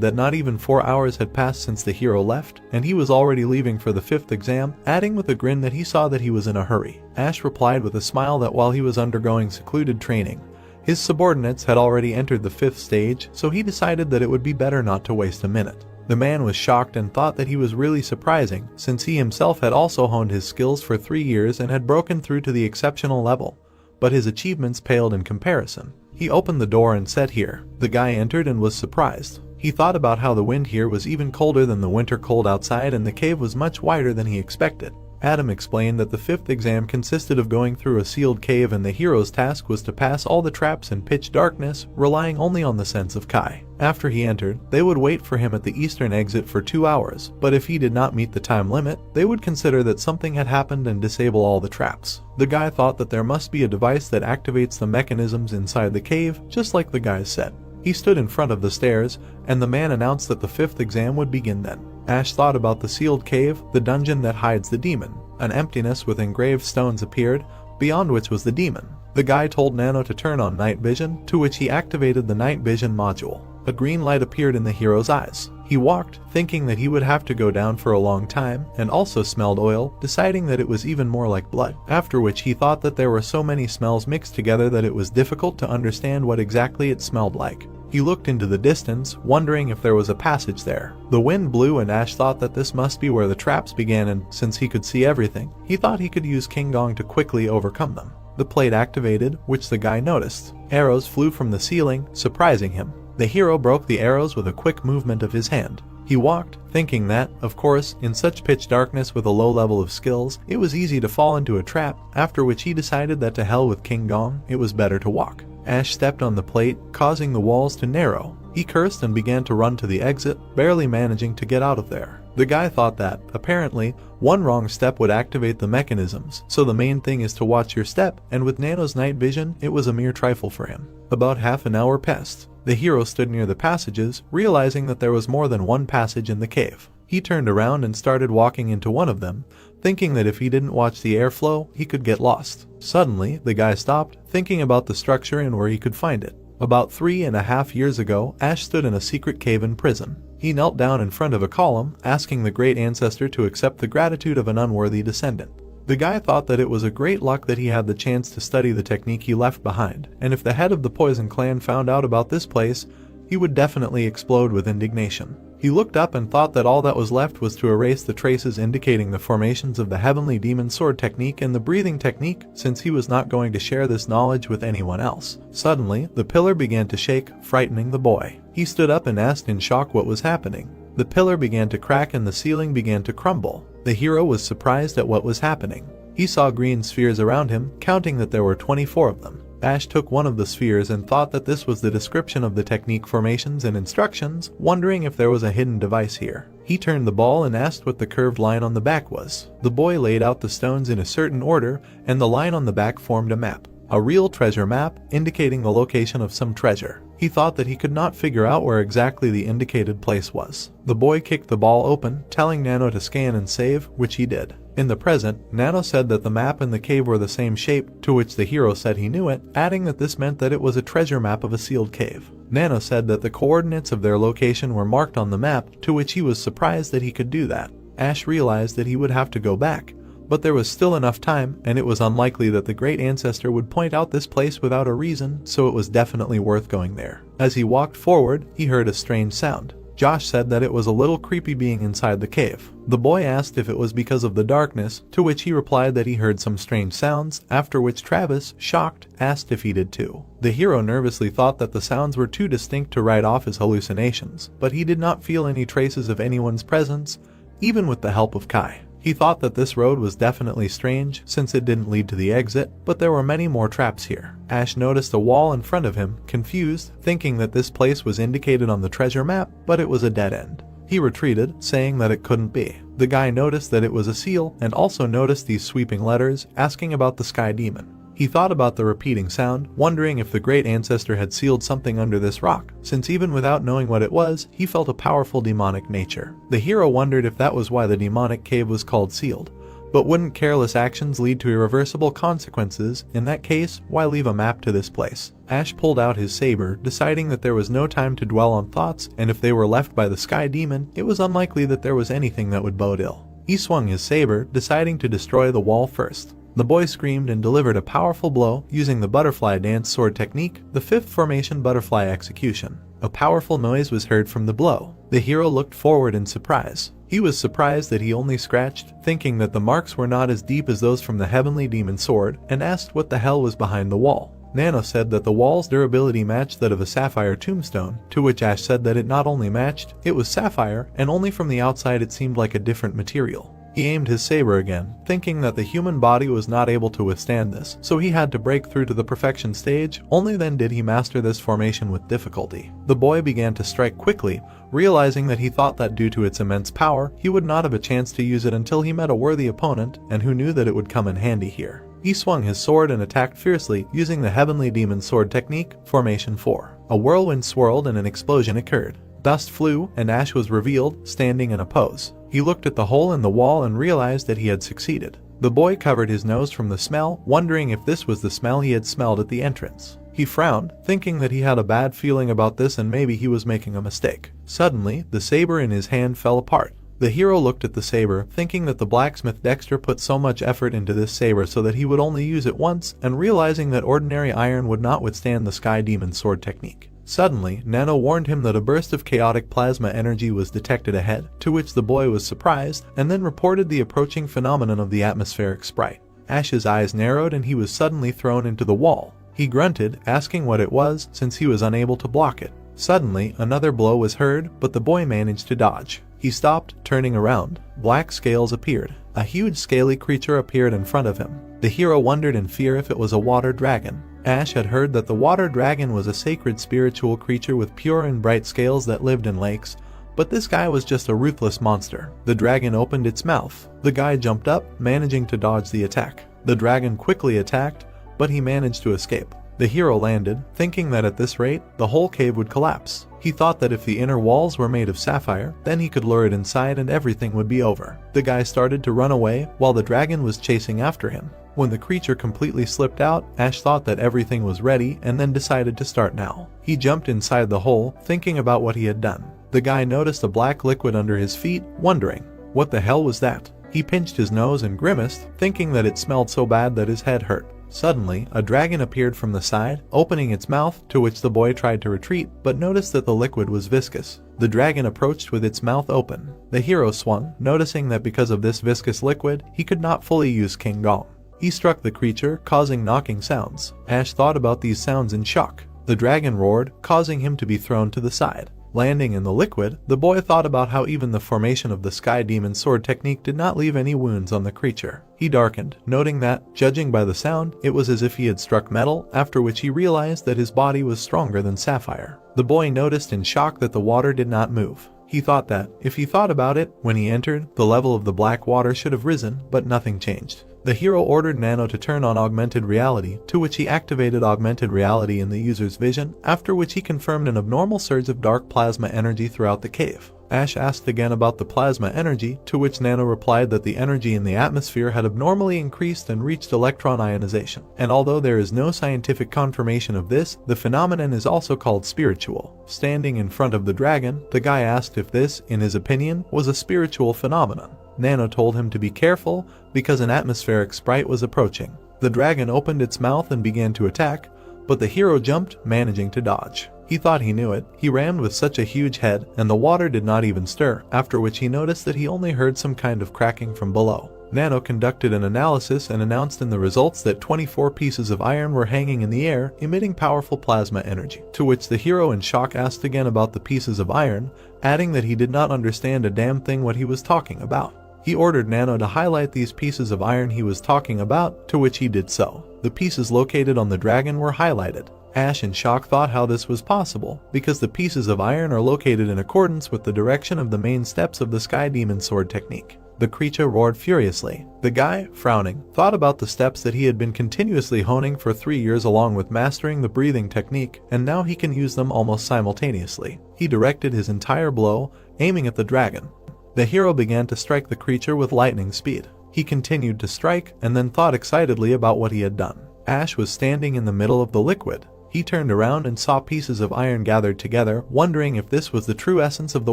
that not even 4 hours had passed since the hero left, and he was already leaving for the 5th exam, adding with a grin that he saw that he was in a hurry. Ash replied with a smile that while he was undergoing secluded training, his subordinates had already entered the 5th stage, so he decided that it would be better not to waste a minute. The man was shocked and thought that he was really surprising, since he himself had also honed his skills for 3 years and had broken through to the exceptional level, but his achievements paled in comparison. He opened the door and sat here. The guy entered and was surprised. He thought about how the wind here was even colder than the winter cold outside, and the cave was much wider than he expected. Adam explained that the 5th exam consisted of going through a sealed cave, and the hero's task was to pass all the traps in pitch darkness, relying only on the sense of Kai. After he entered, they would wait for him at the eastern exit for 2 hours, but if he did not meet the time limit, they would consider that something had happened and disable all the traps. The guy thought that there must be a device that activates the mechanisms inside the cave, just like the guys said. He stood in front of the stairs, and the man announced that the 5th exam would begin then. Ash thought about the sealed cave, the dungeon that hides the demon. An emptiness with engraved stones appeared, beyond which was the demon. The guy told Nano to turn on night vision, to which he activated the night vision module. A green light appeared in the hero's eyes. He walked, thinking that he would have to go down for a long time, and also smelled oil, deciding that it was even more like blood, after which he thought that there were so many smells mixed together that it was difficult to understand what exactly it smelled like. He looked into the distance, wondering if there was a passage there. The wind blew and Ash thought that this must be where the traps began, and since he could see everything, he thought he could use King Gong to quickly overcome them. The plate activated, which the guy noticed. Arrows flew from the ceiling, surprising him. The hero broke the arrows with a quick movement of his hand. He walked, thinking that, of course, in such pitch darkness with a low level of skills, it was easy to fall into a trap, after which he decided that to hell with King Gong, it was better to walk. Ash stepped on the plate, causing the walls to narrow. He cursed and began to run to the exit, barely managing to get out of there. The guy thought that, apparently, one wrong step would activate the mechanisms, so the main thing is to watch your step, and with Nano's night vision, it was a mere trifle for him. About half an hour passed. The hero stood near the passages, realizing that there was more than one passage in the cave. He turned around and started walking into one of them, thinking that if he didn't watch the airflow, he could get lost. Suddenly, the guy stopped, thinking about the structure and where he could find it. About 3.5 years ago, Ash stood in a secret cave in prison. He knelt down in front of a column, asking the great ancestor to accept the gratitude of an unworthy descendant. The guy thought that it was a great luck that he had the chance to study the technique he left behind, and if the head of the Poison Clan found out about this place, he would definitely explode with indignation. He looked up and thought that all that was left was to erase the traces indicating the formations of the Heavenly Demon Sword technique and the breathing technique, since he was not going to share this knowledge with anyone else. Suddenly, the pillar began to shake, frightening the boy. He stood up and asked in shock what was happening. The pillar began to crack and the ceiling began to crumble. The hero was surprised at what was happening. He saw green spheres around him, counting that there were 24 of them. Ash took one of the spheres and thought that this was the description of the technique formations and instructions, wondering if there was a hidden device here. He turned the ball and asked what the curved line on the back was. The boy laid out the stones in a certain order, and the line on the back formed a map. A real treasure map, indicating the location of some treasure. He thought that he could not figure out where exactly the indicated place was. The boy kicked the ball open, telling Nano to scan and save, which he did. In the present, Nano said that the map and the cave were the same shape, to which the hero said he knew it, adding that this meant that it was a treasure map of a sealed cave. Nano said that the coordinates of their location were marked on the map, to which he was surprised that he could do that. Ash realized that he would have to go back, but there was still enough time, and it was unlikely that the great ancestor would point out this place without a reason, so it was definitely worth going there. As he walked forward, he heard a strange sound. Josh said that it was a little creepy being inside the cave. The boy asked if it was because of the darkness, to which he replied that he heard some strange sounds, after which Travis, shocked, asked if he did too. The hero nervously thought that the sounds were too distinct to write off as hallucinations, but he did not feel any traces of anyone's presence, even with the help of Kai. He thought that this road was definitely strange since it didn't lead to the exit, but there were many more traps here. Ash noticed a wall in front of him, confused, thinking that this place was indicated on the treasure map, but it was a dead end. He retreated, saying that it couldn't be. The guy noticed that it was a seal and also noticed these sweeping letters, asking about the Sky Demon. He thought about the repeating sound, wondering if the great ancestor had sealed something under this rock, since even without knowing what it was, he felt a powerful demonic nature. The hero wondered if that was why the demonic cave was called sealed. But wouldn't careless actions lead to irreversible consequences? In that case, why leave a map to this place? Ash pulled out his saber, deciding that there was no time to dwell on thoughts, and if they were left by the Sky Demon, it was unlikely that there was anything that would bode ill. He swung his saber, deciding to destroy the wall first. The boy screamed and delivered a powerful blow using the butterfly dance sword technique, the fifth formation butterfly execution. A powerful noise was heard from the blow. The hero looked forward in surprise. He was surprised that he only scratched, thinking that the marks were not as deep as those from the Heavenly Demon Sword, and asked what the hell was behind the wall. Nano said that the wall's durability matched that of a sapphire tombstone, to which Ash said that it not only matched, it was sapphire, and only from the outside it seemed like a different material. He aimed his saber again, thinking that the human body was not able to withstand this, so he had to break through to the perfection stage. Only then did he master this formation with difficulty. The boy began to strike quickly, realizing that he thought that due to its immense power, he would not have a chance to use it until he met a worthy opponent, and who knew that it would come in handy here. He swung his sword and attacked fiercely, using the Heavenly Demon Sword technique, Formation 4. A whirlwind swirled and an explosion occurred. Dust flew, and Ash was revealed, standing in a pose. He looked at the hole in the wall and realized that he had succeeded. The boy covered his nose from the smell, wondering if this was the smell he had smelled at the entrance. He frowned, thinking that he had a bad feeling about this and maybe he was making a mistake. Suddenly, the saber in his hand fell apart. The hero looked at the saber, thinking that the blacksmith Dexter put so much effort into this saber so that he would only use it once, and realizing that ordinary iron would not withstand the Sky Demon's sword technique. Suddenly, Nano warned him that a burst of chaotic plasma energy was detected ahead, to which the boy was surprised, and then reported the approaching phenomenon of the atmospheric sprite. Ash's eyes narrowed and he was suddenly thrown into the wall. He grunted, asking what it was, since he was unable to block it. Suddenly, another blow was heard, but the boy managed to dodge. He stopped, turning around. Black scales appeared. A huge scaly creature appeared in front of him. The hero wondered in fear if it was a water dragon. Ash had heard that the water dragon was a sacred spiritual creature with pure and bright scales that lived in lakes, but this guy was just a ruthless monster. The dragon opened its mouth. The guy jumped up, managing to dodge the attack. The dragon quickly attacked, but he managed to escape. The hero landed, thinking that at this rate, the whole cave would collapse. He thought that if the inner walls were made of sapphire, then he could lure it inside and everything would be over. The guy started to run away, while the dragon was chasing after him. When the creature completely slipped out, Ash thought that everything was ready and then decided to start now. He jumped inside the hole, thinking about what he had done. The guy noticed a black liquid under his feet, wondering, what the hell was that? He pinched his nose and grimaced, thinking that it smelled so bad that his head hurt. Suddenly, a dragon appeared from the side, opening its mouth, to which the boy tried to retreat, but noticed that the liquid was viscous. The dragon approached with its mouth open. The hero swung, noticing that because of this viscous liquid, he could not fully use King Gong. He struck the creature, causing knocking sounds. Ash thought about these sounds in shock. The dragon roared, causing him to be thrown to the side. Landing in the liquid, the boy thought about how even the formation of the Sky Demon's sword technique did not leave any wounds on the creature. He darkened, noting that, judging by the sound, it was as if he had struck metal, after which he realized that his body was stronger than sapphire. The boy noticed in shock that the water did not move. He thought that, if he thought about it, when he entered, the level of the black water should have risen, but nothing changed. The hero ordered Nano to turn on augmented reality, to which he activated augmented reality in the user's vision, after which he confirmed an abnormal surge of dark plasma energy throughout the cave. Ash asked again about the plasma energy, to which Nano replied that the energy in the atmosphere had abnormally increased and reached electron ionization. And although there is no scientific confirmation of this, the phenomenon is also called spiritual. Standing in front of the dragon, the guy asked if this, in his opinion, was a spiritual phenomenon. Nano told him to be careful because an atmospheric sprite was approaching. The dragon opened its mouth and began to attack, but the hero jumped, managing to dodge. He thought he knew it. He rammed with such a huge head, and the water did not even stir, after which he noticed that he only heard some kind of cracking from below. Nano conducted an analysis and announced in the results that 24 pieces of iron were hanging in the air, emitting powerful plasma energy, to which the hero in shock asked again about the pieces of iron, adding that he did not understand a damn thing what he was talking about. He ordered Nano to highlight these pieces of iron he was talking about, to which he did so. The pieces located on the dragon were highlighted. Ash in shock thought how this was possible, because the pieces of iron are located in accordance with the direction of the main steps of the Sky Demon sword technique. The creature roared furiously. The guy, frowning, thought about the steps that he had been continuously honing for 3 years along with mastering the breathing technique, and now he can use them almost simultaneously. He directed his entire blow, aiming at the dragon. The hero began to strike the creature with lightning speed. He continued to strike, and then thought excitedly about what he had done. Ash was standing in the middle of the liquid. He turned around and saw pieces of iron gathered together, wondering if this was the true essence of the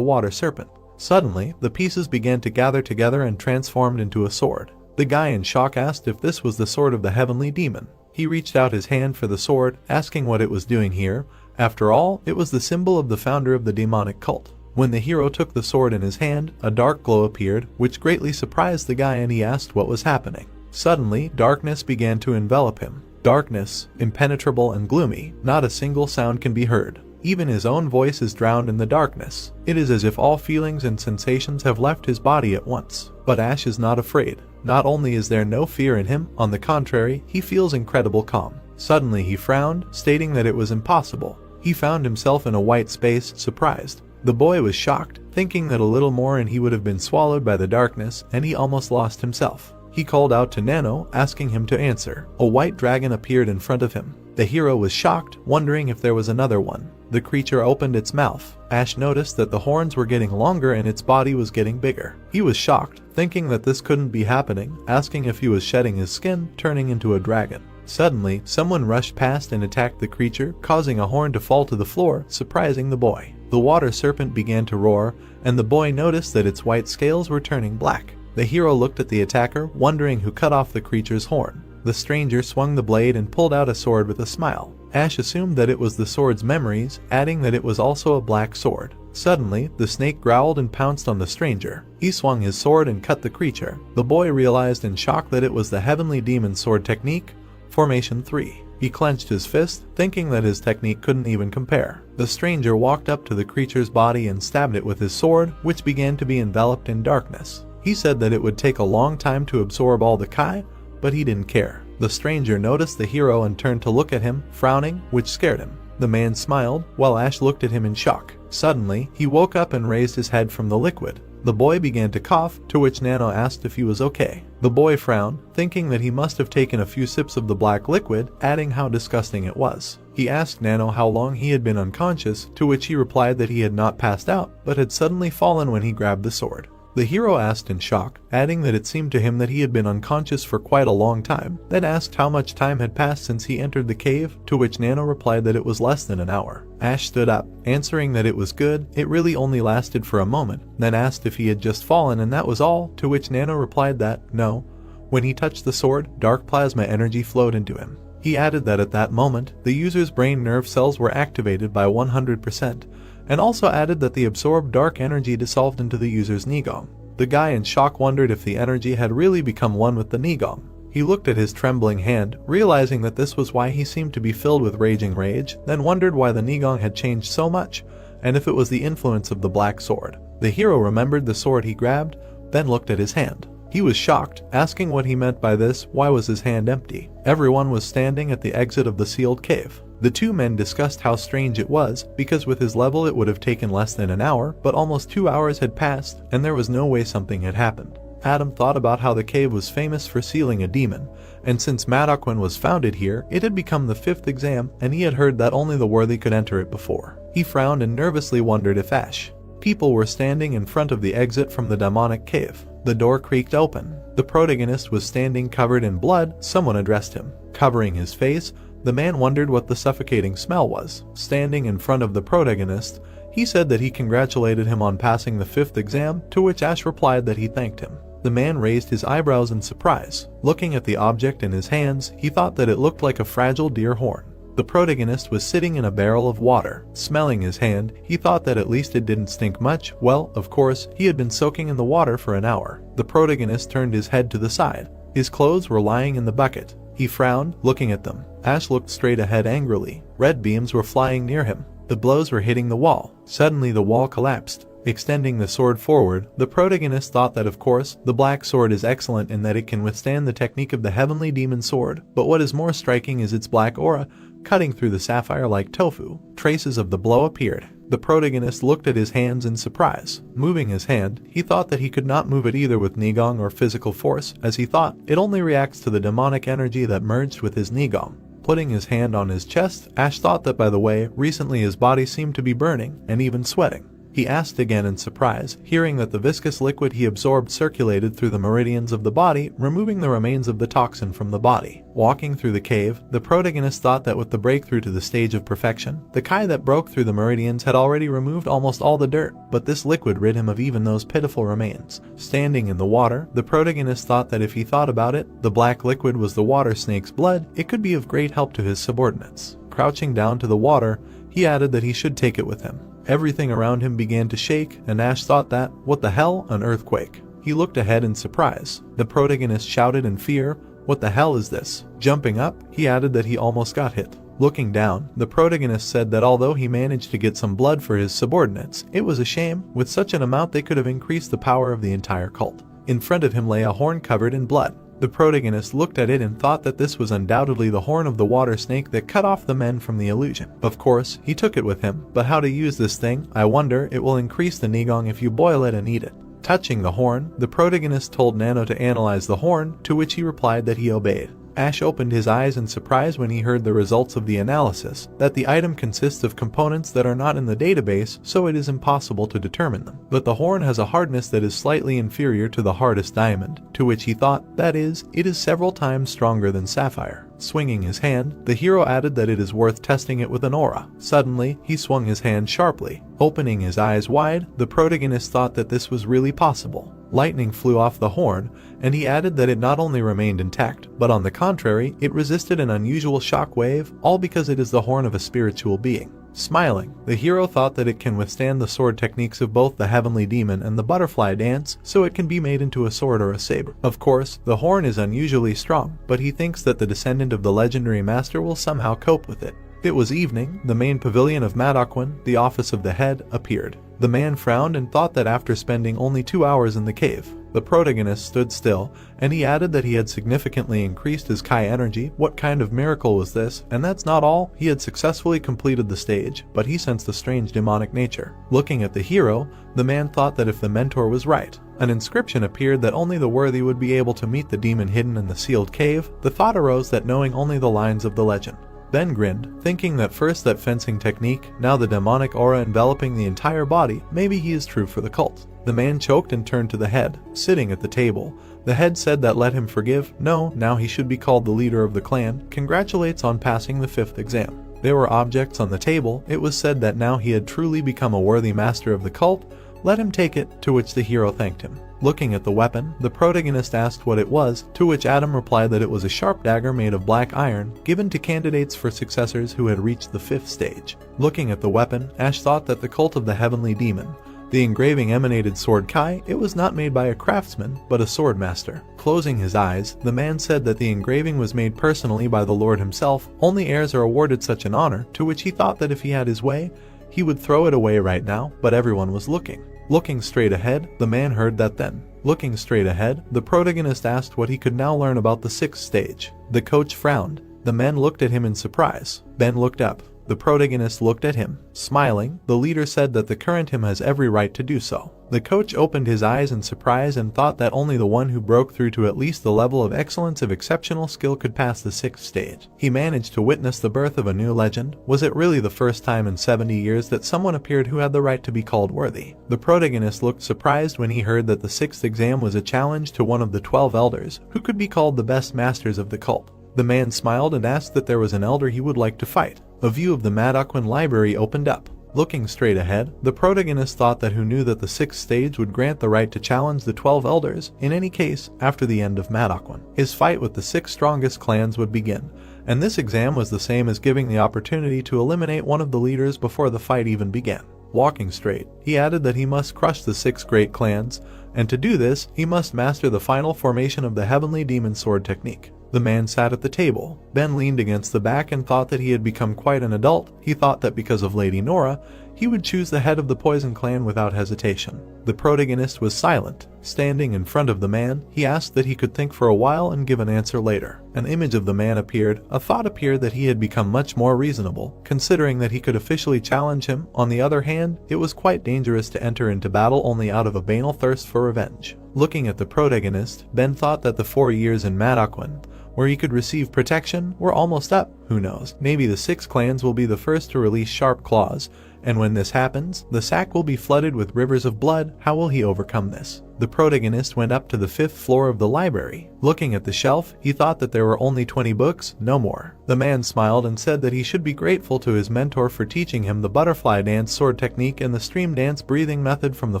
water serpent. Suddenly, the pieces began to gather together and transformed into a sword. The guy in shock asked if this was the sword of the heavenly demon. He reached out his hand for the sword, asking what it was doing here. After all, it was the symbol of the founder of the demonic cult. When the hero took the sword in his hand, a dark glow appeared, which greatly surprised the guy, and he asked what was happening. Suddenly, darkness began to envelop him. Darkness, impenetrable and gloomy. Not a single sound can be heard. Even his own voice is drowned in the darkness. It is as if all feelings and sensations have left his body at once. But Ash is not afraid. Not only is there no fear in him, on the contrary, he feels incredible calm. Suddenly he frowned, stating that it was impossible. He found himself in a white space, surprised. The boy was shocked, thinking that a little more and he would have been swallowed by the darkness, and he almost lost himself. He called out to Nano, asking him to answer. A white dragon appeared in front of him. The hero was shocked, wondering if there was another one. The creature opened its mouth. Ash noticed that the horns were getting longer and its body was getting bigger. He was shocked, thinking that this couldn't be happening, asking if he was shedding his skin, turning into a dragon. Suddenly, someone rushed past and attacked the creature, causing a horn to fall to the floor, surprising the boy. The water serpent began to roar, and the boy noticed that its white scales were turning black. The hero looked at the attacker, wondering who cut off the creature's horn. The stranger swung the blade and pulled out a sword with a smile. Ash assumed that it was the sword's memories, adding that it was also a black sword. Suddenly, the snake growled and pounced on the stranger. He swung his sword and cut the creature. The boy realized in shock that it was the heavenly demon sword technique, Formation 3. He clenched his fist, thinking that his technique couldn't even compare. The stranger walked up to the creature's body and stabbed it with his sword, which began to be enveloped in darkness. He said that it would take a long time to absorb all the Kai, but he didn't care. The stranger noticed the hero and turned to look at him, frowning, which scared him. The man smiled, while Ash looked at him in shock. Suddenly, he woke up and raised his head from the liquid. The boy began to cough, to which Nano asked if he was okay. The boy frowned, thinking that he must have taken a few sips of the black liquid, adding how disgusting it was. He asked Nano how long he had been unconscious, to which he replied that he had not passed out, but had suddenly fallen when he grabbed the sword. The hero asked in shock, adding that it seemed to him that he had been unconscious for quite a long time, then asked how much time had passed since he entered the cave, to which Nano replied that it was less than an hour. Ash stood up, answering that it was good, it really only lasted for a moment, then asked if he had just fallen and that was all, to which Nano replied that, no. When he touched the sword, dark plasma energy flowed into him. He added that at that moment, the user's brain nerve cells were activated by 100%, and also added that the absorbed dark energy dissolved into the user's Nigong. The guy in shock wondered if the energy had really become one with the Nigong. He looked at his trembling hand, realizing that this was why he seemed to be filled with raging rage, then wondered why the Nigong had changed so much, and if it was the influence of the black sword. The hero remembered the sword he grabbed, then looked at his hand. He was shocked, asking what he meant by this, why was his hand empty? Everyone was standing at the exit of the sealed cave. The two men discussed how strange it was, because with his level it would have taken less than an hour, but almost 2 hours had passed, and there was no way something had happened. Adam thought about how the cave was famous for sealing a demon, and since Madokwen was founded here, it had become the 5th exam, and he had heard that only the worthy could enter it before. He frowned and nervously wondered if Ash. People were standing in front of the exit from the demonic cave. The door creaked open. The protagonist was standing covered in blood. Someone addressed him. Covering his face, the man wondered what the suffocating smell was. Standing in front of the protagonist, he said that he congratulated him on passing the 5th exam, to which Ash replied that he thanked him. The man raised his eyebrows in surprise. Looking at the object in his hands, he thought that it looked like a fragile deer horn. The protagonist was sitting in a barrel of water. Smelling his hand, he thought that at least it didn't stink much. Well, of course, he had been soaking in the water for an hour. The protagonist turned his head to the side. His clothes were lying in the bucket. He frowned, looking at them. Ash looked straight ahead angrily. Red beams were flying near him. The blows were hitting the wall. Suddenly the wall collapsed. Extending the sword forward, the protagonist thought that of course, the black sword is excellent in that it can withstand the technique of the heavenly demon sword, but what is more striking is its black aura, cutting through the sapphire like tofu. Traces of the blow appeared. The protagonist looked at his hands in surprise. Moving his hand, he thought that he could not move it either with Nigong or physical force, as he thought it only reacts to the demonic energy that merged with his Nigong. Putting his hand on his chest, Ash thought that by the way, recently his body seemed to be burning, and even sweating. He asked again in surprise, hearing that the viscous liquid he absorbed circulated through the meridians of the body, removing the remains of the toxin from the body. Walking through the cave, the protagonist thought that with the breakthrough to the stage of perfection, the Kai that broke through the meridians had already removed almost all the dirt, but this liquid rid him of even those pitiful remains. Standing in the water, the protagonist thought that if he thought about it, the black liquid was the water snake's blood, it could be of great help to his subordinates. Crouching down to the water, he added that he should take it with him. Everything around him began to shake, and Ash thought that, what the hell, an earthquake. He looked ahead in surprise. The protagonist shouted in fear, what the hell is this? Jumping up, he added that he almost got hit. Looking down, the protagonist said that although he managed to get some blood for his subordinates, it was a shame, with such an amount they could have increased the power of the entire cult. In front of him lay a horn covered in blood. The protagonist looked at it and thought that this was undoubtedly the horn of the water snake that cut off the men from the illusion. Of course, he took it with him, but how to use this thing, I wonder, it will increase the Nigong if you boil it and eat it. Touching the horn, the protagonist told Nano to analyze the horn, to which he replied that he obeyed. Ash opened his eyes in surprise when he heard the results of the analysis, that the item consists of components that are not in the database, so it is impossible to determine them. But the horn has a hardness that is slightly inferior to the hardest diamond, to which he thought, that is, it is several times stronger than sapphire. Swinging his hand, the hero added that it is worth testing it with an aura. Suddenly, he swung his hand sharply. Opening his eyes wide, the protagonist thought that this was really possible. Lightning flew off the horn, and he added that it not only remained intact, but on the contrary, it resisted an unusual shock wave, all because it is the horn of a spiritual being. Smiling, the hero thought that it can withstand the sword techniques of both the heavenly demon and the butterfly dance, so it can be made into a sword or a saber. Of course, the horn is unusually strong, but he thinks that the descendant of the legendary master will somehow cope with it. It was evening. The main pavilion of Madokwan, the office of the head, appeared. The man frowned and thought that after spending only 2 hours in the cave, the protagonist stood still, and he added that he had significantly increased his Kai energy. What kind of miracle was this? And that's not all. He had successfully completed the stage, but he sensed a strange demonic nature. Looking at the hero, the man thought that if the mentor was right, an inscription appeared that only the worthy would be able to meet the demon hidden in the sealed cave. The thought arose that knowing only the lines of the legend. Ben grinned, thinking that first that fencing technique, now the demonic aura enveloping the entire body, maybe he is true for the cult. The man choked and turned to the head, sitting at the table. The head said that let him forgive, no, now he should be called the leader of the clan, congratulates on passing the 5th exam. There were objects on the table. It was said that now he had truly become a worthy master of the cult. Let him take it, to which the hero thanked him. Looking at the weapon, the protagonist asked what it was, to which Adam replied that it was a sharp dagger made of black iron, given to candidates for successors who had reached the 5th stage. Looking at the weapon, Ash thought that the cult of the heavenly demon. The engraving emanated sword Kai. It was not made by a craftsman, but a sword master. Closing his eyes, the man said that the engraving was made personally by the Lord himself. Only heirs are awarded such an honor, to which he thought that if he had his way, he would throw it away right now, but everyone was looking. Looking straight ahead, the man heard that then. Looking straight ahead, the protagonist asked what he could now learn about the 6th stage. The coach frowned. The men looked at him in surprise. Ben looked up. The protagonist looked at him. Smiling, the leader said that the current him has every right to do so. The coach opened his eyes in surprise and thought that only the one who broke through to at least the level of excellence of exceptional skill could pass the 6th stage. He managed to witness the birth of a new legend. Was it really the first time in 70 years that someone appeared who had the right to be called worthy? The protagonist looked surprised when he heard that the 6th exam was a challenge to one of the 12 elders, who could be called the best masters of the cult. The man smiled and asked that there was an elder he would like to fight. A view of the Madokwan library opened up. Looking straight ahead, the protagonist thought that who knew that the 6th stage would grant the right to challenge the 12 elders. In any case, after the end of Madokwan, his fight with the 6 strongest clans would begin, and this exam was the same as giving the opportunity to eliminate one of the leaders before the fight even began. Walking straight, he added that he must crush the 6 great clans, and to do this, he must master the final formation of the heavenly demon sword technique. The man sat at the table. Ben leaned against the back and thought that he had become quite an adult. He thought that because of Lady Nora, he would choose the head of the Poison Clan without hesitation. The protagonist was silent. Standing in front of the man, he asked that he could think for a while and give an answer later. An image of the man appeared. A thought appeared that he had become much more reasonable, considering that he could officially challenge him. On the other hand, it was quite dangerous to enter into battle only out of a banal thirst for revenge. Looking at the protagonist, Ben thought that the 4 years in Madokwan, where he could receive protection, were almost up. Who knows? Maybe the 6 clans will be the first to release sharp claws, and when this happens, the sack will be flooded with rivers of blood. How will he overcome this? The protagonist went up to the 5th floor of the library. Looking at the shelf, he thought that there were only 20 books, no more. The man smiled and said that he should be grateful to his mentor for teaching him the butterfly dance sword technique and the stream dance breathing method from the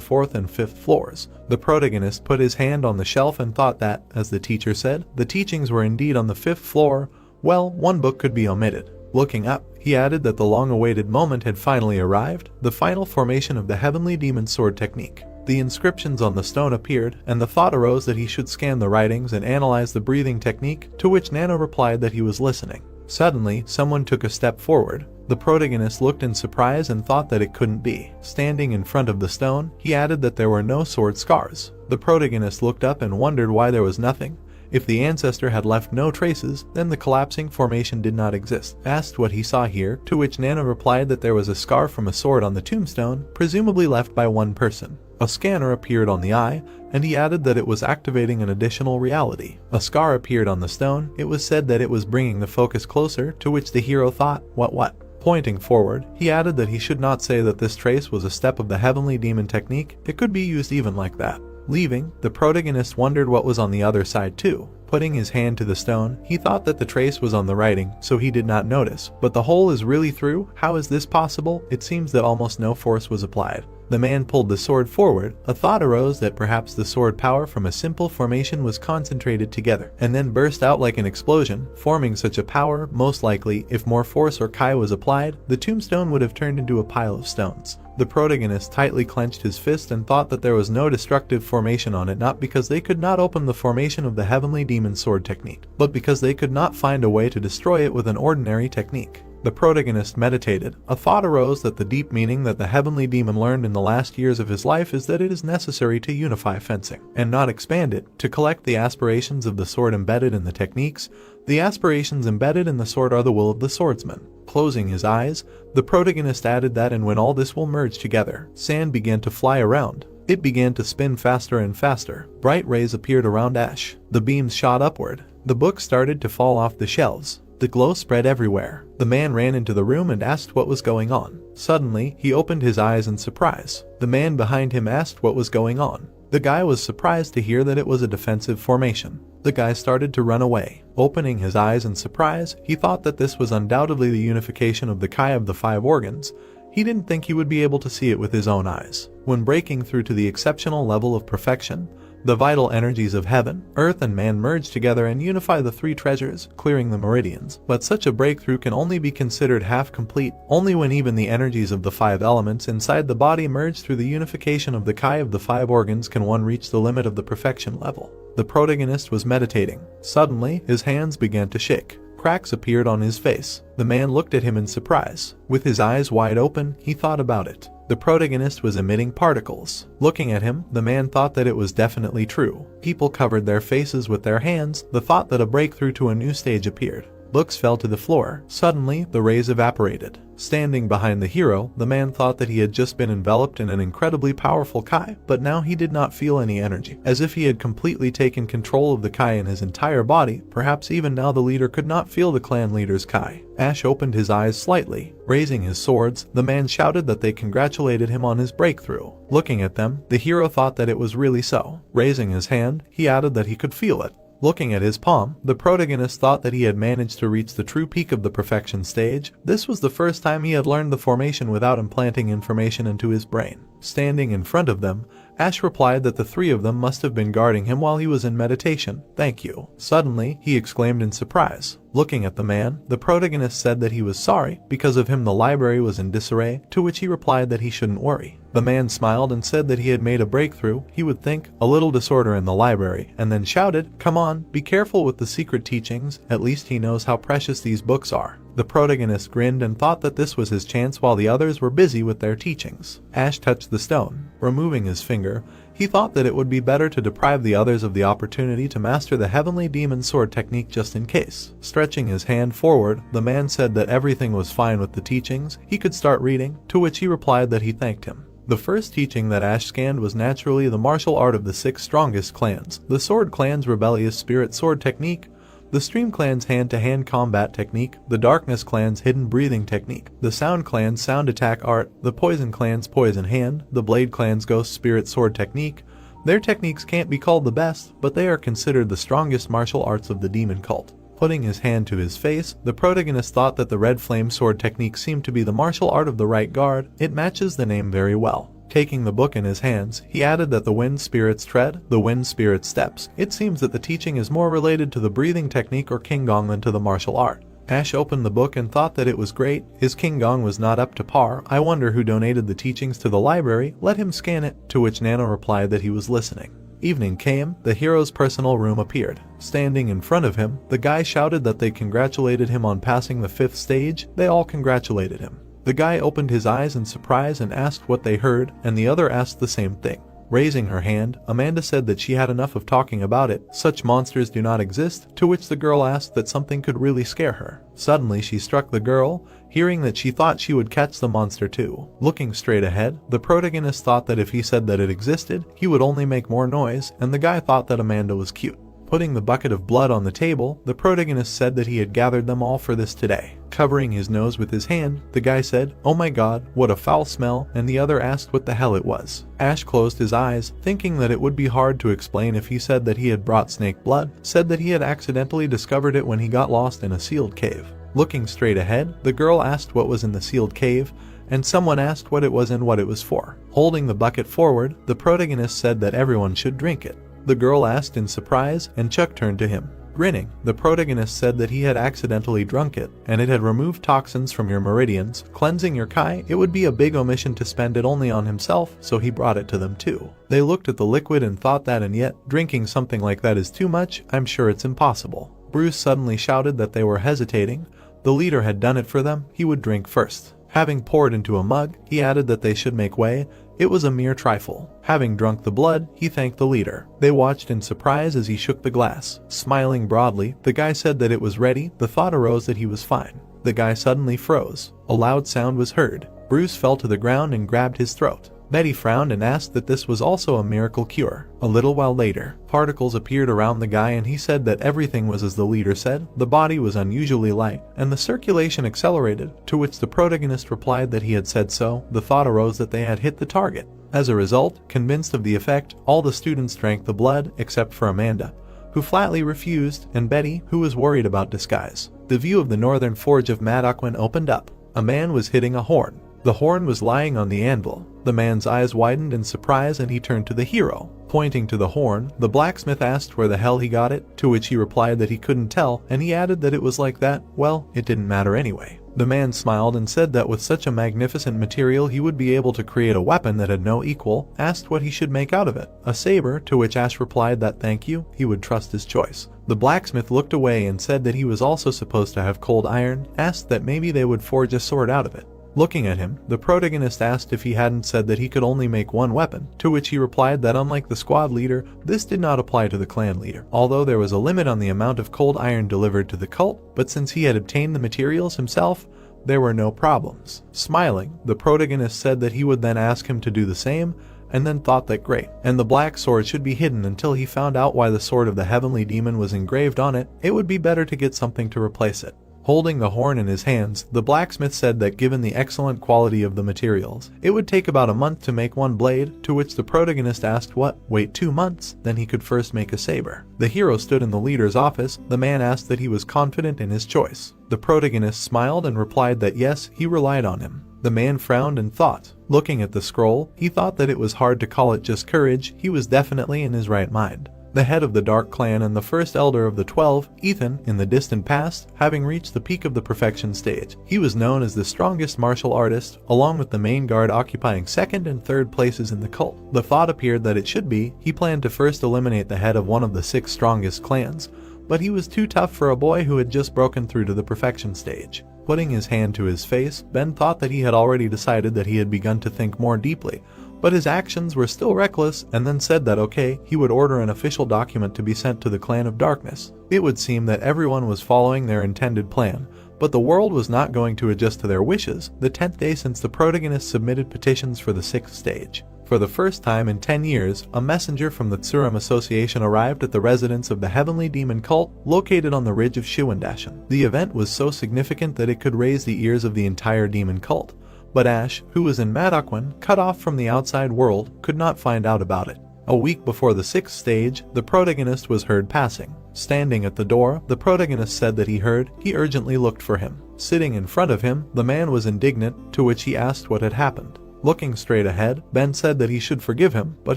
4th and 5th floors. The protagonist put his hand on the shelf and thought that, as the teacher said, the teachings were indeed on the 5th floor. Well, one book could be omitted. Looking up, he added that the long-awaited moment had finally arrived, the final formation of the heavenly demon sword technique. The inscriptions on the stone appeared, and the thought arose that he should scan the writings and analyze the breathing technique, to which Nano replied that he was listening. Suddenly, someone took a step forward. The protagonist looked in surprise and thought that it couldn't be. Standing in front of the stone, he added that there were no sword scars. The protagonist looked up and wondered why there was nothing. If the ancestor had left no traces, then the collapsing formation did not exist. Asked what he saw here, to which Nano replied that there was a scar from a sword on the tombstone, presumably left by one person. A scanner appeared on the eye, and he added that it was activating an additional reality. A scar appeared on the stone. It was said that it was bringing the focus closer, to which the hero thought, what? Pointing forward, he added that he should not say that this trace was a step of the heavenly demon technique. It could be used even like that. Leaving, the protagonist wondered what was on the other side too. Putting his hand to the stone, he thought that the trace was on the writing, so he did not notice. But the hole is really through? How is this possible? It seems that almost no force was applied. The man pulled the sword forward. A thought arose that perhaps the sword power from a simple formation was concentrated together, and then burst out like an explosion, forming such a power. Most likely, if more force or kai was applied, the tombstone would have turned into a pile of stones. The protagonist tightly clenched his fist and thought that there was no destructive formation on it, not because they could not open the formation of the heavenly demon sword technique, but because they could not find a way to destroy it with an ordinary technique. The protagonist meditated. A thought arose that the deep meaning that the heavenly demon learned in the last years of his life is that it is necessary to unify fencing, and not expand it, to collect the aspirations of the sword embedded in the techniques. The aspirations embedded in the sword are the will of the swordsman. Closing his eyes, the protagonist added that, and when all this will merge together, sand began to fly around. It began to spin faster and faster. Bright rays appeared around Ash. The beams shot upward. The book started to fall off the shelves. The glow spread everywhere. The man ran into the room and asked what was going on. Suddenly, he opened his eyes in surprise. The man behind him asked what was going on. The guy was surprised to hear that it was a defensive formation. The guy started to run away. Opening his eyes in surprise, he thought that this was undoubtedly the unification of the kai of the 5 organs. He didn't think he would be able to see it with his own eyes. When breaking through to the exceptional level of perfection, the vital energies of heaven, earth, and man merge together and unify the 3 treasures, clearing the meridians. But such a breakthrough can only be considered half complete, only when even the energies of the 5 elements inside the body merge through the unification of the kai of the 5 organs can one reach the limit of the perfection level. The protagonist was meditating. Suddenly, his hands began to shake. Cracks appeared on his face. The man looked at him in surprise. With his eyes wide open, he thought about it. The protagonist was emitting particles. Looking at him, the man thought that it was definitely true. People covered their faces with their hands. The thought that a breakthrough to a new stage appeared. Books fell to the floor. Suddenly, the rays evaporated. Standing behind the hero, the man thought that he had just been enveloped in an incredibly powerful kai, but now he did not feel any energy, as if he had completely taken control of the kai in his entire body. Perhaps even now the leader could not feel the clan leader's kai. Ash opened his eyes slightly. Raising his swords, the man shouted that they congratulated him on his breakthrough. Looking at them, the hero thought that it was really so. Raising his hand, he added that he could feel it. Looking at his palm, the protagonist thought that he had managed to reach the true peak of the perfection stage. This was the first time he had learned the formation without implanting information into his brain. Standing in front of them, Ash replied that the 3 of them must have been guarding him while he was in meditation. "Thank you." Suddenly, he exclaimed in surprise. Looking at the man, the protagonist said that he was sorry. Because of him the library was in disarray, to which he replied that he shouldn't worry. The man smiled and said that he had made a breakthrough. He would think, a little disorder in the library, and then shouted, "Come on, be careful with the secret teachings, at least he knows how precious these books are." The protagonist grinned and thought that this was his chance while the others were busy with their teachings. Ash touched the stone. Removing his finger, he thought that it would be better to deprive the others of the opportunity to master the heavenly demon sword technique just in case. Stretching his hand forward, the man said that everything was fine with the teachings. He could start reading, to which he replied that he thanked him. The first teaching that Ash scanned was naturally the martial art of the 6 strongest clans, the Sword Clan's rebellious spirit sword technique, the Stream Clan's hand-to-hand combat technique, the Darkness Clan's hidden breathing technique, the Sound Clan's sound attack art, the Poison Clan's poison hand, the Blade Clan's ghost spirit sword technique. Their techniques can't be called the best, but they are considered the strongest martial arts of the demon cult. Putting his hand to his face, the protagonist thought that the Red Flame sword technique seemed to be the martial art of the right guard. It matches the name very well. Taking the book in his hands, he added that the wind spirits tread, the wind spirit steps. It seems that the teaching is more related to the breathing technique or King Gong than to the martial art. Ash opened the book and thought that it was great. His King Gong was not up to par. "I wonder who donated the teachings to the library. Let him scan it," to which Nano replied that he was listening. Evening came. The hero's personal room appeared. Standing in front of him, the guy shouted that they congratulated him on passing the 5th stage. They all congratulated him. The guy opened his eyes in surprise and asked what they heard, and the other asked the same thing. Raising her hand, Amanda said that she had enough of talking about it. Such monsters do not exist, to which the girl asked that something could really scare her. Suddenly she struck the girl, hearing that she thought she would catch the monster too. Looking straight ahead, the protagonist thought that if he said that it existed, he would only make more noise, and the guy thought that Amanda was cute. Putting the bucket of blood on the table, the protagonist said that he had gathered them all for this today. Covering his nose with his hand, the guy said, "Oh my god, what a foul smell," and the other asked what the hell it was. Ash closed his eyes, thinking that it would be hard to explain if he said that he had brought snake blood, said that he had accidentally discovered it when he got lost in a sealed cave. Looking straight ahead, the girl asked what was in the sealed cave, and someone asked what it was and what it was for. Holding the bucket forward, the protagonist said that everyone should drink it. The girl asked in surprise, and Chuck turned to him. Grinning, the protagonist said that he had accidentally drunk it, and it had removed toxins from your meridians, cleansing your kai. It would be a big omission to spend it only on himself, so he brought it to them too. They looked at the liquid and thought that, and yet, drinking something like that is too much. I'm sure it's impossible. Bruce suddenly shouted that they were hesitating. The leader had done it for them. He would drink first. Having poured into a mug, he added that they should make way. It was a mere trifle. Having drunk the blood, he thanked the leader. They watched in surprise as he shook the glass. Smiling broadly, the guy said that it was ready. The thought arose that he was fine. The guy suddenly froze. A loud sound was heard. Bruce fell to the ground and grabbed his throat. Betty frowned and asked that this was also a miracle cure. A little while later, particles appeared around the guy and he said that everything was as the leader said. The body was unusually light, and the circulation accelerated, to which the protagonist replied that he had said so. The thought arose that they had hit the target. As a result, convinced of the effect, all the students drank the blood except for Amanda, who flatly refused, and Betty, who was worried about disguise. The view of the northern forge of Madokwan opened up. A man was hitting a horn. The horn was lying on the anvil. The man's eyes widened in surprise and he turned to the hero. Pointing to the horn, the blacksmith asked where the hell he got it, to which he replied that he couldn't tell, and he added that it was like that. Well, it didn't matter anyway. The man smiled and said that with such a magnificent material he would be able to create a weapon that had no equal, asked what he should make out of it. A saber, to which Ash replied that thank you, he would trust his choice. The blacksmith looked away and said that he was also supposed to have cold iron, asked that maybe they would forge a sword out of it. Looking at him, the protagonist asked if he hadn't said that he could only make one weapon, to which he replied that unlike the squad leader, this did not apply to the clan leader, although there was a limit on the amount of cold iron delivered to the cult, but since he had obtained the materials himself, there were no problems. Smiling, the protagonist said that he would then ask him to do the same, and then thought that great, and the black sword should be hidden until he found out why the sword of the heavenly demon was engraved on it. It would be better to get something to replace it. Holding the horn in his hands, the blacksmith said that given the excellent quality of the materials, it would take about a month to make one blade, to which the protagonist asked what? Wait 2 months? Then he could first make a saber. The hero stood in the leader's office. The man asked that he was confident in his choice. The protagonist smiled and replied that yes, he relied on him. The man frowned and thought. Looking at the scroll, he thought that it was hard to call it just courage. He was definitely in his right mind. The head of the Dark Clan and the first elder of the 12, Ethan, in the distant past, having reached the peak of the perfection stage. He was known as the strongest martial artist, along with the main guard occupying second and third places in the cult. The thought appeared that it should be, he planned to first eliminate the head of one of the 6 strongest clans, but he was too tough for a boy who had just broken through to the perfection stage. Putting his hand to his face, Ben thought that he had already decided that he had begun to think more deeply, but his actions were still reckless, and then said that okay, he would order an official document to be sent to the Clan of Darkness. It would seem that everyone was following their intended plan, but the world was not going to adjust to their wishes. The 10th day since the protagonist submitted petitions for the 6th stage. For the first time in 10 years, a messenger from the Tsurum Association arrived at the residence of the Heavenly Demon Cult, located on the ridge of Shuendashan. The event was so significant that it could raise the ears of the entire demon cult. But Ash, who was in Madokwan, cut off from the outside world, could not find out about it. A week before the 6th stage, the protagonist was heard passing. Standing at the door, the protagonist said that he urgently looked for him. Sitting in front of him, the man was indignant, to which he asked what had happened. Looking straight ahead, Ben said that he should forgive him, but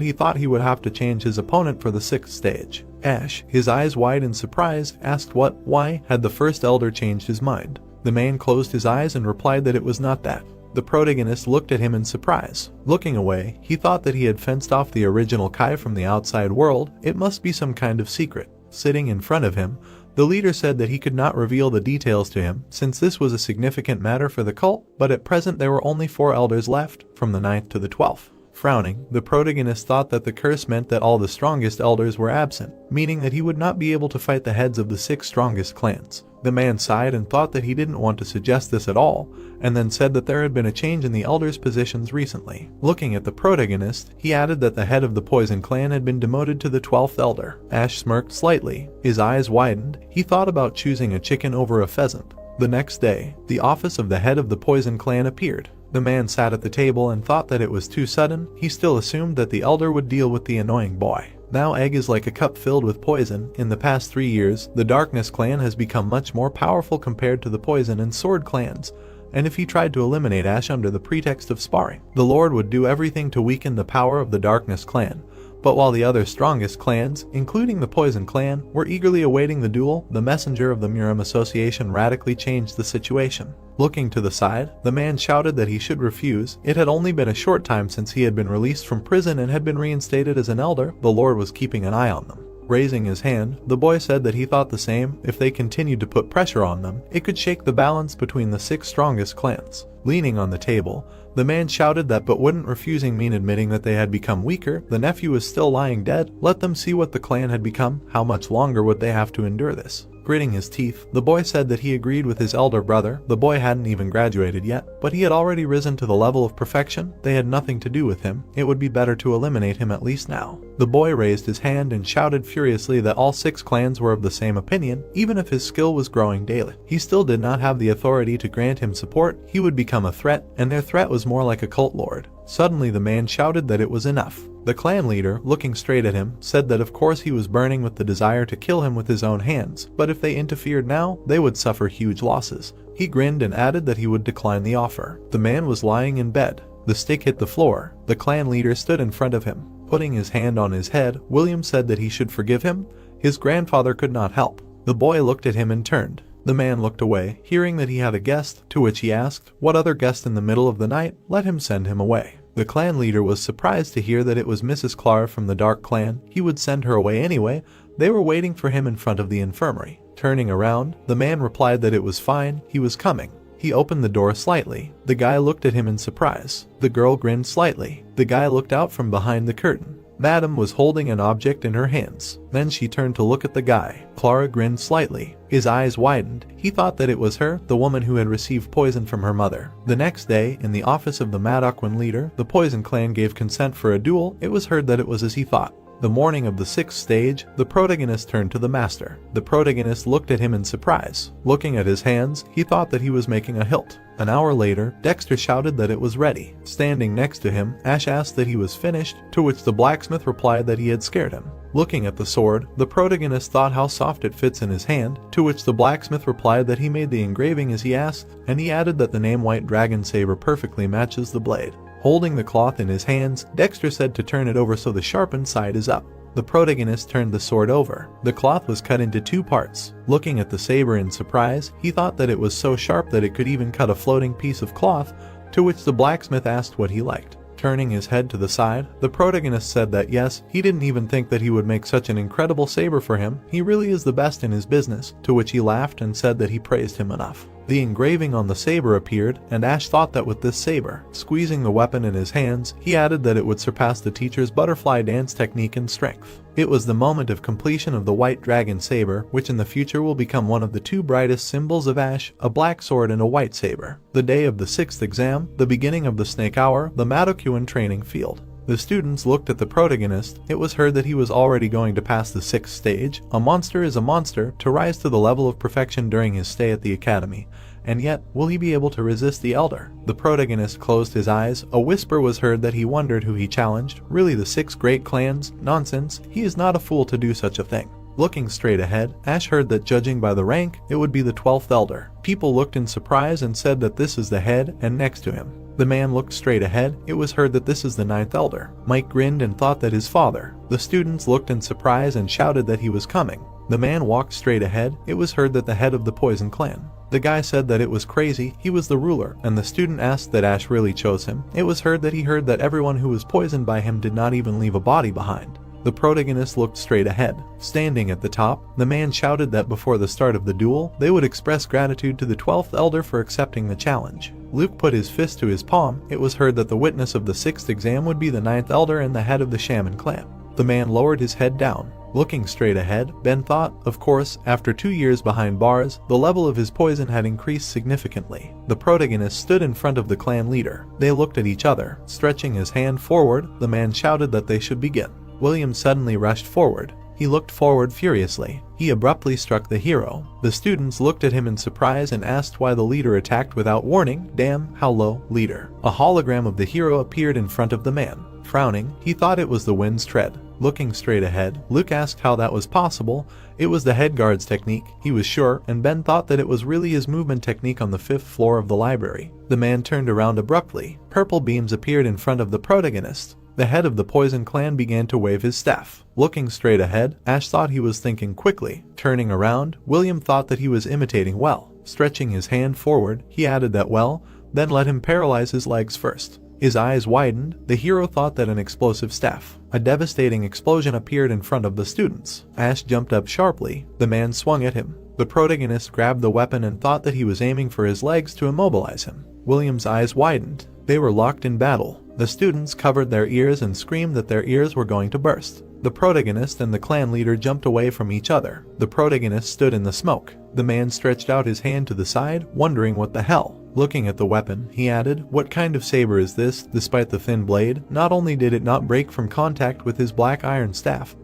he thought he would have to change his opponent for the 6th stage. Ash, his eyes wide in surprise, asked why had the first elder changed his mind. The man closed his eyes and replied that it was not that. The protagonist looked at him in surprise. Looking away, he thought that he had fenced off the original Kai from the outside world. It must be some kind of secret. Sitting in front of him, the leader said that he could not reveal the details to him, since this was a significant matter for the cult, but at present there were only 4 elders left, from the 9th to the 12th. Frowning, the protagonist thought that the curse meant that all the strongest elders were absent, meaning that he would not be able to fight the heads of the 6 strongest clans. The man sighed and thought that he didn't want to suggest this at all, and then said that there had been a change in the elders' positions recently. Looking at the protagonist, he added that the head of the Poison clan had been demoted to the 12th elder. Ash smirked slightly. His eyes widened. He thought about choosing a chicken over a pheasant. The next day, the office of the head of the Poison clan appeared. The man sat at the table and thought that it was too sudden. He still assumed that the elder would deal with the annoying boy. Now Egg is like a cup filled with poison. In the past 3 years, the Darkness clan has become much more powerful compared to the Poison and Sword clans, and if he tried to eliminate Ash under the pretext of sparring, the Lord would do everything to weaken the power of the Darkness clan. But while the other strongest clans, including the Poison clan, were eagerly awaiting the duel, the messenger of the Miram Association radically changed the situation. Looking to the side, the man shouted that he should refuse. It had only been a short time since he had been released from prison and had been reinstated as an elder. The Lord was keeping an eye on them. Raising his hand, the boy said that he thought the same. If they continued to put pressure on them, it could shake the balance between the 6 strongest clans. Leaning on the table, the man shouted that but wouldn't refusing mean admitting that they had become weaker. The nephew was still lying dead. Let them see what the clan had become. How much longer would they have to endure this? Gritting his teeth, the boy said that he agreed with his elder brother. The boy hadn't even graduated yet, but he had already risen to the level of perfection. They had nothing to do with him. It would be better to eliminate him at least now. The boy raised his hand and shouted furiously that all 6 clans were of the same opinion. Even if his skill was growing daily, he still did not have the authority to grant him support. He would become a threat, and their threat was more like a cult lord. Suddenly the man shouted that it was enough. The clan leader, looking straight at him, said that of course he was burning with the desire to kill him with his own hands, but if they interfered now, they would suffer huge losses. He grinned and added that he would decline the offer. The man was lying in bed. The stick hit the floor. The clan leader stood in front of him. Putting his hand on his head, William said that he should forgive him. His grandfather could not help. The boy looked at him and turned. The man looked away, hearing that he had a guest, to which he asked, "What other guest in the middle of the night? Let him send him away." The clan leader was surprised to hear that it was Mrs. Clara from the Dark clan. He would send her away anyway. They were waiting for him in front of the infirmary. Turning around, the man replied that it was fine, he was coming. He opened the door slightly. The guy looked at him in surprise. The girl grinned slightly. The guy looked out from behind the curtain. Madam was holding an object in her hands. Then she turned to look at the guy. Clara grinned slightly. His eyes widened. He thought that it was her, the woman who had received poison from her mother. The next day, in the office of the Madokwan leader, the Poison clan gave consent for a duel. It was heard that it was as he thought. The morning of the 6th stage, the protagonist turned to the master. The protagonist looked at him in surprise. Looking at his hands, he thought that he was making a hilt. An hour later, Dexter shouted that it was ready. Standing next to him, Ash asked that he was finished, to which the blacksmith replied that he had scared him. Looking at the sword, the protagonist thought how soft it fits in his hand, to which the blacksmith replied that he made the engraving as he asked, and he added that the name White Dragon Saber perfectly matches the blade. Holding the cloth in his hands, Dexter said to turn it over so the sharpened side is up. The protagonist turned the sword over. The cloth was cut into 2 parts. Looking at the saber in surprise, he thought that it was so sharp that it could even cut a floating piece of cloth, to which the blacksmith asked what he liked. Turning his head to the side, the protagonist said that yes, he didn't even think that he would make such an incredible saber for him. He really is the best in his business, to which he laughed and said that he praised him enough. The engraving on the saber appeared, and Ash thought that with this saber, squeezing the weapon in his hands, he added that it would surpass the teacher's butterfly dance technique in strength. It was the moment of completion of the White Dragon Saber, which in the future will become one of the 2 brightest symbols of Ash, a black sword and a white saber. The day of the 6th exam, the beginning of the Snake Hour, the Madokwan training field. The students looked at the protagonist. It was heard that he was already going to pass the 6th stage. A monster is a monster, to rise to the level of perfection during his stay at the academy. And yet, will he be able to resist the elder? The protagonist closed his eyes. A whisper was heard that he wondered who he challenged. Really the 6 great clans? Nonsense. He is not a fool to do such a thing. Looking straight ahead, Ash heard that judging by the rank, it would be the 12th elder. People looked in surprise and said that this is the head, and next to him. The man looked straight ahead. It was heard that this is the 9th elder. Mike grinned and thought that his father. The students looked in surprise and shouted that he was coming. The man walked straight ahead. It was heard that the head of the Poison clan. The guy said that it was crazy, he was the ruler, and the student asked that Ash really chose him. It was heard that he heard that everyone who was poisoned by him did not even leave a body behind. The protagonist looked straight ahead. Standing at the top, the man shouted that before the start of the duel, they would express gratitude to the 12th elder for accepting the challenge. Luke put his fist to his palm. It was heard that the witness of the 6th exam would be the 9th elder and the head of the shaman clan. The man lowered his head down. Looking straight ahead, Ben thought, of course, after 2 years behind bars, the level of his poison had increased significantly. The protagonist stood in front of the clan leader. They looked at each other. Stretching his hand forward, the man shouted that they should begin. William suddenly rushed forward. He looked forward furiously. He abruptly struck the hero. The students looked at him in surprise and asked why the leader attacked without warning. Damn, how low, leader. A hologram of the hero appeared in front of the man. Frowning, he thought it was the wind's tread. Looking straight ahead, Luke asked how that was possible. It was the head guard's technique, he was sure, and Ben thought that it was really his movement technique on the 5th floor of the library. The man turned around abruptly. Purple beams appeared in front of the protagonist. The head of the Poison Clan began to wave his staff. Looking straight ahead, Ash thought he was thinking quickly. Turning around, William thought that he was imitating well. Stretching his hand forward, he added that well, then let him paralyze his legs first. His eyes widened. The hero thought that an explosive staff. A devastating explosion appeared in front of the students. Ash jumped up sharply. The man swung at him. The protagonist grabbed the weapon and thought that he was aiming for his legs to immobilize him. William's eyes widened. They were locked in battle. The students covered their ears and screamed that their ears were going to burst. The protagonist and the clan leader jumped away from each other. The protagonist stood in the smoke. The man stretched out his hand to the side, wondering what the hell. Looking at the weapon, he added, "What kind of saber is this?" Despite the thin blade, not only did it not break from contact with his black iron staff,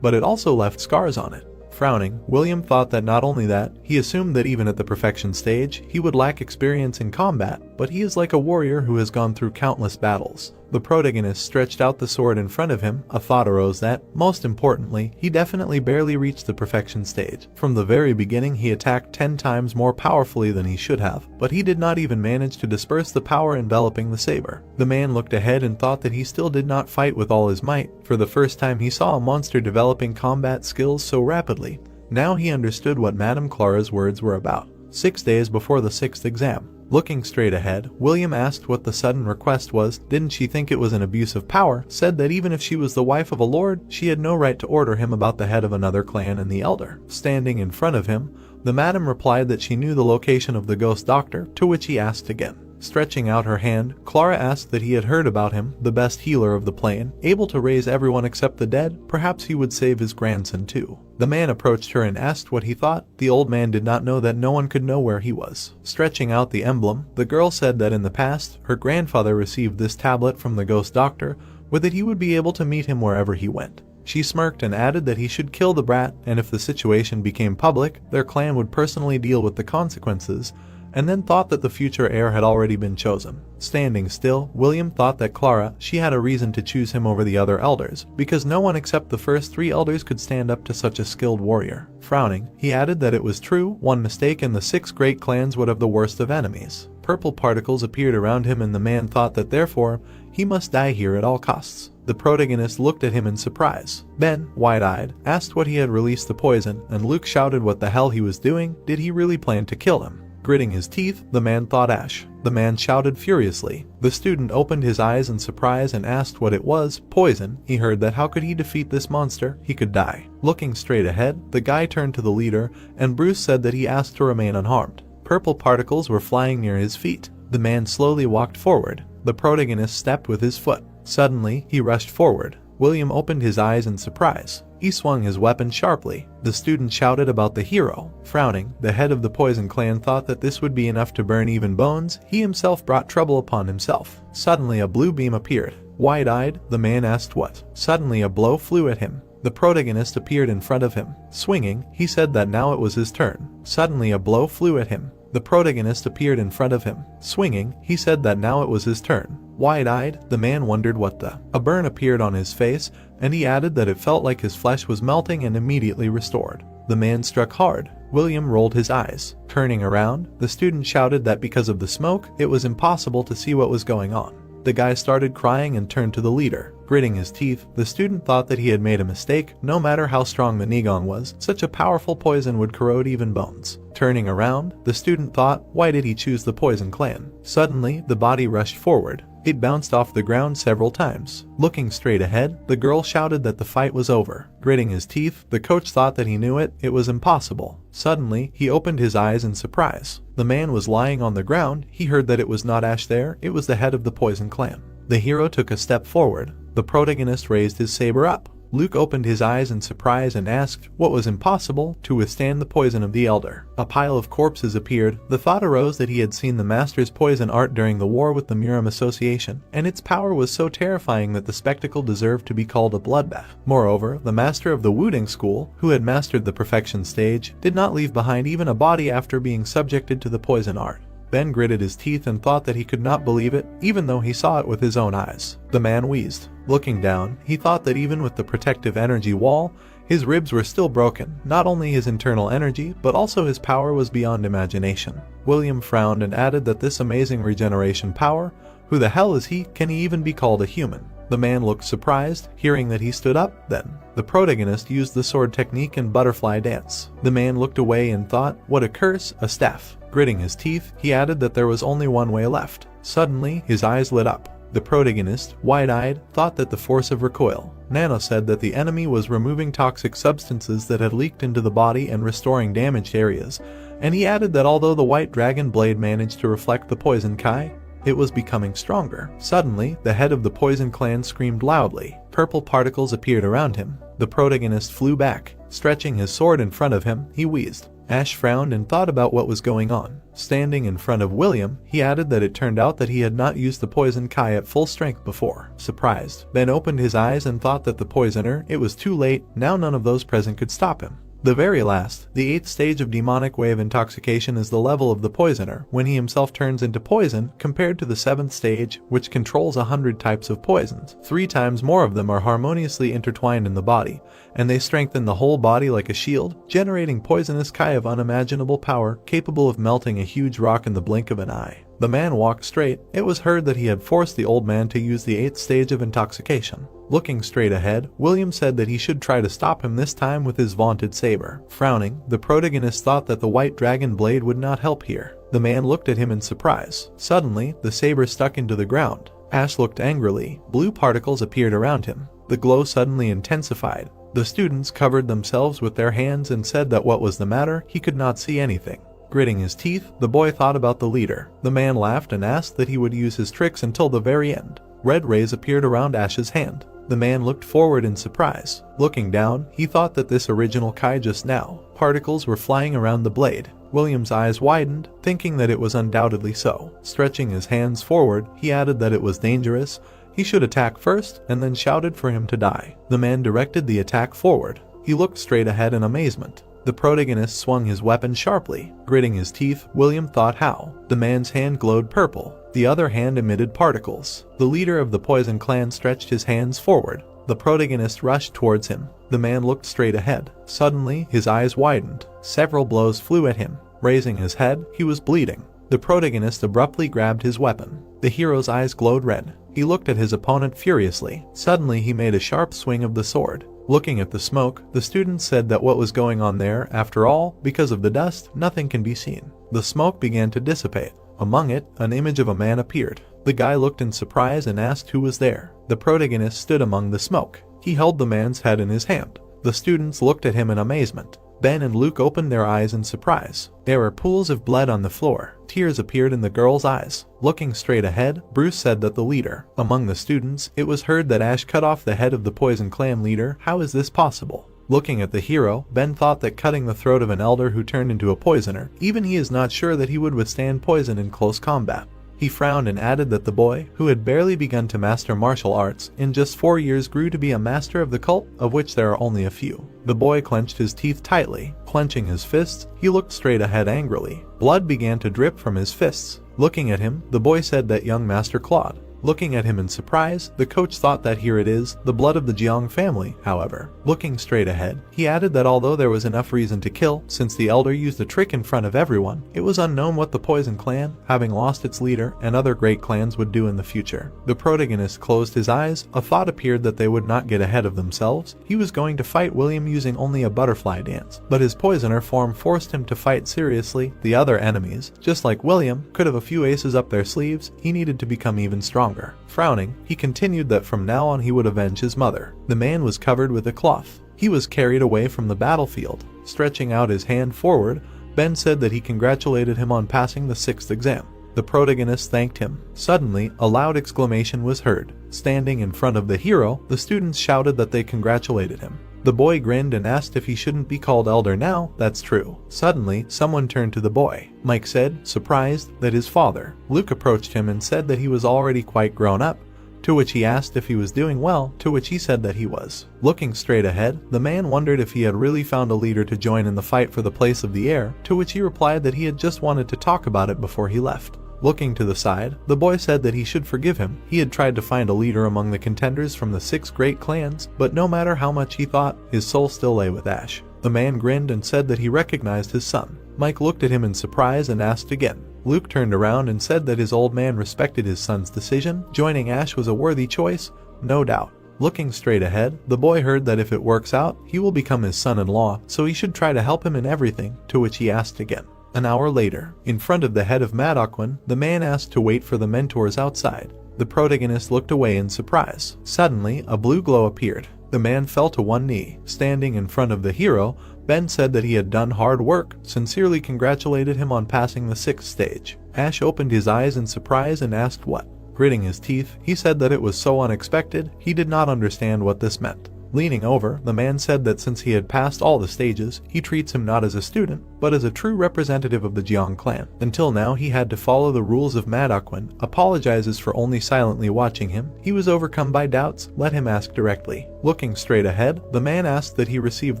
but it also left scars on it. Frowning, William thought that not only that, he assumed that even at the perfection stage, he would lack experience in combat, but he is like a warrior who has gone through countless battles. The protagonist stretched out the sword in front of him. A thought arose that, most importantly, he definitely barely reached the perfection stage. From the very beginning, he attacked 10 times more powerfully than he should have, but he did not even manage to disperse the power enveloping the saber. The man looked ahead and thought that he still did not fight with all his might. For the first time, he saw a monster developing combat skills so rapidly. Now he understood what Madame Clara's words were about. 6 days before the 6th exam. Looking straight ahead, William asked what the sudden request was. Didn't she think it was an abuse of power? Said that even if she was the wife of a lord, she had no right to order him about the head of another clan and the elder. Standing in front of him, the madam replied that she knew the location of the ghost doctor, to which he asked again. Stretching out her hand, Clara asked that he had heard about him, the best healer of the plane, able to raise everyone except the dead. Perhaps he would save his grandson too. The man approached her and asked what he thought. The old man did not know that no one could know where he was. Stretching out the emblem, the girl said that in the past, her grandfather received this tablet from the ghost doctor, with it he would be able to meet him wherever he went. She smirked and added that he should kill the brat, and if the situation became public, their clan would personally deal with the consequences, and then thought that the future heir had already been chosen. Standing still, William thought that Clara, she had a reason to choose him over the other elders, because no one except the first 3 elders could stand up to such a skilled warrior. Frowning, he added that it was true, one mistake and the 6 great clans would have the worst of enemies. Purple particles appeared around him and the man thought that therefore, he must die here at all costs. The protagonist looked at him in surprise. Ben, wide-eyed, asked what he had released the poison, and Luke shouted what the hell he was doing. Did he really plan to kill him? Gritting his teeth, the man thought Ash. The man shouted furiously. The student opened his eyes in surprise and asked what it was. Poison. He heard that how could he defeat this monster? He could die. Looking straight ahead, the guy turned to the leader, and Bruce said that he asked to remain unharmed. Purple particles were flying near his feet. The man slowly walked forward. The protagonist stepped with his foot. Suddenly, he rushed forward. William opened his eyes in surprise. He swung his weapon sharply. The student shouted about the hero. Frowning, the head of the Poison Clan thought that this would be enough to burn even bones. He himself brought trouble upon himself. Suddenly a blue beam appeared. Wide-eyed, the man asked what. Suddenly a blow flew at him. The protagonist appeared in front of him. Swinging, he said that now it was his turn. Suddenly a blow flew at him. The protagonist appeared in front of him. Swinging, he said that now it was his turn. Wide-eyed, the man wondered what the... A burn appeared on his face, and he added that it felt like his flesh was melting and immediately restored. The man struck hard. William rolled his eyes. Turning around, the student shouted that because of the smoke, it was impossible to see what was going on. The guy started crying and turned to the leader. Gritting his teeth, the student thought that he had made a mistake. No matter how strong the Negon was, such a powerful poison would corrode even bones. Turning around, the student thought, why did he choose the Poison Clan? Suddenly, the body rushed forward. It bounced off the ground several times. Looking straight ahead, the girl shouted that the fight was over. Gritting his teeth, the coach thought that he knew it was impossible. Suddenly, he opened his eyes in surprise. The man was lying on the ground. He heard that it was not Ash there, it was the head of the Poison Clan. The hero took a step forward. The protagonist raised his saber up. Luke opened his eyes in surprise and asked what was impossible to withstand the poison of the Elder. A pile of corpses appeared. The thought arose that he had seen the Master's poison art during the war with the Muram Association, and its power was so terrifying that the spectacle deserved to be called a bloodbath. Moreover, the master of the Wuding School, who had mastered the perfection stage, did not leave behind even a body after being subjected to the poison art. Ben gritted his teeth and thought that he could not believe it, even though he saw it with his own eyes. The man wheezed. Looking down, he thought that even with the protective energy wall, his ribs were still broken. Not only his internal energy, but also his power was beyond imagination. William frowned and added that this amazing regeneration power, who the hell is he? Can he even be called a human? The man looked surprised, hearing that he stood up. Then, the protagonist used the sword technique and butterfly dance. The man looked away and thought, what a curse, a staff. Gritting his teeth, he added that there was only one way left. Suddenly, his eyes lit up. The protagonist, wide-eyed, thought that the force of recoil. Nano said that the enemy was removing toxic substances that had leaked into the body and restoring damaged areas, and he added that although the white dragon blade managed to reflect the poison Kai, it was becoming stronger. Suddenly, the head of the Poison Clan screamed loudly. Purple particles appeared around him. The protagonist flew back. Stretching his sword in front of him, he wheezed. Ash frowned and thought about what was going on. Standing in front of William, he added that it turned out that he had not used the poison Kai at full strength before. Surprised, Ben opened his eyes and thought that the poisoner, it was too late, now none of those present could stop him. The very last, the 8th stage of demonic wave intoxication is the level of the poisoner, when he himself turns into poison, compared to the 7th stage, which controls 100 types of poisons. 3 times more of them are harmoniously intertwined in the body, and they strengthen the whole body like a shield, generating poisonous Kai of unimaginable power, capable of melting a huge rock in the blink of an eye. The man walked straight. It was heard that he had forced the old man to use the 8th stage of intoxication. Looking straight ahead, William said that he should try to stop him this time with his vaunted saber. Frowning, the protagonist thought that the white dragon blade would not help here. The man looked at him in surprise. Suddenly, the saber stuck into the ground. Ash looked angrily. Blue particles appeared around him. The glow suddenly intensified. The students covered themselves with their hands and said that what was the matter, he could not see anything. Gritting his teeth, the boy thought about the leader. The man laughed and asked that he would use his tricks until the very end. Red rays appeared around Ash's hand. The man looked forward in surprise. Looking down, he thought that this original Kai just now. Particles were flying around the blade. William's eyes widened, thinking that it was undoubtedly so. Stretching his hands forward, he added that it was dangerous. He should attack first, and then shouted for him to die. The man directed the attack forward. He looked straight ahead in amazement. The protagonist swung his weapon sharply. Gritting his teeth, William thought how. The man's hand glowed purple. The other hand emitted particles. The leader of the Poison Clan stretched his hands forward. The protagonist rushed towards him. The man looked straight ahead. Suddenly, his eyes widened. Several blows flew at him. Raising his head, he was bleeding. The protagonist abruptly grabbed his weapon. The hero's eyes glowed red. He looked at his opponent furiously. Suddenly, he made a sharp swing of the sword. Looking at the smoke, the students said that what was going on there, after all, because of the dust, nothing can be seen. The smoke began to dissipate. Among it, an image of a man appeared. The guy looked in surprise and asked who was there. The protagonist stood among the smoke. He held the man's head in his hand. The students looked at him in amazement. Ben and Luke opened their eyes in surprise. There were pools of blood on the floor. Tears appeared in the girl's eyes. Looking straight ahead, Bruce said that the leader. Among the students, it was heard that Ash cut off the head of the Poison Clan leader. How is this possible? Looking at the hero, Ben thought that cutting the throat of an elder who turned into a poisoner, even he is not sure that he would withstand poison in close combat. He frowned and added that the boy, who had barely begun to master martial arts, in just 4 years grew to be a master of the cult, of which there are only a few. The boy clenched his teeth tightly. Clenching his fists, he looked straight ahead angrily. Blood began to drip from his fists. Looking at him, the boy said that young Master Claude. Looking at him in surprise, the coach thought that here it is, the blood of the Jiang family, however. Looking straight ahead, he added that although there was enough reason to kill, since the elder used a trick in front of everyone, it was unknown what the Poison Clan, having lost its leader, and other great clans would do in the future. The protagonist closed his eyes. A thought appeared that they would not get ahead of themselves. He was going to fight William using only a butterfly dance, but his poisoner form forced him to fight seriously. The other enemies, just like William, could have a few aces up their sleeves. He needed to become even stronger. stronger. Frowning, he continued that from now on he would avenge his mother. The man was covered with a cloth. He was carried away from the battlefield. Stretching out his hand forward, Ben said that he congratulated him on passing the 6th exam. The protagonist thanked him. Suddenly, a loud exclamation was heard. Standing in front of the hero, the students shouted that they congratulated him. The boy grinned and asked if he shouldn't be called elder now. That's true. Suddenly, someone turned to the boy. Mike said, surprised, that his father. Luke approached him and said that he was already quite grown up, to which he asked if he was doing well, to which he said that he was. Looking straight ahead, the man wondered if he had really found a leader to join in the fight for the place of the heir, to which he replied that he had just wanted to talk about it before he left. Looking to the side, the boy said that he should forgive him. He had tried to find a leader among the contenders from the 6 great clans, but no matter how much he thought, his soul still lay with Ash. The man grinned and said that he recognized his son. Mike looked at him in surprise and asked again. Luke turned around and said that his old man respected his son's decision. Joining Ash was a worthy choice, no doubt. Looking straight ahead, the boy heard that if it works out, he will become his son-in-law, so he should try to help him in everything, to which he asked again. An hour later, in front of the head of Madokwan, the man asked to wait for the mentors outside. The protagonist looked away in surprise. Suddenly, a blue glow appeared. The man fell to one knee. Standing in front of the hero, Ben said that he had done hard work, sincerely congratulated him on passing the 6th stage. Ash opened his eyes in surprise and asked what. Gritting his teeth, he said that it was so unexpected, he did not understand what this meant. Leaning over, the man said that since he had passed all the stages, he treats him not as a student, but as a true representative of the Jeong clan. Until now he had to follow the rules of Madokwan, apologizes for only silently watching him. He was overcome by doubts, let him ask directly. Looking straight ahead, the man asked that he received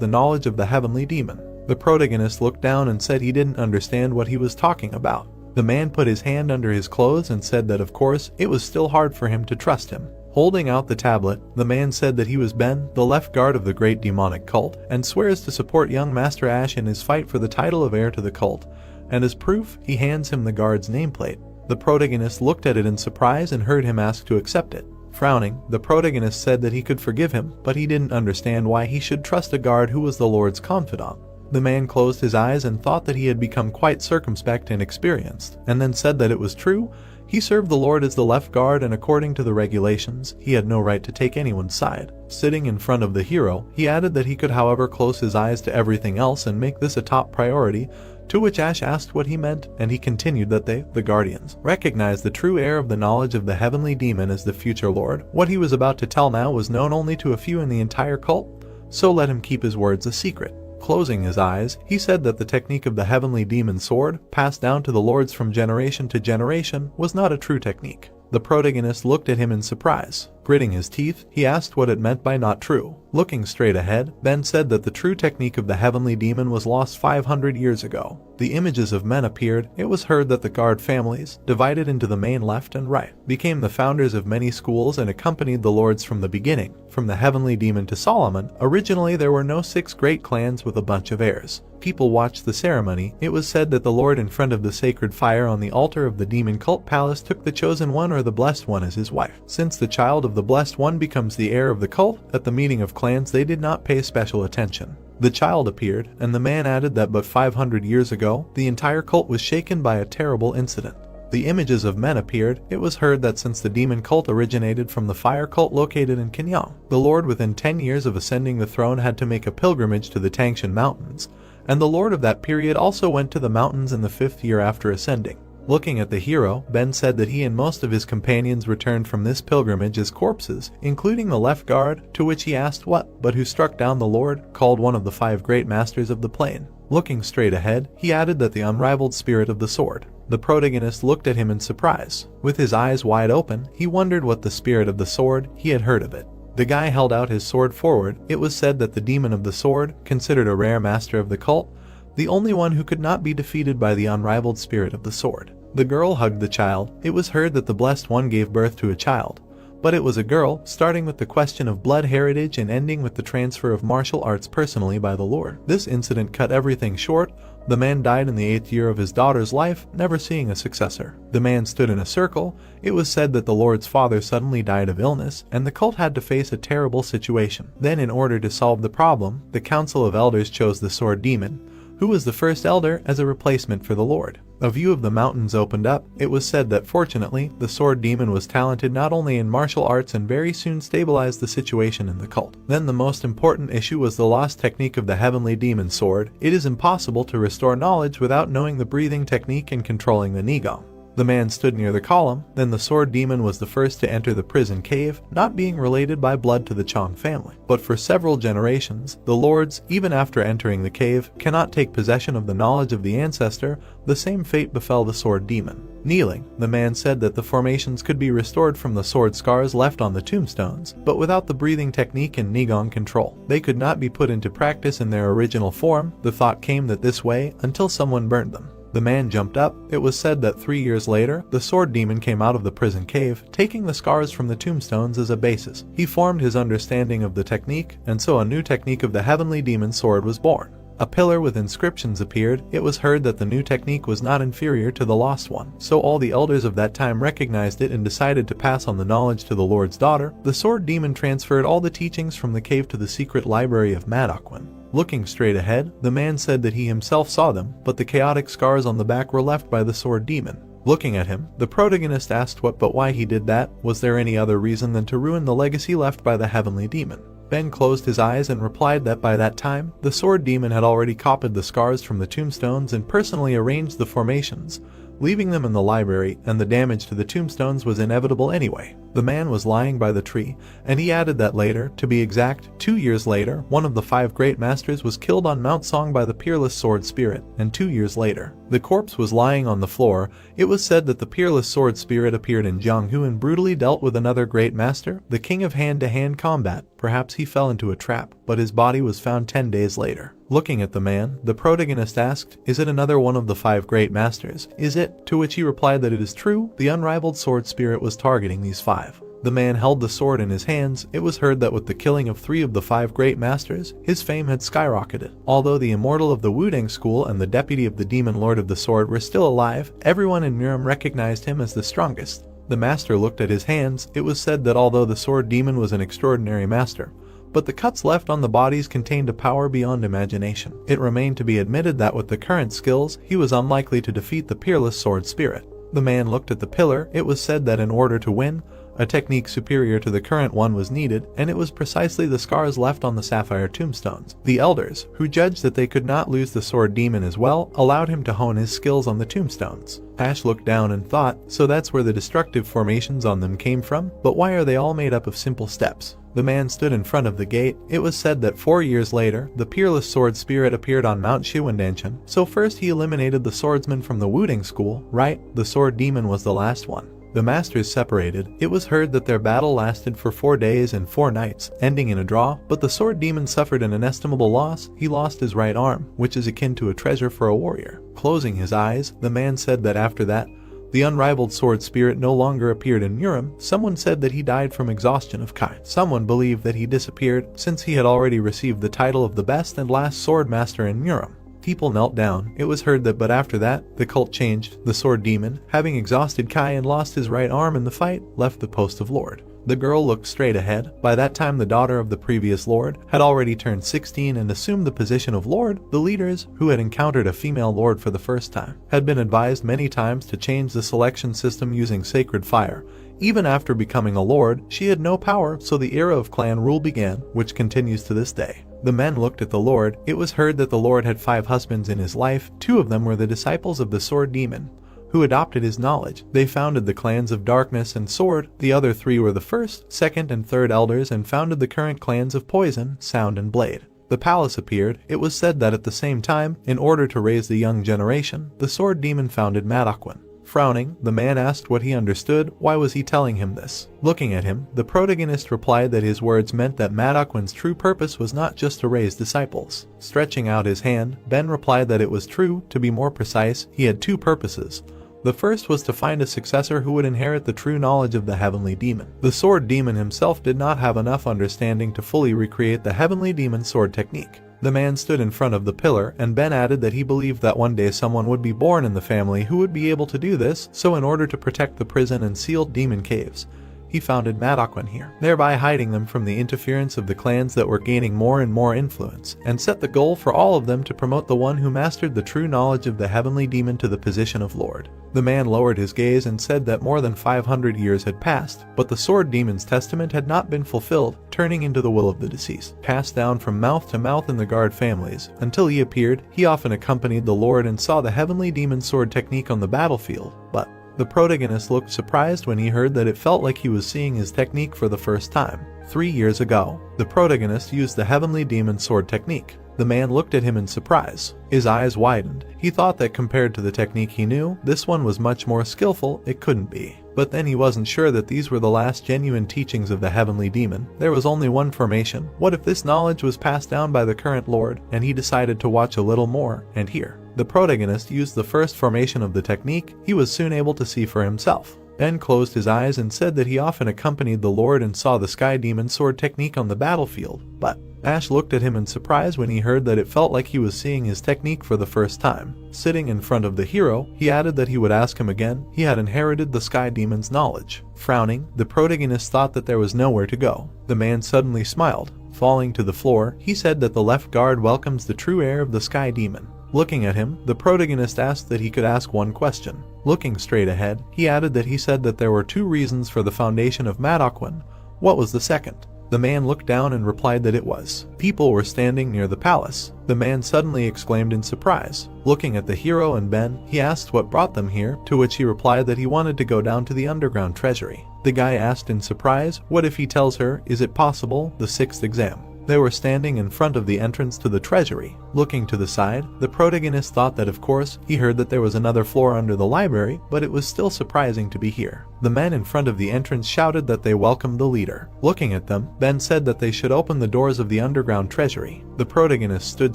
the knowledge of the heavenly demon. The protagonist looked down and said he didn't understand what he was talking about. The man put his hand under his clothes and said that of course, it was still hard for him to trust him. Holding out the tablet, the man said that he was Ben, the left guard of the great demonic cult, and swears to support young Master Ash in his fight for the title of heir to the cult. And as proof, he hands him the guard's nameplate. The protagonist looked at it in surprise and heard him ask to accept it. Frowning, the protagonist said that he could forgive him, but he didn't understand why he should trust a guard who was the Lord's confidant. The man closed his eyes and thought that he had become quite circumspect and experienced, and then said that it was true. He served the Lord as the left guard, and according to the regulations, he had no right to take anyone's side. Sitting in front of the hero, he added that he could however close his eyes to everything else and make this a top priority, to which Ash asked what he meant, and he continued that they, the Guardians, recognized the true heir of the knowledge of the heavenly demon as the future Lord. What he was about to tell now was known only to a few in the entire cult, so let him keep his words a secret. Closing his eyes, he said that the technique of the heavenly demon sword, passed down to the lords from generation to generation, was not a true technique. The protagonist looked at him in surprise. Gritting his teeth, he asked what it meant by not true. Looking straight ahead, Ben said that the true technique of the heavenly demon was lost 500 years ago. The images of men appeared. It was heard that the guard families, divided into the main left and right, became the founders of many schools and accompanied the lords from the beginning. From the heavenly demon to Solomon, originally there were no 6 great clans with a bunch of heirs. People watched the ceremony. It was said that the Lord in front of the sacred fire on the altar of the demon cult palace took the chosen one or the blessed one as his wife. Since the child of the blessed one becomes the heir of the cult, at the meeting of clans they did not pay special attention. The child appeared, and the man added that but 500 years ago, the entire cult was shaken by a terrible incident. The images of men appeared. It was heard that since the demon cult originated from the fire cult located in Kenyang, the Lord within 10 years of ascending the throne had to make a pilgrimage to the Tangshan Mountains, and the Lord of that period also went to the mountains in the 5th year after ascending. Looking at the hero, Ben said that he and most of his companions returned from this pilgrimage as corpses, including the left guard, to which he asked what, but who struck down the Lord, called one of the 5 great masters of the plane. Looking straight ahead, he added that the unrivaled spirit of the sword. The protagonist looked at him in surprise. With his eyes wide open, he wondered what the spirit of the sword, he had heard of it. The guy held out his sword forward. It was said that the demon of the sword, considered a rare master of the cult, the only one who could not be defeated by the unrivaled spirit of the sword. The girl hugged the child. It was heard that the blessed one gave birth to a child, but it was a girl, starting with the question of blood heritage and ending with the transfer of martial arts personally by the Lord. This incident cut everything short. The man died in the 8th year of his daughter's life, never seeing a successor. The man stood in a circle. It was said that the Lord's father suddenly died of illness, and the cult had to face a terrible situation. Then, in order to solve the problem, the Council of Elders chose the Sword Demon, who was the first elder, as a replacement for the Lord. A view of the mountains opened up. It was said that fortunately, the sword demon was talented not only in martial arts and very soon stabilized the situation in the cult. Then the most important issue was the lost technique of the heavenly demon sword. It is impossible to restore knowledge without knowing the breathing technique and controlling the Nigong. The man stood near the column. Then the sword demon was the first to enter the prison cave, not being related by blood to the Chong family. But for several generations, the lords, even after entering the cave, cannot take possession of the knowledge of the ancestor. The same fate befell the sword demon. Kneeling, the man said that the formations could be restored from the sword scars left on the tombstones, but without the breathing technique and Nigong control, they could not be put into practice in their original form. The thought came that this way, until someone burned them. The man jumped up. It was said that 3 years later, the sword demon came out of the prison cave, taking the scars from the tombstones as a basis. He formed his understanding of the technique, and so a new technique of the heavenly demon sword was born. A pillar with inscriptions appeared. It was heard that the new technique was not inferior to the lost one, so all the elders of that time recognized it and decided to pass on the knowledge to the Lord's daughter. The sword demon transferred all the teachings from the cave to the secret library of Madakwin. Looking straight ahead, the man said that he himself saw them, but the chaotic scars on the back were left by the sword demon. Looking at him, the protagonist asked what but why he did that. Was there any other reason than to ruin the legacy left by the heavenly demon? Ben closed his eyes and replied that by that time, the sword demon had already copied the scars from the tombstones and personally arranged the formations, leaving them in the library, and the damage to the tombstones was inevitable anyway. The man was lying by the tree, and he added that later, to be exact, 2 years later, one of the 5 great masters was killed on Mount Song by the peerless sword spirit, and 2 years later, the corpse was lying on the floor. It was said that the peerless sword spirit appeared in Jianghu and brutally dealt with another great master, the king of hand-to-hand combat. Perhaps he fell into a trap, but his body was found 10 days later. Looking at the man, the protagonist asked, "Is it another one of the 5 great masters? Is it?" To which he replied that it is true. The unrivaled sword spirit was targeting these 5. The man held the sword in his hands. It was heard that with the killing of 3 of the 5 great masters, his fame had skyrocketed. Although the immortal of the Wudang school and the deputy of the demon lord of the sword were still alive, everyone in Murim recognized him as the strongest. The master looked at his hands. It was said that although the sword demon was an extraordinary master, but the cuts left on the bodies contained a power beyond imagination. It remained to be admitted that with the current skills, he was unlikely to defeat the peerless sword spirit. The man looked at the pillar. It was said that in order to win, a technique superior to the current one was needed, and it was precisely the scars left on the sapphire tombstones. The elders, who judged that they could not lose the sword demon as well, allowed him to hone his skills on the tombstones. Ash looked down and thought, so that's where the destructive formations on them came from? But why are they all made up of simple steps? The man stood in front of the gate. It was said that 4 years later, the peerless sword spirit appeared on Mount Shiwendanshan. So first he eliminated the swordsman from the Wudang school, right? The sword demon was the last one. The masters separated. It was heard that their battle lasted for 4 days and 4 nights, ending in a draw, but the sword demon suffered an inestimable loss. He lost his right arm, which is akin to a treasure for a warrior. Closing his eyes, the man said that after that, the unrivaled sword spirit no longer appeared in Murim. Someone said that he died from exhaustion of Kai. Someone believed that he disappeared, since he had already received the title of the best and last sword master in Murim. People knelt down. It was heard that but after that, the cult changed. The sword demon, having exhausted Kai and lost his right arm in the fight, left the post of lord. The girl looked straight ahead. By that time the daughter of the previous lord had already turned 16 and assumed the position of lord. The leaders, who had encountered a female lord for the first time, had been advised many times to change the selection system using sacred fire. Even after becoming a lord, she had no power, so the era of clan rule began, which continues to this day. The men looked at the lord. It was heard that the lord had 5 husbands in his life. 2 of them were the disciples of the sword demon, who adopted his knowledge. They founded the clans of Darkness and Sword. The other 3 were the first, second, and third elders and founded the current clans of Poison, Sound, and Blade. The palace appeared. It was said that at the same time, in order to raise the young generation, the sword demon founded Madakwin. Frowning, the man asked what he understood. Why was he telling him this? Looking at him, the protagonist replied that his words meant that Madakwin's true purpose was not just to raise disciples. Stretching out his hand, Ben replied that it was true. To be more precise, he had 2 purposes. The first was to find a successor who would inherit the true knowledge of the heavenly demon. The sword demon himself did not have enough understanding to fully recreate the heavenly demon sword technique. The man stood in front of the pillar, and Ben added that he believed that one day someone would be born in the family who would be able to do this, so in order to protect the prison and sealed demon caves, he founded Madokwan here, thereby hiding them from the interference of the clans that were gaining more and more influence, and set the goal for all of them to promote the one who mastered the true knowledge of the heavenly demon to the position of lord. The man lowered his gaze and said that more than 500 years had passed, but the sword demon's testament had not been fulfilled, turning into the will of the deceased. Passed down from mouth to mouth in the guard families. Until he appeared, he often accompanied the lord and saw the heavenly demon's sword technique on the battlefield, but the protagonist looked surprised when he heard that it felt like he was seeing his technique for the first time. 3 years ago, the protagonist used the heavenly demon sword technique. The man looked at him in surprise. His eyes widened. He thought that compared to the technique he knew, this one was much more skillful. It couldn't be. But then he wasn't sure that these were the last genuine teachings of the heavenly demon. There was only one formation. What if this knowledge was passed down by the current lord? And he decided to watch a little more, and here. The protagonist used the first formation of the technique. He was soon able to see for himself. Ben closed his eyes and said that he often accompanied the lord and saw the sky demon sword technique on the battlefield, but Ash looked at him in surprise when he heard that it felt like he was seeing his technique for the first time. Sitting in front of the hero, he added that he would ask him again. He had inherited the sky demon's knowledge. Frowning, the protagonist thought that there was nowhere to go. The man suddenly smiled. Falling to the floor, he said that the left guard welcomes the true heir of the sky demon. Looking at him, the protagonist asked that he could ask one question. Looking straight ahead, he added that he said that there were 2 reasons for the foundation of Madokwan. What was the second? The man looked down and replied that it was. People were standing near the palace. The man suddenly exclaimed in surprise. Looking at the hero and Ben, he asked what brought them here, to which he replied that he wanted to go down to the underground treasury. The guy asked in surprise, what if he tells her, is it possible, the 6th exam? They were standing in front of the entrance to the treasury. Looking to the side, the protagonist thought that of course, he heard that there was another floor under the library, but it was still surprising to be here. The men in front of the entrance shouted that they welcomed the leader. Looking at them, Ben said that they should open the doors of the underground treasury. The protagonist stood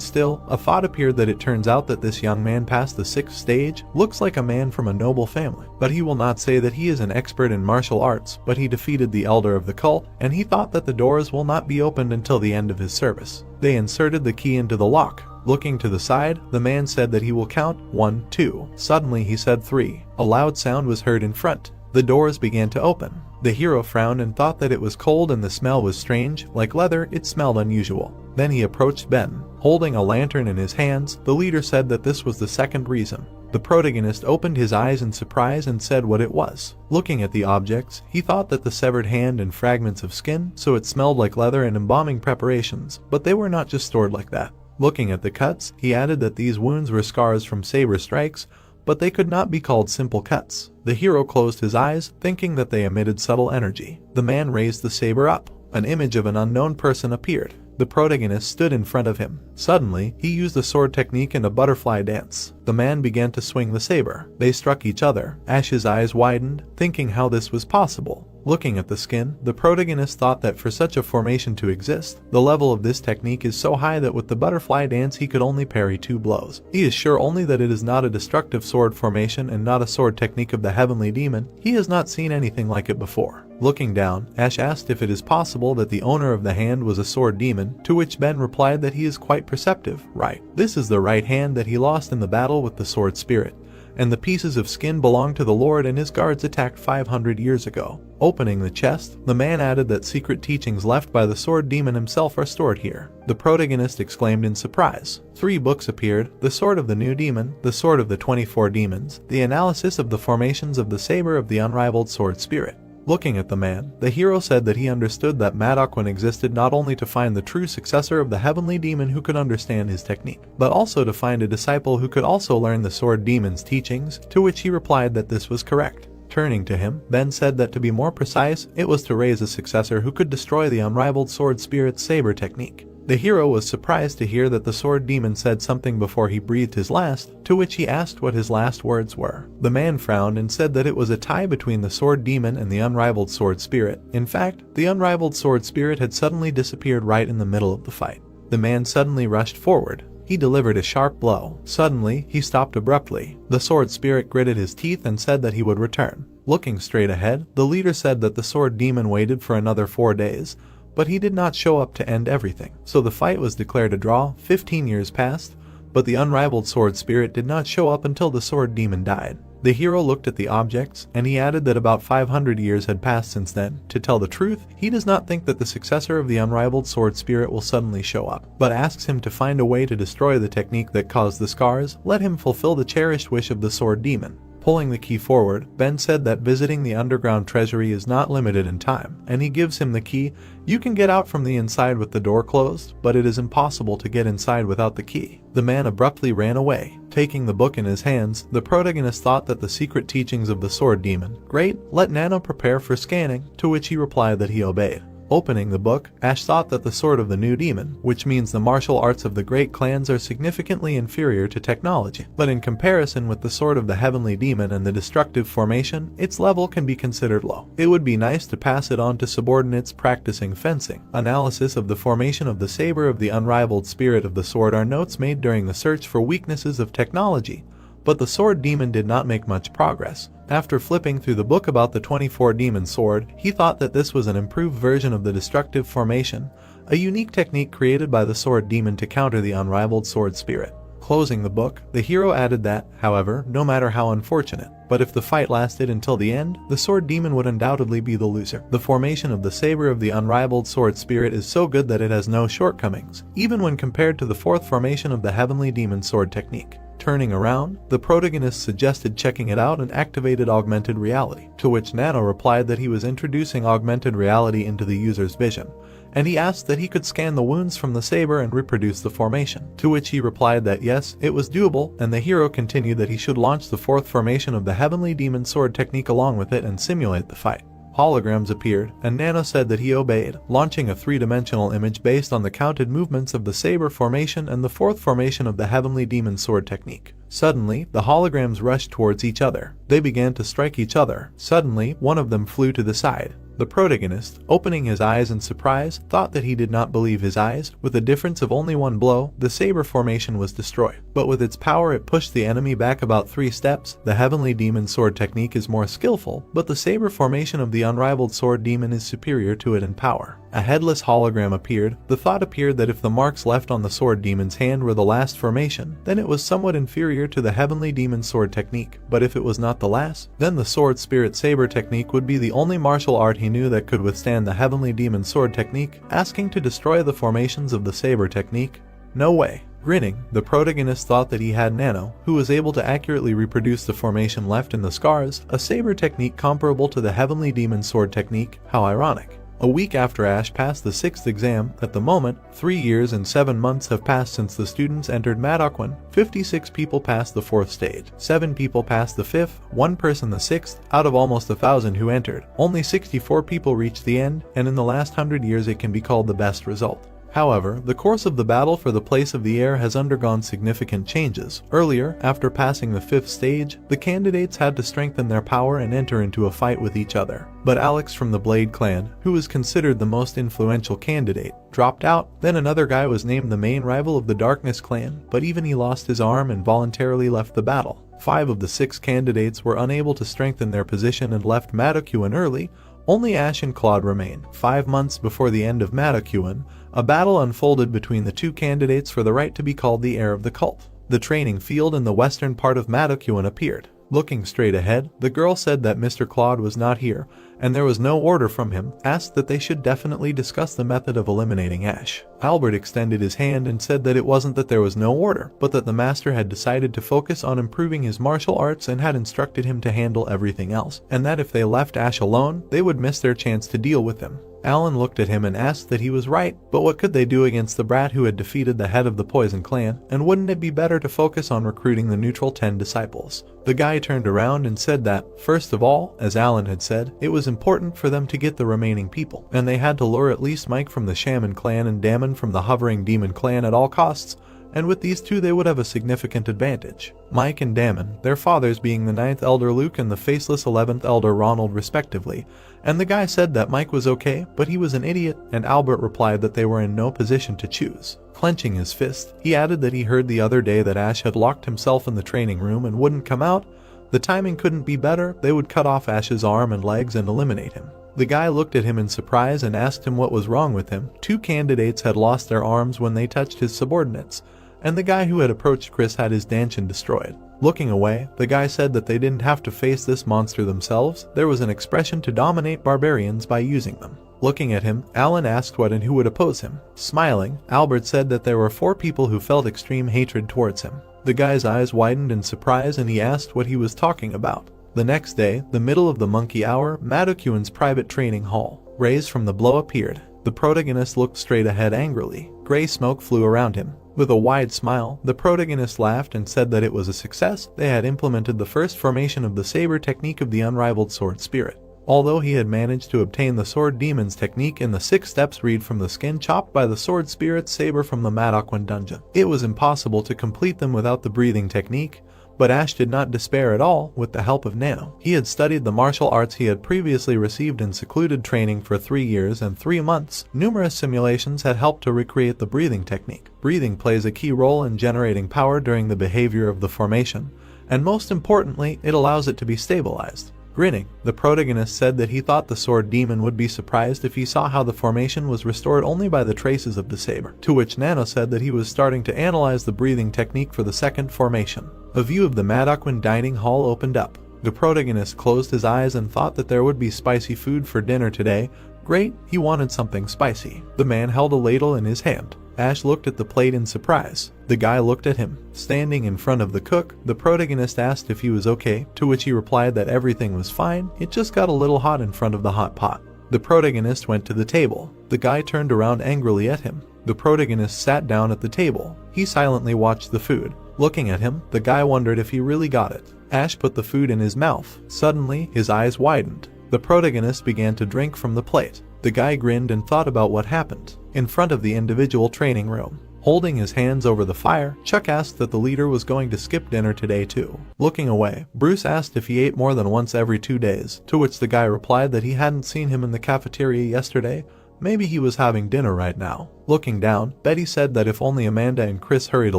still. A thought appeared that it turns out that this young man past the 6th stage looks like a man from a noble family. But he will not say that he is an expert in martial arts, but he defeated the elder of the cult, and he thought that the doors will not be opened until the end of his service. They inserted the key into the lock. Looking to the side, the man said that he will count 1, 2. Suddenly he said 3. A loud sound was heard in front. The doors began to open. The hero frowned and thought that it was cold and the smell was strange. Like leather, it smelled unusual. Then he approached Ben. Holding a lantern in his hands, the leader said that this was the second reason. The protagonist opened his eyes in surprise and said what it was. Looking at the objects, he thought that the severed hand and fragments of skin, so it smelled like leather and embalming preparations, but they were not just stored like that. Looking at the cuts, he added that these wounds were scars from saber strikes, but they could not be called simple cuts. The hero closed his eyes, thinking that they emitted subtle energy. The man raised the saber up. An image of an unknown person appeared. The protagonist stood in front of him. Suddenly, he used the sword technique in a butterfly dance. The man began to swing the saber. They struck each other. Ash's eyes widened, thinking how this was possible. Looking at the skin, the protagonist thought that for such a formation to exist, the level of this technique is so high that with the butterfly dance he could only parry 2 blows. He is sure only that it is not a destructive sword formation and not a sword technique of the heavenly demon. He has not seen anything like it before. Looking down, Ash asked if it is possible that the owner of the hand was a sword demon, to which Ben replied that he is quite perceptive. Right. This is the right hand that he lost in the battle with the sword spirit, and the pieces of skin belong to the lord and his guards attacked 500 years ago. Opening the chest, the man added that secret teachings left by the sword demon himself are stored here. The protagonist exclaimed in surprise. 3 books appeared: The Sword of the New Demon, The Sword of the 24 Demons, The Analysis of the Formations of the Saber of the Unrivaled Sword Spirit. Looking at the man, the hero said that he understood that Madokwan existed not only to find the true successor of the heavenly demon who could understand his technique, but also to find a disciple who could also learn the sword demon's teachings, to which he replied that this was correct. Turning to him, Ben said that to be more precise, it was to raise a successor who could destroy the unrivaled sword spirit's saber technique. The hero was surprised to hear that the sword demon said something before he breathed his last, to which he asked what his last words were. The man frowned and said that it was a tie between the sword demon and the unrivaled sword spirit. In fact, the unrivaled sword spirit had suddenly disappeared right in the middle of the fight. The man suddenly rushed forward. He delivered a sharp blow. Suddenly, he stopped abruptly. The sword spirit gritted his teeth and said that he would return. Looking straight ahead, the leader said that the sword demon waited for another 4 days, but he did not show up to end everything. So the fight was declared a draw. 15 years passed, but the unrivaled sword spirit did not show up until the sword demon died. The hero looked at the objects, and he added that about 500 years had passed since then. To tell the truth, he does not think that the successor of the unrivaled sword spirit will suddenly show up, but asks him to find a way to destroy the technique that caused the scars, let him fulfill the cherished wish of the sword demon. Pulling the key forward, Ben said that visiting the underground treasury is not limited in time, and he gives him the key. You can get out from the inside with the door closed, but it is impossible to get inside without the key. The man abruptly ran away. Taking the book in his hands, the protagonist thought that the secret teachings of the sword demon. Great, let Nano prepare for scanning, to which he replied that he obeyed. Opening the book, Ash thought that the sword of the new demon, which means the martial arts of the great clans, are significantly inferior to technology. But in comparison with the sword of the heavenly demon and the destructive formation, its level can be considered low. It would be nice to pass it on to subordinates practicing fencing. Analysis of the formation of the saber of the unrivaled spirit of the sword are notes made during the search for weaknesses of technology. But the sword demon did not make much progress. After flipping through the book about the 24 demon sword, he thought that this was an improved version of the destructive formation, a unique technique created by the sword demon to counter the unrivaled sword spirit. Closing the book, the hero added that, however, no matter how unfortunate, but if the fight lasted until the end, the sword demon would undoubtedly be the loser. The formation of the saber of the unrivaled sword spirit is so good that it has no shortcomings, even when compared to the fourth formation of the heavenly demon sword technique. Turning around, the protagonist suggested checking it out and activated augmented reality, to which Nano replied that he was introducing augmented reality into the user's vision, and he asked that he could scan the wounds from the saber and reproduce the formation, to which he replied that yes, it was doable, and the hero continued that he should launch the fourth formation of the heavenly demon sword technique along with it and simulate the fight. Holograms appeared, and Nano said that he obeyed, launching a three-dimensional image based on the counted movements of the saber formation and the fourth formation of the heavenly demon sword technique. Suddenly, the holograms rushed towards each other. They began to strike each other. Suddenly, one of them flew to the side. The protagonist, opening his eyes in surprise, thought that he did not believe his eyes. With a difference of only one blow, the saber formation was destroyed. But with its power it pushed the enemy back about 3 steps. The heavenly demon sword technique is more skillful, but the saber formation of the unrivaled sword demon is superior to it in power. A headless hologram appeared. The thought appeared that if the marks left on the sword demon's hand were the last formation, then it was somewhat inferior to the heavenly demon sword technique. But if it was not the last, then the sword spirit saber technique would be the only martial art he knew that could withstand the heavenly demon sword technique. Asking to destroy the formations of the saber technique? No way. Grinning, the protagonist thought that he had Nano, who was able to accurately reproduce the formation left in the scars, a saber technique comparable to the heavenly demon sword technique. How ironic. A week after Ash passed the 6th exam, at the moment, 3 years and 7 months have passed since the students entered Madokwan. 56 people passed the 4th stage, 7 people passed the 5th, 1 person the 6th, out of almost 1,000 who entered. Only 64 people reached the end, and in the last 100 years it can be called the best result. However, the course of the battle for the place of the heir has undergone significant changes. Earlier, after passing the 5th stage, the candidates had to strengthen their power and enter into a fight with each other. But Alex from the Blade clan, who was considered the most influential candidate, dropped out. Then another guy was named the main rival of the Darkness clan, but even he lost his arm and voluntarily left the battle. 5 of the 6 candidates were unable to strengthen their position and left Madokwan early. Only Ash and Claude remained. 5 months before the end of Madokwan, a battle unfolded between the 2 candidates for the right to be called the heir of the cult. The training field in the western part of Madokwan appeared. Looking straight ahead, the girl said that Mr. Claude was not here, and there was no order from him, asked that they should definitely discuss the method of eliminating Ash. Albert extended his hand and said that it wasn't that there was no order, but that the master had decided to focus on improving his martial arts and had instructed him to handle everything else, and that if they left Ash alone, they would miss their chance to deal with him. Alan looked at him and asked that he was right, but what could they do against the brat who had defeated the head of the Poison Clan, and wouldn't it be better to focus on recruiting the neutral 10 disciples? The guy turned around and said that, first of all, as Alan had said, it was important for them to get the remaining people, and they had to lure at least Mike from the Shaman clan and Damon from the Hovering Demon clan at all costs, and with these 2 they would have a significant advantage. Mike and Damon, their fathers being the 9th Elder Luke and the faceless 11th Elder Ronald respectively, and the guy said that Mike was okay, but he was an idiot, and Albert replied that they were in no position to choose. Clenching his fist, he added that he heard the other day that Ash had locked himself in the training room and wouldn't come out. The timing couldn't be better. They would cut off Ash's arm and legs and eliminate him. The guy looked at him in surprise and asked him what was wrong with him. 2 candidates had lost their arms when they touched his subordinates, and the guy who had approached Chris had his dantian destroyed. Looking away, the guy said that they didn't have to face this monster themselves. There was an expression to dominate barbarians by using them. Looking at him, Alan asked what and who would oppose him. Smiling, Albert said that there were 4 people who felt extreme hatred towards him. The guy's eyes widened in surprise and he asked what he was talking about. The next day, the middle of the monkey hour, Madokuin's private training hall. Rays from the blow appeared. The protagonist looked straight ahead angrily. Gray smoke flew around him. With a wide smile, the protagonist laughed and said that it was a success. They had implemented the first formation of the saber technique of the unrivaled sword spirit. Although he had managed to obtain the sword demon's technique in the 6 steps read from the skin chopped by the sword spirit's saber from the Madokuin dungeon, it was impossible to complete them without the breathing technique. But Ash did not despair at all. With the help of Nano, he had studied the martial arts he had previously received in secluded training for 3 years and 3 months. Numerous simulations had helped to recreate the breathing technique. Breathing plays a key role in generating power during the behavior of the formation, and most importantly, it allows it to be stabilized. Grinning, the protagonist said that he thought the sword demon would be surprised if he saw how the formation was restored only by the traces of the saber, to which Nano said that he was starting to analyze the breathing technique for the second formation. A view of the Madokuin dining hall opened up. The protagonist closed his eyes and thought that there would be spicy food for dinner today. Great, he wanted something spicy. The man held a ladle in his hand. Ash looked at the plate in surprise. The guy looked at him. Standing in front of the cook, the protagonist asked if he was okay, to which he replied that everything was fine, it just got a little hot in front of the hot pot. The protagonist went to the table. The guy turned around angrily at him. The protagonist sat down at the table. He silently watched the food. Looking at him, the guy wondered if he really got it. Ash put the food in his mouth. Suddenly, his eyes widened. The protagonist began to drink from the plate. The guy grinned and thought about what happened. In front of the individual training room, holding his hands over the fire, Chuck asked that the leader was going to skip dinner today too. Looking away, Bruce asked if he ate more than once every 2 days, to which the guy replied that he hadn't seen him in the cafeteria yesterday. Maybe he was having dinner right now. Looking down, Betty said that if only Amanda and Chris hurried a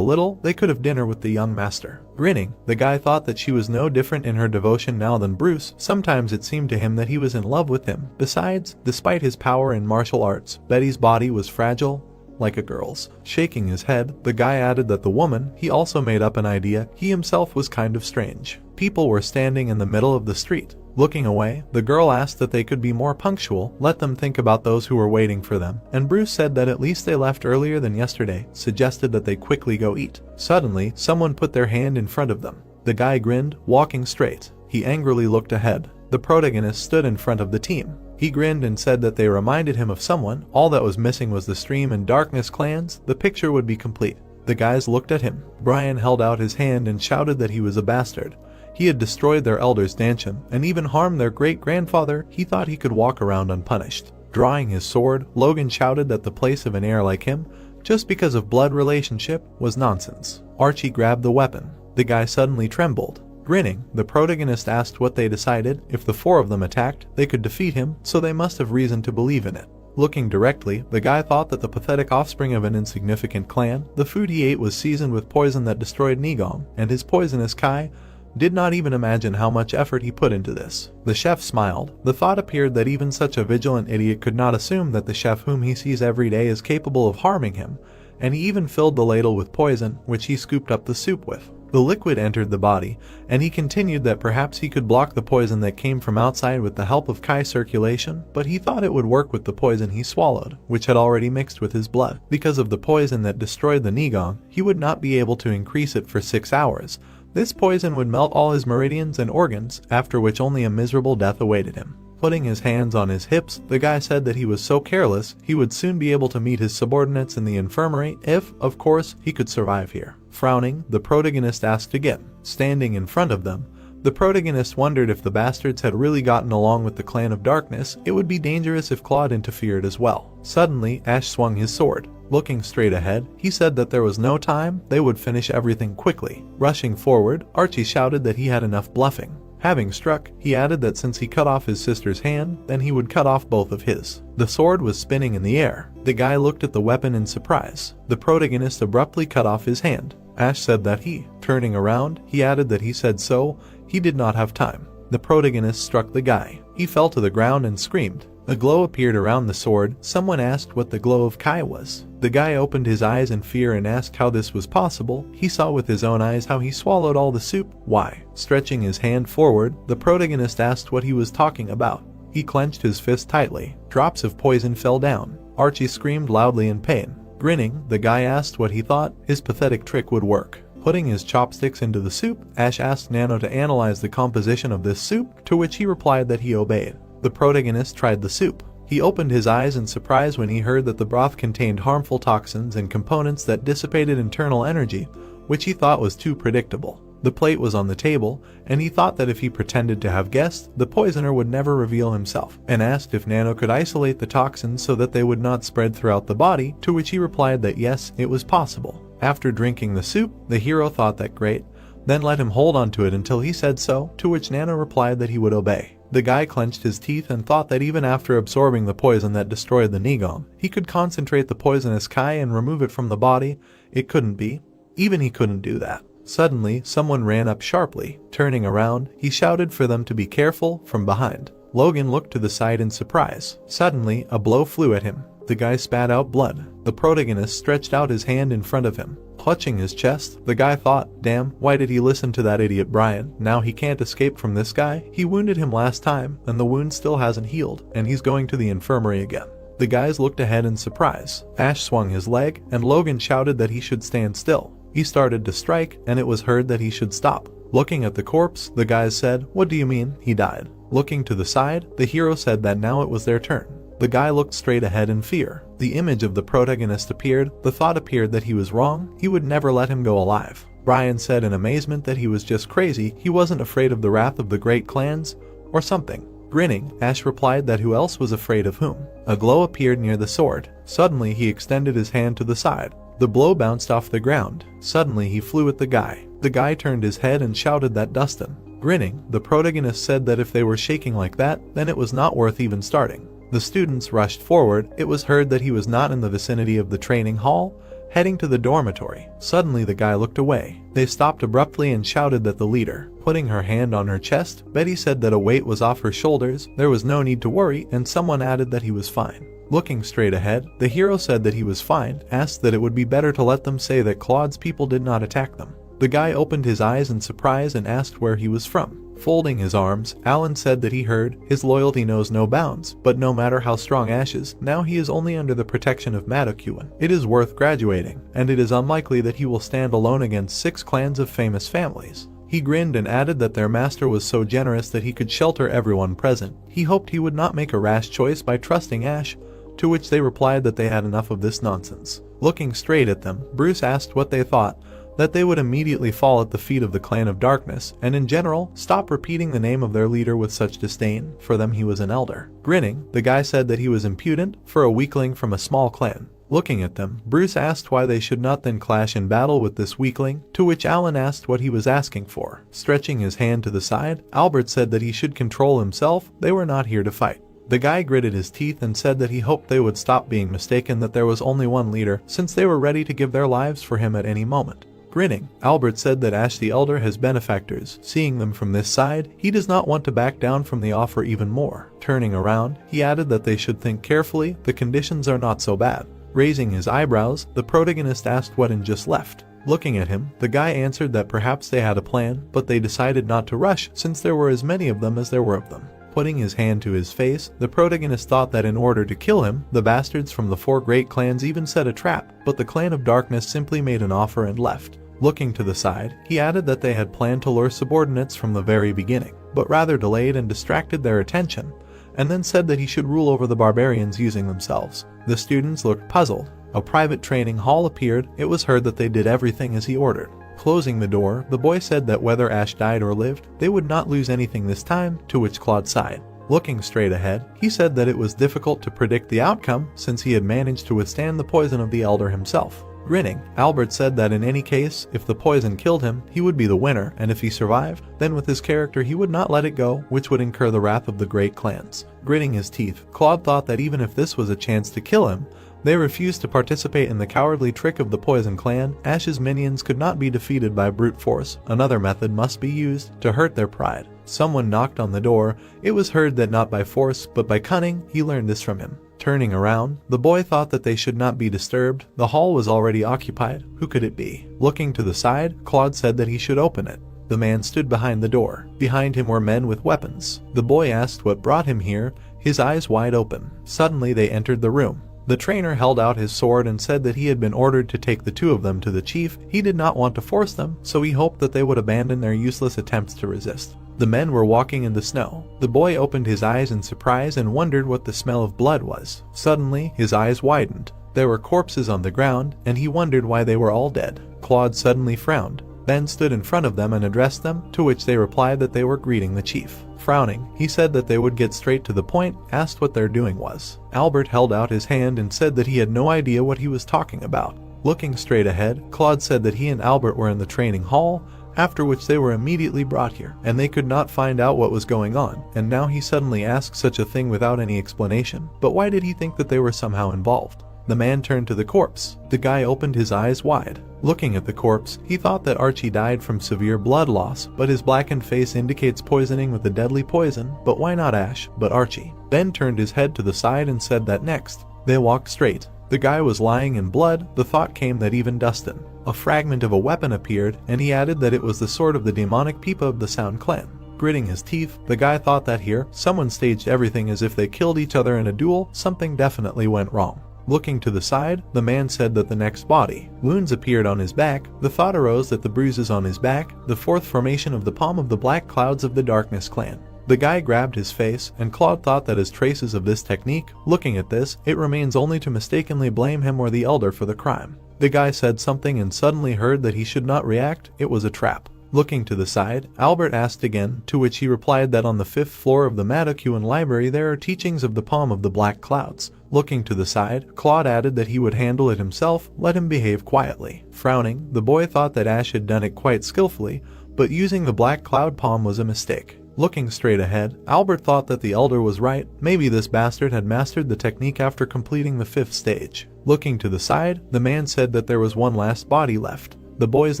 little, they could have dinner with the young master. Grinning, the guy thought that she was no different in her devotion now than Bruce. Sometimes it seemed to him that he was in love with him. Besides, despite his power in martial arts, Betty's body was fragile, like a girl's. Shaking his head, the guy added that the woman, he also made up an idea, he himself was kind of strange. People were standing in the middle of the street. Looking away, the girl asked that they could be more punctual, let them think about those who were waiting for them, and Bruce said that at least they left earlier than yesterday, suggested that they quickly go eat. Suddenly, someone put their hand in front of them. The guy grinned, walking straight. He angrily looked ahead. The protagonist stood in front of the team. He grinned and said that they reminded him of someone. All that was missing was the Stream and Darkness clans. The picture would be complete. The guys looked at him. Brian held out his hand and shouted that he was a bastard. He had destroyed their elder's stanchion and even harmed their great-grandfather. He thought he could walk around unpunished. Drawing his sword, Logan shouted that the place of an heir like him, just because of blood relationship, was nonsense. Archie grabbed the weapon. The guy suddenly trembled. Grinning, the protagonist asked what they decided. If the 4 of them attacked, they could defeat him, so they must have reason to believe in it. Looking directly, the guy thought that the pathetic offspring of an insignificant clan, the food he ate was seasoned with poison that destroyed Nigong, and his poisonous Kai did not even imagine how much effort he put into this. The chef smiled. The thought appeared that even such a vigilant idiot could not assume that the chef whom he sees every day is capable of harming him, and he even filled the ladle with poison, which he scooped up the soup with. The liquid entered the body, and he continued that perhaps he could block the poison that came from outside with the help of Kai circulation, but he thought it would work with the poison he swallowed, which had already mixed with his blood. Because of the poison that destroyed the Nigong, he would not be able to increase it for 6 hours. This poison would melt all his meridians and organs, after which only a miserable death awaited him. Putting his hands on his hips, the guy said that he was so careless, he would soon be able to meet his subordinates in the infirmary if, of course, he could survive here. Frowning, the protagonist asked again. Standing in front of them, the protagonist wondered if the bastards had really gotten along with the Clan of Darkness. It would be dangerous if Claude interfered as well. Suddenly, Ash swung his sword. Looking straight ahead, he said that there was no time, they would finish everything quickly. Rushing forward, Archie shouted that he had enough bluffing. Having struck, he added that since he cut off his sister's hand, then he would cut off both of his. The sword was spinning in the air. The guy looked at the weapon in surprise. The protagonist abruptly cut off his hand. Ash said that turning around, he added that he said so, he did not have time. The protagonist struck the guy. He fell to the ground and screamed. A glow appeared around the sword. Someone asked what the glow of Kai was. The guy opened his eyes in fear and asked how this was possible. He saw with his own eyes how he swallowed all the soup. Why? Stretching his hand forward, the protagonist asked what he was talking about. He clenched his fist tightly. Drops of poison fell down. Archie screamed loudly in pain. Grinning, the guy asked what he thought his pathetic trick would work. Putting his chopsticks into the soup, Ash asked Nano to analyze the composition of this soup, to which he replied that he obeyed. The protagonist tried the soup. He opened his eyes in surprise when he heard that the broth contained harmful toxins and components that dissipated internal energy, which he thought was too predictable. The plate was on the table, and he thought that if he pretended to have guests, the poisoner would never reveal himself, and asked if Nano could isolate the toxins so that they would not spread throughout the body, to which he replied that yes, it was possible. After drinking the soup, the hero thought that great, then let him hold on to it until he said so, to which Nano replied that he would obey. The guy clenched his teeth and thought that even after absorbing the poison that destroyed the Nigom, he could concentrate the poisonous Kai and remove it from the body. It couldn't be. Even he couldn't do that. Suddenly, someone ran up sharply. Turning around, he shouted for them to be careful from behind. Logan looked to the side in surprise. Suddenly, a blow flew at him. The guy spat out blood. The protagonist stretched out his hand in front of him. Clutching his chest, the guy thought, damn, why did he listen to that idiot Brian? Now he can't escape from this guy. He wounded him last time, and the wound still hasn't healed, and he's going to the infirmary again. The guys looked ahead in surprise. Ash swung his leg, and Logan shouted that he should stand still. He started to strike, and it was heard that he should stop. Looking at the corpse, the guys said, what do you mean? He died. Looking to the side, the hero said that now it was their turn. The guy looked straight ahead in fear. The image of the protagonist appeared. The thought appeared that he was wrong. He would never let him go alive. Brian said in amazement that he was just crazy. He wasn't afraid of the wrath of the great clans or something. Grinning, Ash replied that who else was afraid of whom. A glow appeared near the sword. Suddenly he extended his hand to the side. The blow bounced off the ground. Suddenly he flew at the guy. The guy turned his head and shouted that Dustin. Grinning, the protagonist said that if they were shaking like that, then it was not worth even starting. The students rushed forward. It was heard that he was not in the vicinity of the training hall, heading to the dormitory. Suddenly the guy looked away. They stopped abruptly and shouted that the leader. Putting her hand on her chest, Betty said that a weight was off her shoulders. There was no need to worry, and someone added that he was fine. Looking straight ahead, the hero said that he was fine, asked that it would be better to let them say that Claude's people did not attack them. The guy opened his eyes in surprise and asked where he was from. Folding his arms, Alan said that he heard his loyalty knows no bounds, but no matter how strong Ash is, now he is only under the protection of Madokuin. It is worth graduating, and it is unlikely that he will stand alone against 6 clans of famous families. He grinned and added that their master was so generous that he could shelter everyone present. He hoped he would not make a rash choice by trusting Ash, to which they replied that they had enough of this nonsense. Looking straight at them, Bruce asked what they thought, that they would immediately fall at the feet of the Clan of Darkness, and in general, stop repeating the name of their leader with such disdain. For them he was an elder. Grinning, the guy said that he was impudent for a weakling from a small clan. Looking at them, Bruce asked why they should not then clash in battle with this weakling, to which Alan asked what he was asking for. Stretching his hand to the side, Albert said that he should control himself. They were not here to fight. The guy gritted his teeth and said that he hoped they would stop being mistaken, that there was only one leader, since they were ready to give their lives for him at any moment. Grinning, Albert said that Ash the Elder has benefactors. Seeing them from this side, he does not want to back down from the offer even more. Turning around, he added that they should think carefully, the conditions are not so bad. Raising his eyebrows, the protagonist asked what had just left. Looking at him, the guy answered that perhaps they had a plan, but they decided not to rush since there were as many of them as there were of them. Putting his hand to his face, the protagonist thought that in order to kill him, the bastards from the 4 great clans even set a trap, but the Clan of Darkness simply made an offer and left. Looking to the side, he added that they had planned to lure subordinates from the very beginning, but rather delayed and distracted their attention, and then said that he should rule over the barbarians using themselves. The students looked puzzled. A private training hall appeared. It was heard that they did everything as he ordered. Closing the door, the boy said that whether Ash died or lived, they would not lose anything this time, to which Claude sighed. Looking straight ahead, he said that it was difficult to predict the outcome since he had managed to withstand the poison of the Elder himself. Grinning, Albert said that in any case, if the poison killed him, he would be the winner, and if he survived, then with his character he would not let it go, which would incur the wrath of the great clans. Gritting his teeth, Claude thought that even if this was a chance to kill him, They refused to participate in the cowardly trick of the Poison Clan. Ash's minions could not be defeated by brute force. Another method must be used to hurt their pride. Someone knocked on the door. It was heard that not by force, but by cunning. He learned this from him. Turning around, the boy thought that they should not be disturbed. The hall was already occupied. Who could it be? Looking to the side, Claude said that he should open it. The man stood behind the door. Behind him were men with weapons. The boy asked what brought him here, his eyes wide open. Suddenly they entered the room. The trainer held out his sword and said that he had been ordered to take the two of them to the chief. He did not want to force them, so he hoped that they would abandon their useless attempts to resist. The men were walking in the snow. The boy opened his eyes in surprise and wondered what the smell of blood was. Suddenly, his eyes widened. There were corpses on the ground, and he wondered why they were all dead. Claude suddenly frowned, then stood in front of them and addressed them, to which they replied that they were greeting the chief. Frowning, he said that they would get straight to the point, asked what their doing was. Albert held out his hand and said that he had no idea what he was talking about. Looking straight ahead, Claude said that he and Albert were in the training hall, after which they were immediately brought here, and they could not find out what was going on, and now he suddenly asked such a thing without any explanation. But why did he think that they were somehow involved? The man turned to the corpse. The guy opened his eyes wide. Looking at the corpse, he thought that Archie died from severe blood loss, but his blackened face indicates poisoning with a deadly poison. But why not Ash, but Archie? Ben turned his head to the side and said that next. They walked straight. The guy was lying in blood. The thought came that even Dustin. A fragment of a weapon appeared, and he added that it was the sword of the demonic Peepa of the Sound Clan. Gritting his teeth, the guy thought that here, someone staged everything as if they killed each other in a duel. Something definitely went wrong. Looking to the side, the man said that the next body. Wounds appeared on his back. The thought arose that the bruises on his back, the fourth formation of the palm of the black clouds of the Darkness Clan. The guy grabbed his face, and Claude thought that as traces of this technique. Looking at this, it remains only to mistakenly blame him or the elder for the crime. The guy said something and suddenly heard that he should not react. It was a trap. Looking to the side, Albert asked again, to which he replied that on the 5th floor of the Matakuan library there are teachings of the palm of the black clouds. Looking to the side, Claude added that he would handle it himself. Let him behave quietly. Frowning, the boy thought that Ash had done it quite skillfully, but using the black cloud palm was a mistake. Looking straight ahead, Albert thought that the elder was right. Maybe this bastard had mastered the technique after completing the 5th stage. Looking to the side, the man said that there was one last body left. The boys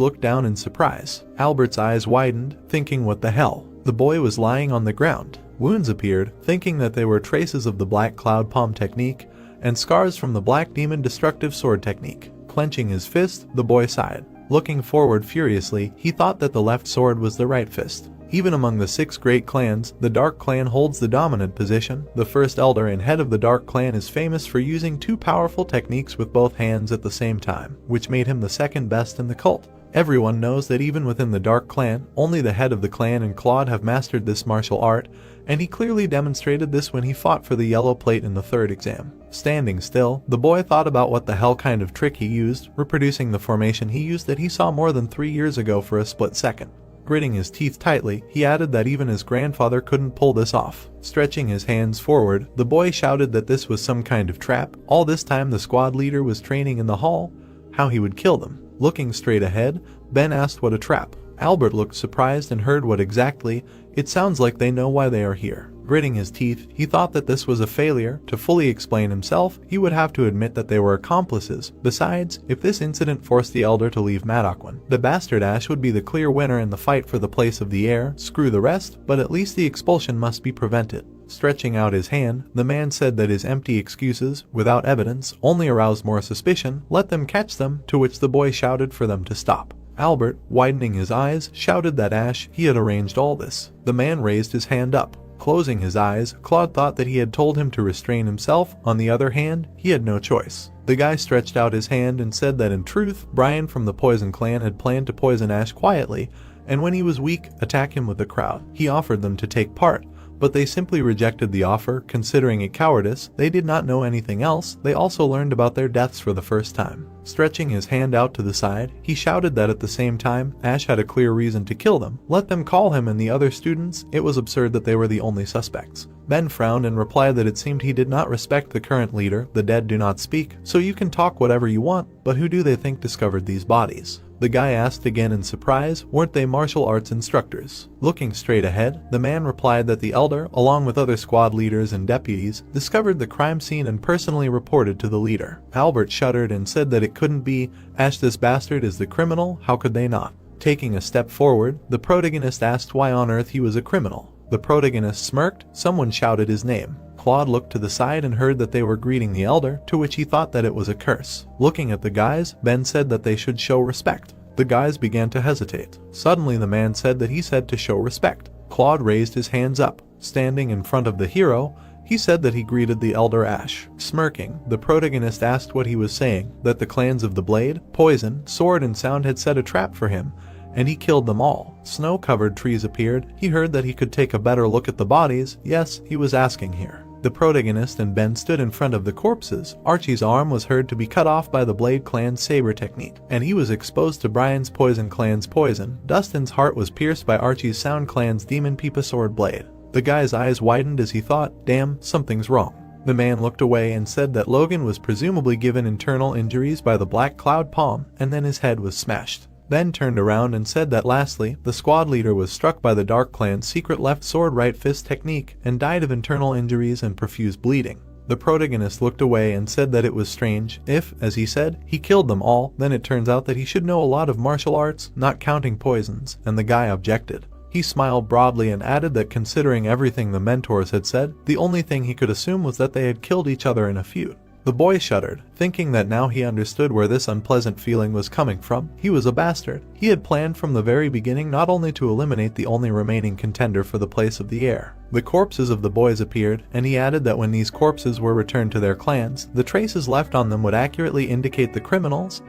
looked down in surprise. Albert's eyes widened, thinking what the hell. The boy was lying on the ground. Wounds appeared, thinking that they were traces of the black cloud palm technique, and scars from the black demon destructive sword technique. Clenching his fist, the boy sighed. Looking forward furiously, he thought that the left sword was the right fist. Even among the 6 great clans, the Dark Clan holds the dominant position. The first elder and head of the Dark Clan is famous for using 2 powerful techniques with both hands at the same time, which made him the second best in the cult. Everyone knows that even within the Dark Clan, only the head of the clan and Claude have mastered this martial art, and he clearly demonstrated this when he fought for the yellow plate in the 3rd exam. Standing still, the boy thought about what the hell kind of trick he used, reproducing the formation he used that he saw more than 3 years ago for a split second. Gritting his teeth tightly, he added that even his grandfather couldn't pull this off. Stretching his hands forward, the boy shouted that this was some kind of trap. All this time the squad leader was training in the hall, how he would kill them. Looking straight ahead, Ben asked what a trap. Albert looked surprised and heard what exactly. It sounds like they know why they are here. Gritting his teeth, he thought that this was a failure. To fully explain himself, he would have to admit that they were accomplices. Besides, if this incident forced the elder to leave Matakuan, the bastard Ash would be the clear winner in the fight for the place of the heir. Screw the rest, but at least the expulsion must be prevented. Stretching out his hand, the man said that his empty excuses, without evidence, only aroused more suspicion. Let them catch them, to which the boy shouted for them to stop. Albert, widening his eyes, shouted that Ash, he had arranged all this. The man raised his hand up. Closing his eyes, Claude thought that he had told him to restrain himself. On the other hand, he had no choice. The guy stretched out his hand and said that in truth, Brian from the Poison Clan had planned to poison Ash quietly, and when he was weak, attack him with the crowd. He offered them to take part, but they simply rejected the offer, considering it cowardice. They did not know anything else. They also learned about their deaths for the first time. Stretching his hand out to the side, he shouted that at the same time, Ash had a clear reason to kill them. Let them call him and the other students. It was absurd that they were the only suspects. Ben frowned and replied that it seemed he did not respect the current leader. The dead do not speak, so you can talk whatever you want, but who do they think discovered these bodies? The guy asked again in surprise, weren't they martial arts instructors? Looking straight ahead, the man replied that the elder, along with other squad leaders and deputies, discovered the crime scene and personally reported to the leader. Albert shuddered and said that it couldn't be. Ash, this bastard is the criminal, how could they not? Taking a step forward, the protagonist asked why on earth he was a criminal. The protagonist smirked. Someone shouted his name. Claude looked to the side and heard that they were greeting the elder, to which he thought that it was a curse. Looking at the guys, Ben said that they should show respect. The guys began to hesitate. Suddenly the man said that he said to show respect. Claude raised his hands up. Standing in front of the hero, he said that he greeted the elder Ash. Smirking, the protagonist asked what he was saying, that the clans of the Blade, Poison, Sword and Sound had set a trap for him, and he killed them all. Snow-covered trees appeared. He heard that he could take a better look at the bodies. Yes, he was asking here. The protagonist and Ben stood in front of the corpses. Archie's arm was heard to be cut off by the Blade clan's saber technique, and he was exposed to Brian's Poison clan's poison. Dustin's heart was pierced by Archie's Sound clan's demon Peepa sword blade. The guy's eyes widened as he thought, damn, something's wrong. The man looked away and said that Logan was presumably given internal injuries by the Black Cloud Palm, and then his head was smashed. Then turned around and said that lastly, the squad leader was struck by the Dark Clan's secret left sword right fist technique and died of internal injuries and profuse bleeding. The protagonist looked away and said that it was strange. If, as he said, he killed them all, then it turns out that he should know a lot of martial arts, not counting poisons, and the guy objected. He smiled broadly and added that considering everything the mentors had said, the only thing he could assume was that they had killed each other in a feud. The boy shuddered, thinking that now he understood where this unpleasant feeling was coming from. He was a bastard. He had planned from the very beginning not only to eliminate the only remaining contender for the place of the heir. The corpses of the boys appeared, and he added that when these corpses were returned to their clans, the traces left on them would accurately indicate the criminals.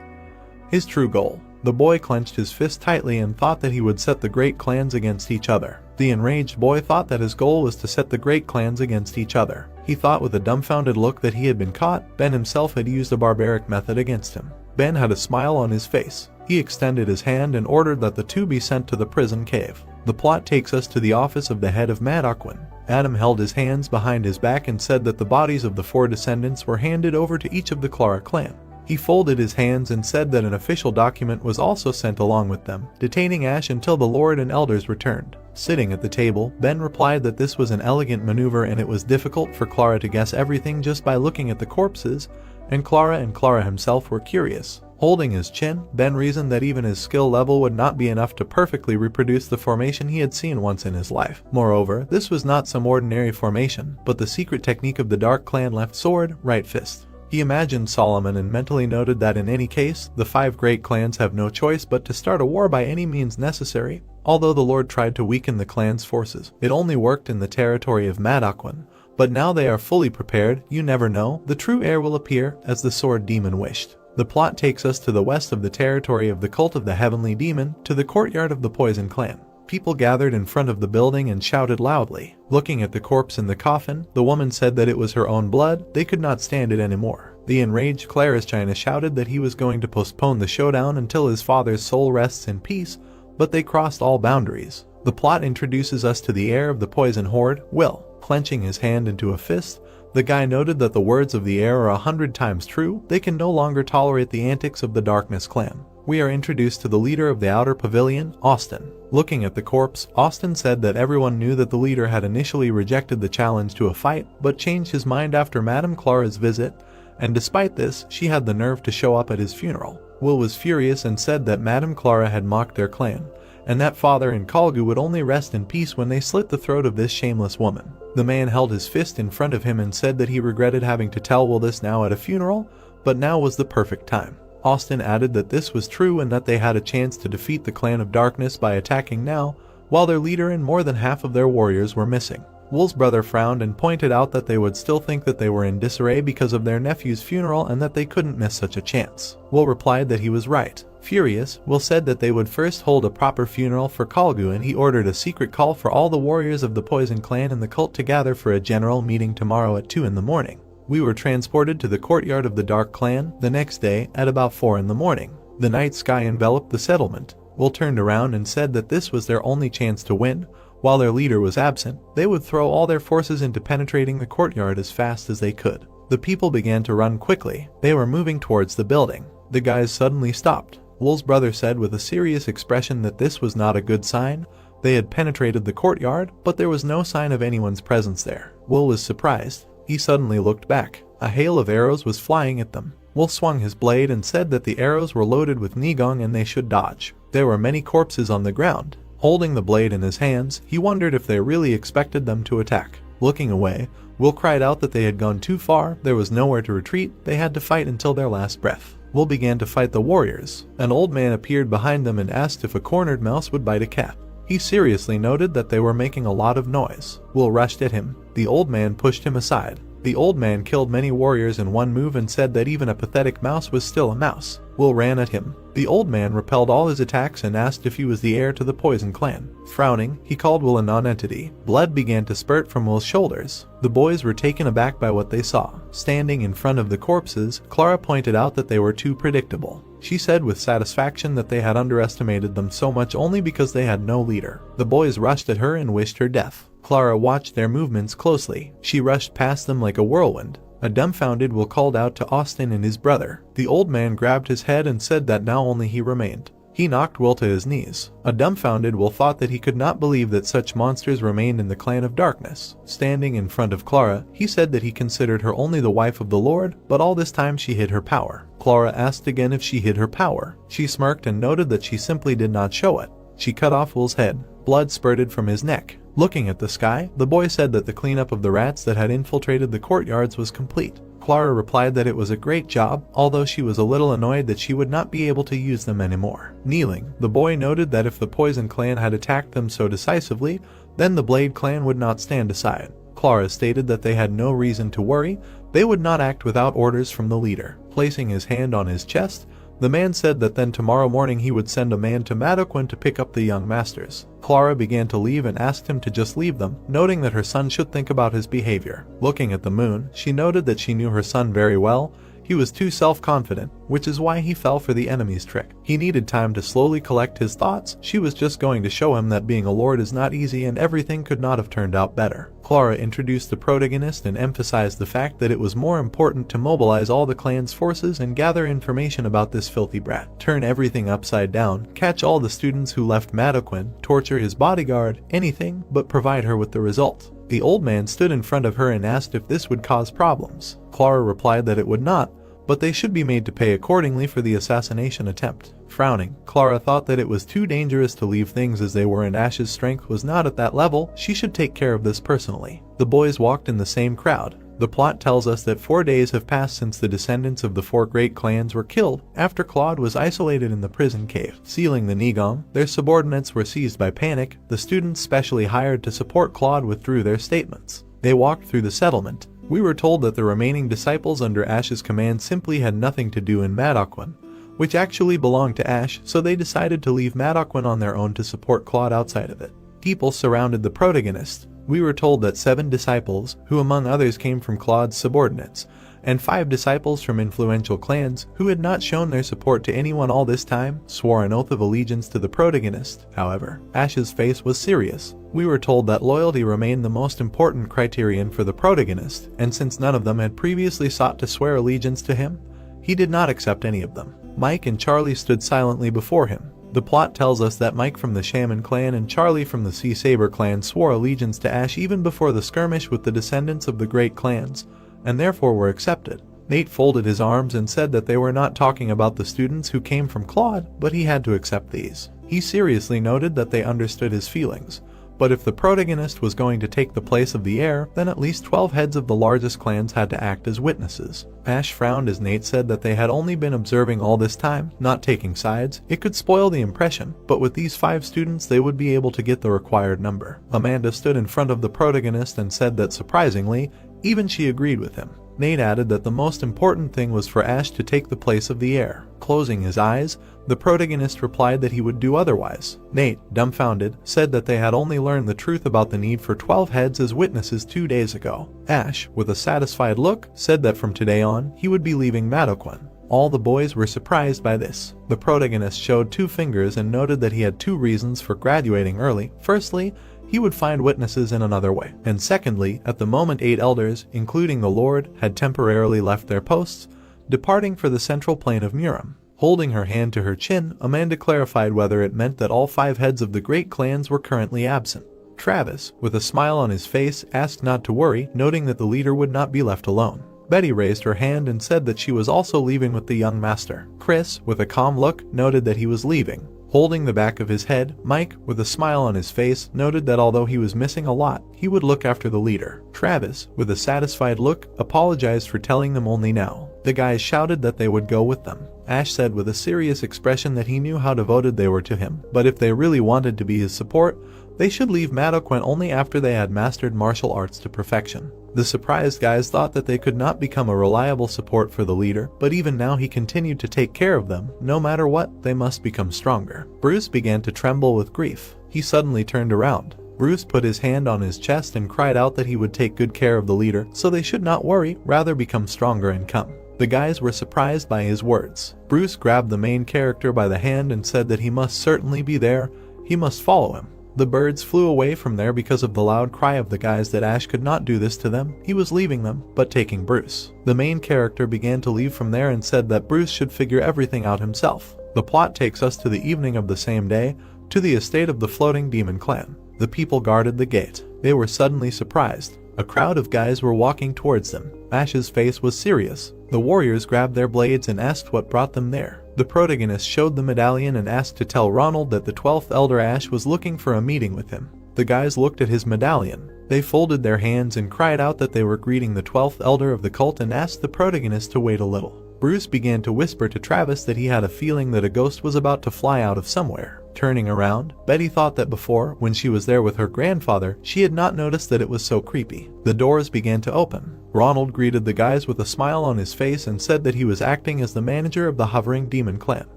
His true goal. The boy clenched his fist tightly and thought that he would set the great clans against each other. The enraged boy thought that his goal was to set the great clans against each other. He thought with a dumbfounded look that he had been caught. Ben himself had used a barbaric method against him. Ben had a smile on his face. He extended his hand and ordered that the two be sent to the prison cave. The plot takes us to the office of the head of Madaquin. Adam held his hands behind his back and said that the bodies of the 4 descendants were handed over to each of the Clara clan. He folded his hands and said that an official document was also sent along with them, detaining Ash until the Lord and Elders returned. Sitting at the table, Ben replied that this was an elegant maneuver and it was difficult for Clara to guess everything just by looking at the corpses, and Clara himself were curious. Holding his chin, Ben reasoned that even his skill level would not be enough to perfectly reproduce the formation he had seen once in his life. Moreover, this was not some ordinary formation, but the secret technique of the Dark Clan left sword, right fist. He imagined Solomon and mentally noted that in any case, the 5 great clans have no choice but to start a war by any means necessary. Although the Lord tried to weaken the clan's forces, it only worked in the territory of Madaquin. But now they are fully prepared. You never know, the true heir will appear, as the sword demon wished. The plot takes us to the west of the territory of the cult of the Heavenly Demon, to the courtyard of the Poison clan. People gathered in front of the building and shouted loudly. Looking at the corpse in the coffin, the woman said that it was her own blood. They could not stand it anymore. The enraged Clarischina shouted that he was going to postpone the showdown until his father's soul rests in peace, but they crossed all boundaries. The plot introduces us to the heir of the Poison Horde, Will. Clenching his hand into a fist, the guy noted that the words of the heir are 100 times true. They can no longer tolerate the antics of the Darkness clan. We are introduced to the leader of the outer pavilion, Austin. Looking at the corpse, Austin said that everyone knew that the leader had initially rejected the challenge to a fight, but changed his mind after Madame Clara's visit, and despite this, she had the nerve to show up at his funeral. Will was furious and said that Madame Clara had mocked their clan, and that father and Kalgu would only rest in peace when they slit the throat of this shameless woman. The man held his fist in front of him and said that he regretted having to tell Will this now at a funeral, but now was the perfect time. Austin added that this was true and that they had a chance to defeat the Clan of Darkness by attacking now, while their leader and more than half of their warriors were missing. Will's brother frowned and pointed out that they would still think that they were in disarray because of their nephew's funeral and that they couldn't miss such a chance. Will replied that he was right. Furious, Will said that they would first hold a proper funeral for Kalgu, and he ordered a secret call for all the warriors of the Poison clan and the cult to gather for a general meeting tomorrow at 2 in the morning. We were transported to the courtyard of the Dark Clan the next day at about 4 in the morning. The night sky enveloped the settlement. Will turned around and said that this was their only chance to win. While their leader was absent, they would throw all their forces into penetrating the courtyard as fast as they could. The people began to run quickly. They were moving towards the building. The guys suddenly stopped. Wool's brother said with a serious expression that this was not a good sign. They had penetrated the courtyard, but there was no sign of anyone's presence there. Wool was surprised. He suddenly looked back. A hail of arrows was flying at them. Wool swung his blade and said that the arrows were loaded with nigong and they should dodge. There were many corpses on the ground. Holding the blade in his hands, he wondered if they really expected them to attack. Looking away, Wool cried out that they had gone too far, there was nowhere to retreat, they had to fight until their last breath. Wool began to fight the warriors. An old man appeared behind them and asked if a cornered mouse would bite a cat. He seriously noted that they were making a lot of noise. Wool rushed at him. The old man pushed him aside. The old man killed many warriors in one move and said that even a pathetic mouse was still a mouse. Wool ran at him. The old man repelled all his attacks and asked if he was the heir to the Poison Clan. Frowning, he called Wool a non-entity. Blood began to spurt from Wool's shoulders. The boys were taken aback by what they saw. Standing in front of the corpses, Clara pointed out that they were too predictable. She said with satisfaction that they had underestimated them so much only because they had no leader. The boys rushed at her and wished her death. Clara watched their movements closely. She rushed past them like a whirlwind. A dumbfounded Wool called out to Austin and his brother. The old man grabbed his head and said that now only he remained. He knocked Wool to his knees. A dumbfounded Wool thought that he could not believe that such monsters remained in the Clan of Darkness. Standing in front of Clara, he said that he considered her only the wife of the Lord, but all this time she hid her power. Clara asked again if she hid her power. She smirked and noted that she simply did not show it. She cut off Wool's head. Blood spurted from his neck. Looking at the sky, the boy said that the cleanup of the rats that had infiltrated the courtyards was complete. Clara replied that it was a great job, although she was a little annoyed that she would not be able to use them anymore. Kneeling, the boy noted that if the Poison Clan had attacked them so decisively, then the Blade Clan would not stand aside. Clara stated that they had no reason to worry, they would not act without orders from the leader. Placing his hand on his chest, the man said that then tomorrow morning he would send a man to Madoquin to pick up the young masters. Clara began to leave and asked him to just leave them, noting that her son should think about his behavior. Looking at the moon, she noted that she knew her son very well. He was too self-confident, which is why he fell for the enemy's trick. He needed time to slowly collect his thoughts. She was just going to show him that being a lord is not easy and everything could not have turned out better. Clara introduced the protagonist and emphasized the fact that it was more important to mobilize all the clan's forces and gather information about this filthy brat. Turn everything upside down, catch all the students who left Madoquin, torture his bodyguard, anything but provide her with the result. The old man stood in front of her and asked if this would cause problems. Clara replied that it would not, but they should be made to pay accordingly for the assassination attempt. Frowning, Clara thought that it was too dangerous to leave things as they were and Ash's strength was not at that level, she should take care of this personally. The boys walked in the same crowd. The plot tells us that 4 days have passed since the descendants of the 4 great clans were killed after Claude was isolated in the prison cave. Sealing the Nigong, their subordinates were seized by panic. The students specially hired to support Claude withdrew their statements. They walked through the settlement. We were told that the remaining disciples under Ash's command simply had nothing to do in Madoquin, which actually belonged to Ash, so they decided to leave Madoquin on their own to support Claude outside of it. People surrounded the protagonist. We were told that 7 disciples, who among others came from Claude's subordinates, and 5 disciples from influential clans, who had not shown their support to anyone all this time, swore an oath of allegiance to the protagonist. However, Ash's face was serious. We were told that loyalty remained the most important criterion for the protagonist, and since none of them had previously sought to swear allegiance to him, he did not accept any of them. Mike and Charlie stood silently before him. The plot tells us that Mike from the Shaman clan and Charlie from the Sea Saber clan swore allegiance to Ash even before the skirmish with the descendants of the great clans, and therefore were accepted. Nate folded his arms and said that they were not talking about the students who came from Claude, but he had to accept these. He seriously noted that they understood his feelings. But if the protagonist was going to take the place of the heir, then at least 12 heads of the largest clans had to act as witnesses. Ash frowned as Nate said that they had only been observing all this time, not taking sides. It could spoil the impression, but with these 5 students they would be able to get the required number. Amanda stood in front of the protagonist and said that surprisingly, even she agreed with him. Nate added that the most important thing was for Ash to take the place of the heir. Closing his eyes, the protagonist replied that he would do otherwise. Nate, dumbfounded, said that they had only learned the truth about the need for 12 heads as witnesses 2 days ago. Ash, with a satisfied look, said that from today on, he would be leaving Madoquin. All the boys were surprised by this. The protagonist showed 2 fingers and noted that he had 2 reasons for graduating early. Firstly, he would find witnesses in another way. And secondly, at the moment 8 elders, including the Lord, had temporarily left their posts, departing for the central plain of Muram. Holding her hand to her chin, Amanda clarified whether it meant that all 5 heads of the great clans were currently absent. Travis, with a smile on his face, asked not to worry, noting that the leader would not be left alone. Betty raised her hand and said that she was also leaving with the young master. Chris, with a calm look, noted that he was leaving. Holding the back of his head, Mike, with a smile on his face, noted that although he was missing a lot, he would look after the leader. Travis, with a satisfied look, apologized for telling them only now. The guys shouted that they would go with them. Ash said with a serious expression that he knew how devoted they were to him, but if they really wanted to be his support, they should leave Madoquen only after they had mastered martial arts to perfection. The surprised guys thought that they could not become a reliable support for the leader, but even now he continued to take care of them. No matter what, they must become stronger. Bruce began to tremble with grief. He suddenly turned around. Bruce put his hand on his chest and cried out that he would take good care of the leader, so they should not worry, rather become stronger and come. The guys were surprised by his words. Bruce grabbed the main character by the hand and said that he must certainly be there. He must follow him. The birds flew away from there because of the loud cry of the guys that Ash could not do this to them. He was leaving them, but taking Bruce. The main character began to leave from there and said that Bruce should figure everything out himself. The plot takes us to the evening of the same day, to the estate of the floating demon clan. The people guarded the gate. They were suddenly surprised. A crowd of guys were walking towards them. Ash's face was serious. The warriors grabbed their blades and asked what brought them there. The protagonist showed the medallion and asked to tell Ronald that the 12th Elder Ash was looking for a meeting with him. The guys looked at his medallion. They folded their hands and cried out that they were greeting the 12th Elder of the cult and asked the protagonist to wait a little. Bruce began to whisper to Travis that he had a feeling that a ghost was about to fly out of somewhere. Turning around, Betty thought that before, when she was there with her grandfather, she had not noticed that it was so creepy. The doors began to open. Ronald greeted the guys with a smile on his face and said that he was acting as the manager of the hovering demon clan.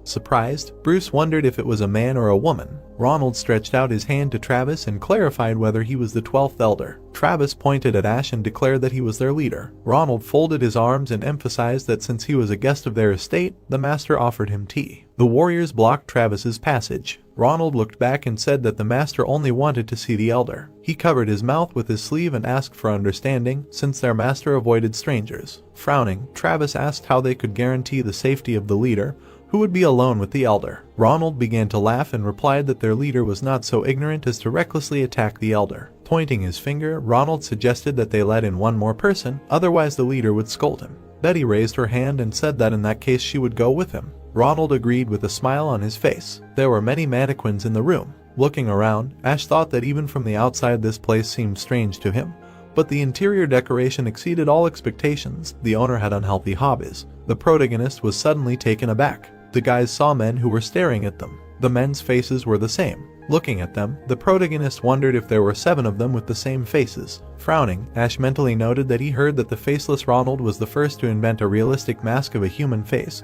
Surprised, Bruce wondered if it was a man or a woman. Ronald stretched out his hand to Travis and clarified whether he was the 12th Elder. Travis pointed at Ash and declared that he was their leader. Ronald folded his arms and emphasized that since he was a guest of their estate, the master offered him tea. The warriors blocked Travis's passage. Ronald looked back and said that the master only wanted to see the elder. He covered his mouth with his sleeve and asked for understanding, since their master avoided strangers. Frowning, Travis asked how they could guarantee the safety of the leader, who would be alone with the elder. Ronald began to laugh and replied that their leader was not so ignorant as to recklessly attack the elder. Pointing his finger, Ronald suggested that they let in one more person, otherwise the leader would scold him. Betty raised her hand and said that in that case she would go with him. Ronald agreed with a smile on his face. There were many mannequins in the room. Looking around, Ash thought that even from the outside this place seemed strange to him. But the interior decoration exceeded all expectations. The owner had unhealthy hobbies. The protagonist was suddenly taken aback. The guys saw men who were staring at them. The men's faces were the same. Looking at them, the protagonist wondered if there were 7 of them with the same faces. Frowning, Ash mentally noted that he heard that the faceless Ronald was the first to invent a realistic mask of a human face.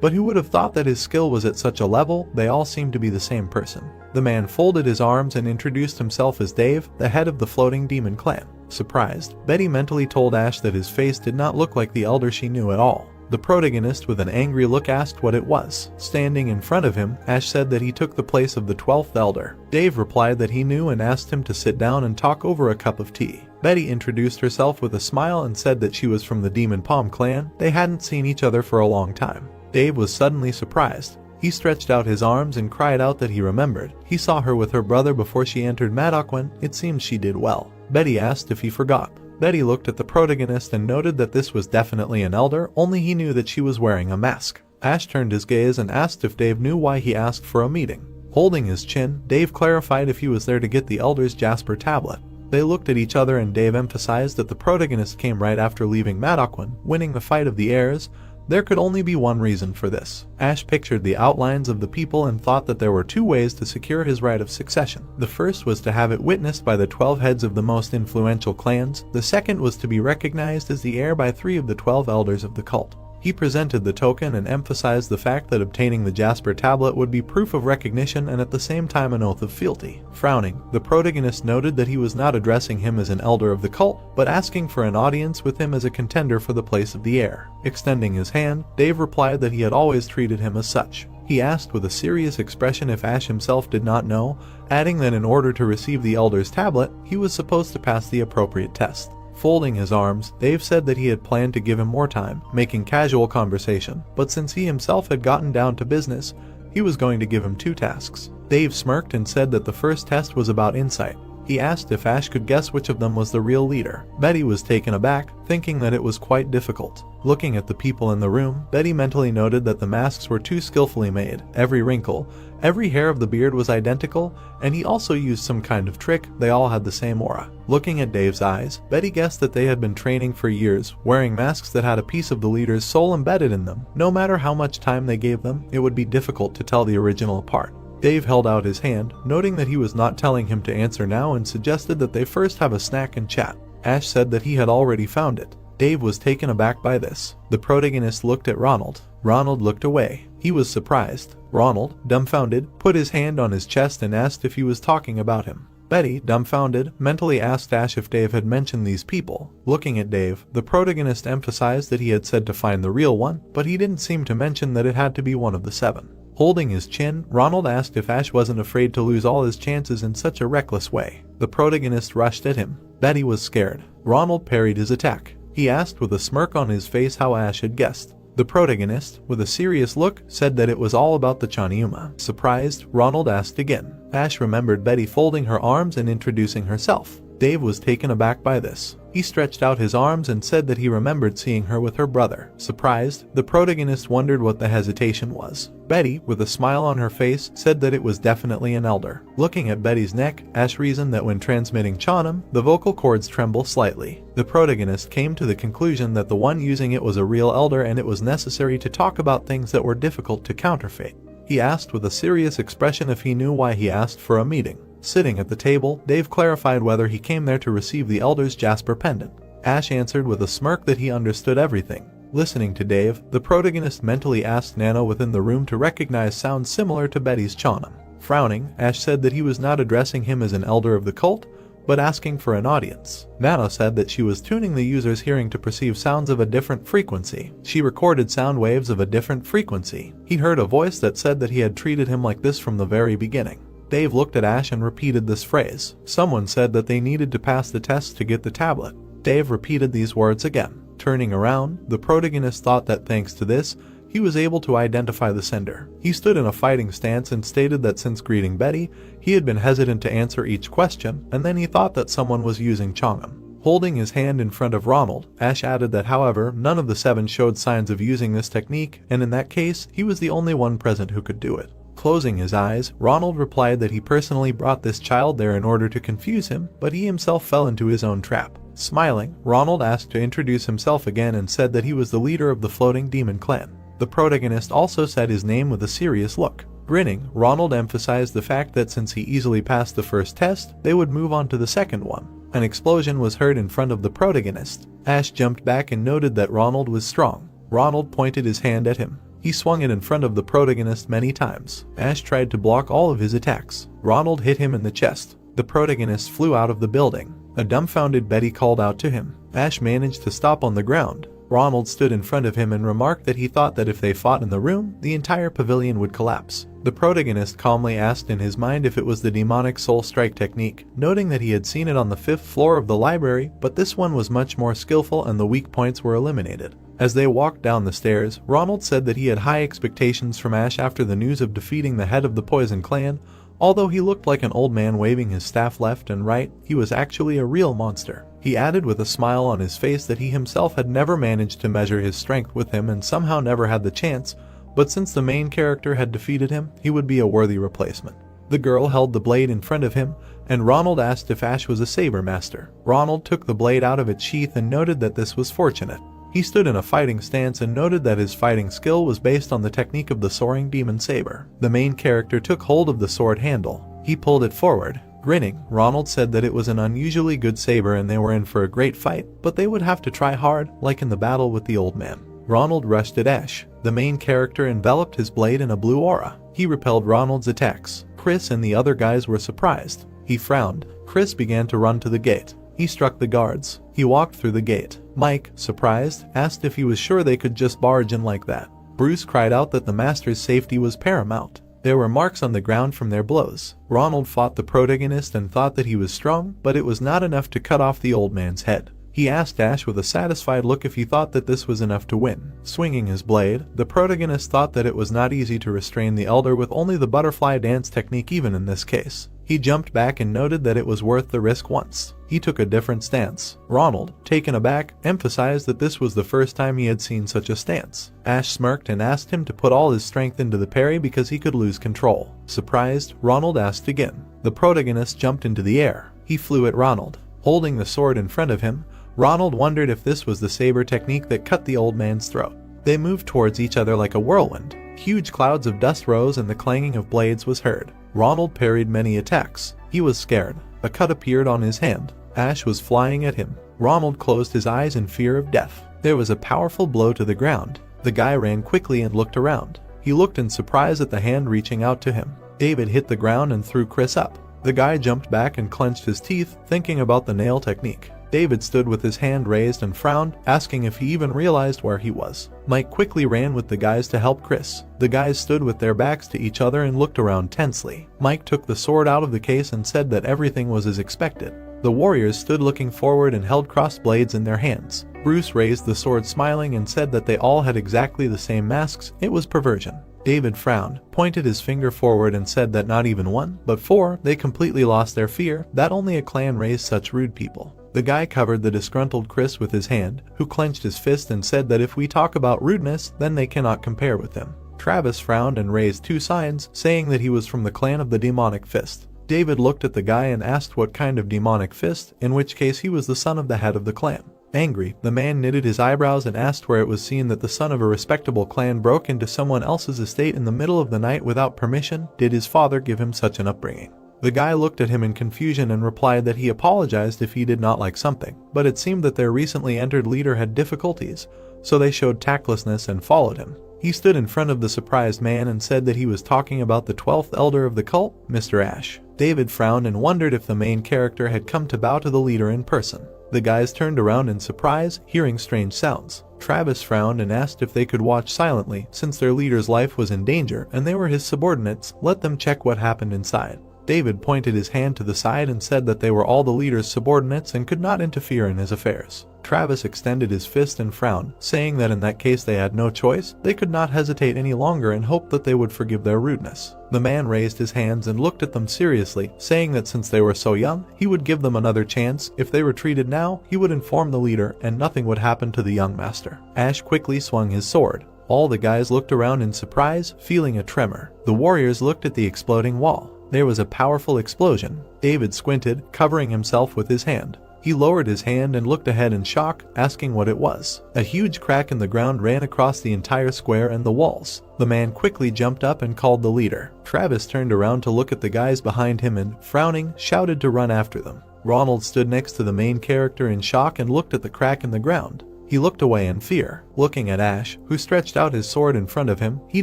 But who would have thought that his skill was at such a level? They all seemed to be the same person. The man folded his arms and introduced himself as Dave, the head of the floating demon clan. Surprised, Betty mentally told Ash that his face did not look like the elder she knew at all. The protagonist with an angry look asked what it was. Standing in front of him, Ash said that he took the place of the 12th Elder. Dave replied that he knew and asked him to sit down and talk over a cup of tea. Betty introduced herself with a smile and said that she was from the Demon Palm clan. They hadn't seen each other for a long time. Dave was suddenly surprised. He stretched out his arms and cried out that he remembered. He saw her with her brother before she entered Madoquen. It seems she did well. Betty asked if he forgot. Betty looked at the protagonist and noted that this was definitely an elder, only he knew that she was wearing a mask. Ash turned his gaze and asked if Dave knew why he asked for a meeting. Holding his chin, Dave clarified if he was there to get the elder's Jasper tablet. They looked at each other and Dave emphasized that the protagonist came right after leaving Madoquen, winning the fight of the heirs. There could only be one reason for this. Ash pictured the outlines of the people and thought that there were 2 ways to secure his right of succession. The first was to have it witnessed by the 12 heads of the most influential clans. The second was to be recognized as the heir by 3 of the 12 elders of the cult. He presented the token and emphasized the fact that obtaining the Jasper tablet would be proof of recognition and at the same time an oath of fealty. Frowning, the protagonist noted that he was not addressing him as an elder of the cult, but asking for an audience with him as a contender for the place of the heir. Extending his hand, Dave replied that he had always treated him as such. He asked with a serious expression if Ash himself did not know, adding that in order to receive the elder's tablet, he was supposed to pass the appropriate test. Folding his arms, Dave said that he had planned to give him more time, making casual conversation, but since he himself had gotten down to business, he was going to give him 2 tasks. Dave smirked and said that the first test was about insight. He asked if Ash could guess which of them was the real leader. Betty was taken aback, thinking that it was quite difficult. Looking at the people in the room, Betty mentally noted that the masks were too skillfully made. Every wrinkle, every hair of the beard was identical, and he also used some kind of trick. They all had the same aura. Looking at Dave's eyes, Betty guessed that they had been training for years, wearing masks that had a piece of the leader's soul embedded in them. No matter how much time they gave them, it would be difficult to tell the original apart. Dave held out his hand, noting that he was not telling him to answer now, and suggested that they first have a snack and chat. Ash said that he had already found it. Dave was taken aback by this. The protagonist looked at Ronald. Ronald looked away. He was surprised. Ronald, dumbfounded, put his hand on his chest and asked if he was talking about him. Betty, dumbfounded, mentally asked Ash if Dave had mentioned these people. Looking at Dave, the protagonist emphasized that he had said to find the real one, but he didn't seem to mention that it had to be one of the 7. Holding his chin, Ronald asked if Ash wasn't afraid to lose all his chances in such a reckless way. The protagonist rushed at him. Betty was scared. Ronald parried his attack. He asked with a smirk on his face how Ash had guessed. The protagonist, with a serious look, said that it was all about the Chaniuma. Surprised, Ronald asked again. Ash remembered Betty folding her arms and introducing herself. Dave was taken aback by this. He stretched out his arms and said that he remembered seeing her with her brother. Surprised, the protagonist wondered what the hesitation was. Betty, with a smile on her face, said that it was definitely an elder. Looking at Betty's neck, Ash reasoned that when transmitting Chanam, the vocal cords tremble slightly. The protagonist came to the conclusion that the one using it was a real elder and it was necessary to talk about things that were difficult to counterfeit. He asked with a serious expression if he knew why he asked for a meeting. Sitting at the table, Dave clarified whether he came there to receive the elder's Jasper pendant. Ash answered with a smirk that he understood everything. Listening to Dave, the protagonist mentally asked Nano within the room to recognize sounds similar to Betty's Chanam. Frowning, Ash said that he was not addressing him as an elder of the cult, but asking for an audience. Nano said that she was tuning the user's hearing to perceive sounds of a different frequency. She recorded sound waves of a different frequency. He heard a voice that said that he had treated him like this from the very beginning. Dave looked at Ash and repeated this phrase. Someone said that they needed to pass the test to get the tablet. Dave repeated these words again. Turning around, the protagonist thought that thanks to this, he was able to identify the sender. He stood in a fighting stance and stated that since greeting Betty, he had been hesitant to answer each question, and then he thought that someone was using Changam. Holding his hand in front of Ronald, Ash added that however, none of the 7 showed signs of using this technique, and in that case, he was the only one present who could do it. Closing his eyes, Ronald replied that he personally brought this child there in order to confuse him, but he himself fell into his own trap. Smiling, Ronald asked to introduce himself again and said that he was the leader of the floating demon clan. The protagonist also said his name with a serious look. Grinning, Ronald emphasized the fact that since he easily passed the first test, they would move on to the second one. An explosion was heard in front of the protagonist. Ash jumped back and noted that Ronald was strong. Ronald pointed his hand at him. He swung it in front of the protagonist many times. Ash tried to block all of his attacks. Ronald hit him in the chest. The protagonist flew out of the building. A dumbfounded Betty called out to him. Ash managed to stop on the ground. Ronald stood in front of him and remarked that he thought that if they fought in the room, the entire pavilion would collapse. The protagonist calmly asked in his mind if it was the demonic soul strike technique, noting that he had seen it on the 5th floor of the library, but this one was much more skillful and the weak points were eliminated. As they walked down the stairs, Ronald said that he had high expectations from Ash after the news of defeating the head of the Poison Clan. Although he looked like an old man waving his staff left and right, he was actually a real monster. He added with a smile on his face that he himself had never managed to measure his strength with him and somehow never had the chance, but since the main character had defeated him, he would be a worthy replacement. The girl held the blade in front of him, and Ronald asked if Ash was a saber master. Ronald took the blade out of its sheath and noted that this was fortunate. He stood in a fighting stance and noted that his fighting skill was based on the technique of the soaring demon saber. The main character took hold of the sword handle. He pulled it forward. Grinning, Ronald said that it was an unusually good saber and they were in for a great fight, but they would have to try hard, like in the battle with the old man. Ronald rushed at Ash. The main character enveloped his blade in a blue aura. He repelled Ronald's attacks. Chris and the other guys were surprised. He frowned. Chris began to run to the gate. He struck the guards. He walked through the gate. Mike, surprised, asked if he was sure they could just barge in like that. Bruce cried out that the master's safety was paramount. There were marks on the ground from their blows. Ronald fought the protagonist and thought that he was strong, but it was not enough to cut off the old man's head. He asked Ash with a satisfied look if he thought that this was enough to win. Swinging his blade, the protagonist thought that it was not easy to restrain the elder with only the butterfly dance technique even in this case. He jumped back and noted that it was worth the risk once. He took a different stance. Ronald, taken aback, emphasized that this was the first time he had seen such a stance. Ash smirked and asked him to put all his strength into the parry because he could lose control. Surprised, Ronald asked again. The protagonist jumped into the air. He flew at Ronald. Holding the sword in front of him, Ronald wondered if this was the saber technique that cut the old man's throat. They moved towards each other like a whirlwind. Huge clouds of dust rose and the clanging of blades was heard. Ronald parried many attacks. He was scared. A cut appeared on his hand. Ash was flying at him. Ronald closed his eyes in fear of death. There was a powerful blow to the ground. The guy ran quickly and looked around. He looked in surprise at the hand reaching out to him. David hit the ground and threw Chris up. The guy jumped back and clenched his teeth, thinking about the nail technique. David stood with his hand raised and frowned, asking if he even realized where he was. Mike quickly ran with the guys to help Chris. The guys stood with their backs to each other and looked around tensely. Mike took the sword out of the case and said that everything was as expected. The warriors stood looking forward and held crossed blades in their hands. Bruce raised the sword smiling and said that they all had exactly the same masks. It was perversion. David frowned, pointed his finger forward and said that not even one, but four, they completely lost their fear, that only a clan raised such rude people. The guy covered the disgruntled Chris with his hand, who clenched his fist and said that if we talk about rudeness, then they cannot compare with him. Travis frowned and raised two signs, saying that he was from the clan of the demonic fist. David looked at the guy and asked what kind of demonic fist, in which case he was the son of the head of the clan. Angry, the man knitted his eyebrows and asked where it was seen that the son of a respectable clan broke into someone else's estate in the middle of the night without permission. Did his father give him such an upbringing? The guy looked at him in confusion and replied that he apologized if he did not like something, but it seemed that their recently entered leader had difficulties, so they showed tactlessness and followed him. He stood in front of the surprised man and said that he was talking about the 12th elder of the cult, Mr. Ash. David frowned and wondered if the main character had come to bow to the leader in person. The guys turned around in surprise, hearing strange sounds. Travis frowned and asked if they could watch silently, since their leader's life was in danger and they were his subordinates. Let them check what happened inside. David pointed his hand to the side and said that they were all the leader's subordinates and could not interfere in his affairs. Travis extended his fist and frowned, saying that in that case they had no choice, they could not hesitate any longer and hoped that they would forgive their rudeness. The man raised his hands and looked at them seriously, saying that since they were so young, he would give them another chance. If they retreated now, he would inform the leader and nothing would happen to the young master. Ash quickly swung his sword. All the guys looked around in surprise, feeling a tremor. The warriors looked at the exploding wall. There was a powerful explosion. David squinted, covering himself with his hand. He lowered his hand and looked ahead in shock, asking what it was. A huge crack in the ground ran across the entire square and the walls. The man quickly jumped up and called the leader. Travis turned around to look at the guys behind him and, frowning, shouted to run after them. Ronald stood next to the main character in shock and looked at the crack in the ground. He looked away in fear. Looking at Ash, who stretched out his sword in front of him, he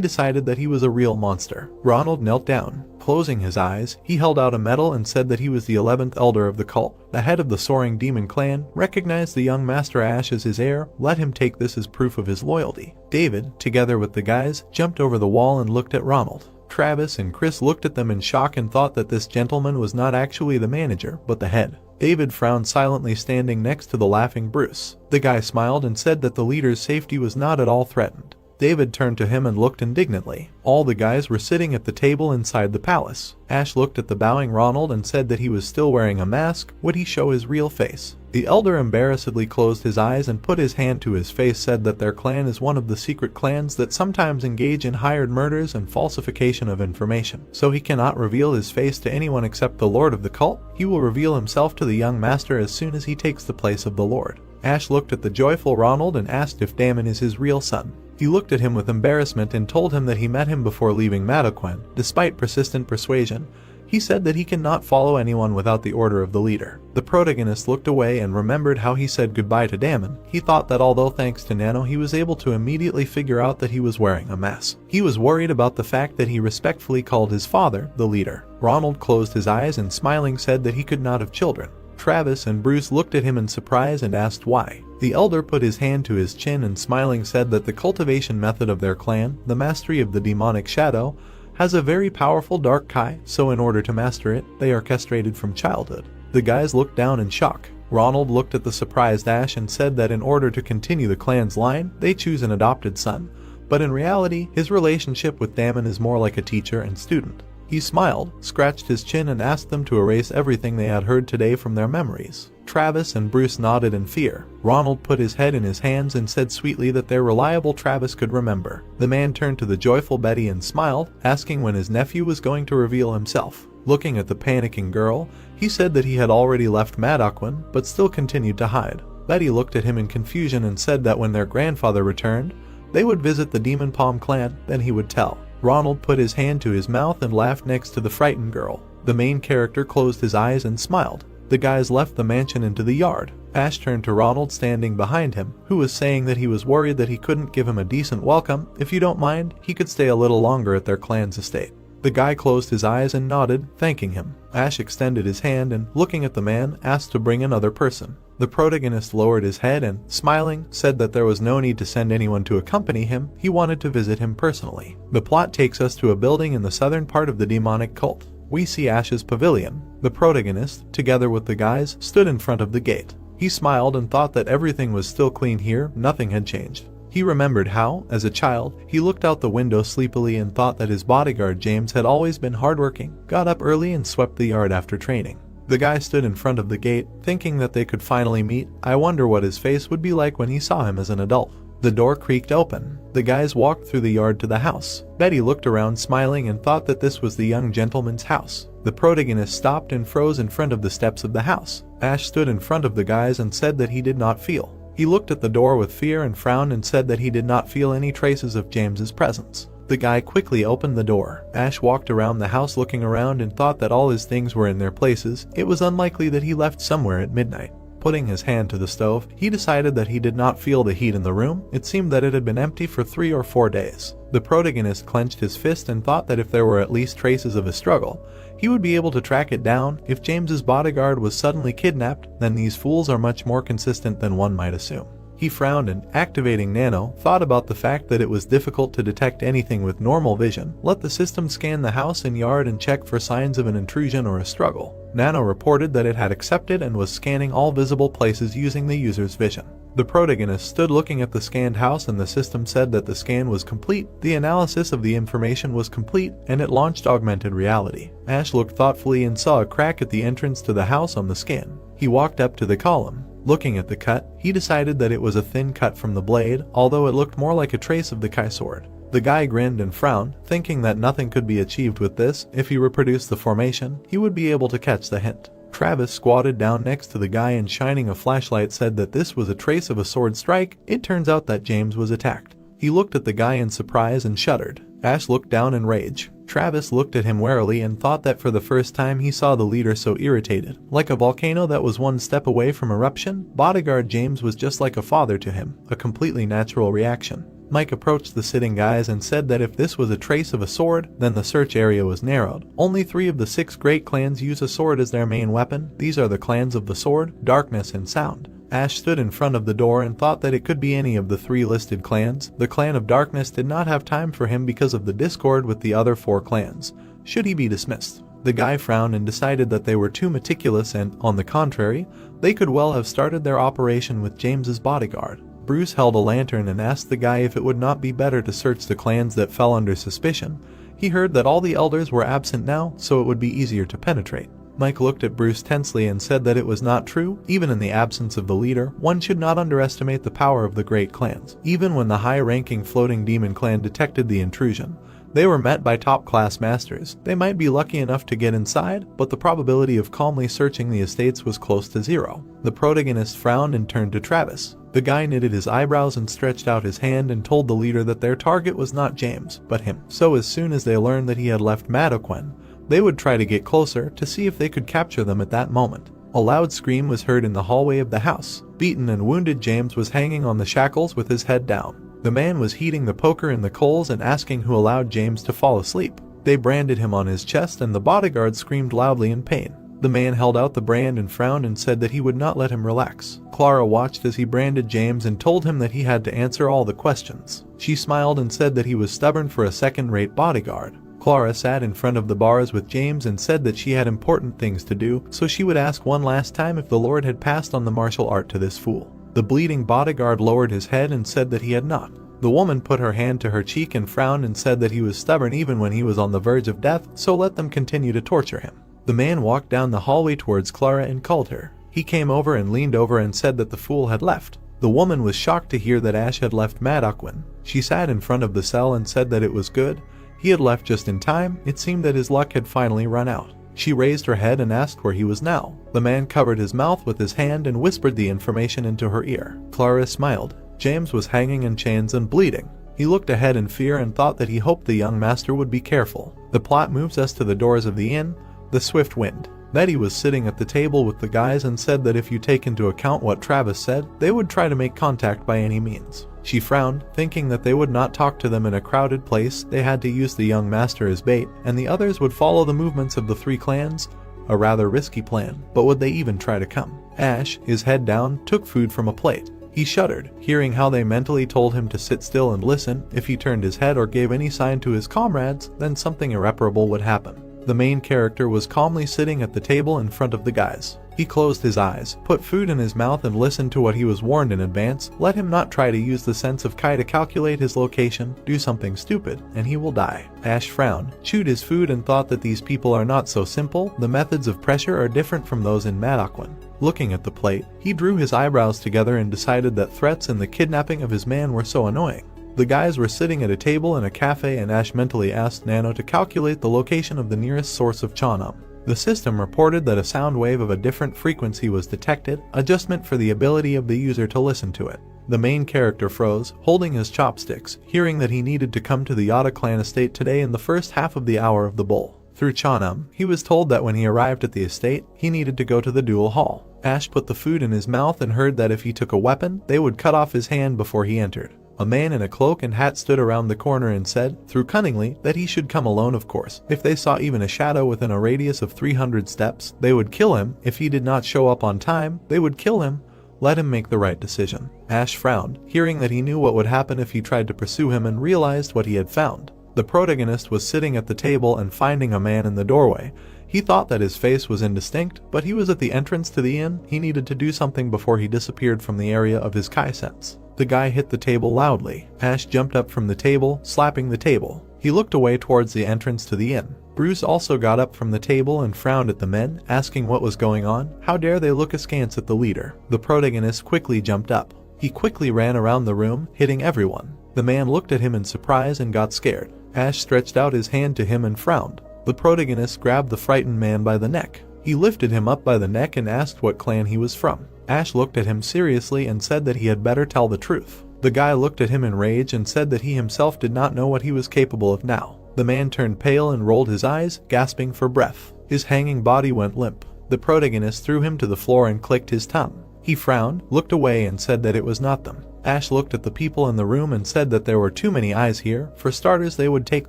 decided that he was a real monster. Ronald knelt down. Closing his eyes, he held out a medal and said that he was the 11th elder of the cult. The head of the soaring demon clan recognized the young Master Ash as his heir. Let him take this as proof of his loyalty. David, together with the guys, jumped over the wall and looked at Ronald. Travis and Chris looked at them in shock and thought that this gentleman was not actually the manager, but the head. David frowned silently, standing next to the laughing Bruce. The guy smiled and said that the leader's safety was not at all threatened. David turned to him and looked indignantly. All the guys were sitting at the table inside the palace. Ash looked at the bowing Ronald and said that he was still wearing a mask. Would he show his real face? The elder embarrassedly closed his eyes and put his hand to his face, said that their clan is one of the secret clans that sometimes engage in hired murders and falsification of information. So he cannot reveal his face to anyone except the lord of the cult. He will reveal himself to the young master as soon as he takes the place of the lord. Ash looked at the joyful Ronald and asked if Damon is his real son. He looked at him with embarrassment and told him that he met him before leaving Madaquan. Despite persistent persuasion, he said that he cannot follow anyone without the order of the leader. The protagonist looked away and remembered how he said goodbye to Damon. He thought that although thanks to Nano he was able to immediately figure out that he was wearing a mask. He was worried about the fact that he respectfully called his father the leader. Ronald closed his eyes and smiling said that he could not have children. Travis and Bruce looked at him in surprise and asked why. The elder put his hand to his chin and smiling said that the cultivation method of their clan, the mastery of the demonic shadow, has a very powerful dark kai, so in order to master it, they are castrated from childhood. The guys looked down in shock. Ronald looked at the surprised Ash and said that in order to continue the clan's line, they choose an adopted son. But in reality, his relationship with Damon is more like a teacher and student. He smiled, scratched his chin and asked them to erase everything they had heard today from their memories. Travis and Bruce nodded in fear. Ronald put his head in his hands and said sweetly that their reliable Travis could remember. The man turned to the joyful Betty and smiled, asking when his nephew was going to reveal himself. Looking at the panicking girl, he said that he had already left Madaquin, but still continued to hide. Betty looked at him in confusion and said that when their grandfather returned, they would visit the Demon Palm clan, then he would tell. Ronald put his hand to his mouth and laughed next to the frightened girl. The main character closed his eyes and smiled. The guys left the mansion into the yard. Ash turned to Ronald standing behind him, who was saying that he was worried that he couldn't give him a decent welcome. If you don't mind, he could stay a little longer at their clan's estate. The guy closed his eyes and nodded, thanking him. Ash extended his hand and, looking at the man, asked to bring another person. The protagonist lowered his head and, smiling, said that there was no need to send anyone to accompany him. He wanted to visit him personally. The plot takes us to a building in the southern part of the demonic cult. We see Ash's pavilion. The protagonist, together with the guys, stood in front of the gate. He smiled and thought that everything was still clean here, nothing had changed. He remembered how, as a child, he looked out the window sleepily and thought that his bodyguard James had always been hardworking, got up early and swept the yard after training. The guy stood in front of the gate, thinking that they could finally meet. I wonder what his face would be like when he saw him as an adult. The door creaked open. The guys walked through the yard to the house. Betty looked around smiling and thought that this was the young gentleman's house. The protagonist stopped and froze in front of the steps of the house. Ash stood in front of the guys and said that he did not feel. He looked at the door with fear and frowned and said that he did not feel any traces of James's presence. The guy quickly opened the door. Ash walked around the house looking around and thought that all his things were in their places. It was unlikely that he left somewhere at midnight. Putting his hand to the stove, he decided that he did not feel the heat in the room. It seemed that it had been empty for 3 or 4 days. The protagonist clenched his fist and thought that if there were at least traces of a struggle, he would be able to track it down. If James's bodyguard was suddenly kidnapped, then these fools are much more consistent than one might assume. He frowned and, activating Nano, thought about the fact that it was difficult to detect anything with normal vision. Let the system scan the house and yard and check for signs of an intrusion or a struggle. Nano reported that it had accepted and was scanning all visible places using the user's vision. The protagonist stood looking at the scanned house and the system said that the scan was complete. The analysis of the information was complete and it launched augmented reality. Ash looked thoughtfully and saw a crack at the entrance to the house on the scan. He walked up to the column. Looking at the cut, he decided that it was a thin cut from the blade, although it looked more like a trace of the Kai sword. The guy grinned and frowned, thinking that nothing could be achieved with this. If he reproduced the formation, he would be able to catch the hint. Travis squatted down next to the guy and shining a flashlight said that this was a trace of a sword strike. It turns out that James was attacked. He looked at the guy in surprise and shuddered. Ash looked down in rage. Travis looked at him warily and thought that for the first time he saw the leader so irritated. Like a volcano that was one step away from eruption, bodyguard James was just like a father to him, a completely natural reaction. Mike approached the sitting guys and said that if this was a trace of a sword, then the search area was narrowed. Only 3 of the 6 great clans use a sword as their main weapon. These are the clans of the sword, darkness, and sound. Ash stood in front of the door and thought that it could be any of the 3 listed clans. The clan of darkness did not have time for him because of the discord with the other 4 clans. Should he be dismissed? The guy frowned and decided that they were too meticulous and, on the contrary, they could well have started their operation with James's bodyguard. Bruce held a lantern and asked the guy if it would not be better to search the clans that fell under suspicion. He heard that all the elders were absent now, so it would be easier to penetrate. Mike looked at Bruce tensely and said that it was not true. Even in the absence of the leader, one should not underestimate the power of the great clans. Even when the high-ranking floating demon clan detected the intrusion, they were met by top-class masters. They might be lucky enough to get inside, but the probability of calmly searching the estates was close to 0. The protagonist frowned and turned to Travis. The guy knitted his eyebrows and stretched out his hand and told the leader that their target was not James, but him. So as soon as they learned that he had left Madaquin, they would try to get closer to see if they could capture them at that moment. A loud scream was heard in the hallway of the house. Beaten and wounded James was hanging on the shackles with his head down. The man was heating the poker in the coals and asking who allowed James to fall asleep. They branded him on his chest and the bodyguard screamed loudly in pain. The man held out the brand and frowned and said that he would not let him relax. Clara watched as he branded James and told him that he had to answer all the questions. She smiled and said that he was stubborn for a second-rate bodyguard. Clara sat in front of the bars with James and said that she had important things to do, so she would ask one last time if the Lord had passed on the martial art to this fool. The bleeding bodyguard lowered his head and said that he had not. The woman put her hand to her cheek and frowned and said that he was stubborn even when he was on the verge of death, so let them continue to torture him. The man walked down the hallway towards Clara and called her. He came over and leaned over and said that the fool had left. The woman was shocked to hear that Ash had left Madockwin. She sat in front of the cell and said that it was good. He had left just in time. It seemed that his luck had finally run out. She raised her head and asked where he was now. The man covered his mouth with his hand and whispered the information into her ear. Clara smiled. James was hanging in chains and bleeding. He looked ahead in fear and thought that he hoped the young master would be careful. The plot moves us to the doors of the inn, the Swift Wind. Betty was sitting at the table with the guys and said that if you take into account what Travis said, they would try to make contact by any means. She frowned, thinking that they would not talk to them in a crowded place. They had to use the young master as bait, and the others would follow the movements of the three clans. A rather risky plan, but would they even try to come? Ash, his head down, took food from a plate. He shuddered, hearing how they mentally told him to sit still and listen. If he turned his head or gave any sign to his comrades, then something irreparable would happen. The main character was calmly sitting at the table in front of the guys. He closed his eyes, put food in his mouth and listened to what he was warned in advance. Let him not try to use the sense of Kai to calculate his location, do something stupid, and he will die. Ash frowned, chewed his food and thought that these people are not so simple. The methods of pressure are different from those in Madockwin. Looking at the plate, he drew his eyebrows together and decided that threats and the kidnapping of his man were so annoying. The guys were sitting at a table in a cafe and Ash mentally asked Nano to calculate the location of the nearest source of Chonam. The system reported that a sound wave of a different frequency was detected, adjustment for the ability of the user to listen to it. The main character froze, holding his chopsticks, hearing that he needed to come to the Yada clan estate today in the first half of the hour of the bowl. Through Chonam, he was told that when he arrived at the estate, he needed to go to the duel hall. Ash put the food in his mouth and heard that if he took a weapon, they would cut off his hand before he entered. A man in a cloak and hat stood around the corner and said, through cunningly, that he should come alone of course. If they saw even a shadow within a radius of 300 steps, they would kill him. If he did not show up on time, they would kill him. Let him make the right decision. Ash frowned, hearing that he knew what would happen if he tried to pursue him and realized what he had found. The protagonist was sitting at the table and finding a man in the doorway. He thought that his face was indistinct, but he was at the entrance to the inn. He needed to do something before he disappeared from the area of his Kai sense. The guy hit the table loudly. Ash jumped up from the table, slapping the table. He looked away towards the entrance to the inn. Bruce also got up from the table and frowned at the men, asking what was going on. How dare they look askance at the leader? The protagonist quickly jumped up. He quickly ran around the room, hitting everyone. The man looked at him in surprise and got scared. Ash stretched out his hand to him and frowned. The protagonist grabbed the frightened man by the neck. He lifted him up by the neck and asked what clan he was from. Ash looked at him seriously and said that he had better tell the truth. The guy looked at him in rage and said that he himself did not know what he was capable of now. The man turned pale and rolled his eyes, gasping for breath. His hanging body went limp. The protagonist threw him to the floor and clicked his tongue. He frowned, looked away and said that it was not them. Ash looked at the people in the room and said that there were too many eyes here. For starters, they would take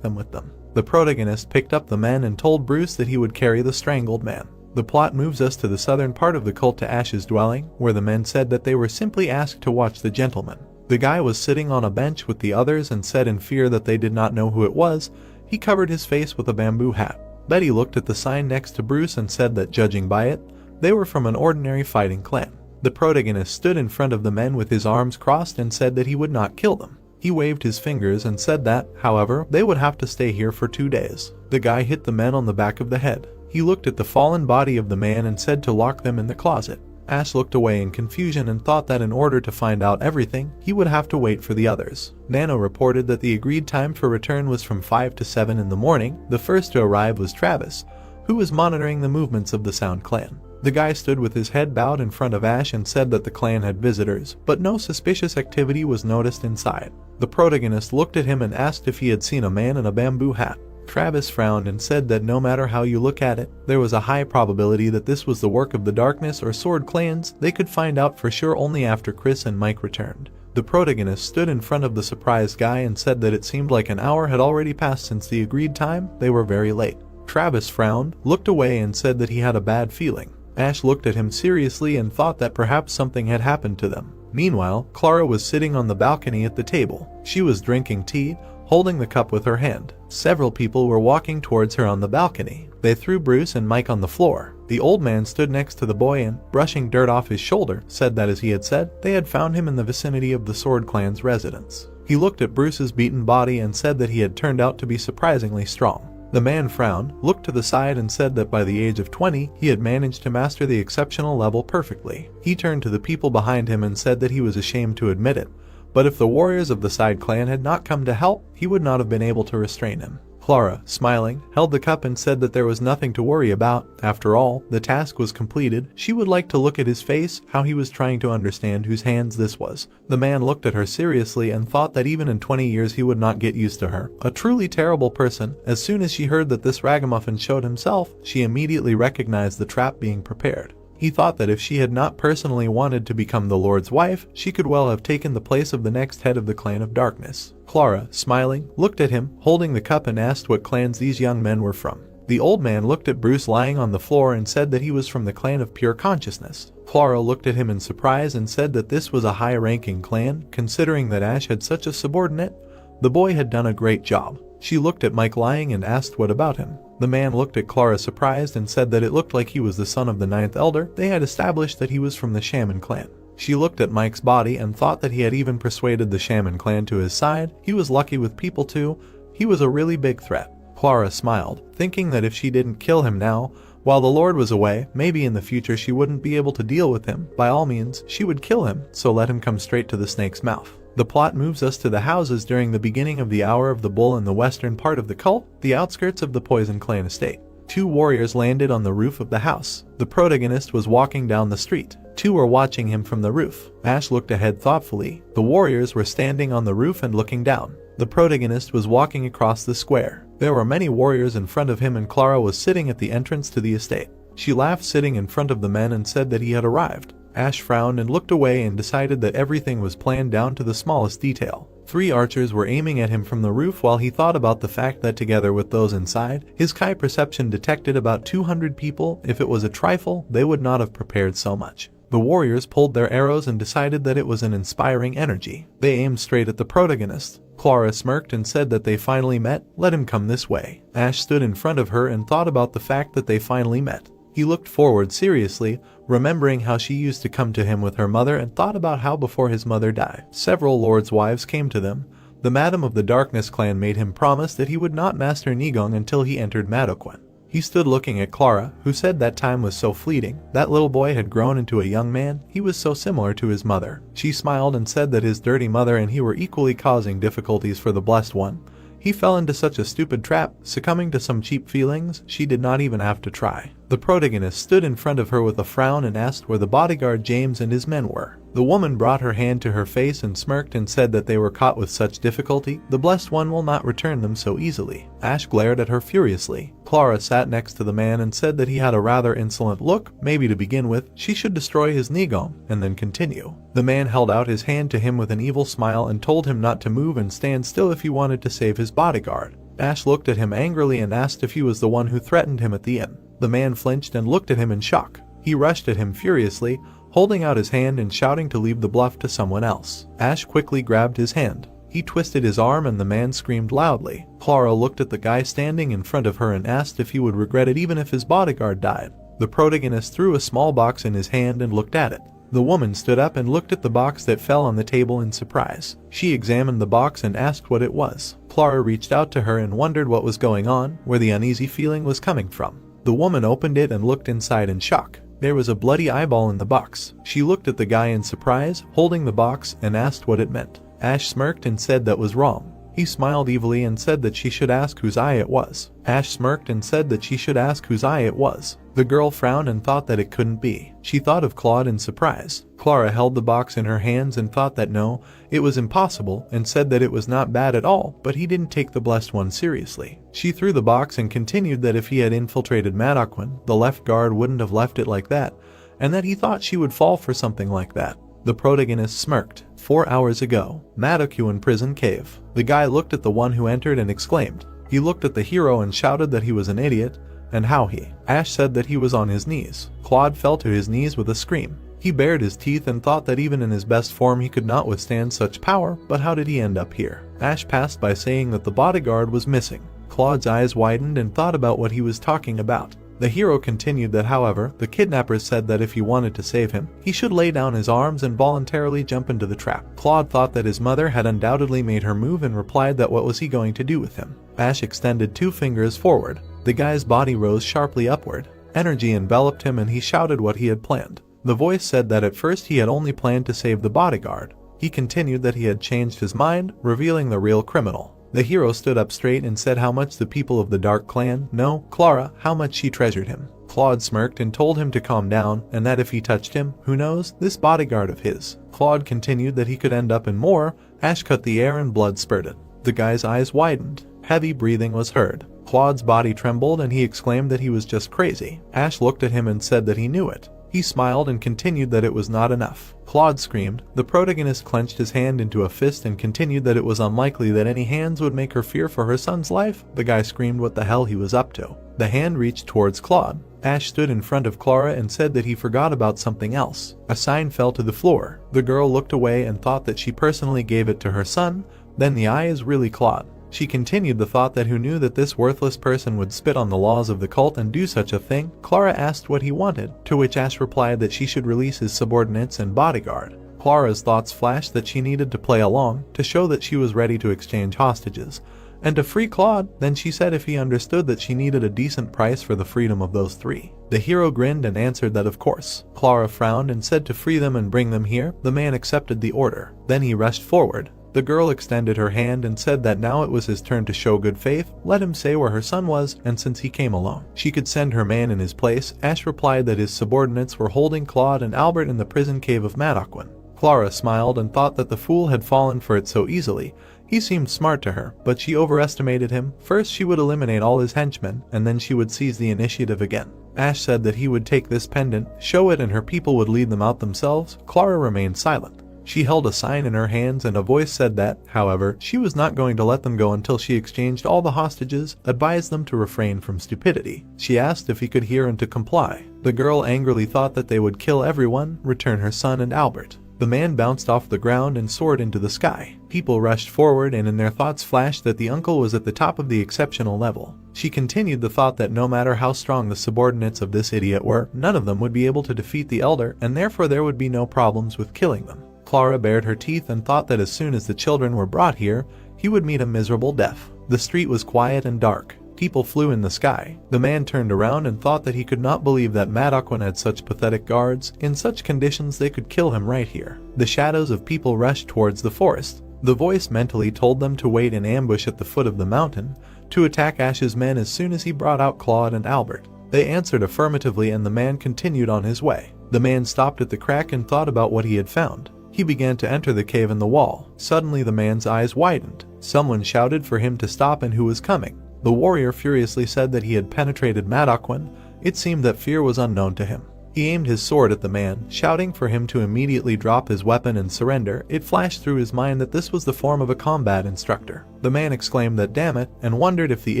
them with them. The protagonist picked up the men and told Bruce that he would carry the strangled man. The plot moves us to the southern part of the cult to Ash's dwelling, where the men said that they were simply asked to watch the gentleman. The guy was sitting on a bench with the others and said in fear that they did not know who it was. He covered his face with a bamboo hat. Betty looked at the sign next to Bruce and said that judging by it, they were from an ordinary fighting clan. The protagonist stood in front of the men with his arms crossed and said that he would not kill them. He waved his fingers and said that, however, they would have to stay here for 2 days. The guy hit the men on the back of the head. He looked at the fallen body of the man and said to lock them in the closet. Ash looked away in confusion and thought that in order to find out everything, he would have to wait for the others. Nano reported that the agreed time for return was from 5 to 7 in the morning. The first to arrive was Travis, who was monitoring the movements of the Sound clan. The guy stood with his head bowed in front of Ash and said that the clan had visitors, but no suspicious activity was noticed inside. The protagonist looked at him and asked if he had seen a man in a bamboo hat. Travis frowned and said that no matter how you look at it, there was a high probability that this was the work of the Darkness or Sword clans. They could find out for sure only after Chris and Mike returned. The protagonist stood in front of the surprised guy and said that it seemed like an hour had already passed since the agreed time. They were very late. Travis frowned, looked away and said that he had a bad feeling. Ash looked at him seriously and thought that perhaps something had happened to them. Meanwhile, Clara was sitting on the balcony at the table. She was drinking tea, holding the cup with her hand. Several people were walking towards her on the balcony. They threw Bruce and Mike on the floor. The old man stood next to the boy and, brushing dirt off his shoulder, said that as he had said, they had found him in the vicinity of the Sword Clan's residence. He looked at Bruce's beaten body and said that he had turned out to be surprisingly strong. The man frowned, looked to the side and said that by the age of 20, he had managed to master the exceptional level perfectly. He turned to the people behind him and said that he was ashamed to admit it, but if the warriors of the side clan had not come to help, he would not have been able to restrain him. Clara, smiling, held the cup and said that there was nothing to worry about. After all, the task was completed. She would like to look at his face, how he was trying to understand whose hands this was. The man looked at her seriously and thought that even in 20 years he would not get used to her. A truly terrible person. As soon as she heard that this ragamuffin showed himself, she immediately recognized the trap being prepared. He thought that if she had not personally wanted to become the Lord's wife, she could well have taken the place of the next head of the Clan of Darkness. Clara, smiling, looked at him, holding the cup and asked what clans these young men were from. The old man looked at Bruce lying on the floor and said that he was from the Clan of Pure Consciousness. Clara looked at him in surprise and said that this was a high-ranking clan, considering that Ash had such a subordinate. The boy had done a great job. She looked at Mike lying and asked what about him. The man looked at Clara surprised and said that it looked like he was the son of the 9th elder. They had established that he was from the Shaman clan. She looked at Mike's body and thought that he had even persuaded the Shaman clan to his side. He was lucky with people too. He was a really big threat. Clara smiled, thinking that if she didn't kill him now, while the Lord was away, maybe in the future she wouldn't be able to deal with him. By all means, she would kill him, so let him come straight to the snake's mouth. The plot moves us to the houses during the beginning of the Hour of the Bull in the western part of the cult, the outskirts of the Poison Clan estate. 2 warriors landed on the roof of the house. The protagonist was walking down the street. 2 were watching him from the roof. Ash looked ahead thoughtfully. The warriors were standing on the roof and looking down. The protagonist was walking across the square. There were many warriors in front of him and Clara was sitting at the entrance to the estate. She laughed sitting in front of the men and said that he had arrived. Ash frowned and looked away and decided that everything was planned down to the smallest detail. 3 archers were aiming at him from the roof while he thought about the fact that together with those inside, his Kai perception detected about 200 people. If it was a trifle, they would not have prepared so much. The warriors pulled their arrows and decided that it was an inspiring energy. They aimed straight at the protagonist. Clara smirked and said that they finally met. Let him come this way. Ash stood in front of her and thought about the fact that they finally met. He looked forward seriously, remembering how she used to come to him with her mother and thought about how before his mother died, several lords' wives came to them. The Madam of the Darkness clan made him promise that he would not master Nigong until he entered Madoquin. He stood looking at Clara, who said that time was so fleeting. That little boy had grown into a young man. He was so similar to his mother. She smiled and said that his dirty mother and he were equally causing difficulties for the Blessed One. He fell into such a stupid trap, succumbing to some cheap feelings. She did not even have to try. The protagonist stood in front of her with a frown and asked where the bodyguard James and his men were. The woman brought her hand to her face and smirked and said that they were caught with such difficulty. The Blessed One will not return them so easily. Ash glared at her furiously. Clara sat next to the man and said that he had a rather insolent look. Maybe to begin with, she should destroy his Nigong and then continue. The man held out his hand to him with an evil smile and told him not to move and stand still if he wanted to save his bodyguard. Ash looked at him angrily and asked if he was the one who threatened him at the inn. The man flinched and looked at him in shock. He rushed at him furiously, holding out his hand and shouting to leave the bluff to someone else. Ash quickly grabbed his hand. He twisted his arm and the man screamed loudly. Clara looked at the guy standing in front of her and asked if he would regret it even if his bodyguard died. The protagonist threw a small box in his hand and looked at it. The woman stood up and looked at the box that fell on the table in surprise. She examined the box and asked what it was. Clara reached out to her and wondered what was going on, where the uneasy feeling was coming from. The woman opened it and looked inside in shock. There was a bloody eyeball in the box. She looked at the guy in surprise, holding the box, and asked what it meant. Ash smirked and said that was wrong. He smiled evilly and said that she should ask whose eye it was. Ash smirked and said that she should ask whose eye it was. The girl frowned and thought that it couldn't be. She thought of Claude in surprise. Clara held the box in her hands and thought that no, it was impossible, and said that it was not bad at all, but he didn't take the Blessed One seriously. She threw the box and continued that if he had infiltrated Madoquin, the left guard wouldn't have left it like that, and that he thought she would fall for something like that. The protagonist smirked. 4 hours ago, Madoquin prison cave. The guy looked at the one who entered and exclaimed. He looked at the hero and shouted that he was an idiot, and how he. Ash said that he was on his knees. Claude fell to his knees with a scream. He bared his teeth and thought that even in his best form he could not withstand such power, but how did he end up here? Ash passed by saying that the bodyguard was missing. Claude's eyes widened and thought about what he was talking about. The hero continued that however, the kidnappers said that if he wanted to save him, he should lay down his arms and voluntarily jump into the trap. Claude thought that his mother had undoubtedly made her move and replied that what was he going to do with him. Ash extended 2 fingers forward. The guy's body rose sharply upward. Energy enveloped him and he shouted what he had planned. The voice said that at first he had only planned to save the bodyguard. He continued that he had changed his mind, revealing the real criminal. The hero stood up straight and said how much the people of the Dark Clan, no, Clara, how much she treasured him. Claude smirked and told him to calm down and that if he touched him, who knows, this bodyguard of his. Claude continued that he could end up in more. Ash cut the air and blood spurted. The guy's eyes widened. Heavy breathing was heard. Claude's body trembled and he exclaimed that he was just crazy. Ash looked at him and said that he knew it. He smiled and continued that it was not enough. Claude screamed. The protagonist clenched his hand into a fist and continued that it was unlikely that any hands would make her fear for her son's life. The guy screamed what the hell he was up to. The hand reached towards Claude. Ash stood in front of Clara and said that he forgot about something else. A sign fell to the floor. The girl looked away and thought that she personally gave it to her son. Then the eye is really Claude. She continued the thought that who knew that this worthless person would spit on the laws of the cult and do such a thing. Clara asked what he wanted, to which Ash replied that she should release his subordinates and bodyguard. Clara's thoughts flashed that she needed to play along, to show that she was ready to exchange hostages, and to free Claude. Then she said if he understood that she needed a decent price for the freedom of those 3. The hero grinned and answered that of course. Clara frowned and said to free them and bring them here. The man accepted the order. Then he rushed forward. The girl extended her hand and said that now it was his turn to show good faith. Let him say where her son was, and since he came alone, she could send her man in his place. Ash replied that his subordinates were holding Claude and Albert in the prison cave of Manhwa. Clara smiled and thought that the fool had fallen for it so easily. He seemed smart to her, but she overestimated him. First she would eliminate all his henchmen, and then she would seize the initiative again. Ash said that he would take this pendant, show it, and her people would lead them out themselves. Clara remained silent. She held a sign in her hands and a voice said that, however, she was not going to let them go until she exchanged all the hostages, advised them to refrain from stupidity. She asked if he could hear and to comply. The girl angrily thought that they would kill everyone, return her son and Albert. The man bounced off the ground and soared into the sky. People rushed forward and in their thoughts flashed that the uncle was at the top of the exceptional level. She continued the thought that no matter how strong the subordinates of this idiot were, none of them would be able to defeat the elder, and therefore there would be no problems with killing them. Clara bared her teeth and thought that as soon as the children were brought here, he would meet a miserable death. The street was quiet and dark. People flew in the sky. The man turned around and thought that he could not believe that Manhwa had such pathetic guards. In such conditions they could kill him right here. The shadows of people rushed towards the forest. The voice mentally told them to wait in ambush at the foot of the mountain, to attack Ash's men as soon as he brought out Claude and Albert. They answered affirmatively and the man continued on his way. The man stopped at the crack and thought about what he had found. He began to enter the cave in the wall. Suddenly the man's eyes widened. Someone shouted for him to stop and who was coming. The warrior furiously said that he had penetrated Manhwa. It seemed that fear was unknown to him. He aimed his sword at the man, shouting for him to immediately drop his weapon and surrender. It flashed through his mind that this was the form of a combat instructor. The man exclaimed that damn it, and wondered if the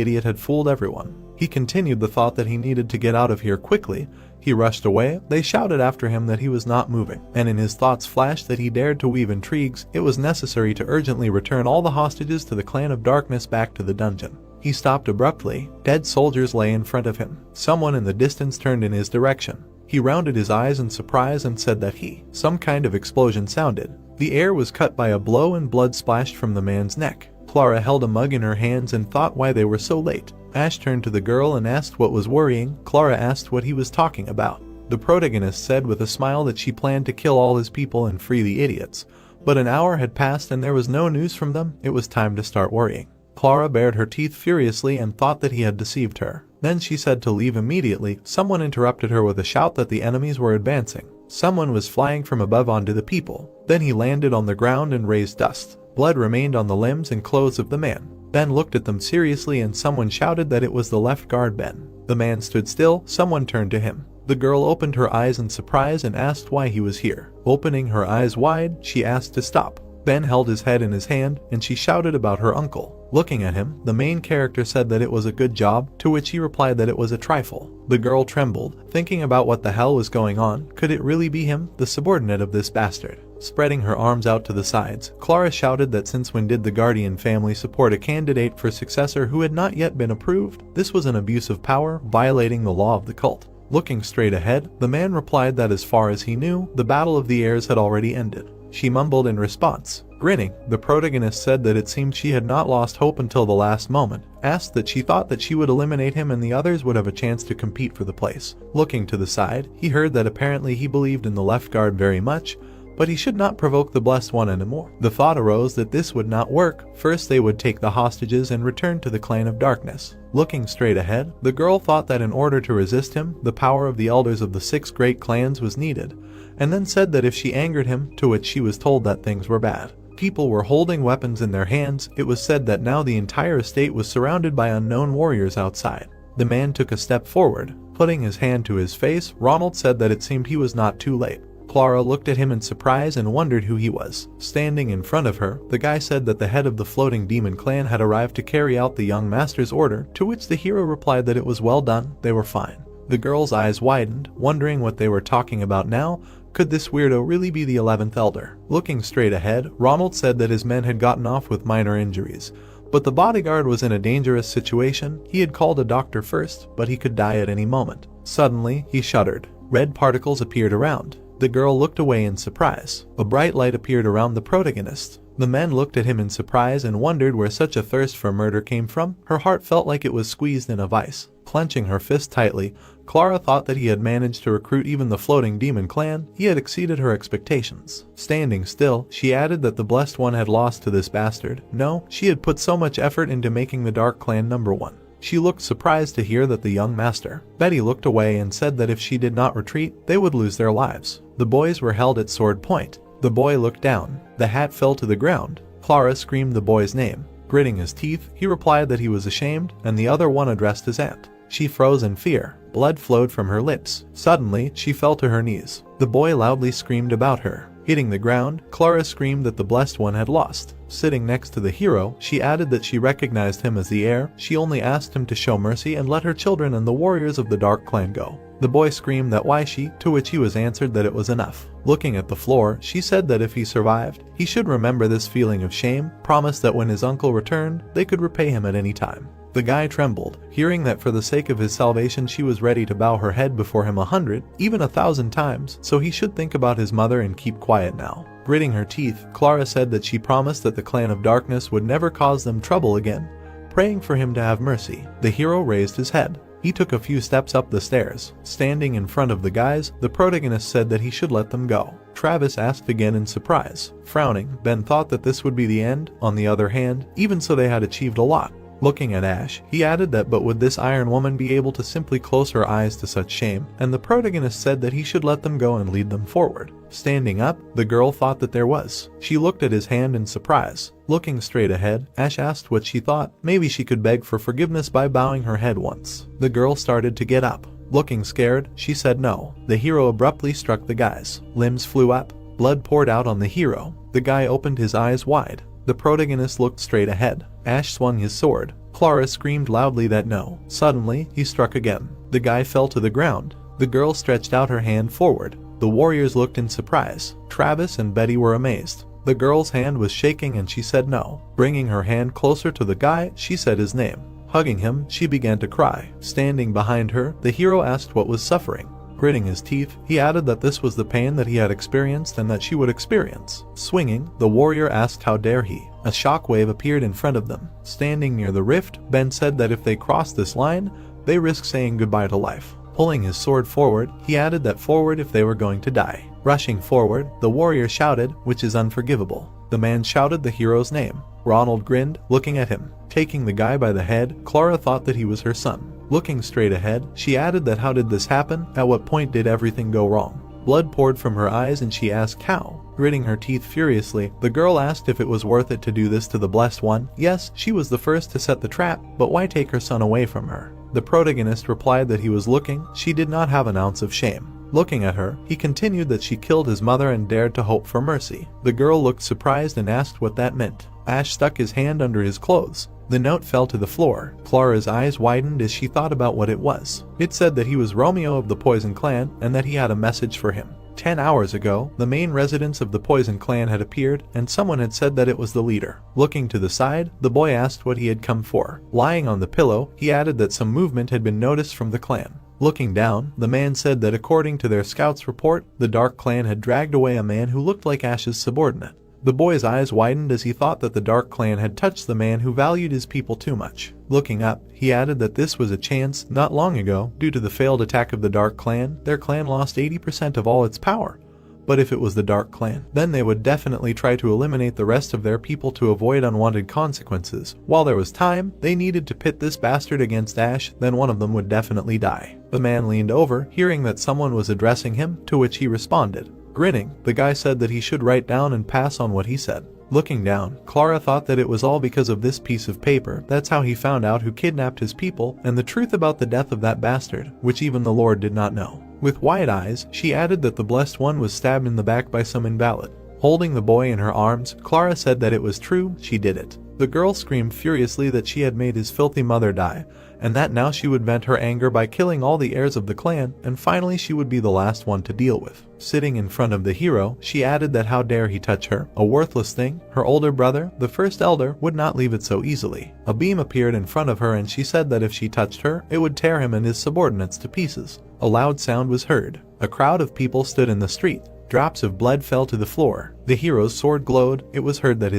idiot had fooled everyone. He continued the thought that he needed to get out of here quickly. He rushed away. They shouted after him that he was not moving, and in his thoughts flashed that he dared to weave intrigues. It was necessary to urgently return all the hostages to the Clan of Darkness back to the dungeon. He stopped abruptly. Dead soldiers lay in front of him. Someone in the distance turned in his direction. He rounded his eyes in surprise and said that some kind of explosion sounded. The air was cut by a blow and blood splashed from the man's neck. Clara held a mug in her hands and thought why they were so late. Ash turned to the girl and asked what was worrying. Clara asked what he was talking about. The protagonist said with a smile that she planned to kill all his people and free the idiots. But an hour had passed and there was no news from them. It was time to start worrying. Clara bared her teeth furiously and thought that he had deceived her. Then she said to leave immediately. Someone interrupted her with a shout that the enemies were advancing. Someone was flying from above onto the people. Then he landed on the ground and raised dust. Blood remained on the limbs and clothes of the man. Ben looked at them seriously and someone shouted that it was the left guard Ben. The man stood still. Someone turned to him. The girl opened her eyes in surprise and asked why he was here. Opening her eyes wide, she asked to stop. Ben held his head in his hand and she shouted about her uncle. Looking at him, the main character said that it was a good job, to which he replied that it was a trifle. The girl trembled, thinking about what the hell was going on. Could it really be him, the subordinate of this bastard? Spreading her arms out to the sides, Clara shouted that since when did the Guardian family support a candidate for successor who had not yet been approved? This was an abuse of power, violating the law of the cult. Looking straight ahead, the man replied that as far as he knew, the Battle of the Heirs had already ended. She mumbled in response. Grinning, the protagonist said that it seemed she had not lost hope until the last moment, asked that she thought that she would eliminate him and the others would have a chance to compete for the place. Looking to the side, he heard that apparently he believed in the left guard very much, but he should not provoke the Blessed One anymore. The thought arose that this would not work. First they would take the hostages and return to the Clan of Darkness. Looking straight ahead, the girl thought that in order to resist him, the power of the elders of the 6 great clans was needed, and then said that if she angered him, to which she was told that things were bad. People were holding weapons in their hands. It was said that now the entire estate was surrounded by unknown warriors outside. The man took a step forward. Putting his hand to his face, Ronald said that it seemed he was not too late. Clara looked at him in surprise and wondered who he was. Standing in front of her, the guy said that the head of the floating demon clan had arrived to carry out the young master's order, to which the hero replied that it was well done, they were fine. The girl's eyes widened, wondering what they were talking about now. Could this weirdo really be the 11th elder? Looking straight ahead, Ronald said that his men had gotten off with minor injuries, but the bodyguard was in a dangerous situation. He had called a doctor first, but he could die at any moment. Suddenly, he shuddered. Red particles appeared around. The girl looked away in surprise. A bright light appeared around the protagonist. The men looked at him in surprise and wondered where such a thirst for murder came from. Her heart felt like it was squeezed in a vice. Clenching her fist tightly, Clara thought that he had managed to recruit even the floating demon clan. He had exceeded her expectations. Standing still, she added that the Blessed One had lost to this bastard. No, she had put so much effort into making the Dark Clan #1. She looked surprised to hear that the young master. Betty looked away and said that if she did not retreat, they would lose their lives. The boys were held at sword point. The boy looked down. The hat fell to the ground. Clara screamed the boy's name. Gritting his teeth, he replied that he was ashamed, and the other one addressed his aunt. She froze in fear. Blood flowed from her lips. Suddenly, she fell to her knees. The boy loudly screamed about her. Hitting the ground, Clara screamed that the Blessed One had lost. Sitting next to the hero, she added that she recognized him as the heir. She only asked him to show mercy and let her children and the warriors of the Dark Clan go. The boy screamed that why she, to which he was answered that it was enough. Looking at the floor, she said that if he survived, he should remember this feeling of shame, promised that when his uncle returned, they could repay him at any time. The guy trembled, hearing that for the sake of his salvation she was ready to bow her head before him 100, even 1,000 times, so he should think about his mother and keep quiet now. Gritting her teeth, Clara said that she promised that the Clan of Darkness would never cause them trouble again, praying for him to have mercy. The hero raised his head. He took a few steps up the stairs. Standing in front of the guys, the protagonist said that he should let them go. Travis asked again in surprise. Frowning, Ben thought that this would be the end. On the other hand, even so they had achieved a lot. Looking at Ash, he added that but would this Iron Woman be able to simply close her eyes to such shame, and the protagonist said that he should let them go and lead them forward. Standing up, the girl thought that there was. She looked at his hand in surprise. Looking straight ahead, Ash asked what she thought. Maybe she could beg for forgiveness by bowing her head once. The girl started to get up. Looking scared, she said no. The hero abruptly struck the guys. Limbs flew up. Blood poured out on the hero. The guy opened his eyes wide. The protagonist looked straight ahead. Ash swung his sword. Clara screamed loudly that no. Suddenly, he struck again. The guy fell to the ground. The girl stretched out her hand forward. The warriors looked in surprise. Travis and Betty were amazed. The girl's hand was shaking and she said no. Bringing her hand closer to the guy, she said his name. Hugging him, she began to cry. Standing behind her, the hero asked what was suffering. Gritting his teeth, he added that this was the pain that he had experienced and that she would experience. Swinging, the warrior asked how dare he. A shockwave appeared in front of them. Standing near the rift, Ben said that if they crossed this line, they risked saying goodbye to life. Pulling his sword forward, he added that forward if they were going to die. Rushing forward, the warrior shouted, which is unforgivable. The man shouted the hero's name. Ronald grinned, looking at him. Taking the guy by the head, Clara thought that he was her son. Looking straight ahead, she added that how did this happen? At what point did everything go wrong? Blood poured from her eyes and she asked how. Gritting her teeth furiously, the girl asked if it was worth it to do this to the Blessed One. Yes, she was the first to set the trap, but why take her son away from her? The protagonist replied that he was looking. She did not have an ounce of shame. Looking at her, he continued that she killed his mother and dared to hope for mercy. The girl looked surprised and asked what that meant. Ash stuck his hand under his clothes. The note fell to the floor. Clara's eyes widened as she thought about what it was. It said that he was Romeo of the Poison Clan and that he had a message for him. 10 hours ago, the main residence of the Poison Clan had appeared, and someone had said that it was the leader. Looking to the side, the boy asked what he had come for. Lying on the pillow, he added that some movement had been noticed from the clan. Looking down, the man said that according to their scout's report, the Dark Clan had dragged away a man who looked like Ash's subordinate. The boy's eyes widened as he thought that the Dark Clan had touched the man who valued his people too much. Looking up, he added that this was a chance. Not long ago, due to the failed attack of the Dark Clan, their clan lost 80% of all its power. But if it was the Dark Clan, then they would definitely try to eliminate the rest of their people to avoid unwanted consequences. While there was time, they needed to pit this bastard against Ash, then one of them would definitely die. The man leaned over, hearing that someone was addressing him, to which he responded. Grinning, the guy said that he should write down and pass on what he said. Looking down, Clara thought that it was all because of this piece of paper. That's how he found out who kidnapped his people and the truth about the death of that bastard, which even the Lord did not know. With wide eyes, she added that the Blessed One was stabbed in the back by some invalid. Holding the boy in her arms, Clara said that it was true, she did it. The girl screamed furiously that she had made his filthy mother die, and that now she would vent her anger by killing all the heirs of the clan, and finally she would be the last one to deal with. Sitting in front of the hero, she added that how dare he touch her, a worthless thing. Her older brother, the first elder, would not leave it so easily. A beam appeared in front of her and she said that if she touched her, it would tear him and his subordinates to pieces. A loud sound was heard. A crowd of people stood in the street. Drops of blood fell to the floor. The hero's sword glowed. It was heard that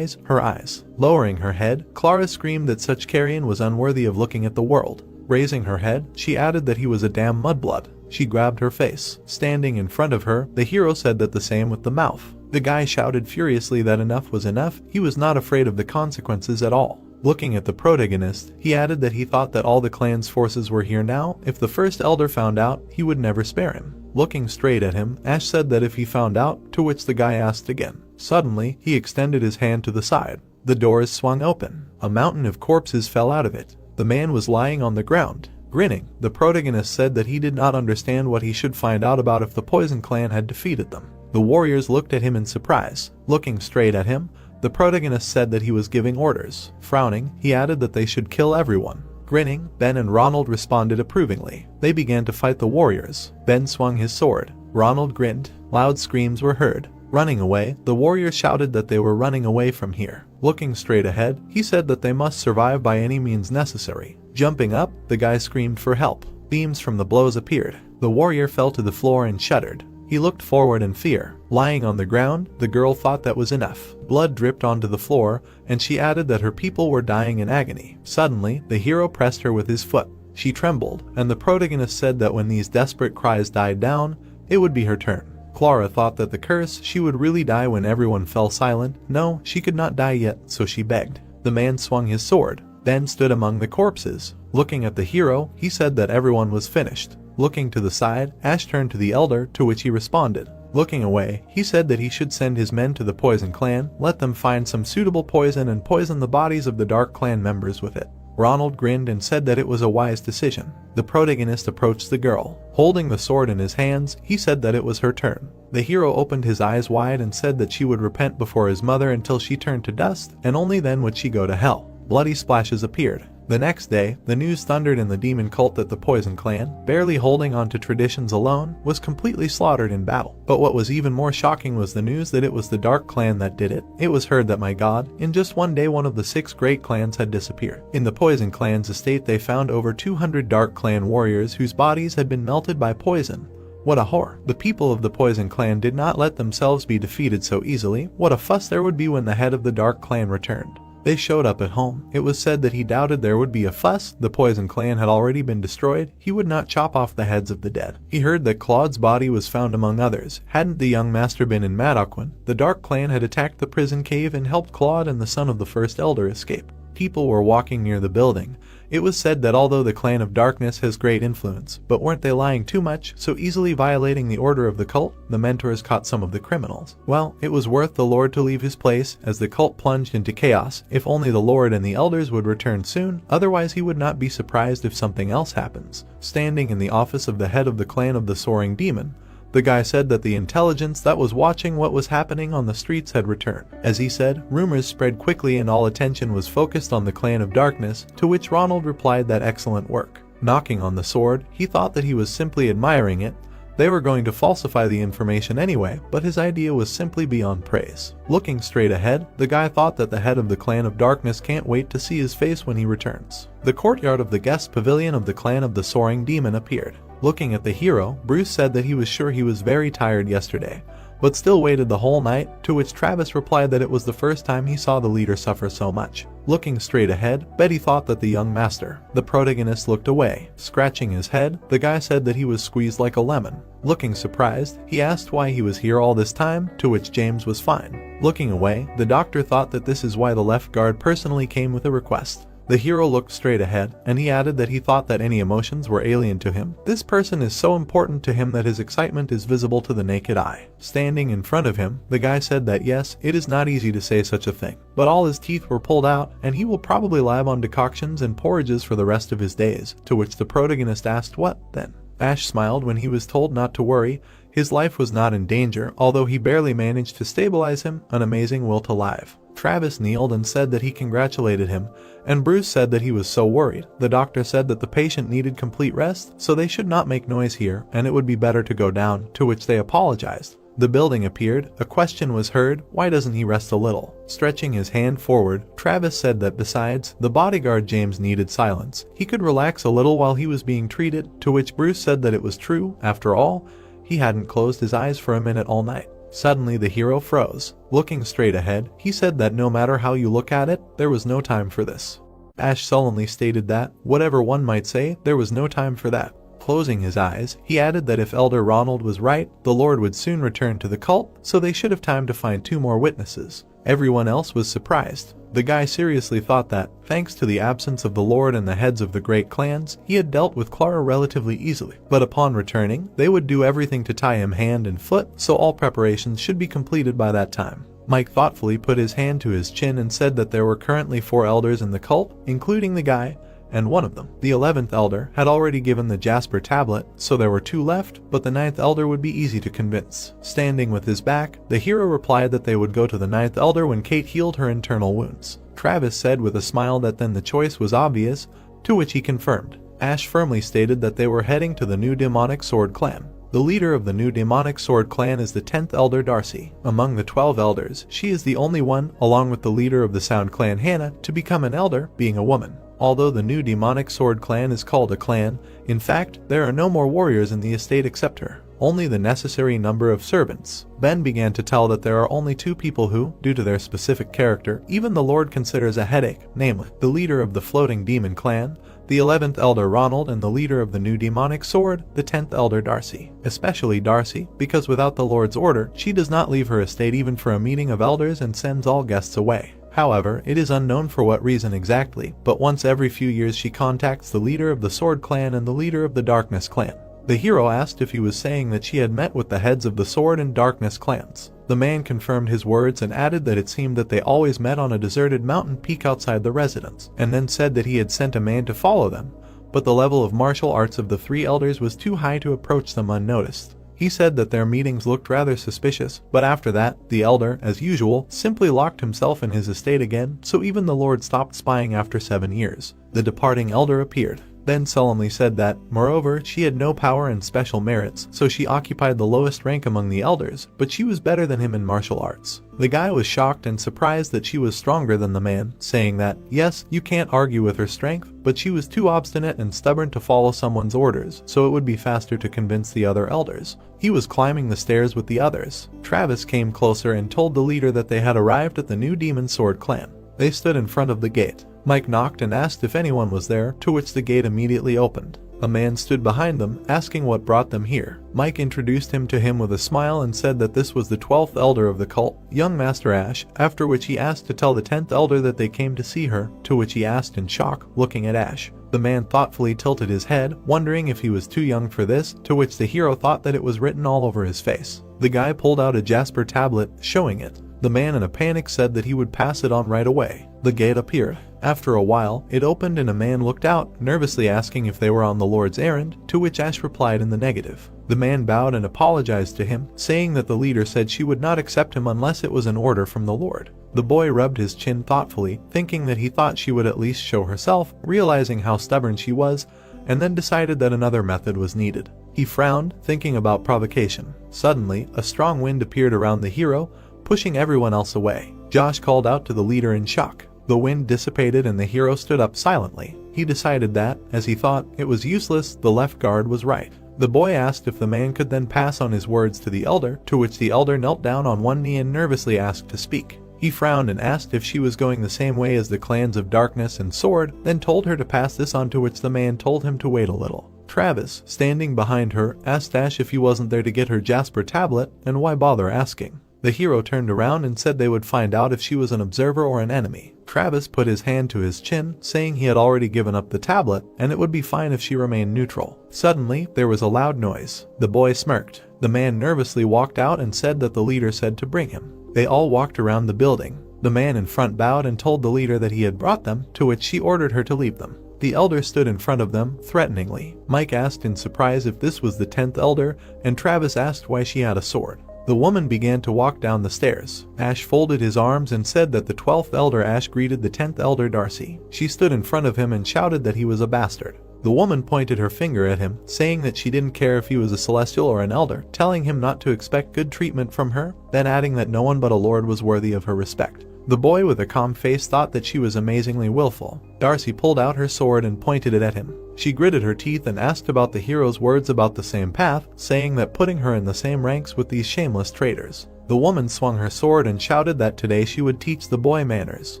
her eyes. Lowering her head, Clara screamed that such carrion was unworthy of looking at the world. Raising her head, she added that he was a damn mudblood. She grabbed her face. Standing in front of her, the hero said that the same with the mouth. The guy shouted furiously that enough was enough. He was not afraid of the consequences at all. Looking at the protagonist, he added that he thought that all the clan's forces were here now. If the first elder found out, he would never spare him. Looking straight at him, Ash said that if he found out, to which the guy asked again. Suddenly, he extended his hand to the side. The doors swung open. A mountain of corpses fell out of it. The man was lying on the ground. Grinning, the protagonist said that he did not understand what he should find out about if the Poison Clan had defeated them. The warriors looked at him in surprise. Looking straight at him, the protagonist said that he was giving orders. Frowning, he added that they should kill everyone. Grinning, Ben and Ronald responded approvingly. They began to fight the warriors. Ben swung his sword. Ronald grinned. Loud screams were heard. Running away, the warriors shouted that they were running away from here. Looking straight ahead, he said that they must survive by any means necessary. Jumping up, the guy screamed for help. Beams from the blows appeared. The warrior fell to the floor and shuddered. He looked forward in fear. Lying on the ground, the girl thought that was enough. Blood dripped onto the floor, and she added that her people were dying in agony. Suddenly, the hero pressed her with his foot. She trembled, and the protagonist said that when these desperate cries died down, it would be her turn. Clara thought that the curse, she would really die when everyone fell silent. No, she could not die yet, so she begged. The man swung his sword. Ben stood among the corpses. Looking at the hero, he said that everyone was finished. Looking to the side, Ash turned to the elder, to which he responded. Looking away, he said that he should send his men to the Poison Clan, let them find some suitable poison and poison the bodies of the Dark Clan members with it. Ronald grinned and said that it was a wise decision. The protagonist approached the girl. Holding the sword in his hands, he said that it was her turn. The hero opened his eyes wide and said that she would repent before his mother until she turned to dust, and only then would she go to hell. Bloody splashes appeared. The next day, the news thundered in the demon cult that the Poison Clan, barely holding on to traditions alone, was completely slaughtered in battle. But what was even more shocking was the news that it was the Dark Clan that did it. It was heard that, my god, in just one day one of the 6 great clans had disappeared. In the Poison Clan's estate they found over 200 Dark Clan warriors whose bodies had been melted by poison. What a horror. The people of the Poison Clan did not let themselves be defeated so easily. What a fuss there would be when the head of the Dark Clan returned. They showed up at home. It was said that he doubted there would be a fuss. The Poison Clan had already been destroyed. He would not chop off the heads of the dead. He heard that Claude's body was found among others. Hadn't the young master been in Madaquin, the Dark Clan had attacked the prison cave and helped Claude and the son of the first elder escape. People were walking near the building. It was said that although the Clan of Darkness has great influence, but weren't they lying too much, so easily violating the order of the cult? The mentors caught some of the criminals. Well, it was worth the Lord to leave his place, as the cult plunged into chaos. If only the Lord and the elders would return soon, otherwise he would not be surprised if something else happens. Standing in the office of the head of the Clan of the Soaring Demon, the guy said that the intelligence that was watching what was happening on the streets had returned. As he said, rumors spread quickly and all attention was focused on the Clan of Darkness, to which Ronald replied that excellent work. Knocking on the sword, he thought that he was simply admiring it. They were going to falsify the information anyway, but his idea was simply beyond praise. Looking straight ahead, the guy thought that the head of the Clan of Darkness can't wait to see his face when he returns. The courtyard of the guest pavilion of the Clan of the Soaring Demon appeared. Looking at the hero, Bruce said that he was sure he was very tired yesterday, but still waited the whole night, to which Travis replied that it was the first time he saw the leader suffer so much. Looking straight ahead, Betty thought that the young master, the protagonist, looked away. Scratching his head, the guy said that he was squeezed like a lemon. Looking surprised, he asked why he was here all this time, to which James was fine. Looking away, the doctor thought that this is why the left guard personally came with a request. The hero looked straight ahead, and he added that he thought that any emotions were alien to him. This person is so important to him that his excitement is visible to the naked eye. Standing in front of him, the guy said that yes, it is not easy to say such a thing, but all his teeth were pulled out, and he will probably live on decoctions and porridges for the rest of his days, to which the protagonist asked what, then? Ash smiled when he was told not to worry. His life was not in danger, although he barely managed to stabilize him, an amazing will to live. Travis kneeled and said that he congratulated him, and Bruce said that he was so worried. The doctor said that the patient needed complete rest, so they should not make noise here, and it would be better to go down, to which they apologized. The building appeared. A question was heard, why doesn't he rest a little? Stretching his hand forward, Travis said that besides, the bodyguard James needed silence. He could relax a little while he was being treated, to which Bruce said that it was true. After all, he hadn't closed his eyes for a minute all night. Suddenly the hero froze. Looking straight ahead, he said that no matter how you look at it, there was no time for this. Ash sullenly stated that, whatever one might say, there was no time for that. Closing his eyes, he added that if Elder Ronald was right, the Lord would soon return to the cult, so they should have time to find 2 more witnesses. Everyone else was surprised. The guy seriously thought that, thanks to the absence of the Lord and the heads of the great clans, he had dealt with Clara relatively easily. But upon returning, they would do everything to tie him hand and foot, so all preparations should be completed by that time. Mike thoughtfully put his hand to his chin and said that there were currently 4 elders in the cult, including the guy, and one of them, the 11th elder, had already given the Jasper tablet, so there were 2 left, but the 9th elder would be easy to convince. Standing with his back, the hero replied that they would go to the 9th elder when Kate healed her internal wounds. Travis said with a smile that then the choice was obvious, to which he confirmed. Ash firmly stated that they were heading to the new demonic sword clan. The leader of the new demonic sword clan is the 10th elder Darcy. Among the 12 elders, she is the only one, along with the leader of the Sound clan Hannah, to become an elder, being a woman. Although the new demonic sword clan is called a clan, in fact, there are no more warriors in the estate except her. Only the necessary number of servants. Ben began to tell that there are only 2 people who, due to their specific character, even the Lord considers a headache, namely, the leader of the floating demon clan, the 11th elder Ronald, and the leader of the new demonic sword, the 10th elder Darcy. Especially Darcy, because without the Lord's order, she does not leave her estate even for a meeting of elders and sends all guests away. However, it is unknown for what reason exactly, but once every few years she contacts the leader of the Sword clan and the leader of the Darkness clan. The hero asked if he was saying that she had met with the heads of the Sword and Darkness clans. The man confirmed his words and added that it seemed that they always met on a deserted mountain peak outside the residence, and then said that he had sent a man to follow them, but the level of martial arts of the 3 elders was too high to approach them unnoticed. He said that their meetings looked rather suspicious, but after that, the elder, as usual, simply locked himself in his estate again, so even the Lord stopped spying after 7 years. The departing elder appeared, then solemnly said that, moreover, she had no power and special merits, so she occupied the lowest rank among the elders, but she was better than him in martial arts. The guy was shocked and surprised that she was stronger than the man, saying that, yes, you can't argue with her strength, but she was too obstinate and stubborn to follow someone's orders, so it would be faster to convince the other elders. He was climbing the stairs with the others. Travis came closer and told the leader that they had arrived at the new Demon Sword clan. They stood in front of the gate. Mike knocked and asked if anyone was there, to which the gate immediately opened. A man stood behind them, asking what brought them here. Mike introduced him to him with a smile and said that this was the 12th elder of the cult, young Master Ash, after which he asked to tell the 10th elder that they came to see her, to which he asked in shock, looking at Ash. The man thoughtfully tilted his head, wondering if he was too young for this, to which the hero thought that it was written all over his face. The guy pulled out a Jasper tablet, showing it. The man in a panic said that he would pass it on right away. The gate appeared. After a while, it opened and a man looked out, nervously asking if they were on the Lord's errand, to which Ash replied in the negative. The man bowed and apologized to him, saying that the leader said she would not accept him unless it was an order from the Lord. The boy rubbed his chin thoughtfully, thinking that he thought she would at least show herself, realizing how stubborn she was, and then decided that another method was needed. He frowned, thinking about provocation. Suddenly, a strong wind appeared around the hero, pushing everyone else away. Josh called out to the leader in shock. The wind dissipated and the hero stood up silently. He decided that, as he thought, it was useless, the left guard was right. The boy asked if the man could then pass on his words to the elder, to which the elder knelt down on one knee and nervously asked to speak. He frowned and asked if she was going the same way as the clans of Darkness and Sword, then told her to pass this on, to which the man told him to wait a little. Travis, standing behind her, asked Ash if he wasn't there to get her Jasper tablet, and why bother asking. The hero turned around and said they would find out if she was an observer or an enemy. Travis put his hand to his chin, saying he had already given up the tablet, and it would be fine if she remained neutral. Suddenly, there was a loud noise. The boy smirked. The man nervously walked out and said that the leader said to bring him. They all walked around the building. The man in front bowed and told the leader that he had brought them, to which she ordered her to leave them. The elder stood in front of them, threateningly. Mike asked in surprise if this was the 10th elder, and Travis asked why she had a sword. The woman began to walk down the stairs. Ash folded his arms and said that the 12th elder Ash greeted the 10th elder Darcy. She stood in front of him and shouted that he was a bastard. The woman pointed her finger at him, saying that she didn't care if he was a celestial or an elder, telling him not to expect good treatment from her, then adding that no one but a lord was worthy of her respect. The boy with a calm face thought that she was amazingly willful. Darcy pulled out her sword and pointed it at him. She gritted her teeth and asked about the hero's words about the same path, saying that putting her in the same ranks with these shameless traitors. The woman swung her sword and shouted that today she would teach the boy manners.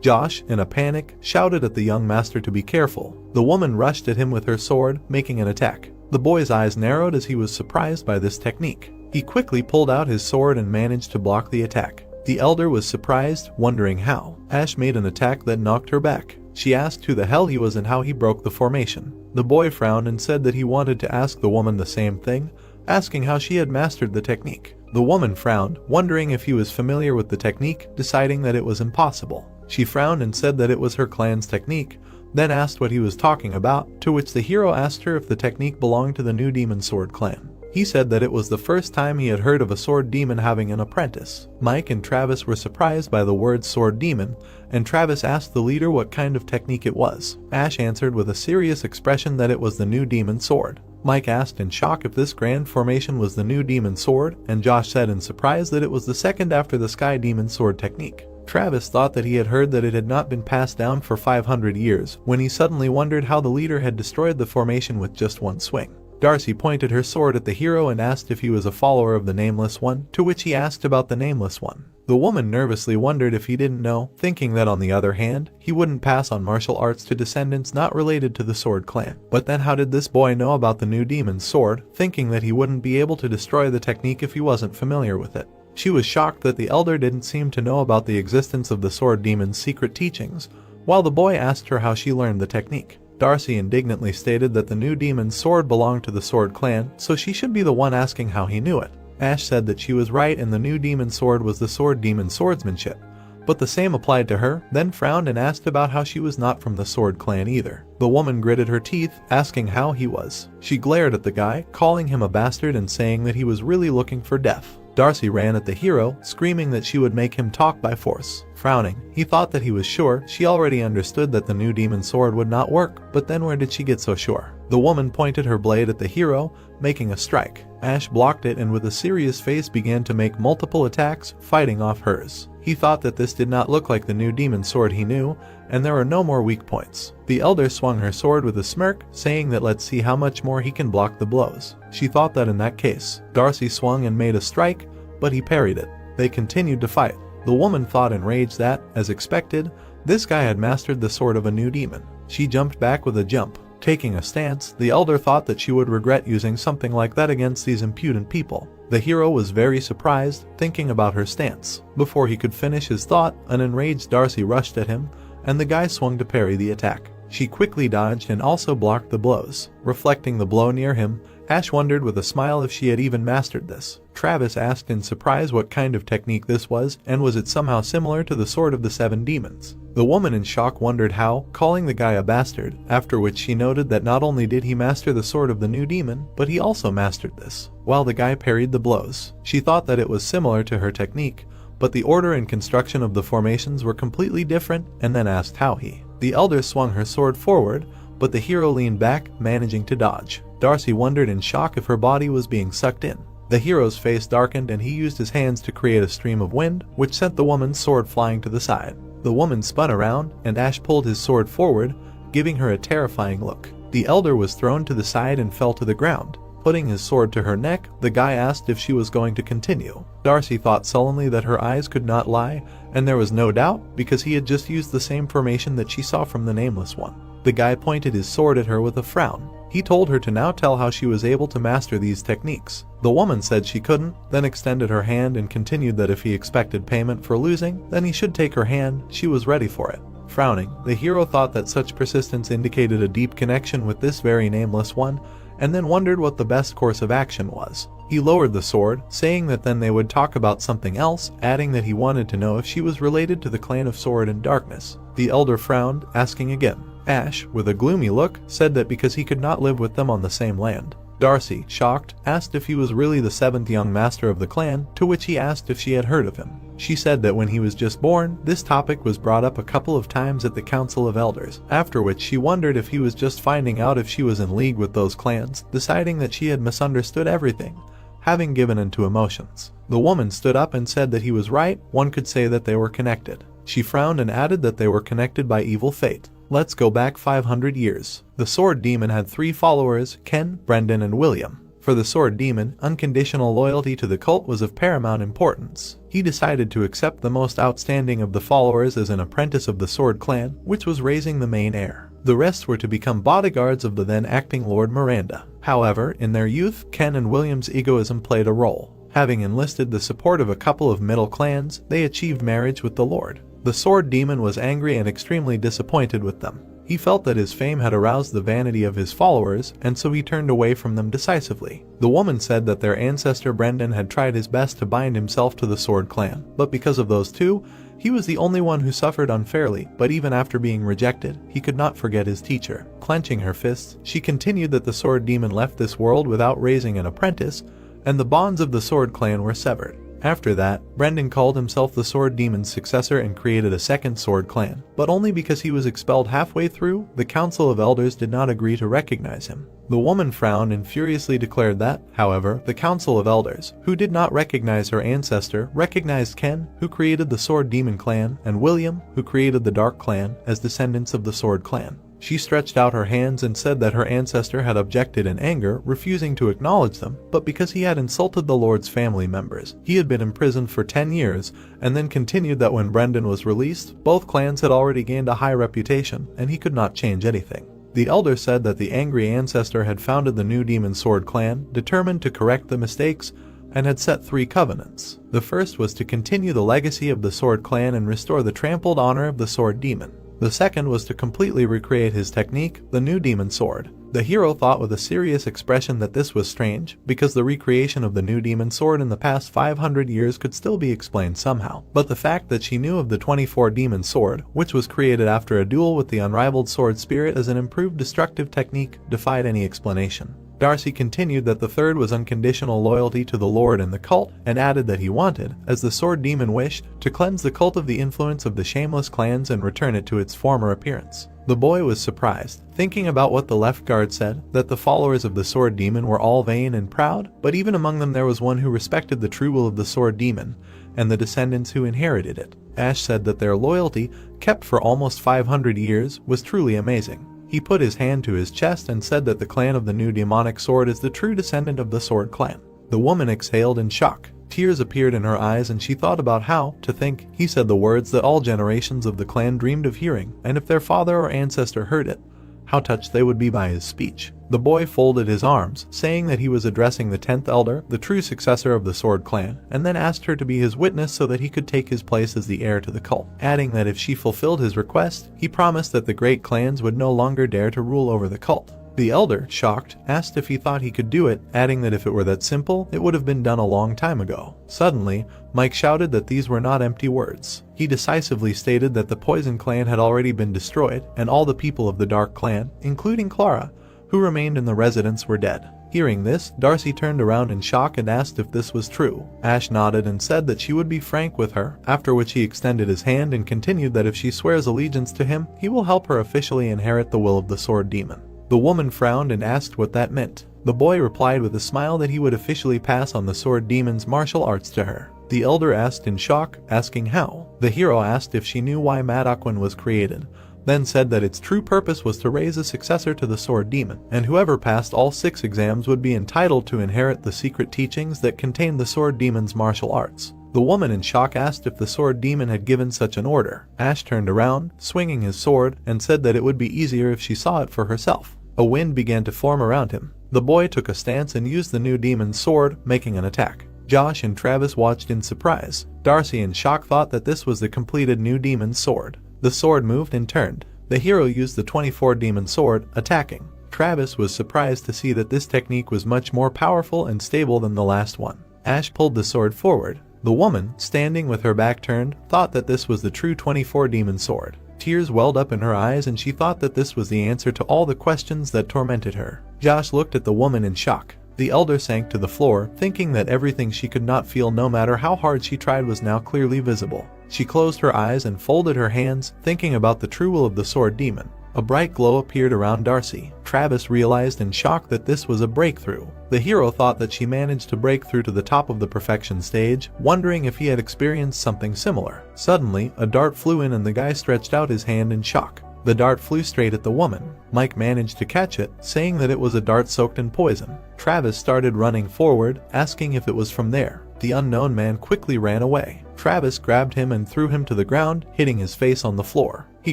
Josh, in a panic, shouted at the young master to be careful. The woman rushed at him with her sword, making an attack. The boy's eyes narrowed as he was surprised by this technique. He quickly pulled out his sword and managed to block the attack. The elder was surprised, wondering how. Ash made an attack that knocked her back. She asked who the hell he was and how he broke the formation. The boy frowned and said that he wanted to ask the woman the same thing, asking how she had mastered the technique. The woman frowned, wondering if he was familiar with the technique, deciding that it was impossible. She frowned and said that it was her clan's technique, then asked what he was talking about, to which the hero asked her if the technique belonged to the new Demon Sword clan. He said that it was the first time he had heard of a sword demon having an apprentice. Mike and Travis were surprised by the word sword demon, and Travis asked the leader what kind of technique it was. Ash answered with a serious expression that it was the new demon sword. Mike asked in shock if this grand formation was the new demon sword, and Josh said in surprise that it was the second after the sky demon sword technique. Travis thought that he had heard that it had not been passed down for 500 years, when he suddenly wondered how the leader had destroyed the formation with just one swing. Darcy pointed her sword at the hero and asked if he was a follower of the Nameless One, to which he asked about the Nameless One. The woman nervously wondered if he didn't know, thinking that on the other hand, he wouldn't pass on martial arts to descendants not related to the Sword clan. But then how did this boy know about the new demon's sword, thinking that he wouldn't be able to destroy the technique if he wasn't familiar with it? She was shocked that the elder didn't seem to know about the existence of the sword demon's secret teachings, while the boy asked her how she learned the technique. Darcy indignantly stated that the new demon's sword belonged to the Sword clan, so she should be the one asking how he knew it. Ash said that she was right and the new demon's sword was the sword demon's swordsmanship, but the same applied to her, then frowned and asked about how she was not from the Sword clan either. The woman gritted her teeth, asking how he was. She glared at the guy, calling him a bastard and saying that he was really looking for death. Darcy ran at the hero, screaming that she would make him talk by force. Frowning, he thought that he was sure she already understood that the new demon sword would not work, but then where did she get so sure? The woman pointed her blade at the hero, making a strike. Ash blocked it and with a serious face began to make multiple attacks, fighting off hers. He thought that this did not look like the new demon sword he knew, and there were no more weak points. The elder swung her sword with a smirk, saying that let's see how much more he can block the blows. She thought that in that case, Darcy swung and made a strike, but he parried it. They continued to fight. The woman thought enraged that, as expected, this guy had mastered the sword of a new demon. She jumped back with a jump. Taking a stance, the elder thought that she would regret using something like that against these impudent people. The hero was very surprised, thinking about her stance. Before he could finish his thought, an enraged Darcy rushed at him, and the guy swung to parry the attack. She quickly dodged and also blocked the blows. Reflecting the blow near him, Ash wondered with a smile if she had even mastered this. Travis asked in surprise what kind of technique this was, and was it somehow similar to the Sword of the Seven Demons. The woman in shock wondered how, calling the guy a bastard, after which she noted that not only did he master the sword of the new demon, but he also mastered this, while the guy parried the blows. She thought that it was similar to her technique, but the order and construction of the formations were completely different, and then asked how he. The elder swung her sword forward, but the hero leaned back, managing to dodge. Darcy wondered in shock if her body was being sucked in. The hero's face darkened and he used his hands to create a stream of wind, which sent the woman's sword flying to the side. The woman spun around, and Ash pulled his sword forward, giving her a terrifying look. The elder was thrown to the side and fell to the ground. Putting his sword to her neck, the guy asked if she was going to continue. Darcy thought sullenly that her eyes could not lie, and there was no doubt, because he had just used the same formation that she saw from the Nameless One. The guy pointed his sword at her with a frown. He told her to now tell how she was able to master these techniques. The woman said she couldn't, then extended her hand and continued that if he expected payment for losing, then he should take her hand. She was ready for it. Frowning, the hero thought that such persistence indicated a deep connection with this very Nameless One, and then wondered what the best course of action was. He lowered the sword, saying that then they would talk about something else, adding that he wanted to know if she was related to the clan of Sword and Darkness. The elder frowned, asking again. Ash, with a gloomy look, said that because he could not live with them on the same land. Darcy, shocked, asked if he was really the seventh young master of the clan, to which he asked if she had heard of him. She said that when he was just born, this topic was brought up a couple of times at the Council of Elders, after which she wondered if he was just finding out if she was in league with those clans, deciding that she had misunderstood everything, having given in to emotions. The woman stood up and said that he was right. One could say that they were connected. She frowned and added that they were connected by evil fate. Let's go back 500 years. The Sword Demon had 3 followers, Ken, Brendan, and William. For the Sword Demon, unconditional loyalty to the cult was of paramount importance. He decided to accept the most outstanding of the followers as an apprentice of the Sword Clan, which was raising the main heir. The rest were to become bodyguards of the then acting Lord Miranda. However, in their youth, Ken and William's egoism played a role. Having enlisted the support of a couple of middle clans, they achieved marriage with the Lord. The Sword Demon was angry and extremely disappointed with them. He felt that his fame had aroused the vanity of his followers, and so he turned away from them decisively. The woman said that their ancestor Brendan had tried his best to bind himself to the Sword Clan, but because of those two, he was the only one who suffered unfairly. But even after being rejected, he could not forget his teacher. Clenching her fists, she continued that the Sword Demon left this world without raising an apprentice, and the bonds of the Sword Clan were severed. After that, Brendan called himself the Sword Demon's successor and created a second Sword Clan, but only because he was expelled halfway through. The Council of Elders did not agree to recognize him. The woman frowned and furiously declared that, however, the Council of Elders, who did not recognize her ancestor, recognized Ken, who created the Sword Demon Clan, and William, who created the Dark Clan, as descendants of the Sword Clan. She stretched out her hands and said that her ancestor had objected in anger, refusing to acknowledge them, but because he had insulted the Lord's family members, he had been imprisoned for 10 years, and then continued that when Brendan was released, both clans had already gained a high reputation, and he could not change anything. The elder said that the angry ancestor had founded the new Demon Sword Clan, determined to correct the mistakes, and had set 3 covenants. The first was to continue the legacy of the Sword Clan and restore the trampled honor of the Sword Demon. The second was to completely recreate his technique, the new demon sword. The hero thought with a serious expression that this was strange, because the recreation of the new demon sword in the past 500 years could still be explained somehow. But the fact that she knew of the 24 demon sword, which was created after a duel with the unrivaled sword spirit as an improved destructive technique, defied any explanation. Darcy continued that the third was unconditional loyalty to the Lord and the cult, and added that he wanted, as the Sword Demon wished, to cleanse the cult of the influence of the shameless clans and return it to its former appearance. The boy was surprised, thinking about what the left guard said, that the followers of the Sword Demon were all vain and proud, but even among them there was one who respected the true will of the Sword Demon, and the descendants who inherited it. Ash said that their loyalty, kept for almost 500 years, was truly amazing. He put his hand to his chest and said that the clan of the new demonic sword is the true descendant of the Sword Clan. The woman exhaled in shock. Tears appeared in her eyes and she thought about how, to think, he said the words that all generations of the clan dreamed of hearing, and if their father or ancestor heard it, how touched they would be by his speech. The boy folded his arms, saying that he was addressing the 10th elder, the true successor of the Sword Clan, and then asked her to be his witness so that he could take his place as the heir to the cult, adding that if she fulfilled his request, he promised that the great clans would no longer dare to rule over the cult. The elder, shocked, asked if he thought he could do it, adding that if it were that simple, it would have been done a long time ago. Suddenly, Mike shouted that these were not empty words. He decisively stated that the Poison Clan had already been destroyed, and all the people of the Dark Clan, including Clara, who remained in the residence, were dead. Hearing this, Darcy turned around in shock and asked if this was true. Ash nodded and said that she would be frank with her, after which he extended his hand and continued that if she swears allegiance to him, he will help her officially inherit the will of the Sword Demon. The woman frowned and asked what that meant. The boy replied with a smile that he would officially pass on the sword demon's martial arts to her. The elder asked in shock, asking how. The hero asked if she knew why Madaquan was created, then said that its true purpose was to raise a successor to the sword demon, and whoever passed all 6 exams would be entitled to inherit the secret teachings that contained the sword demon's martial arts. The woman in shock asked if the sword demon had given such an order. Ash turned around, swinging his sword, and said that it would be easier if she saw it for herself. A wind began to form around him. The boy took a stance and used the new demon's sword, making an attack. Josh and Travis watched in surprise. Darcy in shock thought that this was the completed new demon's sword. The sword moved and turned. The hero used the 24 demon sword, attacking. Travis was surprised to see that this technique was much more powerful and stable than the last one. Ash pulled the sword forward. The woman, standing with her back turned, thought that this was the true 24 demon sword. Tears welled up in her eyes and she thought that this was the answer to all the questions that tormented her. Josh looked at the woman in shock. The elder sank to the floor, thinking that everything she could not feel no matter how hard she tried was now clearly visible. She closed her eyes and folded her hands, thinking about the true will of the sword demon. A bright glow appeared around Darcy. Travis realized in shock that this was a breakthrough. The hero thought that she managed to break through to the top of the perfection stage, wondering if he had experienced something similar. Suddenly, a dart flew in and the guy stretched out his hand in shock. The dart flew straight at the woman. Mike managed to catch it, saying that it was a dart soaked in poison. Travis started running forward, asking if it was from there. The unknown man quickly ran away. Travis grabbed him and threw him to the ground, hitting his face on the floor. He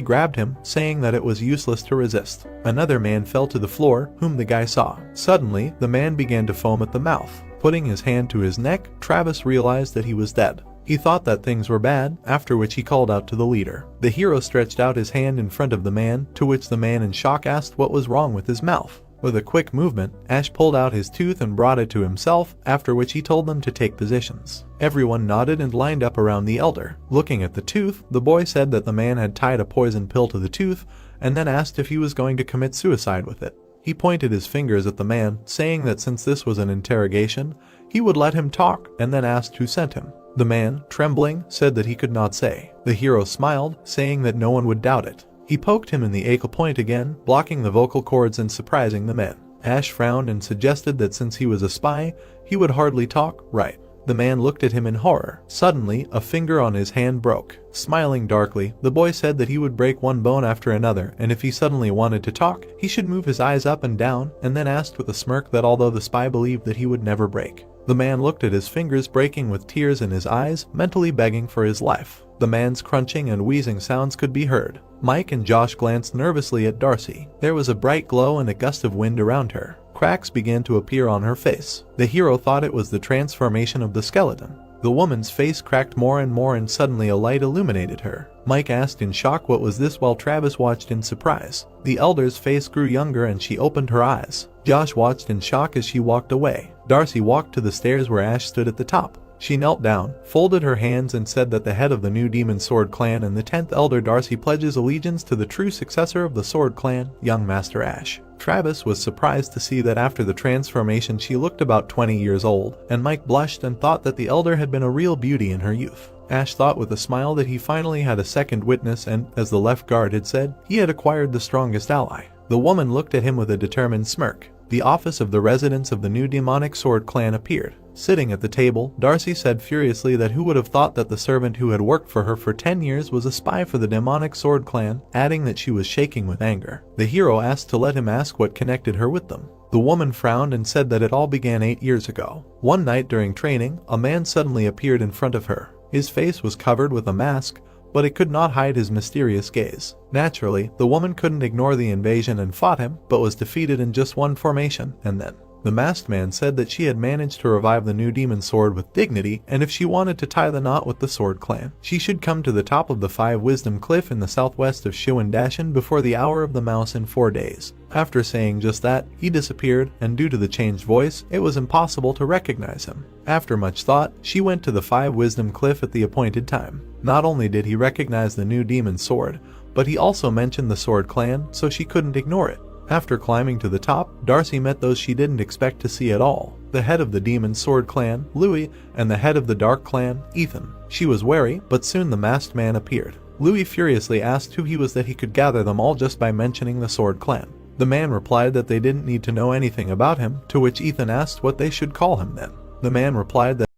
grabbed him, saying that it was useless to resist. Another man fell to the floor, whom the guy saw. Suddenly, the man began to foam at the mouth. Putting his hand to his neck, Travis realized that he was dead. He thought that things were bad, after which he called out to the leader. The hero stretched out his hand in front of the man, to which the man in shock asked what was wrong with his mouth. With a quick movement, Ash pulled out his tooth and brought it to himself, after which he told them to take positions. Everyone nodded and lined up around the elder. Looking at the tooth, the boy said that the man had tied a poison pill to the tooth, and then asked if he was going to commit suicide with it. He pointed his fingers at the man, saying that since this was an interrogation, he would let him talk, and then asked who sent him. The man, trembling, said that he could not say. The hero smiled, saying that no one would doubt it. He poked him in the ankle point again, blocking the vocal cords and surprising the men. Ash frowned and suggested that since he was a spy, he would hardly talk, right? The man looked at him in horror. Suddenly, a finger on his hand broke. Smiling darkly, the boy said that he would break one bone after another, and if he suddenly wanted to talk, he should move his eyes up and down, and then asked with a smirk that although the spy believed that he would never break. The man looked at his fingers breaking with tears in his eyes, mentally begging for his life. The man's crunching and wheezing sounds could be heard. Mike and Josh glanced nervously at Darcy. There was a bright glow and a gust of wind around her. Cracks began to appear on her face. The hero thought it was the transformation of the skeleton. The woman's face cracked more and more and suddenly a light illuminated her. Mike asked in shock what was this while Travis watched in surprise. The elder's face grew younger and she opened her eyes. Josh watched in shock as she walked away. Darcy walked to the stairs where Ash stood at the top. She knelt down, folded her hands and said that the head of the new Demon Sword clan and the 10th Elder Darcy pledges allegiance to the true successor of the Sword clan, young Master Ash. Travis was surprised to see that after the transformation she looked about 20 years old, and Mike blushed and thought that the elder had been a real beauty in her youth. Ash thought with a smile that he finally had a second witness and, as the left guard had said, he had acquired the strongest ally. The woman looked at him with a determined smirk. The office of the residents of the new demonic sword clan appeared. Sitting at the table, Darcy said furiously that who would have thought that the servant who had worked for her for 10 years was a spy for the demonic sword clan, adding that she was shaking with anger. The hero asked to let him ask what connected her with them. The woman frowned and said that it all began 8 years ago. One night during training, a man suddenly appeared in front of her. His face was covered with a mask, but it could not hide his mysterious gaze. Naturally, the woman couldn't ignore the invasion and fought him, but was defeated in just one formation, and then the masked man said that she had managed to revive the new demon sword with dignity, and if she wanted to tie the knot with the sword clan, she should come to the top of the 5 Wisdom Cliff in the southwest of Shuandashan before the hour of the mouse in 4 days. After saying just that, he disappeared, and due to the changed voice, it was impossible to recognize him. After much thought, she went to the 5 Wisdom Cliff at the appointed time. Not only did he recognize the new demon sword, but he also mentioned the sword clan, so she couldn't ignore it. After climbing to the top, Darcy met those she didn't expect to see at all. The head of the Demon Sword clan, Louis, and the head of the Dark clan, Ethan. She was wary, but soon the masked man appeared. Louis furiously asked who he was that he could gather them all just by mentioning the Sword clan. The man replied that they didn't need to know anything about him, to which Ethan asked what they should call him then. The man replied that